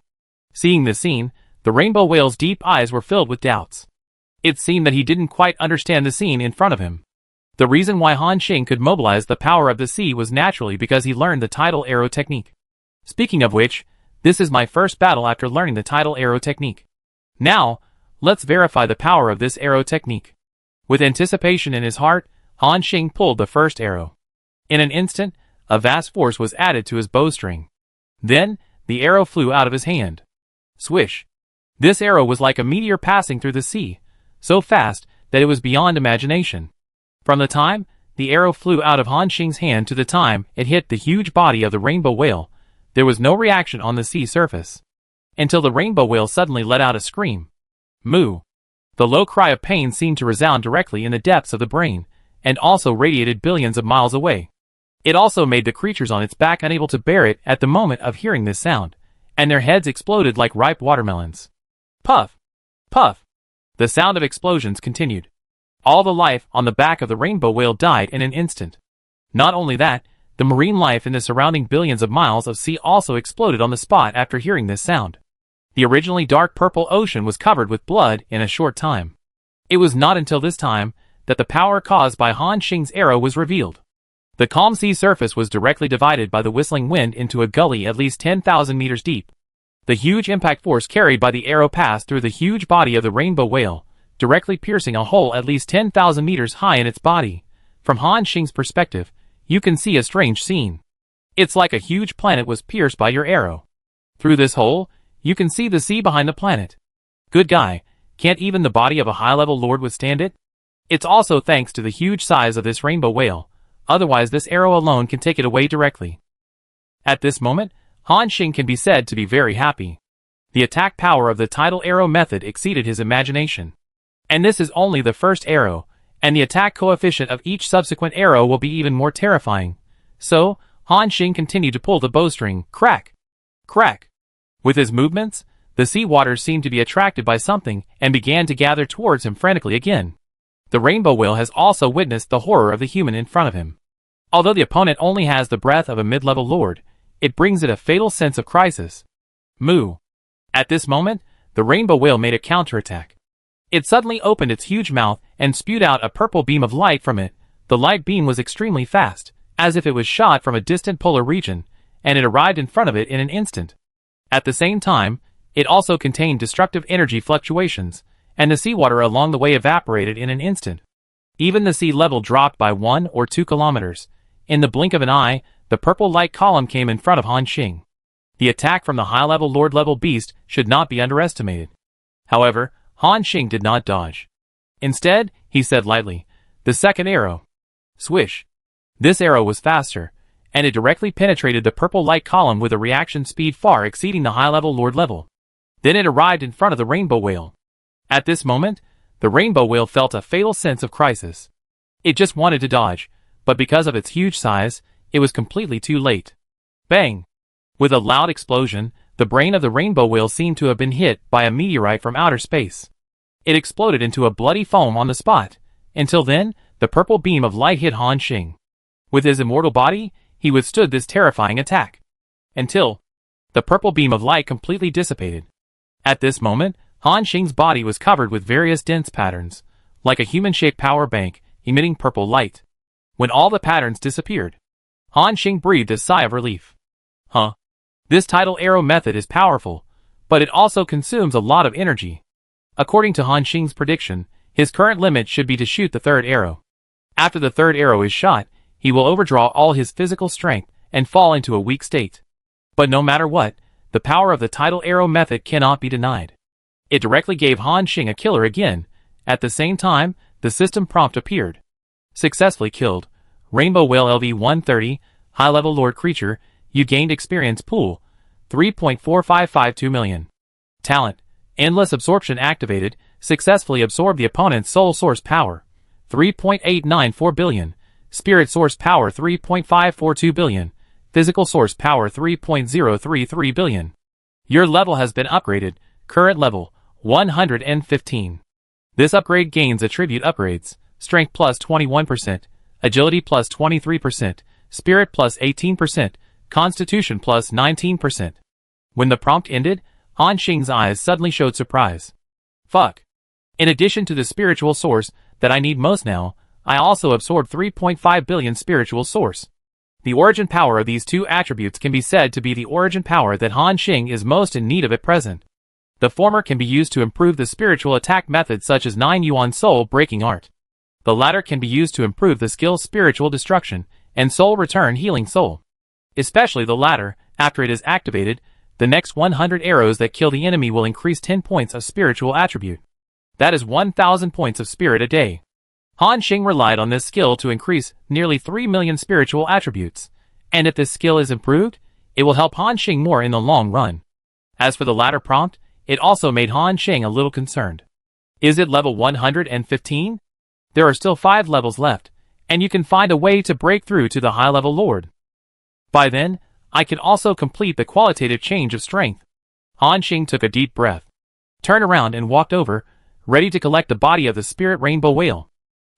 Seeing this scene, the rainbow whale's deep eyes were filled with doubts. It seemed that he didn't quite understand the scene in front of him. The reason why Han Xing could mobilize the power of the sea was naturally because he learned the tidal arrow technique. Speaking of which, this is my first battle after learning the tidal arrow technique. Now, let's verify the power of this arrow technique. With anticipation in his heart, Han Xing pulled the first arrow. In an instant, a vast force was added to his bowstring. Then, the arrow flew out of his hand. Swish! This arrow was like a meteor passing through the sea, so fast that it was beyond imagination. From the time the arrow flew out of Han Xing's hand to the time it hit the huge body of the rainbow whale, there was no reaction on the sea surface. Until the rainbow whale suddenly let out a scream. Moo! The low cry of pain seemed to resound directly in the depths of the brain, and also radiated billions of miles away. It also made the creatures on its back unable to bear it at the moment of hearing this sound, and their heads exploded like ripe watermelons. Puff! Puff! The sound of explosions continued. All the life on the back of the rainbow whale died in an instant. Not only that, the marine life in the surrounding billions of miles of sea also exploded on the spot after hearing this sound. The originally dark purple ocean was covered with blood in a short time. It was not until this time that the power caused by Han Xing's arrow was revealed. The calm sea surface was directly divided by the whistling wind into a gully at least 10,000 meters deep. The huge impact force carried by the arrow passed through the huge body of the rainbow whale, directly piercing a hole at least 10,000 meters high in its body. From Han Xing's perspective, you can see a strange scene. It's like a huge planet was pierced by your arrow. Through this hole, You can see the sea behind the planet. Good guy, can't even the body of a high-level lord withstand it? It's also thanks to the huge size of this rainbow whale, otherwise this arrow alone can take it away directly. At this moment, Han Xing can be said to be very happy. The attack power of the tidal arrow method exceeded his imagination. And this is only the first arrow, and the attack coefficient of each subsequent arrow will be even more terrifying. So, Han Xing continued to pull the bowstring, crack, crack. With his movements, the sea waters seemed to be attracted by something and began to gather towards him frantically again. The rainbow whale has also witnessed the horror of the human in front of him. Although the opponent only has the breath of a mid-level lord, it brings it a fatal sense of crisis. Moo. At this moment, the rainbow whale made a counterattack. It suddenly opened its huge mouth and spewed out a purple beam of light from it. The light beam was extremely fast, as if it was shot from a distant polar region, and it arrived in front of it in an instant. At the same time, it also contained destructive energy fluctuations, and the seawater along the way evaporated in an instant. Even the sea level dropped by 1 or 2 kilometers. In the blink of an eye, the purple light column came in front of Han Xing. The attack from the high-level lord-level beast should not be underestimated. However, Han Xing did not dodge. Instead, he said lightly, "The second arrow." Swish. This arrow was faster, and it directly penetrated the purple light column with a reaction speed far exceeding the high-level lord level. Then it arrived in front of the rainbow whale. At this moment, the rainbow whale felt a fatal sense of crisis. It just wanted to dodge, but because of its huge size, it was completely too late. Bang! With a loud explosion, the brain of the rainbow whale seemed to have been hit by a meteorite from outer space. It exploded into a bloody foam on the spot. Until then, the purple beam of light hit Han Xing. With his immortal body, he withstood this terrifying attack. Until the purple beam of light completely dissipated. At this moment, Han Xing's body was covered with various dense patterns, like a human-shaped power bank, emitting purple light. When all the patterns disappeared, Han Xing breathed a sigh of relief. Huh? This tidal arrow method is powerful, but it also consumes a lot of energy. According to Han Xing's prediction, his current limit should be to shoot the third arrow. After the third arrow is shot, he will overdraw all his physical strength and fall into a weak state. But no matter what, the power of the tidal arrow method cannot be denied. It directly gave Han Xing a killer again. At the same time, the system prompt appeared. Successfully killed. Rainbow Whale LV-130, high-level lord creature, you gained experience pool, 3.4552 million. Talent, endless absorption activated, successfully absorb the opponent's soul source power, 3.894 billion. Spirit source power 3.542 billion. Physical source power 3.033 billion. Your level has been upgraded, current level, 115. This upgrade gains attribute upgrades, strength plus 21%, agility plus 23%, spirit plus 18%, constitution plus 19%. When the prompt ended, Han Xing's eyes suddenly showed surprise. Fuck. In addition to the spiritual source that I need most now, I also absorbed 3.5 billion spiritual source. The origin power of these two attributes can be said to be the origin power that Han Xing is most in need of at present. The former can be used to improve the spiritual attack methods such as 9 Yuan Soul Breaking Art. The latter can be used to improve the skill Spiritual Destruction and Soul Return Healing Soul. Especially the latter, after it is activated, the next 100 arrows that kill the enemy will increase 10 points of spiritual attribute. That is 1,000 points of spirit a day. Han Xing relied on this skill to increase nearly 3 million spiritual attributes, and if this skill is improved, it will help Han Xing more in the long run. As for the latter prompt, it also made Han Xing a little concerned. Is it level 115? There are still 5 levels left, and you can find a way to break through to the high-level lord. By then, I can also complete the qualitative change of strength. Han Xing took a deep breath, turned around and walked over, ready to collect the body of the spirit rainbow whale.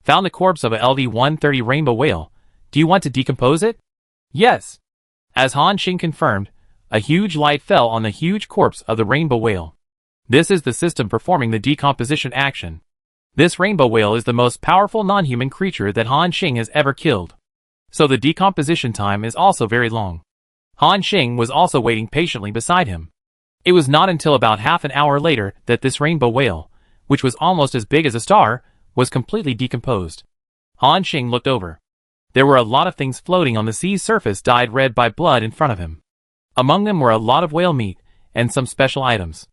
Found the corpse of a LV-130 rainbow whale. Do you want to decompose it? Yes. As Han Xing confirmed, a huge light fell on the huge corpse of the rainbow whale. This is the system performing the decomposition action. This rainbow whale is the most powerful non-human creature that Han Xing has ever killed. So the decomposition time is also very long. Han Xing was also waiting patiently beside him. It was not until about half an hour later that this rainbow whale, which was almost as big as a star, was completely decomposed. Han Xing looked over. There were a lot of things floating on the sea's surface dyed red by blood in front of him. Among them were a lot of whale meat, and some special items.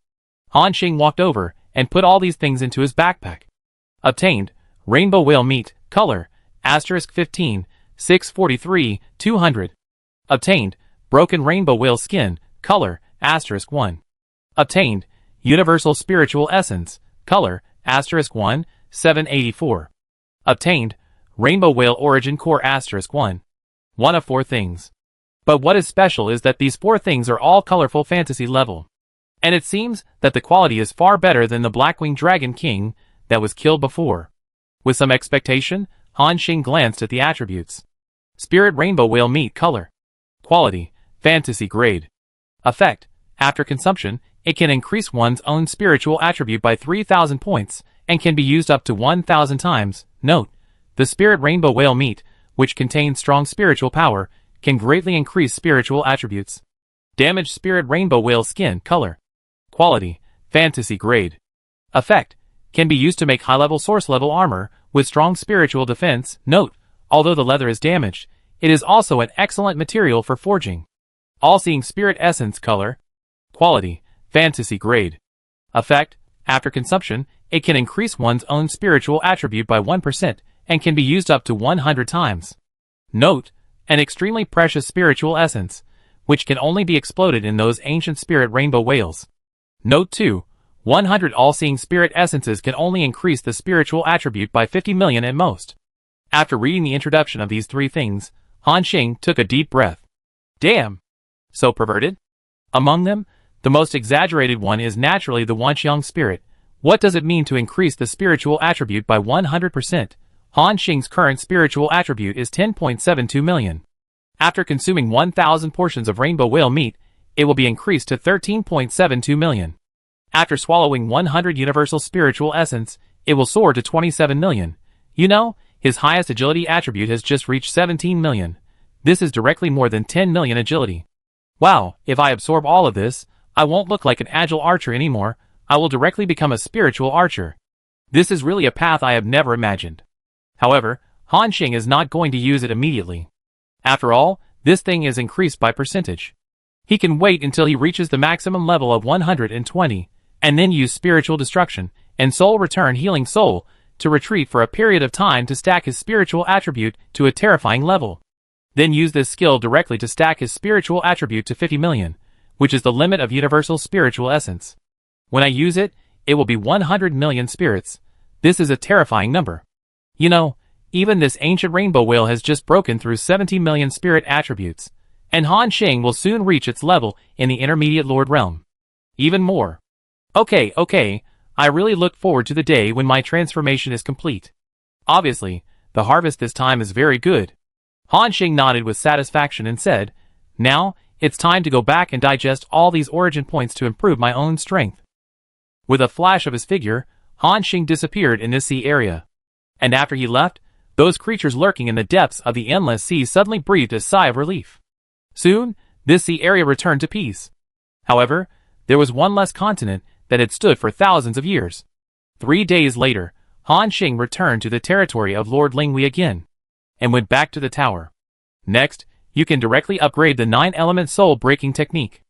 Han Xing walked over and put all these things into his backpack. Obtained, rainbow whale meat, color, *15, 643, 200. Obtained, broken rainbow whale skin, color, *1. Obtained, universal spiritual essence, color, *1, 784. Obtained, rainbow whale origin core *1. One of 4 things. But what is special is that these 4 things are all colorful fantasy level. And it seems that the quality is far better than the Blackwing Dragon King that was killed before. With some expectation, Han Xing glanced at the attributes. Spirit rainbow whale meat color. Quality, fantasy grade. Effect, after consumption, it can increase one's own spiritual attribute by 3,000 points and can be used up to 1,000 times. Note, the spirit rainbow whale meat, which contains strong spiritual power, can greatly increase spiritual attributes. Damage spirit rainbow whale skin color. Quality, fantasy grade. Effect, can be used to make high-level source-level armor with strong spiritual defense. Note, although the leather is damaged, it is also an excellent material for forging. All-seeing spirit essence color. Quality, fantasy grade. Effect, after consumption, it can increase one's own spiritual attribute by 1% and can be used up to 100 times. Note, an extremely precious spiritual essence, which can only be exploded in those ancient spirit rainbow whales. Note 2, 100 all-seeing spirit essences can only increase the spiritual attribute by 50 million at most. After reading the introduction of these 3 things, Han Xing took a deep breath. Damn! So perverted? Among them, the most exaggerated one is naturally the Wanxiang spirit. What does it mean to increase the spiritual attribute by 100%? Han Xing's current spiritual attribute is 10.72 million. After consuming 1,000 portions of rainbow whale meat, it will be increased to 13.72 million. After swallowing 100 universal spiritual essence, it will soar to 27 million. You know, his highest agility attribute has just reached 17 million. This is directly more than 10 million agility. Wow, if I absorb all of this, I won't look like an agile archer anymore. I will directly become a spiritual archer. This is really a path I have never imagined. However, Han Xing is not going to use it immediately. After all, this thing is increased by percentage. He can wait until he reaches the maximum level of 120, and then use spiritual destruction and soul return healing soul to retreat for a period of time to stack his spiritual attribute to a terrifying level. Then use this skill directly to stack his spiritual attribute to 50 million, which is the limit of universal spiritual essence. When I use it, it will be 100 million spirits. This is a terrifying number. You know, even this ancient rainbow whale has just broken through 70 million spirit attributes, and Han Xing will soon reach its level in the intermediate lord realm. Even more. Okay, I really look forward to the day when my transformation is complete. Obviously, the harvest this time is very good. Han Xing nodded with satisfaction and said, now, it's time to go back and digest all these origin points to improve my own strength. With a flash of his figure, Han Xing disappeared in this sea area. And after he left, those creatures lurking in the depths of the endless sea suddenly breathed a sigh of relief. Soon, this sea area returned to peace. However, there was one less continent that had stood for thousands of years. 3 days later, Han Xing returned to the territory of Lord Linghui again, and went back to the tower. Next, you can directly upgrade the 9-element soul breaking technique.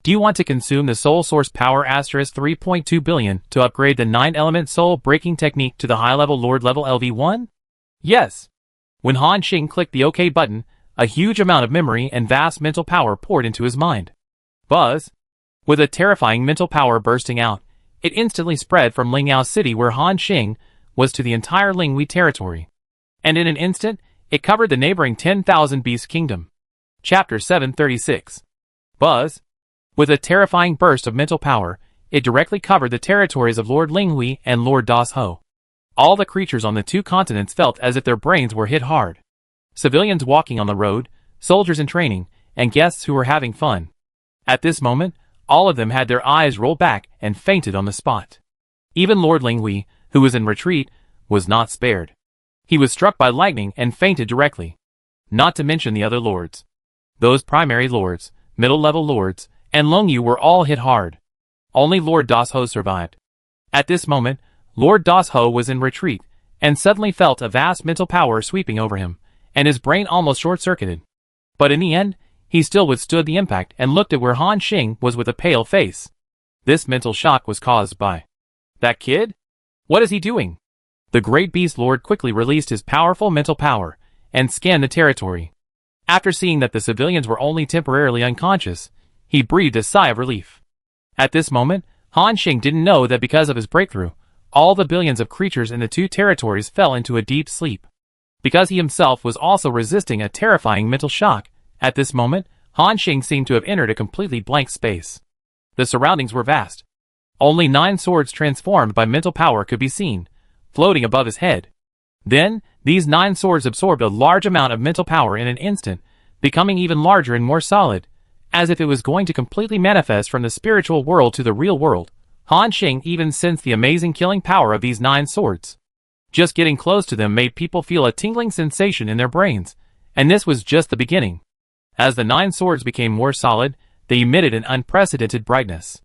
Do you want to consume the soul source power *3.2 billion to upgrade the 9-element soul breaking technique to the high-level lord level LV1? Yes. When Han Xing clicked the OK button, a huge amount of memory and vast mental power poured into his mind. Buzz! With a terrifying mental power bursting out, it instantly spread from Lingyao City where Han Xing was to the entire Linghui territory. And in an instant, it covered the neighboring 10,000 Beast Kingdom. Chapter 736. Buzz! With a terrifying burst of mental power, it directly covered the territories of Lord Linghui and Lord Das Ho. All the creatures on the 2 continents felt as if their brains were hit hard. Civilians walking on the road, soldiers in training, and guests who were having fun. At this moment, all of them had their eyes rolled back and fainted on the spot. Even Lord Linghui, who was in retreat, was not spared. He was struck by lightning and fainted directly. Not to mention the other lords. Those primary lords, middle-level lords, and Longyu were all hit hard. Only Lord Das Ho survived. At this moment, Lord Das Ho was in retreat, and suddenly felt a vast mental power sweeping over him, and his brain almost short-circuited. But in the end, he still withstood the impact and looked at where Han Xing was with a pale face. This mental shock was caused by that kid? What is he doing? The Great Beast Lord quickly released his powerful mental power and scanned the territory. After seeing that the civilians were only temporarily unconscious, he breathed a sigh of relief. At this moment, Han Xing didn't know that because of his breakthrough, all the billions of creatures in the two territories fell into a deep sleep. Because he himself was also resisting a terrifying mental shock, at this moment, Han Xing seemed to have entered a completely blank space. The surroundings were vast. Only 9 swords transformed by mental power could be seen, floating above his head. Then, these 9 swords absorbed a large amount of mental power in an instant, becoming even larger and more solid, as if it was going to completely manifest from the spiritual world to the real world. Han Xing even sensed the amazing killing power of these 9 swords. Just getting close to them made people feel a tingling sensation in their brains, and this was just the beginning. As the 9 swords became more solid, they emitted an unprecedented brightness.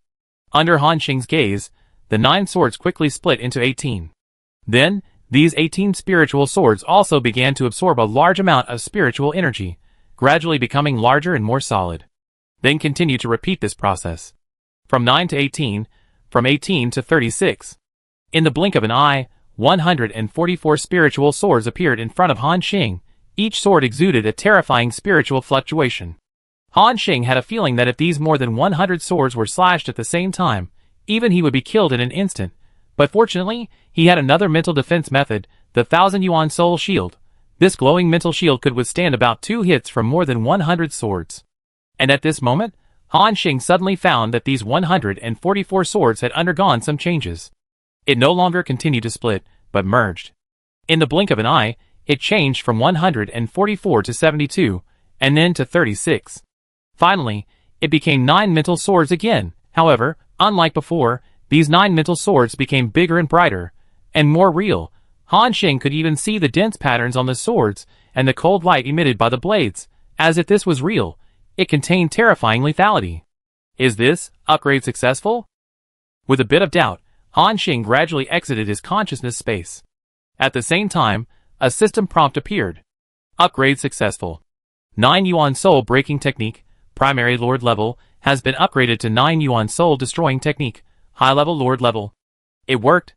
Under Han Xing's gaze, the 9 swords quickly split into 18. Then, these 18 spiritual swords also began to absorb a large amount of spiritual energy, gradually becoming larger and more solid. Then continue to repeat this process. From 9 to 18, from 18 to 36. In the blink of an eye, 144 spiritual swords appeared in front of Han Xing. Each sword exuded a terrifying spiritual fluctuation. Han Xing had a feeling that if these more than 100 swords were slashed at the same time, even he would be killed in an instant. But fortunately, he had another mental defense method, the 1000 Yuan Soul Shield. This glowing mental shield could withstand about 2 hits from more than 100 swords. And at this moment, Han Xing suddenly found that these 144 swords had undergone some changes. It no longer continued to split, but merged. In the blink of an eye, it changed from 144 to 72, and then to 36. Finally, it became 9 mental swords again. However, unlike before, these 9 mental swords became bigger and brighter, and more real. Han Xing could even see the dense patterns on the swords, and the cold light emitted by the blades. As if this was real, it contained terrifying lethality. Is this upgrade successful? With a bit of doubt, Han Xing gradually exited his consciousness space. At the same time, a system prompt appeared. Upgrade successful. 9 Yuan Soul Breaking Technique, Primary Lord Level, has been upgraded to 9 Yuan Soul Destroying Technique, High Level Lord Level. It worked.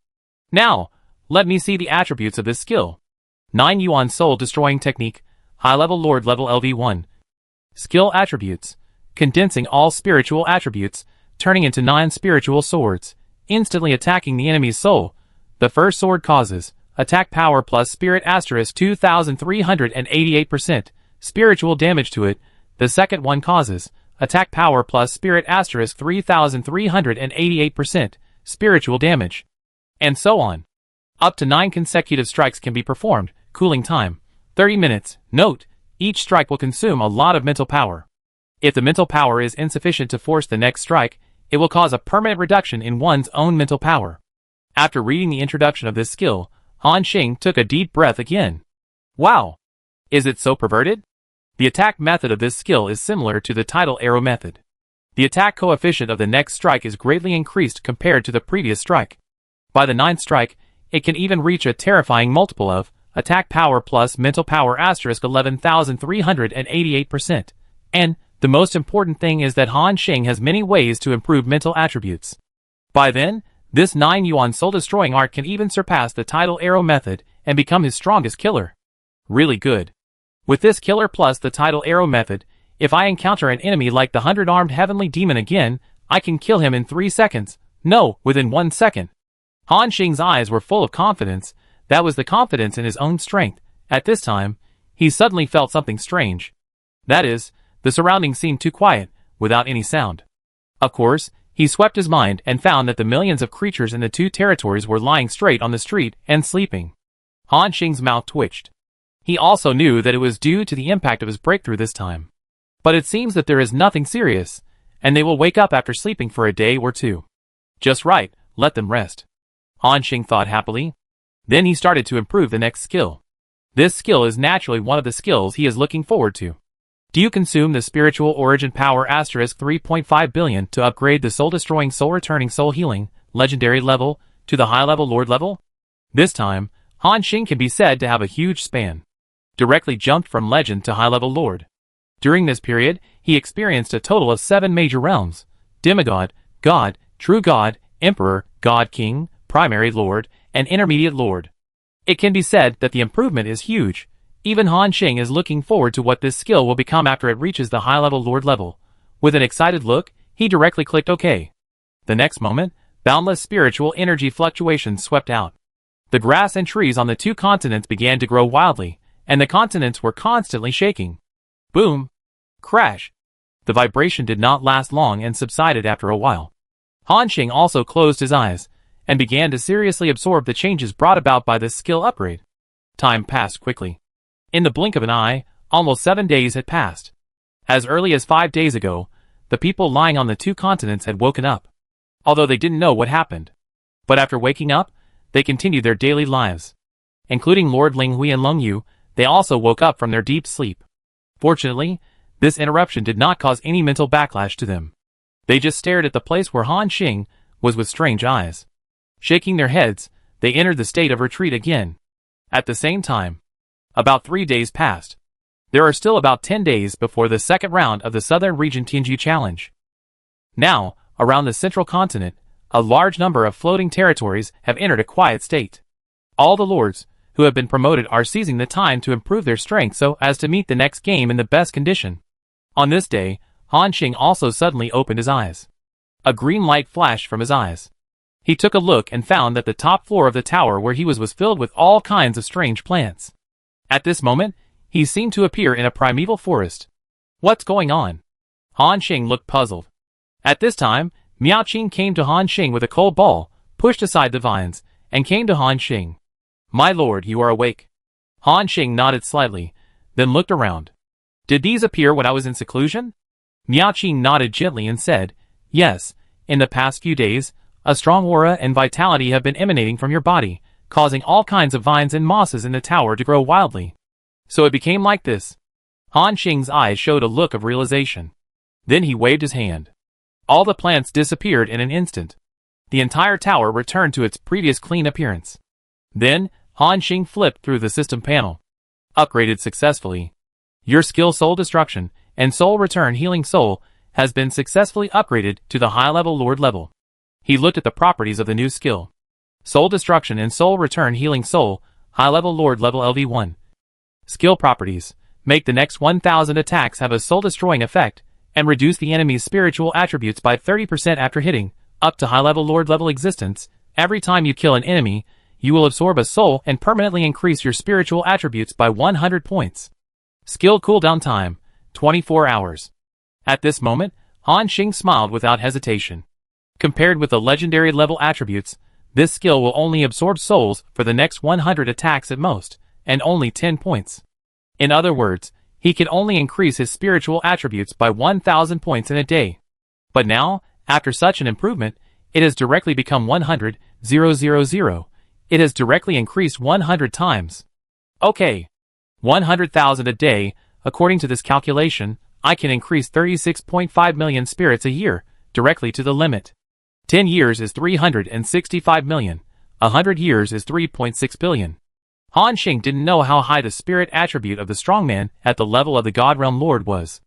Now, let me see the attributes of this skill. 9 Yuan Soul Destroying Technique, High Level Lord Level LV1. Skill Attributes. Condensing all spiritual attributes, turning into 9 spiritual swords, instantly attacking the enemy's soul. The first sword causes attack power plus spirit asterisk 2388% spiritual damage to it. The second one causes attack power plus spirit asterisk 3388% spiritual damage. And so on. Up to 9 consecutive strikes can be performed. Cooling time 30 minutes. Note, each strike will consume a lot of mental power. If the mental power is insufficient to force the next strike, it will cause a permanent reduction in one's own mental power. After reading the introduction of this skill, Han Xing took a deep breath again. Wow! Is it so perverted? The attack method of this skill is similar to the tidal arrow method. The attack coefficient of the next strike is greatly increased compared to the previous strike. By the 9th strike, it can even reach a terrifying multiple of attack power plus mental power asterisk 11,388%. And the most important thing is that Han Xing has many ways to improve mental attributes. By then, this 9 Yuan Soul Destroying art can even surpass the tidal arrow method and become his strongest killer. Really good. With this killer plus the tidal arrow method, if I encounter an enemy like the 100-armed heavenly demon again, I can kill him in 3 seconds. No, within 1 second. Han Xing's eyes were full of confidence. That was the confidence in his own strength. At this time, he suddenly felt something strange. That is, the surroundings seemed too quiet, without any sound. Of course, he swept his mind and found that the millions of creatures in the two territories were lying straight on the street and sleeping. Han Xing's mouth twitched. He also knew that it was due to the impact of his breakthrough this time. But it seems that there is nothing serious, and they will wake up after sleeping for a day or 2. Just right, let them rest. Han Xing thought happily. Then he started to improve the next skill. This skill is naturally one of the skills he is looking forward to. Do you consume the spiritual origin power asterisk 3.5 billion to upgrade the soul-destroying soul-returning soul healing, legendary level, to the high-level lord level? This time, Han Xing can be said to have a huge span. Directly jumped from legend to high-level lord. During this period, he experienced a total of 7 major realms: demigod, god, true god, emperor, god king, primary lord, and intermediate lord. It can be said that the improvement is huge. Even Han Xing is looking forward to what this skill will become after it reaches the high-level lord level. With an excited look, he directly clicked OK. The next moment, boundless spiritual energy fluctuations swept out. The grass and trees on the 2 continents began to grow wildly, and the continents were constantly shaking. Boom! Crash! The vibration did not last long and subsided after a while. Han Xing also closed his eyes, and began to seriously absorb the changes brought about by this skill upgrade. Time passed quickly. In the blink of an eye, almost 7 days had passed. As early as 5 days ago, the people lying on the 2 continents had woken up, although they didn't know what happened. But after waking up, they continued their daily lives. Including Lord Linghui and Lengyu, they also woke up from their deep sleep. Fortunately, this interruption did not cause any mental backlash to them. They just stared at the place where Han Xing was with strange eyes. Shaking their heads, they entered the state of retreat again. At the same time, about 3 days passed. There are still about 10 days before the second round of the Southern Region Tianju Challenge. Now, around the central continent, a large number of floating territories have entered a quiet state. All the lords who have been promoted are seizing the time to improve their strength so as to meet the next game in the best condition. On this day, Han Xing also suddenly opened his eyes. A green light flashed from his eyes. He took a look and found that the top floor of the tower where he was filled with all kinds of strange plants. At this moment, he seemed to appear in a primeval forest. What's going on? Han Xing looked puzzled. At this time, Miao Qing came to Han Xing with a cold ball, pushed aside the vines, and came to Han Xing. My lord, you are awake. Han Xing nodded slightly, then looked around. Did these appear when I was in seclusion? Miao Qing nodded gently and said, yes, in the past few days, a strong aura and vitality have been emanating from your body, causing all kinds of vines and mosses in the tower to grow wildly. So it became like this. Han Xing's eyes showed a look of realization. Then he waved his hand. All the plants disappeared in an instant. The entire tower returned to its previous clean appearance. Then, Han Xing flipped through the system panel. Upgraded successfully. Your skill Soul Destruction and Soul Return Healing Soul has been successfully upgraded to the high-level Lord level. He looked at the properties of the new skill. Soul Destruction and Soul Return Healing Soul, high-level Lord level LV1. Skill properties. Make the next 1000 attacks have a soul-destroying effect, and reduce the enemy's spiritual attributes by 30% after hitting, up to high-level Lord level existence. Every time you kill an enemy, you will absorb a soul and permanently increase your spiritual attributes by 100 points. Skill cooldown time, 24 hours. At this moment, Han Xing smiled without hesitation. Compared with the legendary level attributes, this skill will only absorb souls for the next 100 attacks at most, and only 10 points. In other words, he can only increase his spiritual attributes by 1000 points in a day. But now, after such an improvement, it has directly become 100,000. It has directly increased 100 times. Okay. 100,000 a day. According to this calculation, I can increase 36.5 million spirits a year, directly to the limit. 10 years is 365 million. 100 years is 3.6 billion. Han Xing didn't know how high the spirit attribute of the strongman at the level of the God Realm Lord was.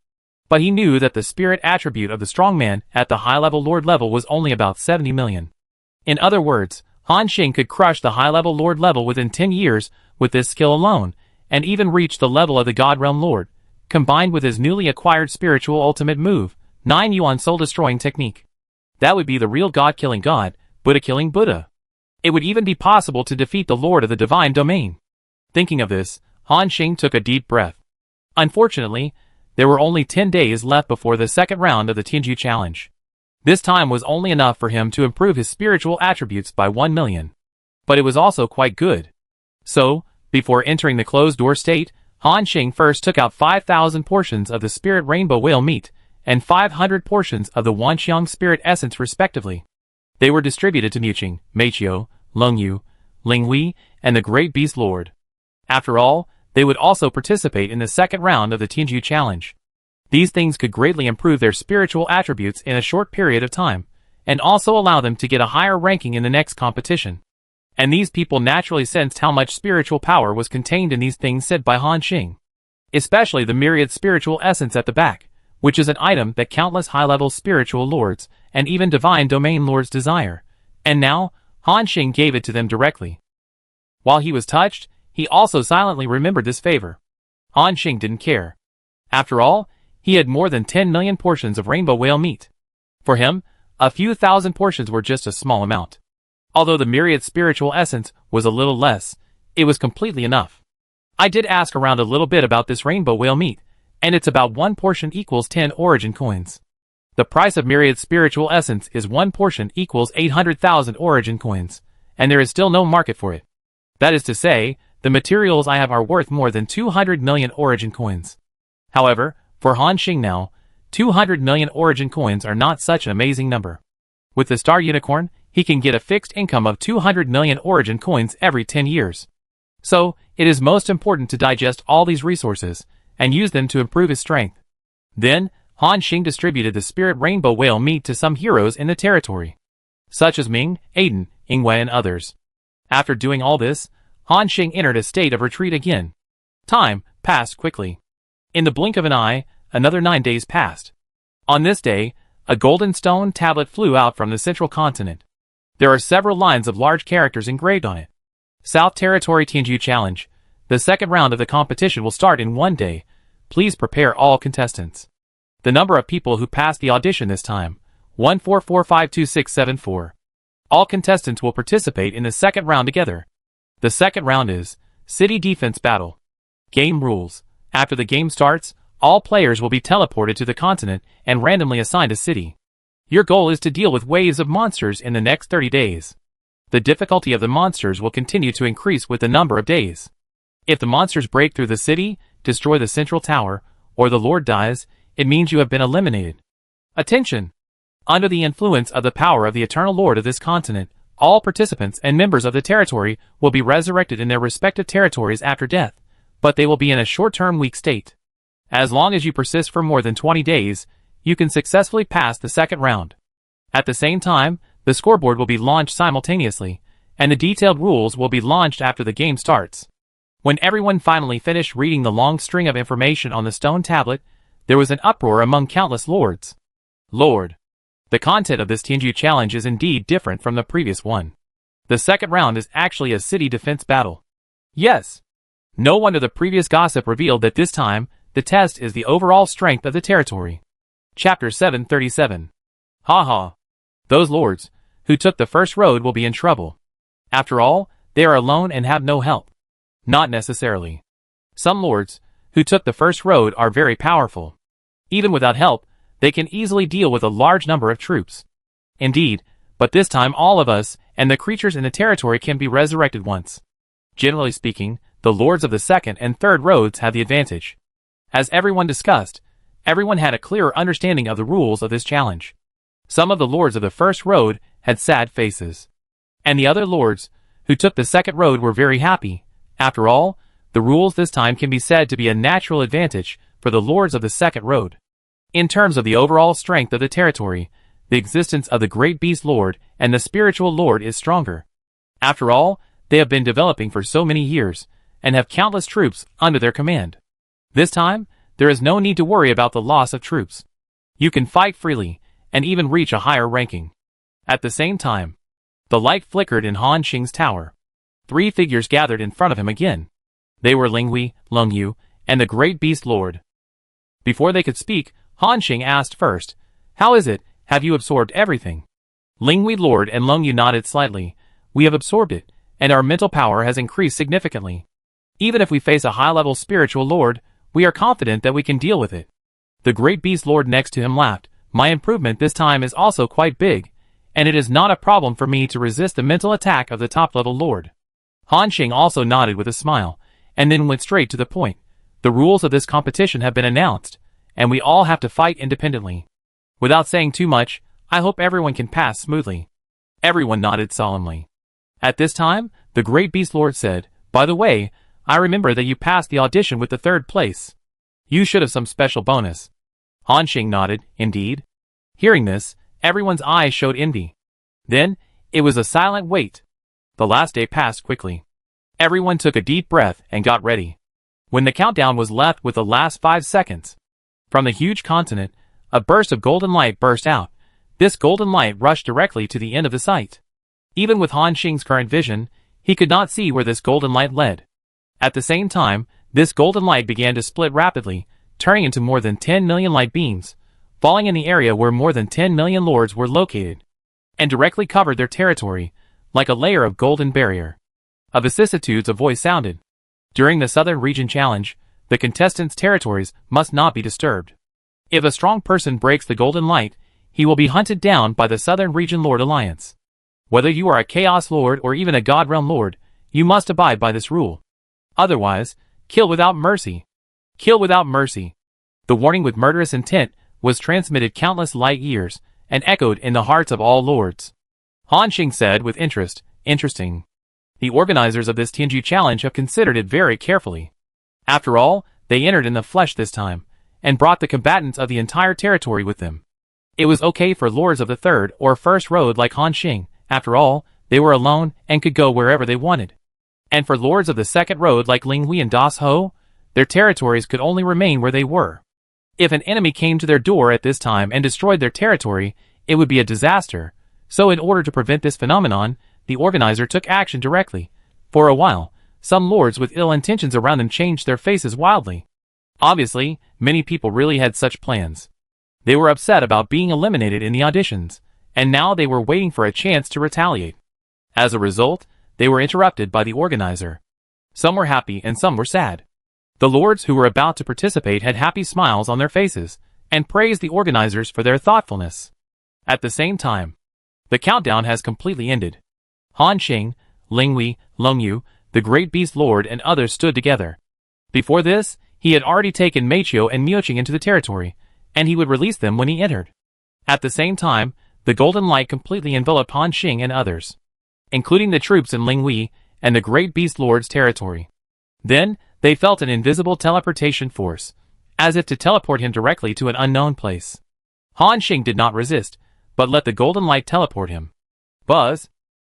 But he knew that the spirit attribute of the strongman at the high-level Lord level was only about 70 million. In other words, Han Xing could crush the high-level Lord level within 10 years with this skill alone, and even reach the level of the God Realm Lord, combined with his newly acquired spiritual ultimate move, 9 Yuan soul-destroying technique. That would be the real God-killing God, Buddha-killing Buddha. It would even be possible to defeat the Lord of the Divine Domain. Thinking of this, Han Xing took a deep breath. Unfortunately, there were only 10 days left before the second round of the Tianju Challenge. This time was only enough for him to improve his spiritual attributes by 1 million. But it was also quite good. So, before entering the closed-door state, Han Xing first took out 5,000 portions of the Spirit Rainbow Whale Meat, and 500 portions of the Wanxiang Spirit Essence respectively. They were distributed to Muqing, Meiqiu, Lengyu, Linghui, and the Great Beast Lord. After all, they would also participate in the second round of the Tianju Challenge. These things could greatly improve their spiritual attributes in a short period of time, and also allow them to get a higher ranking in the next competition. And these people naturally sensed how much spiritual power was contained in these things said by Han Xing. especially the myriad spiritual essence at the back, which is an item that countless high-level spiritual lords and even divine domain lords desire. And now, Han Xing gave it to them directly. While he was touched, he also silently remembered this favor. Han Xing didn't care. After all, he had more than 10 million portions of rainbow whale meat. For him, a few thousand portions were just a small amount. Although the myriad spiritual essence was a little less, it was completely enough. I did ask around a little bit about this rainbow whale meat, and it's about 1 portion equals 10 origin coins. The price of myriad spiritual essence is 1 portion equals 800,000 origin coins, and there is still no market for it. That is to say, the materials I have are worth more than 200 million origin coins. However, for Han Xing now, 200 million origin coins are not such an amazing number. With the Star Unicorn, he can get a fixed income of 200 million origin coins every 10 years. So, it is most important to digest all these resources, and use them to improve his strength. Then, Han Xing distributed the spirit rainbow whale meat to some heroes in the territory, such as Ming, Aiden, Ingwe and others. After doing all this, Han Xing entered a state of retreat again. Time passed quickly. In the blink of an eye, another 9 days passed. On this day, a golden stone tablet flew out from the central continent. There are several lines of large characters engraved on it. South Territory Tianju Challenge. The second round of the competition will start in 1 day. Please prepare all contestants. The number of people who passed the audition this time, 1445264. All contestants will participate in the second round together. The second round is City Defense Battle. Game rules. After the game starts, all players will be teleported to the continent and randomly assigned a city. Your goal is to deal with waves of monsters in the next 30 days. The difficulty of the monsters will continue to increase with the number of days. If the monsters break through the city, destroy the central tower, or the Lord dies, it means you have been eliminated. Attention! Under the influence of the power of the Eternal Lord of this continent, all participants and members of the territory will be resurrected in their respective territories after death, but they will be in a short-term weak state. As long as you persist for more than 20 days, you can successfully pass the second round. At the same time, the scoreboard will be launched simultaneously, and the detailed rules will be launched after the game starts. When everyone finally finished reading the long string of information on the stone tablet, there was an uproar among countless lords. Lord! The content of this Tianju challenge is indeed different from the previous one. The second round is actually a city defense battle. Yes! No wonder the previous gossip revealed that this time, the test is the overall strength of the territory. Chapter 737. Haha. Those lords, who took the first road will be in trouble. After all, they are alone and have no help. Not necessarily. Some lords, who took the first road are very powerful. Even without help, they can easily deal with a large number of troops. Indeed, but this time all of us, and the creatures in the territory can be resurrected once. Generally speaking, the lords of the second and third roads have the advantage. As everyone discussed, everyone had a clearer understanding of the rules of this challenge. Some of the lords of the first road had sad faces. And the other lords, who took the second road were very happy. After all, the rules this time can be said to be a natural advantage for the lords of the second road. In terms of the overall strength of the territory, the existence of the Great Beast Lord and the Spiritual Lord is stronger. After all, they have been developing for so many years, and have countless troops under their command. This time, there is no need to worry about the loss of troops. You can fight freely, and even reach a higher ranking. At the same time, the light flickered in Han Xing's tower. 3 figures gathered in front of him again. They were Linghui, Lengyu, and the Great Beast Lord. Before they could speak, Han Xing asked first, "How is it, have you absorbed everything?" Linghui Lord and Lengyu nodded slightly. "We have absorbed it, and our mental power has increased significantly. Even if we face a high-level spiritual lord, we are confident that we can deal with it." The Great Beast Lord next to him laughed. "My improvement this time is also quite big, and it is not a problem for me to resist the mental attack of the top-level lord." Han Xing also nodded with a smile, and then went straight to the point. "The rules of this competition have been announced, and we all have to fight independently. Without saying too much, I hope everyone can pass smoothly." Everyone nodded solemnly. At this time, the Great Beast Lord said, "By the way, I remember that you passed the audition with the 3rd place. You should have some special bonus." Han Xing nodded, "Indeed." Hearing this, everyone's eyes showed envy. Then, it was a silent wait. The last day passed quickly. Everyone took a deep breath and got ready. When the countdown was left with the last 5 seconds, from the huge continent, a burst of golden light burst out. This golden light rushed directly to the end of the site. Even with Han Xing's current vision, he could not see where this golden light led. At the same time, this golden light began to split rapidly, turning into more than 10 million light beams, falling in the area where more than 10 million lords were located, and directly covered their territory, like a layer of golden barrier. Of vicissitudes a voice sounded. During the Southern Region Challenge, the contestants' territories must not be disturbed. If a strong person breaks the golden light, he will be hunted down by the Southern Region Lord Alliance. Whether you are a Chaos Lord or even a God Realm Lord, you must abide by this rule. Otherwise, kill without mercy. Kill without mercy. The warning with murderous intent was transmitted countless light years and echoed in the hearts of all lords. Han Xing said with interest, "Interesting. The organizers of this Tianju challenge have considered it very carefully. After all, they entered in the flesh this time, and brought the combatants of the entire territory with them. It was okay for lords of the third or first road like Han Xing. After all, they were alone and could go wherever they wanted. And for lords of the second road like Ling Hui and Das Ho, their territories could only remain where they were. If an enemy came to their door at this time and destroyed their territory, it would be a disaster. So in order to prevent this phenomenon, the organizer took action directly. For a while, some lords with ill intentions around them changed their faces wildly. Obviously, many people really had such plans. They were upset about being eliminated in the auditions, and now they were waiting for a chance to retaliate. As a result, they were interrupted by the organizer. Some were happy and some were sad. The lords who were about to participate had happy smiles on their faces, and praised the organizers for their thoughtfulness. At the same time, the countdown has completely ended. Han Xing, Ling Hui, Long Yu, the Great Beast Lord and others stood together. Before this, he had already taken Meiqiu and Miuqing into the territory, and he would release them when he entered. At the same time, the golden light completely enveloped Han Xing and others, including the troops in Ling Hui and the Great Beast Lord's territory. Then, they felt an invisible teleportation force, as if to teleport him directly to an unknown place. Han Xing did not resist, but let the golden light teleport him. Buzz!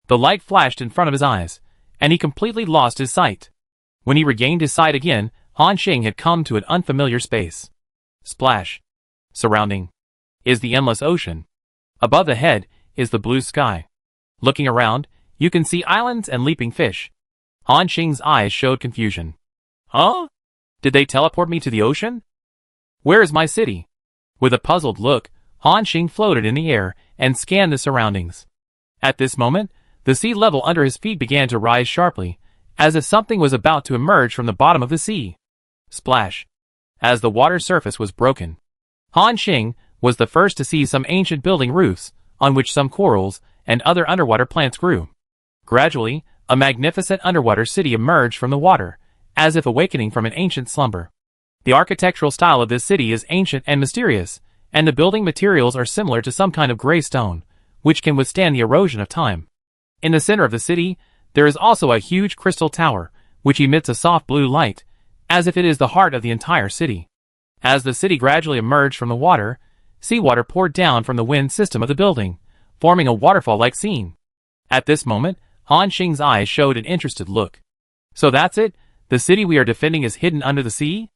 The light flashed in front of his eyes, and he completely lost his sight. When he regained his sight again, Han Xing had come to an unfamiliar space. Splash! Surrounding is the endless ocean. Above the head is the blue sky. Looking around, you can see islands and leaping fish. Han Xing's eyes showed confusion. Huh? Did they teleport me to the ocean? Where is my city? With a puzzled look, Han Xing floated in the air and scanned the surroundings. At this moment, the sea level under his feet began to rise sharply, as if something was about to emerge from the bottom of the sea. Splash! As the water surface was broken. Han Xing was the first to see some ancient building roofs, on which some corals and other underwater plants grew. Gradually, a magnificent underwater city emerged from the water, as if awakening from an ancient slumber. The architectural style of this city is ancient and mysterious, and the building materials are similar to some kind of gray stone, which can withstand the erosion of time. In the center of the city, there is also a huge crystal tower, which emits a soft blue light, as if it is the heart of the entire city. As the city gradually emerged from the water, seawater poured down from the wind system of the building, forming a waterfall-like scene. At this moment, Han Xing's eyes showed an interested look. So that's it? The city we are defending is hidden under the sea?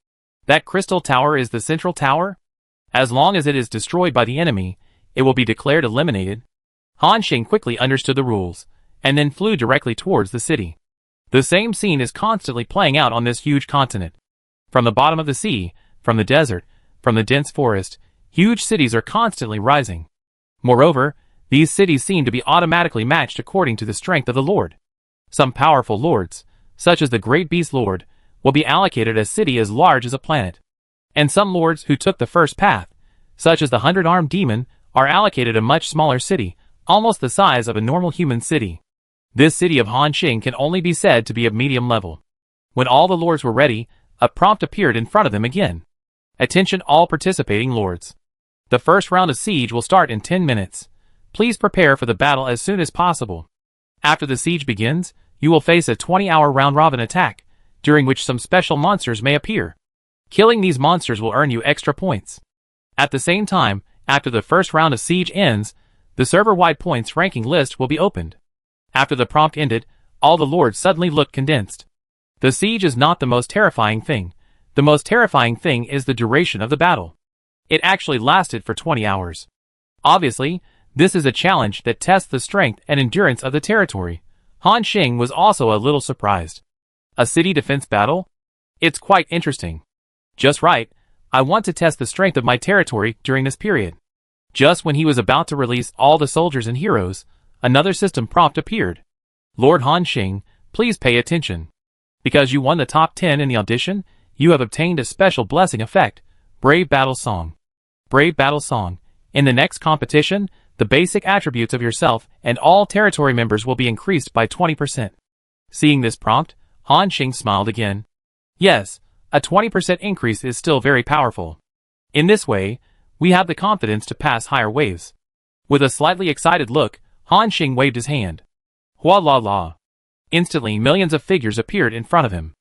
That crystal tower is the central tower? As long as it is destroyed by the enemy, it will be declared eliminated. Han Xing quickly understood the rules, and then flew directly towards the city. The same scene is constantly playing out on this huge continent. From the bottom of the sea, from the desert, from the dense forest, huge cities are constantly rising. Moreover, these cities seem to be automatically matched according to the strength of the Lord. Some powerful lords, such as the Great Beast Lord, will be allocated a city as large as a planet. And some lords who took the first path, such as the 100-armed demon, are allocated a much smaller city, almost the size of a normal human city. This city of Han Xing can only be said to be of medium level. When all the lords were ready, a prompt appeared in front of them again. Attention all participating lords. The first round of siege will start in 10 minutes. Please prepare for the battle as soon as possible. After the siege begins, you will face a 20-hour round-robin attack, during which some special monsters may appear. Killing these monsters will earn you extra points. At the same time, after the first round of siege ends, the server-wide points ranking list will be opened. After the prompt ended, all the lords suddenly looked condensed. The siege is not the most terrifying thing. The most terrifying thing is the duration of the battle. It actually lasted for 20 hours. Obviously, this is a challenge that tests the strength and endurance of the territory. Han Xing was also a little surprised. A city defense battle? It's quite interesting. Just right, I want to test the strength of my territory during this period. Just when he was about to release all the soldiers and heroes, another system prompt appeared. Lord Han Xing, please pay attention. Because you won the top 10 in the audition, you have obtained a special blessing effect, Brave Battle Song. Brave Battle Song. In the next competition, the basic attributes of yourself and all territory members will be increased by 20%. Seeing this prompt, Han Xing smiled again. Yes, a 20% increase is still very powerful. In this way, we have the confidence to pass higher waves. With a slightly excited look, Han Xing waved his hand. Hua la la. Instantly millions of figures appeared in front of him.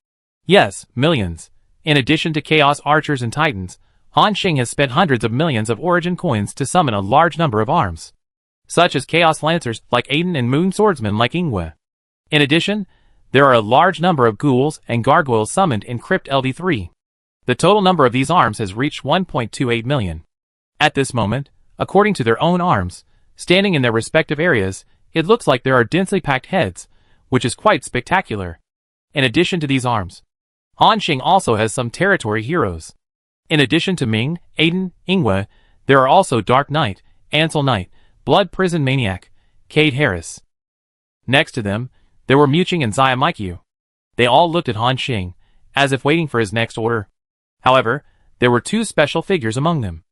Yes, millions. In addition to Chaos Archers and Titans, Han Xing has spent hundreds of millions of Origin coins to summon a large number of arms, such as Chaos Lancers like Aiden and Moon Swordsmen like Ingwe. In addition, there are a large number of ghouls and gargoyles summoned in Crypt LD3. The total number of these arms has reached 1.28 million. At this moment, according to their own arms, standing in their respective areas, it looks like there are densely packed heads, which is quite spectacular. In addition to these arms, Han Xing also has some territory heroes. In addition to Ming, Aiden, Ingwe, there are also Dark Knight, Ansel Knight, Blood Prison Maniac, Cade Harris. Next to them, there were Muching and Zaya Mikyu. They all looked at Han Xing, as if waiting for his next order. However, there were two special figures among them.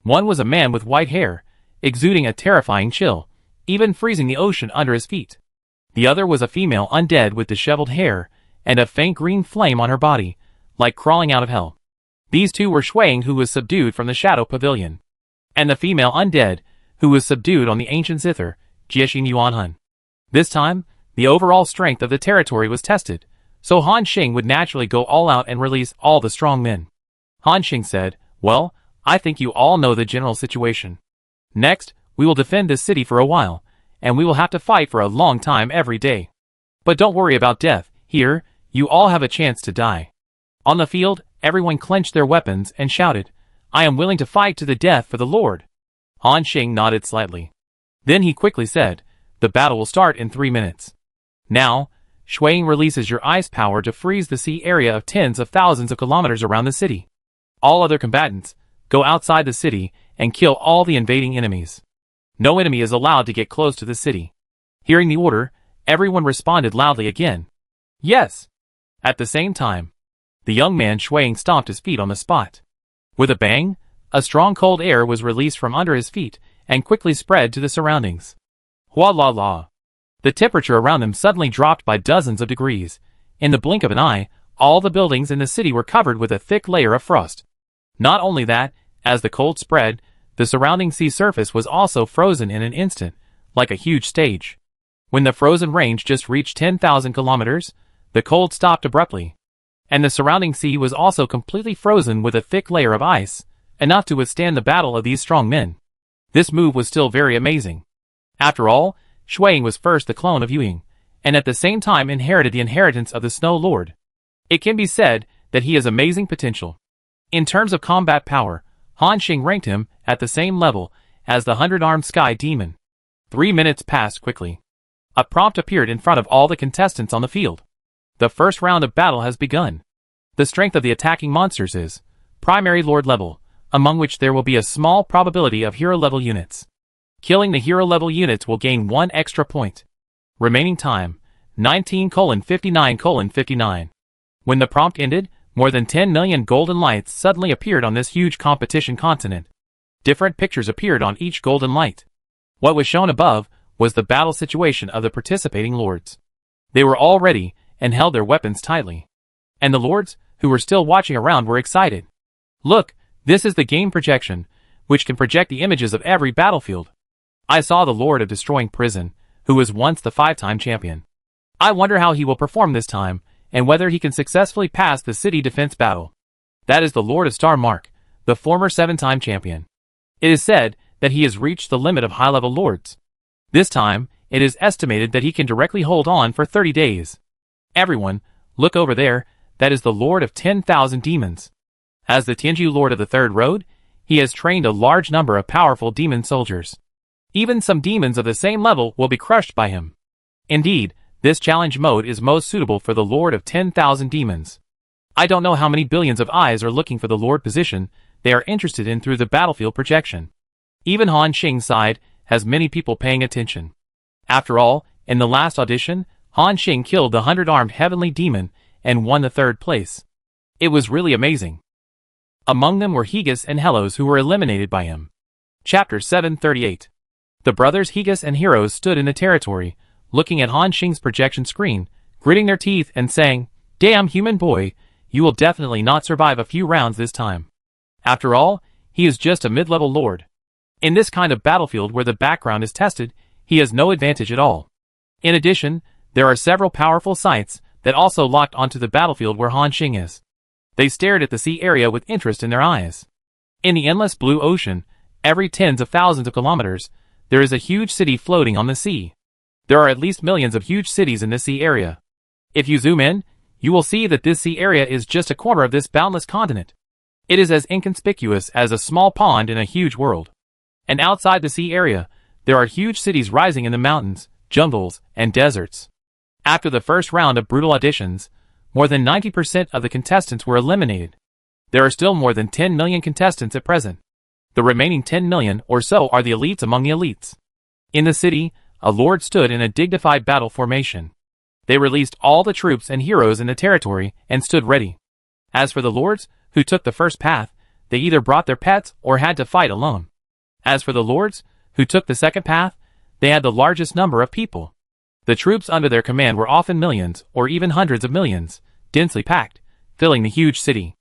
One was a man with white hair, exuding a terrifying chill, even freezing the ocean under his feet. The other was a female undead with disheveled hair, and a faint green flame on her body, like crawling out of hell. These two were Shuang, who was subdued from the Shadow Pavilion, and the female undead, who was subdued on the Ancient Zither, Jiexin Yuanhun. This time, the overall strength of the territory was tested, so Han Xing would naturally go all out and release all the strong men. Han Xing said, well, I think you all know the general situation. Next, we will defend this city for a while, and we will have to fight for a long time every day. But don't worry about death. Here, you all have a chance to die. On the field, everyone clenched their weapons and shouted, I am willing to fight to the death for the Lord. Han Xing nodded slightly. Then he quickly said, the battle will start in 3 minutes. Now, Shuang releases your ice power to freeze the sea area of tens of thousands of kilometers around the city. All other combatants, go outside the city and kill all the invading enemies. No enemy is allowed to get close to the city. Hearing the order, everyone responded loudly again. Yes. At the same time, the young man Shuang stomped his feet on the spot. With a bang, a strong cold air was released from under his feet and quickly spread to the surroundings. Hua la la. The temperature around them suddenly dropped by dozens of degrees. In the blink of an eye, all the buildings in the city were covered with a thick layer of frost. Not only that, as the cold spread, the surrounding sea surface was also frozen in an instant, like a huge stage. When the frozen range just reached 10,000 kilometers, the cold stopped abruptly. And the surrounding sea was also completely frozen with a thick layer of ice, enough to withstand the battle of these strong men. This move was still very amazing. After all, Shuang was first the clone of Yuying, and at the same time inherited the inheritance of the Snow Lord. It can be said that he has amazing potential. In terms of combat power, Han Xing ranked him at the same level as the 100-armed Sky Demon. 3 minutes passed quickly. A prompt appeared in front of all the contestants on the field. The first round of battle has begun. The strength of the attacking monsters is Primary Lord level, among which there will be a small probability of hero level units. Killing the hero level units will gain 1 extra point. Remaining time, 19:59:59. When the prompt ended, more than 10 million golden lights suddenly appeared on this huge competition continent. Different pictures appeared on each golden light. What was shown above was the battle situation of the participating lords. They were all ready and held their weapons tightly. And the lords, who were still watching around, were excited. Look, this is the game projection, which can project the images of every battlefield. I saw the Lord of Destroying Prison, who was once the 5-time champion. I wonder how he will perform this time, and whether he can successfully pass the city defense battle. That is the Lord of Star Mark, the former 7-time champion. It is said that he has reached the limit of high-level lords. This time, it is estimated that he can directly hold on for 30 days. Everyone, Look over there, that is the Lord of 10,000 demons. As the Tianju Lord of the Third Road, he has trained a large number of powerful demon soldiers. Even some demons of the same level will be crushed by him. Indeed, this challenge mode is most suitable for the Lord of 10,000 demons. I don't know how many billions of eyes are looking for the Lord position they are interested in through the battlefield projection. Even Han Xing's side has many people paying attention. After all, in the last audition, Han Xing killed the 100-armed heavenly demon and won the 3rd place. It was really amazing. Among them were Hegas and Helos who were eliminated by him. Chapter 738. The brothers Hegas and Heroes stood in the territory, looking at Han Xing's projection screen, gritting their teeth and saying, "Damn human boy, you will definitely not survive a few rounds this time. After all, he is just a mid-level lord. In this kind of battlefield where the background is tested, he has no advantage at all." In addition, there are several powerful sights that also locked onto the battlefield where Han Xing is. They stared at the sea area with interest in their eyes. In the endless blue ocean, every tens of thousands of kilometers, there is a huge city floating on the sea. There are at least millions of huge cities in this sea area. If you zoom in, you will see that this sea area is just a corner of this boundless continent. It is as inconspicuous as a small pond in a huge world. And outside the sea area, there are huge cities rising in the mountains, jungles, and deserts. After the first round of brutal auditions, more than 90% of the contestants were eliminated. There are still more than 10 million contestants at present. The remaining 10 million or so are the elites among the elites. In the city, a lord stood in a dignified battle formation. They released all the troops and heroes in the territory and stood ready. As for the lords, who took the first path, they either brought their pets or had to fight alone. As for the lords, who took the second path, they had the largest number of people. The troops under their command were often millions or even hundreds of millions, densely packed, filling the huge city.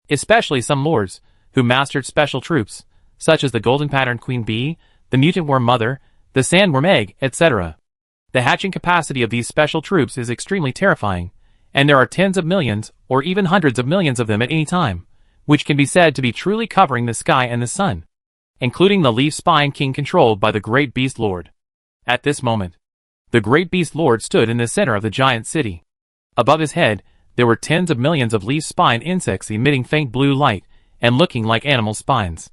Especially some lords, who mastered special troops, such as the Golden Pattern Queen Bee, the Mutant Worm Mother, the Sandworm Egg, etc. The hatching capacity of these special troops is extremely terrifying, and there are tens of millions or even hundreds of millions of them at any time, which can be said to be truly covering the sky and the sun, including the Leaf Spine King controlled by the Great Beast Lord. At this moment, the Great Beast Lord stood in the center of the giant city. Above his head, there were tens of millions of leaf spine insects emitting faint blue light and looking like animal spines.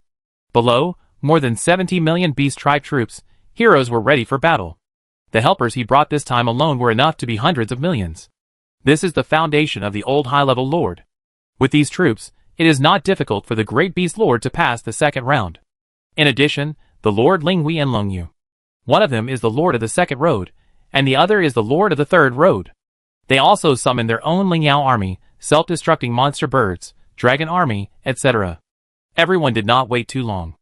Below, more than 70 million beast tribe troops, heroes were ready for battle. The helpers he brought this time alone were enough to be hundreds of millions. This is the foundation of the old high-level lord. With these troops, it is not difficult for the Great Beast Lord to pass the second round. In addition, the Lord Linghui and Longyu. One of them is the Lord of the Second Road, and the other is the Lord of the Third Road. They also summon their own Lingyao army, self-destructing monster birds, dragon army, etc. Everyone did not wait too long.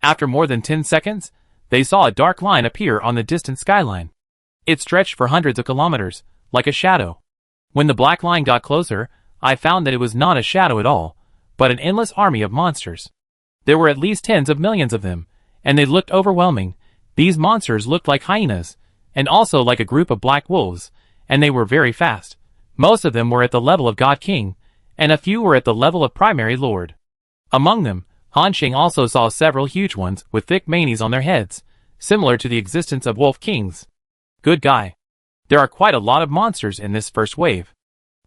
After more than 10 seconds, they saw a dark line appear on the distant skyline. It stretched for hundreds of kilometers, like a shadow. When the black line got closer, I found that it was not a shadow at all, but an endless army of monsters. There were at least tens of millions of them, and they looked overwhelming. These monsters looked like hyenas, and also like a group of black wolves, and they were very fast. Most of them were at the level of God King, and a few were at the level of Primary Lord. Among them, Han Xing also saw several huge ones with thick manes on their heads, similar to the existence of Wolf Kings. Good guy. There are quite a lot of monsters in this first wave.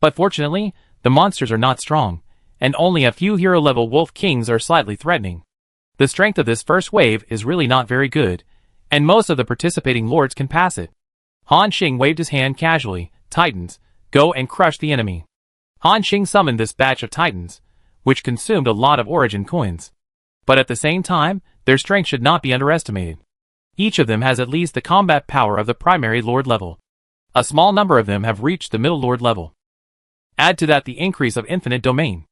But fortunately, the monsters are not strong, and only a few hero-level Wolf Kings are slightly threatening. The strength of this first wave is really not very good, and most of the participating lords can pass it. Han Xing waved his hand casually. Titans, go and crush the enemy. Han Xing summoned this batch of titans, which consumed a lot of origin coins. But at the same time, their strength should not be underestimated. Each of them has at least the combat power of the primary lord level. A small number of them have reached the middle lord level. Add to that the increase of infinite domain.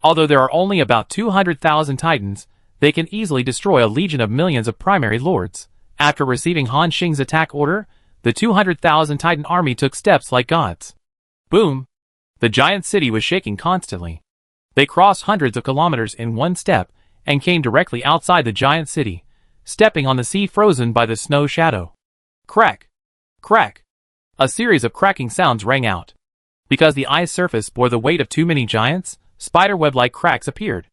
Although there are only about 200,000 titans, they can easily destroy a legion of millions of primary lords. After receiving Han Xing's attack order, the 200,000 titan army took steps like gods. Boom! The giant city was shaking constantly. They crossed hundreds of kilometers in one step and came directly outside the giant city, stepping on the sea frozen by the snow shadow. Crack! Crack! A series of cracking sounds rang out. Because the ice surface bore the weight of too many giants, spiderweb-like cracks appeared.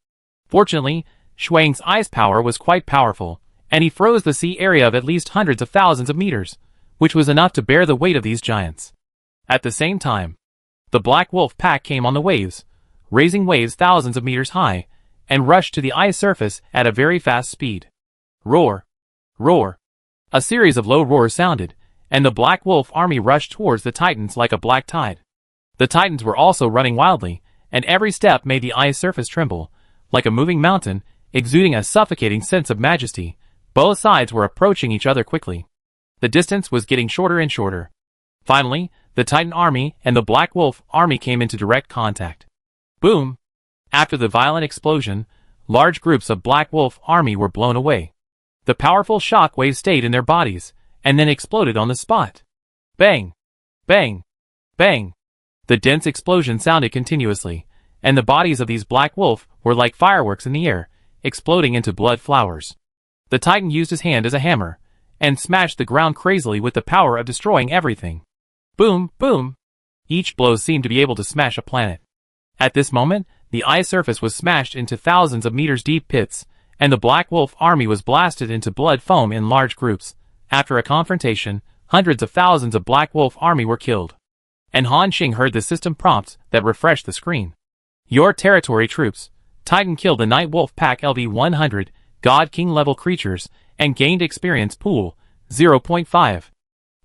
Fortunately, Shuang's ice power was quite powerful, and he froze the sea area of at least hundreds of thousands of meters, which was enough to bear the weight of these giants. At the same time, The Black Wolf pack came on the waves, raising waves thousands of meters high, and rushed to the ice surface at a very fast speed. Roar! Roar! A series of low roars sounded, and the Black Wolf army rushed towards the Titans like a black tide. The Titans were also running wildly, and every step made the ice surface tremble, like a moving mountain, exuding a suffocating sense of majesty. Both sides were approaching each other quickly. The distance was getting shorter and shorter. Finally, the Titan army and the Black Wolf army came into direct contact. Boom! After the violent explosion, large groups of Black Wolf army were blown away. The powerful shock waves stayed in their bodies, and then exploded on the spot. Bang! Bang! Bang! The dense explosion sounded continuously, and the bodies of these Black Wolf were like fireworks in the air, exploding into blood flowers. The Titan used his hand as a hammer, and smashed the ground crazily with the power of destroying everything. Boom! Boom! Each blow seemed to be able to smash a planet. At this moment, the ice surface was smashed into thousands of meters deep pits, and the Black Wolf army was blasted into blood foam in large groups. After a confrontation, hundreds of thousands of Black Wolf army were killed. And Han Xing heard the system prompts that refreshed the screen. Your territory troops. Titan killed the Night Wolf pack LV-100, God King level creatures, and gained experience pool, 0.5.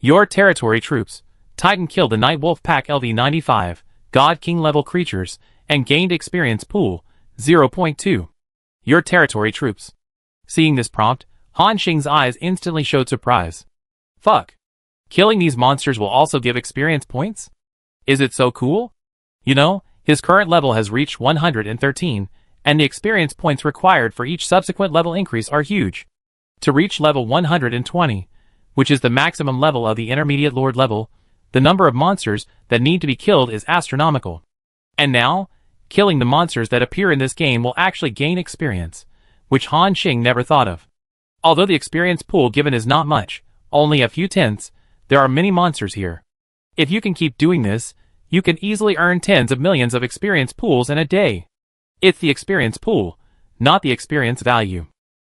Your territory troops. Titan killed the Night Wolf pack LV-95, God King level creatures, and gained experience pool, 0.2. Your territory troops. Seeing this prompt, Han Xing's eyes instantly showed surprise. Fuck. Killing these monsters will also give experience points? Is it so cool? You know, his current level has reached 113, and the experience points required for each subsequent level increase are huge. To reach level 120, which is the maximum level of the intermediate lord level, the number of monsters that need to be killed is astronomical. And now, killing the monsters that appear in this game will actually gain experience, which Han Xing never thought of. Although the experience pool given is not much, only a few tenths, there are many monsters here. If you can keep doing this, you can easily earn tens of millions of experience pools in a day. It's the experience pool, not the experience value.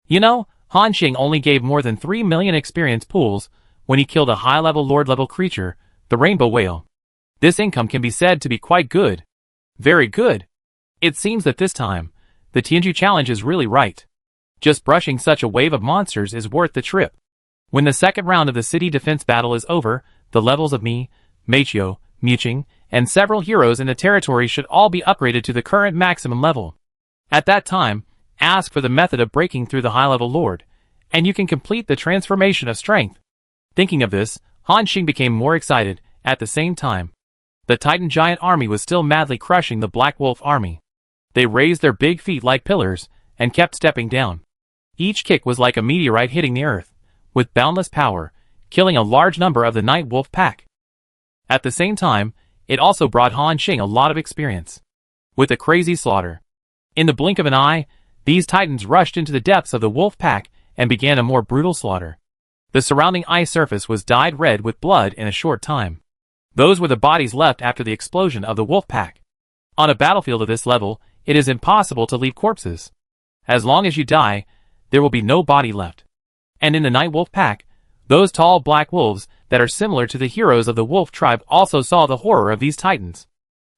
You know, Han Xing only gave more than 3 million experience pools when he killed a high-level lord-level creature, the rainbow whale. This income can be said to be quite good. Very good. It seems that this time, the Tianju challenge is really right. Just brushing such a wave of monsters is worth the trip. When the second round of the city defense battle is over, the levels of Mi, Meichio, Muching, and several heroes in the territory should all be upgraded to the current maximum level. At that time, ask for the method of breaking through the high-level lord, and you can complete the transformation of strength. Thinking of this, Han Xing became more excited. At the same time, the Titan giant army was still madly crushing the Black Wolf army. They raised their big feet like pillars, and kept stepping down. Each kick was like a meteorite hitting the earth, with boundless power, killing a large number of the Night Wolf pack. At the same time, it also brought Han Xing a lot of experience. With a crazy slaughter. In the blink of an eye, these titans rushed into the depths of the wolf pack and began a more brutal slaughter. The surrounding ice surface was dyed red with blood in a short time. Those were the bodies left after the explosion of the wolf pack. On a battlefield of this level, it is impossible to leave corpses. As long as you die, there will be no body left. And in the Night Wolf pack, those tall black wolves that are similar to the heroes of the wolf tribe also saw the horror of these titans.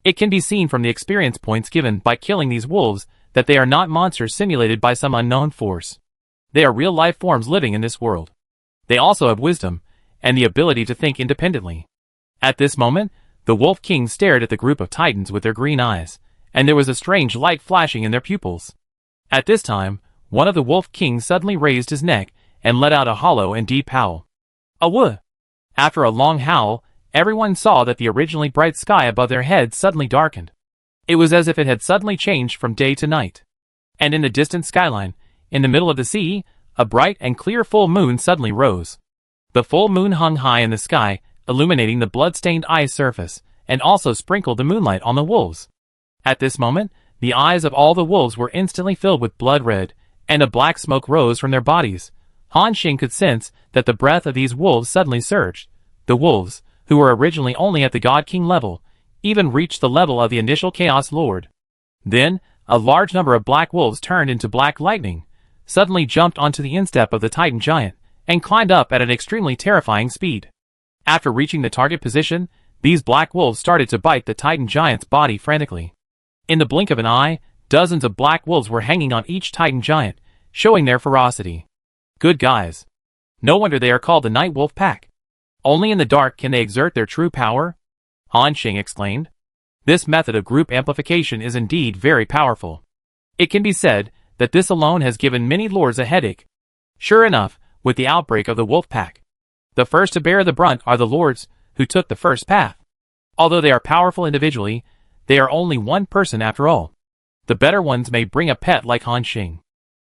It can be seen from the experience points given by killing these wolves that they are not monsters simulated by some unknown force. They are real life forms living in this world. They also have wisdom, and the ability to think independently. At this moment, the Wolf King stared at the group of titans with their green eyes, and there was a strange light flashing in their pupils. At this time, one of the Wolf Kings suddenly raised his neck and let out a hollow and deep howl. A woo! After a long howl, everyone saw that the originally bright sky above their heads suddenly darkened. It was as if it had suddenly changed from day to night. And in the distant skyline, in the middle of the sea, a bright and clear full moon suddenly rose. The full moon hung high in the sky, illuminating the blood-stained ice surface, and also sprinkled the moonlight on the wolves. At this moment, the eyes of all the wolves were instantly filled with blood red, and a black smoke rose from their bodies. Han Xing could sense that the breath of these wolves suddenly surged. The wolves, who were originally only at the God King level, even reached the level of the initial Chaos Lord. Then, a large number of black wolves turned into black lightning, suddenly jumped onto the instep of the Titan giant, and climbed up at an extremely terrifying speed. After reaching the target position, These black wolves started to bite the Titan giant's body frantically. In the blink of an eye, dozens of black wolves were hanging on each Titan giant, showing their ferocity. Good guys. No wonder they are called the Night Wolf Pack. Only in the dark can they exert their true power, Han Xing exclaimed. This method of group amplification is indeed very powerful. It can be said that this alone has given many lords a headache. Sure enough, with the outbreak of the wolf pack, the first to bear the brunt are the lords who took the first path. Although they are powerful individually, they are only one person after all. The better ones may bring a pet like Han Xing.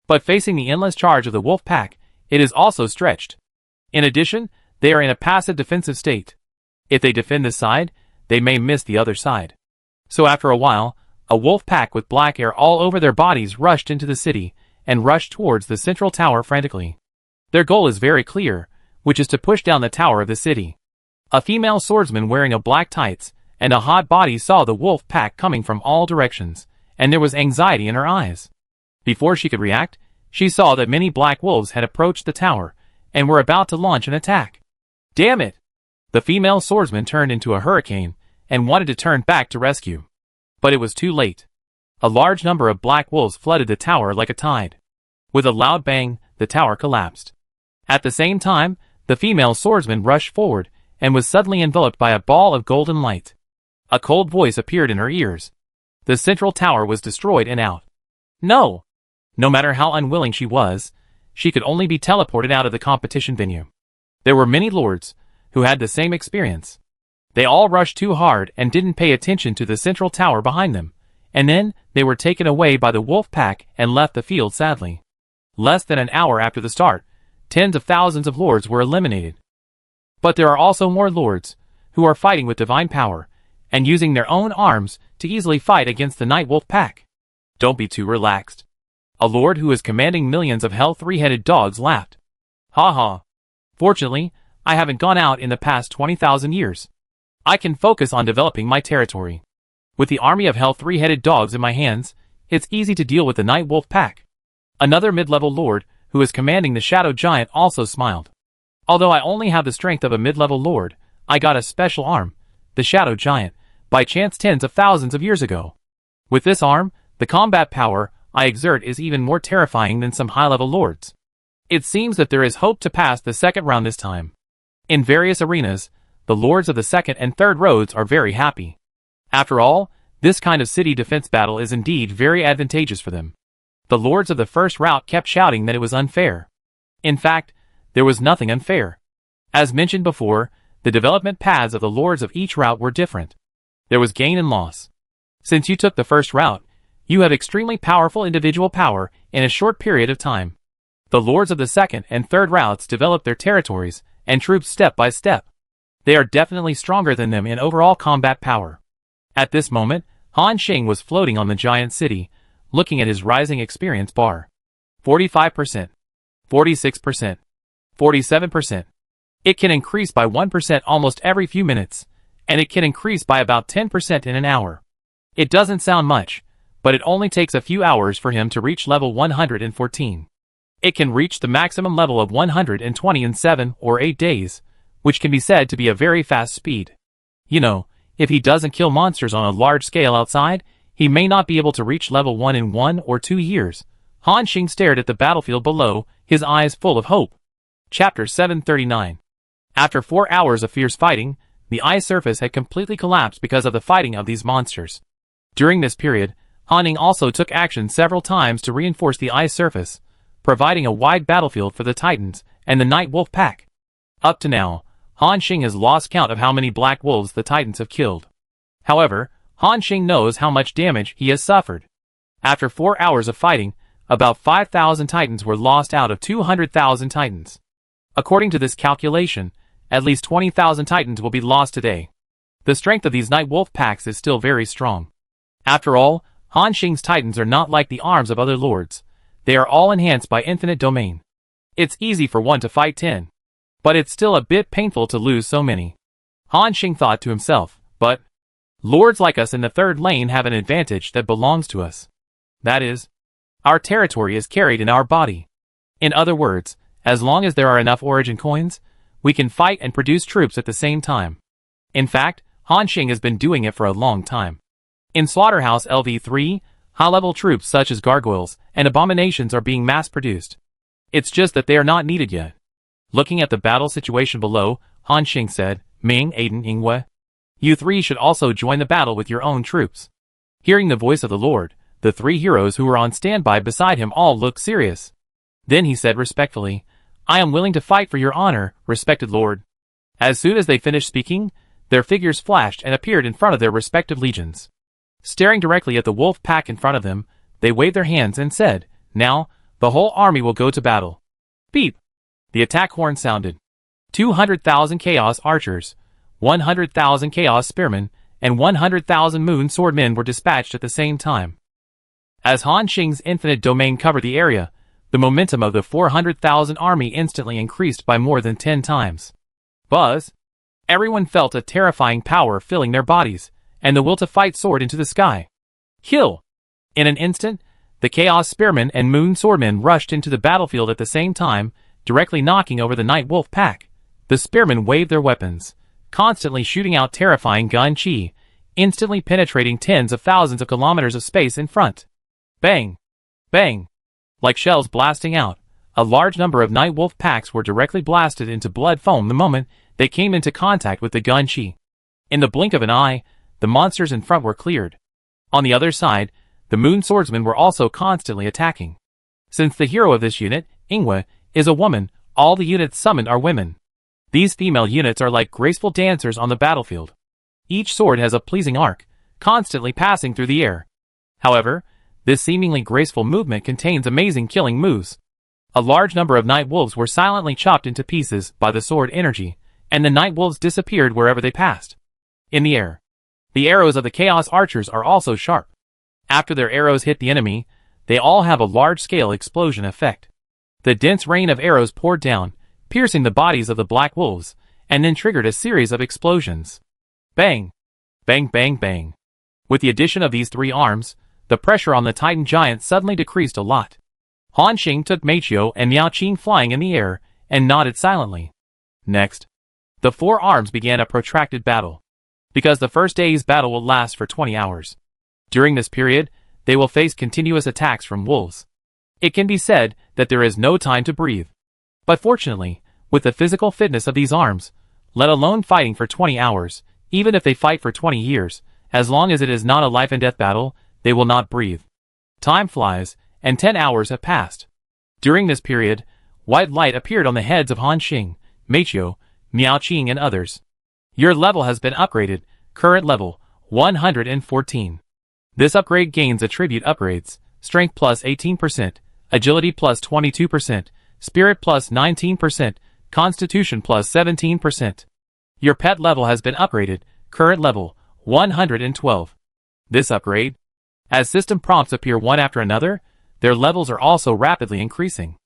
But facing the endless charge of the wolf pack, it is also stretched. In addition, they are in a passive defensive state. If they defend this side, they may miss the other side. So after a while, a wolf pack with black hair all over their bodies rushed into the city and rushed towards the central tower frantically. Their goal is very clear, which is to push down the tower of the city. A female swordsman wearing a black tights and a hot body saw the wolf pack coming from all directions, and there was anxiety in her eyes. Before she could react, she saw that many black wolves had approached the tower and were about to launch an attack. Damn it! The female swordsman turned into a hurricane and wanted to turn back to rescue. But it was too late. A large number of black wolves flooded the tower like a tide. With a loud bang, the tower collapsed. At the same time, the female swordsman rushed forward and was suddenly enveloped by a ball of golden light. A cold voice appeared in her ears. The central tower was destroyed and out. No! No matter how unwilling she was, she could only be teleported out of the competition venue. There were many lords who had the same experience. They all rushed too hard and didn't pay attention to the central tower behind them, and then they were taken away by the wolf pack and left the field sadly. Less than an hour after the start, tens of thousands of lords were eliminated. But there are also more lords who are fighting with divine power and using their own arms to easily fight against the Night Wolf Pack. Don't be too relaxed. A lord who is commanding millions of hell three-headed dogs laughed. Ha ha. Fortunately, I haven't gone out in the past 20,000 years. I can focus on developing my territory. With the army of hell three-headed dogs in my hands, it's easy to deal with the Night Wolf Pack. Another mid-level lord who is commanding the Shadow Giant also smiled. Although I only have the strength of a mid-level lord, I got a special arm, the Shadow Giant, by chance tens of thousands of years ago. With this arm, the combat power I exert is even more terrifying than some high-level lords. It seems that there is hope to pass the second round this time. In various arenas, the lords of the second and third roads are very happy. After all, this kind of city defense battle is indeed very advantageous for them. The lords of the first route kept shouting that it was unfair. In fact, there was nothing unfair. As mentioned before, the development paths of the lords of each route were different. There was gain and loss. Since you took the first route, you have extremely powerful individual power in a short period of time. The lords of the second and third routes developed their territories and troops step by step. They are definitely stronger than them in overall combat power. At this moment, Han Xing was floating on the giant city, looking at his rising experience bar. 45%, 46%, 47%. It can increase by 1% almost every few minutes, and it can increase by about 10% in an hour. It doesn't sound much, but it only takes a few hours for him to reach level 114. It can reach the maximum level of 120 in 7 or 8 days, which can be said to be a very fast speed. You know, if he doesn't kill monsters on a large scale outside, he may not be able to reach level 1 in 1 or 2 years. Han Xing stared at the battlefield below, his eyes full of hope. Chapter 739. After 4 hours of fierce fighting, the ice surface had completely collapsed because of the fighting of these monsters. During this period, Han Xing also took action several times to reinforce the ice surface, providing a wide battlefield for the Titans and the Night Wolf Pack. Up to now, Han Xing has lost count of how many black wolves the Titans have killed. However, Han Xing knows how much damage he has suffered. After 4 hours of fighting, about 5,000 Titans were lost out of 200,000 Titans. According to this calculation, at least 20,000 Titans will be lost today. The strength of these Night Wolf Packs is still very strong. After all, Han Xing's Titans are not like the arms of other lords. They are all enhanced by infinite domain. It's easy for one to fight 10. But it's still a bit painful to lose so many. Han Xing thought to himself, but lords like us in the third lane have an advantage that belongs to us. That is, our territory is carried in our body. In other words, as long as there are enough origin coins, we can fight and produce troops at the same time. In fact, Han Xing has been doing it for a long time. In Slaughterhouse LV3, high-level troops such as gargoyles and abominations are being mass-produced. It's just that they are not needed yet. Looking at the battle situation below, Han Xing said, Ming, Aiden, Yingwe, you three should also join the battle with your own troops. Hearing the voice of the Lord, the three heroes who were on standby beside him all looked serious. Then he said respectfully, I am willing to fight for your honor, respected Lord. As soon as they finished speaking, their figures flashed and appeared in front of their respective legions. Staring directly at the wolf pack in front of them, they waved their hands and said, Now, the whole army will go to battle. Beep! The attack horn sounded. 200,000 Chaos Archers, 100,000 Chaos Spearmen, and 100,000 Moon Swordmen were dispatched at the same time. As Han Xing's infinite domain covered the area, the momentum of the 400,000 army instantly increased by more than 10 times. Buzz! Everyone felt a terrifying power filling their bodies, and the will to fight soared into the sky. Kill! In an instant, the Chaos Spearmen and Moon Swordmen rushed into the battlefield at the same time, directly knocking over the Night Wolf pack. The Spearmen waved their weapons, constantly shooting out terrifying gun chi, instantly penetrating tens of thousands of kilometers of space in front. Bang! Bang! Like shells blasting out, a large number of Night Wolf packs were directly blasted into blood foam the moment they came into contact with the gun chi. In the blink of an eye, the monsters in front were cleared. On the other side, the Moon Swordsmen were also constantly attacking. Since the hero of this unit, Yingwe, is a woman, all the units summoned are women. These female units are like graceful dancers on the battlefield. Each sword has a pleasing arc, constantly passing through the air. However, this seemingly graceful movement contains amazing killing moves. A large number of Night Wolves were silently chopped into pieces by the sword energy, and the Night Wolves disappeared wherever they passed. In the air, the arrows of the Chaos Archers are also sharp. After their arrows hit the enemy, they all have a large-scale explosion effect. The dense rain of arrows poured down, piercing the bodies of the Black Wolves, and then triggered a series of explosions. Bang! Bang bang bang. With the addition of these three arms, the pressure on the Titan Giant suddenly decreased a lot. Han Xing took Meiqiu and Miao Qing flying in the air, and nodded silently. Next, the four arms began a protracted battle. Because the first day's battle will last for 20 hours. During this period, they will face continuous attacks from wolves. It can be said that there is no time to breathe. But fortunately, with the physical fitness of these arms, let alone fighting for 20 hours, even if they fight for 20 years, as long as it is not a life and death battle, they will not breathe. Time flies, and 10 hours have passed. During this period, white light appeared on the heads of Han Xing, Meiqiu, Miao Qing and others. Your level has been upgraded, current level, 114. This upgrade gains attribute upgrades, strength plus 18%, agility plus 22%, spirit plus 19%, constitution plus 17%. Your pet level has been upgraded, current level, 112. This upgrade, as system prompts appear one after another, their levels are also rapidly increasing.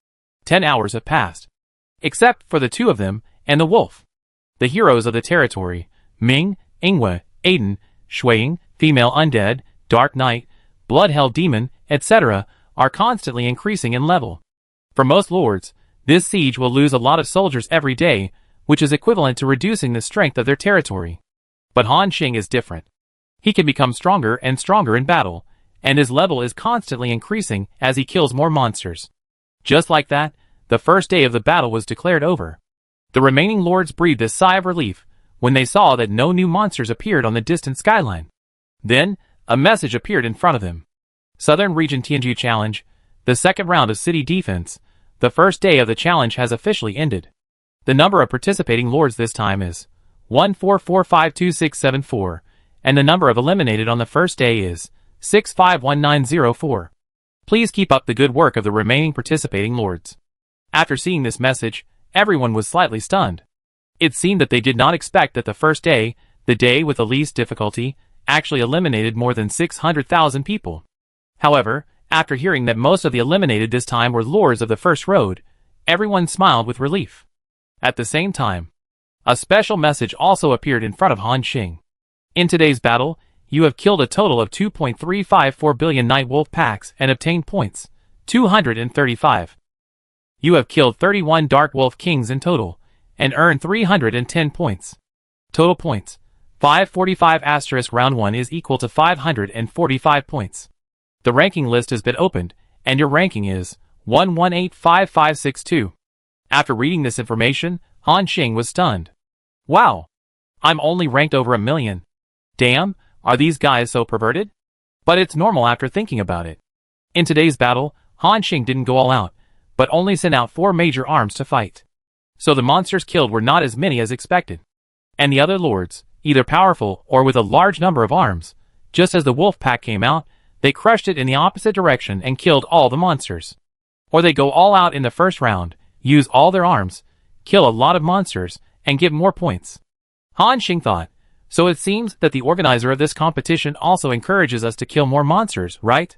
10 hours have passed. Except for the two of them, and the wolf. The heroes of the territory, Ming, Yingwe, Aiden, Shuiying, Female Undead, Dark Knight, Bloodhell Demon, etc., are constantly increasing in level. For most lords, this siege will lose a lot of soldiers every day, which is equivalent to reducing the strength of their territory. But Han Xing is different. He can become stronger and stronger in battle, and his level is constantly increasing as he kills more monsters. Just like that, the first day of the battle was declared over. The remaining lords breathed a sigh of relief when they saw that no new monsters appeared on the distant skyline. Then, a message appeared in front of them. Southern Region Tianju Challenge, the second round of city defense. The first day of the challenge has officially ended. The number of participating lords this time is 1445264, and the number of eliminated on the first day is 651904. Please keep up the good work of the remaining participating lords. After seeing this message, everyone was slightly stunned. It seemed that they did not expect that the first day, the day with the least difficulty, actually eliminated more than 600,000 people. However, after hearing that most of the eliminated this time were lords of the first road, everyone smiled with relief. At the same time, a special message also appeared in front of Han Xing. In today's battle, you have killed a total of 2.354 billion Night Wolf packs and obtained points, 235. You have killed 31 Dark Wolf Kings in total, and earned 310 points. Total points, 545 * round 1 is equal to 545 points. The ranking list has been opened, and your ranking is 1185562. After reading this information, Han Xing was stunned. Wow! I'm only ranked over 1,000,000. Damn, are these guys so perverted? But it's normal after thinking about it. In today's battle, Han Xing didn't go all out, but only sent out 4 major arms to fight. So the monsters killed were not as many as expected. And the other lords, either powerful or with a large number of arms, just as the wolf pack came out, they crushed it in the opposite direction and killed all the monsters. Or they go all out in the first round, use all their arms, kill a lot of monsters, and give more points. Han Xing thought, so it seems that the organizer of this competition also encourages us to kill more monsters, right?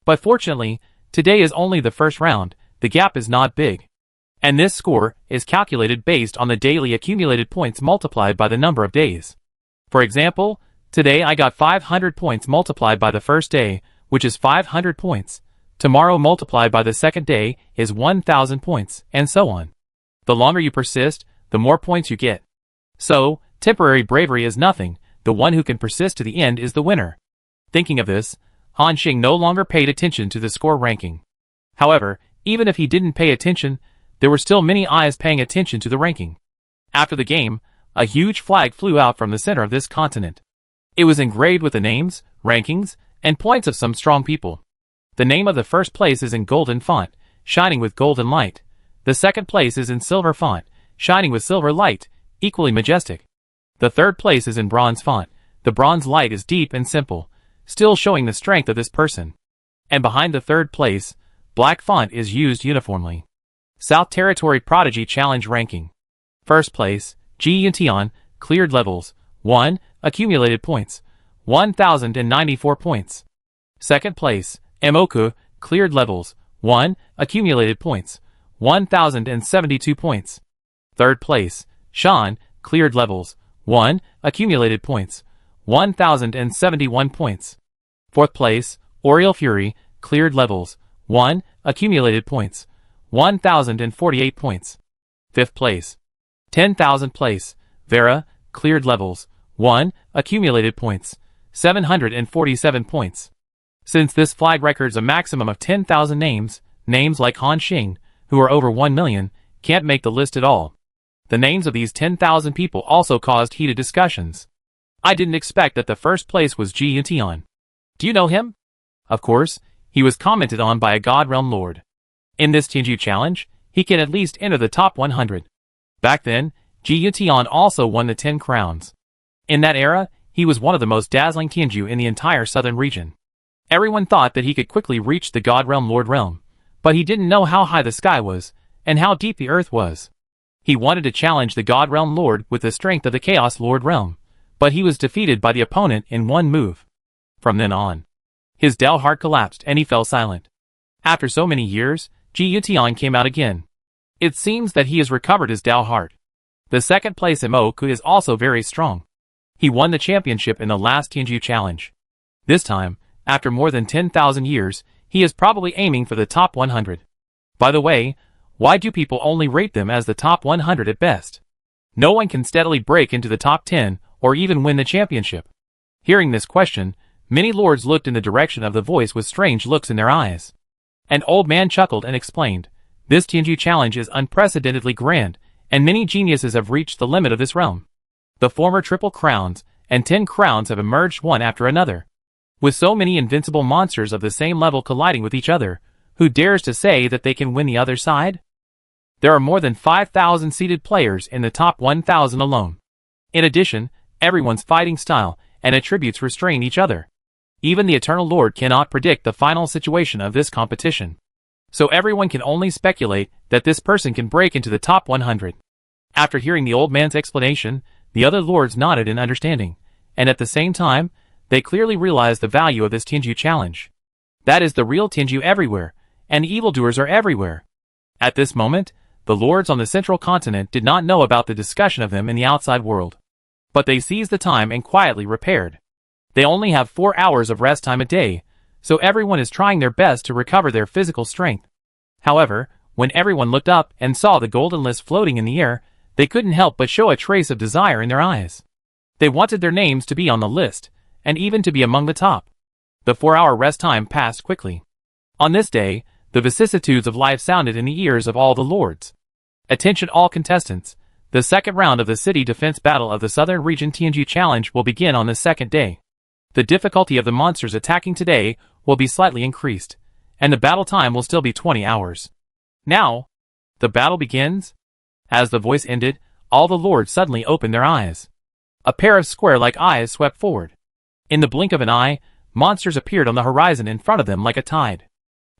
But fortunately, today is only the first round, the gap is not big. And this score is calculated based on the daily accumulated points multiplied by the number of days. For example, today I got 500 points multiplied by the first day, which is 500 points. Tomorrow multiplied by the second day is 1,000 points, and so on. The longer you persist, the more points you get. So, temporary bravery is nothing, the one who can persist to the end is the winner. Thinking of this, Han Xing no longer paid attention to the score ranking. However, even if he didn't pay attention, there were still many eyes paying attention to the ranking. After the game, a huge flag flew out from the center of this continent. It was engraved with the names, rankings, and points of some strong people. The name of the first place is in golden font, shining with golden light. The second place is in silver font, shining with silver light, equally majestic. The third place is in bronze font. The bronze light is deep and simple, still showing the strength of this person. And behind the third place, black font is used uniformly. South Territory Prodigy Challenge Ranking. First place, Ji Yuntian, cleared levels, 1, accumulated points, 1,094 points. Second place, Moku, cleared levels, 1, accumulated points, 1,072 points. Third place, Shan, cleared levels, 1, accumulated points, 1,071 points. Fourth place, Oriel Fury, cleared levels, 1, accumulated points, 1,048 points. Fifth place, 10,000 place, Vera, cleared levels, 1, accumulated points, 747 points. Since this flag records a maximum of 10,000 names, names like Han Xing, who are over 1,000,000, can't make the list at all. The names of these 10,000 people also caused heated discussions. I didn't expect that the first place was Ji Yuntian. Do you know him? Of course, he was commented on by a God Realm Lord. In this Tianju challenge, he can at least enter the top 100. Back then, Ji Yuntian also won the 10 crowns. In that era, he was one of the most dazzling Tianju in the entire southern region. Everyone thought that he could quickly reach the God Realm Lord realm, but he didn't know how high the sky was, and how deep the earth was. He wanted to challenge the God Realm Lord with the strength of the Chaos Lord realm, but he was defeated by the opponent in one move. From then on, his Dao heart collapsed and he fell silent. After so many years, Ji Yuntian came out again. It seems that he has recovered his Dao heart. The second place Moku is also very strong. He won the championship in the last Tianju challenge. This time, after more than 10,000 years, he is probably aiming for the top 100. By the way, why do people only rate them as the top 100 at best? No one can steadily break into the top 10 or even win the championship. Hearing this question, many lords looked in the direction of the voice with strange looks in their eyes. An old man chuckled and explained, "This Tianju challenge is unprecedentedly grand, and many geniuses have reached the limit of this realm. The former triple crowns and 10 crowns have emerged one after another. With so many invincible monsters of the same level colliding with each other, who dares to say that they can win the other side? There are more than 5,000 seeded players in the top 1,000 alone. In addition, everyone's fighting style and attributes restrain each other. Even the Eternal Lord cannot predict the final situation of this competition. So everyone can only speculate that this person can break into the top 100. After hearing the old man's explanation, the other lords nodded in understanding, and at the same time, they clearly realized the value of this Tianju challenge. That is the real Tianju everywhere, and evildoers are everywhere. At this moment, the lords on the central continent did not know about the discussion of them in the outside world. But they seized the time and quietly repaired. They only have 4 hours of rest time a day, so everyone is trying their best to recover their physical strength. However, when everyone looked up and saw the golden list floating in the air, they couldn't help but show a trace of desire in their eyes. They wanted their names to be on the list, and even to be among the top. The 4-hour rest time passed quickly. On this day, the vicissitudes of life sounded in the ears of all the lords. Attention all contestants, the second round of the City Defense Battle of the Southern Region TNG Challenge will begin on the second day. The difficulty of the monsters attacking today will be slightly increased, and the battle time will still be 20 hours. Now, the battle begins. As the voice ended, all the lords suddenly opened their eyes. A pair of square-like eyes swept forward. In the blink of an eye, monsters appeared on the horizon in front of them like a tide.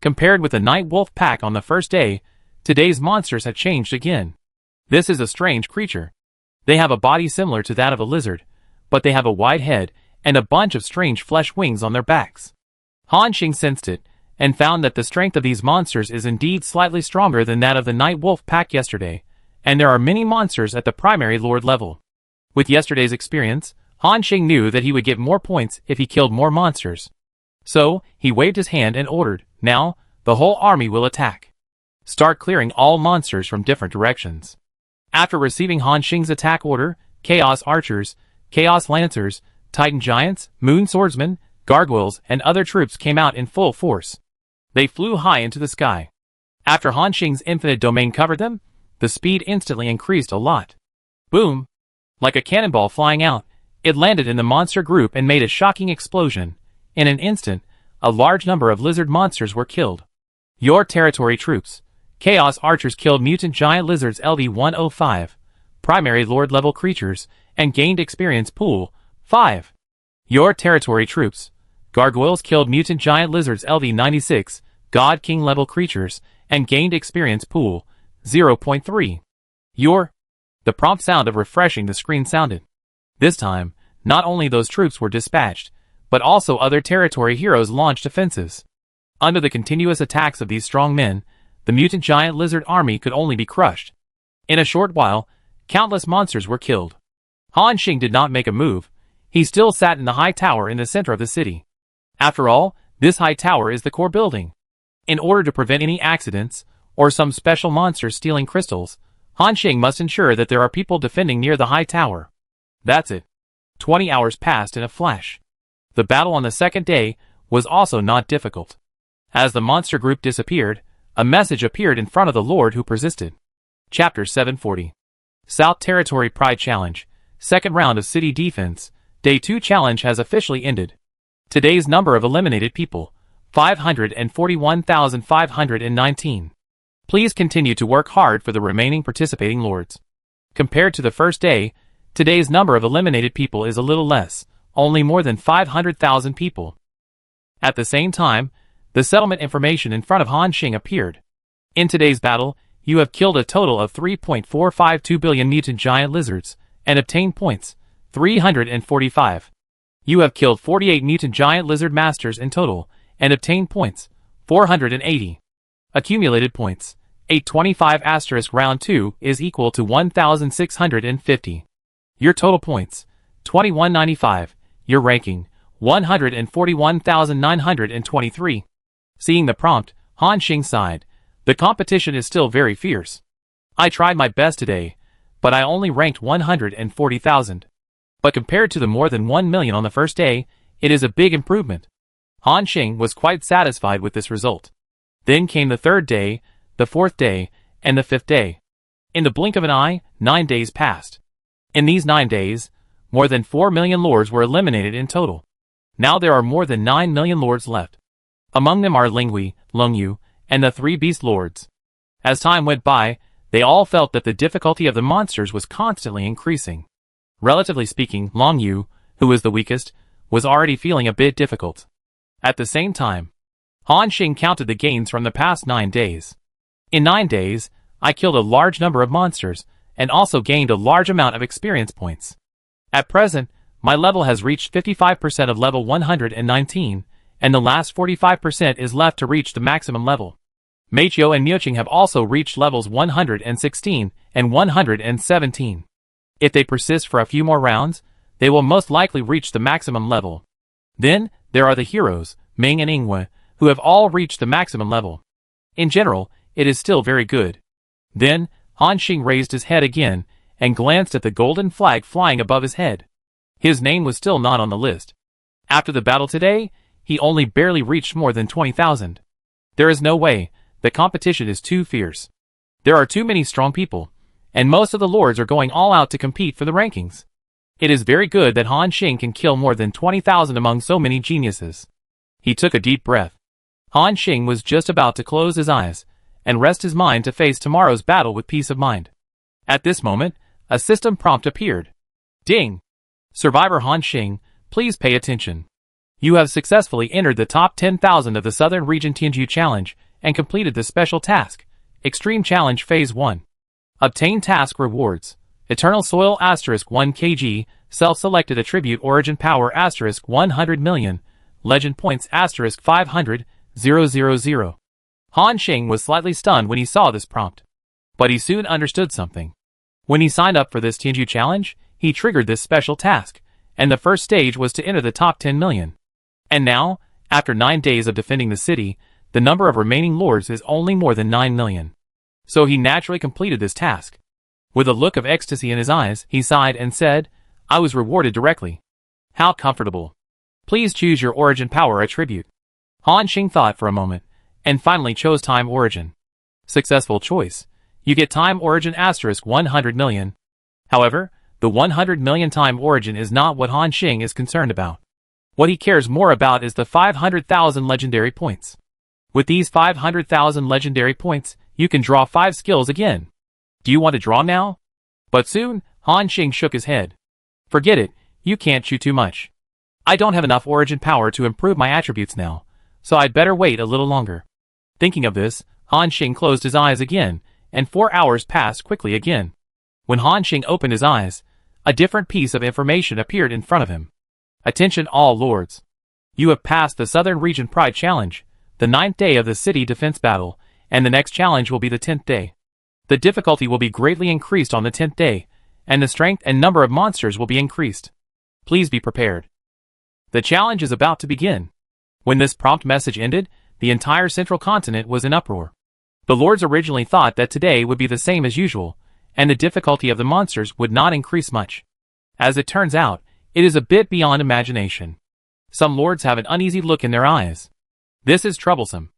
Compared with the Night Wolf pack on the first day, today's monsters have changed again. This is a strange creature. They have a body similar to that of a lizard, but they have a wide head and a bunch of strange flesh wings on their backs. Han Xing sensed it, and found that the strength of these monsters is indeed slightly stronger than that of the Night Wolf pack yesterday, and there are many monsters at the primary lord level. With yesterday's experience, Han Xing knew that he would get more points if he killed more monsters. So, he waved his hand and ordered, "Now, the whole army will attack. Start clearing all monsters from different directions." After receiving Han Xing's attack order, Chaos Archers, Chaos Lancers, Titan Giants, Moon Swordsmen, Gargoyles, and other troops came out in full force. They flew high into the sky. After Han Xing's infinite domain covered them, the speed instantly increased a lot. Boom! Like a cannonball flying out, it landed in the monster group and made a shocking explosion. In an instant, a large number of lizard monsters were killed. Your territory troops. Chaos Archers killed mutant giant lizards LV-105, primary lord level creatures, and gained experience pool 5. Your territory troops. Gargoyles killed mutant giant lizards LV-96, god king level creatures, and gained experience pool 0.3. The prompt sound of refreshing the screen sounded. This time, not only those troops were dispatched, but also other territory heroes launched offensives. Under the continuous attacks of these strong men, the mutant giant lizard army could only be crushed. In a short while, countless monsters were killed. Han Xing did not make a move. He still sat in the high tower in the center of the city. After all, this high tower is the core building. In order to prevent any accidents, or some special monsters stealing crystals, Han Xing must ensure that there are people defending near the high tower. That's it. 20 hours passed in a flash. The battle on the second day was also not difficult. As the monster group disappeared, a message appeared in front of the Lord who persisted. Chapter 740. South Territory Pride Challenge, second round of City Defense, Day 2 challenge has officially ended. Today's number of eliminated people, 541,519. Please continue to work hard for the remaining participating lords. Compared to the first day, today's number of eliminated people is a little less, only more than 500,000 people. At the same time, the settlement information in front of Han Xing appeared. In today's battle, you have killed a total of 3.452 billion mutant giant lizards, and obtained points, 345. You have killed 48 mutant giant lizard masters in total, and obtained points, 480. Accumulated points, 825 * round 2 is equal to 1,650. Your total points, 2195. Your ranking, 141,923. Seeing the prompt, Han Xing sighed. The competition is still very fierce. I tried my best today, but I only ranked 140,000. But compared to the more than 1 million on the first day, it is a big improvement. Han Xing was quite satisfied with this result. Then came the third day, the fourth day, and the fifth day. In the blink of an eye, 9 days passed. In these 9 days, more than 4 million lords were eliminated in total. Now there are more than 9 million lords left. Among them are Lingui, Lungyu, and the 3 beast lords. As time went by, they all felt that the difficulty of the monsters was constantly increasing. Relatively speaking, Longyu, who was the weakest, was already feeling a bit difficult. At the same time, Han Xing counted the gains from the past 9 days. In 9 days, I killed a large number of monsters, and also gained a large amount of experience points. At present, my level has reached 55% of level 119, and the last 45% is left to reach the maximum level. Meichio and Miuqing have also reached levels 116 and 117. If they persist for a few more rounds, they will most likely reach the maximum level. Then, there are the heroes, Ming and Ingwe, who have all reached the maximum level. In general, it is still very good. Then, Han Xing raised his head again, and glanced at the golden flag flying above his head. His name was still not on the list. After the battle today, he only barely reached more than 20,000. There is no way, the competition is too fierce. There are too many strong people, and most of the lords are going all out to compete for the rankings. It is very good that Han Xing can kill more than 20,000 among so many geniuses. He took a deep breath. Han Xing was just about to close his eyes and rest his mind to face tomorrow's battle with peace of mind. At this moment, a system prompt appeared. Ding! Survivor Han Xing, please pay attention. You have successfully entered the top 10,000 of the Southern Region Tianju Challenge and completed the special task, Extreme Challenge Phase 1. Obtain task rewards. Eternal Soil *1 kg, Self-Selected Attribute Origin Power *100 million, Legend Points *500, 000. Han Xing was slightly stunned when he saw this prompt. But he soon understood something. When he signed up for this Tianju Challenge, he triggered this special task, and the first stage was to enter the top 10 million. And now, after 9 days of defending the city, the number of remaining lords is only more than 9 million. So he naturally completed this task. With a look of ecstasy in his eyes, he sighed and said, I was rewarded directly. How comfortable. Please choose your origin power attribute. Han Xing thought for a moment, and finally chose Time Origin. Successful choice. You get Time Origin *100 million. However, the 100 million Time Origin is not what Han Xing is concerned about. What he cares more about is the 500,000 legendary points. With these 500,000 legendary points, you can draw 5 skills again. Do you want to draw now? But soon, Han Xing shook his head. Forget it, you can't chew too much. I don't have enough origin power to improve my attributes now, so I'd better wait a little longer. Thinking of this, Han Xing closed his eyes again, and 4 hours passed quickly again. When Han Xing opened his eyes, a different piece of information appeared in front of him. Attention all lords. You have passed the Southern Region Pride Challenge, the 9th day of the city defense battle, and the next challenge will be the 10th day. The difficulty will be greatly increased on the 10th day, and the strength and number of monsters will be increased. Please be prepared. The challenge is about to begin. When this prompt message ended, the entire central continent was in uproar. The lords originally thought that today would be the same as usual, and the difficulty of the monsters would not increase much. As it turns out, it is a bit beyond imagination. Some lords have an uneasy look in their eyes. This is troublesome.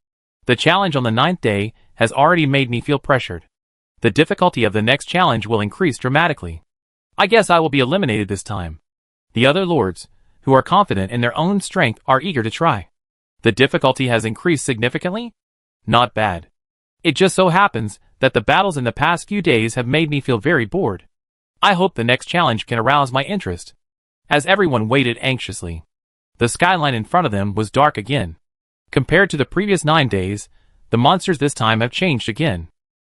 The challenge on the 9th day has already made me feel pressured. The difficulty of the next challenge will increase dramatically. I guess I will be eliminated this time. The other lords, who are confident in their own strength, are eager to try. The difficulty has increased significantly? Not bad. It just so happens that the battles in the past few days have made me feel very bored. I hope the next challenge can arouse my interest. As everyone waited anxiously, the skyline in front of them was dark again. Compared to the previous 9 days, the monsters this time have changed again.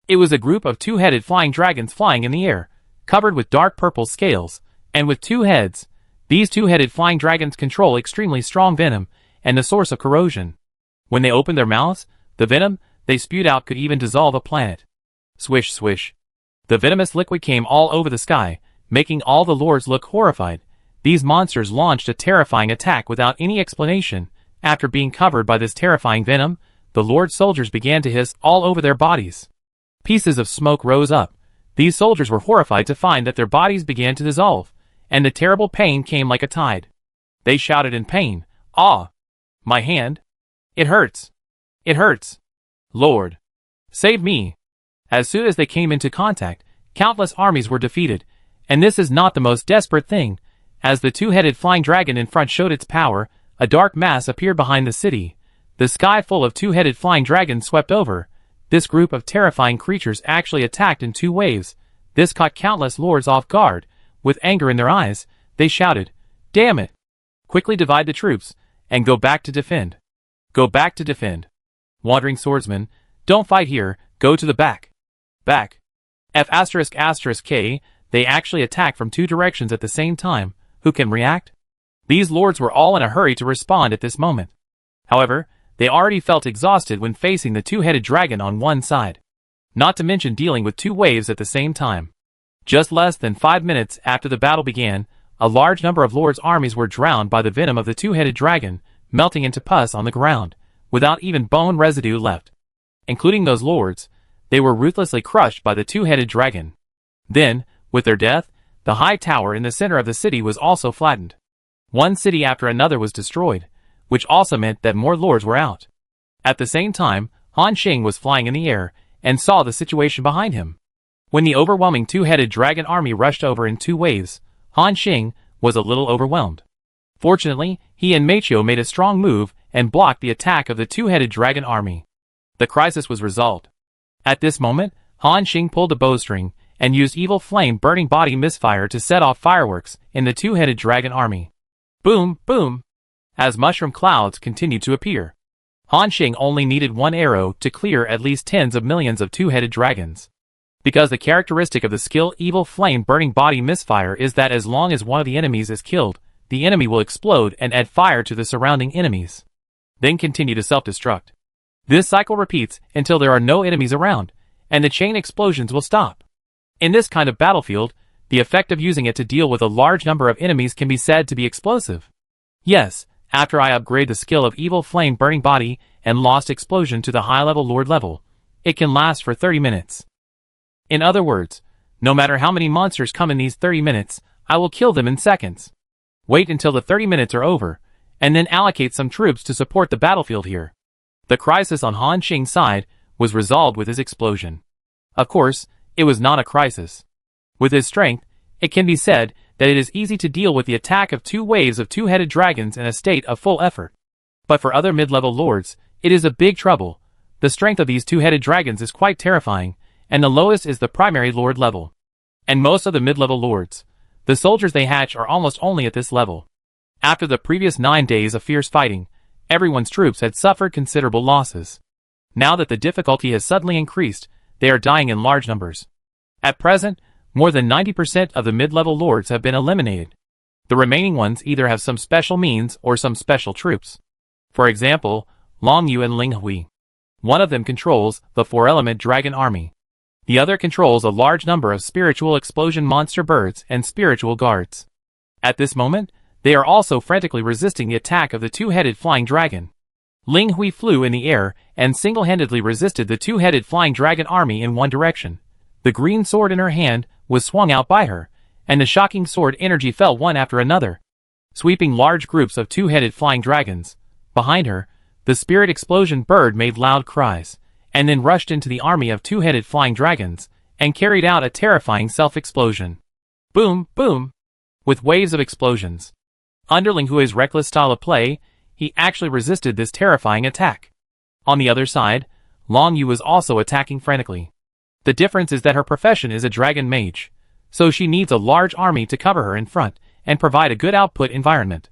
It was a group of 2-headed flying dragons flying in the air, covered with dark purple scales, and with 2 heads. These 2-headed flying dragons control extremely strong venom and the source of corrosion. When they opened their mouths, the venom they spewed out could even dissolve a planet. Swish swish. The venomous liquid came all over the sky, making all the lords look horrified. These monsters launched a terrifying attack without any explanation. After being covered by this terrifying venom, the lord soldiers began to hiss all over their bodies. Pieces of smoke rose up. These soldiers were horrified to find that their bodies began to dissolve, and the terrible pain came like a tide. They shouted in pain, "Ah! My hand! It hurts! It hurts! Lord! Save me!" As soon as they came into contact, countless armies were defeated, and this is not the most desperate thing. As the 2-headed flying dragon in front showed its power, a dark mass appeared behind the city. The sky full of 2-headed flying dragons swept over. This group of terrifying creatures actually attacked in 2 waves. This caught countless lords off guard. With anger in their eyes, they shouted, "Damn it! Quickly divide the troops, and go back to defend. Go back to defend. Wandering swordsmen, don't fight here, go to the back. Back." F***K, they actually attack from 2 directions at the same time. Who can react? These lords were all in a hurry to respond at this moment. However, they already felt exhausted when facing the 2-headed dragon on one side. Not to mention dealing with 2 waves at the same time. Just less than 5 minutes after the battle began, a large number of lords' armies were drowned by the venom of the 2-headed dragon, melting into pus on the ground, without even bone residue left. Including those lords, they were ruthlessly crushed by the 2-headed dragon. Then, with their death, The high tower in the center of the city was also flattened. One city after another was destroyed, which also meant that more lords were out. At the same time, Han Xing was flying in the air and saw the situation behind him. When the overwhelming two-headed dragon army rushed over in 2 waves, Han Xing was a little overwhelmed. Fortunately, he and Meichio made a strong move and blocked the attack of the two-headed dragon army. The crisis was resolved. At this moment, Han Xing pulled a bowstring and used evil flame burning body misfire to set off fireworks in the two-headed dragon army. Boom, boom! As mushroom clouds continued to appear. Han Xing only needed 1 arrow to clear at least tens of millions of two-headed dragons. Because the characteristic of the skill evil flame burning body misfire is that as long as one of the enemies is killed, the enemy will explode and add fire to the surrounding enemies. Then continue to self-destruct. This cycle repeats until there are no enemies around, and the chain explosions will stop. In this kind of battlefield, the effect of using it to deal with a large number of enemies can be said to be explosive. Yes, after I upgrade the skill of evil flame burning body and lost explosion to the high-level lord level, it can last for 30 minutes. In other words, no matter how many monsters come in these 30 minutes, I will kill them in seconds. Wait until the 30 minutes are over, and then allocate some troops to support the battlefield here. The crisis on Han Xing's side was resolved with his explosion. Of course, it was not a crisis. With his strength, it can be said that it is easy to deal with the attack of 2 waves of two-headed dragons in a state of full effort. But for other mid-level lords, it is a big trouble. The strength of these two-headed dragons is quite terrifying, and the lowest is the primary lord level. And most of the mid-level lords, the soldiers they hatch are almost only at this level. After the previous 9 days of fierce fighting, everyone's troops had suffered considerable losses. Now that the difficulty has suddenly increased, they are dying in large numbers. At present, more than 90% of the mid-level lords have been eliminated. The remaining ones either have some special means or some special troops. For example, Long Yu and Ling Hui. One of them controls the 4-element dragon army. The other controls a large number of spiritual explosion monster birds and spiritual guards. At this moment, they are also frantically resisting the attack of the two-headed flying dragon. Ling Hui flew in the air and single-handedly resisted the two-headed flying dragon army in one direction. The green sword in her hand was swung out by her, and the shocking sword energy fell one after another, sweeping large groups of two-headed flying dragons. Behind her, the spirit explosion bird made loud cries, and then rushed into the army of two-headed flying dragons, and carried out a terrifying self-explosion. Boom, boom! With waves of explosions. Under Ling Hui's reckless style of play, he actually resisted this terrifying attack. On the other side, Long Yu was also attacking frantically. The difference is that her profession is a dragon mage, so she needs a large army to cover her in front and provide a good output environment.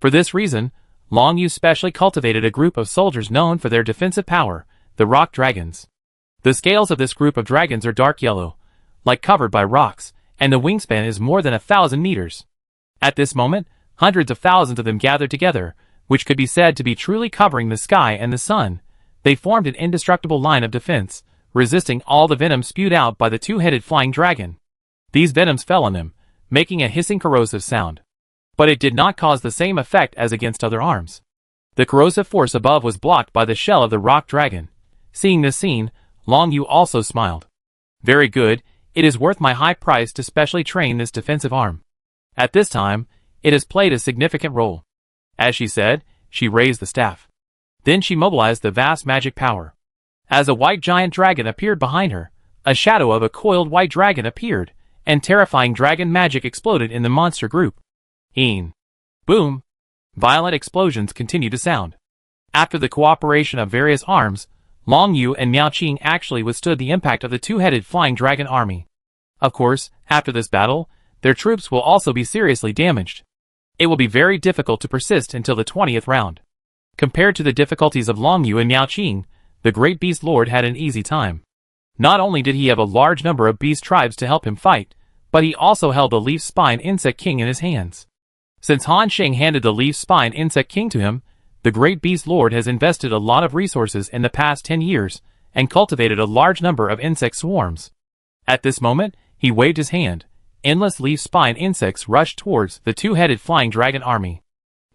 For this reason, Long Yu specially cultivated a group of soldiers known for their defensive power, the rock dragons. The scales of this group of dragons are dark yellow, like covered by rocks, and the wingspan is more than 1,000 meters. At this moment, hundreds of thousands of them gathered together, which could be said to be truly covering the sky and the sun. They formed an indestructible line of defense, resisting all the venom spewed out by the two-headed flying dragon. These venoms fell on them, making a hissing corrosive sound. But it did not cause the same effect as against other arms. The corrosive force above was blocked by the shell of the rock dragon. Seeing this scene, Long Yu also smiled. Very good, it is worth my high price to specially train this defensive arm. At this time, it has played a significant role. As she said, she raised the staff. Then she mobilized the vast magic power. As a white giant dragon appeared behind her, a shadow of a coiled white dragon appeared, and terrifying dragon magic exploded in the monster group. Boom! Violent explosions continued to sound. After the cooperation of various arms, Long Yu and Miao Qing actually withstood the impact of the two-headed flying dragon army. Of course, after this battle, their troops will also be seriously damaged. It will be very difficult to persist until the 20th round. Compared to the difficulties of Long Yu and Miao Qing, the Great Beast Lord had an easy time. Not only did he have a large number of beast tribes to help him fight, but he also held the Leaf Spine Insect King in his hands. Since Han Xing handed the Leaf Spine Insect King to him, the Great Beast Lord has invested a lot of resources in the past 10 years, and cultivated a large number of insect swarms. At this moment, he waved his hand. Endless leaf spine insects rushed towards the two-headed flying dragon army.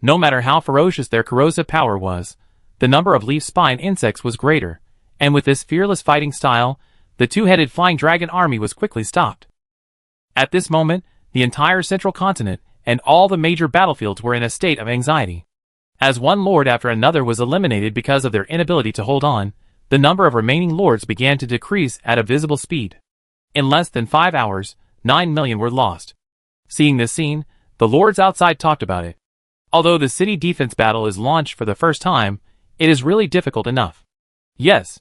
No matter how ferocious their corrosive power was, the number of leaf spine insects was greater, and with this fearless fighting style, the two-headed flying dragon army was quickly stopped. At this moment, the entire central continent, and all the major battlefields were in a state of anxiety. As one lord after another was eliminated because of their inability to hold on, the number of remaining lords began to decrease at a visible speed. In less than 5 hours, 9 million were lost. Seeing this scene, the lords outside talked about it. Although the city defense battle is launched for the first time, it is really difficult enough. Yes.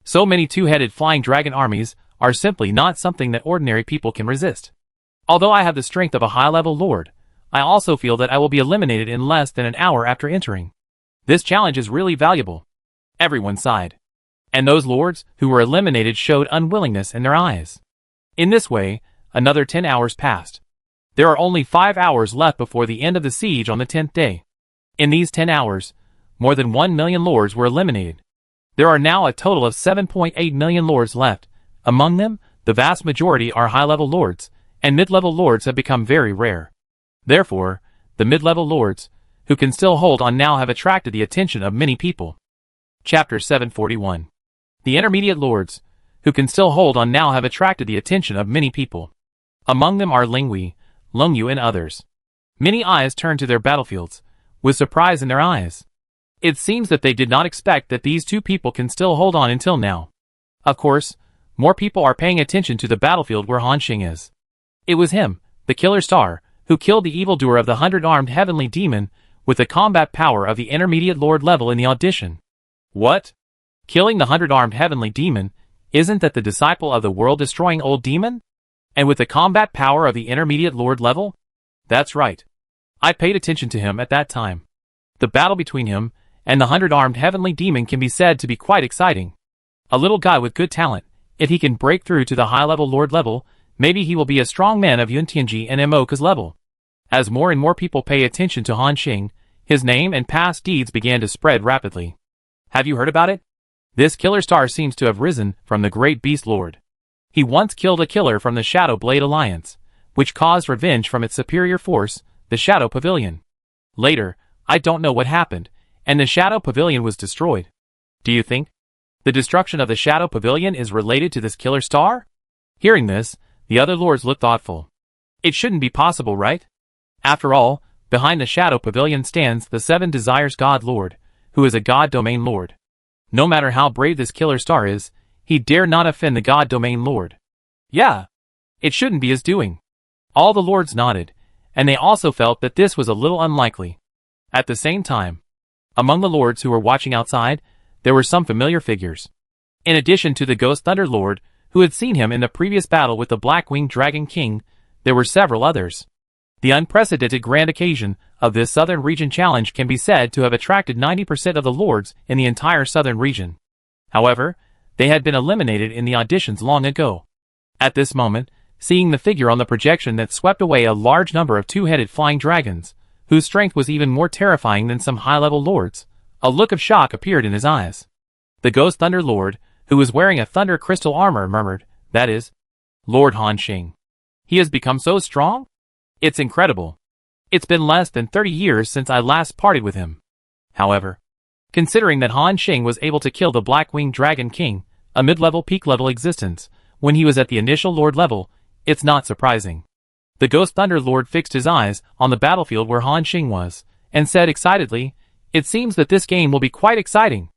So many two-headed flying dragon armies are simply not something that ordinary people can resist. Although I have the strength of a high-level lord, I also feel that I will be eliminated in less than an hour after entering. This challenge is really valuable. Everyone sighed. And those lords who were eliminated showed unwillingness in their eyes. In this way, another 10 hours passed. There are only 5 hours left before the end of the siege on the 10th day. In these 10 hours, more than 1 million lords were eliminated. There are now a total of 7.8 million lords left. Among them, the vast majority are high-level lords, and mid-level lords have become very rare. Therefore, the mid-level lords, who can still hold on now have attracted the attention of many people. Chapter 741. The intermediate lords, who can still hold on now have attracted the attention of many people. Among them are Lingui, Longyu and others. Many eyes turned to their battlefields, with surprise in their eyes. It seems that they did not expect that these two people can still hold on until now. Of course, more people are paying attention to the battlefield where Han Xing is. It was him, the Killer Star, who killed the evildoer of the 100-armed heavenly demon with the combat power of the intermediate lord level in the audition. What? Killing the 100-armed heavenly demon, isn't that the disciple of the world-destroying old demon? And with the combat power of the intermediate lord level? That's right. I paid attention to him at that time. The battle between him and the 100-armed heavenly demon can be said to be quite exciting. A little guy with good talent, if he can break through to the high-level lord level, maybe he will be a strong man of Yuntianji and Moka's level. As more and more people pay attention to Han Xing, his name and past deeds began to spread rapidly. Have you heard about it? This Killer Star seems to have risen from the Great Beast Lord. He once killed a killer from the Shadow Blade Alliance, which caused revenge from its superior force, the Shadow Pavilion. Later, I don't know what happened, and the Shadow Pavilion was destroyed. Do you think the destruction of the Shadow Pavilion is related to this Killer Star? Hearing this, the other lords looked thoughtful. It shouldn't be possible, right? After all, behind the Shadow Pavilion stands the Seven Desires God Lord, who is a God Domain Lord. No matter how brave this Killer Star is, he dare not offend the God Domain Lord. Yeah. It shouldn't be his doing. All the lords nodded, and they also felt that this was a little unlikely. At the same time, among the lords who were watching outside, there were some familiar figures. In addition to the Ghost Thunder Lord, who had seen him in the previous battle with the Black-Winged Dragon King, there were several others. The unprecedented grand occasion of this Southern Region Challenge can be said to have attracted 90% of the lords in the entire Southern Region. However, they had been eliminated in the auditions long ago. At this moment, seeing the figure on the projection that swept away a large number of two-headed flying dragons, whose strength was even more terrifying than some high-level lords, a look of shock appeared in his eyes. The Ghost Thunder Lord, who was wearing a thunder crystal armor, murmured, "That is Lord Han Xing. He has become so strong? It's incredible. It's been less than 30 years since I last partied with him." However, considering that Han Xing was able to kill the Black-Winged Dragon King, a mid-level peak-level existence, when he was at the initial Lord level, it's not surprising. The Ghost Thunder Lord fixed his eyes on the battlefield where Han Xing was, and said excitedly, "It seems that this game will be quite exciting."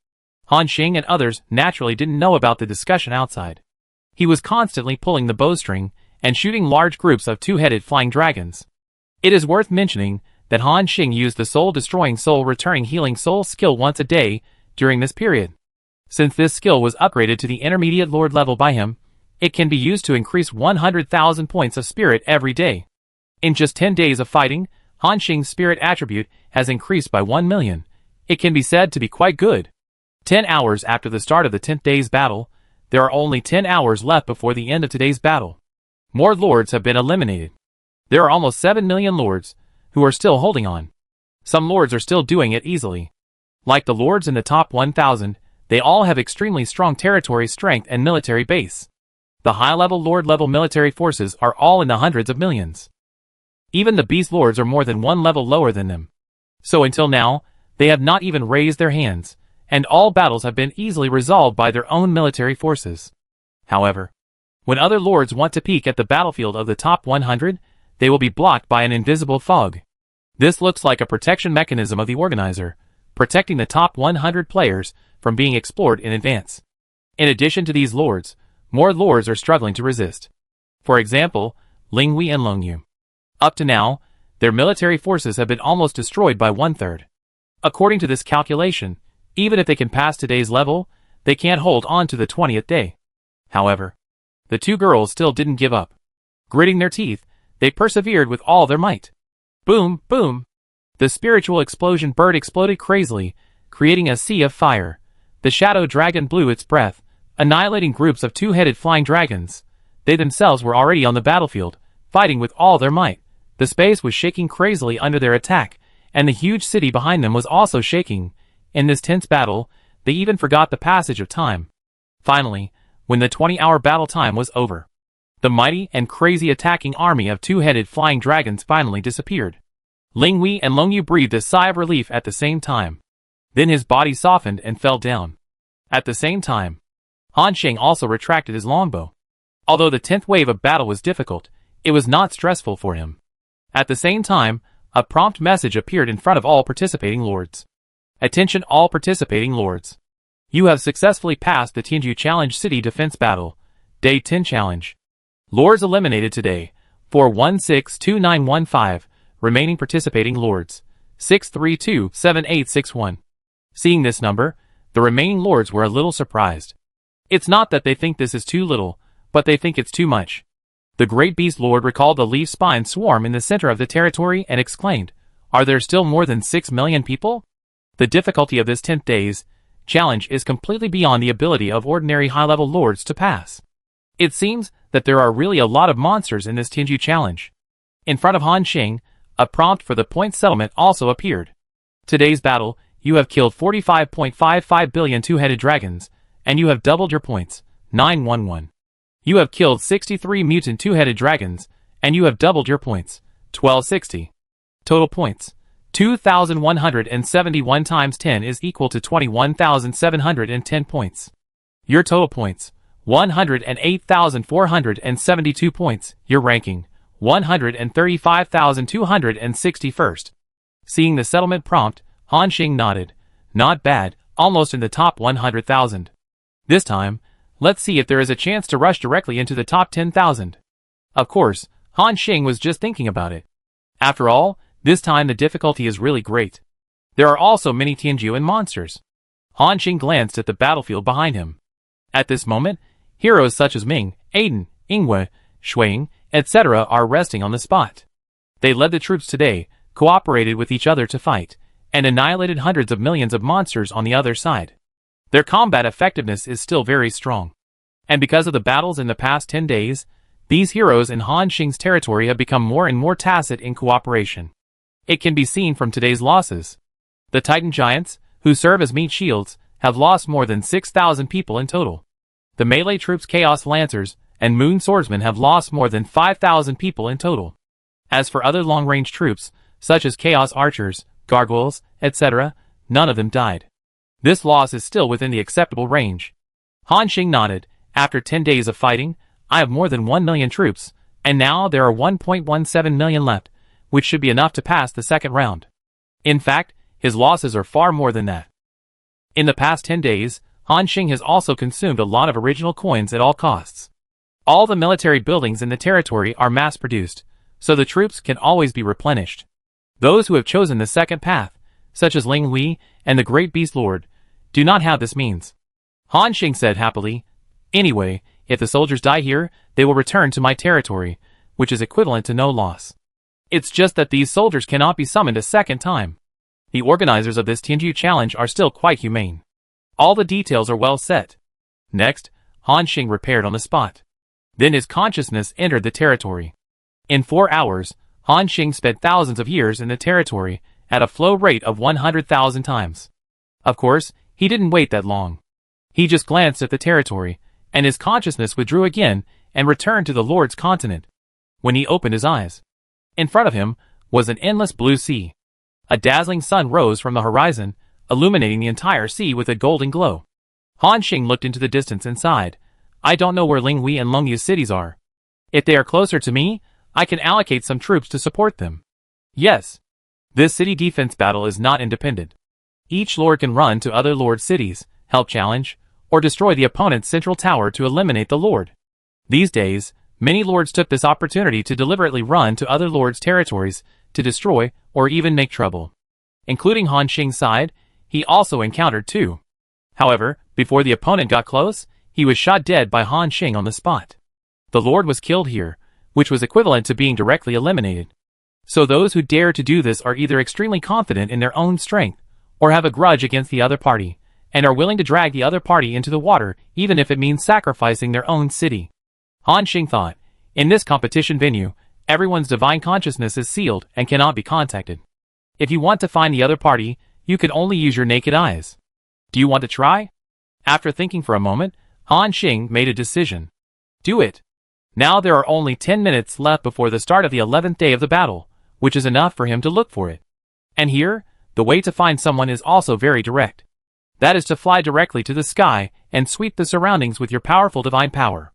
Han Xing and others naturally didn't know about the discussion outside. He was constantly pulling the bowstring and shooting large groups of two-headed flying dragons. It is worth mentioning that Han Xing used the soul-destroying soul-returning healing soul skill once a day during this period. Since this skill was upgraded to the intermediate lord level by him, it can be used to increase 100,000 points of spirit every day. In just 10 days of fighting, Han Xing's spirit attribute has increased by 1 million. It can be said to be quite good. 10 hours after the start of the 10th day's battle, there are only 10 hours left before the end of today's battle. More lords have been eliminated. There are almost 7 million lords who are still holding on. Some lords are still doing it easily. Like the lords in the top 1,000, they all have extremely strong territory strength and military base. The high-level lord-level military forces are all in the hundreds of millions. Even the beast lords are more than one level lower than them. So until now, they have not even raised their hands, and all battles have been easily resolved by their own military forces. However, when other lords want to peek at the battlefield of the top 100, they will be blocked by an invisible fog. This looks like a protection mechanism of the organizer, protecting the top 100 players from being explored in advance. In addition to these lords, more lords are struggling to resist. For example, Linghui and Longyu. Up to now, their military forces have been almost destroyed by 1/3. According to this calculation, even if they can pass today's level, they can't hold on to the 20th day. However, the two girls still didn't give up. Gritting their teeth, they persevered with all their might. Boom, boom! The spiritual explosion bird exploded crazily, creating a sea of fire. The shadow dragon blew its breath, annihilating groups of two-headed flying dragons. They themselves were already on the battlefield, fighting with all their might. The space was shaking crazily under their attack, and the huge city behind them was also shaking. In this tense battle, they even forgot the passage of time. Finally, when the 20-hour battle time was over, the mighty and crazy attacking army of two-headed flying dragons finally disappeared. Linghui and Longyu breathed a sigh of relief at the same time. Then his body softened and fell down. At the same time, Han Xing also retracted his longbow. Although the 10th wave of battle was difficult, it was not stressful for him. At the same time, a prompt message appeared in front of all participating lords. Attention all participating lords. You have successfully passed the Tianju Challenge City Defense Battle, Day 10 Challenge. Lords eliminated today, 4162915, remaining participating lords, 6327861. Seeing this number, the remaining lords were a little surprised. It's not that they think this is too little, but they think it's too much. The great beast lord recalled the leaf spine swarm in the center of the territory and exclaimed, "Are there still more than 6 million people?" The difficulty of this 10th day's challenge is completely beyond the ability of ordinary high-level lords to pass. It seems that there are really a lot of monsters in this Tianju challenge. In front of Han Xing, a prompt for the point settlement also appeared. Today's battle, you have killed 45.55 billion two-headed dragons, and you have doubled your points, 911. You have killed 63 mutant two-headed dragons, and you have doubled your points, 1260. Total points, 2,171 times 10 is equal to 21,710 points. Your total points, 108,472 points. Your ranking, 135,261st. Seeing the settlement prompt, Han Xing nodded. Not bad, almost in the top 100,000. This time, let's see if there is a chance to rush directly into the top 10,000. Of course, Han Xing was just thinking about it. After all, this time the difficulty is really great. There are also many Tianju and monsters. Han Xing glanced at the battlefield behind him. At this moment, heroes such as Ming, Aiden, Ingwe, Shuang, etc. are resting on the spot. They led the troops today, cooperated with each other to fight, and annihilated hundreds of millions of monsters on the other side. Their combat effectiveness is still very strong. And because of the battles in the past 10 days, these heroes in Han Xing's territory have become more and more tacit in cooperation. It can be seen from today's losses. The Titan Giants, who serve as meat shields, have lost more than 6,000 people in total. The melee troops Chaos Lancers and Moon Swordsmen have lost more than 5,000 people in total. As for other long-range troops, such as Chaos Archers, Gargoyles, etc., none of them died. This loss is still within the acceptable range. Han Xing nodded. After 10 days of fighting, I have more than 1 million troops, and now there are 1.17 million left, which should be enough to pass the second round. In fact, his losses are far more than that. In the past 10 days, Han Xing has also consumed a lot of original coins at all costs. All the military buildings in the territory are mass-produced, so the troops can always be replenished. Those who have chosen the second path, such as Linghui and the Great Beast Lord, do not have this means. Han Xing said happily, "Anyway, if the soldiers die here, they will return to my territory, which is equivalent to no loss. It's just that these soldiers cannot be summoned a second time." The organizers of this Tianju challenge are still quite humane. All the details are well set. Next, Han Xing repaired on the spot. Then his consciousness entered the territory. In 4 hours, Han Xing spent thousands of years in the territory at a flow rate of 100,000 times. Of course, he didn't wait that long. He just glanced at the territory, and his consciousness withdrew again and returned to the Lord's continent. When he opened his eyes, in front of him was an endless blue sea. A dazzling sun rose from the horizon, illuminating the entire sea with a golden glow. Han Xing looked into the distance and sighed. I don't know where Linghui and Longyu's cities are. If they are closer to me, I can allocate some troops to support them. Yes. This city defense battle is not independent. Each lord can run to other lord cities, help challenge, or destroy the opponent's central tower to eliminate the lord. These days, many lords took this opportunity to deliberately run to other lords' territories to destroy or even make trouble. Including Han Xing's side, he also encountered two. However, before the opponent got close, he was shot dead by Han Xing on the spot. The lord was killed here, which was equivalent to being directly eliminated. So those who dare to do this are either extremely confident in their own strength, or have a grudge against the other party, and are willing to drag the other party into the water even if it means sacrificing their own city. Han Xing thought, in this competition venue, everyone's divine consciousness is sealed and cannot be contacted. If you want to find the other party, you can only use your naked eyes. Do you want to try? After thinking for a moment, Han Xing made a decision. Do it. Now there are only 10 minutes left before the start of the 11th day of the battle, which is enough for him to look for it. And here, the way to find someone is also very direct. That is to fly directly to the sky and sweep the surroundings with your powerful divine power.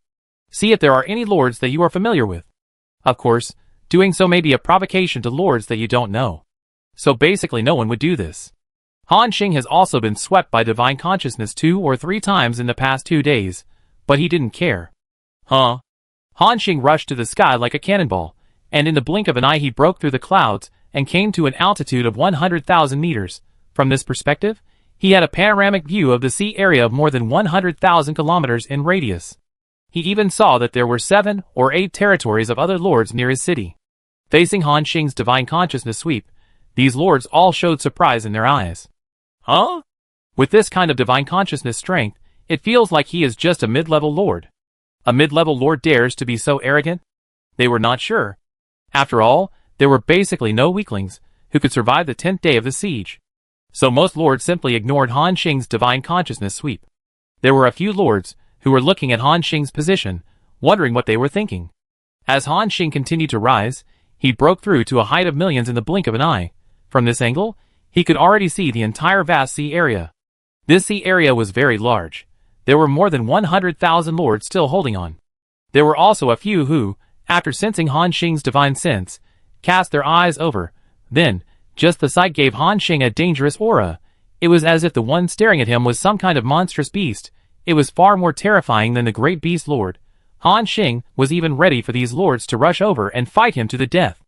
See if there are any lords that you are familiar with. Of course, doing so may be a provocation to lords that you don't know. So basically no one would do this. Han Xing has also been swept by divine consciousness 2 or 3 times in the past 2 days, but he didn't care. Han Xing rushed to the sky like a cannonball, and in the blink of an eye he broke through the clouds and came to an altitude of 100,000 meters. From this perspective, he had a panoramic view of the sea area of more than 100,000 kilometers in radius. He even saw that there were 7 or 8 territories of other lords near his city. Facing Han Xing's divine consciousness sweep, these lords all showed surprise in their eyes. Huh? With this kind of divine consciousness strength, it feels like he is just a mid-level lord. A mid-level lord dares to be so arrogant? They were not sure. After all, there were basically no weaklings who could survive the 10th day of the siege. So most lords simply ignored Han Xing's divine consciousness sweep. There were a few lords who were looking at Han Xing's position, wondering what they were thinking. As Han Xing continued to rise, he broke through to a height of millions in the blink of an eye. From this angle, he could already see the entire vast sea area. This sea area was very large. There were more than 100,000 lords still holding on. There were also a few who, after sensing Han Xing's divine sense, cast their eyes over. Then, just the sight gave Han Xing a dangerous aura. It was as if the one staring at him was some kind of monstrous beast. It was far more terrifying than the great beast lord. Han Xing was even ready for these lords to rush over and fight him to the death.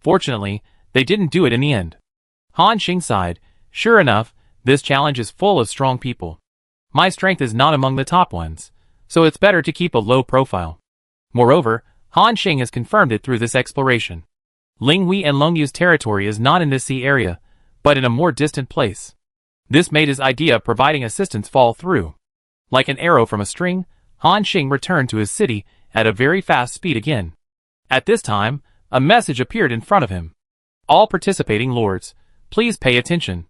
Fortunately, they didn't do it in the end. Han Xing sighed. Sure enough, this challenge is full of strong people. My strength is not among the top ones, so it's better to keep a low profile. Moreover, Han Xing has confirmed it through this exploration. Ling Wei and Long Yu's territory is not in this sea area, but in a more distant place. This made his idea of providing assistance fall through. Like an arrow from a string, Han Xing returned to his city at a very fast speed again. At this time, a message appeared in front of him. All participating lords, please pay attention.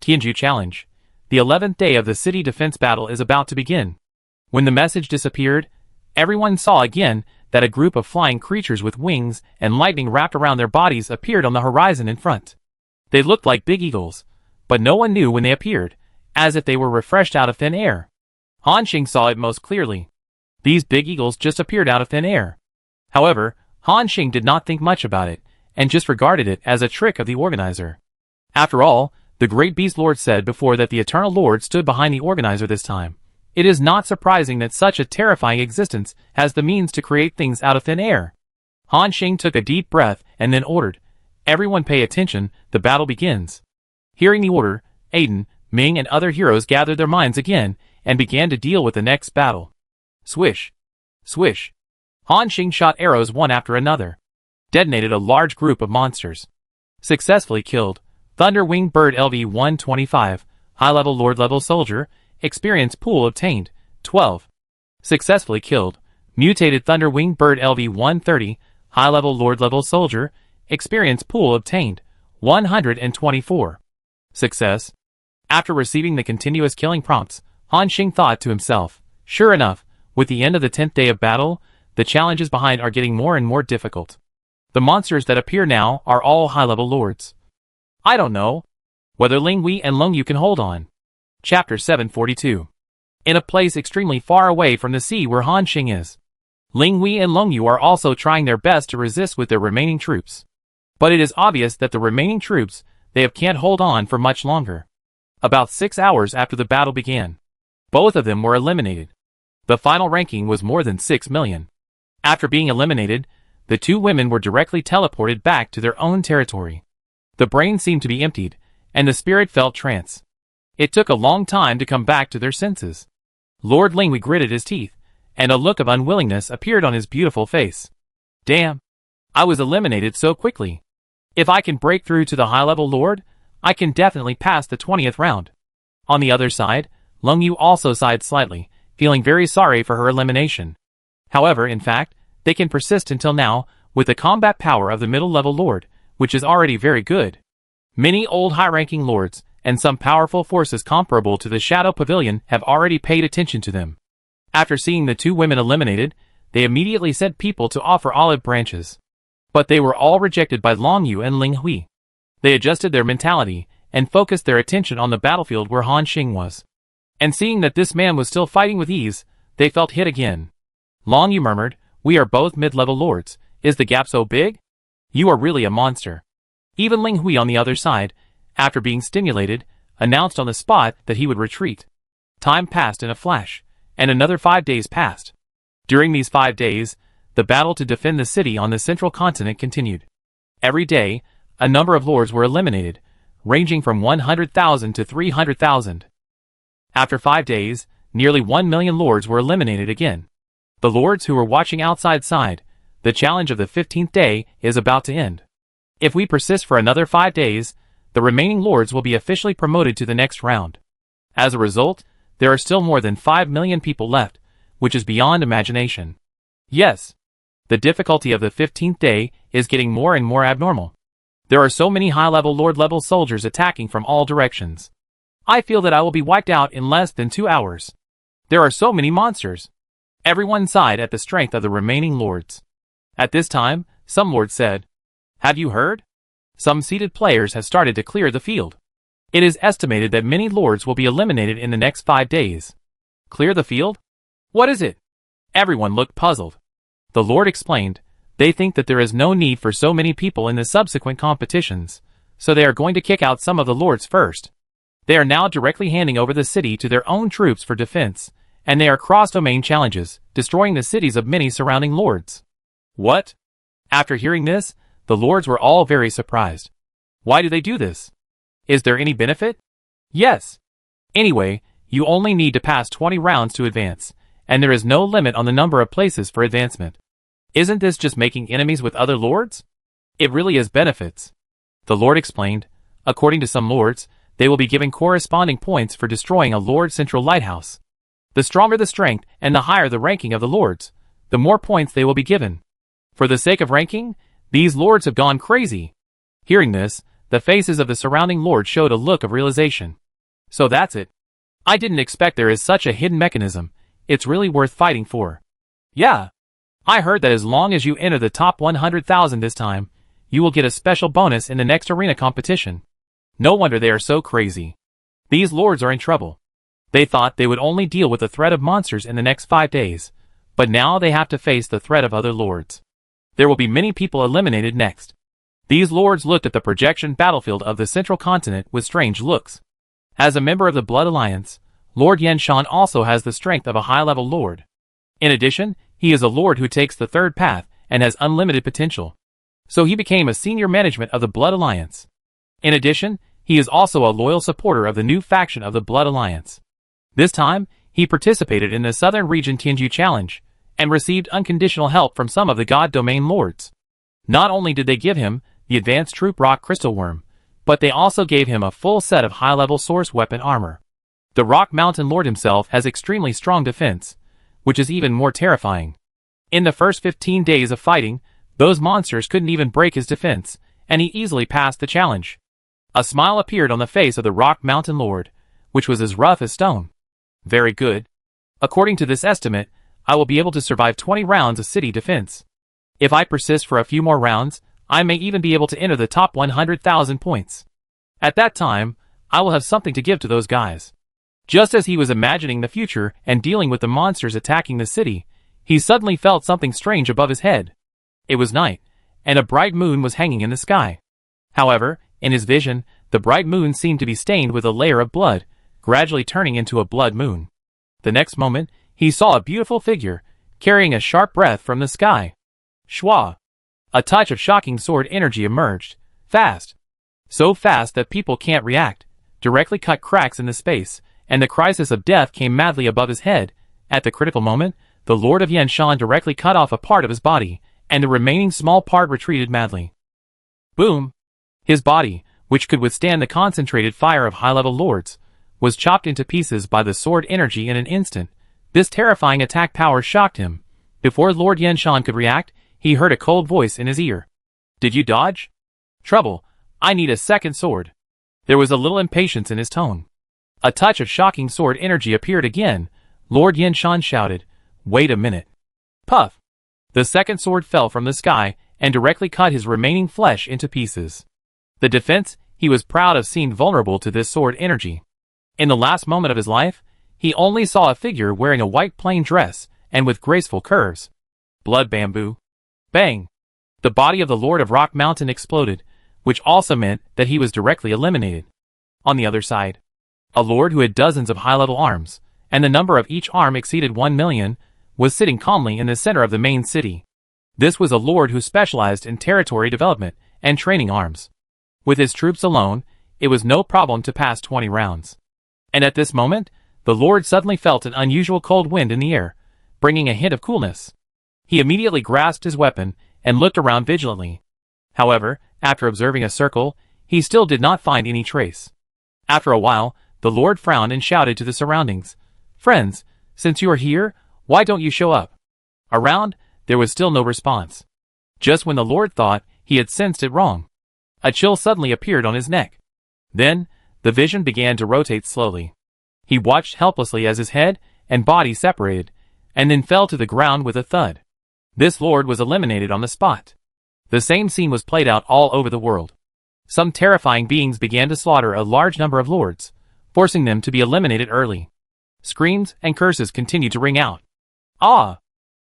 Tianju Challenge. The 11th day of the city defense battle is about to begin. When the message disappeared, everyone saw again that a group of flying creatures with wings and lightning wrapped around their bodies appeared on the horizon in front. They looked like big eagles, but no one knew when they appeared, as if they were refreshed out of thin air. Han Xing saw it most clearly. These big eagles just appeared out of thin air. However, Han Xing did not think much about it, and just regarded it as a trick of the organizer. After all, the great beast lord said before that the eternal lord stood behind the organizer this time. It is not surprising that such a terrifying existence has the means to create things out of thin air. Han Xing took a deep breath and then ordered, everyone pay attention, the battle begins. Hearing the order, Aiden, Ming and other heroes gathered their minds again and began to deal with the next battle. Swish. Swish. Han Xing shot arrows one after another. Detonated a large group of monsters. Successfully killed. Thunder Winged Bird LV-125, High-Level Lord-Level Soldier, Experience Pool obtained, 12. Successfully killed. Mutated Thunder Winged Bird LV-130, High-Level Lord-Level Soldier, Experience Pool obtained, 124. Success. After receiving the continuous killing prompts, Han Xing thought to himself, sure enough, with the end of the 10th day of battle, the challenges behind are getting more and more difficult. The monsters that appear now are all high-level lords. I don't know whether Ling Wei and Long Yu can hold on. Chapter 742. In a place extremely far away from the sea where Han Xing is. Ling Hui and Long Yu are also trying their best to resist with their remaining troops. But it is obvious that the remaining troops can't hold on for much longer. About 6 hours after the battle began, both of them were eliminated. The final ranking was more than 6 million. After being eliminated, the two women were directly teleported back to their own territory. The brain seemed to be emptied, and the spirit felt trance. It took a long time to come back to their senses. Lord Linghui gritted his teeth, and a look of unwillingness appeared on his beautiful face. Damn! I was eliminated so quickly. If I can break through to the high-level lord, I can definitely pass the 20th round. On the other side, Long Yu also sighed slightly, feeling very sorry for her elimination. However, in fact, they can persist until now, with the combat power of the middle-level lord, which is already very good. Many old high-ranking lords, and some powerful forces comparable to the Shadow Pavilion have already paid attention to them. After seeing the two women eliminated, they immediately sent people to offer olive branches. But they were all rejected by Long Yu and Ling Hui. They adjusted their mentality, and focused their attention on the battlefield where Han Xing was. And seeing that this man was still fighting with ease, they felt hit again. Long Yu murmured, "We are both mid-level lords. Is the gap so big? You are really a monster." Even Ling Hui on the other side, after being stimulated, announced on the spot that he would retreat. Time passed in a flash, and another 5 days passed. During these 5 days, the battle to defend the city on the central continent continued. Every day, a number of lords were eliminated, ranging from 100,000 to 300,000. After 5 days, nearly 1 million lords were eliminated again. The lords who were watching outside sighed, the challenge of the 15th day is about to end. If we persist for another 5 days, the remaining lords will be officially promoted to the next round. As a result, there are still more than 5 million people left, which is beyond imagination. Yes, the difficulty of the 15th day is getting more and more abnormal. There are so many high-level lord-level soldiers attacking from all directions. I feel that I will be wiped out in less than 2 hours. There are so many monsters. Everyone sighed at the strength of the remaining lords. At this time, some lords said, "Have you heard? Some seated players have started to clear the field. It is estimated that many lords will be eliminated in the next 5 days. Clear the field? What is it?" Everyone looked puzzled. The lord explained, they think that there is no need for so many people in the subsequent competitions, so they are going to kick out some of the lords first. They are now directly handing over the city to their own troops for defense, and they are cross-domain challenges, destroying the cities of many surrounding lords. What? After hearing this, the lords were all very surprised. Why do they do this? Is there any benefit? Yes. Anyway, you only need to pass 20 rounds to advance, and there is no limit on the number of places for advancement. Isn't this just making enemies with other lords? It really is benefits. The lord explained, according to some lords, they will be given corresponding points for destroying a lord central lighthouse. The stronger the strength and the higher the ranking of the lords, the more points they will be given. For the sake of ranking, these lords have gone crazy. Hearing this, the faces of the surrounding lords showed a look of realization. So that's it. I didn't expect there is such a hidden mechanism. It's really worth fighting for. Yeah. I heard that as long as you enter the top 100,000 this time, you will get a special bonus in the next arena competition. No wonder they are so crazy. These lords are in trouble. They thought they would only deal with the threat of monsters in the next 5 days, but now they have to face the threat of other lords. There will be many people eliminated next. These lords looked at the projection battlefield of the central continent with strange looks. As a member of the Blood Alliance, Lord Yanshan also has the strength of a high-level lord. In addition, he is a lord who takes the third path and has unlimited potential. So he became a senior management of the Blood Alliance. In addition, he is also a loyal supporter of the new faction of the Blood Alliance. This time, he participated in the Southern Region Tianju Challenge, and received unconditional help from some of the God Domain Lords. Not only did they give him the Advanced Troop Rock Crystal Worm, but they also gave him a full set of high-level source weapon armor. The Rock Mountain Lord himself has extremely strong defense, which is even more terrifying. In the first 15 days of fighting, those monsters couldn't even break his defense, and he easily passed the challenge. A smile appeared on the face of the Rock Mountain Lord, which was as rough as stone. Very good. According to this estimate, I will be able to survive 20 rounds of city defense. If I persist for a few more rounds, I may even be able to enter the top 100,000 points. At that time, I will have something to give to those guys. Just as he was imagining the future and dealing with the monsters attacking the city, he suddenly felt something strange above his head. It was night, and a bright moon was hanging in the sky. However, in his vision, the bright moon seemed to be stained with a layer of blood, gradually turning into a blood moon. The next moment, he saw a beautiful figure, carrying a sharp breath from the sky. Shwa! A touch of shocking sword energy emerged, fast. So fast that people can't react, directly cut cracks in the space, and the crisis of death came madly above his head. At the critical moment, the Lord of Yanshan directly cut off a part of his body, and the remaining small part retreated madly. Boom! His body, which could withstand the concentrated fire of high-level lords, was chopped into pieces by the sword energy in an instant. This terrifying attack power shocked him. Before Lord Yanshan could react, he heard a cold voice in his ear. "Did you dodge? Trouble, I need a second sword." There was a little impatience in his tone. A touch of shocking sword energy appeared again. Lord Yanshan shouted, "Wait a minute." Puff! The second sword fell from the sky and directly cut his remaining flesh into pieces. The defense, he was proud of, seemed vulnerable to this sword energy. In the last moment of his life, he only saw a figure wearing a white plain dress and with graceful curves. Blood bamboo. Bang! The body of the Lord of Rock Mountain exploded, which also meant that he was directly eliminated. On the other side, a lord who had dozens of high-level arms, and the number of each arm exceeded 1,000,000, was sitting calmly in the center of the main city. This was a lord who specialized in territory development and training arms. With his troops alone, it was no problem to pass 20 rounds. And at this moment, the lord suddenly felt an unusual cold wind in the air, bringing a hint of coolness. He immediately grasped his weapon and looked around vigilantly. However, after observing a circle, he still did not find any trace. After a while, the lord frowned and shouted to the surroundings, "Friends, since you are here, why don't you show up?" Around, there was still no response. Just when the lord thought he had sensed it wrong, a chill suddenly appeared on his neck. Then, the vision began to rotate slowly. He watched helplessly as his head and body separated, and then fell to the ground with a thud. This lord was eliminated on the spot. The same scene was played out all over the world. Some terrifying beings began to slaughter a large number of lords, forcing them to be eliminated early. Screams and curses continued to ring out. "Ah!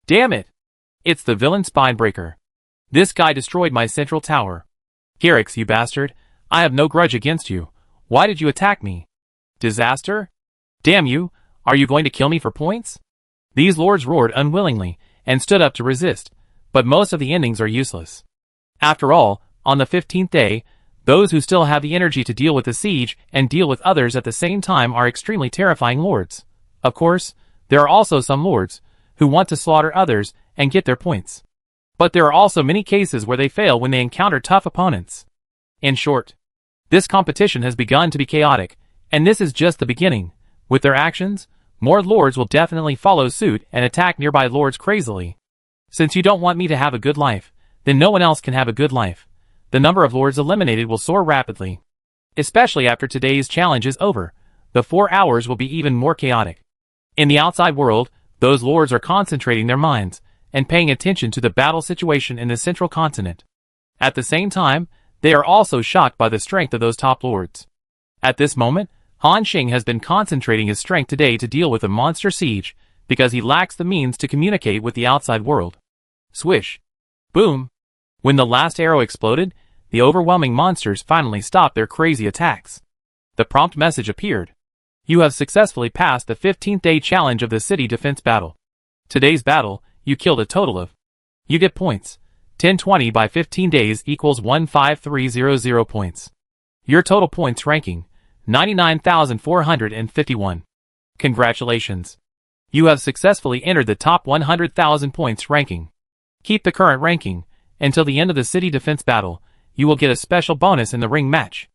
Damn it! It's the villain Spinebreaker. This guy destroyed my central tower. Garrix, you bastard, I have no grudge against you. Why did you attack me? Disaster? Damn you, are you going to kill me for points?" These lords roared unwillingly and stood up to resist, but most of the endings are useless. After all, on the 15th day, those who still have the energy to deal with the siege and deal with others at the same time are extremely terrifying lords. Of course, there are also some lords who want to slaughter others and get their points. But there are also many cases where they fail when they encounter tough opponents. In short, this competition has begun to be chaotic, and this is just the beginning. With their actions, more lords will definitely follow suit and attack nearby lords crazily. Since you don't want me to have a good life, then no one else can have a good life. The number of lords eliminated will soar rapidly. Especially after today's challenge is over, the 4 hours will be even more chaotic. In the outside world, those lords are concentrating their minds and paying attention to the battle situation in the central continent. At the same time, they are also shocked by the strength of those top lords. At this moment, Han Xing has been concentrating his strength today to deal with a monster siege, because he lacks the means to communicate with the outside world. Swish! Boom! When the last arrow exploded, the overwhelming monsters finally stopped their crazy attacks. The prompt message appeared. You have successfully passed the 15th day challenge of the city defense battle. Today's battle, you killed a total of. You get points. 1020 by 15 days equals 15300 points. Your total points ranking, 99,451. Congratulations. You have successfully entered the top 100,000 points ranking. Keep the current ranking. Until the end of the city defense battle, you will get a special bonus in the ring match.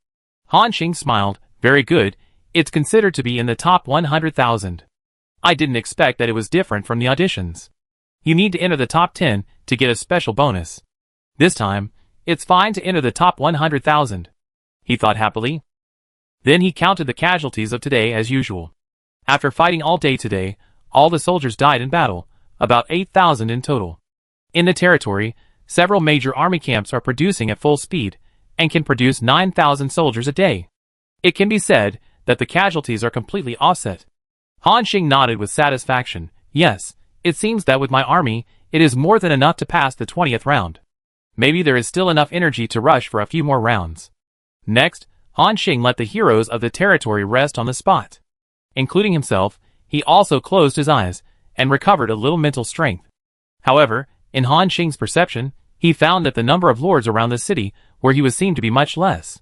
Han Xing smiled. Very good, it's considered to be in the top 100,000. I didn't expect that it was different from the auditions. You need to enter the top 10 to get a special bonus. This time, it's fine to enter the top 100,000. He thought happily. Then he counted the casualties of today as usual. After fighting all day today, all the soldiers died in battle, about 8,000 in total. In the territory, several major army camps are producing at full speed, and can produce 9,000 soldiers a day. It can be said that the casualties are completely offset. Han Xing nodded with satisfaction. Yes, It seems that with my army, it is more than enough to pass the 20th round. Maybe there is still enough energy to rush for a few more rounds. Next, Han Xing let the heroes of the territory rest on the spot. Including himself, he also closed his eyes and recovered a little mental strength. However, in Han Xing's perception, he found that the number of lords around the city where he was seemed to be much less.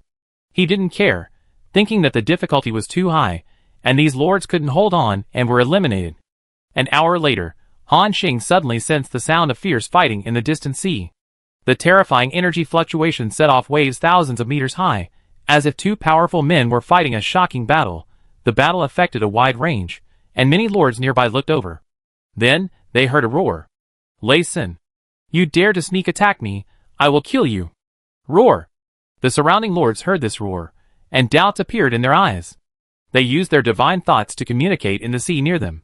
He didn't care, thinking that the difficulty was too high, and these lords couldn't hold on and were eliminated. An hour later, Han Xing suddenly sensed the sound of fierce fighting in the distant sea. The terrifying energy fluctuation set off waves thousands of meters high, as if two powerful men were fighting a shocking battle. The battle affected a wide range, and many lords nearby looked over. Then, they heard a roar. Lei Sin, you dare to sneak attack me, I will kill you. Roar. The surrounding lords heard this roar, and doubts appeared in their eyes. They used their divine thoughts to communicate in the sea near them.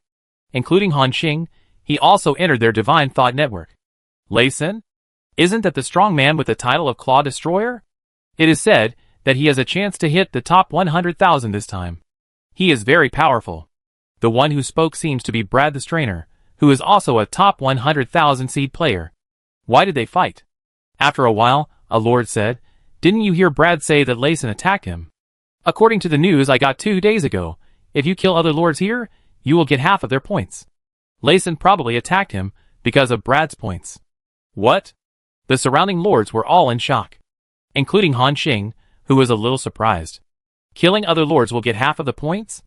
Including Han Xing, he also entered their divine thought network. Lei Sin? Isn't that the strong man with the title of Claw Destroyer? It is said that he has a chance to hit the top 100,000 this time. He is very powerful. The one who spoke seems to be Brad the Strainer, who is also a top 100,000 seed player. Why did they fight? After a while, a lord said, didn't you hear Brad say that Lei Sin attacked him? According to the news I got 2 days ago, if you kill other lords here, you will get half of their points. Lei Sin probably attacked him because of Brad's points. What? The surrounding lords were all in shock, including Han Xing, who was a little surprised. Killing other lords will get half of the points?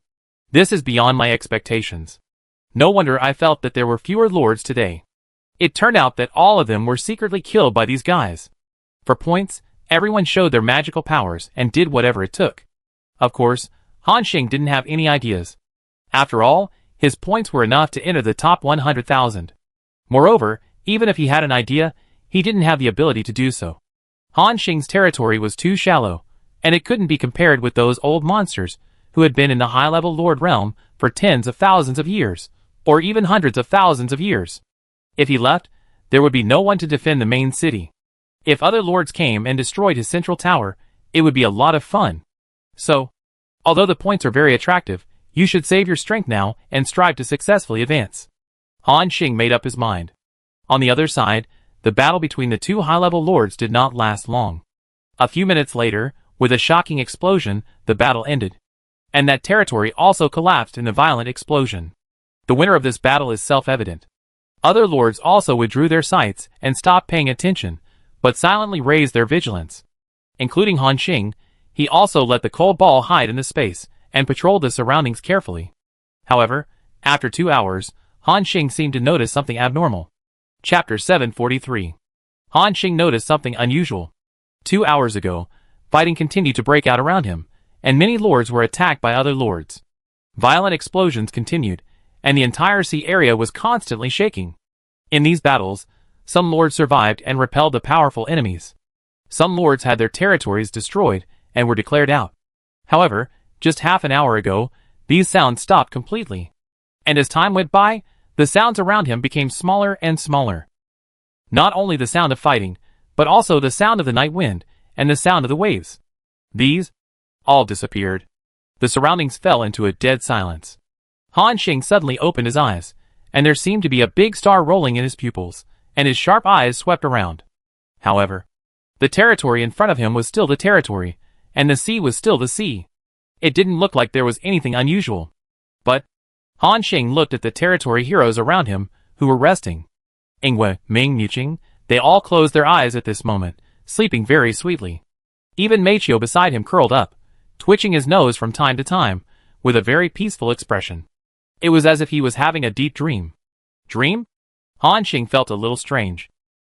This is beyond my expectations. No wonder I felt that there were fewer lords today. It turned out that all of them were secretly killed by these guys. For points, everyone showed their magical powers and did whatever it took. Of course, Han Xing didn't have any ideas. After all, his points were enough to enter the top 100,000. Moreover, even if he had an idea, he didn't have the ability to do so. Han Xing's territory was too shallow, and it couldn't be compared with those old monsters who had been in the high-level lord realm for tens of thousands of years, or even hundreds of thousands of years. If he left, there would be no one to defend the main city. If other lords came and destroyed his central tower, it would be a lot of fun. So, although the points are very attractive, you should save your strength now and strive to successfully advance. Han Xing made up his mind. On the other side, the battle between the two high-level lords did not last long. A few minutes later, with a shocking explosion, the battle ended. And that territory also collapsed in a violent explosion. The winner of this battle is self-evident. Other lords also withdrew their sights and stopped paying attention, but silently raised their vigilance. Including Han Xing, he also let the cold ball hide in the space and patrolled the surroundings carefully. However, after 2 hours, Han Xing seemed to notice something abnormal. Chapter 743. Han Xing noticed something unusual. 2 hours ago, fighting continued to break out around him, and many lords were attacked by other lords. Violent explosions continued, and the entire sea area was constantly shaking. In these battles, some lords survived and repelled the powerful enemies. Some lords had their territories destroyed and were declared out. However, just half an hour ago, these sounds stopped completely. And as time went by, the sounds around him became smaller and smaller. Not only the sound of fighting, but also the sound of the night wind and the sound of the waves. These all disappeared. The surroundings fell into a dead silence. Han Xing suddenly opened his eyes, and there seemed to be a big star rolling in his pupils, and his sharp eyes swept around. However, the territory in front of him was still the territory, and the sea was still the sea. It didn't look like there was anything unusual. But Han Xing looked at the territory heroes around him, who were resting. Ingwe, Ming, Muqing, they all closed their eyes at this moment, sleeping very sweetly. Even Meiqiu beside him curled up, twitching his nose from time to time, with a very peaceful expression. It was as if he was having a deep dream. Dream? Han Xing felt a little strange.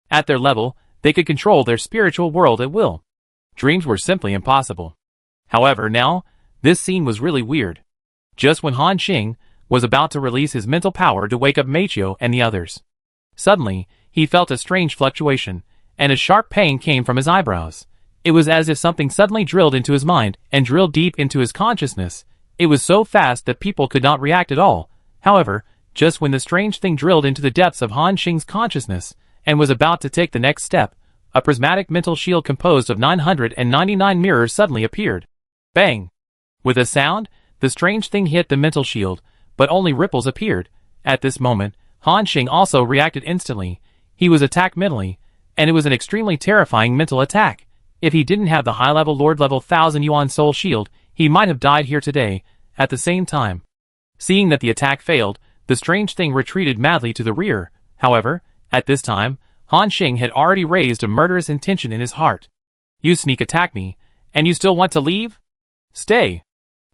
At their level, they could control their spiritual world at will. Dreams were simply impossible. However, now, this scene was really weird. Just when Han Xing was about to release his mental power to wake up Meiqiu and the others, suddenly, he felt a strange fluctuation, and a sharp pain came from his eyebrows. It was as if something suddenly drilled into his mind and drilled deep into his consciousness. It was so fast that people could not react at all. However, just when the strange thing drilled into the depths of Han Xing's consciousness and was about to take the next step, a prismatic mental shield composed of 999 mirrors suddenly appeared. Bang! With a sound, the strange thing hit the mental shield, but only ripples appeared. At this moment, Han Xing also reacted instantly. He was attacked mentally, and it was an extremely terrifying mental attack. If he didn't have the high-level Lord-level 1000 Yuan Soul Shield, he might have died here today. At the same time, seeing that the attack failed, the strange thing retreated madly to the rear. However, at this time, Han Xing had already raised a murderous intention in his heart. You sneak attack me, and you still want to leave? Stay.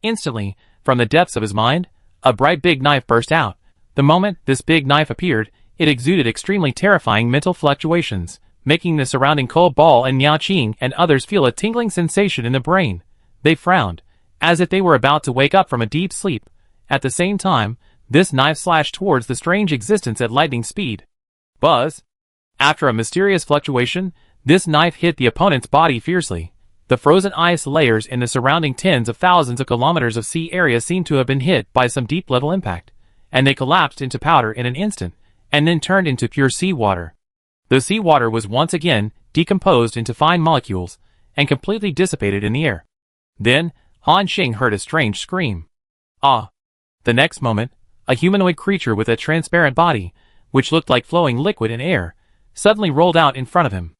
Instantly, from the depths of his mind, a bright big knife burst out. The moment this big knife appeared, it exuded extremely terrifying mental fluctuations, making the surrounding Ko Ball and Miao Qing and others feel a tingling sensation in the brain. They frowned, as if they were about to wake up from a deep sleep. At the same time, this knife slashed towards the strange existence at lightning speed. Buzz! After a mysterious fluctuation, this knife hit the opponent's body fiercely. The frozen ice layers in the surrounding tens of thousands of kilometers of sea area seemed to have been hit by some deep-level impact, and they collapsed into powder in an instant, and then turned into pure seawater. The seawater was once again decomposed into fine molecules, and completely dissipated in the air. Then, Han Xing heard a strange scream. Ah! The next moment, a humanoid creature with a transparent body, which looked like flowing liquid in air, suddenly rolled out in front of him.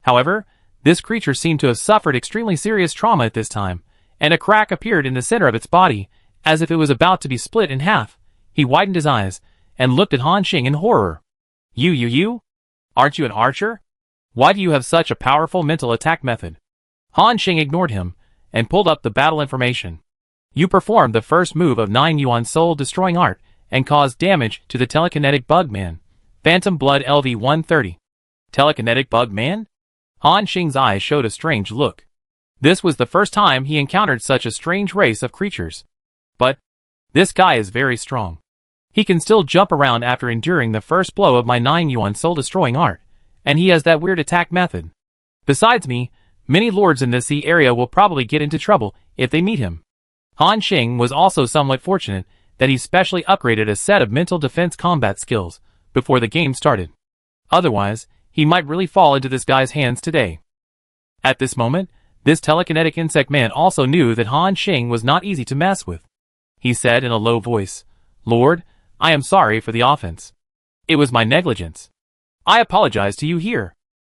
However, this creature seemed to have suffered extremely serious trauma at this time, and a crack appeared in the center of its body, as if it was about to be split in half. He widened his eyes, and looked at Han Xing in horror. You? Aren't you an archer? Why do you have such a powerful mental attack method? Han Xing ignored him, and pulled up the battle information. You performed the first move of 9 Yuan Soul Destroying Art, and caused damage to the telekinetic bug man. Phantom Blood LV-130. Telekinetic bug man? Han Xing's eyes showed a strange look. This was the first time he encountered such a strange race of creatures. But this guy is very strong. He can still jump around after enduring the first blow of my 9 Yuan Soul Destroying Art, and he has that weird attack method. Besides me, many lords in the sea area will probably get into trouble if they meet him. Han Xing was also somewhat fortunate that he specially upgraded a set of mental defense combat skills before the game started. Otherwise, he might really fall into this guy's hands today. At this moment, this telekinetic insect man also knew that Han Xing was not easy to mess with. He said in a low voice, Lord, I am sorry for the offense. It was my negligence. I apologize to you here.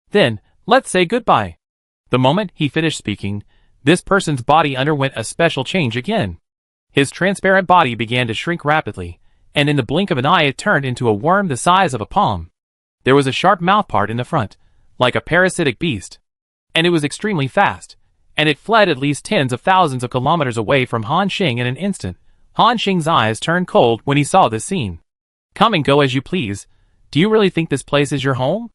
Then, let's say goodbye. The moment he finished speaking, this person's body underwent a special change again. His transparent body began to shrink rapidly, and in the blink of an eye it turned into a worm the size of a palm. There was a sharp mouthpart in the front, like a parasitic beast. And it was extremely fast, and it fled at least tens of thousands of kilometers away from Han Xing in an instant. Han Xing's eyes turned cold when he saw this scene. Come and go as you please. Do you really think this place is your home?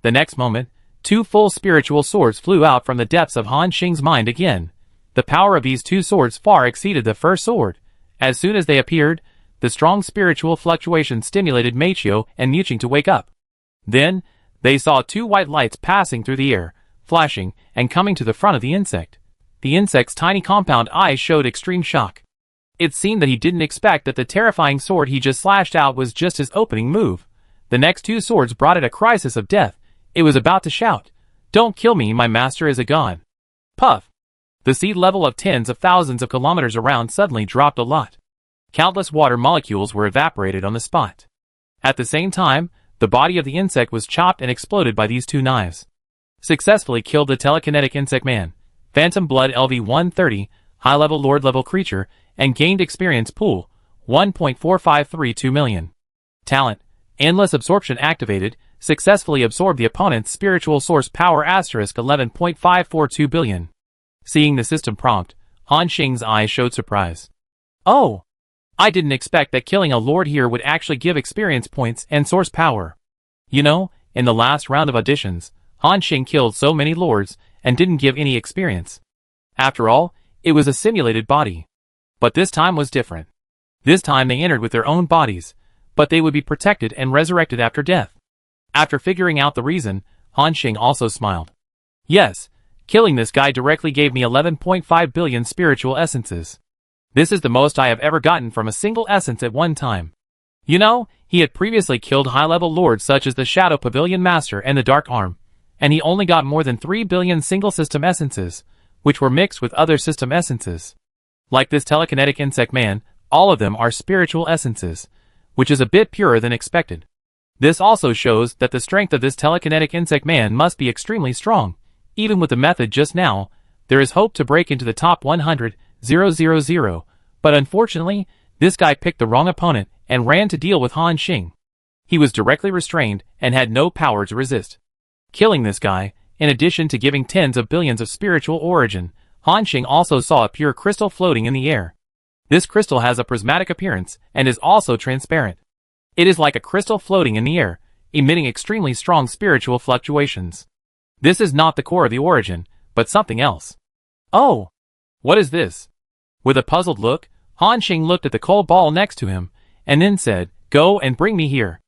The next moment, two full spiritual swords flew out from the depths of Han Xing's mind again. The power of these two swords far exceeded the first sword. As soon as they appeared, the strong spiritual fluctuation stimulated Meichio and Muqing to wake up. Then, they saw two white lights passing through the air, flashing, and coming to the front of the insect. The insect's tiny compound eyes showed extreme shock. It seemed that he didn't expect that the terrifying sword he just slashed out was just his opening move. The next two swords brought it a crisis of death. It was about to shout, "Don't kill me, my master is a god." Puff! The sea level of tens of thousands of kilometers around suddenly dropped a lot. Countless water molecules were evaporated on the spot. At the same time, the body of the insect was chopped and exploded by these two knives. Successfully killed the telekinetic insect man, Phantom Blood LV-130, high-level Lord-level creature, and gained experience pool, 1.4532 million. Talent, Endless Absorption activated, successfully absorbed the opponent's spiritual source power asterisk 11.542 billion. Seeing the system prompt, Han Xing's eyes showed surprise. Oh! I didn't expect that killing a lord here would actually give experience points and source power. You know, in the last round of auditions, Han Xing killed so many lords and didn't give any experience. After all, it was a simulated body. But this time was different. This time they entered with their own bodies, but they would be protected and resurrected after death. After figuring out the reason, Han Xing also smiled. Yes, killing this guy directly gave me 11.5 billion spiritual essences. This is the most I have ever gotten from a single essence at one time. You know, he had previously killed high-level lords such as the Shadow Pavilion Master and the Dark Arm, and he only got more than 3 billion single-system essences, which were mixed with other system essences. Like this telekinetic insect man, all of them are spiritual essences, which is a bit purer than expected. This also shows that the strength of this telekinetic insect man must be extremely strong. Even with the method just now, there is hope to break into the top 100,000, but unfortunately, this guy picked the wrong opponent and ran to deal with Han Xing. He was directly restrained and had no power to resist. Killing this guy, in addition to giving tens of billions of spiritual origin, Han Xing also saw a pure crystal floating in the air. This crystal has a prismatic appearance and is also transparent. It is like a crystal floating in the air, emitting extremely strong spiritual fluctuations. This is not the core of the origin, but something else. Oh! What is this? With a puzzled look, Han Xing looked at the coal ball next to him, and then said, "Go and bring me here."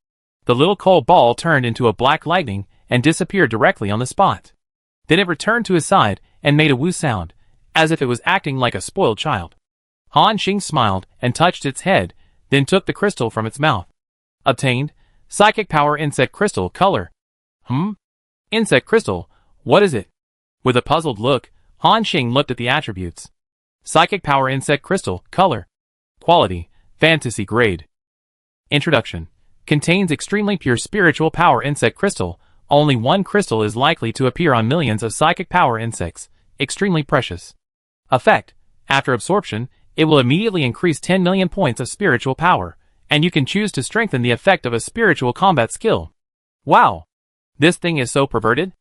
The little coal ball turned into a black lightning and disappeared directly on the spot. Then it returned to his side and made a woo sound, as if it was acting like a spoiled child. Han Xing smiled and touched its head, then took the crystal from its mouth. Obtained, Psychic Power Insect Crystal Color. Insect Crystal, what is it? With a puzzled look, Han Xing looked at the attributes. Psychic Power Insect Crystal Color. Quality, Fantasy Grade. Introduction. Contains extremely pure spiritual power insect crystal. Only one crystal is likely to appear on millions of psychic power insects. Extremely precious. Effect. After absorption, it will immediately increase 10 million points of spiritual power, and you can choose to strengthen the effect of a spiritual combat skill. Wow! This thing is so perverted?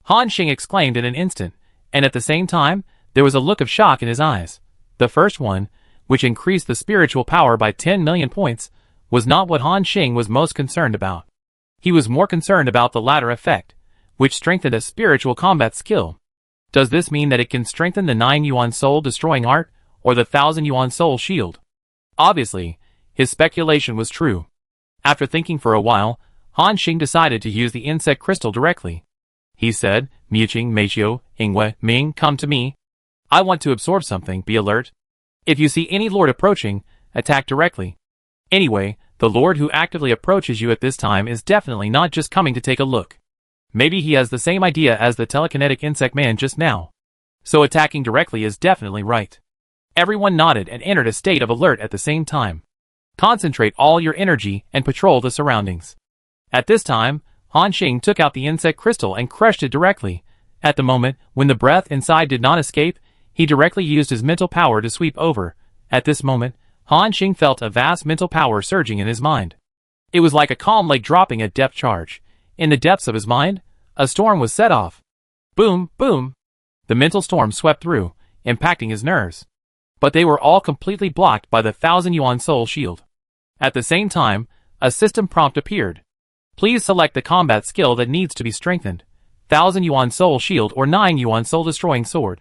Han Xing exclaimed in an instant, and at the same time, there was a look of shock in his eyes. The first one, which increased the spiritual power by 10 million points, was not what Han Xing was most concerned about. He was more concerned about the latter effect, which strengthened a spiritual combat skill. Does this mean that it can strengthen the 9 Yuan Soul Destroying Art, or the 1000 Yuan Soul Shield? Obviously, his speculation was true. After thinking for a while, Han Xing decided to use the insect crystal directly. He said, "Miqing, Meixiu, Ingwe, Ming, come to me. I want to absorb something, be alert. If you see any lord approaching, attack directly." Anyway, the lord who actively approaches you at this time is definitely not just coming to take a look. Maybe he has the same idea as the telekinetic insect man just now. So attacking directly is definitely right. Everyone nodded and entered a state of alert at the same time. Concentrate all your energy and patrol the surroundings. At this time, Han Xing took out the insect crystal and crushed it directly. At the moment, when the breath inside did not escape, he directly used his mental power to sweep over. At this moment, Han Xing felt a vast mental power surging in his mind. It was like a calm lake dropping a depth charge. In the depths of his mind, a storm was set off. Boom, boom. The mental storm swept through, impacting his nerves. But they were all completely blocked by the 1000 Yuan Soul Shield. At the same time, a system prompt appeared. Please select the combat skill that needs to be strengthened. 1000 Yuan Soul Shield or 9 Yuan Soul Destroying Sword.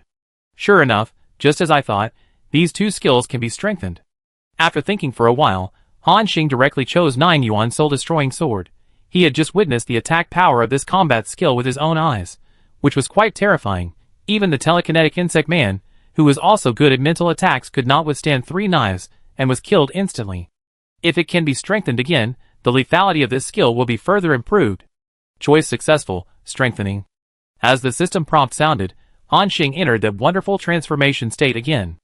Sure enough, just as I thought, these two skills can be strengthened. After thinking for a while, Han Xing directly chose 9 Yuan Soul Destroying Sword. He had just witnessed the attack power of this combat skill with his own eyes, which was quite terrifying. Even the telekinetic insect man, who was also good at mental attacks, could not withstand 3 knives, and was killed instantly. If it can be strengthened again, the lethality of this skill will be further improved. Choice successful, strengthening. As the system prompt sounded, Han Xing entered that wonderful transformation state again.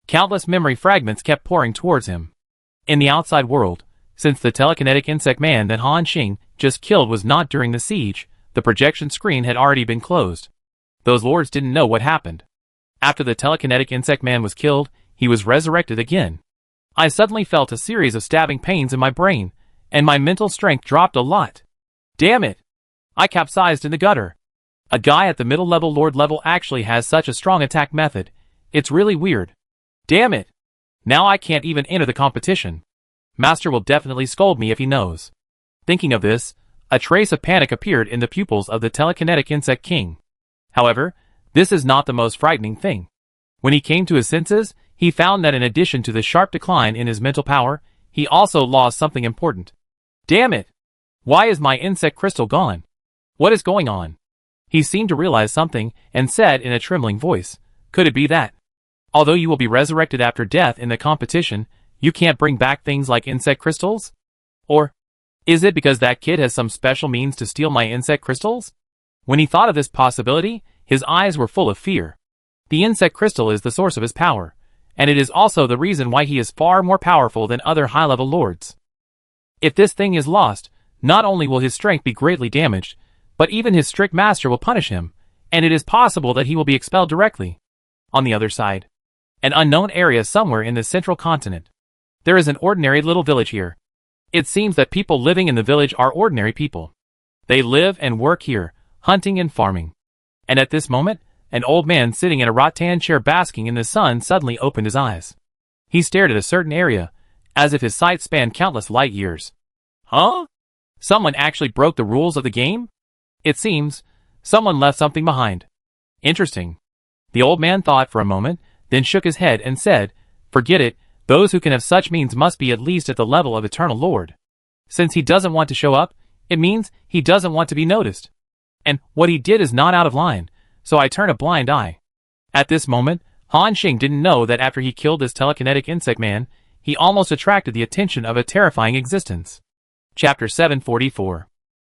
Countless memory fragments kept pouring towards him. In the outside world, since the telekinetic insect man that Han Xing just killed was not during the siege, the projection screen had already been closed. Those lords didn't know what happened. After the telekinetic insect man was killed, he was resurrected again. I suddenly felt a series of stabbing pains in my brain, and my mental strength dropped a lot. Damn it! I capsized in the gutter. A guy at the middle level lord level actually has such a strong attack method. It's really weird. Damn it! Now I can't even enter the competition. Master will definitely scold me if he knows. Thinking of this, a trace of panic appeared in the pupils of the telekinetic insect king. However, this is not the most frightening thing. When he came to his senses, he found that in addition to the sharp decline in his mental power, he also lost something important. Damn it! Why is my insect crystal gone? What is going on? He seemed to realize something and said in a trembling voice, "Could it be that? Although you will be resurrected after death in the competition, you can't bring back things like insect crystals? Or is it because that kid has some special means to steal my insect crystals?" When he thought of this possibility, his eyes were full of fear. The insect crystal is the source of his power, and it is also the reason why he is far more powerful than other high-level lords. If this thing is lost, Not only will his strength be greatly damaged, but even his strict master will punish him, and it is possible that he will be expelled directly. On the other side, an unknown area somewhere in the central continent. There is an ordinary little village here. It seems that people living in the village are ordinary people. They live and work here, hunting and farming. And at this moment, an old man sitting in a rattan chair basking in the sun suddenly opened his eyes. He stared at a certain area, as if his sight spanned countless light years. Huh? Someone actually broke the rules of the game? It seems, someone left something behind. Interesting. The old man thought for a moment, then shook his head and said, "Forget it, those who can have such means must be at least at the level of Eternal Lord. Since he doesn't want to show up, it means he doesn't want to be noticed. And what he did is not out of line, so I turn a blind eye." At this moment, Han Xing didn't know that after he killed this telekinetic insect man, he almost attracted the attention of a terrifying existence. Chapter 744.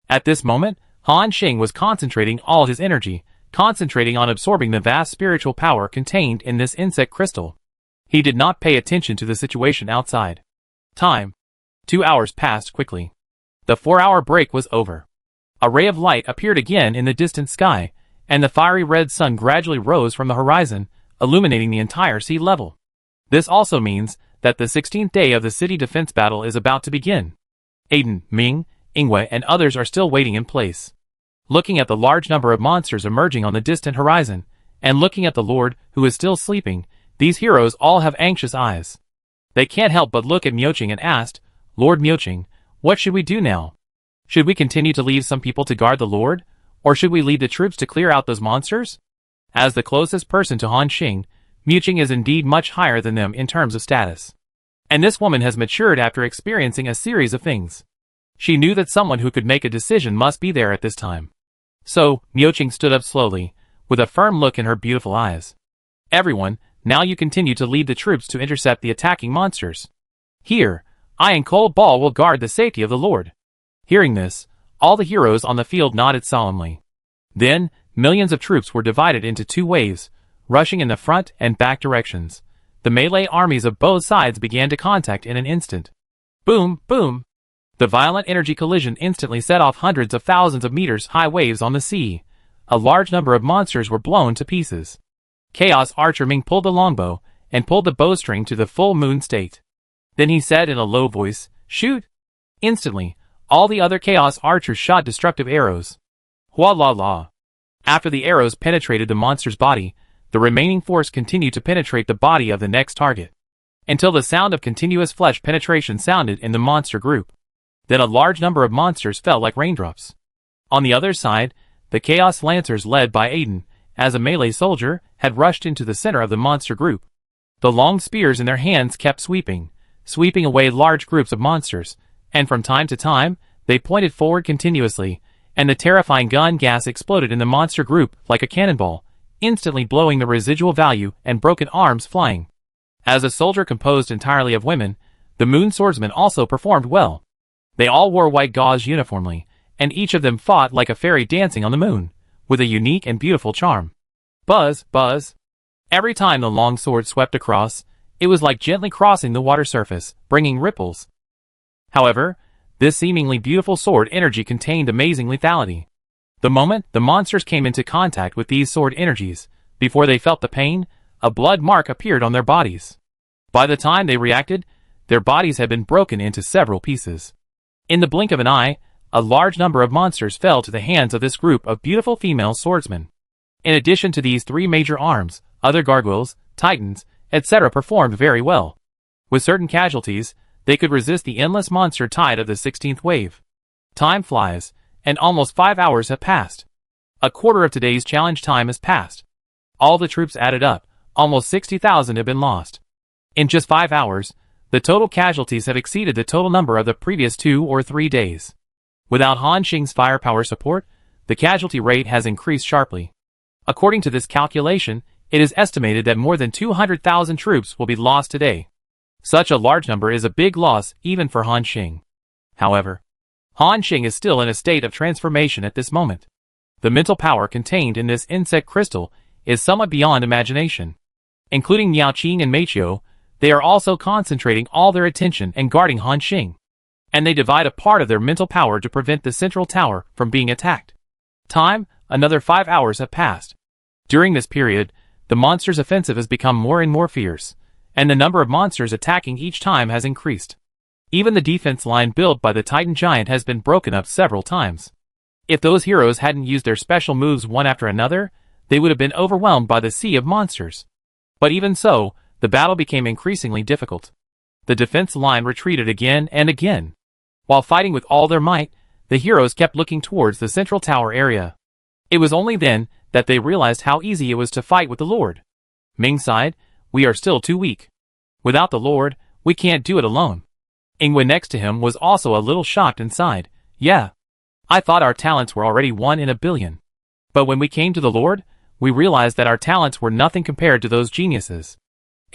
At this moment, Han Xing was concentrating all his energy, concentrating on absorbing the vast spiritual power contained in this insect crystal. He did not pay attention to the situation outside. Time. 2 hours passed quickly. The 4-hour break was over. A ray of light appeared again in the distant sky, and the fiery red sun gradually rose from the horizon, illuminating the entire sea level. This also means that the 16th day of the city defense battle is about to begin. Aiden, Ming, Ingwe, and others are still waiting in place. Looking at the large number of monsters emerging on the distant horizon, and looking at the Lord, who is still sleeping, these heroes all have anxious eyes. They can't help but look at Miuqing and asked, "Lord Miuqing, what should we do now? Should we continue to leave some people to guard the Lord, or should we lead the troops to clear out those monsters?" As the closest person to Han Xing, Miuqing is indeed much higher than them in terms of status. And this woman has matured after experiencing a series of things. She knew that someone who could make a decision must be there at this time. So, Miuqing stood up slowly, with a firm look in her beautiful eyes. "Everyone, now you continue to lead the troops to intercept the attacking monsters. Here, I and Cold Ball will guard the safety of the Lord." Hearing this, all the heroes on the field nodded solemnly. Then, millions of troops were divided into 2 waves, rushing in the front and back directions. The melee armies of both sides began to contact in an instant. Boom, boom. The violent energy collision instantly set off hundreds of thousands of meters high waves on the sea. A large number of monsters were blown to pieces. Chaos Archer Ming pulled the longbow and pulled the bowstring to the full moon state. Then he said in a low voice, "Shoot!" Instantly, all the other Chaos Archers shot destructive arrows. Hua la la. After the arrows penetrated the monster's body, the remaining force continued to penetrate the body of the next target, until the sound of continuous flesh penetration sounded in the monster group. Then a large number of monsters fell like raindrops. On the other side, the Chaos Lancers led by Aiden, as a melee soldier, had rushed into the center of the monster group. The long spears in their hands kept sweeping away large groups of monsters, and from time to time, they pointed forward continuously, and the terrifying gun gas exploded in the monster group like a cannonball, instantly blowing the residual value and broken arms flying. As a soldier composed entirely of women, the Moon Swordsmen also performed well. They all wore white gauze uniformly, and each of them fought like a fairy dancing on the moon, with a unique and beautiful charm. Buzz, buzz. Every time the long sword swept across, it was like gently crossing the water surface, bringing ripples. However, this seemingly beautiful sword energy contained amazing lethality. The moment the monsters came into contact with these sword energies, before they felt the pain, a blood mark appeared on their bodies. By the time they reacted, their bodies had been broken into several pieces. In the blink of an eye, a large number of monsters fell to the hands of this group of beautiful female swordsmen. In addition to these 3 major arms, other gargoyles, titans, etc. performed very well. With certain casualties, they could resist the endless monster tide of the 16th wave. Time flies, and almost 5 hours have passed. A quarter of today's challenge time has passed. All the troops added up, almost 60,000 have been lost. In just 5 hours, the total casualties have exceeded the total number of the previous 2 or 3 days. Without Han Xing's firepower support, the casualty rate has increased sharply. According to this calculation, it is estimated that more than 200,000 troops will be lost today. Such a large number is a big loss even for Han Xing. However, Han Xing is still in a state of transformation at this moment. The mental power contained in this insect crystal is somewhat beyond imagination. Including Miao Qing and Meiqiu, they are also concentrating all their attention and guarding Han Xing. and they divide a part of their mental power to prevent the central tower from being attacked. Time, another 5 hours have passed. During this period, the monster's offensive has become more and more fierce, and the number of monsters attacking each time has increased. Even the defense line built by the Titan Giant has been broken up several times. If those heroes hadn't used their special moves one after another, they would have been overwhelmed by the sea of monsters. But even so, the battle became increasingly difficult. The defense line retreated again and again. While fighting with all their might, the heroes kept looking towards the central tower area. It was only then that they realized how easy it was to fight with the Lord. Ming sighed, "We are still too weak. Without the Lord, we can't do it alone." Ingwen next to him was also a little shocked and sighed, "Yeah. I thought our talents were already 1 in a billion. But when we came to the Lord, we realized that our talents were nothing compared to those geniuses."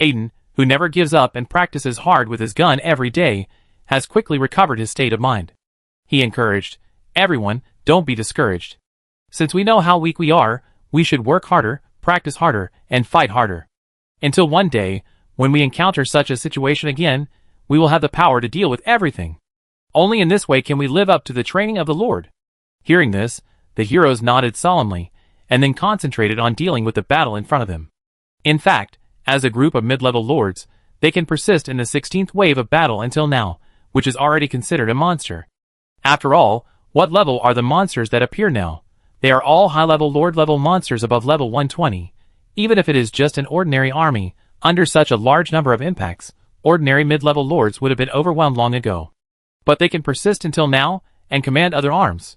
Aiden, who never gives up and practices hard with his gun every day, has quickly recovered his state of mind. He encouraged, "Everyone, don't be discouraged. Since we know how weak we are, we should work harder, practice harder, and fight harder. Until one day, when we encounter such a situation again, we will have the power to deal with everything. Only in this way can we live up to the training of the Lord." Hearing this, the heroes nodded solemnly, and then concentrated on dealing with the battle in front of them. In fact, as a group of mid-level lords, they can persist in the 16th wave of battle until now, which is already considered a monster. After all, what level are the monsters that appear now? They are all high-level lord-level monsters above level 120. Even if it is just an ordinary army, under such a large number of impacts, ordinary mid-level lords would have been overwhelmed long ago. But they can persist until now, and command other arms.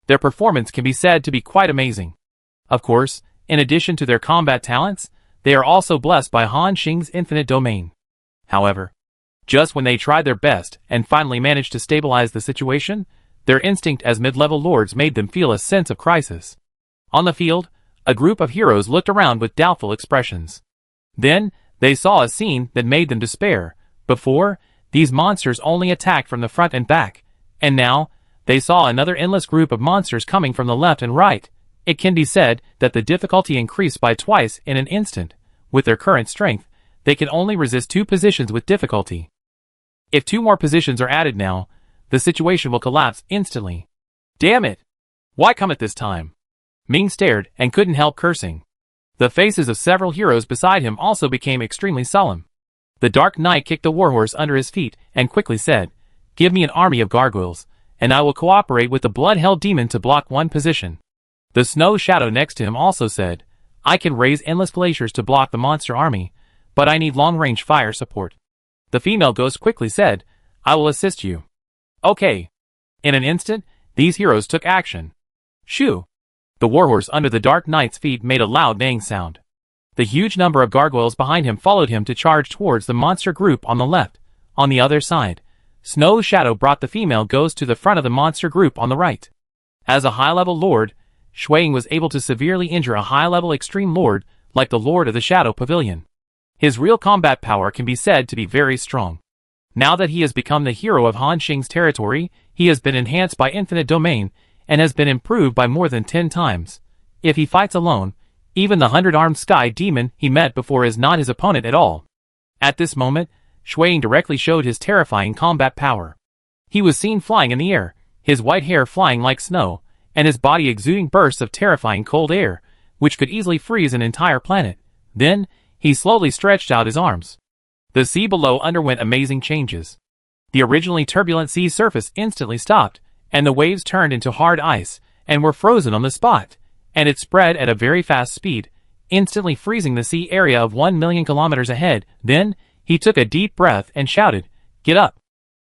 Their performance can be said to be quite amazing. Of course, in addition to their combat talents, they are also blessed by Han Xing's infinite domain. However, just when they tried their best and finally managed to stabilize the situation, their instinct as mid-level lords made them feel a sense of crisis. On the field, a group of heroes looked around with doubtful expressions. Then, they saw a scene that made them despair. Before, these monsters only attacked from the front and back, and now, they saw another endless group of monsters coming from the left and right. It can be said that the difficulty increased by twice in an instant. With their current strength, they can only resist 2 positions with difficulty. If 2 more positions are added now, the situation will collapse instantly. Damn it! Why come at this time? Ming stared and couldn't help cursing. The faces of several heroes beside him also became extremely solemn. The Dark Knight kicked the warhorse under his feet and quickly said, "Give me an army of gargoyles, and I will cooperate with the Blood-Hell Demon to block 1 position." The Snow Shadow next to him also said, "I can raise endless glaciers to block the monster army, but I need long-range fire support." The female ghost quickly said, "I will assist you." Okay. In an instant, these heroes took action. Shoo! The warhorse under the Dark Knight's feet made a loud neighing sound. The huge number of gargoyles behind him followed him to charge towards the monster group on the left. On the other side, Snow Shadow brought the female ghost to the front of the monster group on the right. As a high-level lord, Shuang was able to severely injure a high-level extreme lord like the Lord of the Shadow Pavilion. His real combat power can be said to be very strong. Now that he has become the hero of Han Xing's territory, he has been enhanced by infinite domain and has been improved by more than 10 times. If he fights alone, even the 100-armed sky demon he met before is not his opponent at all. At this moment, Shuang directly showed his terrifying combat power. He was seen flying in the air, his white hair flying like snow, and his body exuding bursts of terrifying cold air, which could easily freeze an entire planet. Then, he slowly stretched out his arms. The sea below underwent amazing changes. The originally turbulent sea surface instantly stopped, and the waves turned into hard ice, and were frozen on the spot, and it spread at a very fast speed, instantly freezing the sea area of 1 million kilometers ahead. Then, he took a deep breath and shouted, "Get up!"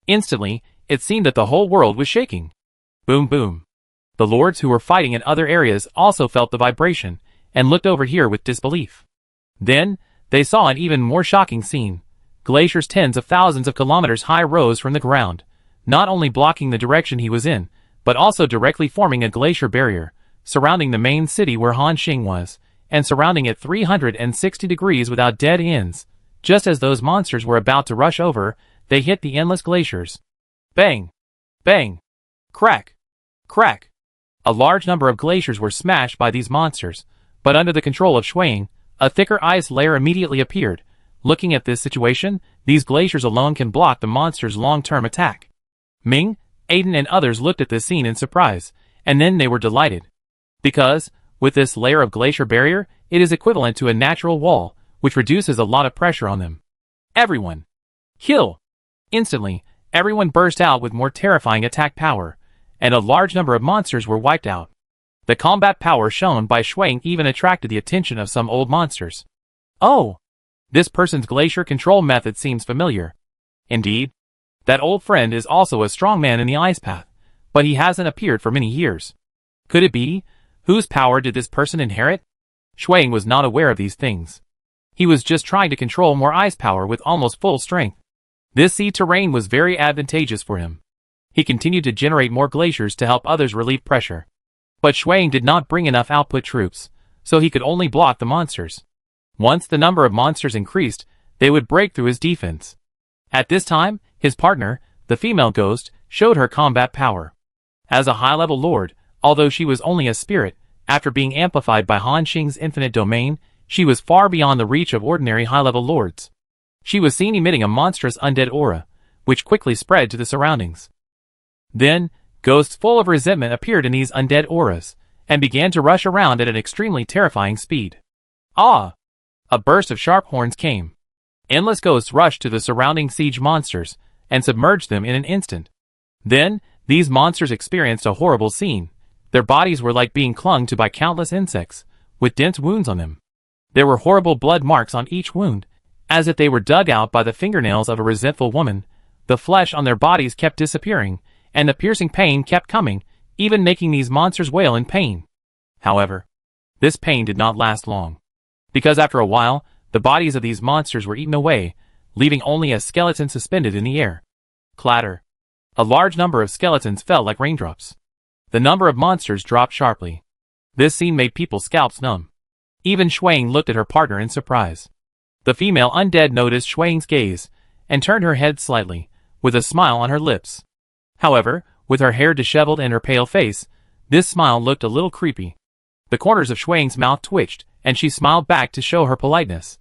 Instantly, it seemed that the whole world was shaking. Boom boom. The lords who were fighting in other areas also felt the vibration, and looked over here with disbelief. Then, they saw an even more shocking scene. Glaciers tens of thousands of kilometers high rose from the ground, not only blocking the direction he was in, but also directly forming a glacier barrier, surrounding the main city where Han Xing was, and surrounding it 360 degrees without dead ends. Just as those monsters were about to rush over, they hit the endless glaciers. Bang! Bang! Crack! Crack! A large number of glaciers were smashed by these monsters, but under the control of Shuang, a thicker ice layer immediately appeared. Looking at this situation, these glaciers alone can block the monster's long-term attack. Ming, Aiden and others looked at this scene in surprise, and then they were delighted. Because, with this layer of glacier barrier, it is equivalent to a natural wall, which reduces a lot of pressure on them. Everyone! Kill! Instantly, everyone burst out with more terrifying attack power, and a large number of monsters were wiped out. The combat power shown by Shuang even attracted the attention of some old monsters. Oh! This person's glacier control method seems familiar. Indeed. That old friend is also a strong man in the ice path, but he hasn't appeared for many years. Could it be? Whose power did this person inherit? Shuang was not aware of these things. He was just trying to control more ice power with almost full strength. This sea terrain was very advantageous for him. He continued to generate more glaciers to help others relieve pressure. But Shuang did not bring enough output troops, so he could only block the monsters. Once the number of monsters increased, they would break through his defense. At this time, his partner, the female ghost, showed her combat power. As a high-level lord, although she was only a spirit, after being amplified by Han Xing's infinite domain, she was far beyond the reach of ordinary high-level lords. She was seen emitting a monstrous undead aura, which quickly spread to the surroundings. Then, ghosts full of resentment appeared in these undead auras, and began to rush around at an extremely terrifying speed. Ah! A burst of sharp horns came. Endless ghosts rushed to the surrounding siege monsters, and submerged them in an instant. Then, these monsters experienced a horrible scene. Their bodies were like being clung to by countless insects, with dense wounds on them. There were horrible blood marks on each wound, as if they were dug out by the fingernails of a resentful woman. The flesh on their bodies kept disappearing, and the piercing pain kept coming, even making these monsters wail in pain. However, this pain did not last long. Because after a while, the bodies of these monsters were eaten away, leaving only a skeleton suspended in the air. Clatter. A large number of skeletons fell like raindrops. The number of monsters dropped sharply. This scene made people's scalps numb. Even Shuang looked at her partner in surprise. The female undead noticed Shuang's gaze, and turned her head slightly, with a smile on her lips. However, with her hair disheveled and her pale face, this smile looked a little creepy. The corners of Shuang's mouth twitched, and she smiled back to show her politeness.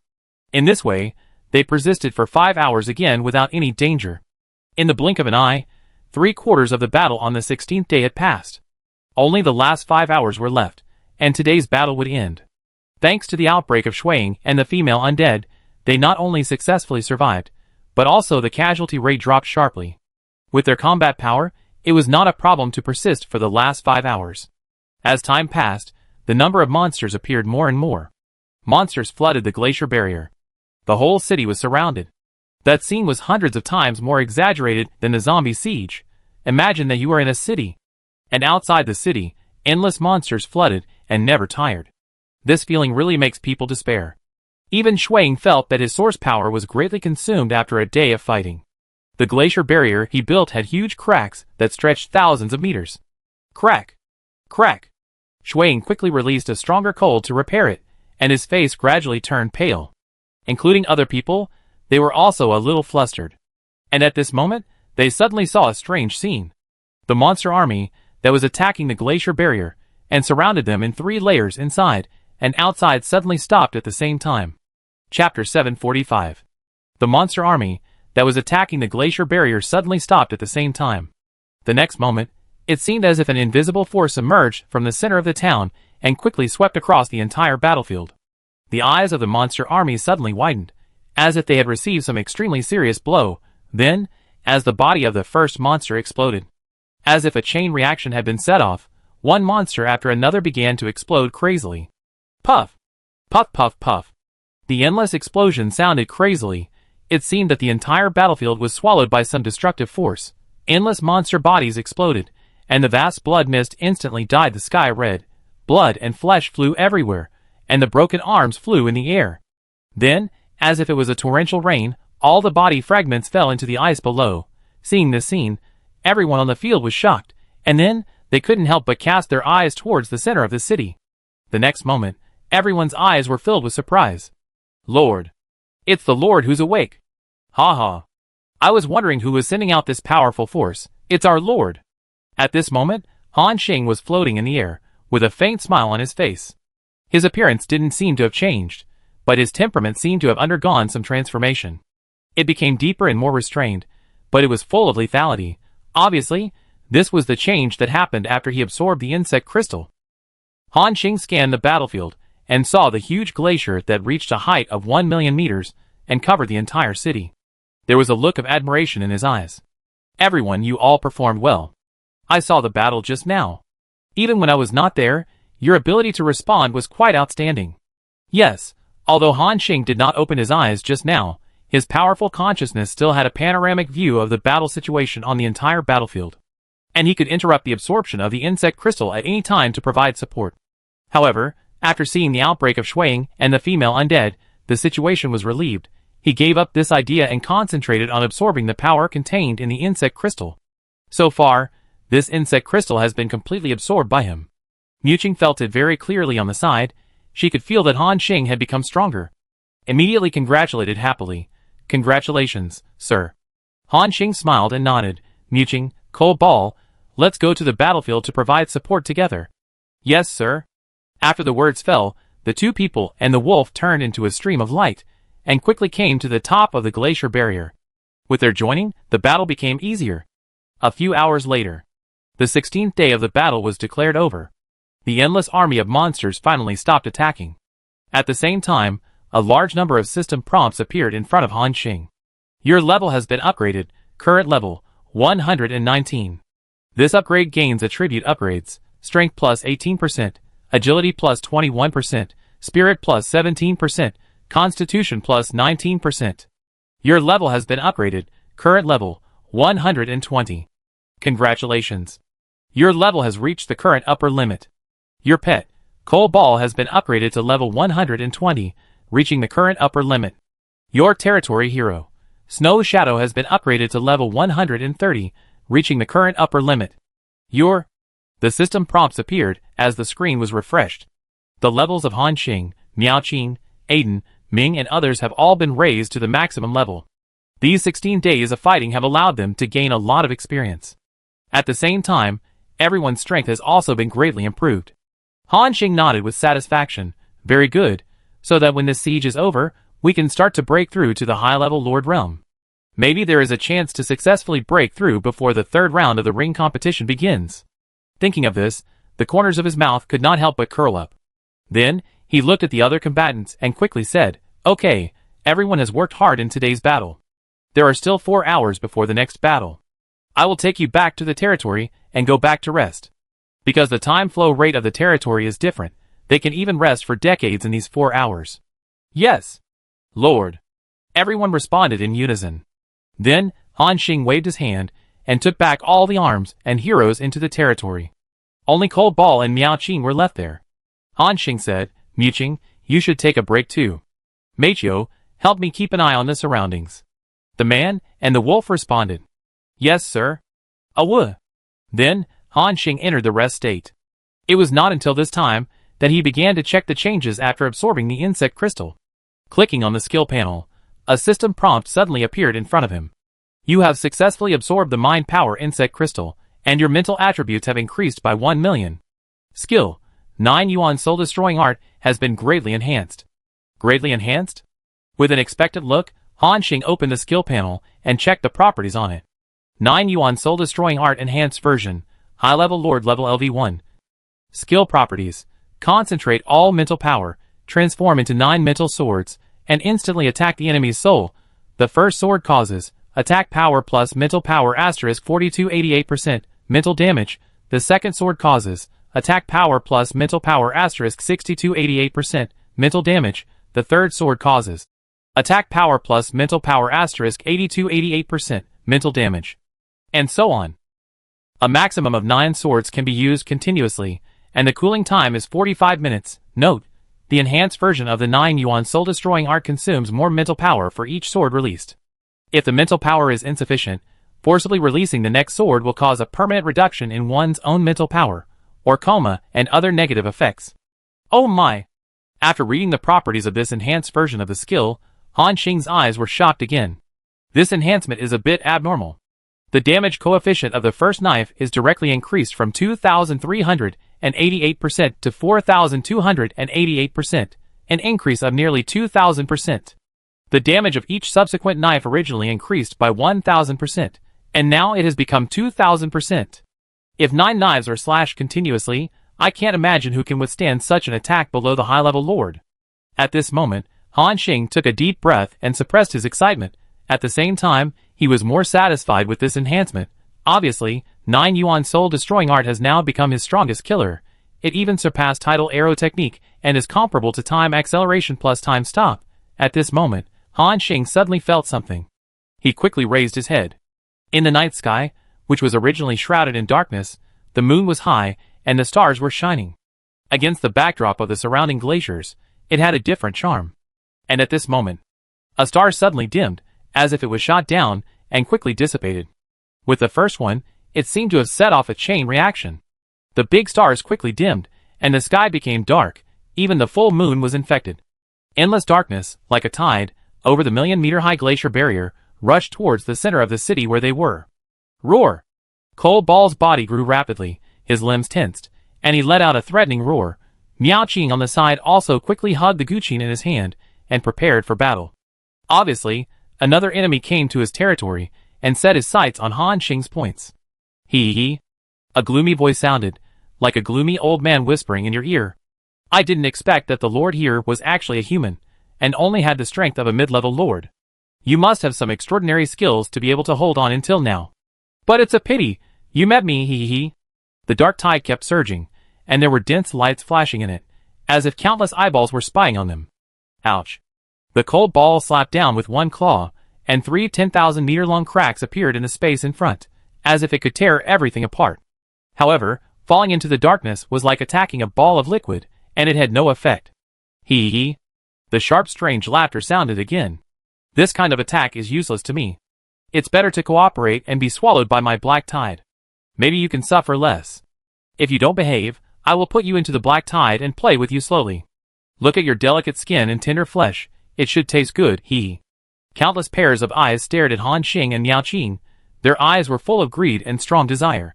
In this way, they persisted for 5 hours again without any danger. In the blink of an eye, 3/4 of the battle on the 16th day had passed. Only the last 5 hours were left, and today's battle would end. Thanks to the outbreak of Shuang and the female undead, they not only successfully survived, but also the casualty rate dropped sharply. With their combat power, it was not a problem to persist for the last 5 hours. As time passed, the number of monsters appeared more and more. Monsters flooded the glacier barrier. The whole city was surrounded. That scene was hundreds of times more exaggerated than the zombie siege. Imagine that you are in a city. And outside the city, endless monsters flooded and never tired. This feeling really makes people despair. Even Shuang felt that his source power was greatly consumed after a day of fighting. The glacier barrier he built had huge cracks that stretched thousands of meters. Crack! Crack! Shuang quickly released a stronger cold to repair it, and his face gradually turned pale. Including other people, they were also a little flustered. And at this moment, they suddenly saw a strange scene. The monster army that was attacking the glacier barrier and surrounded them in 3 layers inside and outside suddenly stopped at the same time. Chapter 745. The monster army that was attacking the glacier barrier suddenly stopped at the same time. The next moment, it seemed as if an invisible force emerged from the center of the town and quickly swept across the entire battlefield. The eyes of the monster army suddenly widened, as if they had received some extremely serious blow. Then, as the body of the first monster exploded, as if a chain reaction had been set off, one monster after another began to explode crazily. Puff! Puff puff puff! The endless explosion sounded crazily. It seemed that the entire battlefield was swallowed by some destructive force. Endless monster bodies exploded, and the vast blood mist instantly dyed the sky red. Blood and flesh flew everywhere, and the broken arms flew in the air. Then, as if it was a torrential rain, all the body fragments fell into the ice below. Seeing this scene, everyone on the field was shocked, and then, they couldn't help but cast their eyes towards the center of the city. The next moment, everyone's eyes were filled with surprise. Lord! It's the Lord who's awake! Ha ha! I was wondering who was sending out this powerful force. It's our Lord! At this moment, Han Xing was floating in the air, with a faint smile on his face. His appearance didn't seem to have changed, but his temperament seemed to have undergone some transformation. It became deeper and more restrained, but it was full of lethality, Obviously, this was the change that happened after he absorbed the insect crystal. Han Xing scanned the battlefield and saw the huge glacier that reached a height of 1 million meters and covered the entire city. There was a look of admiration in his eyes. Everyone, you all performed well. I saw the battle just now. Even when I was not there, your ability to respond was quite outstanding. Yes, although Han Xing did not open his eyes just now, his powerful consciousness still had a panoramic view of the battle situation on the entire battlefield. And he could interrupt the absorption of the insect crystal at any time to provide support. However, after seeing the outbreak of Shuang and the female undead, the situation was relieved. He gave up this idea and concentrated on absorbing the power contained in the insect crystal. So far, this insect crystal has been completely absorbed by him. Muqing felt it very clearly on the side. She could feel that Han Xing had become stronger. Immediately congratulated happily. Congratulations, sir. Han Xing smiled and nodded. Muqing, Cole Ball, let's go to the battlefield to provide support together. Yes, sir. After the words fell, the two people and the wolf turned into a stream of light, and quickly came to the top of the glacier barrier. With their joining, the battle became easier. A few hours later, the 16th day of the battle was declared over. The endless army of monsters finally stopped attacking. At the same time, a large number of system prompts appeared in front of Han Xing. Your level has been upgraded, current level, 119. This upgrade gains attribute upgrades, strength plus 18%, agility plus 21%, spirit plus 17%, constitution plus 19%. Your level has been upgraded, current level, 120. Congratulations. Your level has reached the current upper limit. Your pet, Cole Ball, has been upgraded to level 120, reaching the current upper limit. Your territory hero, Snow Shadow, has been upgraded to level 130, reaching the current upper limit. The system prompts appeared as the screen was refreshed. The levels of Han Xing, Miao Qin, Aiden, Ming and others have all been raised to the maximum level. These 16 days of fighting have allowed them to gain a lot of experience. At the same time, everyone's strength has also been greatly improved. Han Xing nodded with satisfaction. Very good, so that when this siege is over, we can start to break through to the high-level Lord Realm. Maybe there is a chance to successfully break through before the third round of the ring competition begins. Thinking of this, the corners of his mouth could not help but curl up. Then, he looked at the other combatants and quickly said, Okay, everyone has worked hard in today's battle. There are still 4 hours before the next battle. I will take you back to the territory and go back to rest. Because the time flow rate of the territory is different, they can even rest for decades in these 4 hours. Yes, Lord. Everyone responded in unison. Then, Han Xing waved his hand and took back all the arms and heroes into the territory. Only Cole Ball and Miao Qin were left there. Han Xing said, Muqing, you should take a break too. Meichio, help me keep an eye on the surroundings. The man and the wolf responded. Yes, sir. Awa. Then, Han Xing entered the rest state. It was not until this time that he began to check the changes after absorbing the insect crystal. Clicking on the skill panel, a system prompt suddenly appeared in front of him. You have successfully absorbed the mind power insect crystal, and your mental attributes have increased by 1 million. Skill, 9 Yuan Soul Destroying Art, has been greatly enhanced. Greatly enhanced? With an expectant look, Han Xing opened the skill panel and checked the properties on it. 9 Yuan Soul Destroying Art Enhanced Version, High Level Lord Level LV1. Skill properties, concentrate all mental power, transform into 9 mental swords, and instantly attack the enemy's soul. The first sword causes attack power plus mental power asterisk 4288% mental damage. The second sword causes attack power plus mental power asterisk 6288% mental damage. The third sword causes attack power plus mental power asterisk 8288% mental damage. And so on. A maximum of 9 swords can be used continuously, and the cooling time is 45 minutes. Note, the enhanced version of the 9 Yuan Soul Destroying Art consumes more mental power for each sword released. If the mental power is insufficient, forcibly releasing the next sword will cause a permanent reduction in one's own mental power, or coma and other negative effects. Oh my! After reading the properties of this enhanced version of the skill, Han Xing's eyes were shocked again. This enhancement is a bit abnormal. The damage coefficient of the first knife is directly increased from 2,388% to 4,288%, an increase of nearly 2,000%. The damage of each subsequent knife originally increased by 1,000%, And now it has become 2000%. If 9 knives are slashed continuously, I can't imagine who can withstand such an attack below the high-level lord. At this moment, Han Xing took a deep breath and suppressed his excitement. At the same time, he was more satisfied with this enhancement. Obviously, 9 Yuan soul-destroying art has now become his strongest killer. It even surpassed tidal arrow technique and is comparable to time acceleration plus time stop. At this moment, Han Xing suddenly felt something. He quickly raised his head. In the night sky, which was originally shrouded in darkness, the moon was high and the stars were shining. Against the backdrop of the surrounding glaciers, it had a different charm. And at this moment, a star suddenly dimmed, as if it was shot down, and quickly dissipated. With the first one, it seemed to have set off a chain reaction. The big stars quickly dimmed, and the sky became dark. Even the full moon was infected. Endless darkness, like a tide, over the million-meter-high glacier barrier, rushed towards the center of the city where they were. Roar! Cold Ball's body grew rapidly, his limbs tensed, and he let out a threatening roar. Miao Qing on the side also quickly hugged the guqin in his hand, and prepared for battle. Obviously, another enemy came to his territory, and set his sights on Han Xing's points. Hee. A gloomy voice sounded, like a gloomy old man whispering in your ear. I didn't expect that the lord here was actually a human, and only had the strength of a mid-level lord. You must have some extraordinary skills to be able to hold on until now. But it's a pity, you met me, hee. The dark tide kept surging, and there were dense lights flashing in it, as if countless eyeballs were spying on them. Ouch. The cold ball slapped down with one claw, and 3 10,000-meter-long cracks appeared in the space in front, as if it could tear everything apart. However, falling into the darkness was like attacking a ball of liquid, and it had no effect. Hee. The sharp, strange laughter sounded again. This kind of attack is useless to me. It's better to cooperate and be swallowed by my black tide. Maybe you can suffer less. If you don't behave, I will put you into the black tide and play with you slowly. Look at your delicate skin and tender flesh, it should taste good, hee. Countless pairs of eyes stared at Han Xing and Miao Qing. Their eyes were full of greed and strong desire.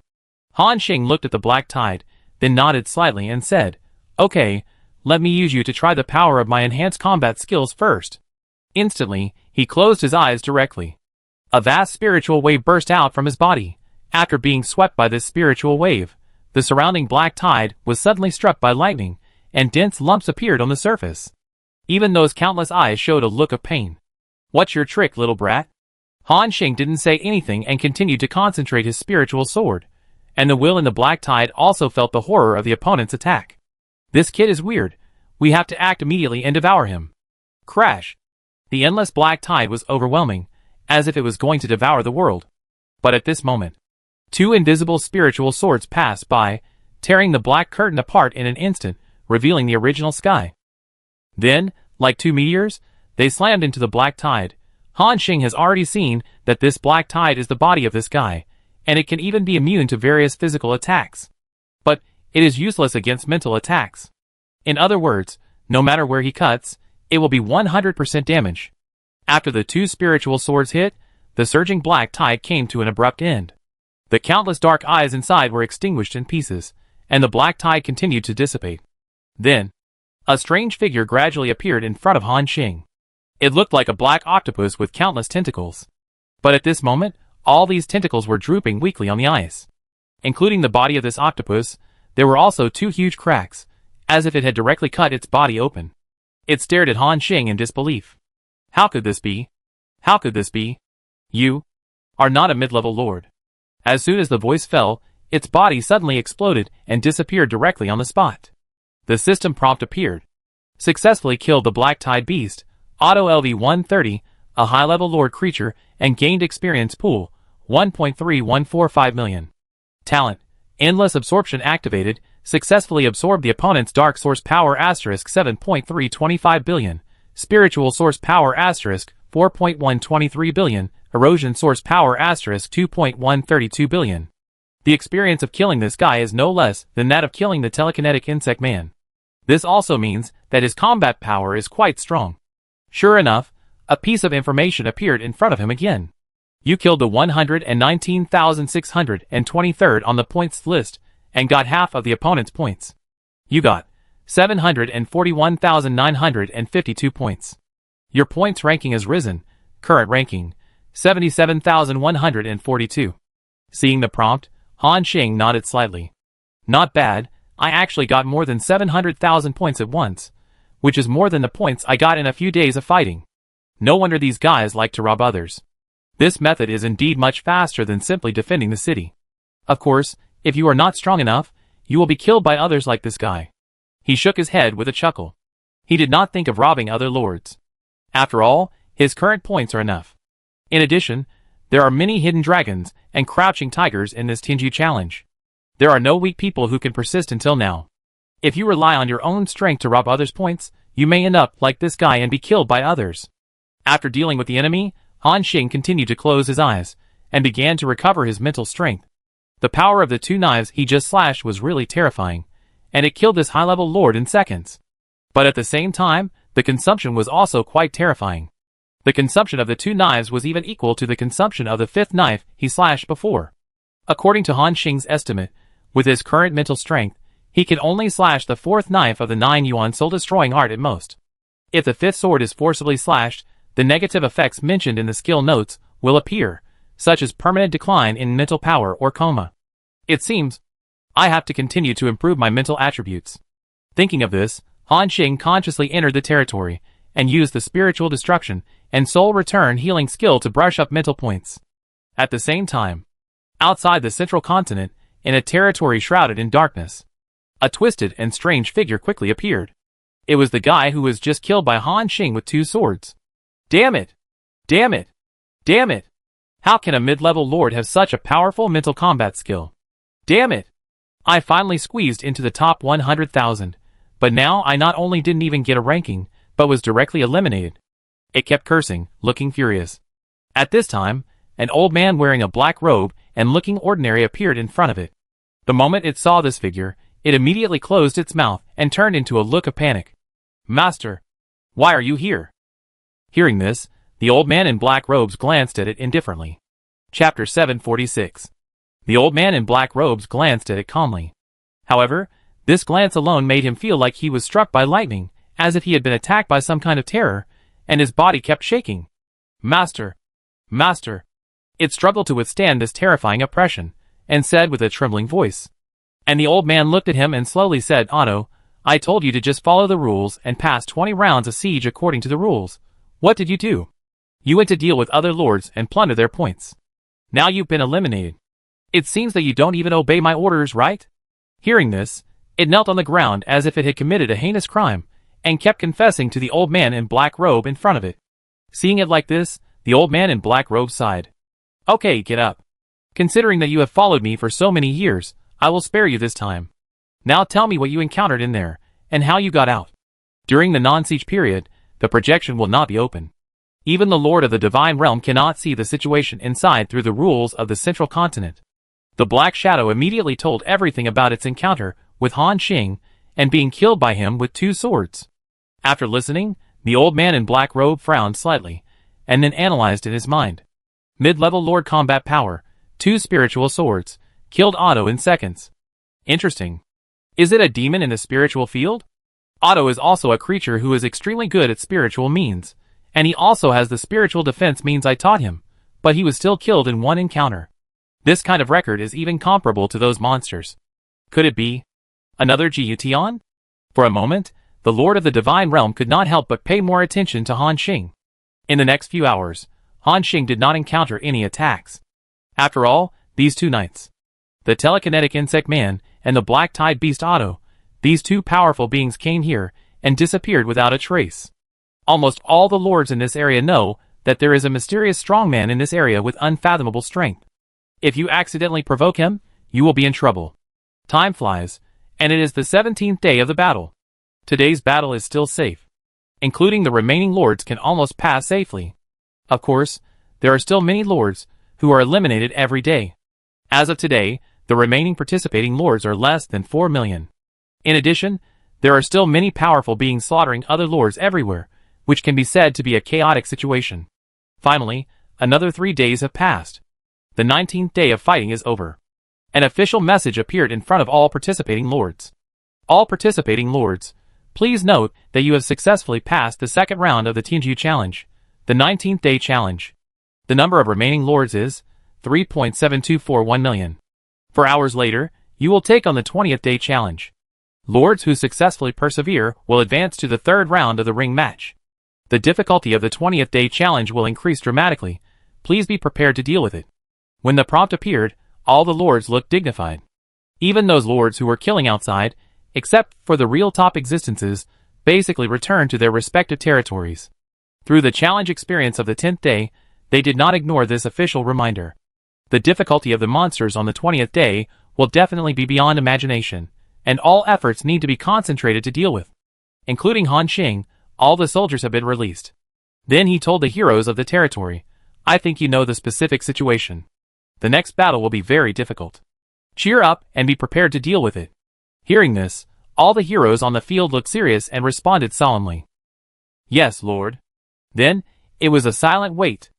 Han Xing looked at the black tide, then nodded slightly and said, Okay, let me use you to try the power of my enhanced combat skills first. Instantly, he closed his eyes directly. A vast spiritual wave burst out from his body. After being swept by this spiritual wave, the surrounding black tide was suddenly struck by lightning, and dense lumps appeared on the surface. Even those countless eyes showed a look of pain. What's your trick, little brat? Han Xing didn't say anything and continued to concentrate his spiritual sword, and the will in the black tide also felt the horror of the opponent's attack. This kid is weird. We have to act immediately and devour him. Crash! The endless black tide was overwhelming, as if it was going to devour the world. But at this moment, 2 invisible spiritual swords passed by, tearing the black curtain apart in an instant, revealing the original sky. Then, like 2 meteors, they slammed into the black tide. Han Xing has already seen that this black tide is the body of this guy, and it can even be immune to various physical attacks. But it is useless against mental attacks. In other words, no matter where he cuts, it will be 100% damage. After the 2 spiritual swords hit, the surging black tide came to an abrupt end. The countless dark eyes inside were extinguished in pieces, and the black tide continued to dissipate. Then, a strange figure gradually appeared in front of Han Xing. It looked like a black octopus with countless tentacles. But at this moment, all these tentacles were drooping weakly on the ice. Including the body of this octopus, there were also 2 huge cracks, as if it had directly cut its body open. It stared at Han Xing in disbelief. How could this be? How could this be? You are not a mid-level lord. As soon as the voice fell, its body suddenly exploded and disappeared directly on the spot. The system prompt appeared. Successfully killed the black tide beast, Auto LV-130, a high-level lord creature, and gained experience pool, 1.3145 million. Talent, Endless Absorption activated, successfully absorbed the opponent's Dark Source Power * 7.325 billion, Spiritual Source Power * 4.123 billion, Erosion Source Power * 2.132 billion. The experience of killing this guy is no less than that of killing the telekinetic insect man. This also means that his combat power is quite strong. Sure enough, a piece of information appeared in front of him again. You killed the 119,623rd on the points list, and got half of the opponent's points. You got 741,952 points. Your points ranking has risen. Current ranking, 77,142. Seeing the prompt, Han Xing nodded slightly. Not bad, I actually got more than 700,000 points at once, which is more than the points I got in a few days of fighting. No wonder these guys like to rob others. This method is indeed much faster than simply defending the city. Of course, if you are not strong enough, you will be killed by others like this guy. He shook his head with a chuckle. He did not think of robbing other lords. After all, his current points are enough. In addition, there are many hidden dragons and crouching tigers in this Tinju challenge. There are no weak people who can persist until now. If you rely on your own strength to rob others' points, you may end up like this guy and be killed by others. After dealing with the enemy, Han Xing continued to close his eyes and began to recover his mental strength. The power of the two knives he just slashed was really terrifying, and it killed this high-level lord in seconds. But at the same time, the consumption was also quite terrifying. The consumption of the two knives was even equal to the consumption of the fifth knife he slashed before. According to Han Xing's estimate, with his current mental strength, he can only slash the fourth knife of the 9 yuan soul-destroying art at most. If the fifth sword is forcibly slashed, the negative effects mentioned in the skill notes will appear, such as permanent decline in mental power or coma. It seems I have to continue to improve my mental attributes. Thinking of this, Han Xing consciously entered the territory and used the spiritual destruction and soul return healing skill to brush up mental points. At the same time, outside the central continent, in a territory shrouded in darkness, a twisted and strange figure quickly appeared. It was the guy who was just killed by Han Xing with 2 swords. Damn it! Damn it! Damn it! How can a mid-level lord have such a powerful mental combat skill? Damn it! I finally squeezed into the top 100,000, but now I not only didn't even get a ranking, but was directly eliminated. It kept cursing, looking furious. At this time, an old man wearing a black robe and looking ordinary appeared in front of it. The moment it saw this figure, it immediately closed its mouth and turned into a look of panic. Master, why are you here? Hearing this, the old man in black robes glanced at it indifferently. Chapter 746. The old man in black robes glanced at it calmly. However, this glance alone made him feel like he was struck by lightning, as if he had been attacked by some kind of terror, and his body kept shaking. Master! Master! It struggled to withstand this terrifying oppression, and said with a trembling voice. And the old man looked at him and slowly said, Otto, I told you to just follow the rules and pass 20 rounds of siege according to the rules. What did you do? You went to deal with other lords and plunder their points. Now you've been eliminated. It seems that you don't even obey my orders, right? Hearing this, it knelt on the ground as if it had committed a heinous crime, and kept confessing to the old man in black robe in front of it. Seeing it like this, the old man in black robe sighed. Okay, get up. Considering that you have followed me for so many years, I will spare you this time. Now tell me what you encountered in there, and how you got out. During the non-siege period, the projection will not be open. Even the Lord of the Divine Realm cannot see the situation inside through the rules of the Central Continent. The Black Shadow immediately told everything about its encounter with Han Xing and being killed by him with 2 swords. After listening, the old man in black robe frowned slightly, and then analyzed in his mind. Mid-level Lord combat power, 2 spiritual swords, killed Otto in seconds. Interesting. Is it a demon in the spiritual field? Otto is also a creature who is extremely good at spiritual means, and he also has the spiritual defense means I taught him, but he was still killed in one encounter. This kind of record is even comparable to those monsters. Could it be another Jiution? For a moment, the Lord of the Divine Realm could not help but pay more attention to Han Xing. In the next few hours, Han Xing did not encounter any attacks. After all, these 2 knights, the telekinetic insect man and the black-tide beast Otto, these 2 powerful beings came here and disappeared without a trace. Almost all the lords in this area know that there is a mysterious strongman in this area with unfathomable strength. If you accidentally provoke him, you will be in trouble. Time flies, and it is the 17th day of the battle. Today's battle is still safe. Including the remaining lords can almost pass safely. Of course, there are still many lords who are eliminated every day. As of today, the remaining participating lords are less than 4 million. In addition, there are still many powerful beings slaughtering other lords everywhere, which can be said to be a chaotic situation. Finally, another 3 days have passed. The 19th day of fighting is over. An official message appeared in front of all participating lords. All participating lords, please note that you have successfully passed the second round of the Tinju Challenge, the 19th day challenge. The number of remaining lords is 3.7241 million. 4 hours later, you will take on the 20th day challenge. Lords who successfully persevere will advance to the third round of the ring match. The difficulty of the 20th day challenge will increase dramatically. Please be prepared to deal with it. When the prompt appeared, all the lords looked dignified. Even those lords who were killing outside, except for the real top existences, basically returned to their respective territories. Through the challenge experience of the 10th day, they did not ignore this official reminder. The difficulty of the monsters on the 20th day will definitely be beyond imagination, and all efforts need to be concentrated to deal with. Including Han Xing, all the soldiers have been released. Then he told the heroes of the territory, I think you know the specific situation. The next battle will be very difficult. Cheer up and be prepared to deal with it. Hearing this, all the heroes on the field looked serious and responded solemnly. Yes, Lord. Then, it was a silent wait.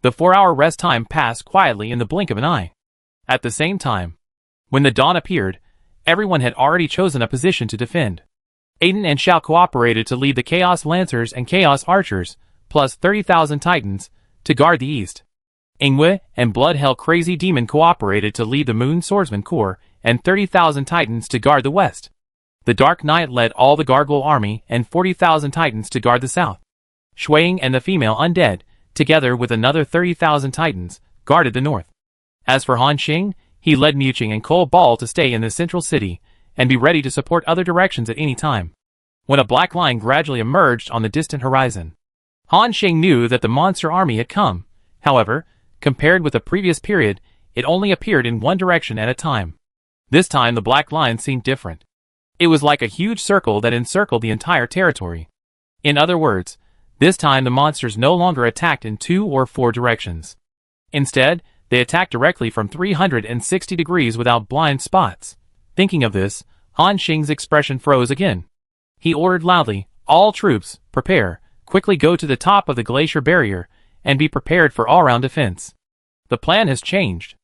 The 4-hour rest time passed quietly in the blink of an eye. At the same time, when the dawn appeared, everyone had already chosen a position to defend. Aiden and Xiao cooperated to lead the Chaos Lancers and Chaos Archers, plus 30,000 Titans, to guard the east. Ingwe and Blood Hell Crazy Demon cooperated to lead the Moon Swordsman Corps and 30,000 Titans to guard the west. The Dark Knight led all the Gargoyle Army and 40,000 Titans to guard the south. Shuang and the Female Undead, together with another 30,000 Titans, guarded the north. As for Han Xing, he led Muqing and Cole Ball to stay in the central city and be ready to support other directions at any time. When a black line gradually emerged on the distant horizon, Han Xing knew that the monster army had come. However, compared with the previous period, it only appeared in one direction at a time. This time the black line seemed different. It was like a huge circle that encircled the entire territory. In other words, this time the monsters no longer attacked in 2 or 4 directions. Instead, they attacked directly from 360 degrees without blind spots. Thinking of this, Han Xing's expression froze again. He ordered loudly, all troops, prepare, quickly go to the top of the glacier barrier, and be prepared for all-round defense. The plan has changed.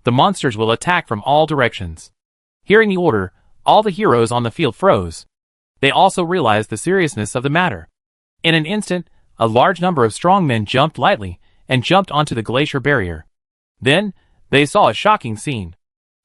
The monsters will attack from all directions. Hearing the order, all the heroes on the field froze. They also realized the seriousness of the matter. In an instant, a large number of strong men jumped lightly and jumped onto the glacier barrier. Then, they saw a shocking scene.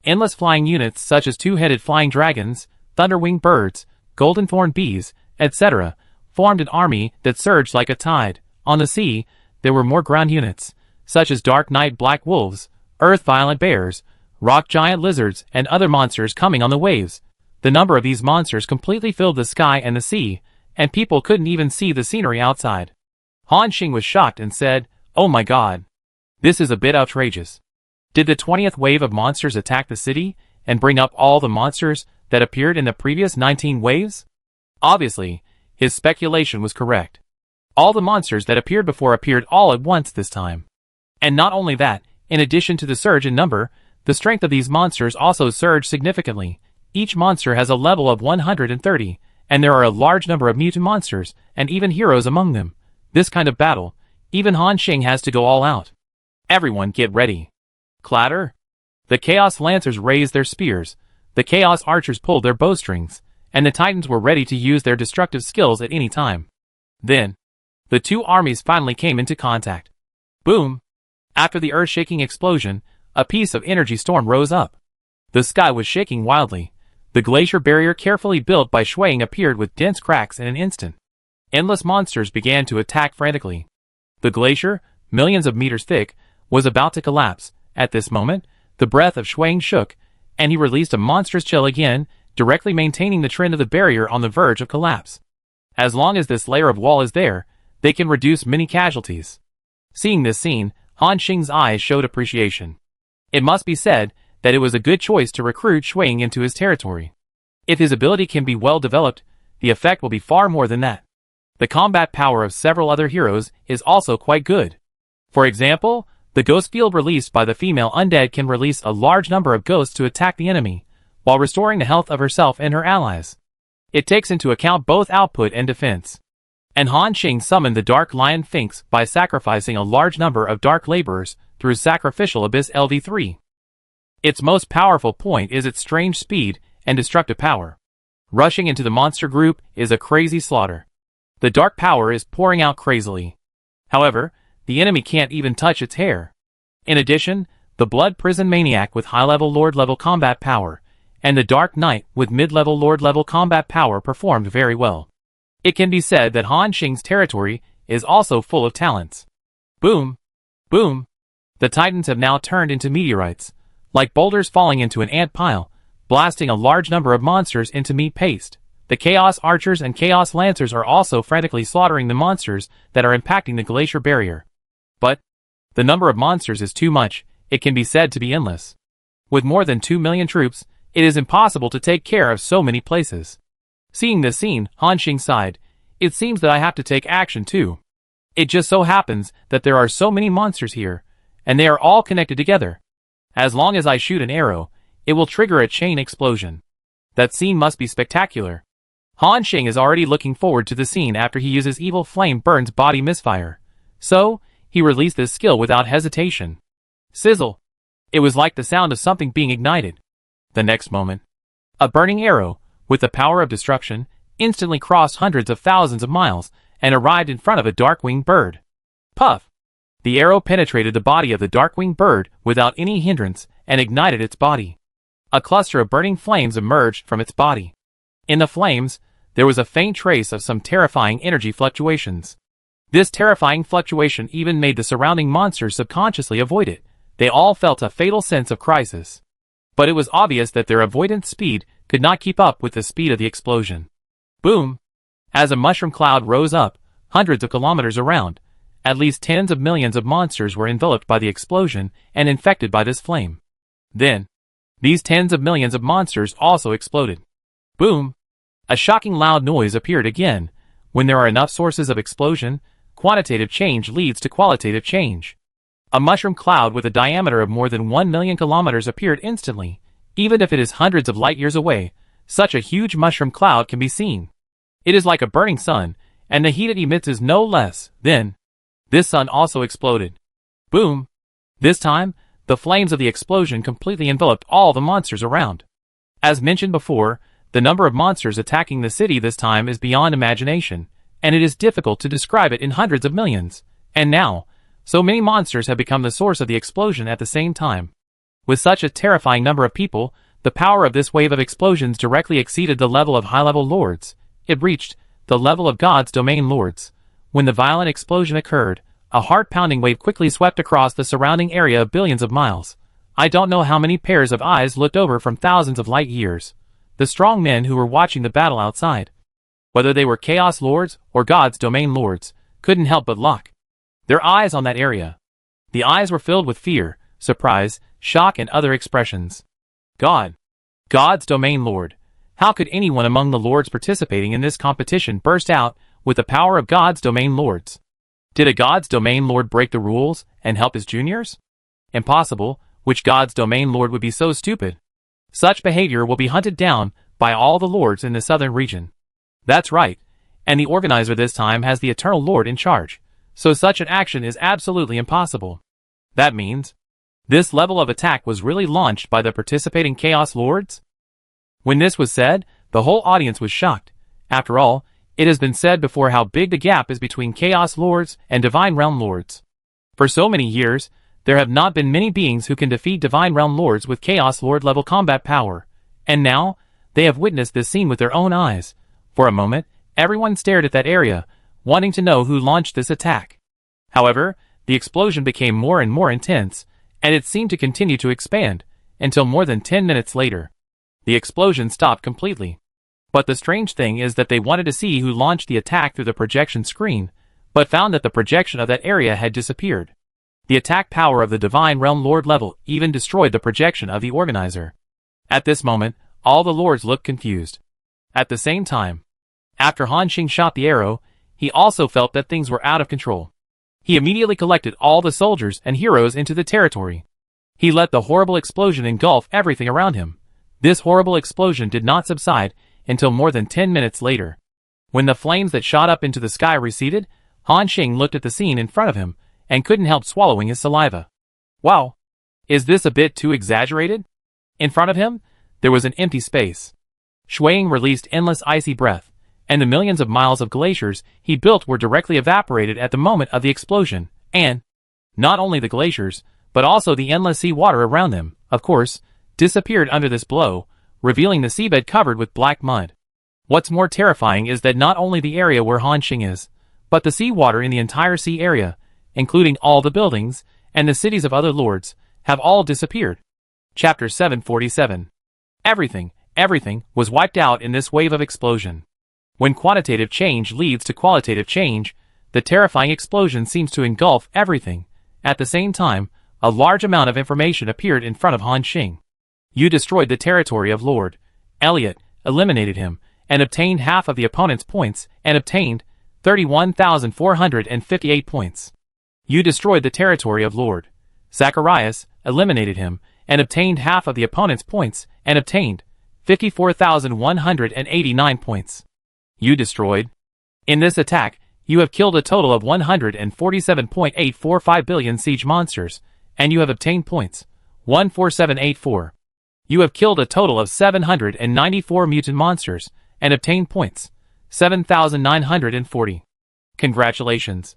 Endless flying units such as 2-headed flying dragons, thunder-winged birds, golden-thorn bees, etc., formed an army that surged like a tide. On the sea, there were more ground units, such as Dark Knight black wolves, earth-violent bears, rock giant lizards, and other monsters coming on the waves. The number of these monsters completely filled the sky and the sea, and people couldn't even see the scenery outside. Han Xing was shocked and said, "Oh my god. This is a bit outrageous. Did the 20th wave of monsters attack the city and bring up all the monsters that appeared in the previous 19 waves?" Obviously, his speculation was correct. All the monsters that appeared before appeared all at once this time. And not only that, in addition to the surge in number, the strength of these monsters also surged significantly. Each monster has a level of 130, and there are a large number of mutant monsters, and even heroes among them. This kind of battle, even Han Xing has to go all out. Everyone get ready. Clatter. The Chaos Lancers raised their spears, the Chaos Archers pulled their bowstrings, and the Titans were ready to use their destructive skills at any time. Then, the two armies finally came into contact. Boom! After the earth-shaking explosion, a piece of energy storm rose up. The sky was shaking wildly. The glacier barrier carefully built by Shuang appeared with dense cracks in an instant. Endless monsters began to attack frantically. The glacier, millions of meters thick, was about to collapse. At this moment, the breath of Shuang shook, and he released a monstrous chill again, directly maintaining the trend of the barrier on the verge of collapse. As long as this layer of wall is there, they can reduce many casualties. Seeing this scene, Han Xing's eyes showed appreciation. It must be said that it was a good choice to recruit Shuang into his territory. If his ability can be well developed, the effect will be far more than that. The combat power of several other heroes is also quite good. For example, the ghost field released by the female undead can release a large number of ghosts to attack the enemy, while restoring the health of herself and her allies. It takes into account both output and defense. And Han Xing summoned the Dark Lion Sphinx by sacrificing a large number of Dark Laborers through Sacrificial Abyss LV3. Its most powerful point is its strange speed and destructive power. Rushing into the monster group is a crazy slaughter. The dark power is pouring out crazily. However, the enemy can't even touch its hair. In addition, the Blood Prison Maniac with high-level Lord-level combat power, and the Dark Knight with mid-level Lord-level combat power performed very well. It can be said that Han Xing's territory is also full of talents. Boom! Boom! The Titans have now turned into meteorites, like boulders falling into an ant pile, blasting a large number of monsters into meat paste. The Chaos Archers and Chaos Lancers are also frantically slaughtering the monsters that are impacting the glacier barrier. But the number of monsters is too much, it can be said to be endless. With more than 2 million troops, it is impossible to take care of so many places. Seeing this scene, Han Xing sighed. It seems that I have to take action too. It just so happens that there are so many monsters here, and they are all connected together. As long as I shoot an arrow, it will trigger a chain explosion. That scene must be spectacular. Han Xing is already looking forward to the scene after he uses Evil Flame Burn's body misfire. So, he released this skill without hesitation. Sizzle! It was like the sound of something being ignited. The next moment, a burning arrow, with the power of destruction, instantly crossed hundreds of thousands of miles and arrived in front of a dark-winged bird. Puff! The arrow penetrated the body of the dark-winged bird without any hindrance and ignited its body. A cluster of burning flames emerged from its body. In the flames, there was a faint trace of some terrifying energy fluctuations. This terrifying fluctuation even made the surrounding monsters subconsciously avoid it. They all felt a fatal sense of crisis. But it was obvious that their avoidance speed could not keep up with the speed of the explosion. Boom! As a mushroom cloud rose up, hundreds of kilometers around, at least tens of millions of monsters were enveloped by the explosion and infected by this flame. Then, these tens of millions of monsters also exploded. Boom! A shocking loud noise appeared again. When there are enough sources of explosion, quantitative change leads to qualitative change. A mushroom cloud with a diameter of more than 1 million kilometers appeared instantly. Even if it is hundreds of light years away, such a huge mushroom cloud can be seen. It is like a burning sun, and the heat it emits is no less. Then, this sun also exploded. Boom! This time, the flames of the explosion completely enveloped all the monsters around. As mentioned before, the number of monsters attacking the city this time is beyond imagination, and it is difficult to describe it in hundreds of millions. And now, so many monsters have become the source of the explosion at the same time. With such a terrifying number of people, the power of this wave of explosions directly exceeded the level of high-level lords. It reached the level of God's domain lords. When the violent explosion occurred, a heart-pounding wave quickly swept across the surrounding area of billions of miles. I don't know how many pairs of eyes looked over from thousands of light years. The strong men who were watching the battle outside, whether they were Chaos Lords or God's domain lords, couldn't help but lock their eyes on that area. The eyes were filled with fear, surprise, shock, and other expressions. God's domain lord. How could anyone among the lords participating in this competition burst out with the power of God's domain lords? Did a God's domain lord break the rules and help his juniors? Impossible. Which God's domain lord would be so stupid? Such behavior will be hunted down by all the lords in the southern region. That's right, and the organizer this time has the Eternal Lord in charge, so such an action is absolutely impossible. That means, this level of attack was really launched by the participating Chaos Lords? When this was said, the whole audience was shocked. After all, it has been said before how big the gap is between Chaos Lords and Divine Realm Lords. For so many years, there have not been many beings who can defeat Divine Realm Lords with Chaos Lord level combat power, and now, they have witnessed this scene with their own eyes. For a moment, everyone stared at that area, wanting to know who launched this attack. However, the explosion became more and more intense, and it seemed to continue to expand, until more than 10 minutes later. The explosion stopped completely. But the strange thing is that they wanted to see who launched the attack through the projection screen, but found that the projection of that area had disappeared. The attack power of the Divine Realm Lord level even destroyed the projection of the organizer. At this moment, all the lords looked confused. At the same time, after Han Xing shot the arrow, he also felt that things were out of control. He immediately collected all the soldiers and heroes into the territory. He let the horrible explosion engulf everything around him. This horrible explosion did not subside until more than 10 minutes later. When the flames that shot up into the sky receded, Han Xing looked at the scene in front of him and couldn't help swallowing his saliva. Wow! Is this a bit too exaggerated? In front of him, there was an empty space. Shuang released endless icy breath, and the millions of miles of glaciers he built were directly evaporated at the moment of the explosion, And not only the glaciers, but also the endless sea water around them, of course, disappeared under this blow, revealing the seabed covered with black mud. What's more terrifying is that not only the area where Hanxing is, but the seawater in the entire sea area, including all the buildings, and the cities of other lords, have all disappeared. Chapter 747. Everything was wiped out in this wave of explosion. When quantitative change leads to qualitative change, the terrifying explosion seems to engulf everything. At the same time, a large amount of information appeared in front of Hanxing. You destroyed the territory of Lord Elliot, eliminated him, and obtained half of the opponent's points, and obtained 31,458 points. You destroyed the territory of Lord Zacharias, eliminated him, and obtained half of the opponent's points, and obtained 54,189 points. You destroyed. In this attack, you have killed a total of 147.845 billion siege monsters, and you have obtained points 14784. You have killed a total of 794 mutant monsters, and obtained points 7,940. Congratulations.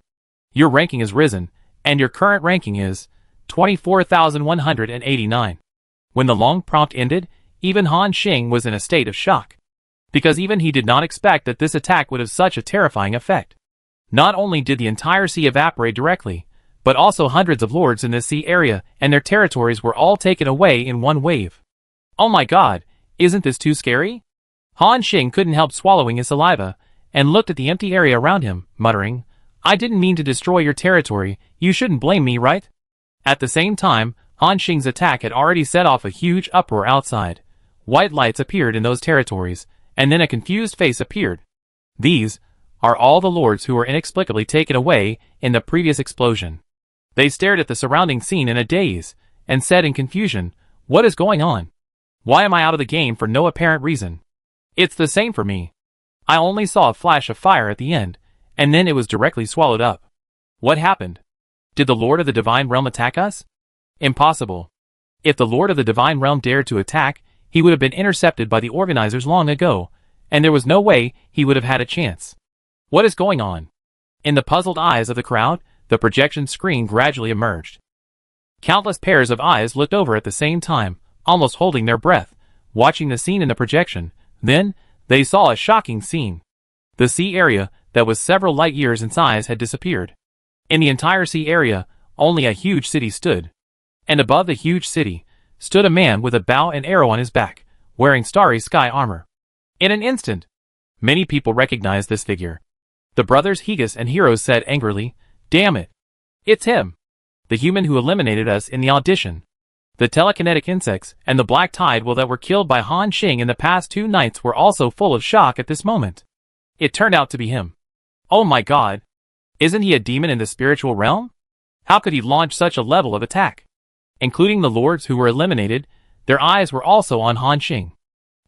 Your ranking has risen, and your current ranking is 24,189. When the long prompt ended, even Hanxing was in a state of shock. Because even he did not expect that this attack would have such a terrifying effect. Not only did the entire sea evaporate directly, but also hundreds of lords in this sea area and their territories were all taken away in one wave. Oh my god, isn't this too scary? Hanxing couldn't help swallowing his saliva, and looked at the empty area around him, muttering, I didn't mean to destroy your territory, you shouldn't blame me, right? At the same time, Hanxing's attack had already set off a huge uproar outside. White lights appeared in those territories, and then a confused face appeared. These are all the lords who were inexplicably taken away in the previous explosion. They stared at the surrounding scene in a daze, and said in confusion, what is going on? Why am I out of the game for no apparent reason? It's the same for me. I only saw a flash of fire at the end, and then it was directly swallowed up. What happened? Did the Lord of the Divine Realm attack us? Impossible. If the Lord of the Divine Realm dared to attack, he would have been intercepted by the organizers long ago, and there was no way he would have had a chance. What is going on? In the puzzled eyes of the crowd, the projection screen gradually emerged. Countless pairs of eyes looked over at the same time, almost holding their breath, watching the scene in the projection. Then, they saw a shocking scene. The sea area, that was several light years in size, had disappeared. In the entire sea area, only a huge city stood. And above the huge city, stood a man with a bow and arrow on his back, wearing starry sky armor. In an instant, many people recognized this figure. The brothers Higas and Heroes said angrily, damn it! It's him! The human who eliminated us in the audition. The telekinetic insects and the black tide that were killed by Hanxing in the past 2 nights were also full of shock at this moment. It turned out to be him. Oh my god! Isn't he a demon in the spiritual realm? How could he launch such a level of attack? Including the lords who were eliminated, their eyes were also on Hanxing.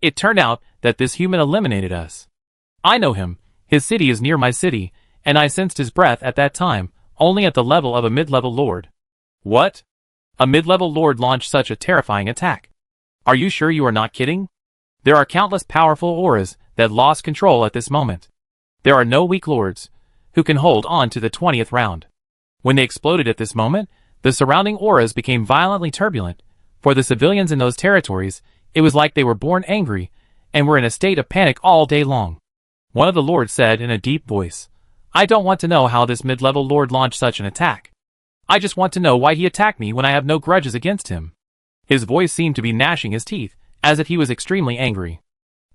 It turned out that this human eliminated us. I know him, his city is near my city, and I sensed his breath at that time, only at the level of a mid-level lord. What? A mid-level lord launched such a terrifying attack. Are you sure you are not kidding? There are countless powerful auras that lost control at this moment. There are no weak lords who can hold on to the 20th round. When they exploded at this moment, the surrounding auras became violently turbulent. For the civilians in those territories, it was like they were born angry and were in a state of panic all day long. One of the lords said in a deep voice, I don't want to know how this mid-level lord launched such an attack. I just want to know why he attacked me when I have no grudges against him. His voice seemed to be gnashing his teeth, as if he was extremely angry.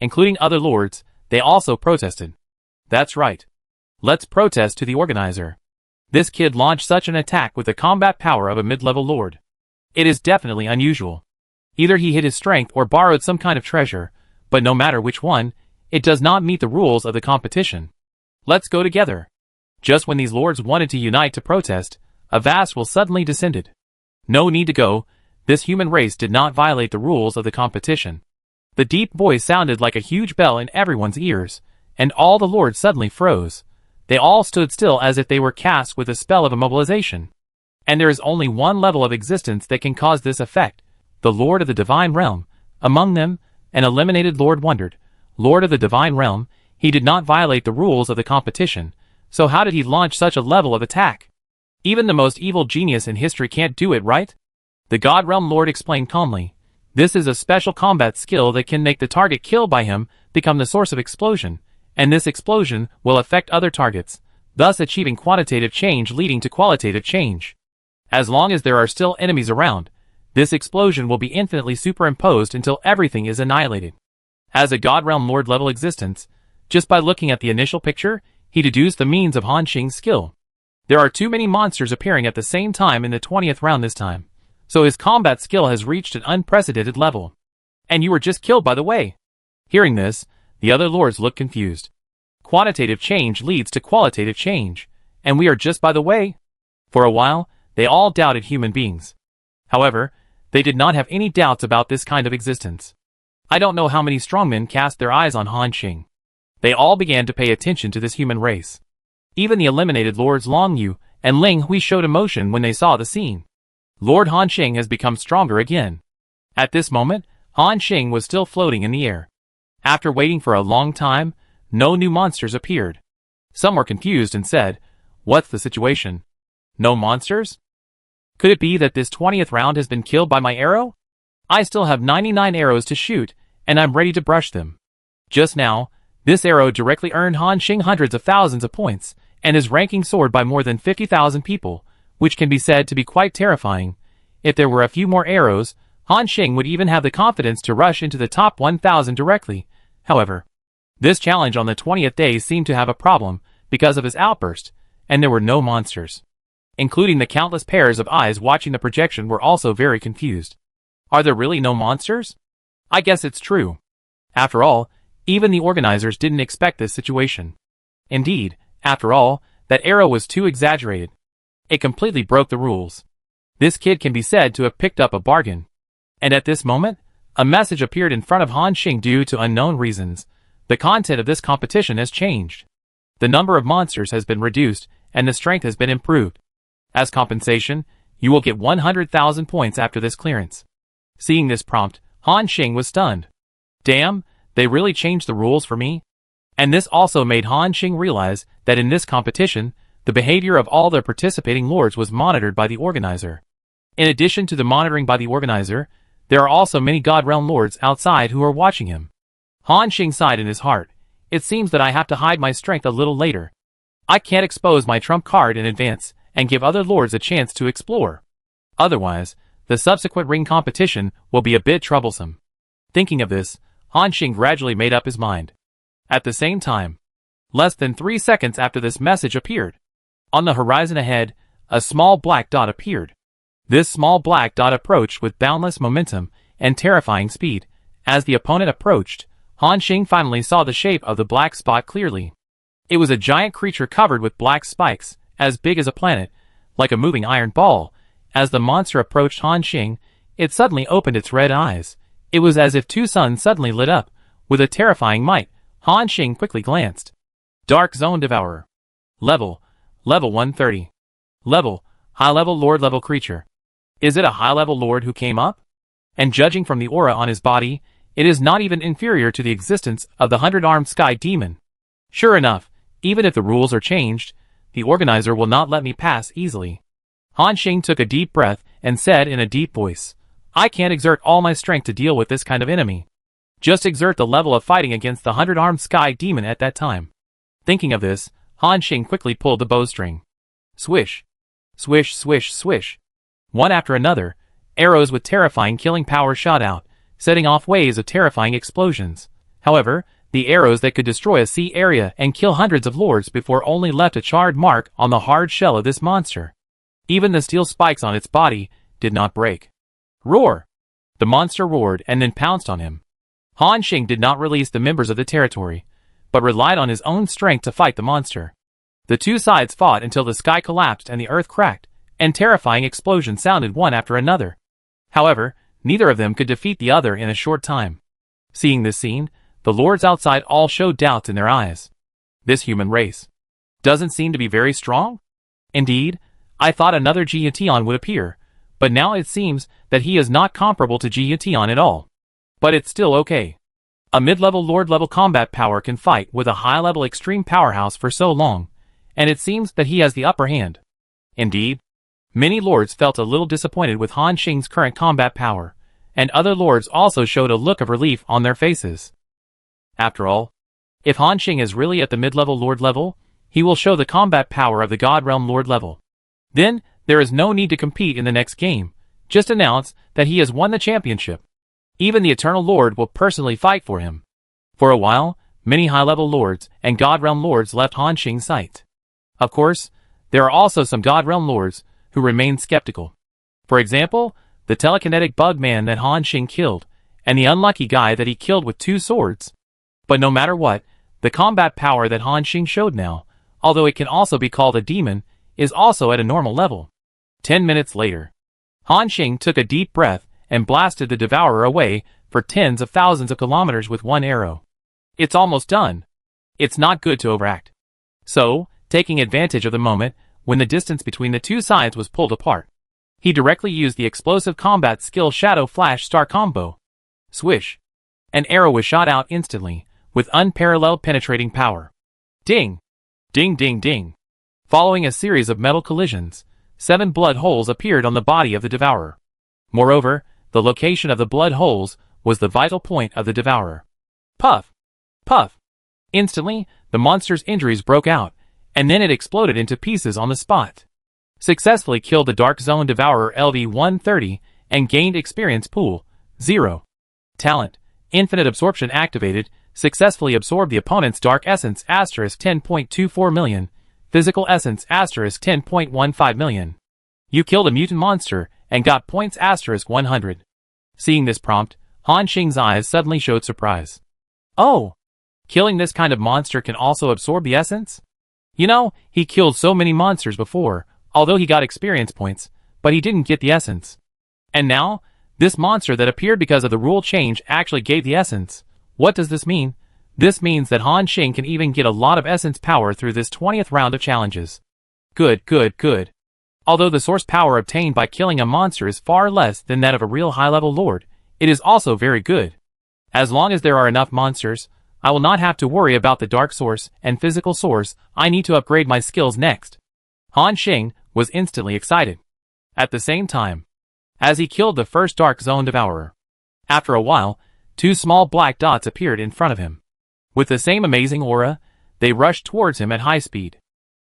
Including other lords, they also protested. That's right. Let's protest to the organizer. This kid launched such an attack with the combat power of a mid-level lord. It is definitely unusual. Either he hid his strength or borrowed some kind of treasure, but no matter which one, it does not meet the rules of the competition. Let's go together. Just when these lords wanted to unite to protest, a vast will suddenly descended. No need to go, this human race did not violate the rules of the competition. The deep voice sounded like a huge bell in everyone's ears, and all the lords suddenly froze. They all stood still as if they were cast with a spell of immobilization. And there is only one level of existence that can cause this effect, the Lord of the Divine Realm. Among them, an eliminated lord wondered, Lord of the Divine Realm, he did not violate the rules of the competition, so how did he launch such a level of attack? Even the most evil genius in history can't do it, right? The God Realm Lord explained calmly. This is a special combat skill that can make the target killed by him become the source of explosion, and this explosion will affect other targets, thus achieving quantitative change leading to qualitative change. As long as there are still enemies around, this explosion will be infinitely superimposed until everything is annihilated. As a God Realm Lord level existence, just by looking at the initial picture, he deduced the means of Han Xing's skill. There are too many monsters appearing at the same time in the 20th round this time, so his combat skill has reached an unprecedented level. And you were just killed by the way. Hearing this, the other lords look confused. Quantitative change leads to qualitative change, and we are just by the way. For a while, they all doubted human beings. However, they did not have any doubts about this kind of existence. I don't know how many strongmen cast their eyes on Han Xing. They all began to pay attention to this human race. Even the eliminated lords Long Yu and Ling Hui showed emotion when they saw the scene. Lord Han Xing has become stronger again. At this moment, Han Xing was still floating in the air. After waiting for a long time, no new monsters appeared. Some were confused and said, "What's the situation? No monsters? Could it be that this 20th round has been killed by my arrow? I still have 99 arrows to shoot, and I'm ready to brush them." Just now, this arrow directly earned Han Xing hundreds of thousands of points, and is ranking soared by more than 50,000 people, which can be said to be quite terrifying. If there were a few more arrows, Han Xing would even have the confidence to rush into the top 1,000 directly. However, this challenge on the 20th day seemed to have a problem because of his outburst, and there were no monsters. Including the countless pairs of eyes watching the projection were also very confused. Are there really no monsters? I guess it's true. After all, even the organizers didn't expect this situation. Indeed, after all, that arrow was too exaggerated. It completely broke the rules. This kid can be said to have picked up a bargain. And at this moment, a message appeared in front of Han Xing due to unknown reasons. The content of this competition has changed. The number of monsters has been reduced, and the strength has been improved. As compensation, you will get 100,000 points after this clearance. Seeing this prompt, Han Xing was stunned. Damn, they really changed the rules for me? And this also made Han Xing realize that in this competition, the behavior of all the participating lords was monitored by the organizer. In addition to the monitoring by the organizer, there are also many God Realm lords outside who are watching him. Han Xing sighed in his heart. It seems that I have to hide my strength a little later. I can't expose my trump card in advance and give other lords a chance to explore. Otherwise, the subsequent ring competition will be a bit troublesome. Thinking of this, Han Xing gradually made up his mind. At the same time, less than 3 seconds after this message appeared, on the horizon ahead, a small black dot appeared. This small black dot approached with boundless momentum and terrifying speed. As the opponent approached, Han Xing finally saw the shape of the black spot clearly. It was a giant creature covered with black spikes, as big as a planet, like a moving iron ball. As the monster approached Han Xing, it suddenly opened its red eyes. It was as if two suns suddenly lit up. With a terrifying might, Han Xing quickly glanced. Dark Zone Devourer. Level 130. Level, high-level lord-level creature. Is it a high-level lord who came up? And judging from the aura on his body, it is not even inferior to the existence of the 100-armed sky demon. Sure enough, even if the rules are changed, the organizer will not let me pass easily. Han Xing took a deep breath and said in a deep voice, I can't exert all my strength to deal with this kind of enemy. Just exert the level of fighting against the 100-armed sky demon at that time. Thinking of this, Han Xing quickly pulled the bowstring. Swish. Swish, swish, swish. One after another, arrows with terrifying killing power shot out, setting off waves of terrifying explosions. However, the arrows that could destroy a sea area and kill hundreds of lords before only left a charred mark on the hard shell of this monster. Even the steel spikes on its body did not break. Roar! The monster roared and then pounced on him. Han Xing did not release the members of the territory, but relied on his own strength to fight the monster. The two sides fought until the sky collapsed and the earth cracked, and terrifying explosions sounded one after another. However, neither of them could defeat the other in a short time. Seeing this scene, the lords outside all showed doubts in their eyes. This human race doesn't seem to be very strong? Indeed, I thought another Jiutian would appear, but now it seems that he is not comparable to Jiutian at all. But it's still okay. A mid-level lord-level combat power can fight with a high-level extreme powerhouse for so long, and it seems that he has the upper hand. Indeed, many lords felt a little disappointed with Han Xing's current combat power, and other lords also showed a look of relief on their faces. After all, if Han Xing is really at the mid-level lord level, he will show the combat power of the God Realm lord level. Then, there is no need to compete in the next game. Just announce that he has won the championship. Even the Eternal Lord will personally fight for him. For a while, many high-level lords and God Realm lords left Han Xing's sight. Of course, there are also some God Realm lords who remain skeptical. For example, the telekinetic bug man that Han Xing killed, and the unlucky guy that he killed with 2 swords. But no matter what, the combat power that Han Xing showed now, although it can also be called a demon, is also at a normal level. 10 minutes later, Han Xing took a deep breath and blasted the Devourer away for tens of thousands of kilometers with one arrow. It's almost done. It's not good to overact. So, taking advantage of the moment, when the distance between the two sides was pulled apart, he directly used the explosive combat skill Shadow Flash Star Combo. Swish! An arrow was shot out instantly, with unparalleled penetrating power. Ding! Ding ding ding! Following a series of metal collisions, 7 blood holes appeared on the body of the Devourer. Moreover, the location of the blood holes was the vital point of the Devourer. Puff! Puff! Instantly, the monster's injuries broke out, and then it exploded into pieces on the spot. Successfully killed the Dark Zone Devourer LV-130 and gained experience pool 0. Talent: Infinite Absorption activated. Successfully absorbed the opponent's Dark Essence asterisk 10.24 million, Physical Essence asterisk 10.15 million. You killed a mutant monster and got points asterisk 100. Seeing this prompt, Han Xing's eyes suddenly showed surprise. Oh! Killing this kind of monster can also absorb the essence? You know, he killed so many monsters before, although he got experience points, but he didn't get the essence. And now, this monster that appeared because of the rule change actually gave the essence. What does this mean? This means that Han Xing can even get a lot of essence power through this 20th round of challenges. Good, good, good. Although the source power obtained by killing a monster is far less than that of a real high-level lord, it is also very good. As long as there are enough monsters, I will not have to worry about the dark source and physical source. I need to upgrade my skills next. Han Xing was instantly excited. At the same time, as he killed the first Dark Zone Devourer, after a while, 2 small black dots appeared in front of him. With the same amazing aura, they rushed towards him at high speed.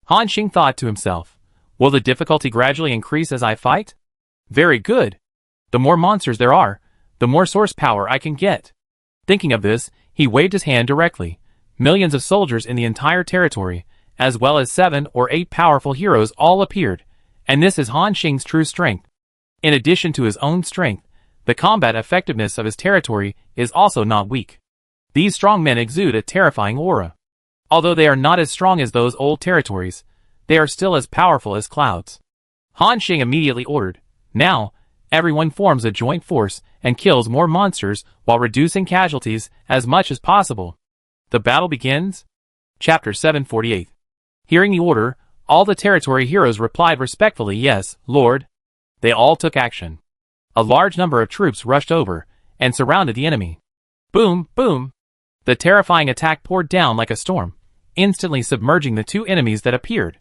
Han Xing thought to himself, will the difficulty gradually increase as I fight? Very good. The more monsters there are, the more source power I can get. Thinking of this, he waved his hand directly. Millions of soldiers in the entire territory, as well as 7 or 8 powerful heroes all appeared, and this is Han Xing's true strength. In addition to his own strength, the combat effectiveness of his territory is also not weak. These strong men exude a terrifying aura. Although they are not as strong as those old territories, they are still as powerful as clouds. Han Xing immediately ordered, now, everyone forms a joint force and kills more monsters while reducing casualties as much as possible. The battle begins. Chapter 748. Hearing the order, all the territory heroes replied respectfully, yes, Lord. They all took action. A large number of troops rushed over and surrounded the enemy. Boom, boom. The terrifying attack poured down like a storm, instantly submerging the 2 enemies that appeared.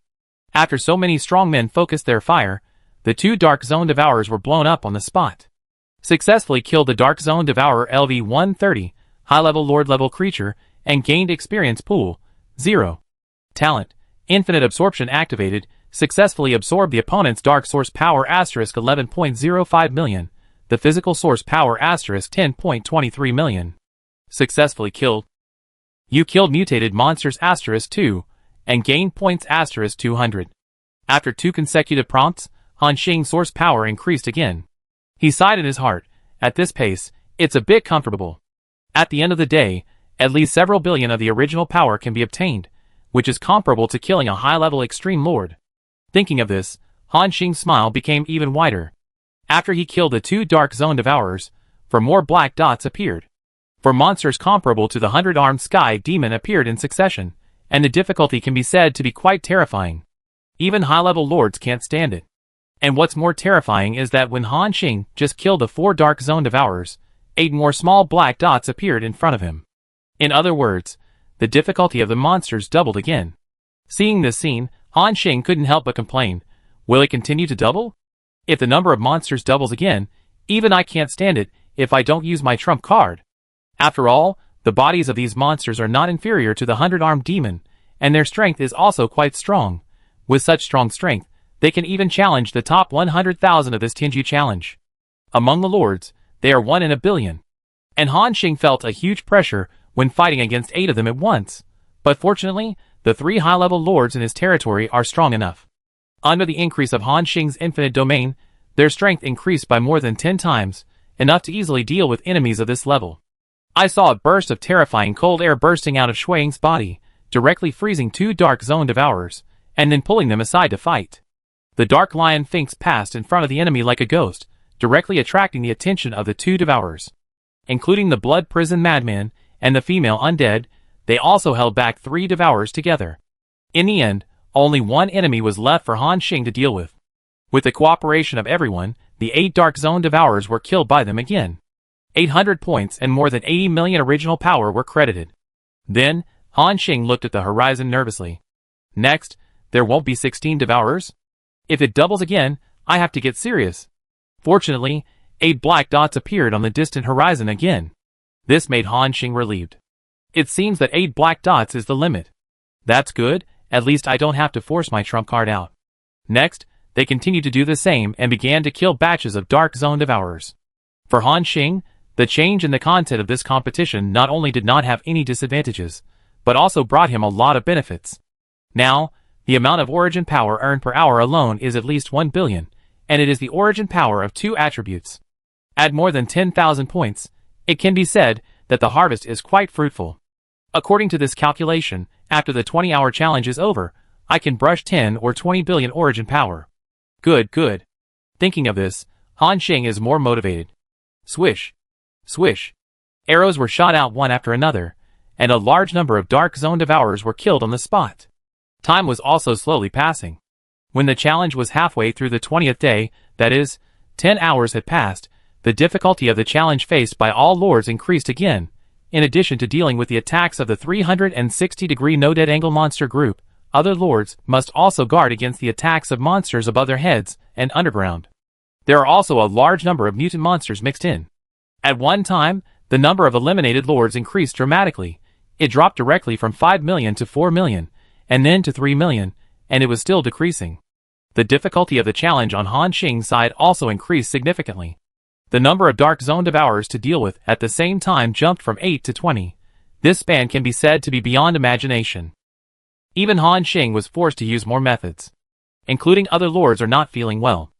After so many strong men focused their fire, the 2 Dark Zone Devourers were blown up on the spot. Successfully killed the Dark Zone Devourer LV-130, high-level lord-level creature, and gained experience pool 0. Talent: Infinite Absorption activated. Successfully absorbed the opponent's Dark Source Power asterisk 11.05 million, the Physical Source Power asterisk 10.23 million. Successfully killed. You killed mutated monsters asterisk 2, and gained points asterisk 200. After 2 consecutive prompts, Han Xing's source power increased again. He sighed in his heart, at this pace, it's a bit comfortable. At the end of the day, at least several billion of the original power can be obtained, which is comparable to killing a high-level extreme lord. Thinking of this, Han Xing's smile became even wider. After he killed the 2 Dark Zone Devourers, 4 more black dots appeared. 4 monsters comparable to the 100-armed Sky Demon appeared in succession, and the difficulty can be said to be quite terrifying. Even high-level lords can't stand it. And what's more terrifying is that when Han Xing just killed the 4 Dark Zone Devourers, 8 more small black dots appeared in front of him. In other words, the difficulty of the monsters doubled again. Seeing this scene, Han Xing couldn't help but complain, Will it continue to double? If the number of monsters doubles again, even I can't stand it if I don't use my trump card. After all, the bodies of these monsters are not inferior to the 100-armed demon, and their strength is also quite strong. With such strong strength, they can even challenge the top 100,000 of this Tenju challenge. Among the lords, they are 1 in a billion. And Han Xing felt a huge pressure when fighting against 8 of them at once. But fortunately, the 3 high-level lords in his territory are strong enough. Under the increase of Han Xing's infinite domain, their strength increased by more than 10 times, enough to easily deal with enemies of this level. I saw a burst of terrifying cold air bursting out of Shui Ying's body, directly freezing 2 Dark Zone Devourers, and then pulling them aside to fight. The Dark Lion Sphinx passed in front of the enemy like a ghost, directly attracting the attention of the 2 Devourers. Including the Blood Prison Madman and the female undead, they also held back 3 Devourers together. In the end, only 1 enemy was left for Han Xing to deal with. With the cooperation of everyone, the 8 Dark Zone Devourers were killed by them again. 800 points and more than 80 million original power were credited. Then, Han Xing looked at the horizon nervously. Next, there won't be 16 Devourers? If it doubles again, I have to get serious. Fortunately, 8 black dots appeared on the distant horizon again. This made Han Xing relieved. It seems that 8 black dots is the limit. That's good, at least I don't have to force my trump card out. Next, they continued to do the same and began to kill batches of Dark Zone Devourers. For Han Xing, the change in the content of this competition not only did not have any disadvantages, but also brought him a lot of benefits. Now, the amount of origin power earned per hour alone is at least 1 billion, and it is the origin power of 2 attributes. At more than 10,000 points, it can be said that the harvest is quite fruitful. According to this calculation, after the 20-hour challenge is over, I can brush 10 or 20 billion origin power. Good, good. Thinking of this, Han Xing is more motivated. Swish. Swish. Arrows were shot out one after another, and a large number of Dark Zone Devourers were killed on the spot. Time was also slowly passing. When the challenge was halfway through the 20th day, that is, 10 hours had passed, the difficulty of the challenge faced by all lords increased again. In addition to dealing with the attacks of the 360-degree no-dead angle monster group, other lords must also guard against the attacks of monsters above their heads and underground. There are also a large number of mutant monsters mixed in. At one time, the number of eliminated lords increased dramatically. It dropped directly from 5 million to 4 million, and then to 3 million, and it was still decreasing. The difficulty of the challenge on Han Xing's side also increased significantly. The number of Dark Zone Devourers to deal with at the same time jumped from 8 to 20. This span can be said to be beyond imagination. Even Han Xing was forced to use more methods. Including other lords are not feeling well.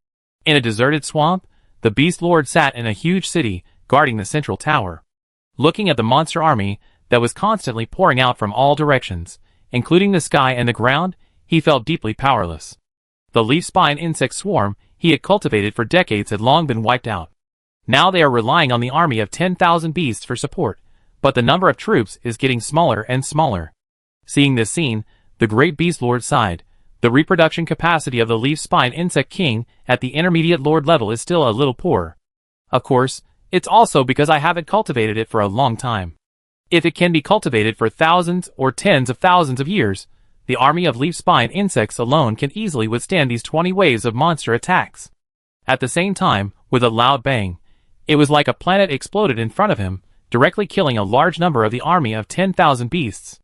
In a deserted swamp, the Beast Lord sat in a huge city, guarding the central tower. Looking at the monster army that was constantly pouring out from all directions, including the sky and the ground, he felt deeply powerless. The leaf spine insect swarm he had cultivated for decades had long been wiped out. Now they are relying on the army of 10,000 beasts for support, but the number of troops is getting smaller and smaller. Seeing this scene, the great Beast Lord sighed. The reproduction capacity of the leaf spine insect king at the intermediate lord level is still a little poor. Of course, it's also because I haven't cultivated it for a long time. If it can be cultivated for thousands or tens of thousands of years, the army of leaf spine insects alone can easily withstand these 20 waves of monster attacks. At the same time, with a loud bang, it was like a planet exploded in front of him, directly killing a large number of the army of 10,000 beasts.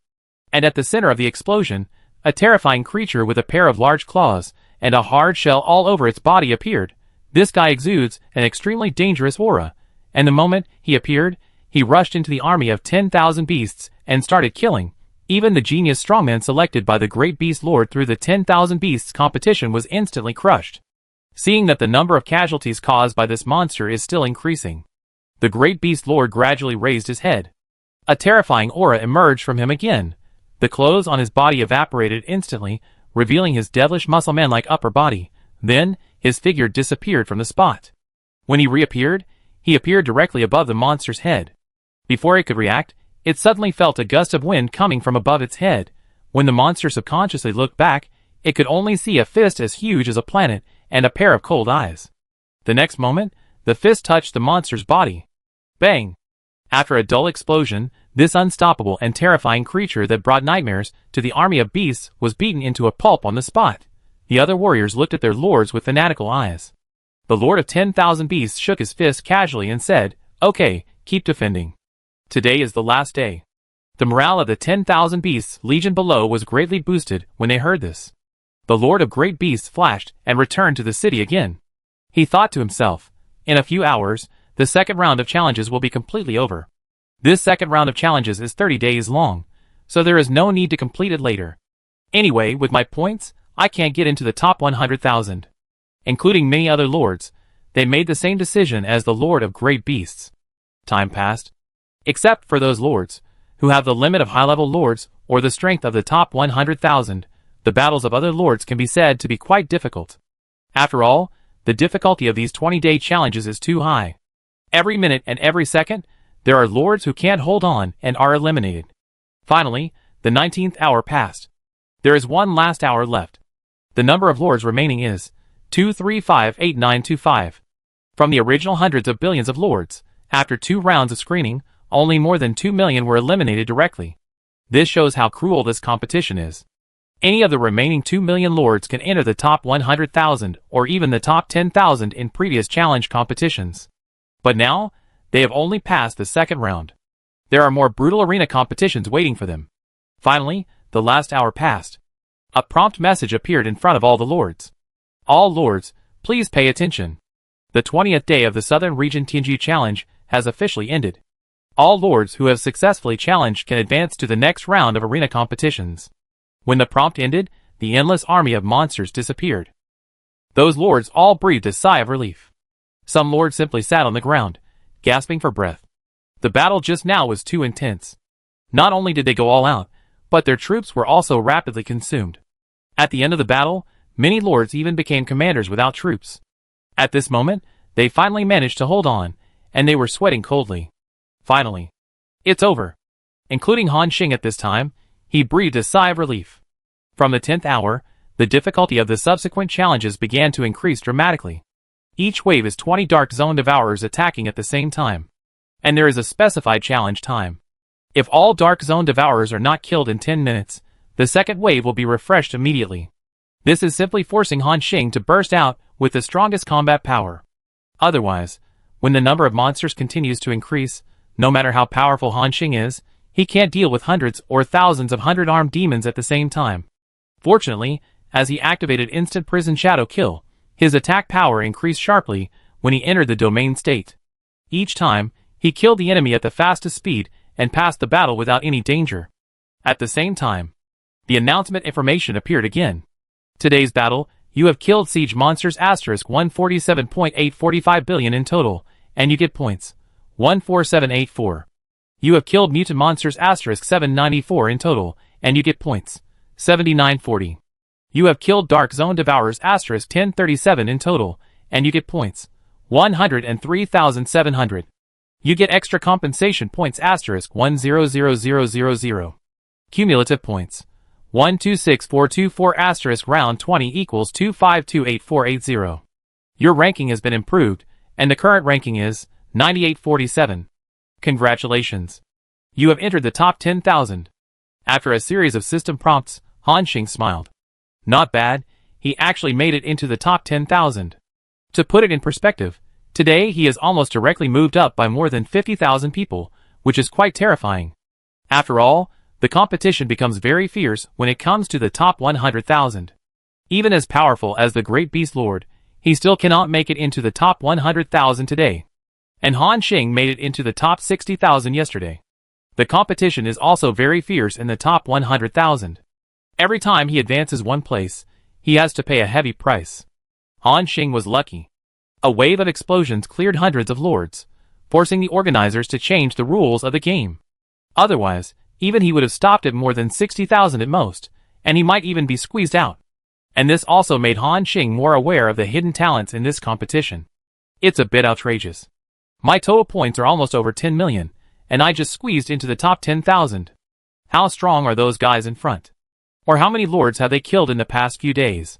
And at the center of the explosion, a terrifying creature with a pair of large claws and a hard shell all over its body appeared. This guy exudes an extremely dangerous aura, and the moment he appeared, he rushed into the army of 10,000 beasts and started killing. Even the genius strongman selected by the great Beast Lord through the 10,000 beasts competition was instantly crushed. Seeing that the number of casualties caused by this monster is still increasing, the great Beast Lord gradually raised his head. A terrifying aura emerged from him again. The clothes on his body evaporated instantly, revealing his devilish muscle-man-like upper body. Then, his figure disappeared from the spot. When he reappeared, he appeared directly above the monster's head. Before it could react, it suddenly felt a gust of wind coming from above its head. When the monster subconsciously looked back, it could only see a fist as huge as a planet and a pair of cold eyes. The next moment, the fist touched the monster's body. Bang! After a dull explosion, this unstoppable and terrifying creature that brought nightmares to the army of beasts was beaten into a pulp on the spot. The other warriors looked at their lords with fanatical eyes. The Lord of 10,000 Beasts shook his fist casually and said, "Okay, keep defending. Today is the last day." The morale of the 10,000 Beasts legion below was greatly boosted when they heard this. The Lord of Great Beasts flashed and returned to the city again. He thought to himself, in a few hours, the second round of challenges will be completely over. This second round of challenges is 30 days long, so there is no need to complete it later. Anyway, with my points, I can't get into the top 100,000. Including many other lords, they made the same decision as the Lord of Great Beasts. Time passed. Except for those lords, who have the limit of high-level lords or the strength of the top 100,000, the battles of other lords can be said to be quite difficult. After all, the difficulty of these 20-day challenges is too high. Every minute and every second, there are lords who can't hold on and are eliminated. Finally, the 19th hour passed. There is one last hour left. The number of lords remaining is 2358925. From the original hundreds of billions of lords, after 2 rounds of screening, only more than 2 million were eliminated directly. This shows how cruel this competition is. Any of the remaining 2 million lords can enter the top 100,000 or even the top 10,000 in previous challenge competitions. But now, they have only passed the second round. There are more brutal arena competitions waiting for them. Finally, the last hour passed. A prompt message appeared in front of all the lords. All lords, please pay attention. The 20th day of the Southern Region TNG Challenge has officially ended. All lords who have successfully challenged can advance to the next round of arena competitions. When the prompt ended, the endless army of monsters disappeared. Those lords all breathed a sigh of relief. Some lords simply sat on the ground, gasping for breath. The battle just now was too intense. Not only did they go all out, but their troops were also rapidly consumed. At the end of the battle, many lords even became commanders without troops. At this moment, they finally managed to hold on, and they were sweating coldly. Finally, it's over. Including Han Xing at this time, he breathed a sigh of relief. From the 10th hour, the difficulty of the subsequent challenges began to increase dramatically. Each wave is 20 Dark Zone Devourers attacking at the same time. And there is a specified challenge time. If all Dark Zone Devourers are not killed in 10 minutes, the second wave will be refreshed immediately. This is simply forcing Han Xing to burst out with the strongest combat power. Otherwise, when the number of monsters continues to increase, no matter how powerful Han Xing is, he can't deal with hundreds or thousands of hundred-armed demons at the same time. Fortunately, as he activated Instant Prison Shadow Kill, his attack power increased sharply when he entered the domain state. Each time, he killed the enemy at the fastest speed and passed the battle without any danger. At the same time, the announcement information appeared again. Today's battle, you have killed siege monsters asterisk 147.845 billion in total, and you get points 14784. You have killed mutant monsters asterisk 794 in total, and you get points 7940. You have killed Dark Zone Devourers asterisk 1037 in total, and you get points 103,700. You get extra compensation points asterisk 100000. Cumulative points 126424 asterisk round 20 equals 2528480. Your ranking has been improved, and the current ranking is 9847. Congratulations. You have entered the top 10,000. After a series of system prompts, Han Xing smiled. Not bad, he actually made it into the top 10,000. To put it in perspective, today he has almost directly moved up by more than 50,000 people, which is quite terrifying. After all, the competition becomes very fierce when it comes to the top 100,000. Even as powerful as the Great Beast Lord, he still cannot make it into the top 100,000 today. And Han Xing made it into the top 60,000 yesterday. The competition is also very fierce in the top 100,000. Every time he advances one place, he has to pay a heavy price. Han Xing was lucky. A wave of explosions cleared hundreds of lords, forcing the organizers to change the rules of the game. Otherwise, even he would have stopped at more than 60,000 at most, and he might even be squeezed out. And this also made Han Xing more aware of the hidden talents in this competition. It's a bit outrageous. My total points are almost over 10 million, and I just squeezed into the top 10,000. How strong are those guys in front? Or how many lords have they killed in the past few days?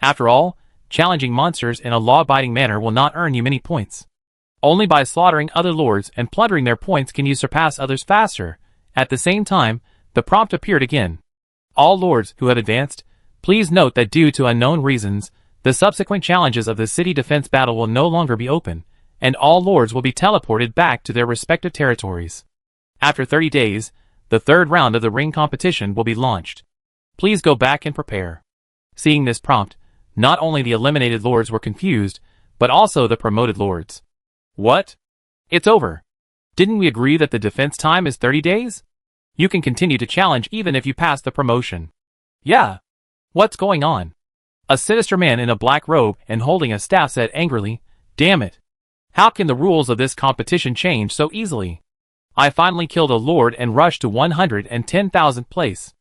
After all, challenging monsters in a law-abiding manner will not earn you many points. Only by slaughtering other lords and plundering their points can you surpass others faster. At the same time, the prompt appeared again. All lords who have advanced, Please note that due to unknown reasons, the subsequent challenges of the city defense battle will no longer be open, and all lords will be teleported back to their respective territories. After 30 days, the third round of the ring competition will be launched. Please go back and prepare. Seeing this prompt, not only the eliminated lords were confused, but also the promoted lords. What? It's over. Didn't we agree that the defense time is 30 days? You can continue to challenge even if you pass the promotion. Yeah. What's going on? A sinister man in a black robe and holding a staff said angrily, "Damn it. How can the rules of this competition change so easily? I finally killed a lord and rushed to 110,000th place.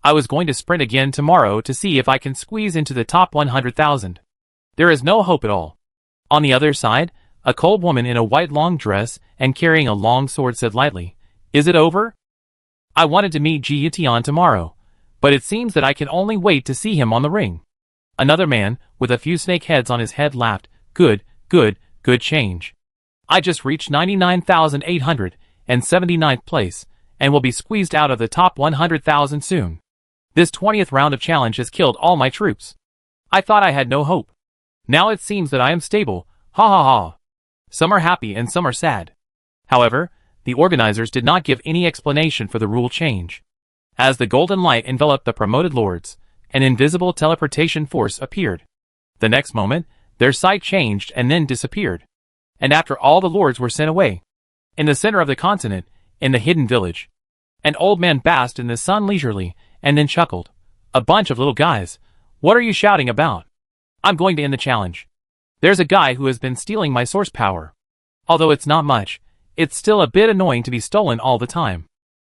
I was going to sprint again tomorrow to see if I can squeeze into the top 100,000. There is no hope at all." On the other side, a cold woman in a white long dress and carrying a long sword said lightly, "Is it over? I wanted to meet Ji Yutian tomorrow, but it seems that I can only wait to see him on the ring." Another man, with a few snake heads on his head laughed, Good change. I just reached 99,879th place, and will be squeezed out of the top 100,000 soon. This 20th round of challenge has killed all my troops. I thought I had no hope. Now it seems that I am stable, ha ha ha. Some are happy and some are sad. However, the organizers did not give any explanation for the rule change. As the golden light enveloped the promoted lords, an invisible teleportation force appeared. The next moment, their sight changed and then disappeared. And after all the lords were sent away, in the center of the continent, in the hidden village, an old man basked in the sun leisurely, and then chuckled. "A bunch of little guys. What are you shouting about? I'm going to end the challenge. There's a guy who has been stealing my source power. Although it's not much, it's still a bit annoying to be stolen all the time."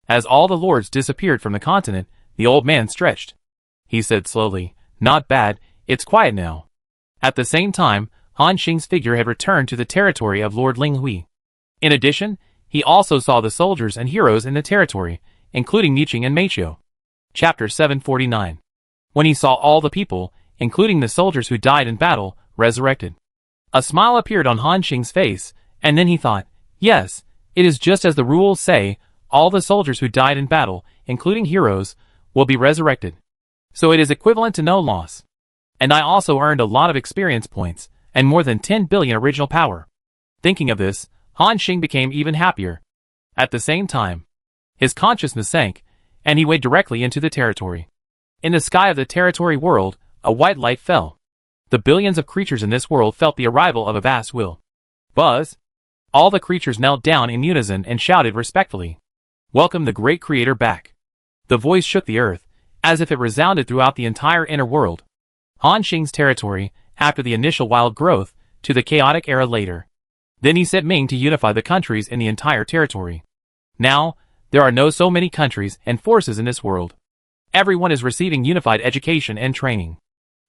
As all the lords disappeared from the continent, the old man stretched. He said slowly, "Not bad, it's quiet now." At the same time, Han Xing's figure had returned to the territory of Lord Ling Hui. In addition, he also saw the soldiers and heroes in the territory, including Miqing and Meiqiu. Chapter 749. When he saw all the people, including the soldiers who died in battle, resurrected. A smile appeared on Han Xing's face, and then he thought, "Yes, it is just as the rules say, all the soldiers who died in battle, including heroes, will be resurrected. So it is equivalent to no loss. And I also earned a lot of experience points, and more than 10 billion original power." Thinking of this, Han Xing became even happier. At the same time, his consciousness sank, and he went directly into the territory. In the sky of the territory world, a white light fell. The billions of creatures in this world felt the arrival of a vast will. Buzz! All the creatures knelt down in unison and shouted respectfully, "Welcome the great creator back." The voice shook the earth, as if it resounded throughout the entire inner world. Han Xing's territory, after the initial wild growth, to the chaotic era later. Then he set Ming to unify the countries in the entire territory. Now, there are no so many countries and forces in this world. Everyone is receiving unified education and training.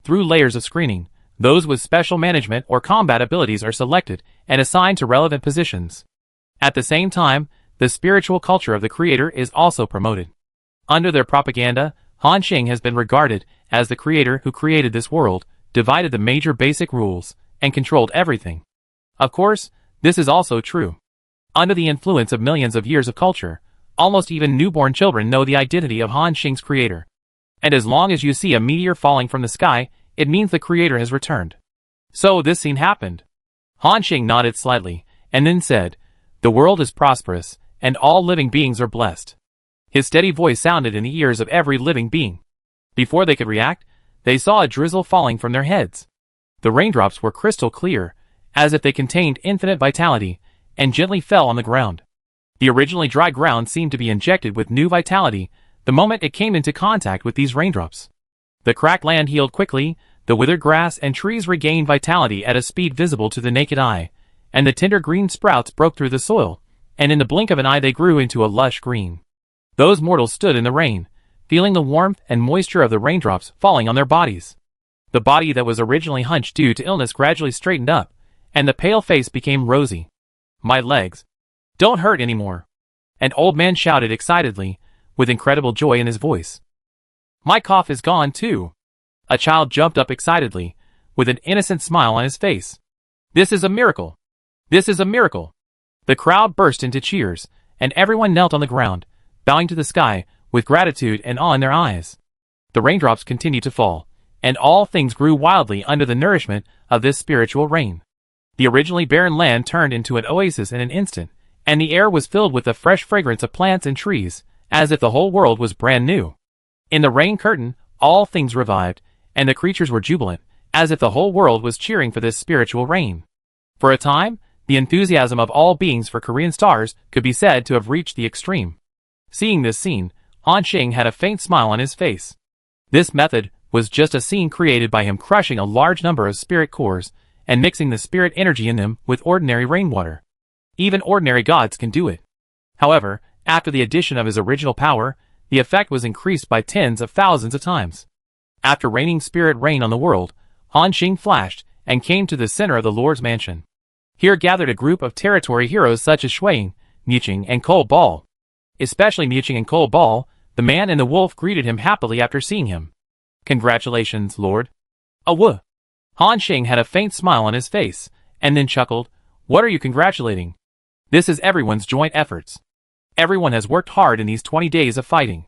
Through layers of screening, those with special management or combat abilities are selected and assigned to relevant positions. At the same time, the spiritual culture of the creator is also promoted. Under their propaganda, Han Xing has been regarded as the creator who created this world, divided the major basic rules, and controlled everything. Of course, this is also true. Under the influence of millions of years of culture, almost even newborn children know the identity of Han Xing's creator. And as long as you see a meteor falling from the sky, it means the creator has returned. So this scene happened. Han Xing nodded slightly, and then said, "The world is prosperous, and all living beings are blessed." His steady voice sounded in the ears of every living being. Before they could react, they saw a drizzle falling from their heads. The raindrops were crystal clear, as if they contained infinite vitality, and gently fell on the ground. The originally dry ground seemed to be injected with new vitality the moment it came into contact with these raindrops. The cracked land healed quickly, the withered grass and trees regained vitality at a speed visible to the naked eye, and the tender green sprouts broke through the soil, and in the blink of an eye they grew into a lush green. Those mortals stood in the rain, feeling the warmth and moisture of the raindrops falling on their bodies. The body that was originally hunched due to illness gradually straightened up, and the pale face became rosy. "My legs don't hurt anymore," an old man shouted excitedly, with incredible joy in his voice. "My cough is gone too." A child jumped up excitedly, with an innocent smile on his face. "This is a miracle! This is a miracle!" The crowd burst into cheers, and everyone knelt on the ground, bowing to the sky, with gratitude and awe in their eyes. The raindrops continued to fall, and all things grew wildly under the nourishment of this spiritual rain. The originally barren land turned into an oasis in an instant, and the air was filled with the fresh fragrance of plants and trees, as if the whole world was brand new. In the rain curtain, all things revived, and the creatures were jubilant, as if the whole world was cheering for this spiritual rain. For a time, the enthusiasm of all beings for Korean stars could be said to have reached the extreme. Seeing this scene, Han Xing had a faint smile on his face. This method was just a scene created by him crushing a large number of spirit cores and mixing the spirit energy in them with ordinary rainwater. Even ordinary gods can do it. However, after the addition of his original power, the effect was increased by tens of thousands of times. After raining spirit rain on the world, Han Xing flashed and came to the center of the Lord's mansion. Here gathered a group of territory heroes such as Shuang, Muqing, and Cole Ball. Especially Muqing and Cole Ball, the man and the wolf greeted him happily after seeing him. "Congratulations, Lord." "Awoo." Han Xing had a faint smile on his face, and then chuckled. "What are you congratulating? This is everyone's joint efforts. Everyone has worked hard in these 20 days of fighting."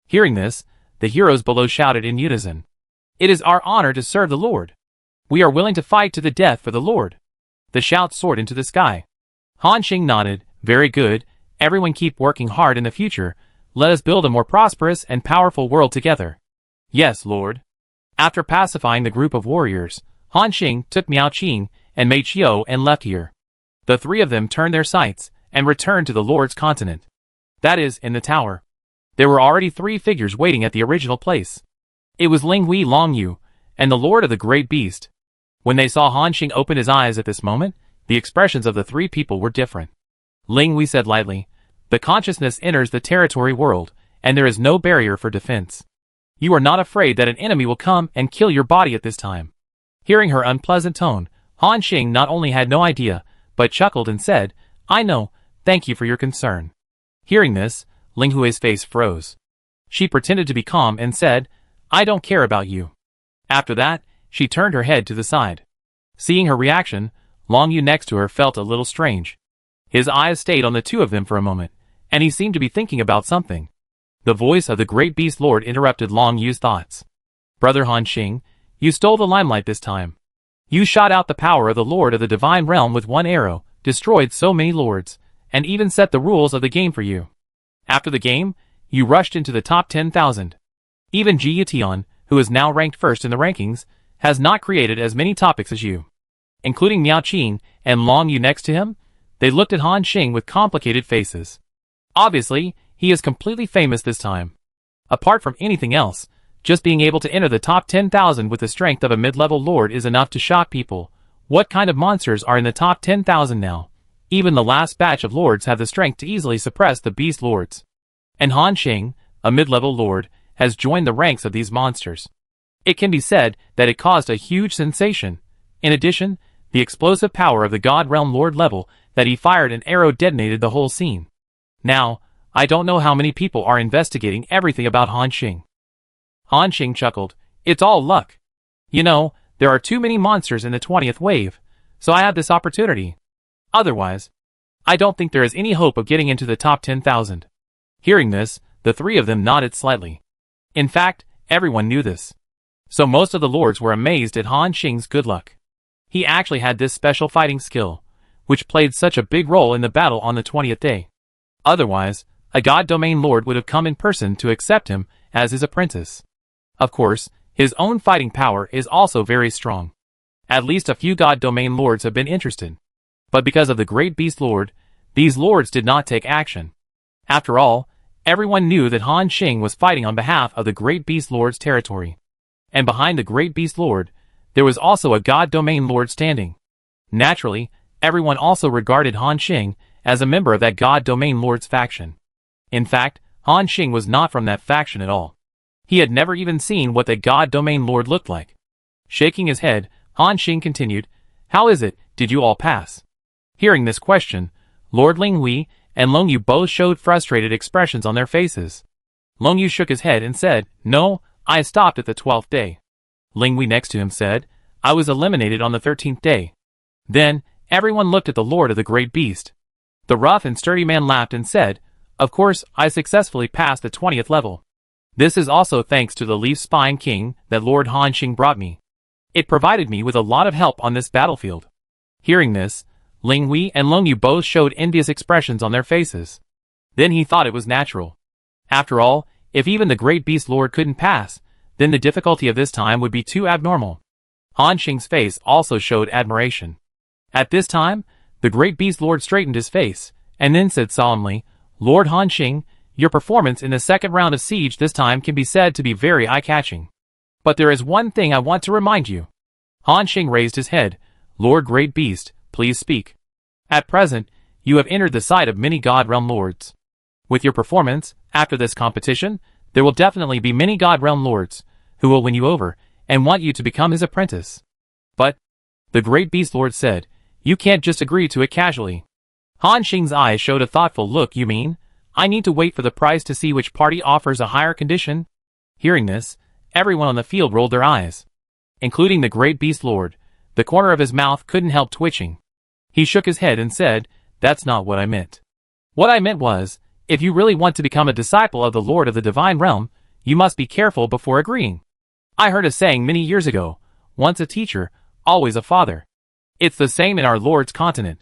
Hearing this, the heroes below shouted in unison. "It is our honor to serve the Lord. We are willing to fight to the death for the Lord." The shouts soared into the sky. Han Xing nodded. "Very good. Everyone keep working hard in the future. Let us build a more prosperous and powerful world together." "Yes, Lord." After pacifying the group of warriors, Han Xing took Miao Qing and Mei Qiu and left here. The three of them turned their sights and returned to the Lord's continent. That is, in the tower. There were already 3 figures waiting at the original place. It was Ling Hui Long Yu, and the Lord of the Great Beast. When they saw Han Xing open his eyes at this moment, the expressions of the 3 people were different. Ling Hui said lightly, "The consciousness enters the territory world, and there is no barrier for defense. You are not afraid that an enemy will come and kill your body at this time." Hearing her unpleasant tone, Han Xing not only had no idea, but chuckled and said, "I know, thank you for your concern." Hearing this, Ling Hui's face froze. She pretended to be calm and said, "I don't care about you." After that, she turned her head to the side. Seeing her reaction, Long Yu next to her felt a little strange. His eyes stayed on the 2 of them for a moment, and he seemed to be thinking about something. The voice of the Great Beast Lord interrupted Long Yu's thoughts. "Brother Han Xing, you stole the limelight this time. You shot out the power of the Lord of the Divine Realm with one arrow, destroyed so many lords, and even set the rules of the game for you. After the game, you rushed into the top 10,000. Even Ji Yutian, who is now ranked first in the rankings, has not created as many topics as you." Including Miao Qing and Long Yu next to him, they looked at Han Xing with complicated faces. Obviously, he is completely famous this time. Apart from anything else, just being able to enter the top 10,000 with the strength of a mid-level lord is enough to shock people. What kind of monsters are in the top 10,000 now? Even the last batch of lords have the strength to easily suppress the beast lords. And Han Xing, a mid-level lord, has joined the ranks of these monsters. It can be said that it caused a huge sensation. In addition, the explosive power of the God Realm Lord level that he fired an arrow detonated the whole scene. Now, I don't know how many people are investigating everything about Han Xing. Han Xing chuckled. "It's all luck. You know, there are too many monsters in the 20th wave, so I have this opportunity. Otherwise, I don't think there is any hope of getting into the top 10,000. Hearing this, the 3 of them nodded slightly. In fact, everyone knew this. So most of the lords were amazed at Han Xing's good luck. He actually had this special fighting skill, which played such a big role in the battle on the 20th day. Otherwise, a God Domain Lord would have come in person to accept him as his apprentice. Of course, his own fighting power is also very strong. At least a few God Domain Lords have been interested. But because of the Great Beast Lord, these lords did not take action. After all, everyone knew that Han Xing was fighting on behalf of the Great Beast Lord's territory. And behind the Great Beast Lord, there was also a God Domain Lord standing. Naturally, everyone also regarded Han Xing as a member of that God Domain Lord's faction. In fact, Han Xing was not from that faction at all. He had never even seen what the God Domain Lord looked like. Shaking his head, Han Xing continued, "How is it, did you all pass?" Hearing this question, Lord Ling Hui and Long Yu both showed frustrated expressions on their faces. Long Yu shook his head and said, "No, I stopped at the 12th day." Ling Hui next to him said, "I was eliminated on the 13th day." Then, everyone looked at the Lord of the Great Beast. The rough and sturdy man laughed and said, "Of course, I successfully passed the 20th level." This is also thanks to the leaf spine king that Lord Han Xing brought me. It provided me with a lot of help on this battlefield. Hearing this, Ling Hui and Long Yu both showed envious expressions on their faces. Then he thought it was natural. After all, if even the great beast lord couldn't pass, then the difficulty of this time would be too abnormal. Han Xing's face also showed admiration. At this time, the great beast lord straightened his face, and then said solemnly, "Lord Han Xing, your performance in the second round of siege this time can be said to be very eye-catching. But there is one thing I want to remind you." Han Xing raised his head. "Lord Great Beast, please speak. At present, you have entered the sight of many God Realm Lords. With your performance, after this competition, there will definitely be many God Realm Lords, who will win you over, and want you to become his apprentice. But," the Great Beast Lord said, "you can't just agree to it casually." Han Xing's eyes showed a thoughtful look. "You mean, I need to wait for the prize to see which party offers a higher condition?" Hearing this, everyone on the field rolled their eyes. Including the Great Beast Lord. The corner of his mouth couldn't help twitching. He shook his head and said, "That's not what I meant. What I meant was, if you really want to become a disciple of the Lord of the Divine Realm, you must be careful before agreeing. I heard a saying many years ago, once a teacher, always a father. It's the same in our Lord's continent.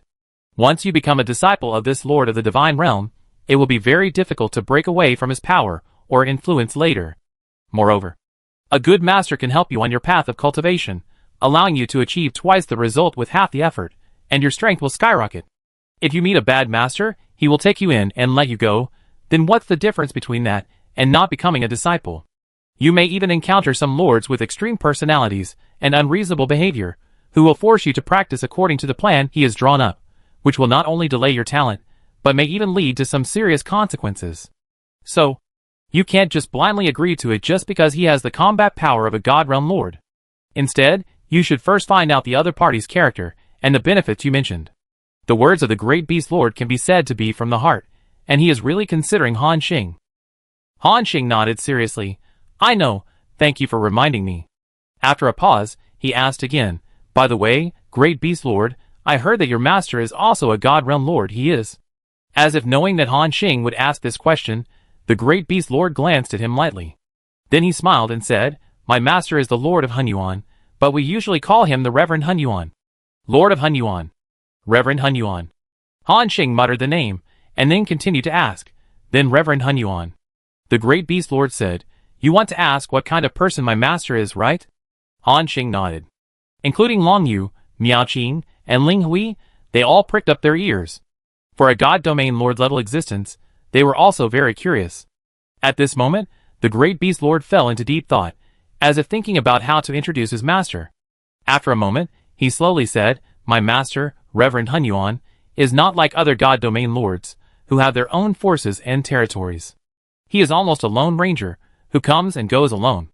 Once you become a disciple of this Lord of the Divine Realm, it will be very difficult to break away from his power or influence later. Moreover, a good master can help you on your path of cultivation, allowing you to achieve twice the result with half the effort, and your strength will skyrocket. If you meet a bad master, he will take you in and let you go. Then what's the difference between that and not becoming a disciple? You may even encounter some lords with extreme personalities and unreasonable behavior, who will force you to practice according to the plan he has drawn up, which will not only delay your talent, but may even lead to some serious consequences. So, you can't just blindly agree to it just because he has the combat power of a God Realm Lord. Instead, you should first find out the other party's character and the benefits you mentioned." The words of the Great Beast Lord can be said to be from the heart, and he is really considering Han Xing. Han Xing nodded seriously. "I know, thank you for reminding me." After a pause, he asked again, "By the way, Great Beast Lord, I heard that your master is also a God Realm Lord." "He is." As if knowing that Han Xing would ask this question, the Great Beast Lord glanced at him lightly. Then he smiled and said, "My master is the Lord of Hunyuan, but we usually call him the Reverend Hunyuan." "Lord of Hunyuan. Reverend Hunyuan." Han Xing muttered the name, and then continued to ask, "Then Reverend Hunyuan." The Great Beast Lord said, "You want to ask what kind of person my master is, right?" Han Xing nodded. Including Long Yu, Miao Qing, and Ling Hui, they all pricked up their ears. For a God Domain Lord level existence, they were also very curious. At this moment, the Great Beast Lord fell into deep thought, as if thinking about how to introduce his master. After a moment, he slowly said, "My master, Reverend Hunyuan, is not like other God Domain Lords, who have their own forces and territories. He is almost a lone ranger, who comes and goes alone."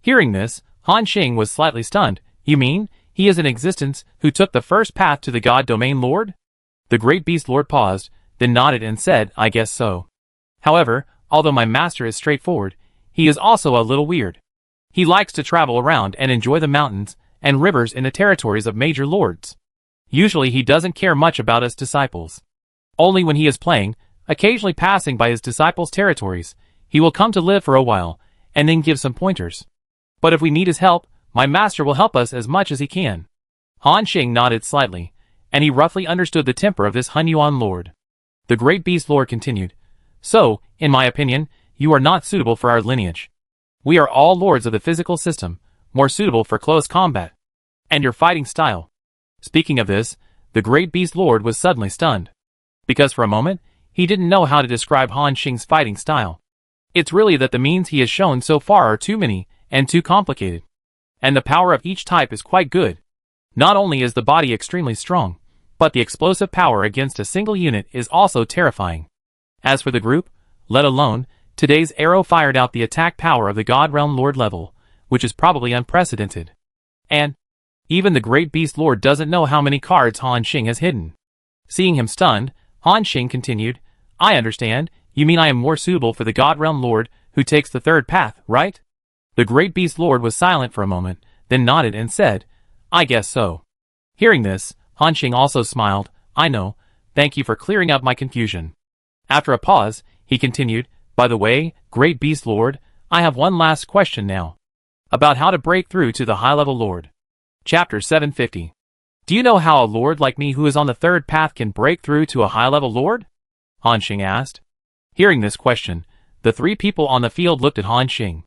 Hearing this, Han Xing was slightly stunned. "You mean, he is an existence who took the first path to the God Domain Lord?" The Great Beast Lord paused, then nodded and said, "I guess so. However, although my master is straightforward, he is also a little weird. He likes to travel around and enjoy the mountains and rivers in the territories of major lords. Usually he doesn't care much about us disciples. Only when he is playing, occasionally passing by his disciples' territories, he will come to live for a while, and then give some pointers. But if we need his help, my master will help us as much as he can." Han Xing nodded slightly, and he roughly understood the temper of this Hunyuan Lord. The Great Beast Lord continued, "So, in my opinion, you are not suitable for our lineage. We are all lords of the physical system, more suitable for close combat. And your fighting style." Speaking of this, the Great Beast Lord was suddenly stunned. Because for a moment, he didn't know how to describe Han Xing's fighting style. It's really that the means he has shown so far are too many and too complicated. And the power of each type is quite good. Not only is the body extremely strong, but the explosive power against a single unit is also terrifying. As for the group, let alone, today's arrow fired out the attack power of the God Realm Lord level, which is probably unprecedented. And even the Great Beast Lord doesn't know how many cards Han Xing has hidden. Seeing him stunned, Han Xing continued, "I understand, you mean I am more suitable for the God Realm Lord who takes the third path, right?" The Great Beast Lord was silent for a moment, then nodded and said, "I guess so." Hearing this, Han Xing also smiled. "I know, thank you for clearing up my confusion." After a pause, he continued, "By the way, Great Beast Lord, I have one last question now. About how to break through to the high-level Lord. Chapter 750. Do you know how a Lord like me who is on the third path can break through to a high-level Lord? Han Xing asked. Hearing this question, the three people on the field looked at Han Xing.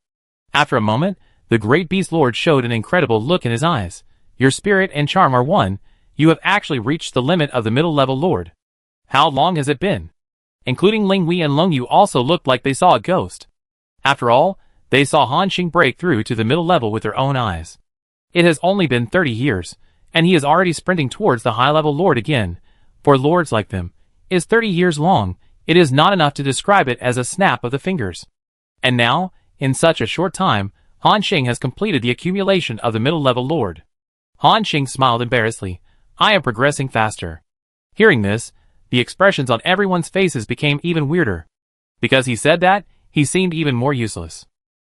After a moment, the great beast Lord showed an incredible look in his eyes. Your spirit and charm are one. You have actually reached the limit of the middle-level Lord. How long has it been? Including Ling Wei and Lung Yu also looked like they saw a ghost. After all, they saw Han Xing break through to the middle level with their own eyes. It has only been 30 years, and he is already sprinting towards the high-level Lord again. For lords like them, is 30 years long. It is not enough to describe it as a snap of the fingers. And now, in such a short time, Han Xing has completed the accumulation of the middle-level Lord. Han Xing smiled embarrassedly. I am progressing faster. Hearing this, the expressions on everyone's faces became even weirder. Because he said that, he seemed even more useless.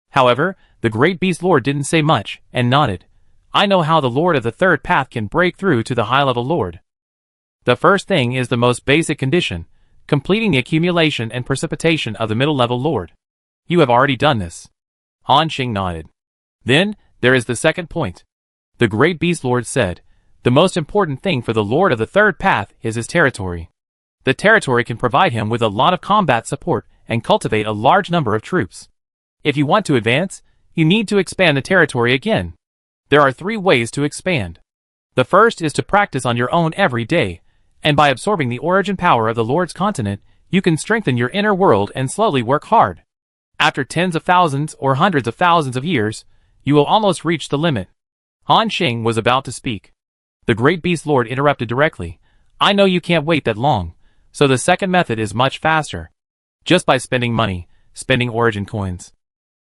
However, the great beast Lord didn't say much, and nodded. I know how the Lord of the third path can break through to the high-level Lord. The first thing is the most basic condition, completing the accumulation and precipitation of the middle-level Lord. You have already done this. Han Xing nodded. Then, there is the second point. The great beast Lord said, the most important thing for the Lord of the third path is his territory. The territory can provide him with a lot of combat support and cultivate a large number of troops. If you want to advance, you need to expand the territory again. There are 3 ways to expand. The first is to practice on your own every day, and by absorbing the origin power of the Lord's continent, you can strengthen your inner world and slowly work hard. After tens of thousands or hundreds of thousands of years, you will almost reach the limit. Han Xing was about to speak. The great beast Lord interrupted directly. I know you can't wait that long, so the second method is much faster. Just by spending money, spending origin coins.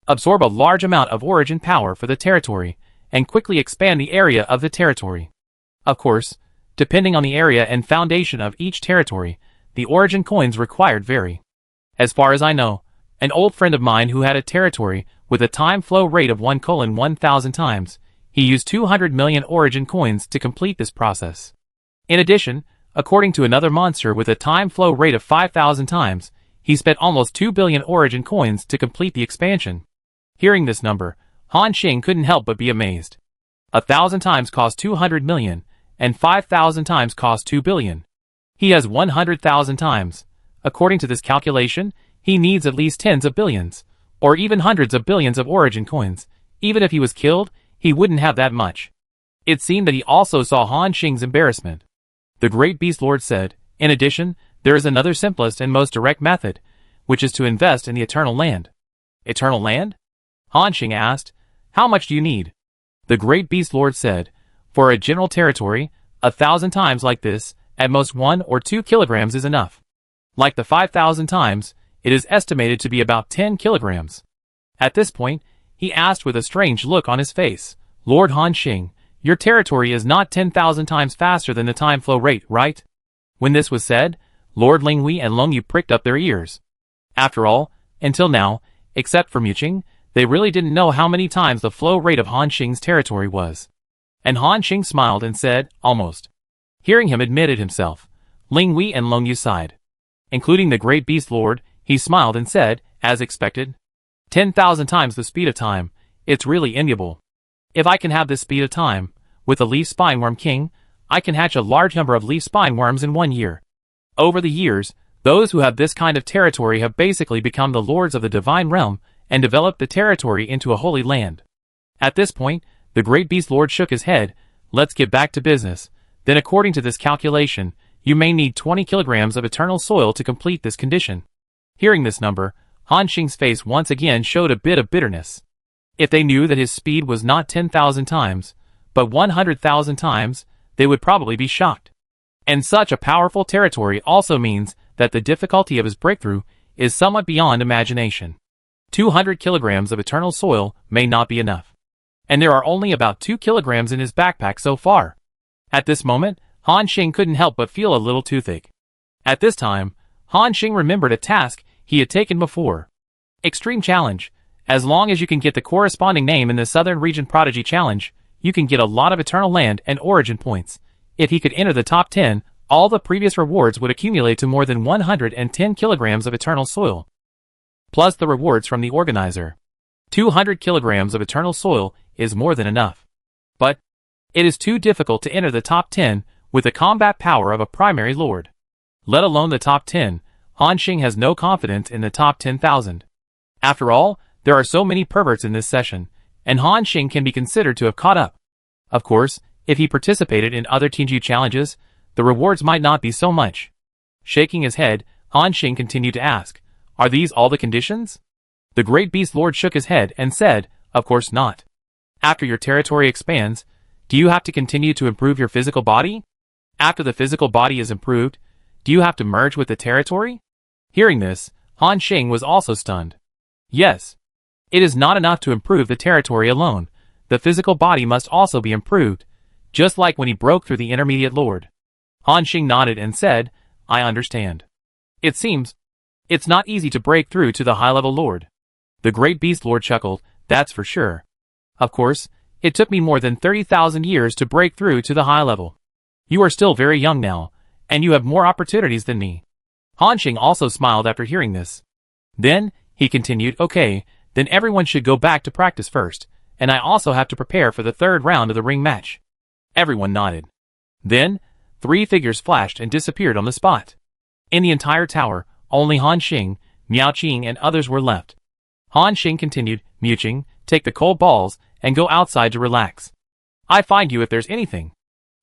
Absorb a large amount of origin power for the territory, and quickly expand the area of the territory. Of course, depending on the area and foundation of each territory, the origin coins required vary. As far as I know, an old friend of mine who had a territory with a time flow rate of 1:1000 times, he used 200 million origin coins to complete this process. In addition, according to another monster with a time flow rate of 5000 times, he spent almost 2 billion origin coins to complete the expansion. Hearing this number, Han Xing couldn't help but be amazed. 1,000 times cost 200 million, and 5,000 times cost 2 billion. He has 100,000 times. According to this calculation, he needs at least tens of billions, or even hundreds of billions of origin coins. Even if he was killed, he wouldn't have that much. It seemed that he also saw Han Xing's embarrassment. The great beast Lord said, in addition, there is another simplest and most direct method, which is to invest in the eternal land. Eternal land? Han Xing asked, how much do you need? The great beast Lord said, for a general territory, 1,000 times like this, at most 1 or 2 kilograms is enough. Like the 5,000 times, it is estimated to be about 10 kilograms. At this point, he asked with a strange look on his face, Lord Han Xing, your territory is not 10,000 times faster than the time flow rate, right? When this was said, Lord Ling Wei and Lung Yu pricked up their ears. After all, until now, except for Muqing, they really didn't know how many times the flow rate of Han Xing's territory was. And Han Xing smiled and said, almost. Hearing him admitted himself, Ling Wei and Lung Yu sighed. Including the great beast Lord, he smiled and said, as expected, 10,000 times the speed of time, it's really enviable. If I can have this speed of time, with the leaf spineworm king, I can hatch a large number of leaf spineworms in 1 year. Over the years, those who have this kind of territory have basically become the lords of the divine realm and developed the territory into a holy land. At this point, the great beast Lord shook his head. Let's get back to business. Then according to this calculation, you may need 20 kilograms of eternal soil to complete this condition. Hearing this number, Han Xing's face once again showed a bit of bitterness. If they knew that his speed was not 10,000 times, but 100,000 times, they would probably be shocked. And such a powerful territory also means that the difficulty of his breakthrough is somewhat beyond imagination. 200 kilograms of eternal soil may not be enough. And there are only about 2 kilograms in his backpack so far. At this moment, Han Xing couldn't help but feel a little toothache. At this time, Han Xing remembered a task he had taken before. Extreme Challenge. As long as you can get the corresponding name in the Southern Region Prodigy Challenge, you can get a lot of eternal land and origin points. If he could enter the top 10, all the previous rewards would accumulate to more than 110 kilograms of eternal soil. Plus the rewards from the organizer. 200 kilograms of eternal soil is more than enough. But it is too difficult to enter the top 10 with the combat power of a primary lord. Let alone the top 10, Han Xing has no confidence in the top 10,000. After all, there are so many perverts in this session, and Han Xing can be considered to have caught up. Of course, if he participated in other Tianju challenges, the rewards might not be so much. Shaking his head, Han Xing continued to ask, "Are these all the conditions?" The Great Beast Lord shook his head and said, "Of course not. After your territory expands, do you have to continue to improve your physical body? After the physical body is improved, do you have to merge with the territory?" Hearing this, Han Xing was also stunned. Yes. It is not enough to improve the territory alone. The physical body must also be improved, just like when he broke through the intermediate lord. Han Xing nodded and said, "I understand. It seems it's not easy to break through to the high-level lord." The Great Beast Lord chuckled, "That's for sure. Of course, it took me more than 30,000 years to break through to the high level. You are still very young now, and you have more opportunities than me." Han Xing also smiled after hearing this. Then, he continued, "Okay, then everyone should go back to practice first, and I also have to prepare for the third round of the ring match." Everyone nodded. Then, 3 figures flashed and disappeared on the spot. In the entire tower, only Han Xing, Miao Qing and others were left. Han Xing continued, "Miao Qing, take the cold balls and go outside to relax. I find you if there's anything."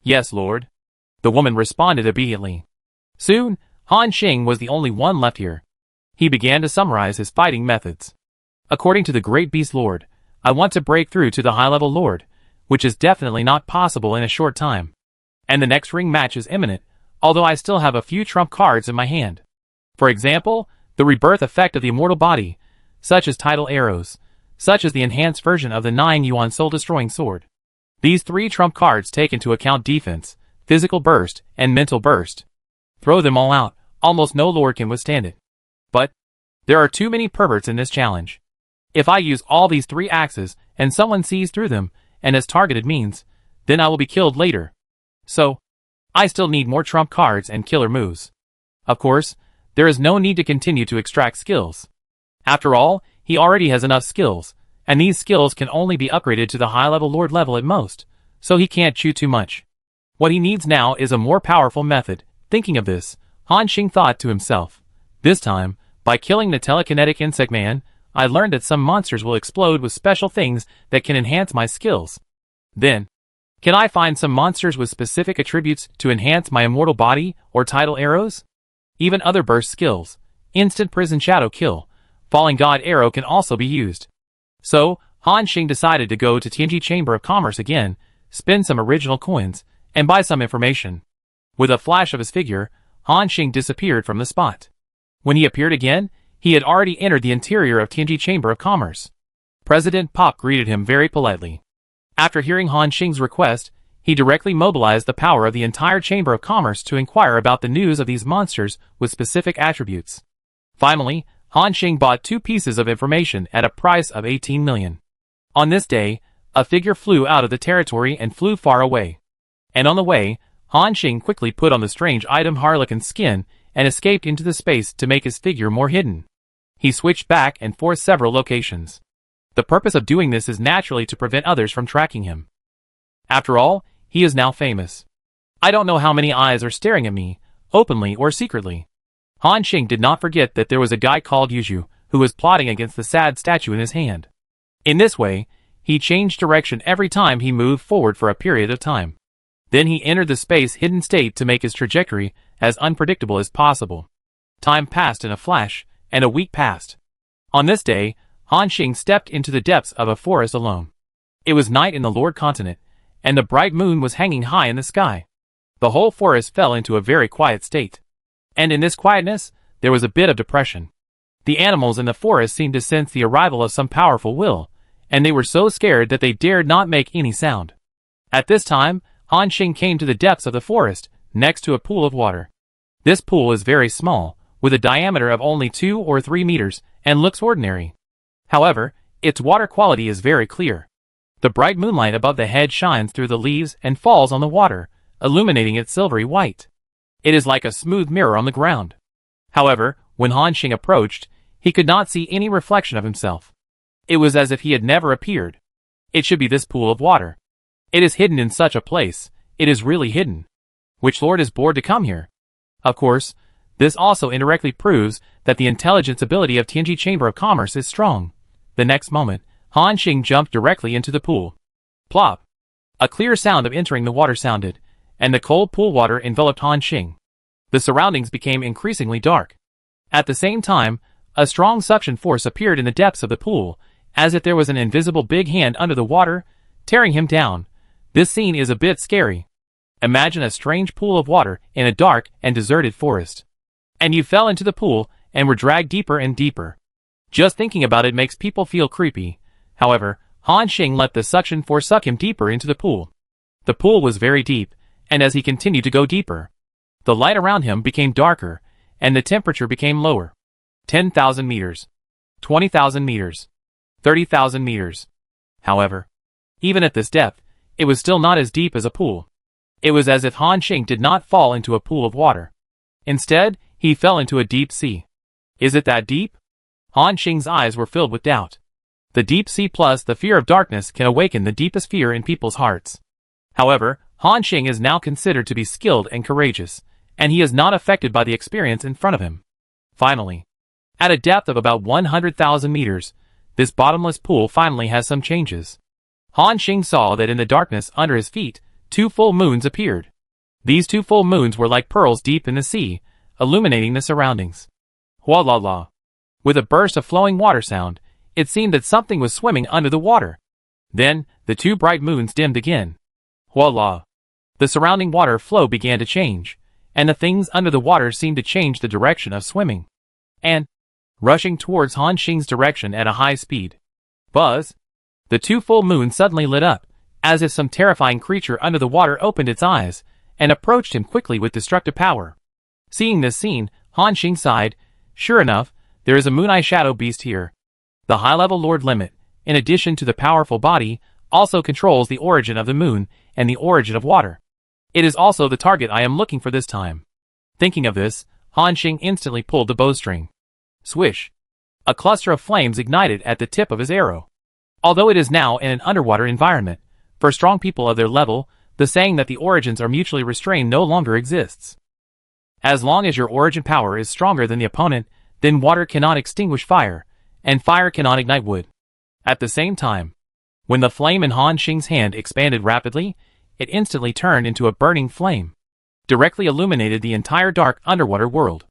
"Yes, Lord." The woman responded obediently. Soon, Han Xing was the only one left here. He began to summarize his fighting methods. "According to the Great Beast Lord, I want to break through to the high-level lord, which is definitely not possible in a short time. And the next ring match is imminent, although I still have a few trump cards in my hand. For example, the rebirth effect of the immortal body, such as tidal arrows, such as the enhanced version of the 9 yuan soul-destroying sword. These 3 trump cards take into account defense, physical burst, and mental burst. Throw them all out, almost no lord can withstand it. But there are too many perverts in this challenge. If I use all these 3 axes and someone sees through them and has targeted means, then I will be killed later. So, I still need more trump cards and killer moves. Of course, there is no need to continue to extract skills. After all, he already has enough skills, and these skills can only be upgraded to the high-level lord level at most, so he can't chew too much. What he needs now is a more powerful method. Thinking of this, Han Xing thought to himself, "This time, by killing the telekinetic insect man, I learned that some monsters will explode with special things that can enhance my skills. Then, can I find some monsters with specific attributes to enhance my immortal body or tidal arrows? Even other burst skills, instant prison shadow kill, falling god arrow can also be used." So, Han Xing decided to go to Tianji Chamber of Commerce again, spend some original coins, and buy some information. With a flash of his figure, Han Xing disappeared from the spot. When he appeared again, he had already entered the interior of Tianji Chamber of Commerce. President Pop greeted him very politely. After hearing Han Xing's request, he directly mobilized the power of the entire Chamber of Commerce to inquire about the news of these monsters with specific attributes. Finally, Han Xing bought 2 pieces of information at a price of 18 million. On this day, a figure flew out of the territory and flew far away. And on the way, Han Xing quickly put on the strange item Harlequin skin and escaped into the space to make his figure more hidden. He switched back and forth several locations. The purpose of doing this is naturally to prevent others from tracking him. After all, he is now famous. I don't know how many eyes are staring at me, openly or secretly. Han Xing did not forget that there was a guy called Yuzhu who was plotting against the sad statue in his hand. In this way, he changed direction every time he moved forward for a period of time. Then he entered the space-hidden state to make his trajectory as unpredictable as possible. Time passed in a flash, and a week passed. On this day, Han Xing stepped into the depths of a forest alone. It was night in the Lord Continent, and the bright moon was hanging high in the sky. The whole forest fell into a very quiet state. And in this quietness, there was a bit of depression. The animals in the forest seemed to sense the arrival of some powerful will, and they were so scared that they dared not make any sound. At this time, Han Xing came to the depths of the forest, next to a pool of water. This pool is very small, with a diameter of only 2 or 3 meters, and looks ordinary. However, its water quality is very clear. The bright moonlight above the head shines through the leaves and falls on the water, illuminating it silvery white. It is like a smooth mirror on the ground. However, when Han Xing approached, he could not see any reflection of himself. It was as if he had never appeared. It should be this pool of water. It is hidden in such a place. It is really hidden. Which lord is bored to come here? Of course, this also indirectly proves that the intelligence ability of Tianji Chamber of Commerce is strong. The next moment, Han Xing jumped directly into the pool. Plop! A clear sound of entering the water sounded, and the cold pool water enveloped Han Xing. The surroundings became increasingly dark. At the same time, a strong suction force appeared in the depths of the pool, as if there was an invisible big hand under the water, tearing him down. This scene is a bit scary. Imagine a strange pool of water in a dark and deserted forest. And you fell into the pool and were dragged deeper and deeper. Just thinking about it makes people feel creepy. However, Han Xing let the suction force suck him deeper into the pool. The pool was very deep, and as he continued to go deeper, the light around him became darker, and the temperature became lower. 10,000 meters. 20,000 meters. 30,000 meters. However, even at this depth, it was still not as deep as a pool. It was as if Han Xing did not fall into a pool of water. Instead, he fell into a deep sea. Is it that deep? Han Xing's eyes were filled with doubt. The deep sea plus the fear of darkness can awaken the deepest fear in people's hearts. However, Han Xing is now considered to be skilled and courageous, and he is not affected by the experience in front of him. Finally, at a depth of about 100,000 meters, this bottomless pool finally has some changes. Han Xing saw that in the darkness under his feet, 2 full moons appeared. These 2 full moons were like pearls deep in the sea, illuminating the surroundings. Hua la la. With a burst of flowing water sound, it seemed that something was swimming under the water. Then, the 2 bright moons dimmed again. Hua la. The surrounding water flow began to change, and the things under the water seemed to change the direction of swimming. And, rushing towards Han Xing's direction at a high speed. Buzz! The 2 full moons suddenly lit up, as if some terrifying creature under the water opened its eyes, and approached him quickly with destructive power. Seeing this scene, Han Xing sighed. Sure enough, there is a Moon Eye Shadow Beast here. The high-level Lord Limit, in addition to the powerful body, also controls the origin of the moon and the origin of water. It is also the target I am looking for this time. Thinking of this, Han Xing instantly pulled the bowstring. Swish! A cluster of flames ignited at the tip of his arrow. Although it is now in an underwater environment, for strong people of their level, the saying that the origins are mutually restrained no longer exists. As long as your origin power is stronger than the opponent, then water cannot extinguish fire, and fire cannot ignite wood. At the same time, when the flame in Han Xing's hand expanded rapidly, it instantly turned into a burning flame, directly illuminated the entire dark underwater world.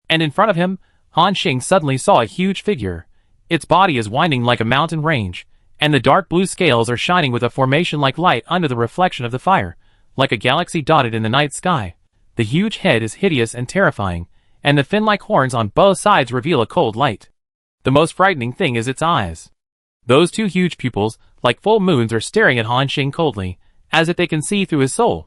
And in front of him, Han Xing suddenly saw a huge figure. Its body is winding like a mountain range, and the dark blue scales are shining with a formation like light under the reflection of the fire, like a galaxy dotted in the night sky. The huge head is hideous and terrifying, and the fin-like horns on both sides reveal a cold light. The most frightening thing is its eyes. Those 2 huge pupils, like full moons, are staring at Han Xing coldly, as if they can see through his soul.